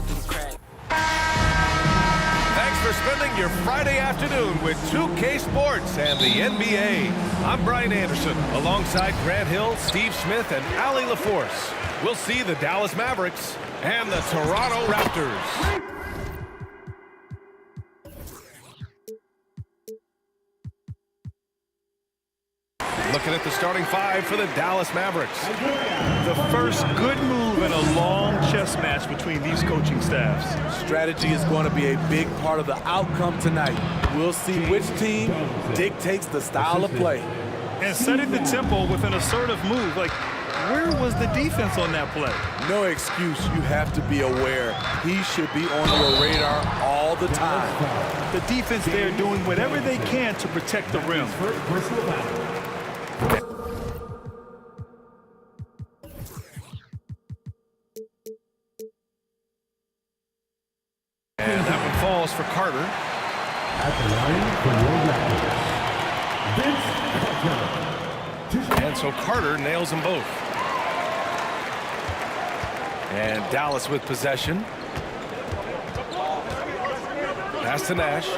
slip through the crack. Thanks for spending your Friday afternoon with 2K Sports and the NBA. I'm Brian Anderson, alongside Grant Hill, Steve Smith, and Allie LaForce. We'll see the Dallas Mavericks and the Toronto Raptors. Looking at the starting five for the Dallas Mavericks. The first good move in a long chess match between these coaching staffs. Strategy is going to be a big part of the outcome tonight. We'll see which team dictates the style of play. And setting the tempo with an assertive move. Like, where was the defense on that play? No excuse. You have to be aware. He should be on your radar all the time. The defense there doing whatever they can to protect the rim. And that one falls for Carter. At the line for your Raptors, Vince Carter. And so Carter nails them both. And Dallas with possession. Pass to Nash.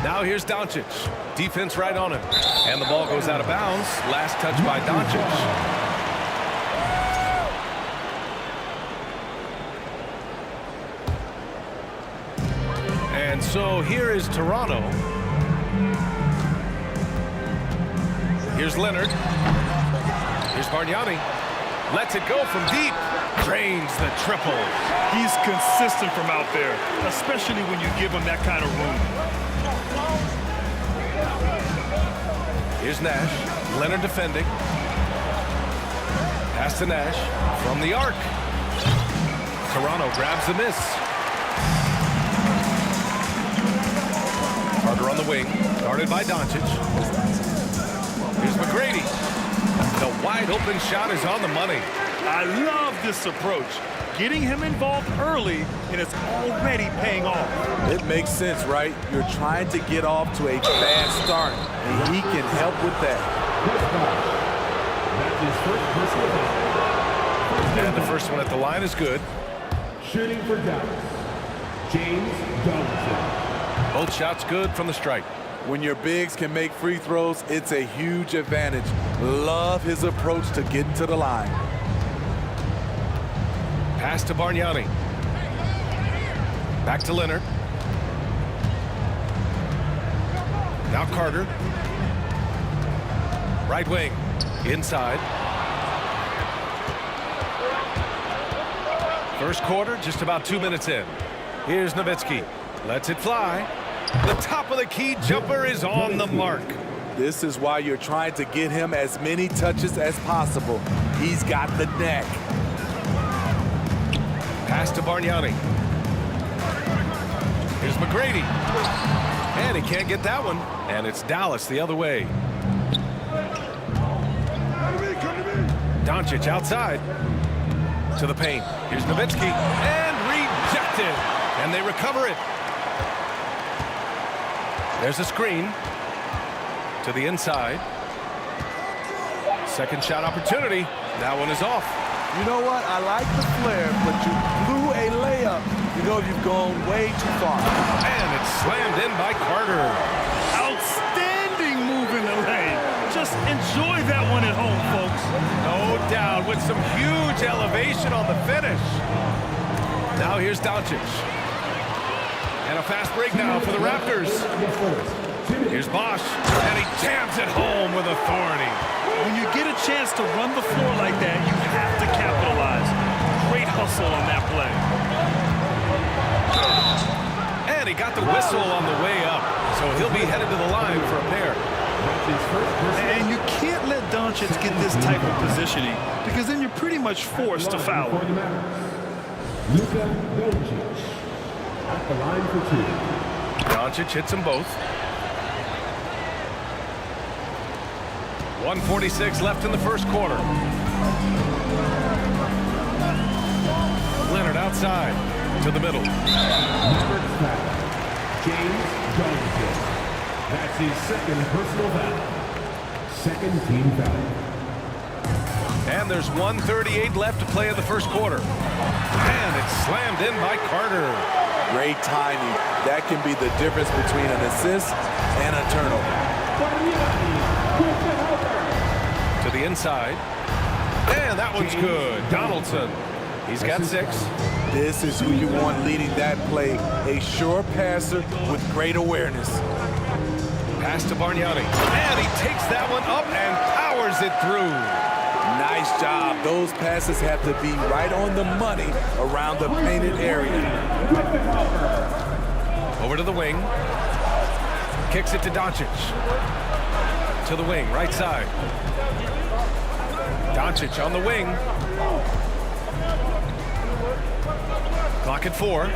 Now here's Doncic. Defense right on him. And the ball goes out of bounds. Last touch by Doncic. And so here is Toronto. Here's Leonard. Here's Bargnani. Lets it go from deep. Drains the triple. He's consistent from out there, especially when you give him that kind of room. Here's Nash. Leonard defending. Pass to Nash from the arc. Toronto grabs the miss. Carter on the wing. Guarded by Doncic. Here's McGrady. The wide open shot is on the money. I love this approach. Getting him involved early, and it's already paying off. It makes sense, right? You're trying to get off to a bad start, and he can help with that. And the first one at the line is good. Shooting for Dallas, James Johnson. Both shots good from the strike. When your bigs can make free throws, it's a huge advantage. Love his approach to getting to the line. Pass to Bargnani. Back to Leonard. Now Carter. Right wing. Inside. First quarter, just about 2 minutes in. Here's Nowitzki. Lets it fly. The top of the key jumper is on the mark. This is why you're trying to get him as many touches as possible. He's got the neck. Pass to Bargnani. Here's McGrady. And he can't get that one. And it's Dallas the other way. Doncic outside. To the paint. Here's Nowitzki. And rejected. And they recover it. There's a screen. To the inside. Second shot opportunity. That one is off. You know what? I like the flare, but you blew a layup. You know you've gone way too far. And it's slammed in by Carter. Outstanding move in the lane. Just enjoy that one at home, folks. No doubt, with some huge elevation on the finish. Now here's Doncic. And a fast break now for the Raptors. Here's Bosch, and he jams it home with authority. When you get a chance to run the floor like that, you have to capitalize. Great hustle on that play. And he got the whistle on the way up, so he'll be headed to the line for a pair. And you can't let Doncic get this type of positioning, because then you're pretty much forced to foul. Luka Doncic at the line for two. Doncic hits them both. 1:46 left in the first quarter. Leonard outside to the middle. Mavericks foul. James Johnson. That's his second personal foul. Second team foul. And there's 1:38 left to play in the first quarter. And it's slammed in by Carter. Great timing. That can be the difference between an assist and a turnover. To the inside. And that one's good. Donaldson. He's got 6. This is who you want leading that play. A sure passer with great awareness. Pass to Bargnani. And he takes that one up and powers it through. Nice job. Those passes have to be right on the money around the painted area. Over to the wing. Kicks it to Doncic. To the wing, right side. Doncic on the wing. Clock at 4.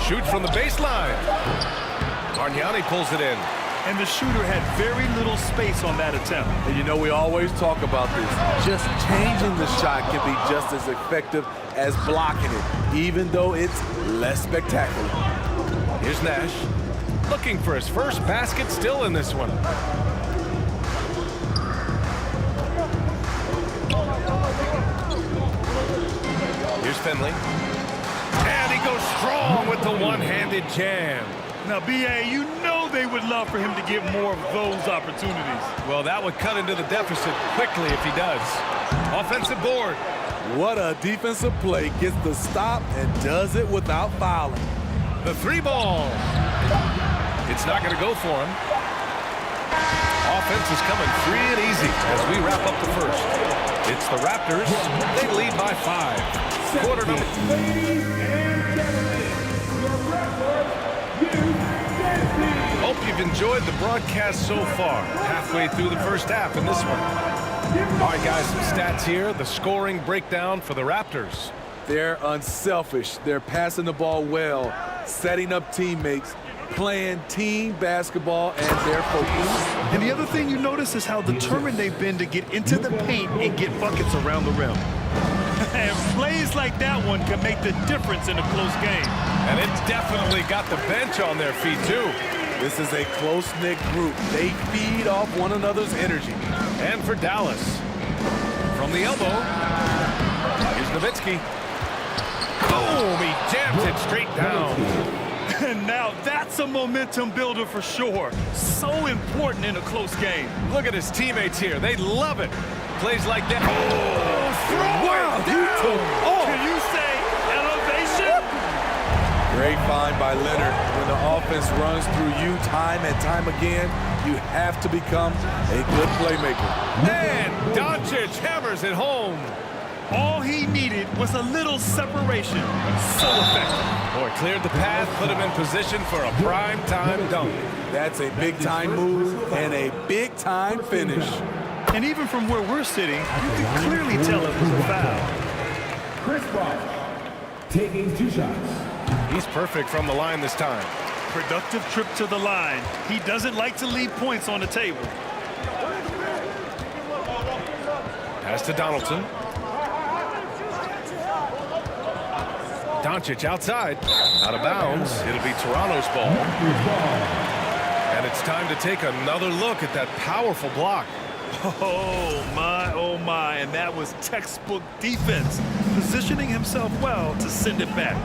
Shoots from the baseline. Bargnani pulls it in. And the shooter had very little space on that attempt. And you know, we always talk about this. Just changing the shot can be just as effective as blocking it, even though it's less spectacular. Here's Nash. Looking for his first basket still in this one. Here's Finley. And he goes strong with the one-handed jam. Now, B.A., you know they would love for him to get more of those opportunities. Well, that would cut into the deficit quickly if he does. Offensive board. What a defensive play. Gets the stop and does it without fouling. The 3-ball. It's not going to go for him. Offense is coming free and easy as we wrap up the first. It's the Raptors. They lead by 5. Quarter number. Ladies and gentlemen, your referee, Hope you've enjoyed the broadcast so far. Halfway through the first half in this one. All right, guys, some stats here. The scoring breakdown for the Raptors. They're unselfish. They're passing the ball well, setting up teammates, playing team basketball, and they're focused. And the other thing you notice is how determined they've been to get into the paint and get buckets around the rim. And plays like that one can make the difference in a close game. And it definitely got the bench on their feet, too. This is a close-knit group. They feed off one another's energy. And for Dallas, from the elbow, here's Nowitzki. Boom, he jams it straight down. And now that's a momentum builder for sure. So important in a close game. Look at his teammates here. They love it. Plays like that. Oh, throw it down. Oh, can you say elevation? Great find by Leonard. When the offense runs through you time and time again, you have to become a good playmaker. And Doncic hammers it home. All he needed was a little separation. So effective. Boy, cleared the path, put him in position for a prime-time dunk. That's a big-time move and a big-time finish. And even from where we're sitting, you can clearly tell it was a foul. Chris Bosh taking 2 shots. He's perfect from the line this time. Productive trip to the line. He doesn't like to leave points on the table. Pass to Donaldson. Doncic outside. Out of bounds. It'll be Toronto's ball. And it's time to take another look at that powerful block. Oh, my. And that was textbook defense. Positioning himself well to send it back.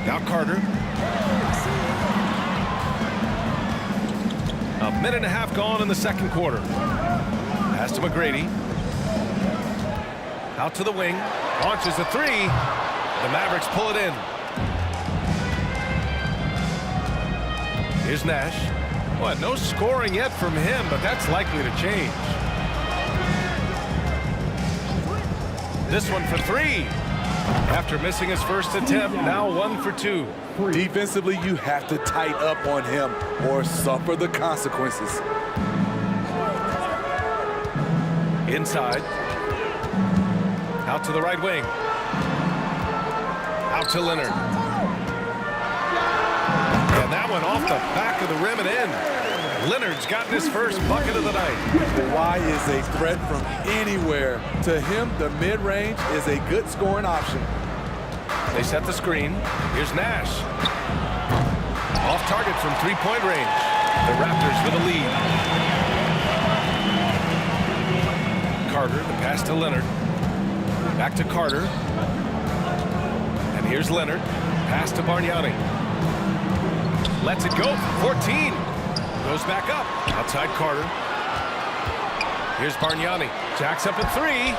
Now Carter. A minute and a half gone in the second quarter. Pass to McGrady. Out to the wing. Launches a 3. The Mavericks pull it in. Here's Nash. What? No scoring yet from him, but that's likely to change. This one for 3. After missing his first attempt, now 1 for 2. Defensively, you have to tighten up on him or suffer the consequences. Inside. Out to the right wing. Out to Leonard. And that one off the back of the rim and in. Leonard's gotten his first bucket of the night. Kawhi is a threat from anywhere. To him, the mid-range is a good scoring option. They set the screen. Here's Nash. Off target from 3-point range. The Raptors with a lead. Carter, the pass to Leonard. Back to Carter. And here's Leonard. Pass to Bargnani. Lets it go. 14. Goes back up. Outside Carter. Here's Bargnani. Jacks up at 3.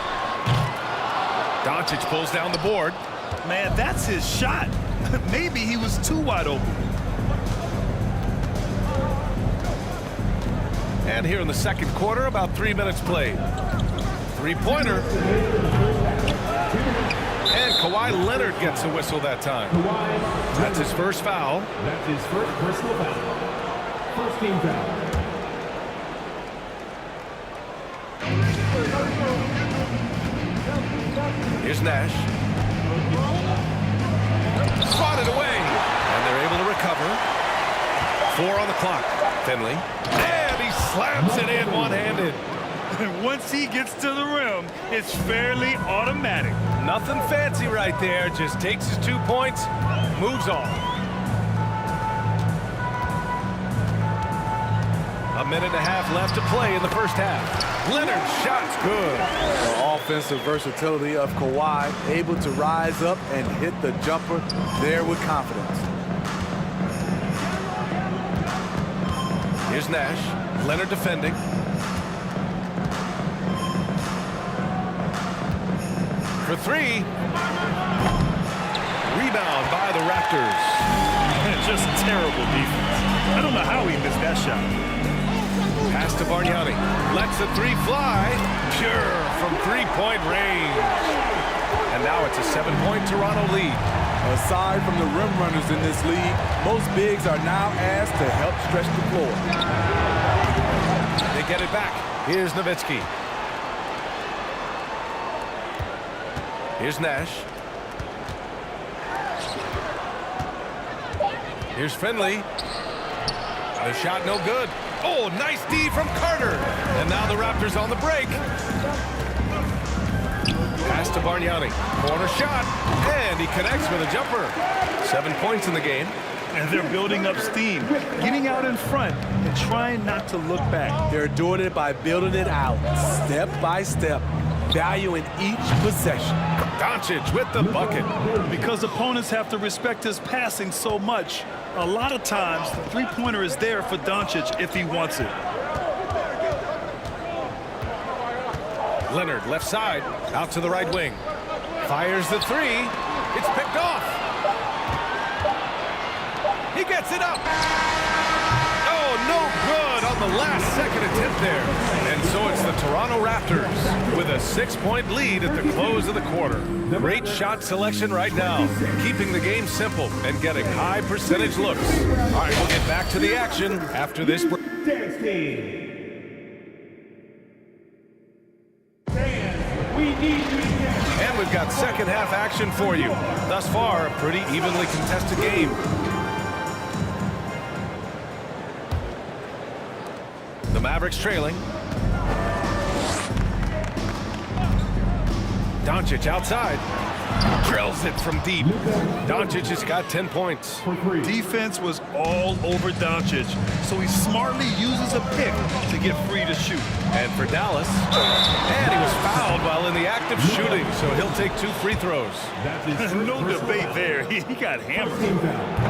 Doncic pulls down the board. Man, that's his shot. Maybe he was too wide open. And here in the second quarter, about 3 minutes played. Three-pointer. And Kawhi Leonard gets a whistle that time. That's his first foul. That's his first personal foul. First team foul. Here's Nash. Swatted away. And they're able to recover. 4 on the clock. Finley. And he slams it in one-handed. Once he gets to the rim, it's fairly automatic. Nothing fancy right there. Just takes his 2 points, moves on. A minute and a half left to play in the first half. Leonard's shot's good. The offensive versatility of Kawhi, able to rise up and hit the jumper there with confidence. Here's Nash. Leonard defending. For 3. Rebound by the Raptors. Just terrible defense. I don't know how he missed that shot. Pass to Bargnani. Lets the 3 fly. Pure from 3-point range. And now it's a 7-point Toronto lead. Aside from the rim runners in this league, most bigs are now asked to help stretch the floor. They get it back. Here's Nowitzki. Here's Nash. Here's Finley. The shot no good. Oh, nice D from Carter. And now the Raptors on the break. Pass to Bargnani. Corner shot. And he connects with a jumper. 7 points in the game. And they're building up steam, getting out in front and trying not to look back. They're doing it by building it out, step by step, valuing each possession. Doncic with the bucket. Because opponents have to respect his passing so much, a lot of times the three-pointer is there for Doncic if he wants it. Leonard left side, out to the right wing. Fires the 3. It's picked off. He gets it up. Oh, no good on the last second attempt there. And so it's the Toronto Raptors with a 6-point lead at the close of the quarter. Great shot selection right now, keeping the game simple and getting high percentage looks. All right, we'll get back to the action after this break. Dance team. And we've got second half action for you. Thus far, a pretty evenly contested game. The Mavericks trailing. Doncic outside. Drills it from deep. Doncic has got 10 points. Defense was all over Doncic, so he smartly uses a pick to get free to shoot. And for Dallas, and he was fouled while in the act of shooting, so he'll take 2 free throws. No debate there. He got hammered.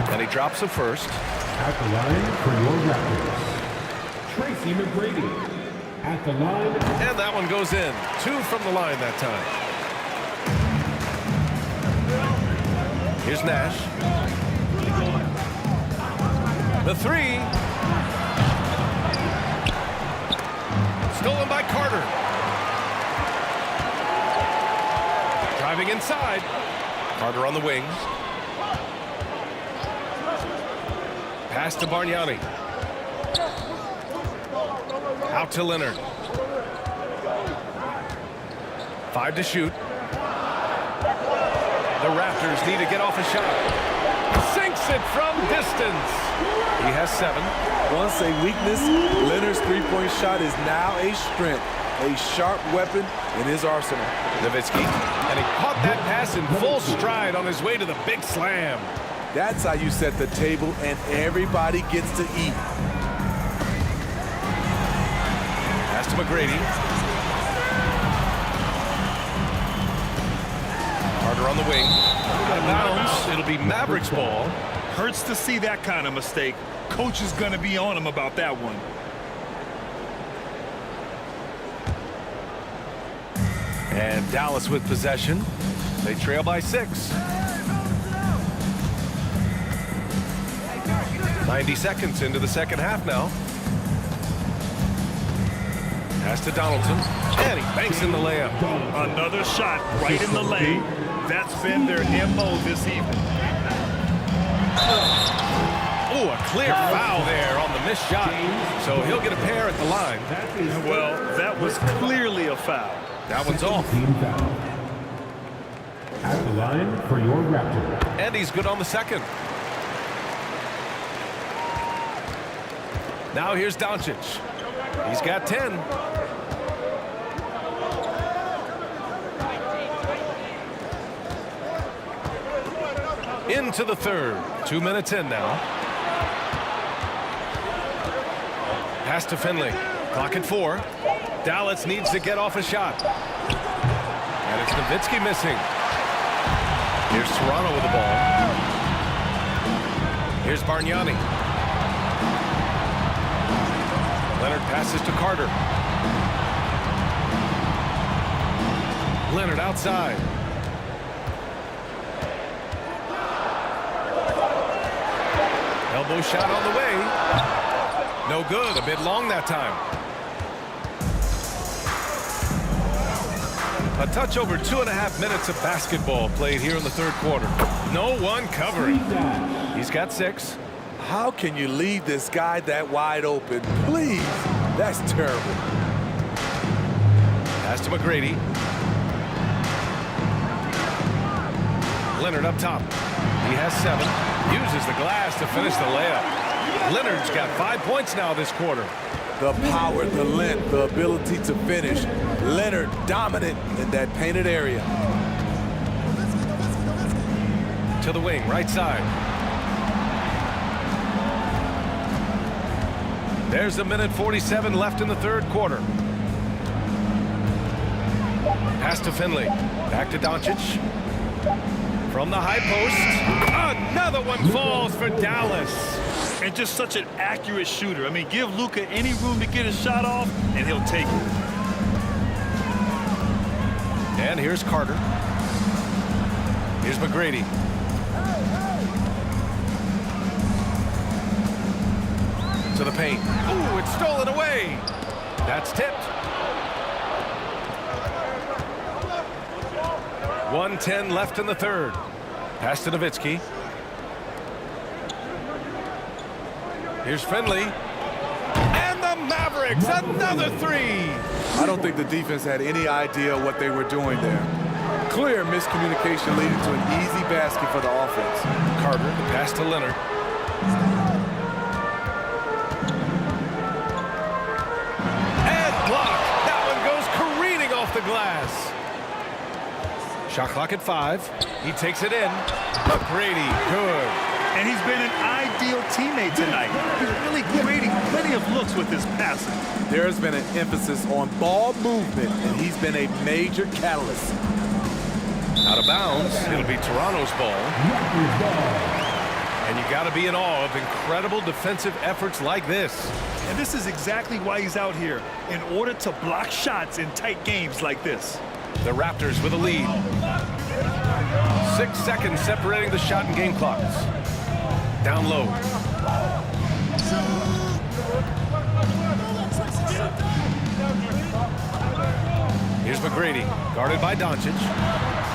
And he drops the first. At the line for your Raptors, Tracy McGrady. At the line. And that one goes in. 2 from the line that time. Here's Nash. The 3. Stolen by Carter. Driving inside. Carter on the wings. Pass to Bargnani. Out to Leonard. 5 to shoot. The Raptors need to get off a shot. Sinks it from distance. He has 7. Once a weakness, Leonard's three-point shot is now a strength, a sharp weapon in his arsenal. Nowitzki, and he caught that pass in full stride on his way to the big slam. That's how you set the table and everybody gets to eat. Pass to McGrady. Carter on the wing. Out of bounds. It'll be Mavericks ball. Hurts to see that kind of mistake. Coach is going to be on him about that one. And Dallas with possession. They trail by 6. 90 seconds into the second half now. Pass to Donaldson. And he banks in the layup. Another shot right in the lane. That's been their MO this evening. Oh, a clear foul there on the missed shot. So he'll get a pair at the line. Well, that was clearly a foul. That one's off. At the line for your Raptors. And he's good on the second. Now here's Doncic. He's got 10. Into the third. 2 minutes in now. Pass to Finley. Clock at 4. Dallas needs to get off a shot. And it's Nowitzki missing. Here's Toronto with the ball. Here's Bargnani. Leonard passes to Carter. Leonard outside. Elbow shot on the way. No good. A bit long that time. A touch over 2.5 minutes of basketball played here in the third quarter. No one covering. He's got 6. How can you leave this guy that wide open? Please. That's terrible. Pass to McGrady. Leonard up top. He has 7. Uses the glass to finish the layup. Leonard's got 5 points now this quarter. The power, the length, the ability to finish. Leonard dominant in that painted area. To the wing, right side. There's a minute 47 left in the third quarter. Pass to Finley. Back to Doncic. From the high post. Another one falls for Dallas. And just such an accurate shooter. I mean, give Luka any room to get his shot off, and he'll take it. And here's Carter. Here's McGrady. To the paint. Ooh, it's stolen away. That's tipped. 1:10 left in the third. Pass to Nowitzki. Here's Finley. And the Mavericks, another 3. I don't think the defense had any idea what they were doing there. Clear miscommunication leading to an easy basket for the offense. Carter, the pass to Leonard. And blocked. That one goes careening off the glass. Shot clock at 5. He takes it in. McGrady, good. And he's been an ideal teammate tonight. He's really creating plenty of looks with his passing. There's been an emphasis on ball movement, and he's been a major catalyst. Out of bounds. It'll be Toronto's ball. And you got to be in awe of incredible defensive efforts like this. And this is exactly why he's out here, in order to block shots in tight games like this. The Raptors with a lead. 6 seconds separating the shot and game clocks. Down low. Here's McGrady, guarded by Doncic.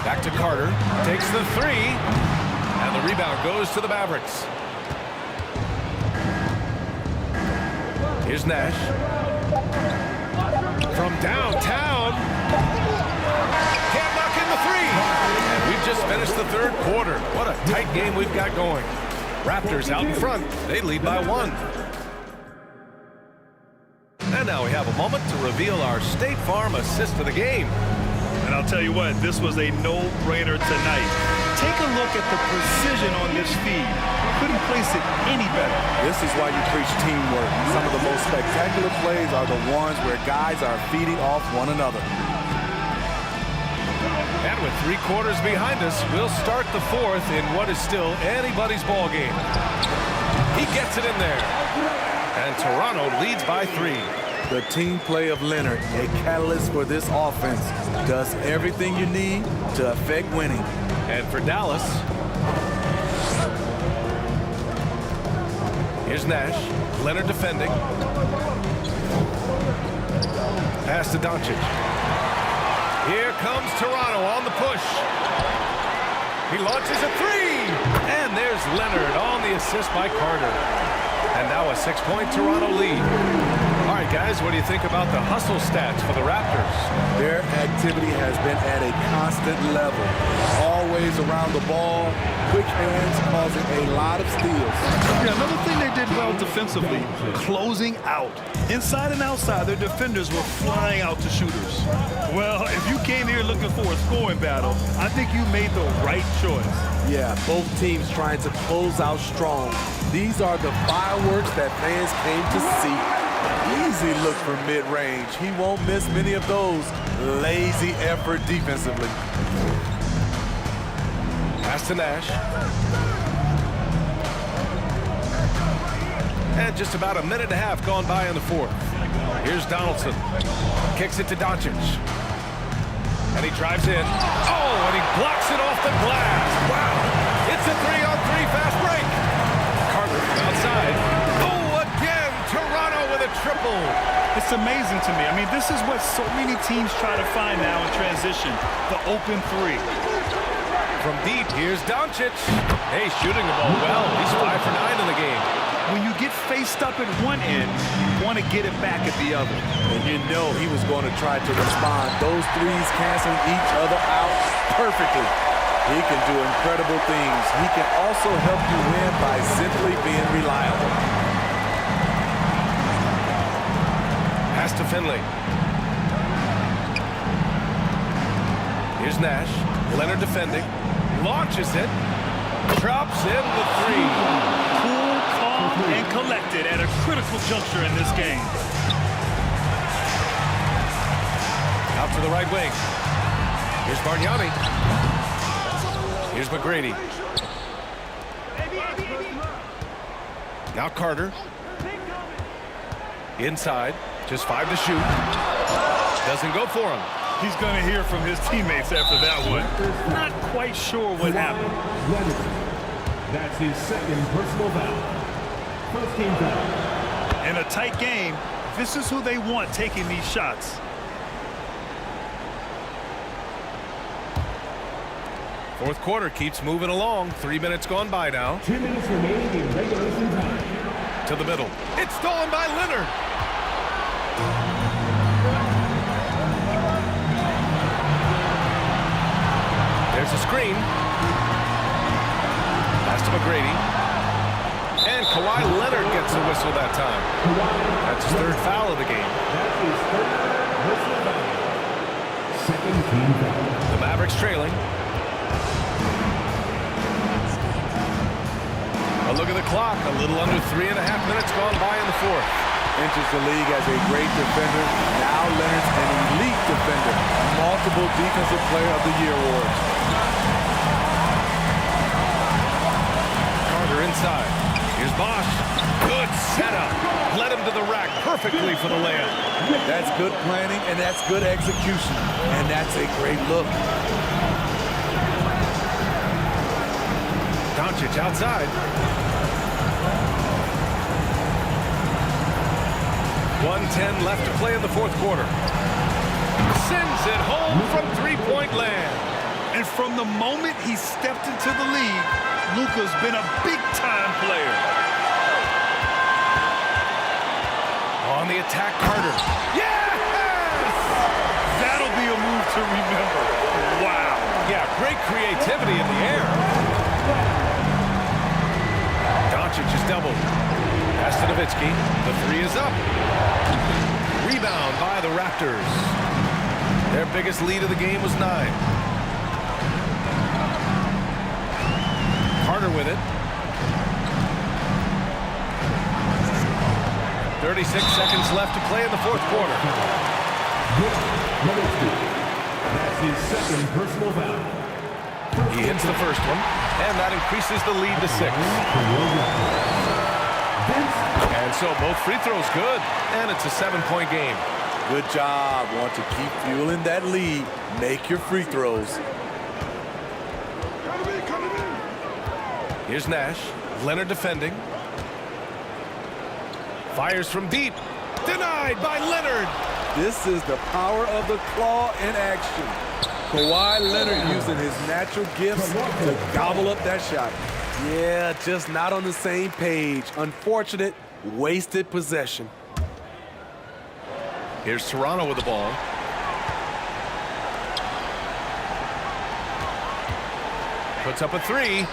Back to Carter, takes the 3, and the rebound goes to the Mavericks. Here's Nash. From downtown. Can't knock in the 3. And we've just finished the third quarter. What a tight game we've got going. Raptors out in front. They lead by 1. And now we have a moment to reveal our State Farm assist of the game. And I'll tell you what, this was a no-brainer tonight. Take a look at the precision on this feed. Couldn't place it any better. This is why you preach teamwork. Some of the most spectacular plays are the ones where guys are feeding off one another. And with 3 quarters behind us, we'll start the 4th in what is still anybody's ball game. He gets it in there. And Toronto leads by 3. The team play of Leonard, a catalyst for this offense, does everything you need to affect winning. And for Dallas, here's Nash. Leonard defending. Pass to Doncic. Here comes Toronto on the push. He launches a 3. And there's Leonard on the assist by Carter. And now a 6-point Toronto lead. All right, guys, what do you think about the hustle stats for the Raptors? Their activity has been at a constant level. Always around the ball, quick hands causing a lot of steals. Yeah, another thing they did well defensively, closing out. Inside and outside, their defenders were flying out to shooters. Well, if you came here looking for a scoring battle, I think you made the right choice. Yeah, both teams trying to close out strong. These are the fireworks that fans came to see. Easy look for mid-range. He won't miss many of those. Lazy effort defensively. Pass to Nash. And just about a minute and a half gone by in the 4th. Here's Donaldson. Kicks it to Doncic. And he drives in. Oh, and he blocks it off the glass. Wow. It's a 3-on-3 fast break. Carter from outside. Oh, again, Toronto with a triple. It's amazing to me. I mean, this is what so many teams try to find now in transition, the open 3. From deep, here's Doncic. Hey, shooting the ball well. He's 5 for 9 in the game. When you get faced up at one end, you want to get it back at the other. And you know he was going to try to respond. Those threes canceling each other out perfectly. He can do incredible things. He can also help you win by simply being reliable. Pass to Finley. Here's Nash. Leonard defending. Launches it. Drops in the 3. Cool, calm, and collected at a critical juncture in this game. Out to the right wing. Here's Bargnani. Here's McGrady. Now Carter. Inside. Just 5 to shoot. Doesn't go for him. He's going to hear from his teammates after that one. Not quite sure what happened. That's his 2nd personal foul. First team foul. In a tight game, this is who they want taking these shots. Fourth quarter keeps moving along. 3 minutes gone by now. 2 minutes remaining in regulation time. To the middle. It's stolen by Leonard. There's a screen. Pass to McGrady. And Kawhi Leonard gets a whistle that time. That's his 3rd foul of the game. That's his 3rd personal foul. Second team foul. The Mavericks trailing. A look at the clock. A little under 3.5 minutes gone by in the 4th. Enters the league as a great defender. Now Leonard's an elite defender. Multiple Defensive Player of the Year awards. Carter inside. Here's Bosch. Good setup. Led him to the rack perfectly for the layup. That's good planning, and that's good execution. And that's a great look. Doncic outside. 1:10 left to play in the 4th quarter. Sends it home from 3-point land. And from the moment he stepped into the league, Luka's been a big-time player. On the attack, Carter. Yes! That'll be a move to remember. Wow. Yeah, great creativity in the air. Doncic is doubled. Pass to Nowitzki. The 3 is up. Rebound by the Raptors. Their biggest lead of the game was 9. Carter with it. 36 seconds left to play in the fourth quarter. That's his second personal foul. He hits the first one, and that increases the lead to 6. And so both free throws good, and it's a 7-point game. Good job. Want to keep fueling that lead. Make your free throws. Here's Nash. Leonard defending. Fires from deep. Denied by Leonard. This is the power of the claw in action. Kawhi Leonard using his natural gifts to gobble up that shot. Yeah, just not on the same page. Unfortunate, wasted possession. Here's Toronto with the ball. Puts up a 3.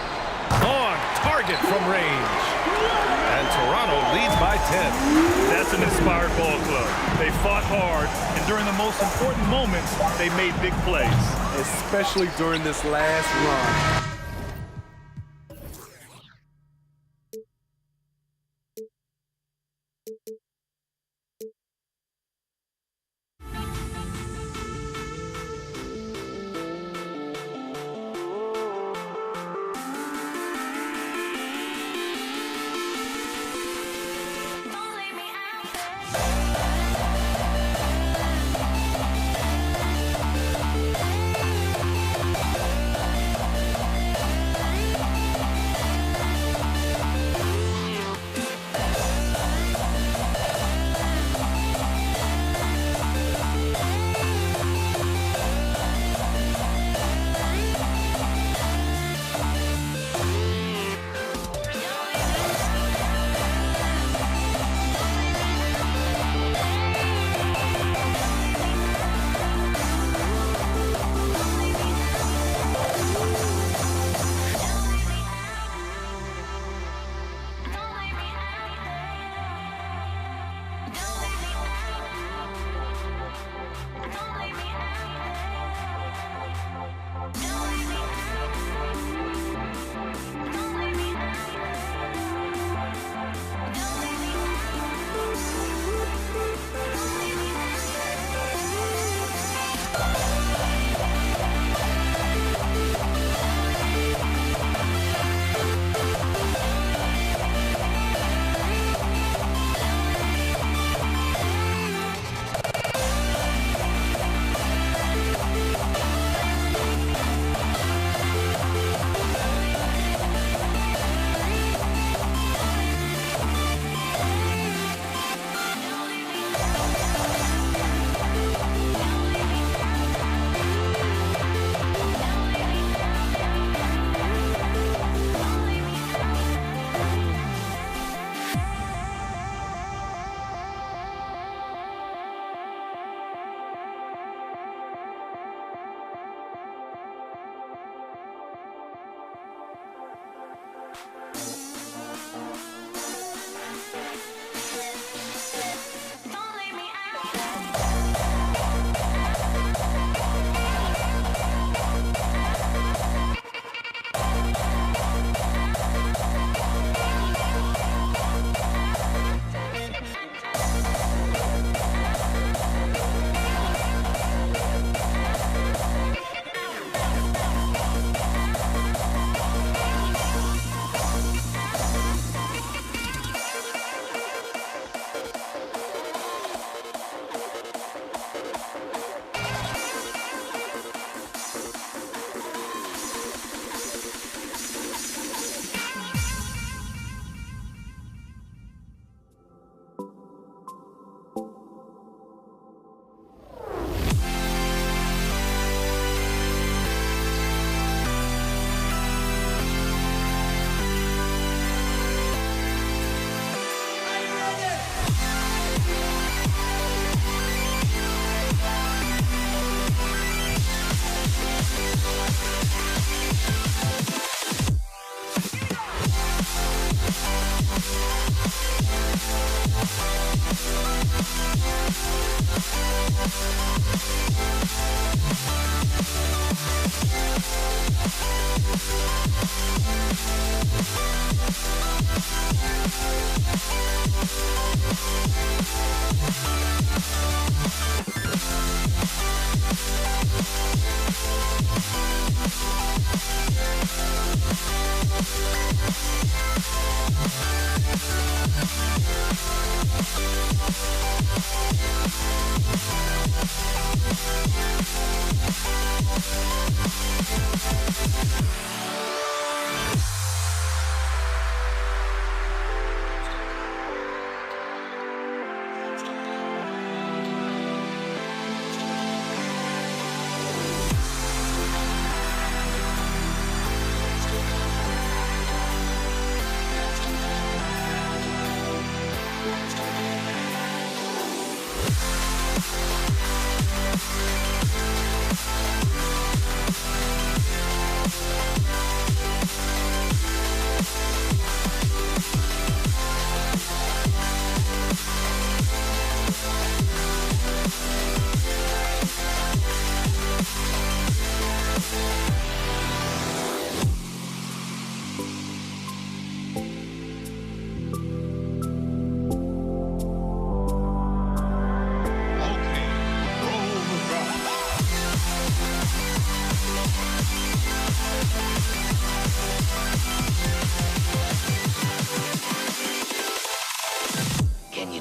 On target from range. And Toronto leads by 10. That's an inspired ball club. They fought hard, and during the most important moments, they made big plays. Especially during this last run.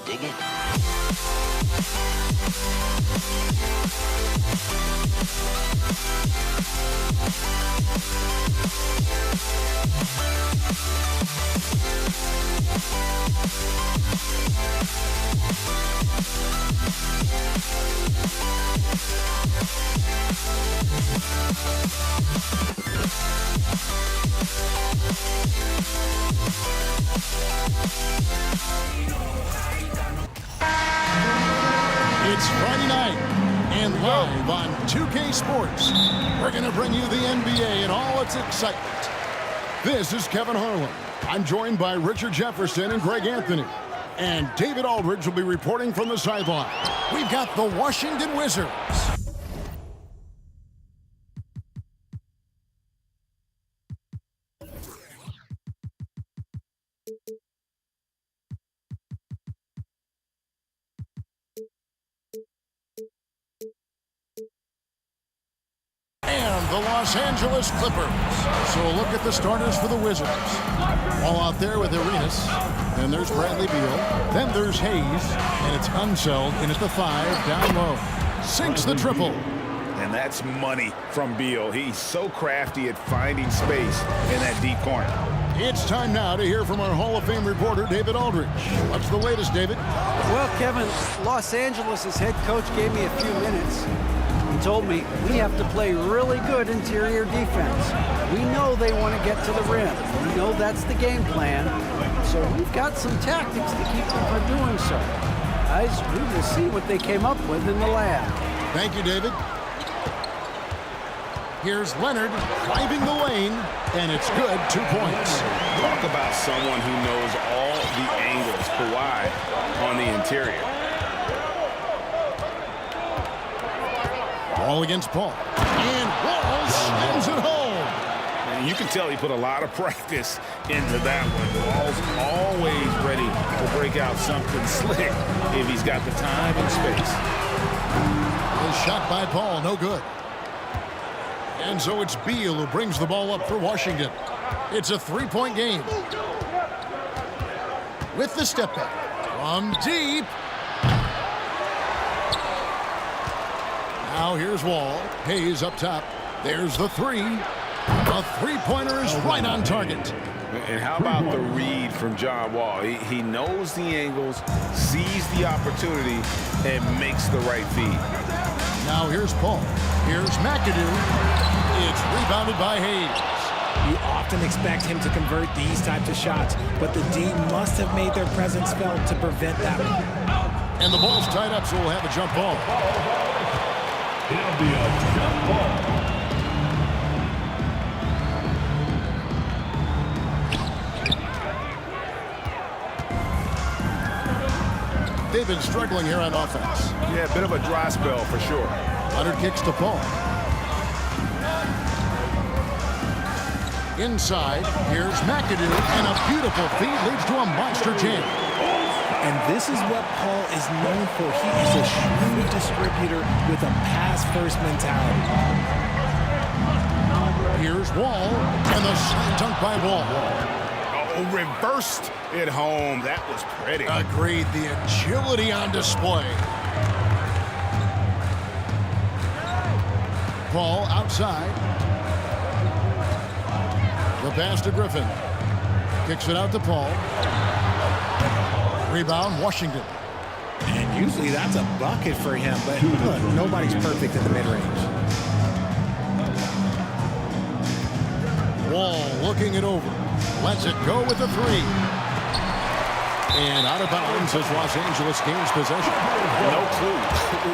dig it? It's Friday night, and live on 2K Sports, we're going to bring you the NBA and all its excitement. This is Kevin Harlan. I'm joined by Richard Jefferson and Greg Anthony. And David Aldridge will be reporting from the sideline. We've got the Washington Wizards. And the Los Angeles Clippers. So look at the starters for the Wizards. All out there with Arenas. Then there's Bradley Beal. Then there's Hayes. And it's Unseld in at the 5, down low. Sinks the triple. And that's money from Beal. He's so crafty at finding space in that deep corner. It's time now to hear from our Hall of Fame reporter, David Aldridge. What's the latest, David? Well, Kevin, Los Angeles' head coach gave me a few minutes. He told me we have to play really good interior defense. We know they want to get to the rim. We know that's the game plan. So we've got some tactics to keep them from doing so. Guys, we will see what they came up with in the lab. Thank you, David. Here's Leonard driving the lane, and it's good, 2 points. Talk about someone who knows all the angles. Kawhi on the interior. Ball against Paul. And Wall slams it home. And you can tell he put a lot of practice into that one. Wall's always ready to break out something slick if he's got the time and space. A shot by Paul, no good. And so it's Beal who brings the ball up for Washington. It's a 3-point game. With the step back from deep. Now here's Wall. Hayes up top. There's the 3. A three-pointer is right on target. And how about the read from John Wall? He knows the angles, sees the opportunity, and makes the right feed. Now here's Paul. Here's McAdoo. It's rebounded by Hayes. You often expect him to convert these types of shots, but the D must have made their presence felt to prevent that. And the ball's tied up, so we'll have a jump ball. It'll be a jump ball. They've been struggling here on offense. Yeah, a bit of a dry spell for sure. Leonard kicks to Paul. Inside, here's McAdoo, and a beautiful feed leads to a monster jam. And this is what Paul is known for. He is a shrewd distributor with a pass-first mentality. Here's Wall, and the slam dunk by Wall. Oh, reversed it home. That was pretty. Agreed. The agility on display. Paul outside. The pass to Griffin. Kicks it out to Paul. Rebound, Washington. And usually that's a bucket for him, but look, nobody's perfect in the mid-range. Wall looking it over. Lets it go with the 3. And out of bounds as Los Angeles gains possession. No clue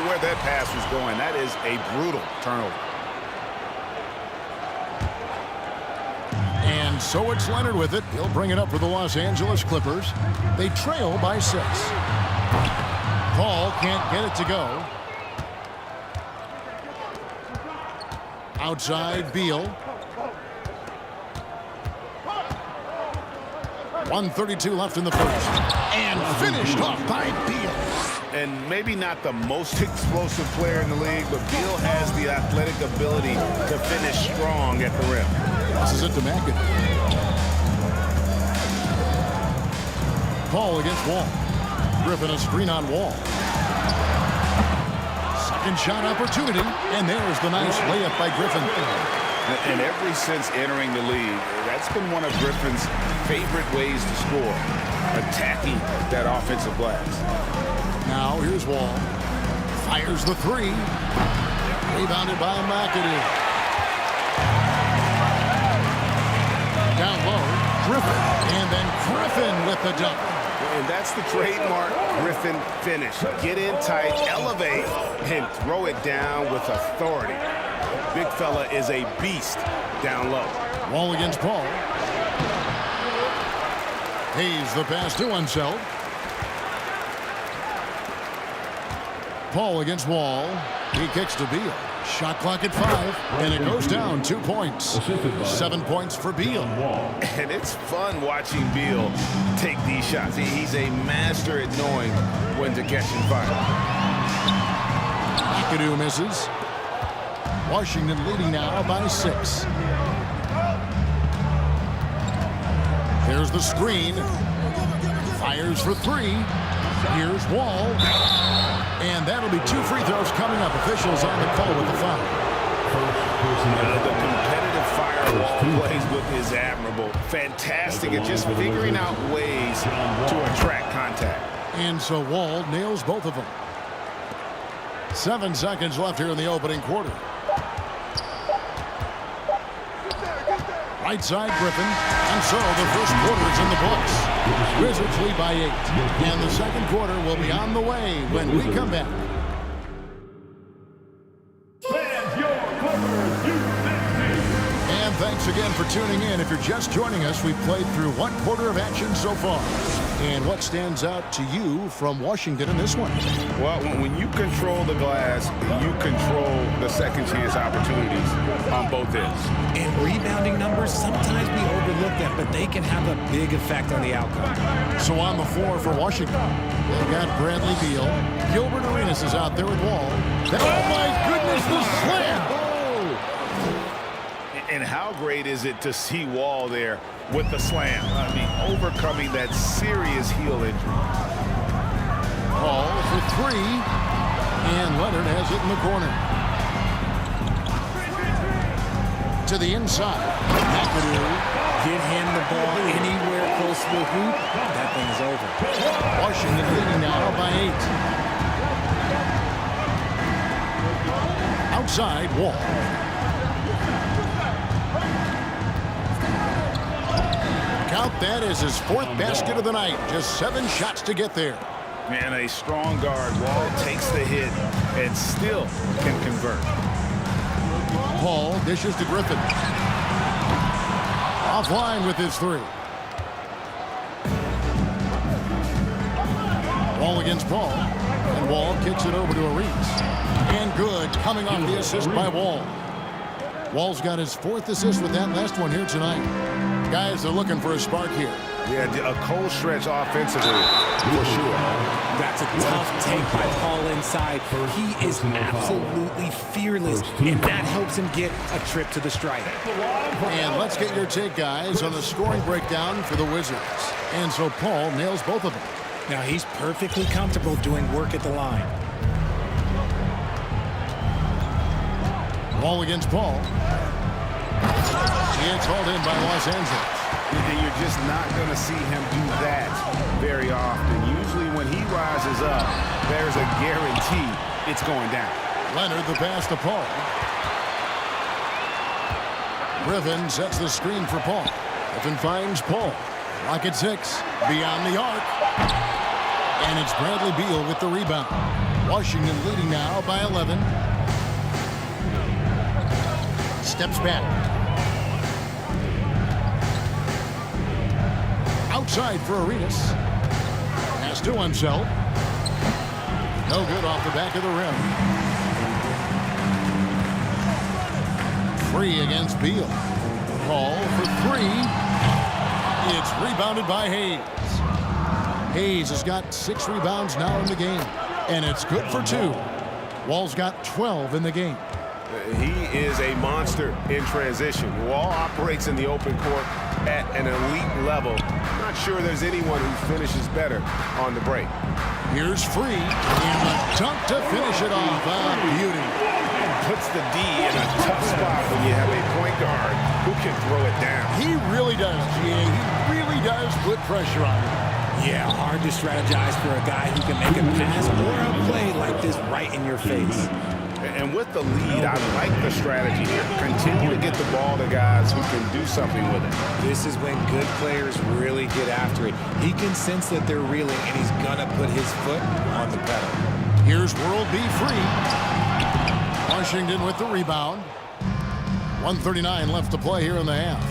where that pass was going. That is a brutal turnover. And so it's Leonard with it. He'll bring it up for the Los Angeles Clippers. They trail by 6. Paul can't get it to go. Outside, Beal. 1:32 left in the first. And finished off by Beal. And maybe not the most explosive player in the league, but Beal has the athletic ability to finish strong at the rim. Passes it to McAdoo. Paul against Wall. Griffin a screen on Wall. Second shot opportunity, and there's the nice layup by Griffin. And ever since entering the league, that's been one of Griffin's favorite ways to score, attacking that offensive glass. Now here's Wall. Fires the three. Rebounded by McAdoo. Down low, Griffin. And then Griffin with the dunk. And that's the trademark Griffin finish. Get in tight, elevate, and throw it down with authority. Big fella is a beast down low. Wall against Paul. Hayes the pass to Unseld. Paul against Wall. He kicks to Beal. Shot clock at 5, and it goes down 2 points. 7 points for Beal. And it's fun watching Beal take these shots. He's a master at knowing when to catch and fire. McAdoo misses. Washington leading now by 6. There's the screen. Fires for 3. Here's Wall. And that'll be 2 free throws coming up. Officials on the call with the foul. The competitive firewall plays with is admirable. Fantastic at just figuring out ways to attract contact. And so Wall nails both of them. 7 seconds left here in the opening quarter. Right side Griffin. And so the first quarter is in the books. Wizards lead by 8. And the second quarter will be on the way when we come back. And thanks again for tuning in. If you're just joining us, we've played through 1 quarter of action so far. And what stands out to you from Washington in this one? Well, when you control the glass, you control the second chance opportunities on both ends. And rebounding numbers, sometimes we overlook them, but they can have a big effect on the outcome. So on the floor for Washington, they've got Bradley Beal. Gilbert Arenas is out there with Wall. Oh my goodness, the slam! And how great is it to see Wall there with the slam? I mean, overcoming that serious heel injury. Paul for 3. And Leonard has it in the corner. To the inside. McAdoo. Get him the ball anywhere close to the hoop. That thing is over. Washington leading now by 8. Outside, Wall. Count that as his 4th basket of the night. Just 7 shots to get there. Man, a strong guard. Wall takes the hit and still can convert. Paul dishes to Griffin. Offline with his 3. Wall against Paul. And Wall kicks it over to Arenas. And good, coming off the assist by Wall. Wall's got his 4th assist with that last one here tonight. Guys are looking for a spark here. Yeah, a cold stretch offensively, for sure. That's a tough take by Paul inside. He is absolutely fearless, and that helps him get a trip to the stripe. And let's get your take, guys, on the scoring breakdown for the Wizards. And so Paul nails both of them. Now he's perfectly comfortable doing work at the line. Wall against Paul. He gets hauled in by Los Angeles. And you're just not going to see him do that very often. Usually when he rises up, there's a guarantee it's going down. Leonard the pass to Paul. Griffin sets the screen for Paul. Griffin finds Paul. Lock at 6. Beyond the arc. And it's Bradley Beal with the rebound. Washington leading now by 11. Steps back. Outside for Arenas. Pass to Unseld. No good off the back of the rim. Free against Beal. Paul for 3. It's rebounded by Hayes. Hayes has got 6 rebounds now in the game. And it's good for 2. Wall's got 12 in the game. He is a monster in transition. Wall operates in the open court at an elite level. Not sure there's anyone who finishes better on the break. Here's Free, and a dunk to finish it off. Beauty. Puts the D in a tough spot when you have a point guard who can throw it down. He really does, GA. He really does put pressure on him. Yeah, hard to strategize for a guy who can make a pass or a play like this right in your face. And with the lead, I like the strategy here. Continue to get the ball to guys who can do something with it. This is when good players really get after it. He can sense that they're reeling, and he's going to put his foot on the pedal. Here's World B. Free. Washington with the rebound. 1:39 left to play here in the half.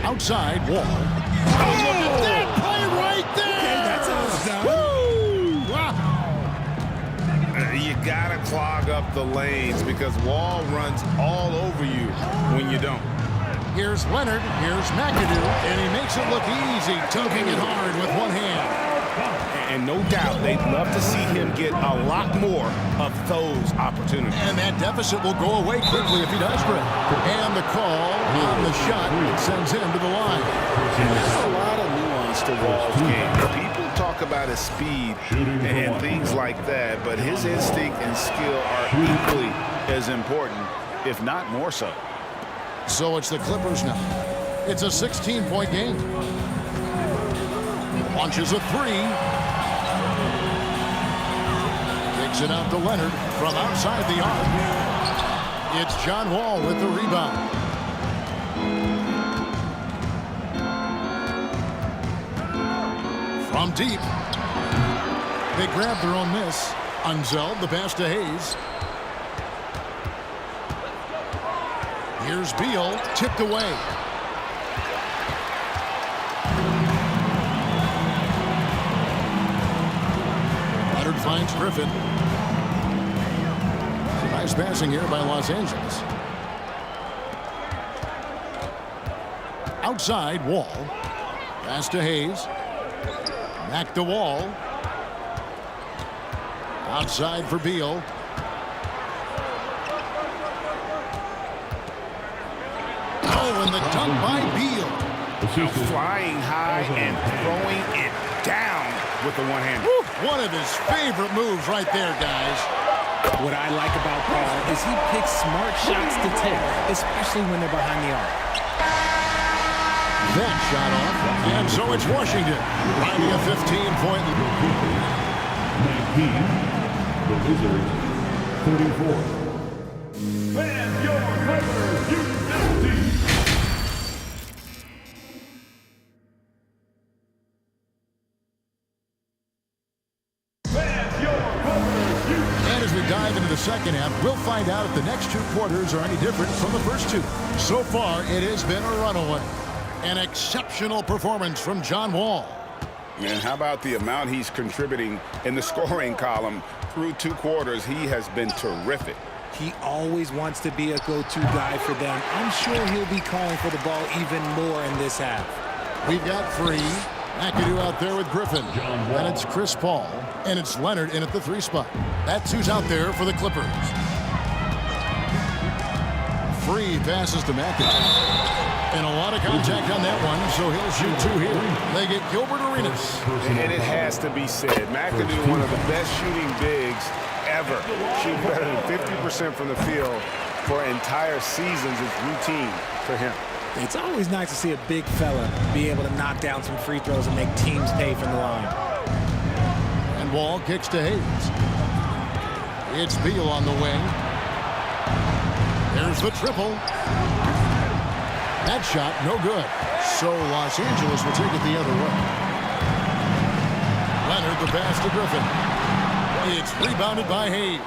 Outside, Wall. Oh, look at that play right there! Okay, that's how it's done. Woo! Wow. You gotta clog up the lanes because Wall runs all over you when you don't. Here's Leonard, here's McAdoo, and he makes it look easy, tugging it hard with one hand. And no doubt they'd love to see him get a lot more of those opportunities. And that deficit will go away quickly if he does, Greg. And the call on the shot sends him to the line. There's a lot of nuance to Wall's game. People talk about his speed and things like that, but his instinct and skill are equally as important, if not more so. So it's the Clippers now. It's a 16-point game. Launches a three. Kicks it out to Leonard from outside the arc. It's John Wall with the rebound. From deep. They grab their own miss. Unzeld, the pass to Hayes. Here's Beal, tipped away. Leonard finds Griffin. Some nice passing here by Los Angeles. Outside, Wall. Pass to Hayes. Back to Wall. Outside for Beal. Oh, and the dunk by Beal. Flying high and throwing it down with the one-hander. One of his favorite moves right there, guys. What I like about Paul is he picks smart shots to take, especially when they're behind the arc. That shot off, and so it's Washington riding a 15-point lead. 19, the Wizards, 34. Fan your Clippers, you filthy! And as we dive into the second half, we'll find out if the next two quarters are any different from the first two. So far, it has been a runaway. An exceptional performance from John Wall. And how about the amount he's contributing in the scoring column through two quarters? He has been terrific. He always wants to be a go-to guy for them. I'm sure he'll be calling for the ball even more in this half. We've got Free. McAdoo out there with Griffin. And it's Chris Paul. And it's Leonard in at the three spot. That's who's out there for the Clippers. Free passes to McAdoo. And a lot of contact on that one, so he'll shoot two here. They get Gilbert Arenas. And it has to be said, McAdoo, one of the best shooting bigs ever. Shooting better than 50% from the field for entire seasons is routine for him. It's always nice to see a big fella be able to knock down some free throws and make teams pay from the line. And Wall kicks to Hayes. It's Beal on the wing. There's the triple. That shot, no good. So Los Angeles will take it the other way. Leonard, the pass to Griffin. It's rebounded by Hayes.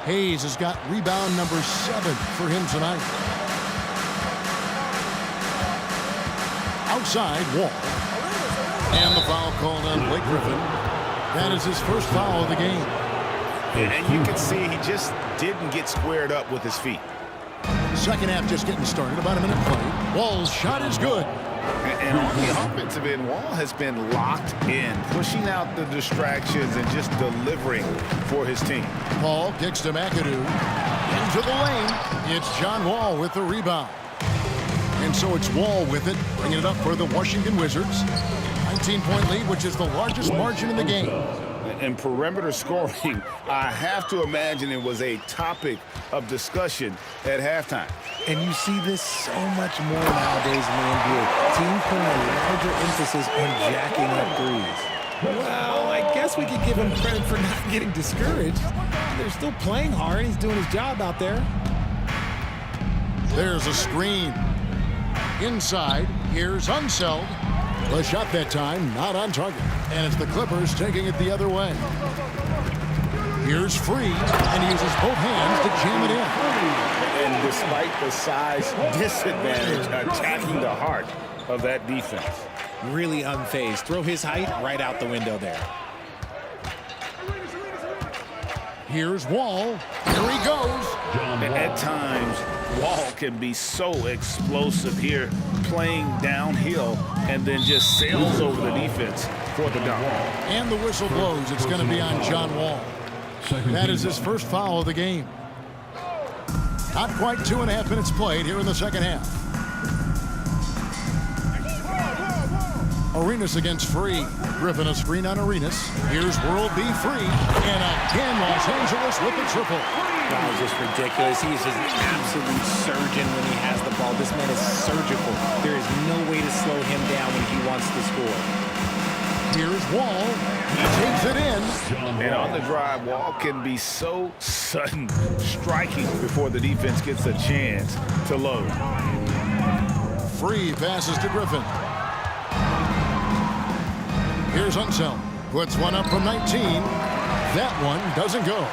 Hayes has got rebound number 7 for him tonight. Outside, Wall. And the foul called on Blake Griffin. That is his first foul of the game. And you can see he just didn't get squared up with his feet. Second half just getting started, about a minute played. Wall's shot is good. And on the offensive end, Wall has been locked in, pushing out the distractions and just delivering for his team. Paul kicks to McAdoo. into the lane. It's John Wall with the rebound. And so it's Wall with it, bringing it up for the Washington Wizards. 19-point lead, which is the largest margin in the game. And perimeter scoring, I have to imagine it was a topic of discussion at halftime. And you see this so much more nowadays in the NBA. Teams putting a larger emphasis on jacking up threes. Well, I guess we could give him credit for not getting discouraged. They're still playing hard. He's doing his job out there. There's a screen. Inside, here's Unseld. The shot that time, not on target. And it's the Clippers taking it the other way. Here's Free, and he uses both hands to jam it in. And despite the size disadvantage, attacking the heart of that defense. Really unfazed. Throw his height right out the window there. Here's Wall. Here he goes. At times, Wall can be so explosive here, playing downhill, and then just sails over the defense for the dunk. And the whistle blows. It's going to be on John Wall. That is his first foul of the game. Not quite 2.5 minutes played here in the second half. Arenas against Free. Griffin a screen on Arenas. Here's World B Free. And again, Los Angeles with the triple. That was just ridiculous. He is just an absolute surgeon when he has the ball. This man is surgical. There is no way to slow him down when he wants to score. Here's Wall. He takes it in. And on the drive, Wall can be so sudden, striking before the defense gets a chance to load. Free passes to Griffin. Here's Unseld. Puts one up from 19. That one doesn't go.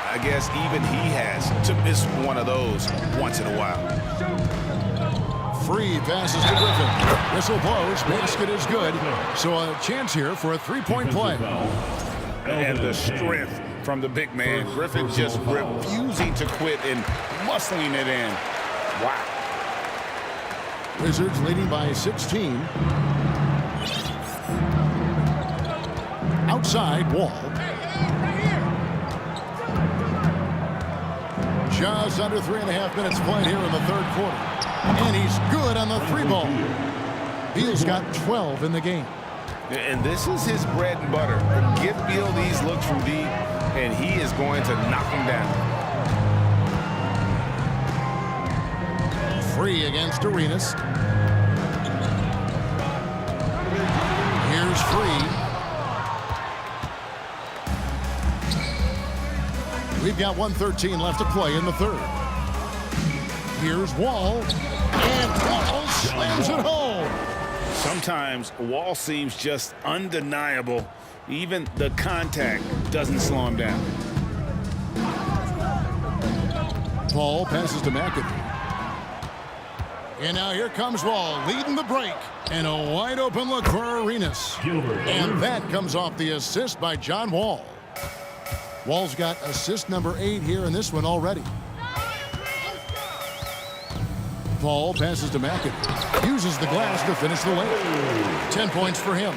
I guess even he has to miss one of those once in a while. Free passes to Griffin. Whistle blows. Basket is good. So a chance here for a three-point play. And the strength from the big man. Griffin just refusing to quit and muscling it in. Wow. Wizards leading by 16. Outside, Wall. Just under 3.5 minutes played here in the third quarter. And he's good on the three ball. Beal's got 12 in the game. And this is his bread and butter. Give Beal these looks from deep, and he is going to knock them down. Free against Arenas. Here's Free. We've got 1:13 left to play in the third. Here's Wall. And Wall slams it home. Sometimes Wall seems just undeniable. Even the contact doesn't slow him down. Paul passes to McAdoo. And now here comes Wall leading the break. And a wide open look for Arenas. And that comes off the assist by John Wall. Wall's got assist number 8 here in this one already. Paul passes to McAdoo. Uses the glass to finish the lane. 10 points for him.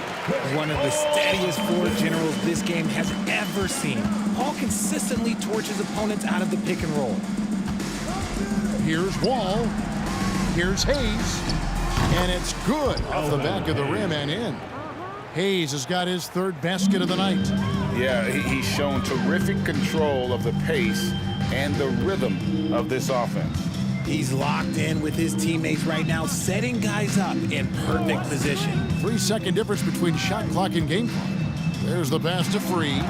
One of the steadiest floor generals this game has ever seen. Paul consistently torches opponents out of the pick and roll. Here's Wall. Here's Hayes. And it's good off the back of the rim and in. Hayes has got his third basket of the night. Yeah, he's shown terrific control of the pace and the rhythm of this offense. He's locked in with his teammates right now, setting guys up in perfect position. 3-second difference between shot clock and game clock. There's the pass to Free.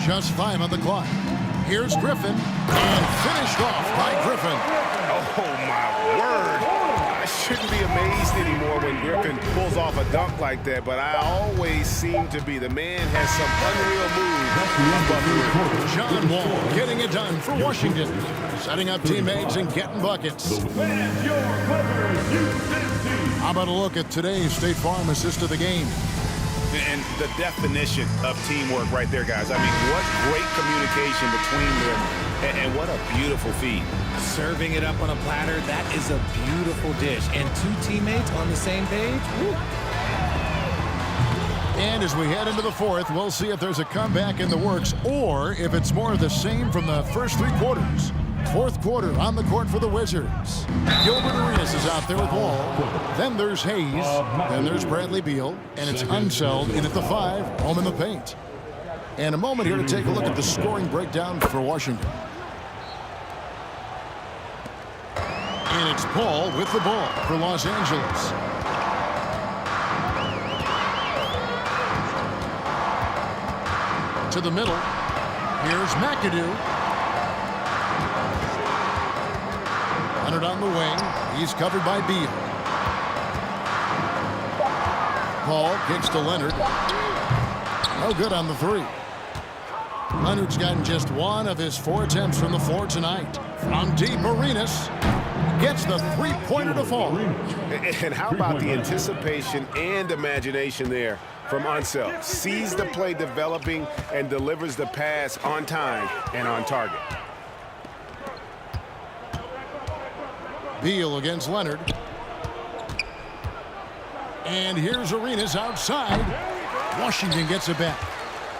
Just 5 on the clock. Here's Griffin. And finished off by Griffin. Oh, my word. I shouldn't be amazed anymore when Griffin pulls off a dunk like that, but I always seem to be. The man has some unreal moves. John Wall getting it done for Washington. Setting up teammates and getting buckets. How about a look at today's State Farm assist of the game? And the definition of teamwork right there, guys. I mean, what great communication between them, and what a beautiful feed. Serving it up on a platter, that is a beautiful dish. And 2 teammates on the same page. Woo. And as we head into the fourth, we'll see if there's a comeback in the works or if it's more of the same from the first 3 quarters. Fourth quarter on the court for the Wizards. Gilbert Arenas is out there with Wall. Then there's Hayes. Then there's Bradley Beal. And it's Unseld in at the 5, home in the paint. And a moment here to take a look at the scoring breakdown for Washington. And it's Paul with the ball for Los Angeles. To the middle. Here's McAdoo. Leonard on the wing. He's covered by Beal. Paul kicks to Leonard. No good on the 3. Leonard's gotten just 1 of his 4 attempts from the floor tonight. From deep, Arenas gets the 3-pointer to fall. And how about the anticipation and imagination there from Unseld? Sees the play developing and delivers the pass on time and on target. Beal against Leonard. And here's Arenas outside. Washington gets it back.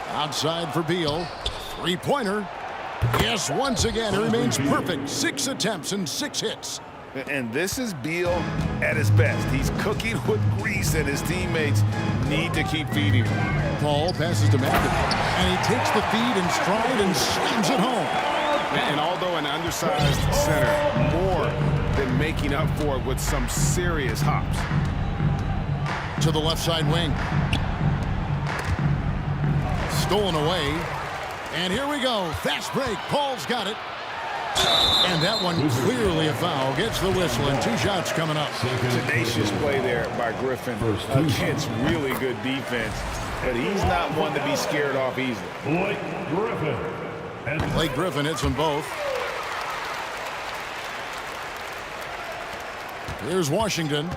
Outside for Beal. 3-pointer. Yes, once again, it remains perfect. 6 attempts and 6 hits. And this is Beal at his best. He's cooking with grease, and his teammates need to keep feeding him. Paul passes to McAdoo, and he takes the feed in stride and slams it home. And although an undersized center, more than making up for it with some serious hops. To the left side wing. Stolen away. And here we go. Fast break. Paul's got it. And that one clearly a foul. Gets the whistle, and 2 shots coming up. Tenacious play there by Griffin against really good defense. But he's not one to be scared off easily. Blake Griffin hits them both. Here's Washington.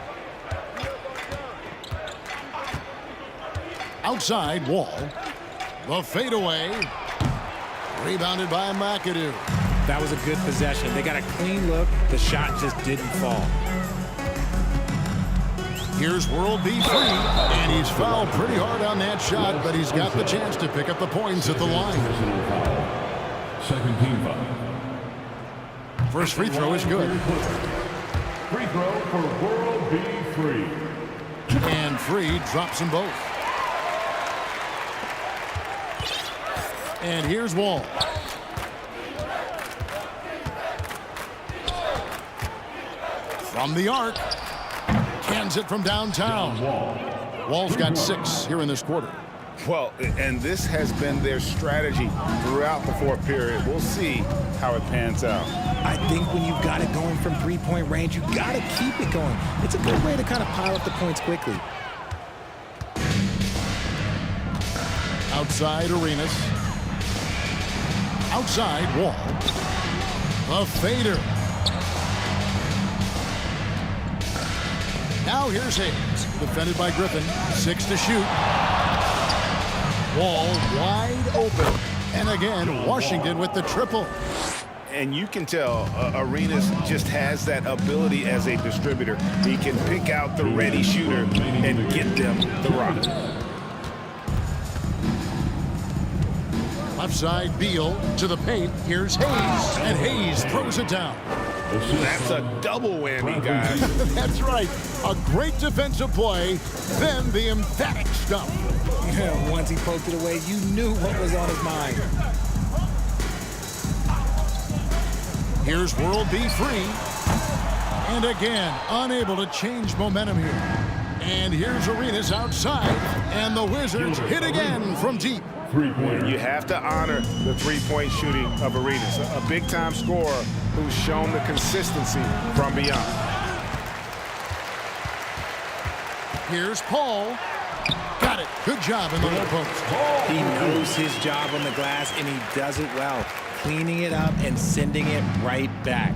Outside, Wall. The fadeaway. Rebounded by McAdoo. That was a good possession. They got a clean look. The shot just didn't fall. Here's World B. Free, and he's fouled pretty hard on that shot, but he's got the chance to pick up the points at the line. Second team foul. First free throw is good. Free throw for World B. Free. And Free drops them both. And here's Wall. From the arc. Cans it from downtown. Wall's got 6 here in this quarter. Well, and this has been their strategy throughout the 4th period. We'll see how it pans out. I think when you've got it going from 3-point range, you got to keep it going. It's a good way to kind of pile up the points quickly. Outside, Arenas. Outside, Wall. A fader. Now here's Hayes. Defended by Griffin. 6 to shoot. Wall wide open. And again, Washington with the triple. And you can tell Arenas just has that ability as a distributor. He can pick out the ready shooter and get them the rock. Left side, Beal to the paint. Here's Hayes, and Hayes throws it down. That's a double whammy, guys. That's right. A great defensive play, then the emphatic stuff. Once he poked it away, you knew what was on his mind. Here's World B. Free. And again, unable to change momentum here. And here's Arenas outside, and the Wizards hit again from deep. You have to honor the 3-point shooting of Arenas, a big-time scorer who's shown the consistency from beyond. Here's Paul. Got it. Good job in the low post. He knows his job on the glass, and he does it well, cleaning it up and sending it right back.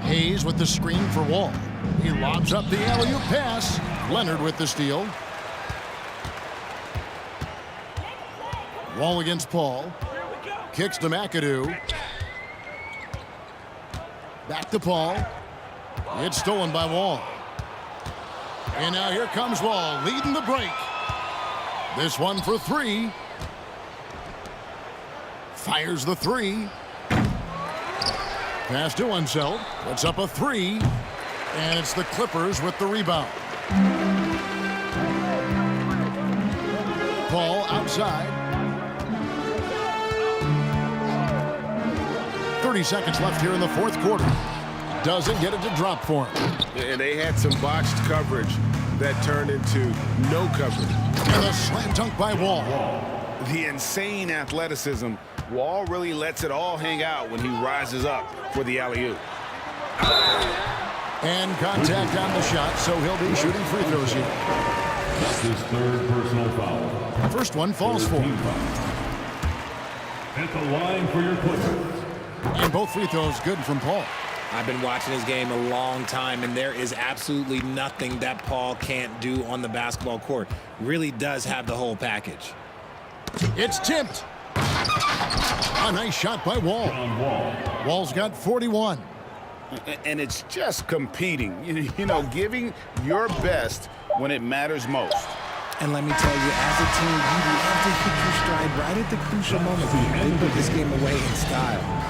Hayes with the screen for Wall. He lobs up the alley-oop pass. Leonard with the steal. Wall against Paul. Kicks to McAdoo. Back to Paul. It's stolen by Wall. And now here comes Wall, leading the break. This one for 3. Fires the three. Pass to Unseld. Puts up a three. And it's the Clippers with the rebound. Paul outside. 30 seconds left here in the fourth quarter. Doesn't get it to drop for him. And they had some botched coverage that turned into no coverage. And a slam dunk by Wall. The insane athleticism. Wall really lets it all hang out when he rises up for the alley-oop. And contact on the shot, so he'll be shooting free throws here. That's his third personal foul. First one falls for him. At the line for your Clippers. And both free throws good from Paul. I've been watching this game a long time, and there is absolutely nothing that Paul can't do on the basketball court. Really does have the whole package. It's tipped. A nice shot by Wall. Wall's got 41. And it's just competing, you know, giving your best when it matters most. And let me tell you, as a team, you have to hit your stride right at the crucial moment. They put this game away in style.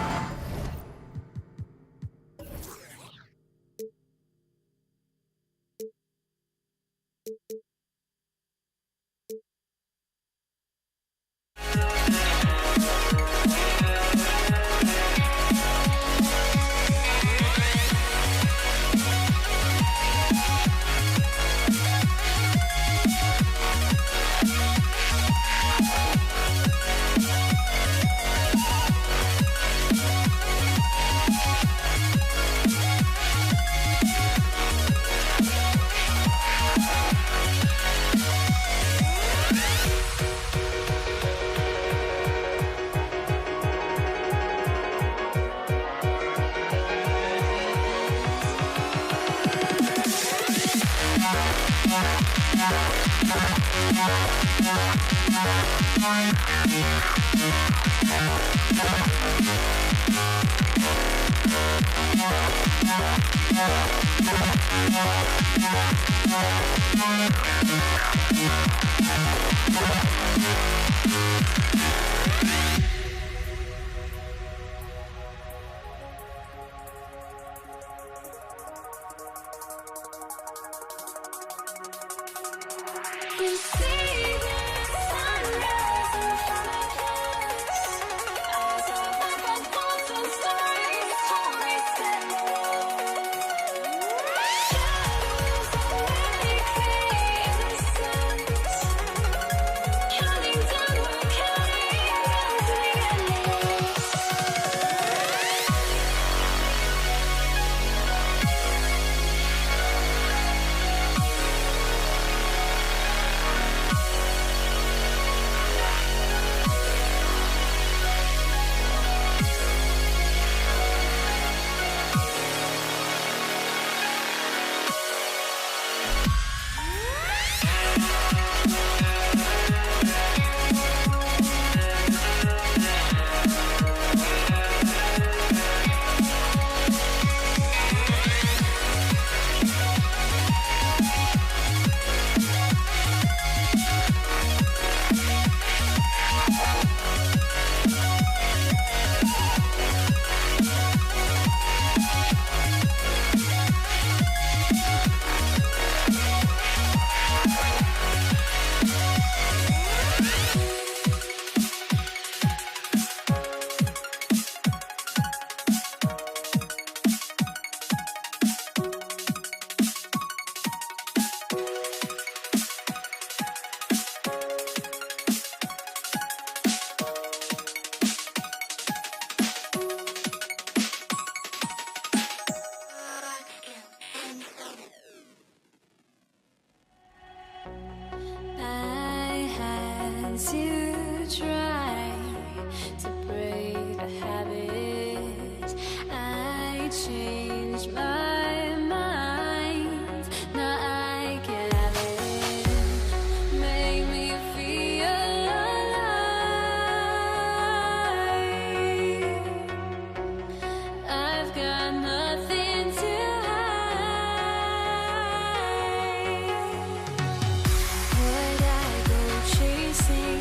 Would I go chasing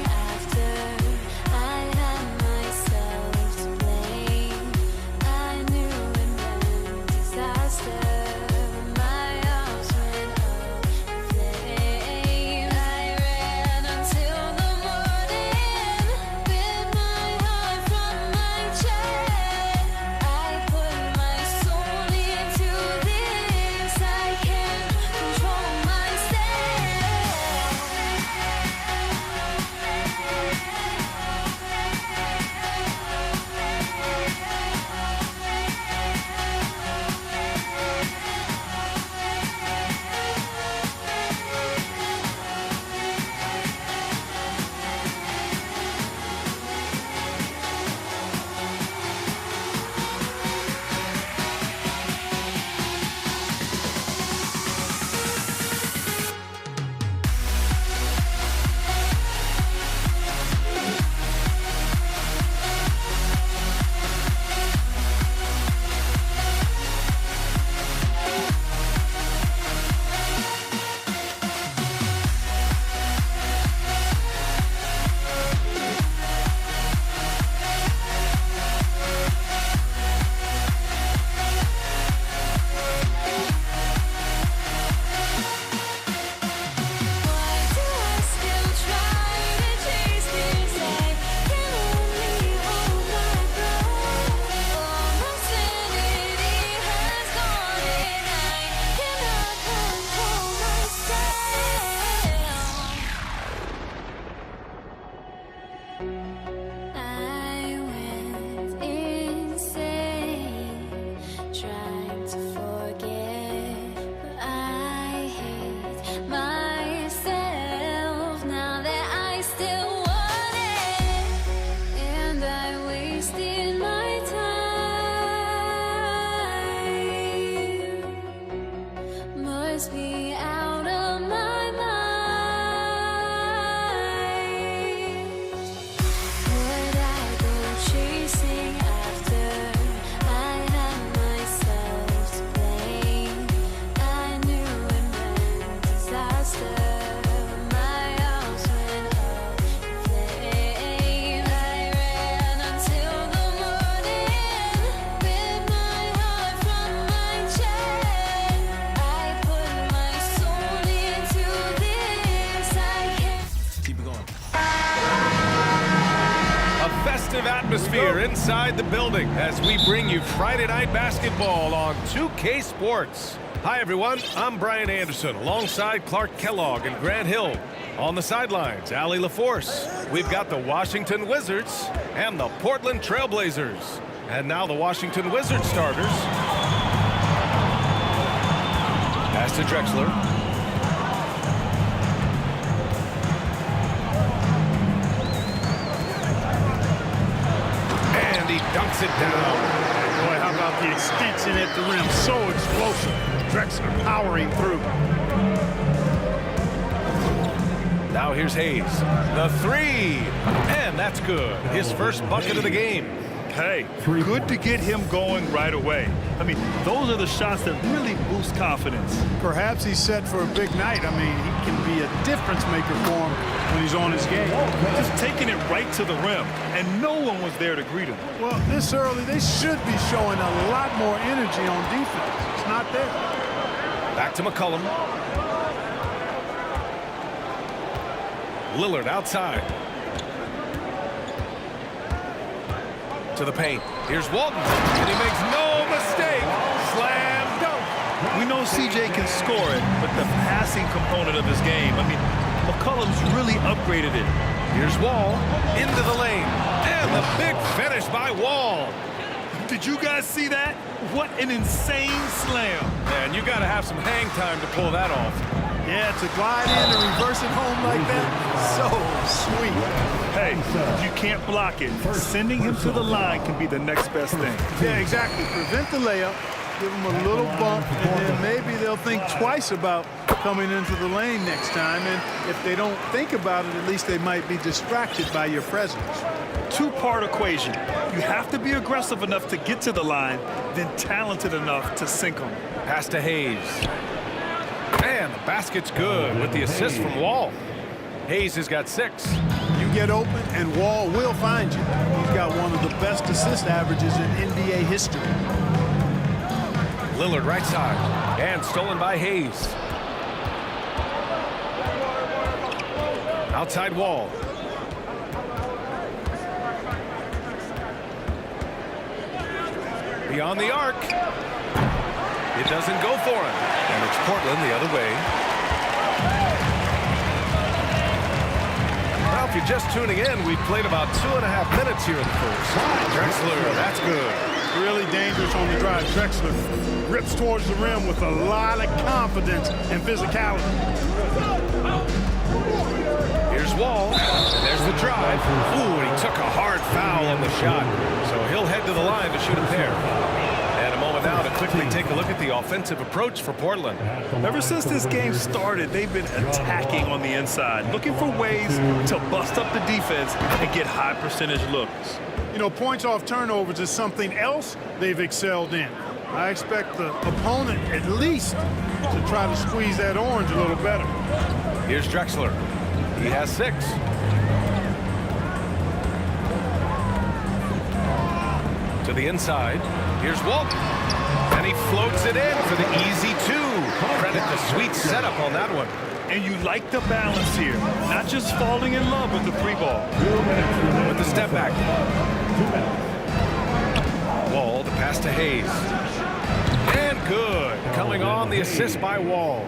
faster. My house went up in flames. I ran until the morning with my heart from my chest. I put my soul into this. I can't Keep it going. A festive atmosphere inside the building as we bring you Friday Night Basketball on 2K Sports. Hi, everyone. I'm Brian Anderson alongside Clark Kellogg and Grant Hill. On the sidelines, Allie LaForce. We've got the Washington Wizards and the Portland Trailblazers. And now the Washington Wizards starters. Pass to Drexler. Dunks it down. Boy, how about the extension at the rim? So explosive. Drexler powering through. Now here's Hayes. The three. And that's good. His first bucket of the game. Hey, good to get him going right away. I mean, those are the shots that really boost confidence. Perhaps he's set for a big night. I mean, he can be a difference maker for him when he's on his game. Just taking it right to the rim, and no one was there to greet him. Well, this early, they should be showing a lot more energy on defense. It's not there. Back to McCollum. Lillard outside. To the paint. Here's Walton, and he makes no mistake. Slam dunk. We know CJ can score it, but the passing component of his game, I mean, McCollum's really upgraded it. Here's Wall into the lane, and the big finish by Wall. Did you guys see that? What an insane slam. Man, you got to have some hang time to pull that off. Yeah, to glide in and reverse it home like that, so sweet. Hey, if you can't block it, sending him to the line can be the next best thing. Yeah, exactly. Prevent the layup, give him a little bump, and then maybe they'll think twice about coming into the lane next time. And if they don't think about it, at least they might be distracted by your presence. Two-part equation. You have to be aggressive enough to get to the line, then talented enough to sink them. Pass to Hayes. And the basket's good with the assist from Wall. Hayes has got 6. You get open, and Wall will find you. He's got one of the best assist averages in NBA history. Lillard right side, and stolen by Hayes. Outside Wall. Beyond the arc. It doesn't go for him. And it's Portland the other way. Well, if you're just tuning in, we've played about 2.5 minutes here in the first. Drexler, that's good. Really dangerous on the drive. Drexler rips towards the rim with a lot of confidence and physicality. Here's Wall. There's the drive. Ooh, and he took a hard foul on the shot. So he'll head to the line to shoot a pair. And a moment now to quickly take a look at the offensive approach for Portland. Ever since this game started, they've been attacking on the inside, looking for ways to bust up the defense and get high percentage looks. You know, points off turnovers is something else they've excelled in. I expect the opponent at least to try to squeeze that orange a little better. Here's Drexler. He has 6. To the inside. Here's Walton. And he floats it in for the easy 2. Credit the sweet setup on that one. And you like the balance here. Not just falling in love with the 3 ball. With the step back. Wall, the pass to Hayes. And good. Coming on the assist by Wall.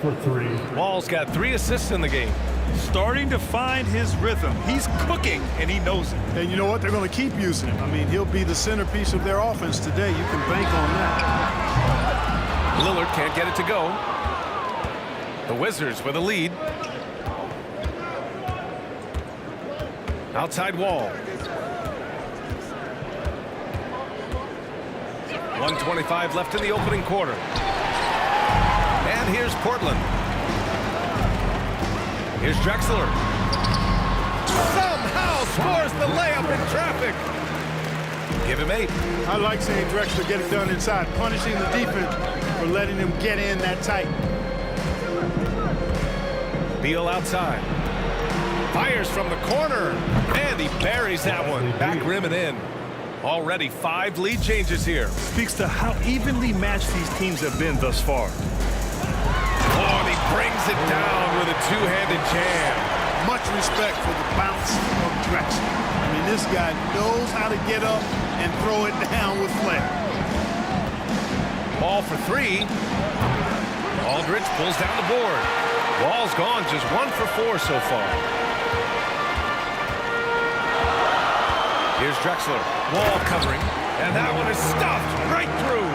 For 3. Wall's got 3 assists in the game. Starting to find his rhythm. He's cooking, and he knows it. And you know what? They're going to keep using him. I mean, he'll be the centerpiece of their offense today. You can bank on that. Lillard can't get it to go. The Wizards with a lead. Outside Wall. 1:25 left in the opening quarter. And here's Portland. Here's Drexler. Somehow scores the layup in traffic. Give him 8. I like seeing Drexler get it done inside, punishing the defense for letting them get in that tight. Beal outside. Fires from the corner. And he buries that one. Back rim and in. Already 5 lead changes here. Speaks to how evenly matched these teams have been thus far. Oh, and he brings it down with a two-handed jam. Much respect for the bounce of Drexler. I mean, this guy knows how to get up and throw it down with flair. Ball for 3. Aldridge pulls down the board. Wall's gone, just 1 for 4 so far. Here's Drexler. Wall covering. And that one is stuffed right through.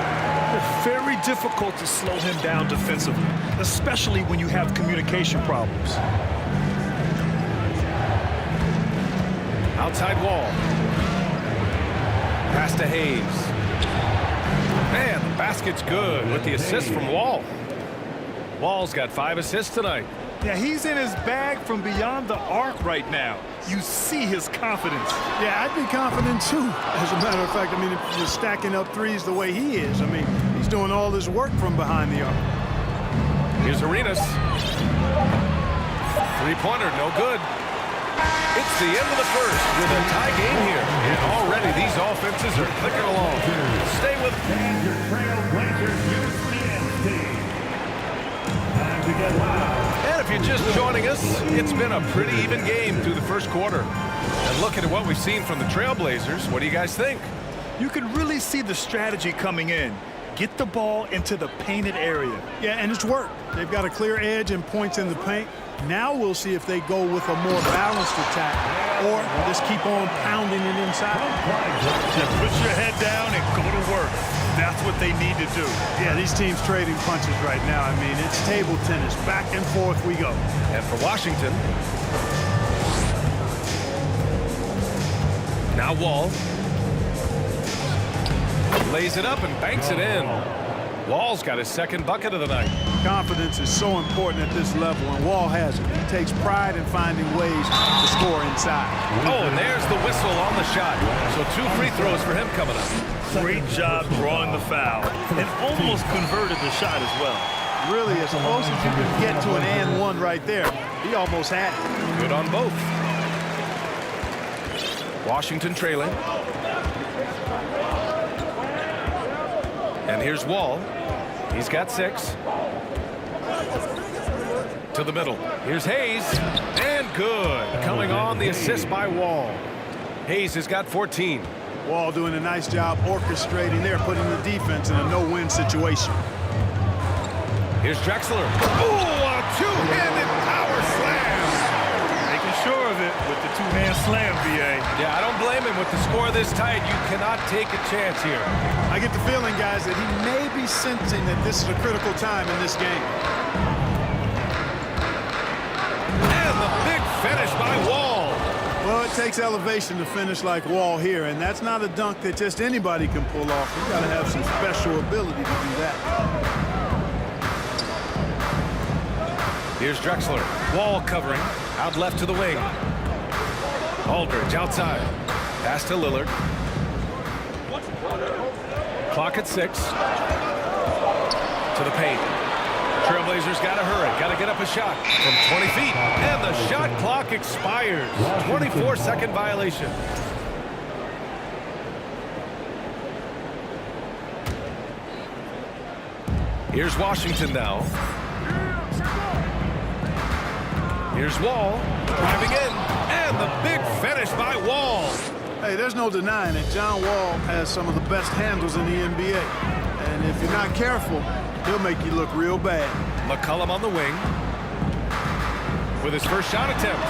It's very difficult to slow him down defensively, especially when you have communication problems. Outside Wall. Pass to Hayes. Man, the basket's good with the assist from Wall. Wall's got 5 assists tonight. Yeah, he's in his bag from beyond the arc right now. You see his confidence. Yeah, I'd be confident too. As a matter of fact, I mean, if you're stacking up threes the way he is, I mean, he's doing all this work from behind the arc. Here's Arenas. Three-pointer, no good. It's the end of the first with a tie game here. And already these offenses are clicking along. Stay with Your Trailblazers youth men's team. Time to get loud. And if you're just joining us, it's been a pretty even game through the first quarter. And looking at what we've seen from the Trailblazers, what do you guys think? You can really see the strategy coming in. Get the ball into the painted area. Yeah, and it's worked. They've got a clear edge and points in the paint. Now we'll see if they go with a more balanced attack or just keep on pounding it inside. Just put your head down and go to work. That's what they need to do. Yeah, these teams trading punches right now. I mean, it's table tennis. Back and forth we go. And for Washington, now Wall. Lays it up and banks it in. Wall's got his second bucket of the night. Confidence is so important at this level, and Wall has it. He takes pride in finding ways to score inside. Oh, and there's the whistle on the shot. So 2 free throws for him coming up. Great job drawing the foul and almost converted the shot as well. Really, as close as you can get to an and one right there. He almost had it. Good on both. Washington trailing. And here's Wall. He's got 6. To the middle. Here's Hayes. And good. Coming on the assist by Wall. Hayes has got 14. Wall doing a nice job orchestrating there, putting the defense in a no-win situation. Here's Drexler. Ooh, a two-handed power slam. Making sure of it with the two-hand slam, B.A. Yeah, I don't blame him with the score this tight. You cannot take a chance here. I get the feeling, guys, that he may be sensing that this is a critical time in this game. And the big finish by Wall. Well, it takes elevation to finish like Wall here, and that's not a dunk that just anybody can pull off. You got to have some special ability to do that. Here's Drexler. Wall covering. Out left to the wing. Aldridge outside. Pass to Lillard. Clock at 6. To the paint. Trailblazers got to hurry. Got to get up a shot from 20 feet. And the shot clock expires. 24-second violation. Here's Washington now. Here's Wall. Driving in. And the big finish by Wall. Hey, there's no denying it. John Wall has some of the best handles in the NBA. And if you're not careful, he'll make you look real bad. McCollum on the wing. With his first shot attempt.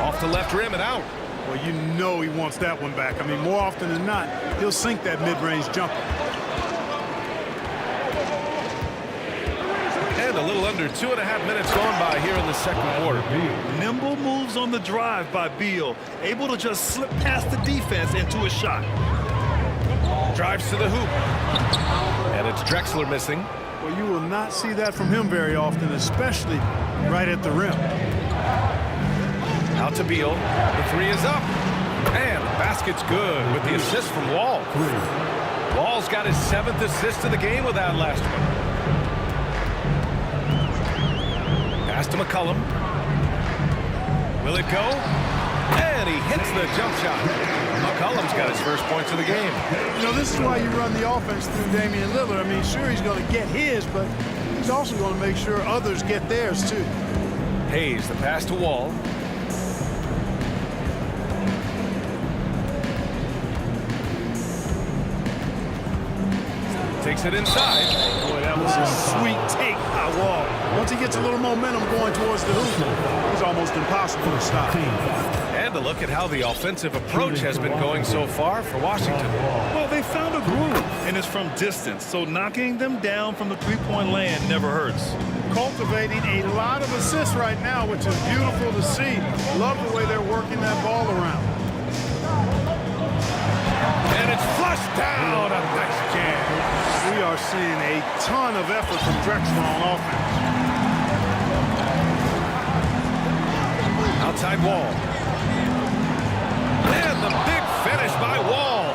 Off the left rim and out. Well, you know he wants that one back. I mean, more often than not, he'll sink that mid-range jumper. And a little under 2.5 minutes gone by here in the second quarter. Nimble moves on the drive by Beal, able to just slip past the defense into a shot. Drives to the hoop. And it's Drexler missing. Well, you will not see that from him very often, especially right at the rim. Out to Beal. The 3 is up. And the basket's good with the assist from Wall. Wall's got his 7th assist of the game with that last one. Pass to McCollum. Will it go? And he hits the jump shot. McCollum's got his first points of the game. You know, this is why you run the offense through Damian Lillard. I mean, sure, he's going to get his, but he's also going to make sure others get theirs, too. Hayes, the pass to Wall. Takes it inside. Boy, that was a sweet take by Wall. Once he gets a little momentum going towards the hoop, it's almost impossible to stop. And a look at how the offensive approach has been going so far for Washington. Well, they found a groove, and it's from distance, so knocking them down from the three-point land never hurts. Cultivating a lot of assists right now, which is beautiful to see. Love the way they're working that ball around. And it's flushed down. A nice jam. We are seeing a ton of effort from Drexler on offense. Outside Wall. And the big finish by Wall.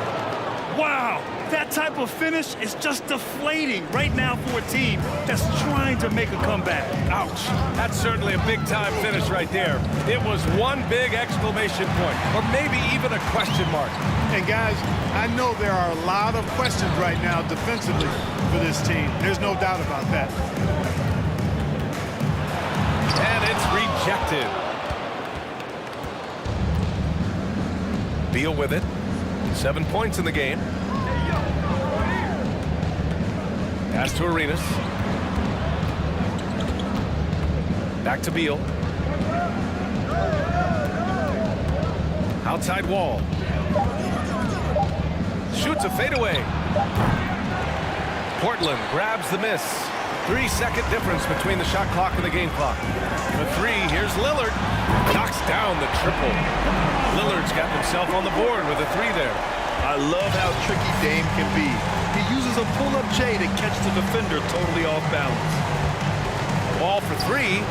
Wow, that type of finish is just deflating right now for a team that's trying to make a comeback. Ouch. That's certainly a big-time finish right there. It was one big exclamation point, or maybe even a question mark. And guys, I know there are a lot of questions right now defensively for this team. There's no doubt about that. And it's rejected. Beal with it. 7 points in the game. Pass to Arenas. Back to Beal. Outside Wall. Shoots a fadeaway. Portland grabs the miss. 3-second difference between the shot clock and the game clock. The three, here's Lillard. Knocks down the triple. Lillard's got himself on the board with a three there. I love how tricky Dame can be. He uses a pull-up J to catch the defender totally off balance. Wall for three.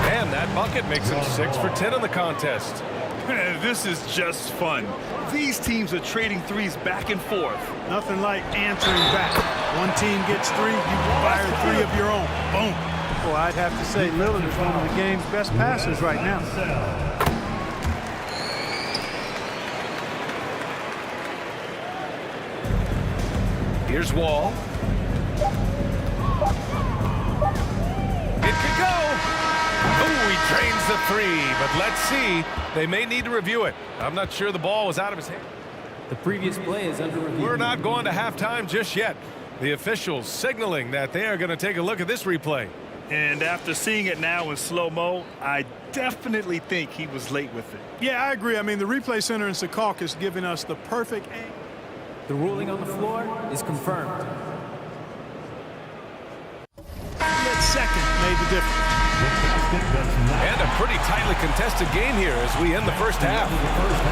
And that bucket makes him 6 for 10 in the contest. Man, this is just fun. These teams are trading threes back and forth. Nothing like answering back. One team gets three, you fire three of your own. Boom. Well, I'd have to say Lillard is one of the game's best passers right now. Here's Wall. It could go. Oh, he drains the three, but let's see. They may need to review it. I'm not sure the ball was out of his hand. The previous play is under review. We're not going to halftime just yet. The officials signaling that they are going to take a look at this replay. And after seeing it now in slow-mo, I definitely think he was late with it. Yeah, I agree. I mean, the replay center in Secaucus is giving us the perfect angle. The ruling on the floor is confirmed. That second made the difference. And a pretty tightly contested game here as we end the first half.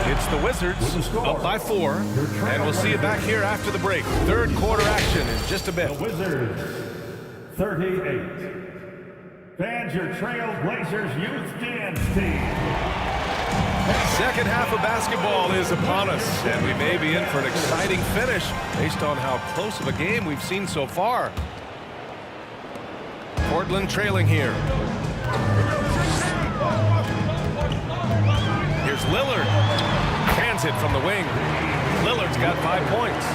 It's the Wizards up by 4, and we'll see you back here after the break. Third quarter action in just a bit. The Wizards, 38. Fans, your Trailblazers youth dance team. Second half of basketball is upon us, and we may be in for an exciting finish based on how close of a game we've seen so far. Portland trailing here. Here's Lillard. Transit from the wing. Lillard's got 5 points.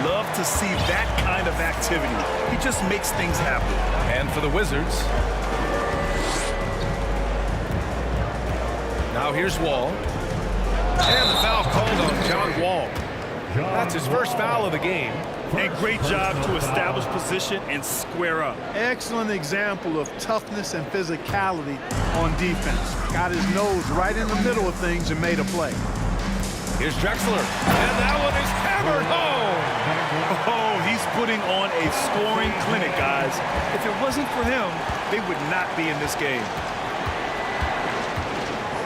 Love to see that kind of activity. He just makes things happen. And for the Wizards. Now here's Wall. And the foul called on John Wall. That's his first foul of the game. And great job to establish position and square up. Excellent example of toughness and physicality on defense. Got his nose right in the middle of things and made a play. Here's Drexler. And that one is hammered home. Oh, he's putting on a scoring clinic, guys. If it wasn't for him, they would not be in this game.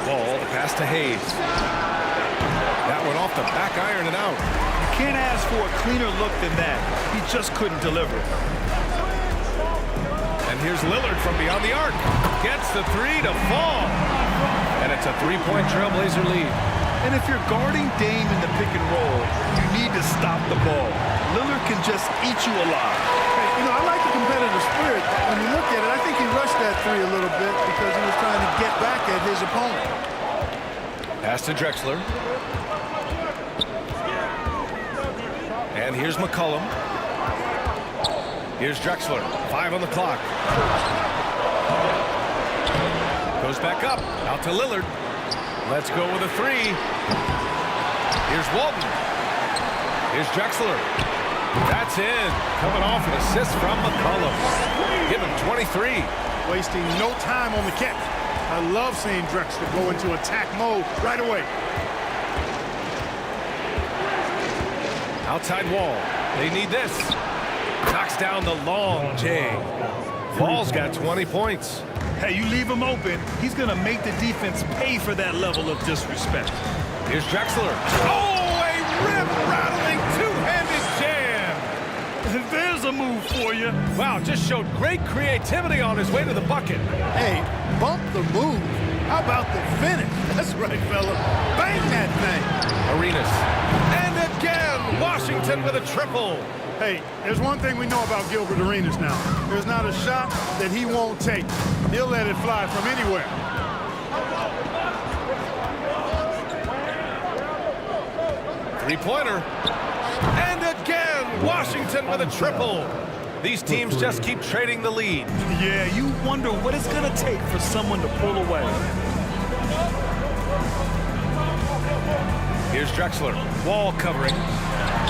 Ball, the pass to Hayes. That one off the back iron and out. You can't ask for a cleaner look than that. He just couldn't deliver. And here's Lillard from beyond the arc. Gets the three to fall. And it's a three-point Trailblazer lead. And if you're guarding Dame in the pick and roll, you need to stop the ball. Lillard can just eat you alive. You know, I like the competitive spirit. When you look at it, I think he rushed that three a little bit because he was trying to get back at his opponent. Pass to Drexler. And here's McCollum. Here's Drexler. 5 on the clock. Goes back up. Out to Lillard. Let's go with a three. Here's Walton. Here's Drexler. That's in. Coming off an assist from McCollum. Give him 23. Wasting no time on the catch. I love seeing Drexler go into attack mode right away. Outside Wall. They need this. Knocks down the long J. Wall's got 20 points. Hey, you leave him open, he's going to make the defense pay for that level of disrespect. Here's Drexler. Oh, a rip-rattling two-handed jam. There's a move for you. Wow, just showed great creativity on his way to the bucket. Hey, bump the move. How about the finish? That's right, fella. Bang that thing. Arenas. And again, Washington with a triple. Hey, there's one thing we know about Gilbert Arenas now. There's not a shot that he won't take. He'll let it fly from anywhere. Three-pointer. And again, Washington with a triple. These teams just keep trading the lead. Yeah, you wonder what it's going to take for someone to pull away. Here's Drexler. Wall covering.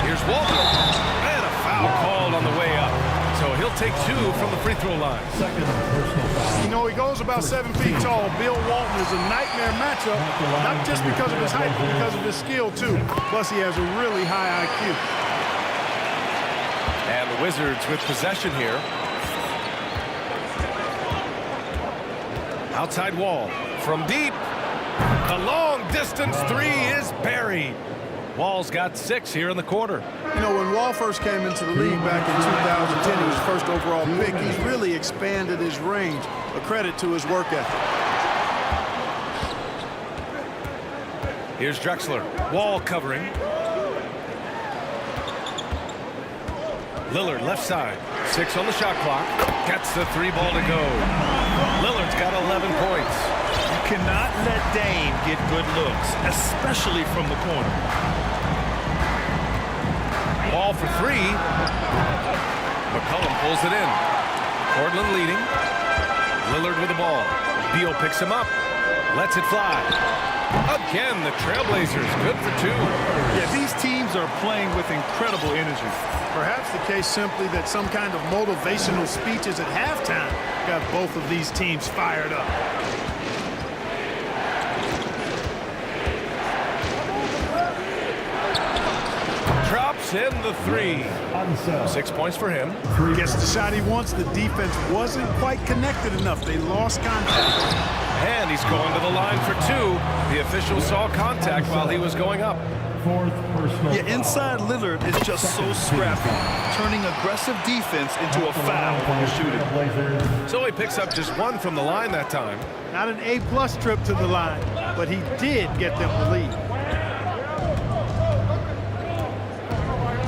Here's Walton. And a foul called on the way up. So he'll take 2 from the free throw line. You know, he goes about 7 feet tall. Bill Walton is a nightmare matchup, not just because of his height, but because of his skill, too. Plus, he has a really high IQ. And the Wizards with possession here. Outside Wall. From deep. The long-distance three is buried. Wall's got 6 here in the quarter. You know, when Wall first came into the league back in 2010, he was first overall pick. He's really expanded his range, a credit to his work ethic. Here's Drexler. Wall covering. Lillard left side. 6 on the shot clock. Gets the 3 ball to go. Lillard's got 11 points. You cannot let Dame get good looks, especially from the corner. Ball for 3. McCollum pulls it in. Portland leading. Lillard with the ball. Beal picks him up. Lets it fly. Again, the Trailblazers good for 2. Yeah, these teams are playing with incredible energy. Perhaps the case simply that some kind of motivational speeches at halftime got both of these teams fired up. Drops in the 3. 6 points for him. Gets the shot he wants. The defense wasn't quite connected enough. They lost contact. And he's going to the line for 2. The official saw contact while he was going up. Yeah, inside Lillard is just so scrappy, turning aggressive defense into a foul when you're shooting. So he picks up just 1 from the line that time. Not an A-plus trip to the line, but he did get them the lead.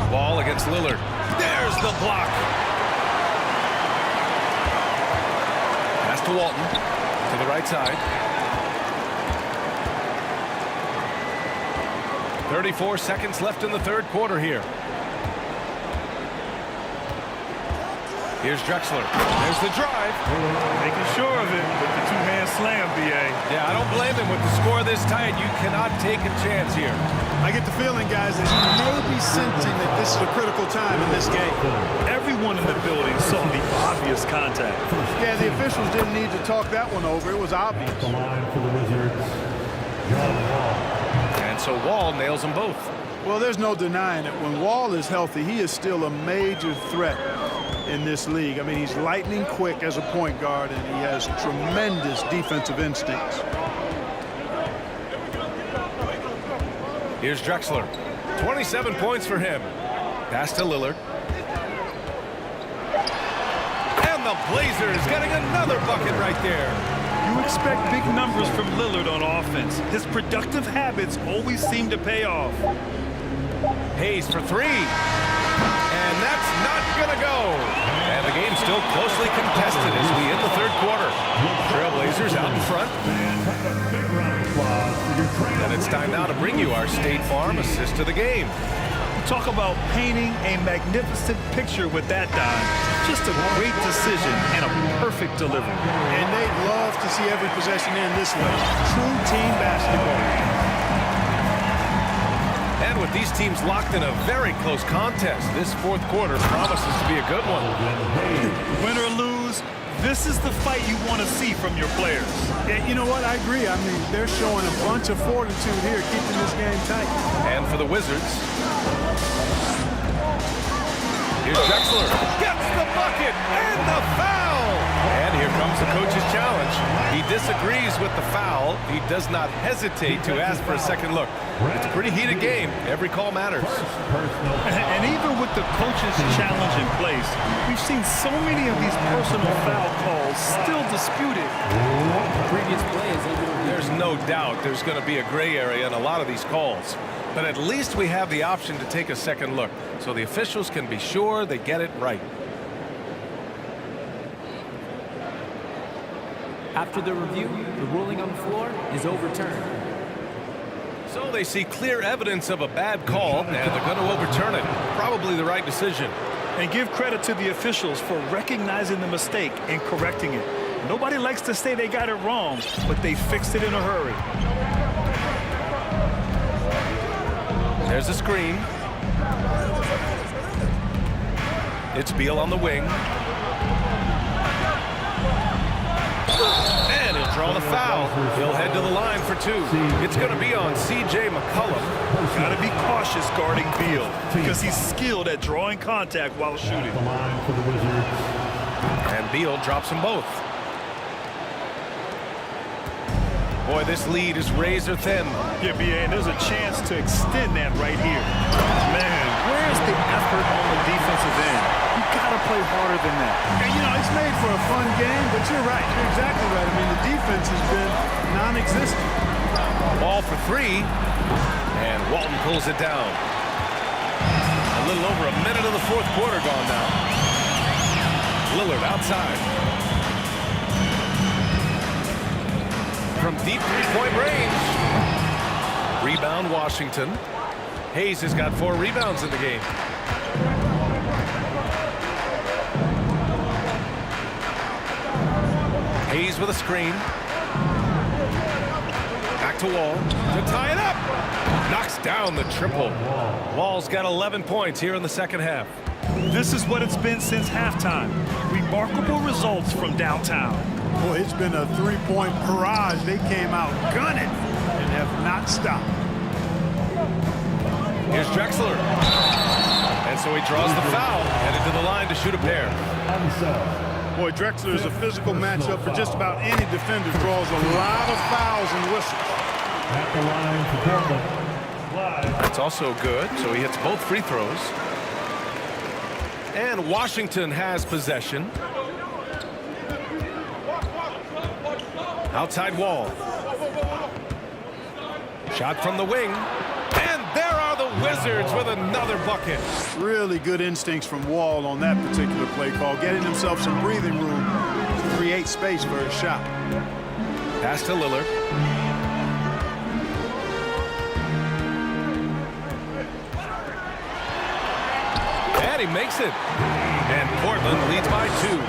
Ball against Lillard. There's the block. Pass to Walton. To the right side. 34 seconds left in the third quarter here. Here's Drexler. There's the drive. Making sure of it with the two-hand slam, B.A. Yeah, I don't blame him with the score this tight. You cannot take a chance here. I get the feeling, guys, that he may be sensing that this is a critical time in this game. Everyone in the building saw the obvious contact. Yeah, the officials didn't need to talk that one over. It was obvious. The line for the Wizards, John Wall. And so Wall nails them both. Well, there's no denying it. When Wall is healthy, he is still a major threat in this league. I mean, he's lightning quick as a point guard, and he has tremendous defensive instincts. Here's Drexler. 27 points for him. Pass to Lillard. And the Blazers getting another bucket right there. You expect big numbers from Lillard on offense. His productive habits always seem to pay off. Hayes for 3. And that's not going to go. And And the game's still closely contested as we end the third quarter. Trailblazers out in front. And it's time now to bring you our State Farm assist of the game. Talk about painting a magnificent picture with that dime. Just a great decision and a perfect delivery. And they'd love to see every possession end this way. True team basketball. And with these teams locked in a very close contest, this fourth quarter promises to be a good one. Win or lose, this is the fight you want to see from your players. Yeah, you know what? I agree. I mean, they're showing a bunch of fortitude here, keeping this game tight. And for the Wizards, here's Drexler. Gets the bucket and the foul. And here comes the coach's challenge. He disagrees with the foul. He does not hesitate to ask for a second look. It's a pretty heated game. Every call matters. And even with the coach's challenge in place, we've seen so many of these personal foul calls still disputed. Previous plays. There's no doubt there's going to be a gray area in a lot of these calls. But at least we have the option to take a second look, so the officials can be sure they get it right. After the review, the ruling on the floor is overturned. So they see clear evidence of a bad call, and they're going to overturn it. Probably the right decision. And give credit to the officials for recognizing the mistake and correcting it. Nobody likes to say they got it wrong, but they fixed it in a hurry. There's a screen. It's Beal on the wing. And he'll draw the foul. He'll head to the line for two. It's going to be on C.J. McCollum. Got to be cautious guarding Beal because he's skilled at drawing contact while shooting. And Beal drops them both. Boy, this lead is razor thin. Yeah, B.A., and there's a chance to extend that right here. Man, where's the effort on the defensive end? You got to play harder than that. And, you know, it's made for a fun game, but you're right. You're exactly right. I mean, the defense has been non-existent. Ball for three, and Walton pulls it down. A little over a minute of the fourth quarter gone now. Lillard outside. From deep three-point range. Rebound, Washington. Hayes has got 4 rebounds in the game. Hayes with a screen. Back to Wall. To tie it up. Knocks down the triple. Wall's got 11 points here in the second half. This is what it's been since halftime. Remarkable results from downtown. Boy, it's been a three-point barrage. They came out gunning and have not stopped. Here's Drexler. And so he draws the foul, headed to the line to shoot a pair. Boy, Drexler is a physical matchup for just about any defender. Draws a lot of fouls and whistles. At the line for Portland. That's also good, so he hits both free throws. And Washington has possession. Outside Wall. Shot from the wing. And there are the Wizards with another bucket. Really good instincts from Wall on that particular play call, getting himself some breathing room to create space for his shot. Pass to Lillard. And he makes it. And Portland leads by 2.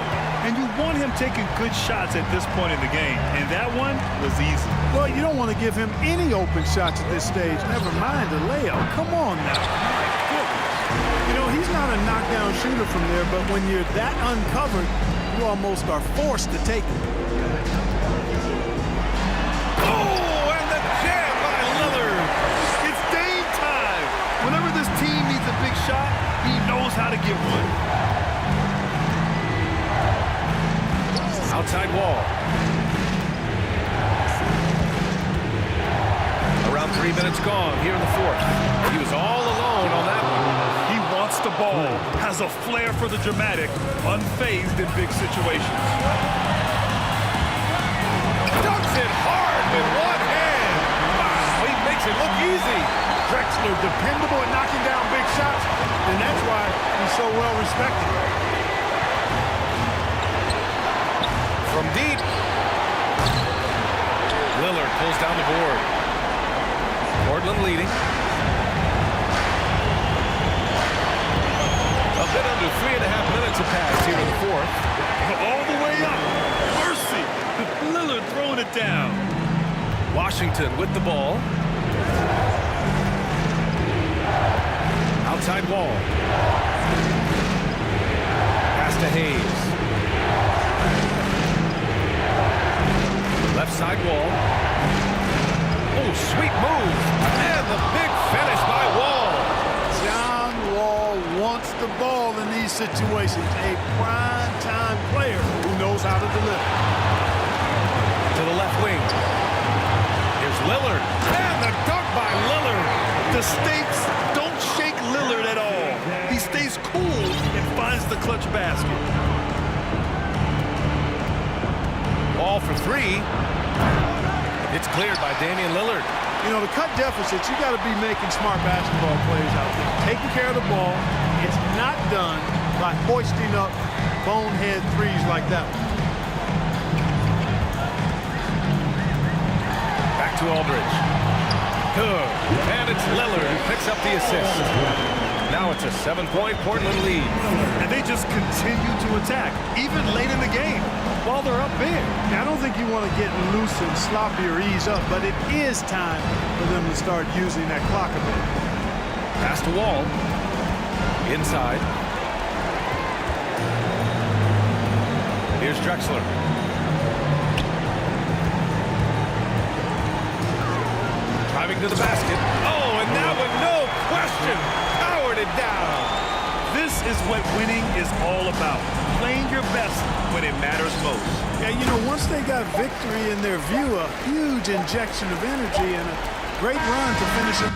And you want him taking good shots at this point in the game. And that one was easy. Well, you don't want to give him any open shots at this stage. Never mind a layup. Come on now. You know, he's not a knockdown shooter from there, but when you're that uncovered, you almost are forced to take it. Oh, and the jam by Lillard. It's Dame time. Whenever this team needs a big shot, he knows how to get one. Outside Wall. Around 3 minutes gone here in the fourth. He was all alone on that one. He wants the ball, has a flair for the dramatic, unfazed in big situations. Dunks it hard with one hand. Wow, he makes it look easy. Drexler dependable at knocking down big shots, and that's why he's so well respected. from deep. Lillard pulls down the board. Portland leading. A bit under 3.5 minutes have passed here in the fourth. All the way up. Mercy. Lillard throwing it down. Washington with the ball. Outside wall. Pass to Hayes. Left side wall. Oh, sweet move. And the big finish by Wall. John Wall wants the ball in these situations. A prime-time player who knows how to deliver. To the left wing. Here's Lillard. And the dunk by Lillard. The stakes don't shake Lillard at all. He stays cool and finds the clutch basket. Ball for three. It's cleared by Damian Lillard. You know, to cut deficits, you got to be making smart basketball plays out there. Taking care of the ball. It's not done by hoisting up bonehead threes like that one. Back to Aldridge. Good. And it's Lillard who picks up the assist. Now it's a 7-point Portland lead. And they just continue to attack, even late in the game, while they're up big. I don't think you want to get loose and sloppy or ease up, but it is time for them to start using that clock a bit. Pass to Wall. Inside. Here's Drexler. Driving to the basket. Oh, and that one, no question, powered it down. This is what winning is all about. Playing your best when it matters most. Yeah, you know, once they got victory in their view, a huge injection of energy and a great run to finish it.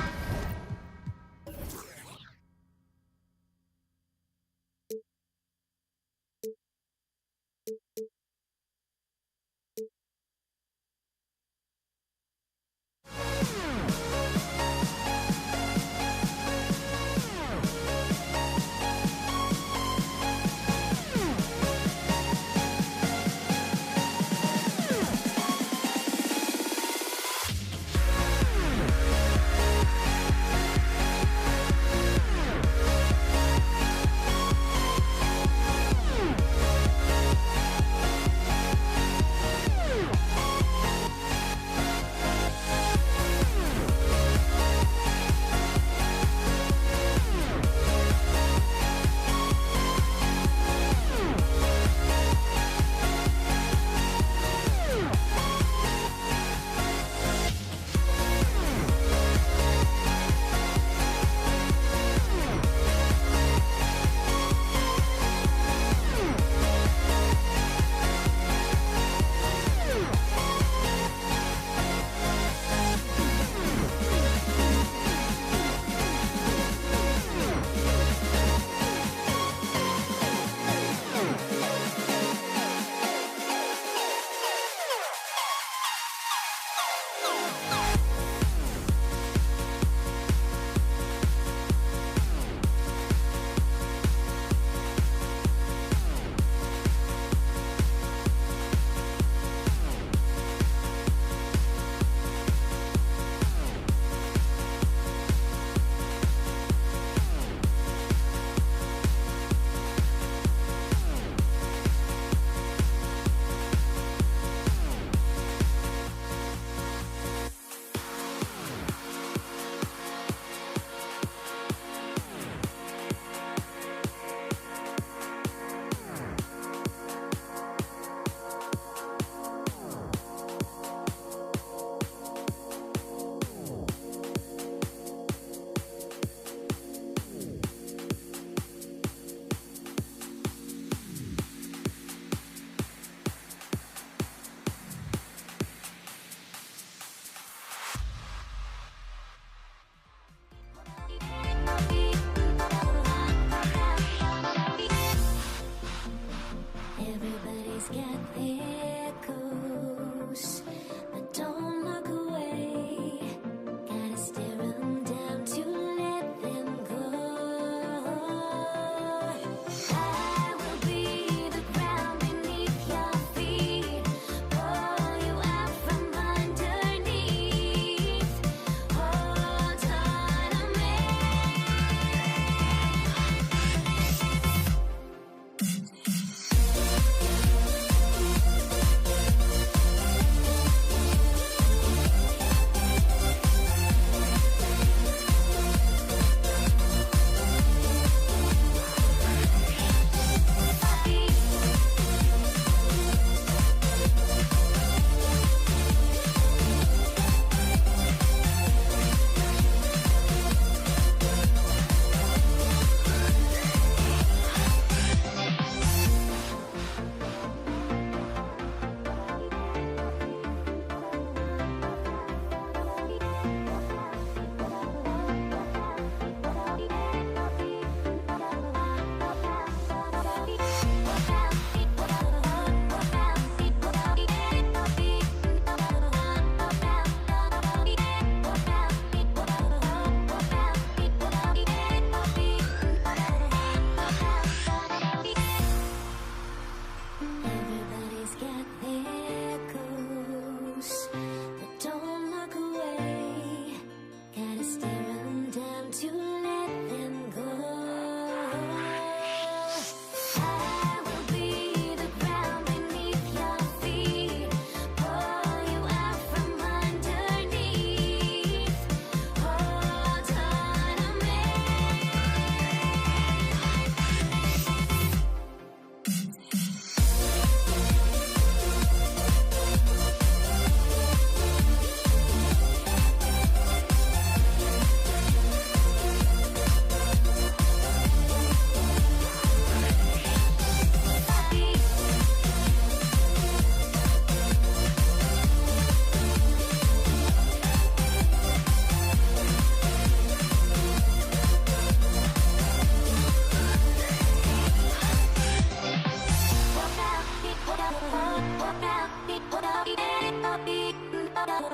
It's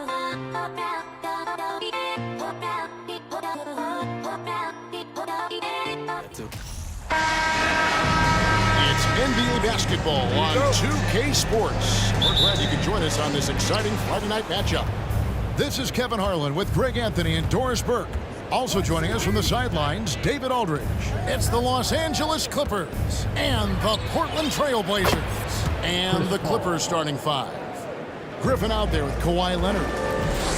NBA basketball on 2K Sports. We're glad you can join us on this exciting Friday night matchup. This is Kevin Harlan with Greg Anthony and Doris Burke. Also joining us from the sidelines, David Aldridge. It's the Los Angeles Clippers and the Portland Trail Blazers. And the Clippers starting five. Griffin out there with Kawhi Leonard.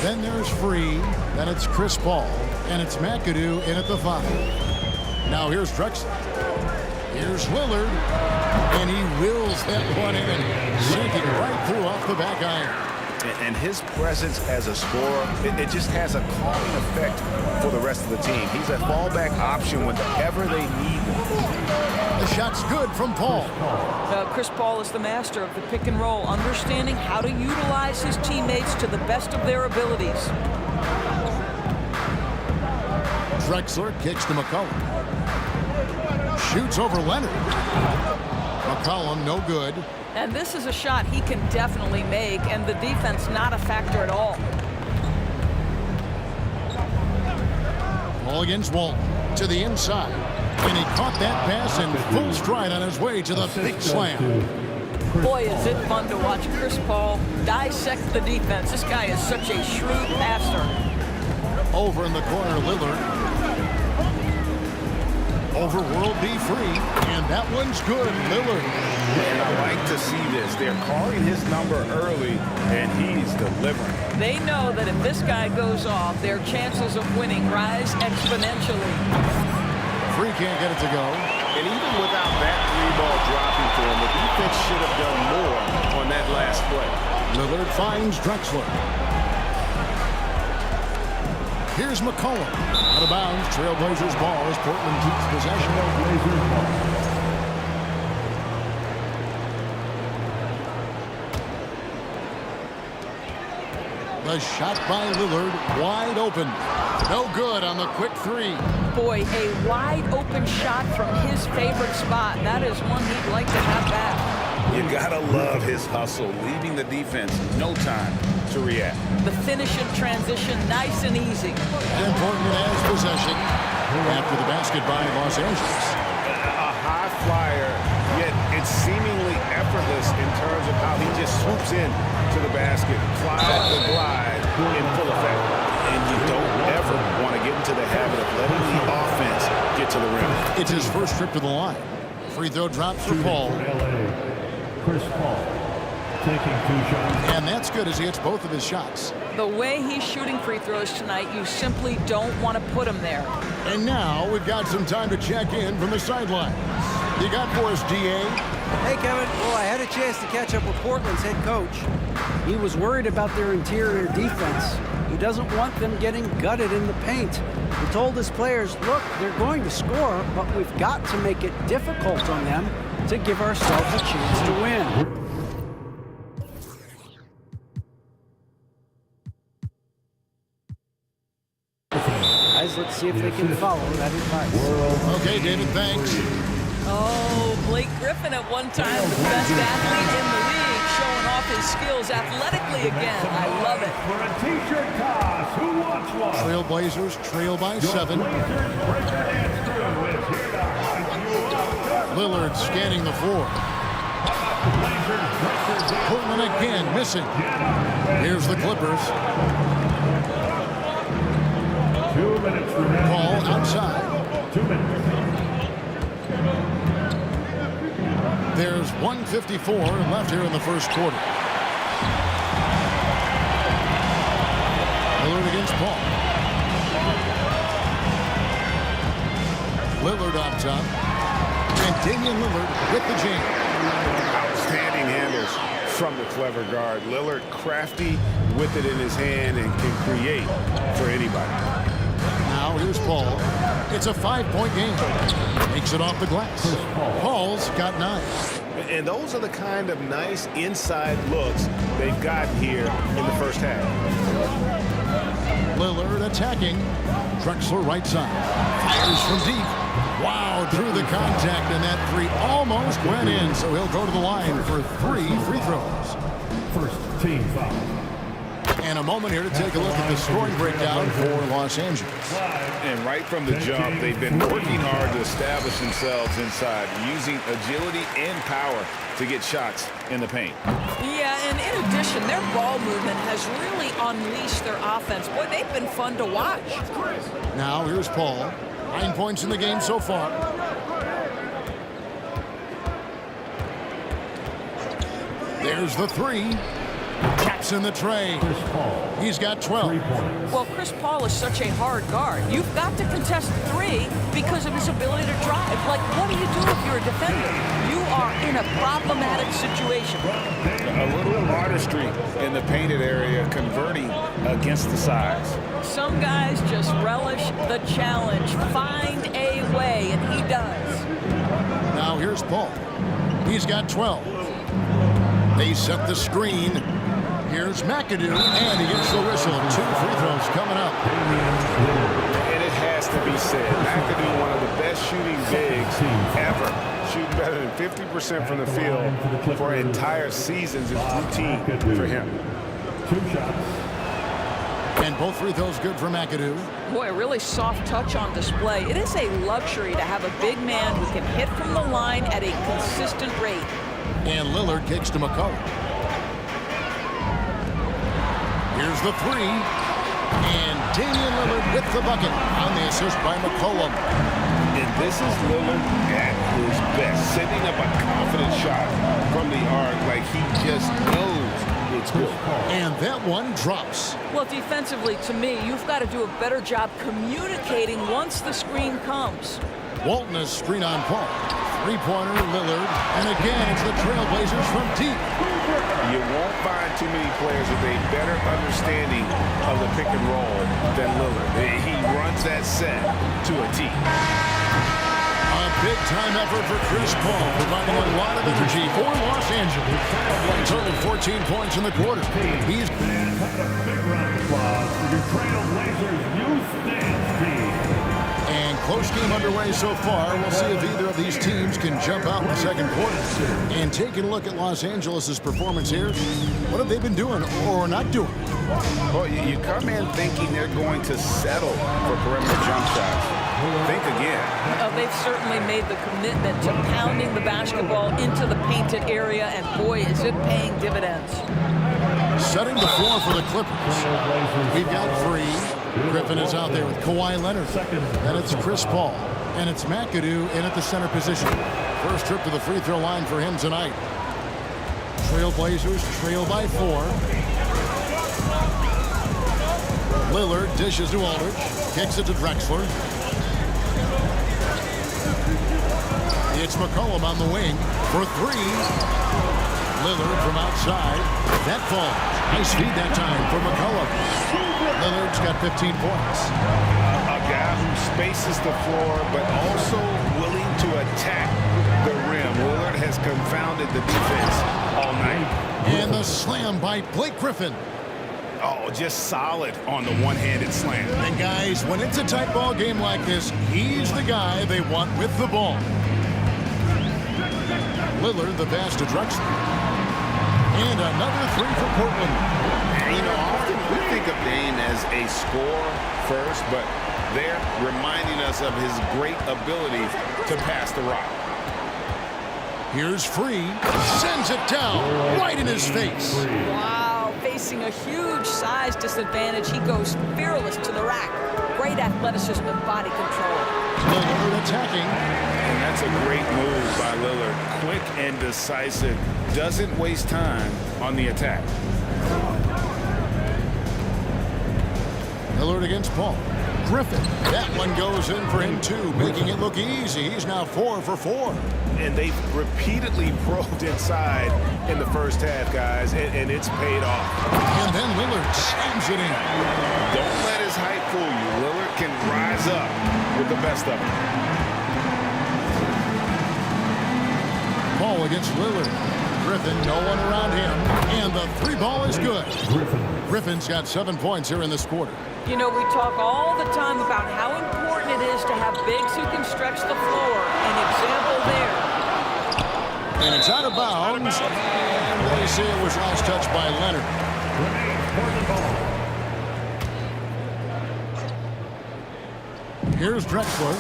Then there's Free. Then it's Chris Paul. And it's McAdoo in at the five. Now here's Drexler. Here's Lillard. And he wills that one in, sinking right through off the back iron. And his presence as a scorer, it just has a calming effect for the rest of the team. He's a fallback option whenever they need him. The shot's good from Paul. Chris Paul is the master of the pick and roll, understanding how to utilize his teammates to the best of their abilities. Drexler kicks to McCollum. Shoots over Leonard. McCollum no good. And this is a shot he can definitely make, and the defense not a factor at all. Ball against Walton to the inside. And he caught that pass in full stride on his way to the big slam. Boy, is it fun to watch Chris Paul dissect the defense. This guy is such a shrewd passer. Over in the corner, Lillard. Over World B free, and that one's good, Lillard. And I like to see this. They're calling his number early, and he's delivering. They know that if this guy goes off, their chances of winning rise exponentially. Free can't get it to go. And even without that three ball dropping for him, the defense should have done more on that last play. Lillard finds Drexler. Here's McCollum. Out of bounds, Trailblazers ball as Portland keeps possession. The shot by Lillard, wide open. No good on the quick three. Boy, a wide open shot from his favorite spot. That is one he'd like to have back. You gotta love his hustle, leaving the defense no time to react. The finish in transition, nice and easy. And Portland has possession after the basket by Los Angeles. A high flyer, yet it's seemingly effortless in terms of how he just swoops in to the basket. The glide in full effect. And you don't ever want to get into the habit of letting the offense get to the rim. It's his first trip to the line. Free throw drops for Paul. Chris Paul taking 2 shots. And that's good as he hits both of his shots. The way he's shooting free throws tonight, you simply don't want to put him there. And now we've got some time to check in from the sidelines. You got for us, DA? Hey, Kevin. Well, I had a chance to catch up with Portland's head coach. He was worried about their interior defense. He doesn't want them getting gutted in the paint. He told his players, look, they're going to score, but we've got to make it difficult on them to give ourselves a chance to win. Guys, let's see if they can follow that advice. Okay, David, thanks. Oh, Blake Griffin at one time the best athlete in the league, showing off his skills athletically again. I love it. For a t-shirt toss, who wants one? Trailblazers trail by 7. Lillard scanning the floor. Portland again missing. Here's the Clippers. 2 minutes remaining. Paul outside. 2 minutes. There's 1:54 left here in the first quarter. Lillard against Paul. Lillard up top. And Damian Lillard with the jam. Outstanding handles from the clever guard. Lillard crafty with it in his hand and can create for anybody. Now here's Paul. It's a 5-point game. Makes it off the glass. Paul's got 9. And those are the kind of nice inside looks they've gotten here in the first half. Lillard attacking. Drexler right side. Fires from deep. Wow, through the contact, and that 3 almost went in, so he'll go to the line for 3 free throws. First team foul. And a moment here to take a look at the scoring breakdown for Los Angeles. And right from the jump, they've been working hard to establish themselves inside, using agility and power to get shots in the paint. Yeah, and in addition, their ball movement has really unleashed their offense. Boy, they've been fun to watch. Now here's Paul. 9 points in the game so far. There's the three. Taps in the tray. He's got 12. Well, Chris Paul is such a hard guard. You've got to contest three because of his ability to drive. Like, what do you do if you're a defender? You are in a problematic situation. A little artistry in the painted area, converting against the size. Some guys just relish the challenge. Find a way, and he does. Now here's Paul. He's got 12. They set the screen. Here's McAdoo, and he gets the whistle. 2 free throws coming up. And it has to be said, McAdoo, one of the best shooting bigs ever. Shooting better than 50% from the field for entire seasons is routine for him. 2 shots. And both free throws good for McAdoo. Boy, a really soft touch on display. It is a luxury to have a big man who can hit from the line at a consistent rate. And Lillard kicks to McCollum. Here's the three. And Damian Lillard with the bucket on the assist by McCollum. And this is Lillard at his best, setting up a confident shot from the arc like he just knows it's good. And that one drops. Well, defensively, to me, you've got to do a better job communicating once the screen comes. Walton is screen on Paul. Three-pointer, Lillard. And again, it's the Trailblazers from deep. You won't find too many players with a better understanding of the pick and roll than Lillard. He runs that set to a T. A big-time effort for Chris Paul, providing a lot of energy for Los Angeles. A total of 14 points in the quarter. He's... A big round of applause for your Trailblazers youth dance team. And close game underway so far. We'll see if either of these teams can jump out in the second quarter. And taking a look at Los Angeles' performance here, what have they been doing or not doing? Well, you come in thinking they're going to settle for perimeter jump shots. Think again. They've certainly made the commitment to pounding the basketball into the painted area, and boy, is it paying dividends. Setting the floor for the Clippers. We've got three. Griffin is out there with Kawhi Leonard. And it's Chris Paul. And it's McAdoo in at the center position. First trip to the free throw line for him tonight. Trailblazers trail by 4. Lillard dishes to Aldridge. Kicks it to Drexler. It's McCollum on the wing for 3. Lillard from outside. That falls. Nice feed that time for McCollum. Lillard's got 15 points. A guy who spaces the floor, but also willing to attack the rim. Lillard has confounded the defense all night. And the slam by Blake Griffin. Oh, just solid on the one-handed slam. And guys, when it's a tight ball game like this, he's the guy they want with the ball. Lillard, the pass to Drexler. And another 3 for Portland. And, you know, often we think of Dame as a scorer first, but they're reminding us of his great ability to pass the rock. Here's Free. Sends it down right in his face. Wow, facing a huge size disadvantage, he goes fearless to the rack. Great athleticism and body control. Lillard attacking. And that's a great move by Lillard. Quick and decisive. Doesn't waste time on the attack. Lillard against Paul. Griffin. That one goes in for him too, making it look easy. He's now 4 for 4. And they've repeatedly probed inside in the first half, guys, and it's paid off. And then Lillard slams it in. Don't let his height fool you. Lillard can rise up with the best of them. Paul against Lillard. Griffin, no one around him. And the 3 ball is good. Griffin's got 7 points here in this quarter. You know, we talk all the time about how important it is to have bigs who can stretch the floor. An example there. And it's out of bounds. And they say it was last touched by Leonard. Here's Drexler.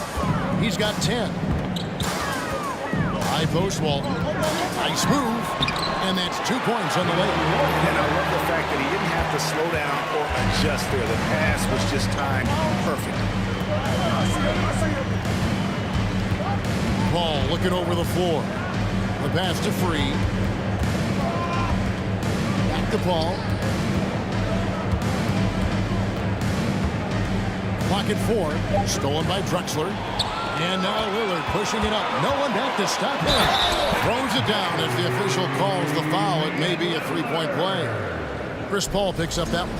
He's got 10. High post, Walton. Nice move. And that's 2 points on the way. And I love the fact that he didn't have to slow down or adjust there. The pass was just timed perfect. Paul looking over the floor. The pass to Free. Back to Paul. Clock at 4. Stolen by Drexler. And now Lillard pushing it up. No one back to stop him. Throws it down as the official calls the foul. It may be a three-point play. Chris Paul picks up that one.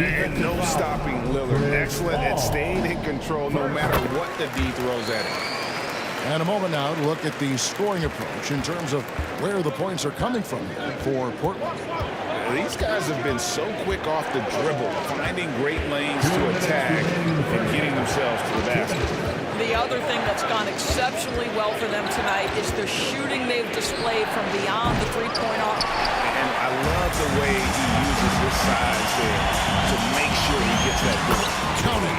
And no stopping Lillard. Excellent at staying in control no matter what the D throws at him. And a moment now to look at the scoring approach in terms of where the points are coming from here for Portland. These guys have been so quick off the dribble, finding great lanes to attack and getting themselves to the basket. The other thing that's gone exceptionally well for them tonight is the shooting they've displayed from beyond the three-point arc. And I love the way he uses his size there to make sure he gets that goal. Counting.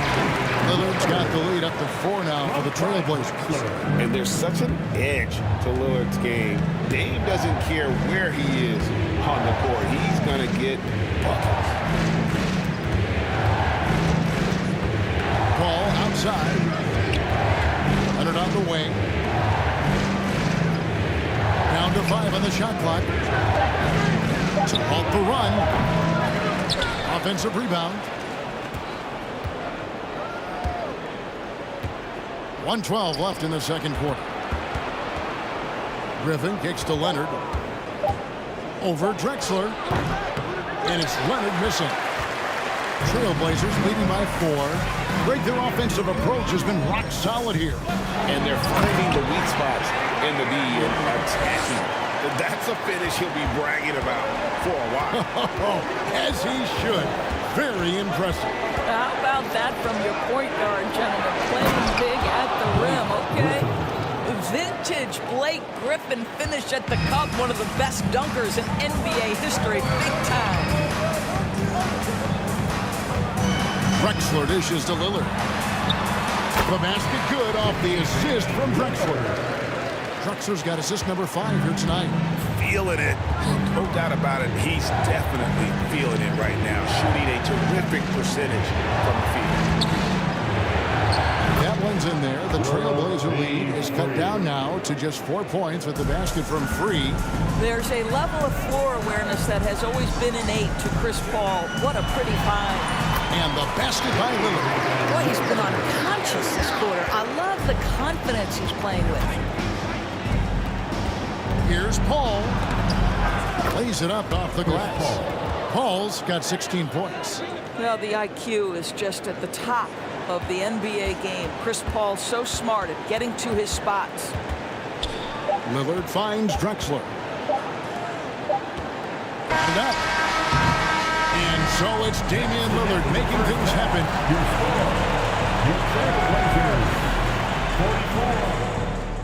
Lillard's got the lead up to 4 now for the Trailblazers. And there's such an edge to Lillard's game. Dave doesn't care where he is on the court. He's going to get buckets. Paul outside. Leonard on the wing. Down to 5 on the shot clock. To halt the run. Offensive rebound. 1:12 left in the second quarter. Griffin kicks to Leonard. Over Drexler. And it's Leonard missing. Trailblazers leading by 4. Greg, their offensive approach has been rock solid here. And they're finding the weak spots in the D and attacking. That's a finish he'll be bragging about for a while. As he should. Very impressive. How about that from your point guard, gentlemen? Playing big at the rim, okay? Vintage Blake Griffin finish at the cup. One of the best dunkers in NBA history. Big time. Drexler dishes to Lillard. The basket good off the assist from Drexler. Drexler's got assist number 5 here tonight. Feeling it. No doubt about it. He's definitely feeling it right now. Shooting a terrific percentage from the field. That one's in there. The Trailblazer lead is cut down now to just 4 points with the basket from Free. There's a level of floor awareness that has always been innate to Chris Paul. What a pretty find. And the basket by Lillard. Boy, he's been unconscious this quarter. I love the confidence he's playing with. Here's Paul. Lays it up off the glass. Paul's got 16 points. Well, the IQ is just at the top of the NBA game. Chris Paul so smart at getting to his spots. Lillard finds Drexler. And up. And so it's Damian Lillard making things happen.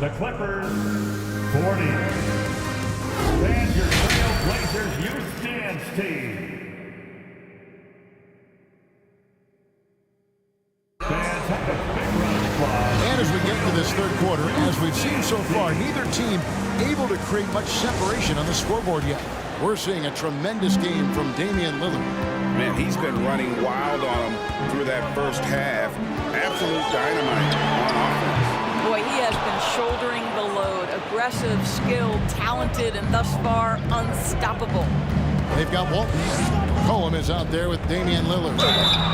The Clippers, 40. And your Trailblazers youth dance team. And as we get to this third quarter, as we've seen so far, neither team able to create much separation on the scoreboard yet. We're seeing a tremendous game from Damian Lillard. Man, he's been running wild on him through that first half. Absolute dynamite on offense. Boy, he has been shouldering the load. Aggressive, skilled, talented, and thus far unstoppable. They've got Walton. Cohen is out there with Damian Lillard.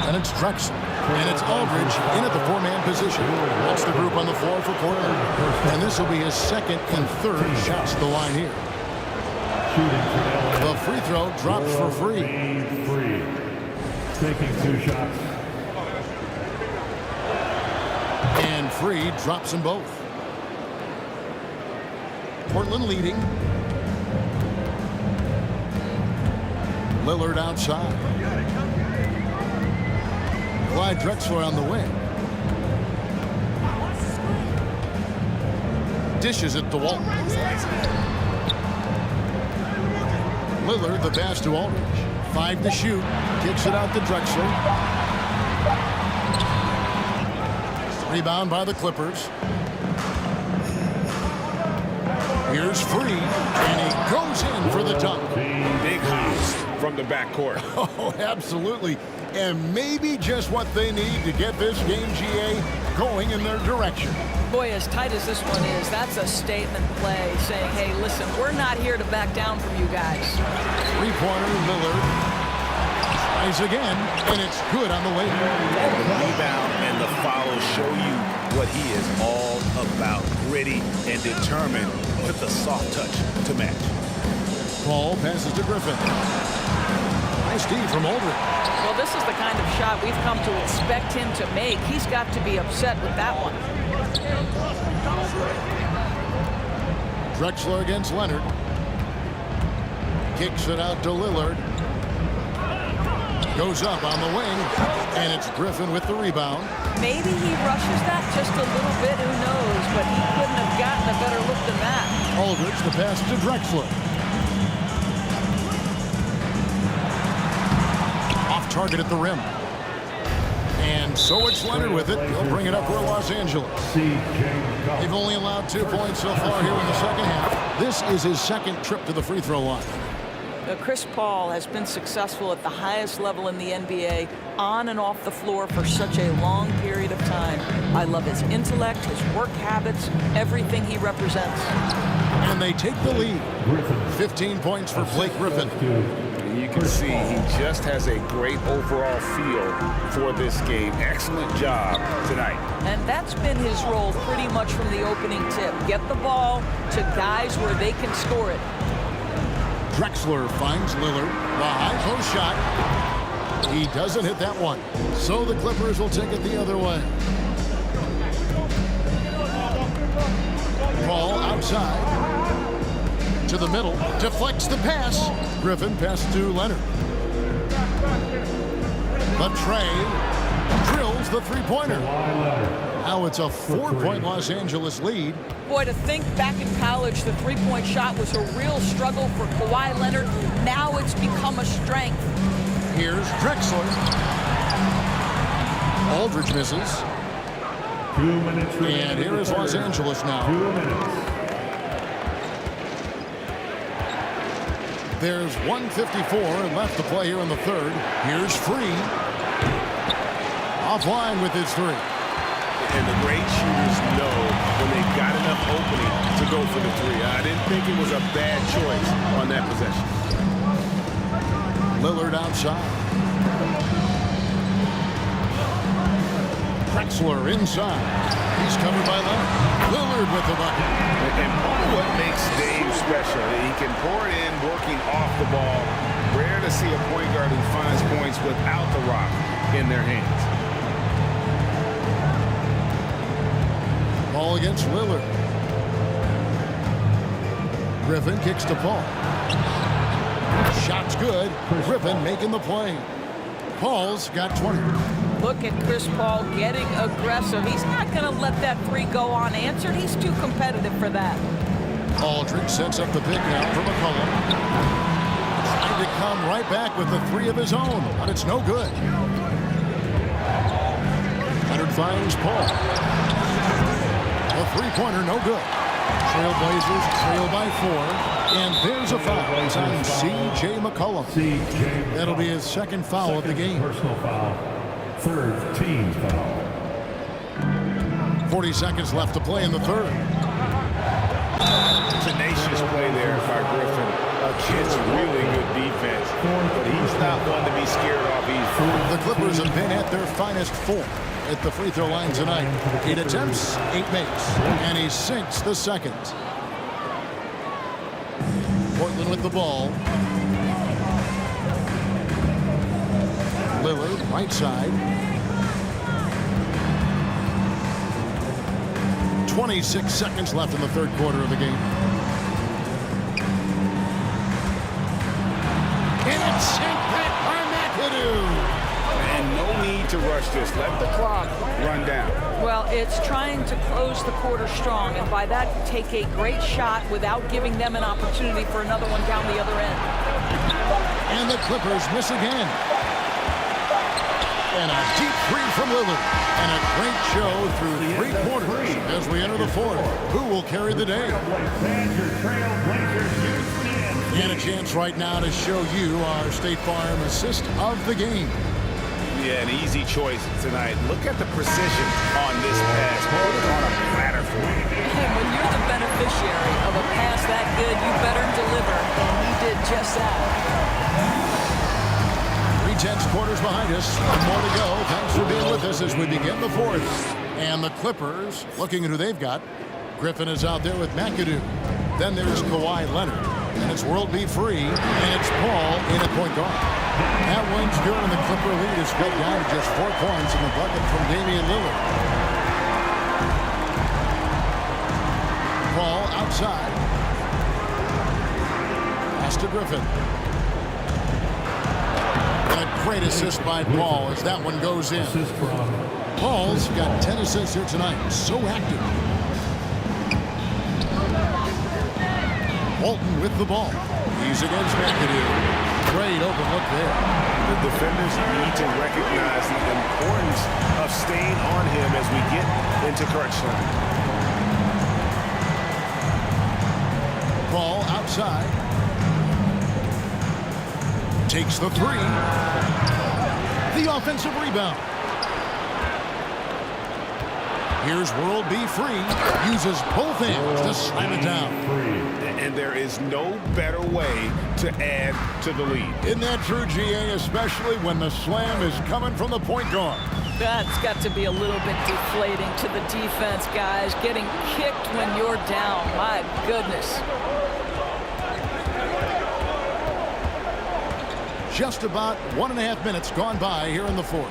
And it's Drexler. And it's Aldridge in at the 4-man position. That's the group on the floor for Portland. And this will be his second and third shots to the line here. The free throw drops for Free. Taking 2 shots. And Free drops them both. Portland leading. Lillard outside. Clyde Drexler on the wing. Dishes it to Walton. Lillard, the pass to Aldridge. 5 to shoot. Kicks it out to Drexler. Rebound by the Clippers. Here's Free, and he goes in for the dunk. Big house from the backcourt. Oh, absolutely. And maybe just what they need to get this game, GA, going in their direction. Boy, as tight as this one is, that's a statement play saying, hey, listen, we're not here to back down from you guys. Three-pointer, Lillard. Tries again, and it's good on the way. And the rebound and the follow show you what he is all about. Gritty and determined with the soft touch to match. Paul passes to Griffin. Nice D from Aldridge. Well, this is the kind of shot we've come to expect him to make. He's got to be upset with that one. Drexler against Leonard. Kicks it out to Lillard. Goes up on the wing, and it's Griffin with the rebound. Maybe he rushes that just a little bit, who knows, but he couldn't have gotten a better look than that. Aldridge, the pass to Drexler. Off target at the rim. And so it's Leonard with it. He'll bring it up for Los Angeles. They've only allowed 2 points so far here in the second half. This is his second trip to the free throw line. Chris Paul has been successful at the highest level in the NBA, on and off the floor for such a long period of time. I love his intellect, his work habits, everything he represents. And they take the lead. 15 points for Blake Griffin. You can see he just has a great overall feel for this game. Excellent job tonight. And that's been his role pretty much from the opening tip. Get the ball to guys where they can score it. Drexler finds Lillard. The high post shot. He doesn't hit that one. So the Clippers will take it the other way. Paul outside. To the middle. Deflects the pass. Griffin passes to Leonard. But Trey drills the three-pointer. Now it's a 4-point Los Angeles lead. Boy, to think back in college, the three-point shot was a real struggle for Kawhi Leonard. Now it's become a strength. Here's Drexler. Aldridge misses. 2 minutes remaining. And here is Los Angeles now. 2 minutes. There's 1:54 left to play here in the third. Here's Free. Offline with his three. And the great shooters know when they've got enough opening to go for the three. I didn't think it was a bad choice on that possession. Lillard outside. Drexler inside. He's covered by Leonard. Lillard with the bucket. And part of what makes Dave special, he can pour it in working off the ball. Rare to see a point guard who finds points without the rock in their hands. Ball against Lillard. Griffin kicks to Paul. Shot's good. Griffin making the play. Paul's got 20. Look at Chris Paul getting aggressive. He's not going to let that three go unanswered. He's too competitive for that. Aldridge sets up the pick now for McCollum. Trying to come right back with the three of his own, but it's no good. Leonard finds Paul. A three-pointer, no good. Trailblazers trail by 4. And there's a foul. It's on C.J. McCollum. That'll be his second foul of the game. Personal foul. Third team foul. 40 seconds left to play in the third. Tenacious play there by Griffin. Against really good defense. But he's not one to be scared off easily. The Clippers have been at their finest 4 at the free throw line tonight. 8 attempts, 8 makes. And he sinks the second. Portland with the ball. Lillard, right side. 26 seconds left in the third quarter of the game. And it's sent back by McAdoo. And no need to rush this. Let the clock run down. Well, it's trying to close the quarter strong, and by that, take a great shot without giving them an opportunity for another one down the other end. And the Clippers miss again. And a deep three from Lillard. And a great show through 3 quarters as we enter the 4th. Who will carry the day? And a chance right now to show you our State Farm assist of the game. Yeah, an easy choice tonight. Look at the precision on this pass. Put it on a platter for you. And when you're the beneficiary of a pass that good, you better deliver. And he did just that. 3/10 quarters behind us. One more to go. Thanks for being with us as we begin the 4th. And the Clippers, looking at who they've got. Griffin is out there with McAdoo. Then there's Kawhi Leonard. And it's World B. Free. And it's Paul in at point guard. That one's good, and the Clipper lead is cut down to just 4 points in the bucket from Damian Lillard. Paul outside. Pass to Griffin. And a great assist by Paul as that one goes in. Paul's got 10 assists here tonight. So active. Walton with the ball. He's against McAdoo. Great open look there. The defenders need to recognize the importance of staying on him as we get into crunch time. Ball outside. Takes the 3. The offensive rebound. Here's World B. Free. Uses both hands to slam it down. And there is no better way to add to the lead. Isn't that true, GA, especially when the slam is coming from the point guard? That's got to be a little bit deflating to the defense, guys. Getting kicked when you're down. My goodness. Just about 1.5 minutes gone by here in the 4th.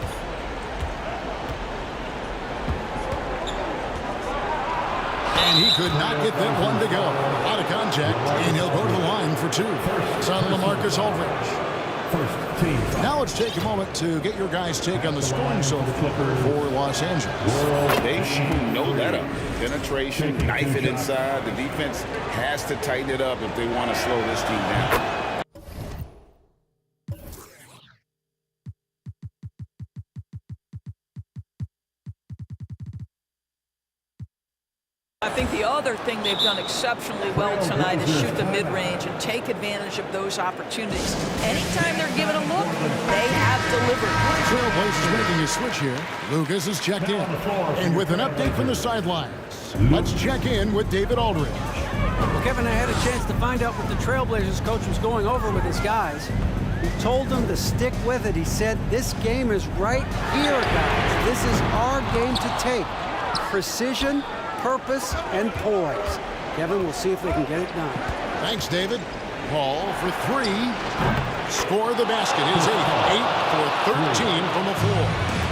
And he could not get that one to go. Out of contact, and he'll go to the line for 2. It's on LaMarcus Aldridge. Now let's take a moment to get your guys' take on the scoring so for Los Angeles. They know that up. Penetration, knife it inside. The defense has to tighten it up if they want to slow this team down. I think the other thing they've done exceptionally well tonight is shoot the mid-range and take advantage of those opportunities. Anytime they're given a look, they have delivered. Trailblazers making a switch here. Lucas is checked in. And with an update from the sidelines, let's check in with David Aldridge. Well, Kevin, I had a chance to find out what the Trailblazers coach was going over with his guys. He told them to stick with it. He said, this game is right here, guys. This is our game to take. Precision, purpose, and poise. Kevin, we'll see if they can get it done. Thanks, David. Paul for 3. Score the basket. His 8 for 13 from the floor.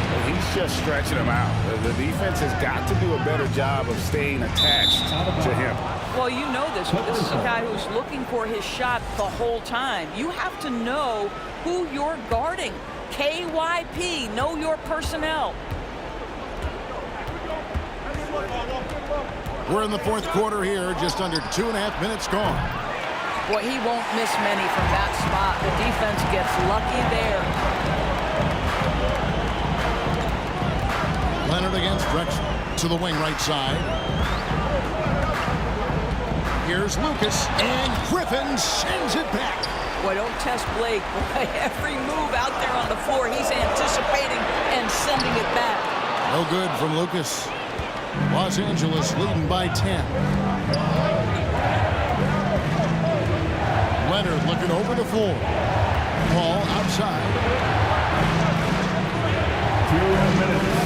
Well, he's just stretching them out. The defense has got to do a better job of staying attached to him. Well, you know this. This is a guy who's looking for his shot the whole time. You have to know who you're guarding. KYP, know your personnel. We're in the 4th quarter here, just under 2.5 minutes gone. Boy, he won't miss many from that spot. The defense gets lucky there. Leonard against Drexler to the wing right side. Here's Lucas, and Griffin sends it back. Boy, don't test Blake. Boy, every move out there on the floor, he's anticipating and sending it back. No good from Lucas. Los Angeles leading by 10. Leonard looking over the floor. Ball outside. 2 minutes.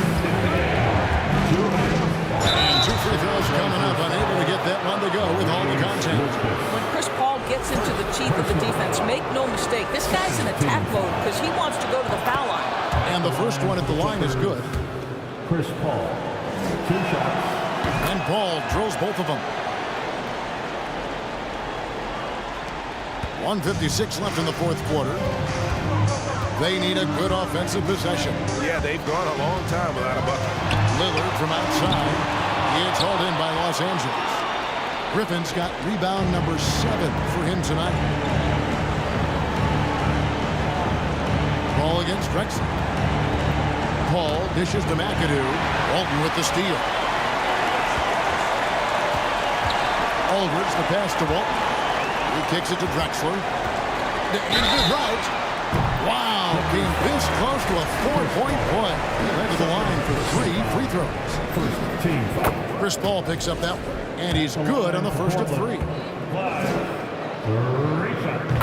And 2 free throws coming up. Unable to get that one to go with all the contact. When Chris Paul gets into the teeth of the defense, make no mistake, this guy's in attack mode because he wants to go to the foul line. And the first one at the line is good. Chris Paul. 2 shots. And Paul drills both of them. 1:56 left in the 4th quarter. They need a good offensive possession. Yeah, they've gone a long time without a bucket. Lillard from outside. It's hauled in by Los Angeles. Griffin's got rebound number 7 for him tonight. Ball against Drexler. Paul dishes to McAdoo. Walton with the steal. Aldridge the pass to Walton. He kicks it to Drexler. Into right. Wow, came this close to a 4-point play. Back to the line for 3 free throws. First team foul. Chris Paul picks up that one, and he's good on the first of 3.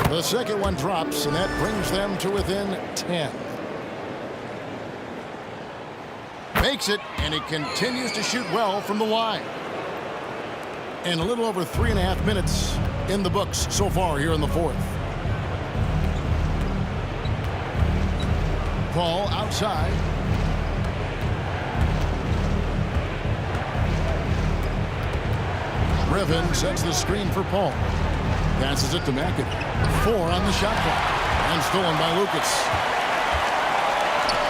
The second one drops, and that brings them to within 10. Makes it, and he continues to shoot well from the line. And a little over 3.5 minutes in the books so far here in the fourth. Paul outside. Riven sets the screen for Paul. Passes it to McAdoo. 4 on the shot clock. And stolen by Lucas.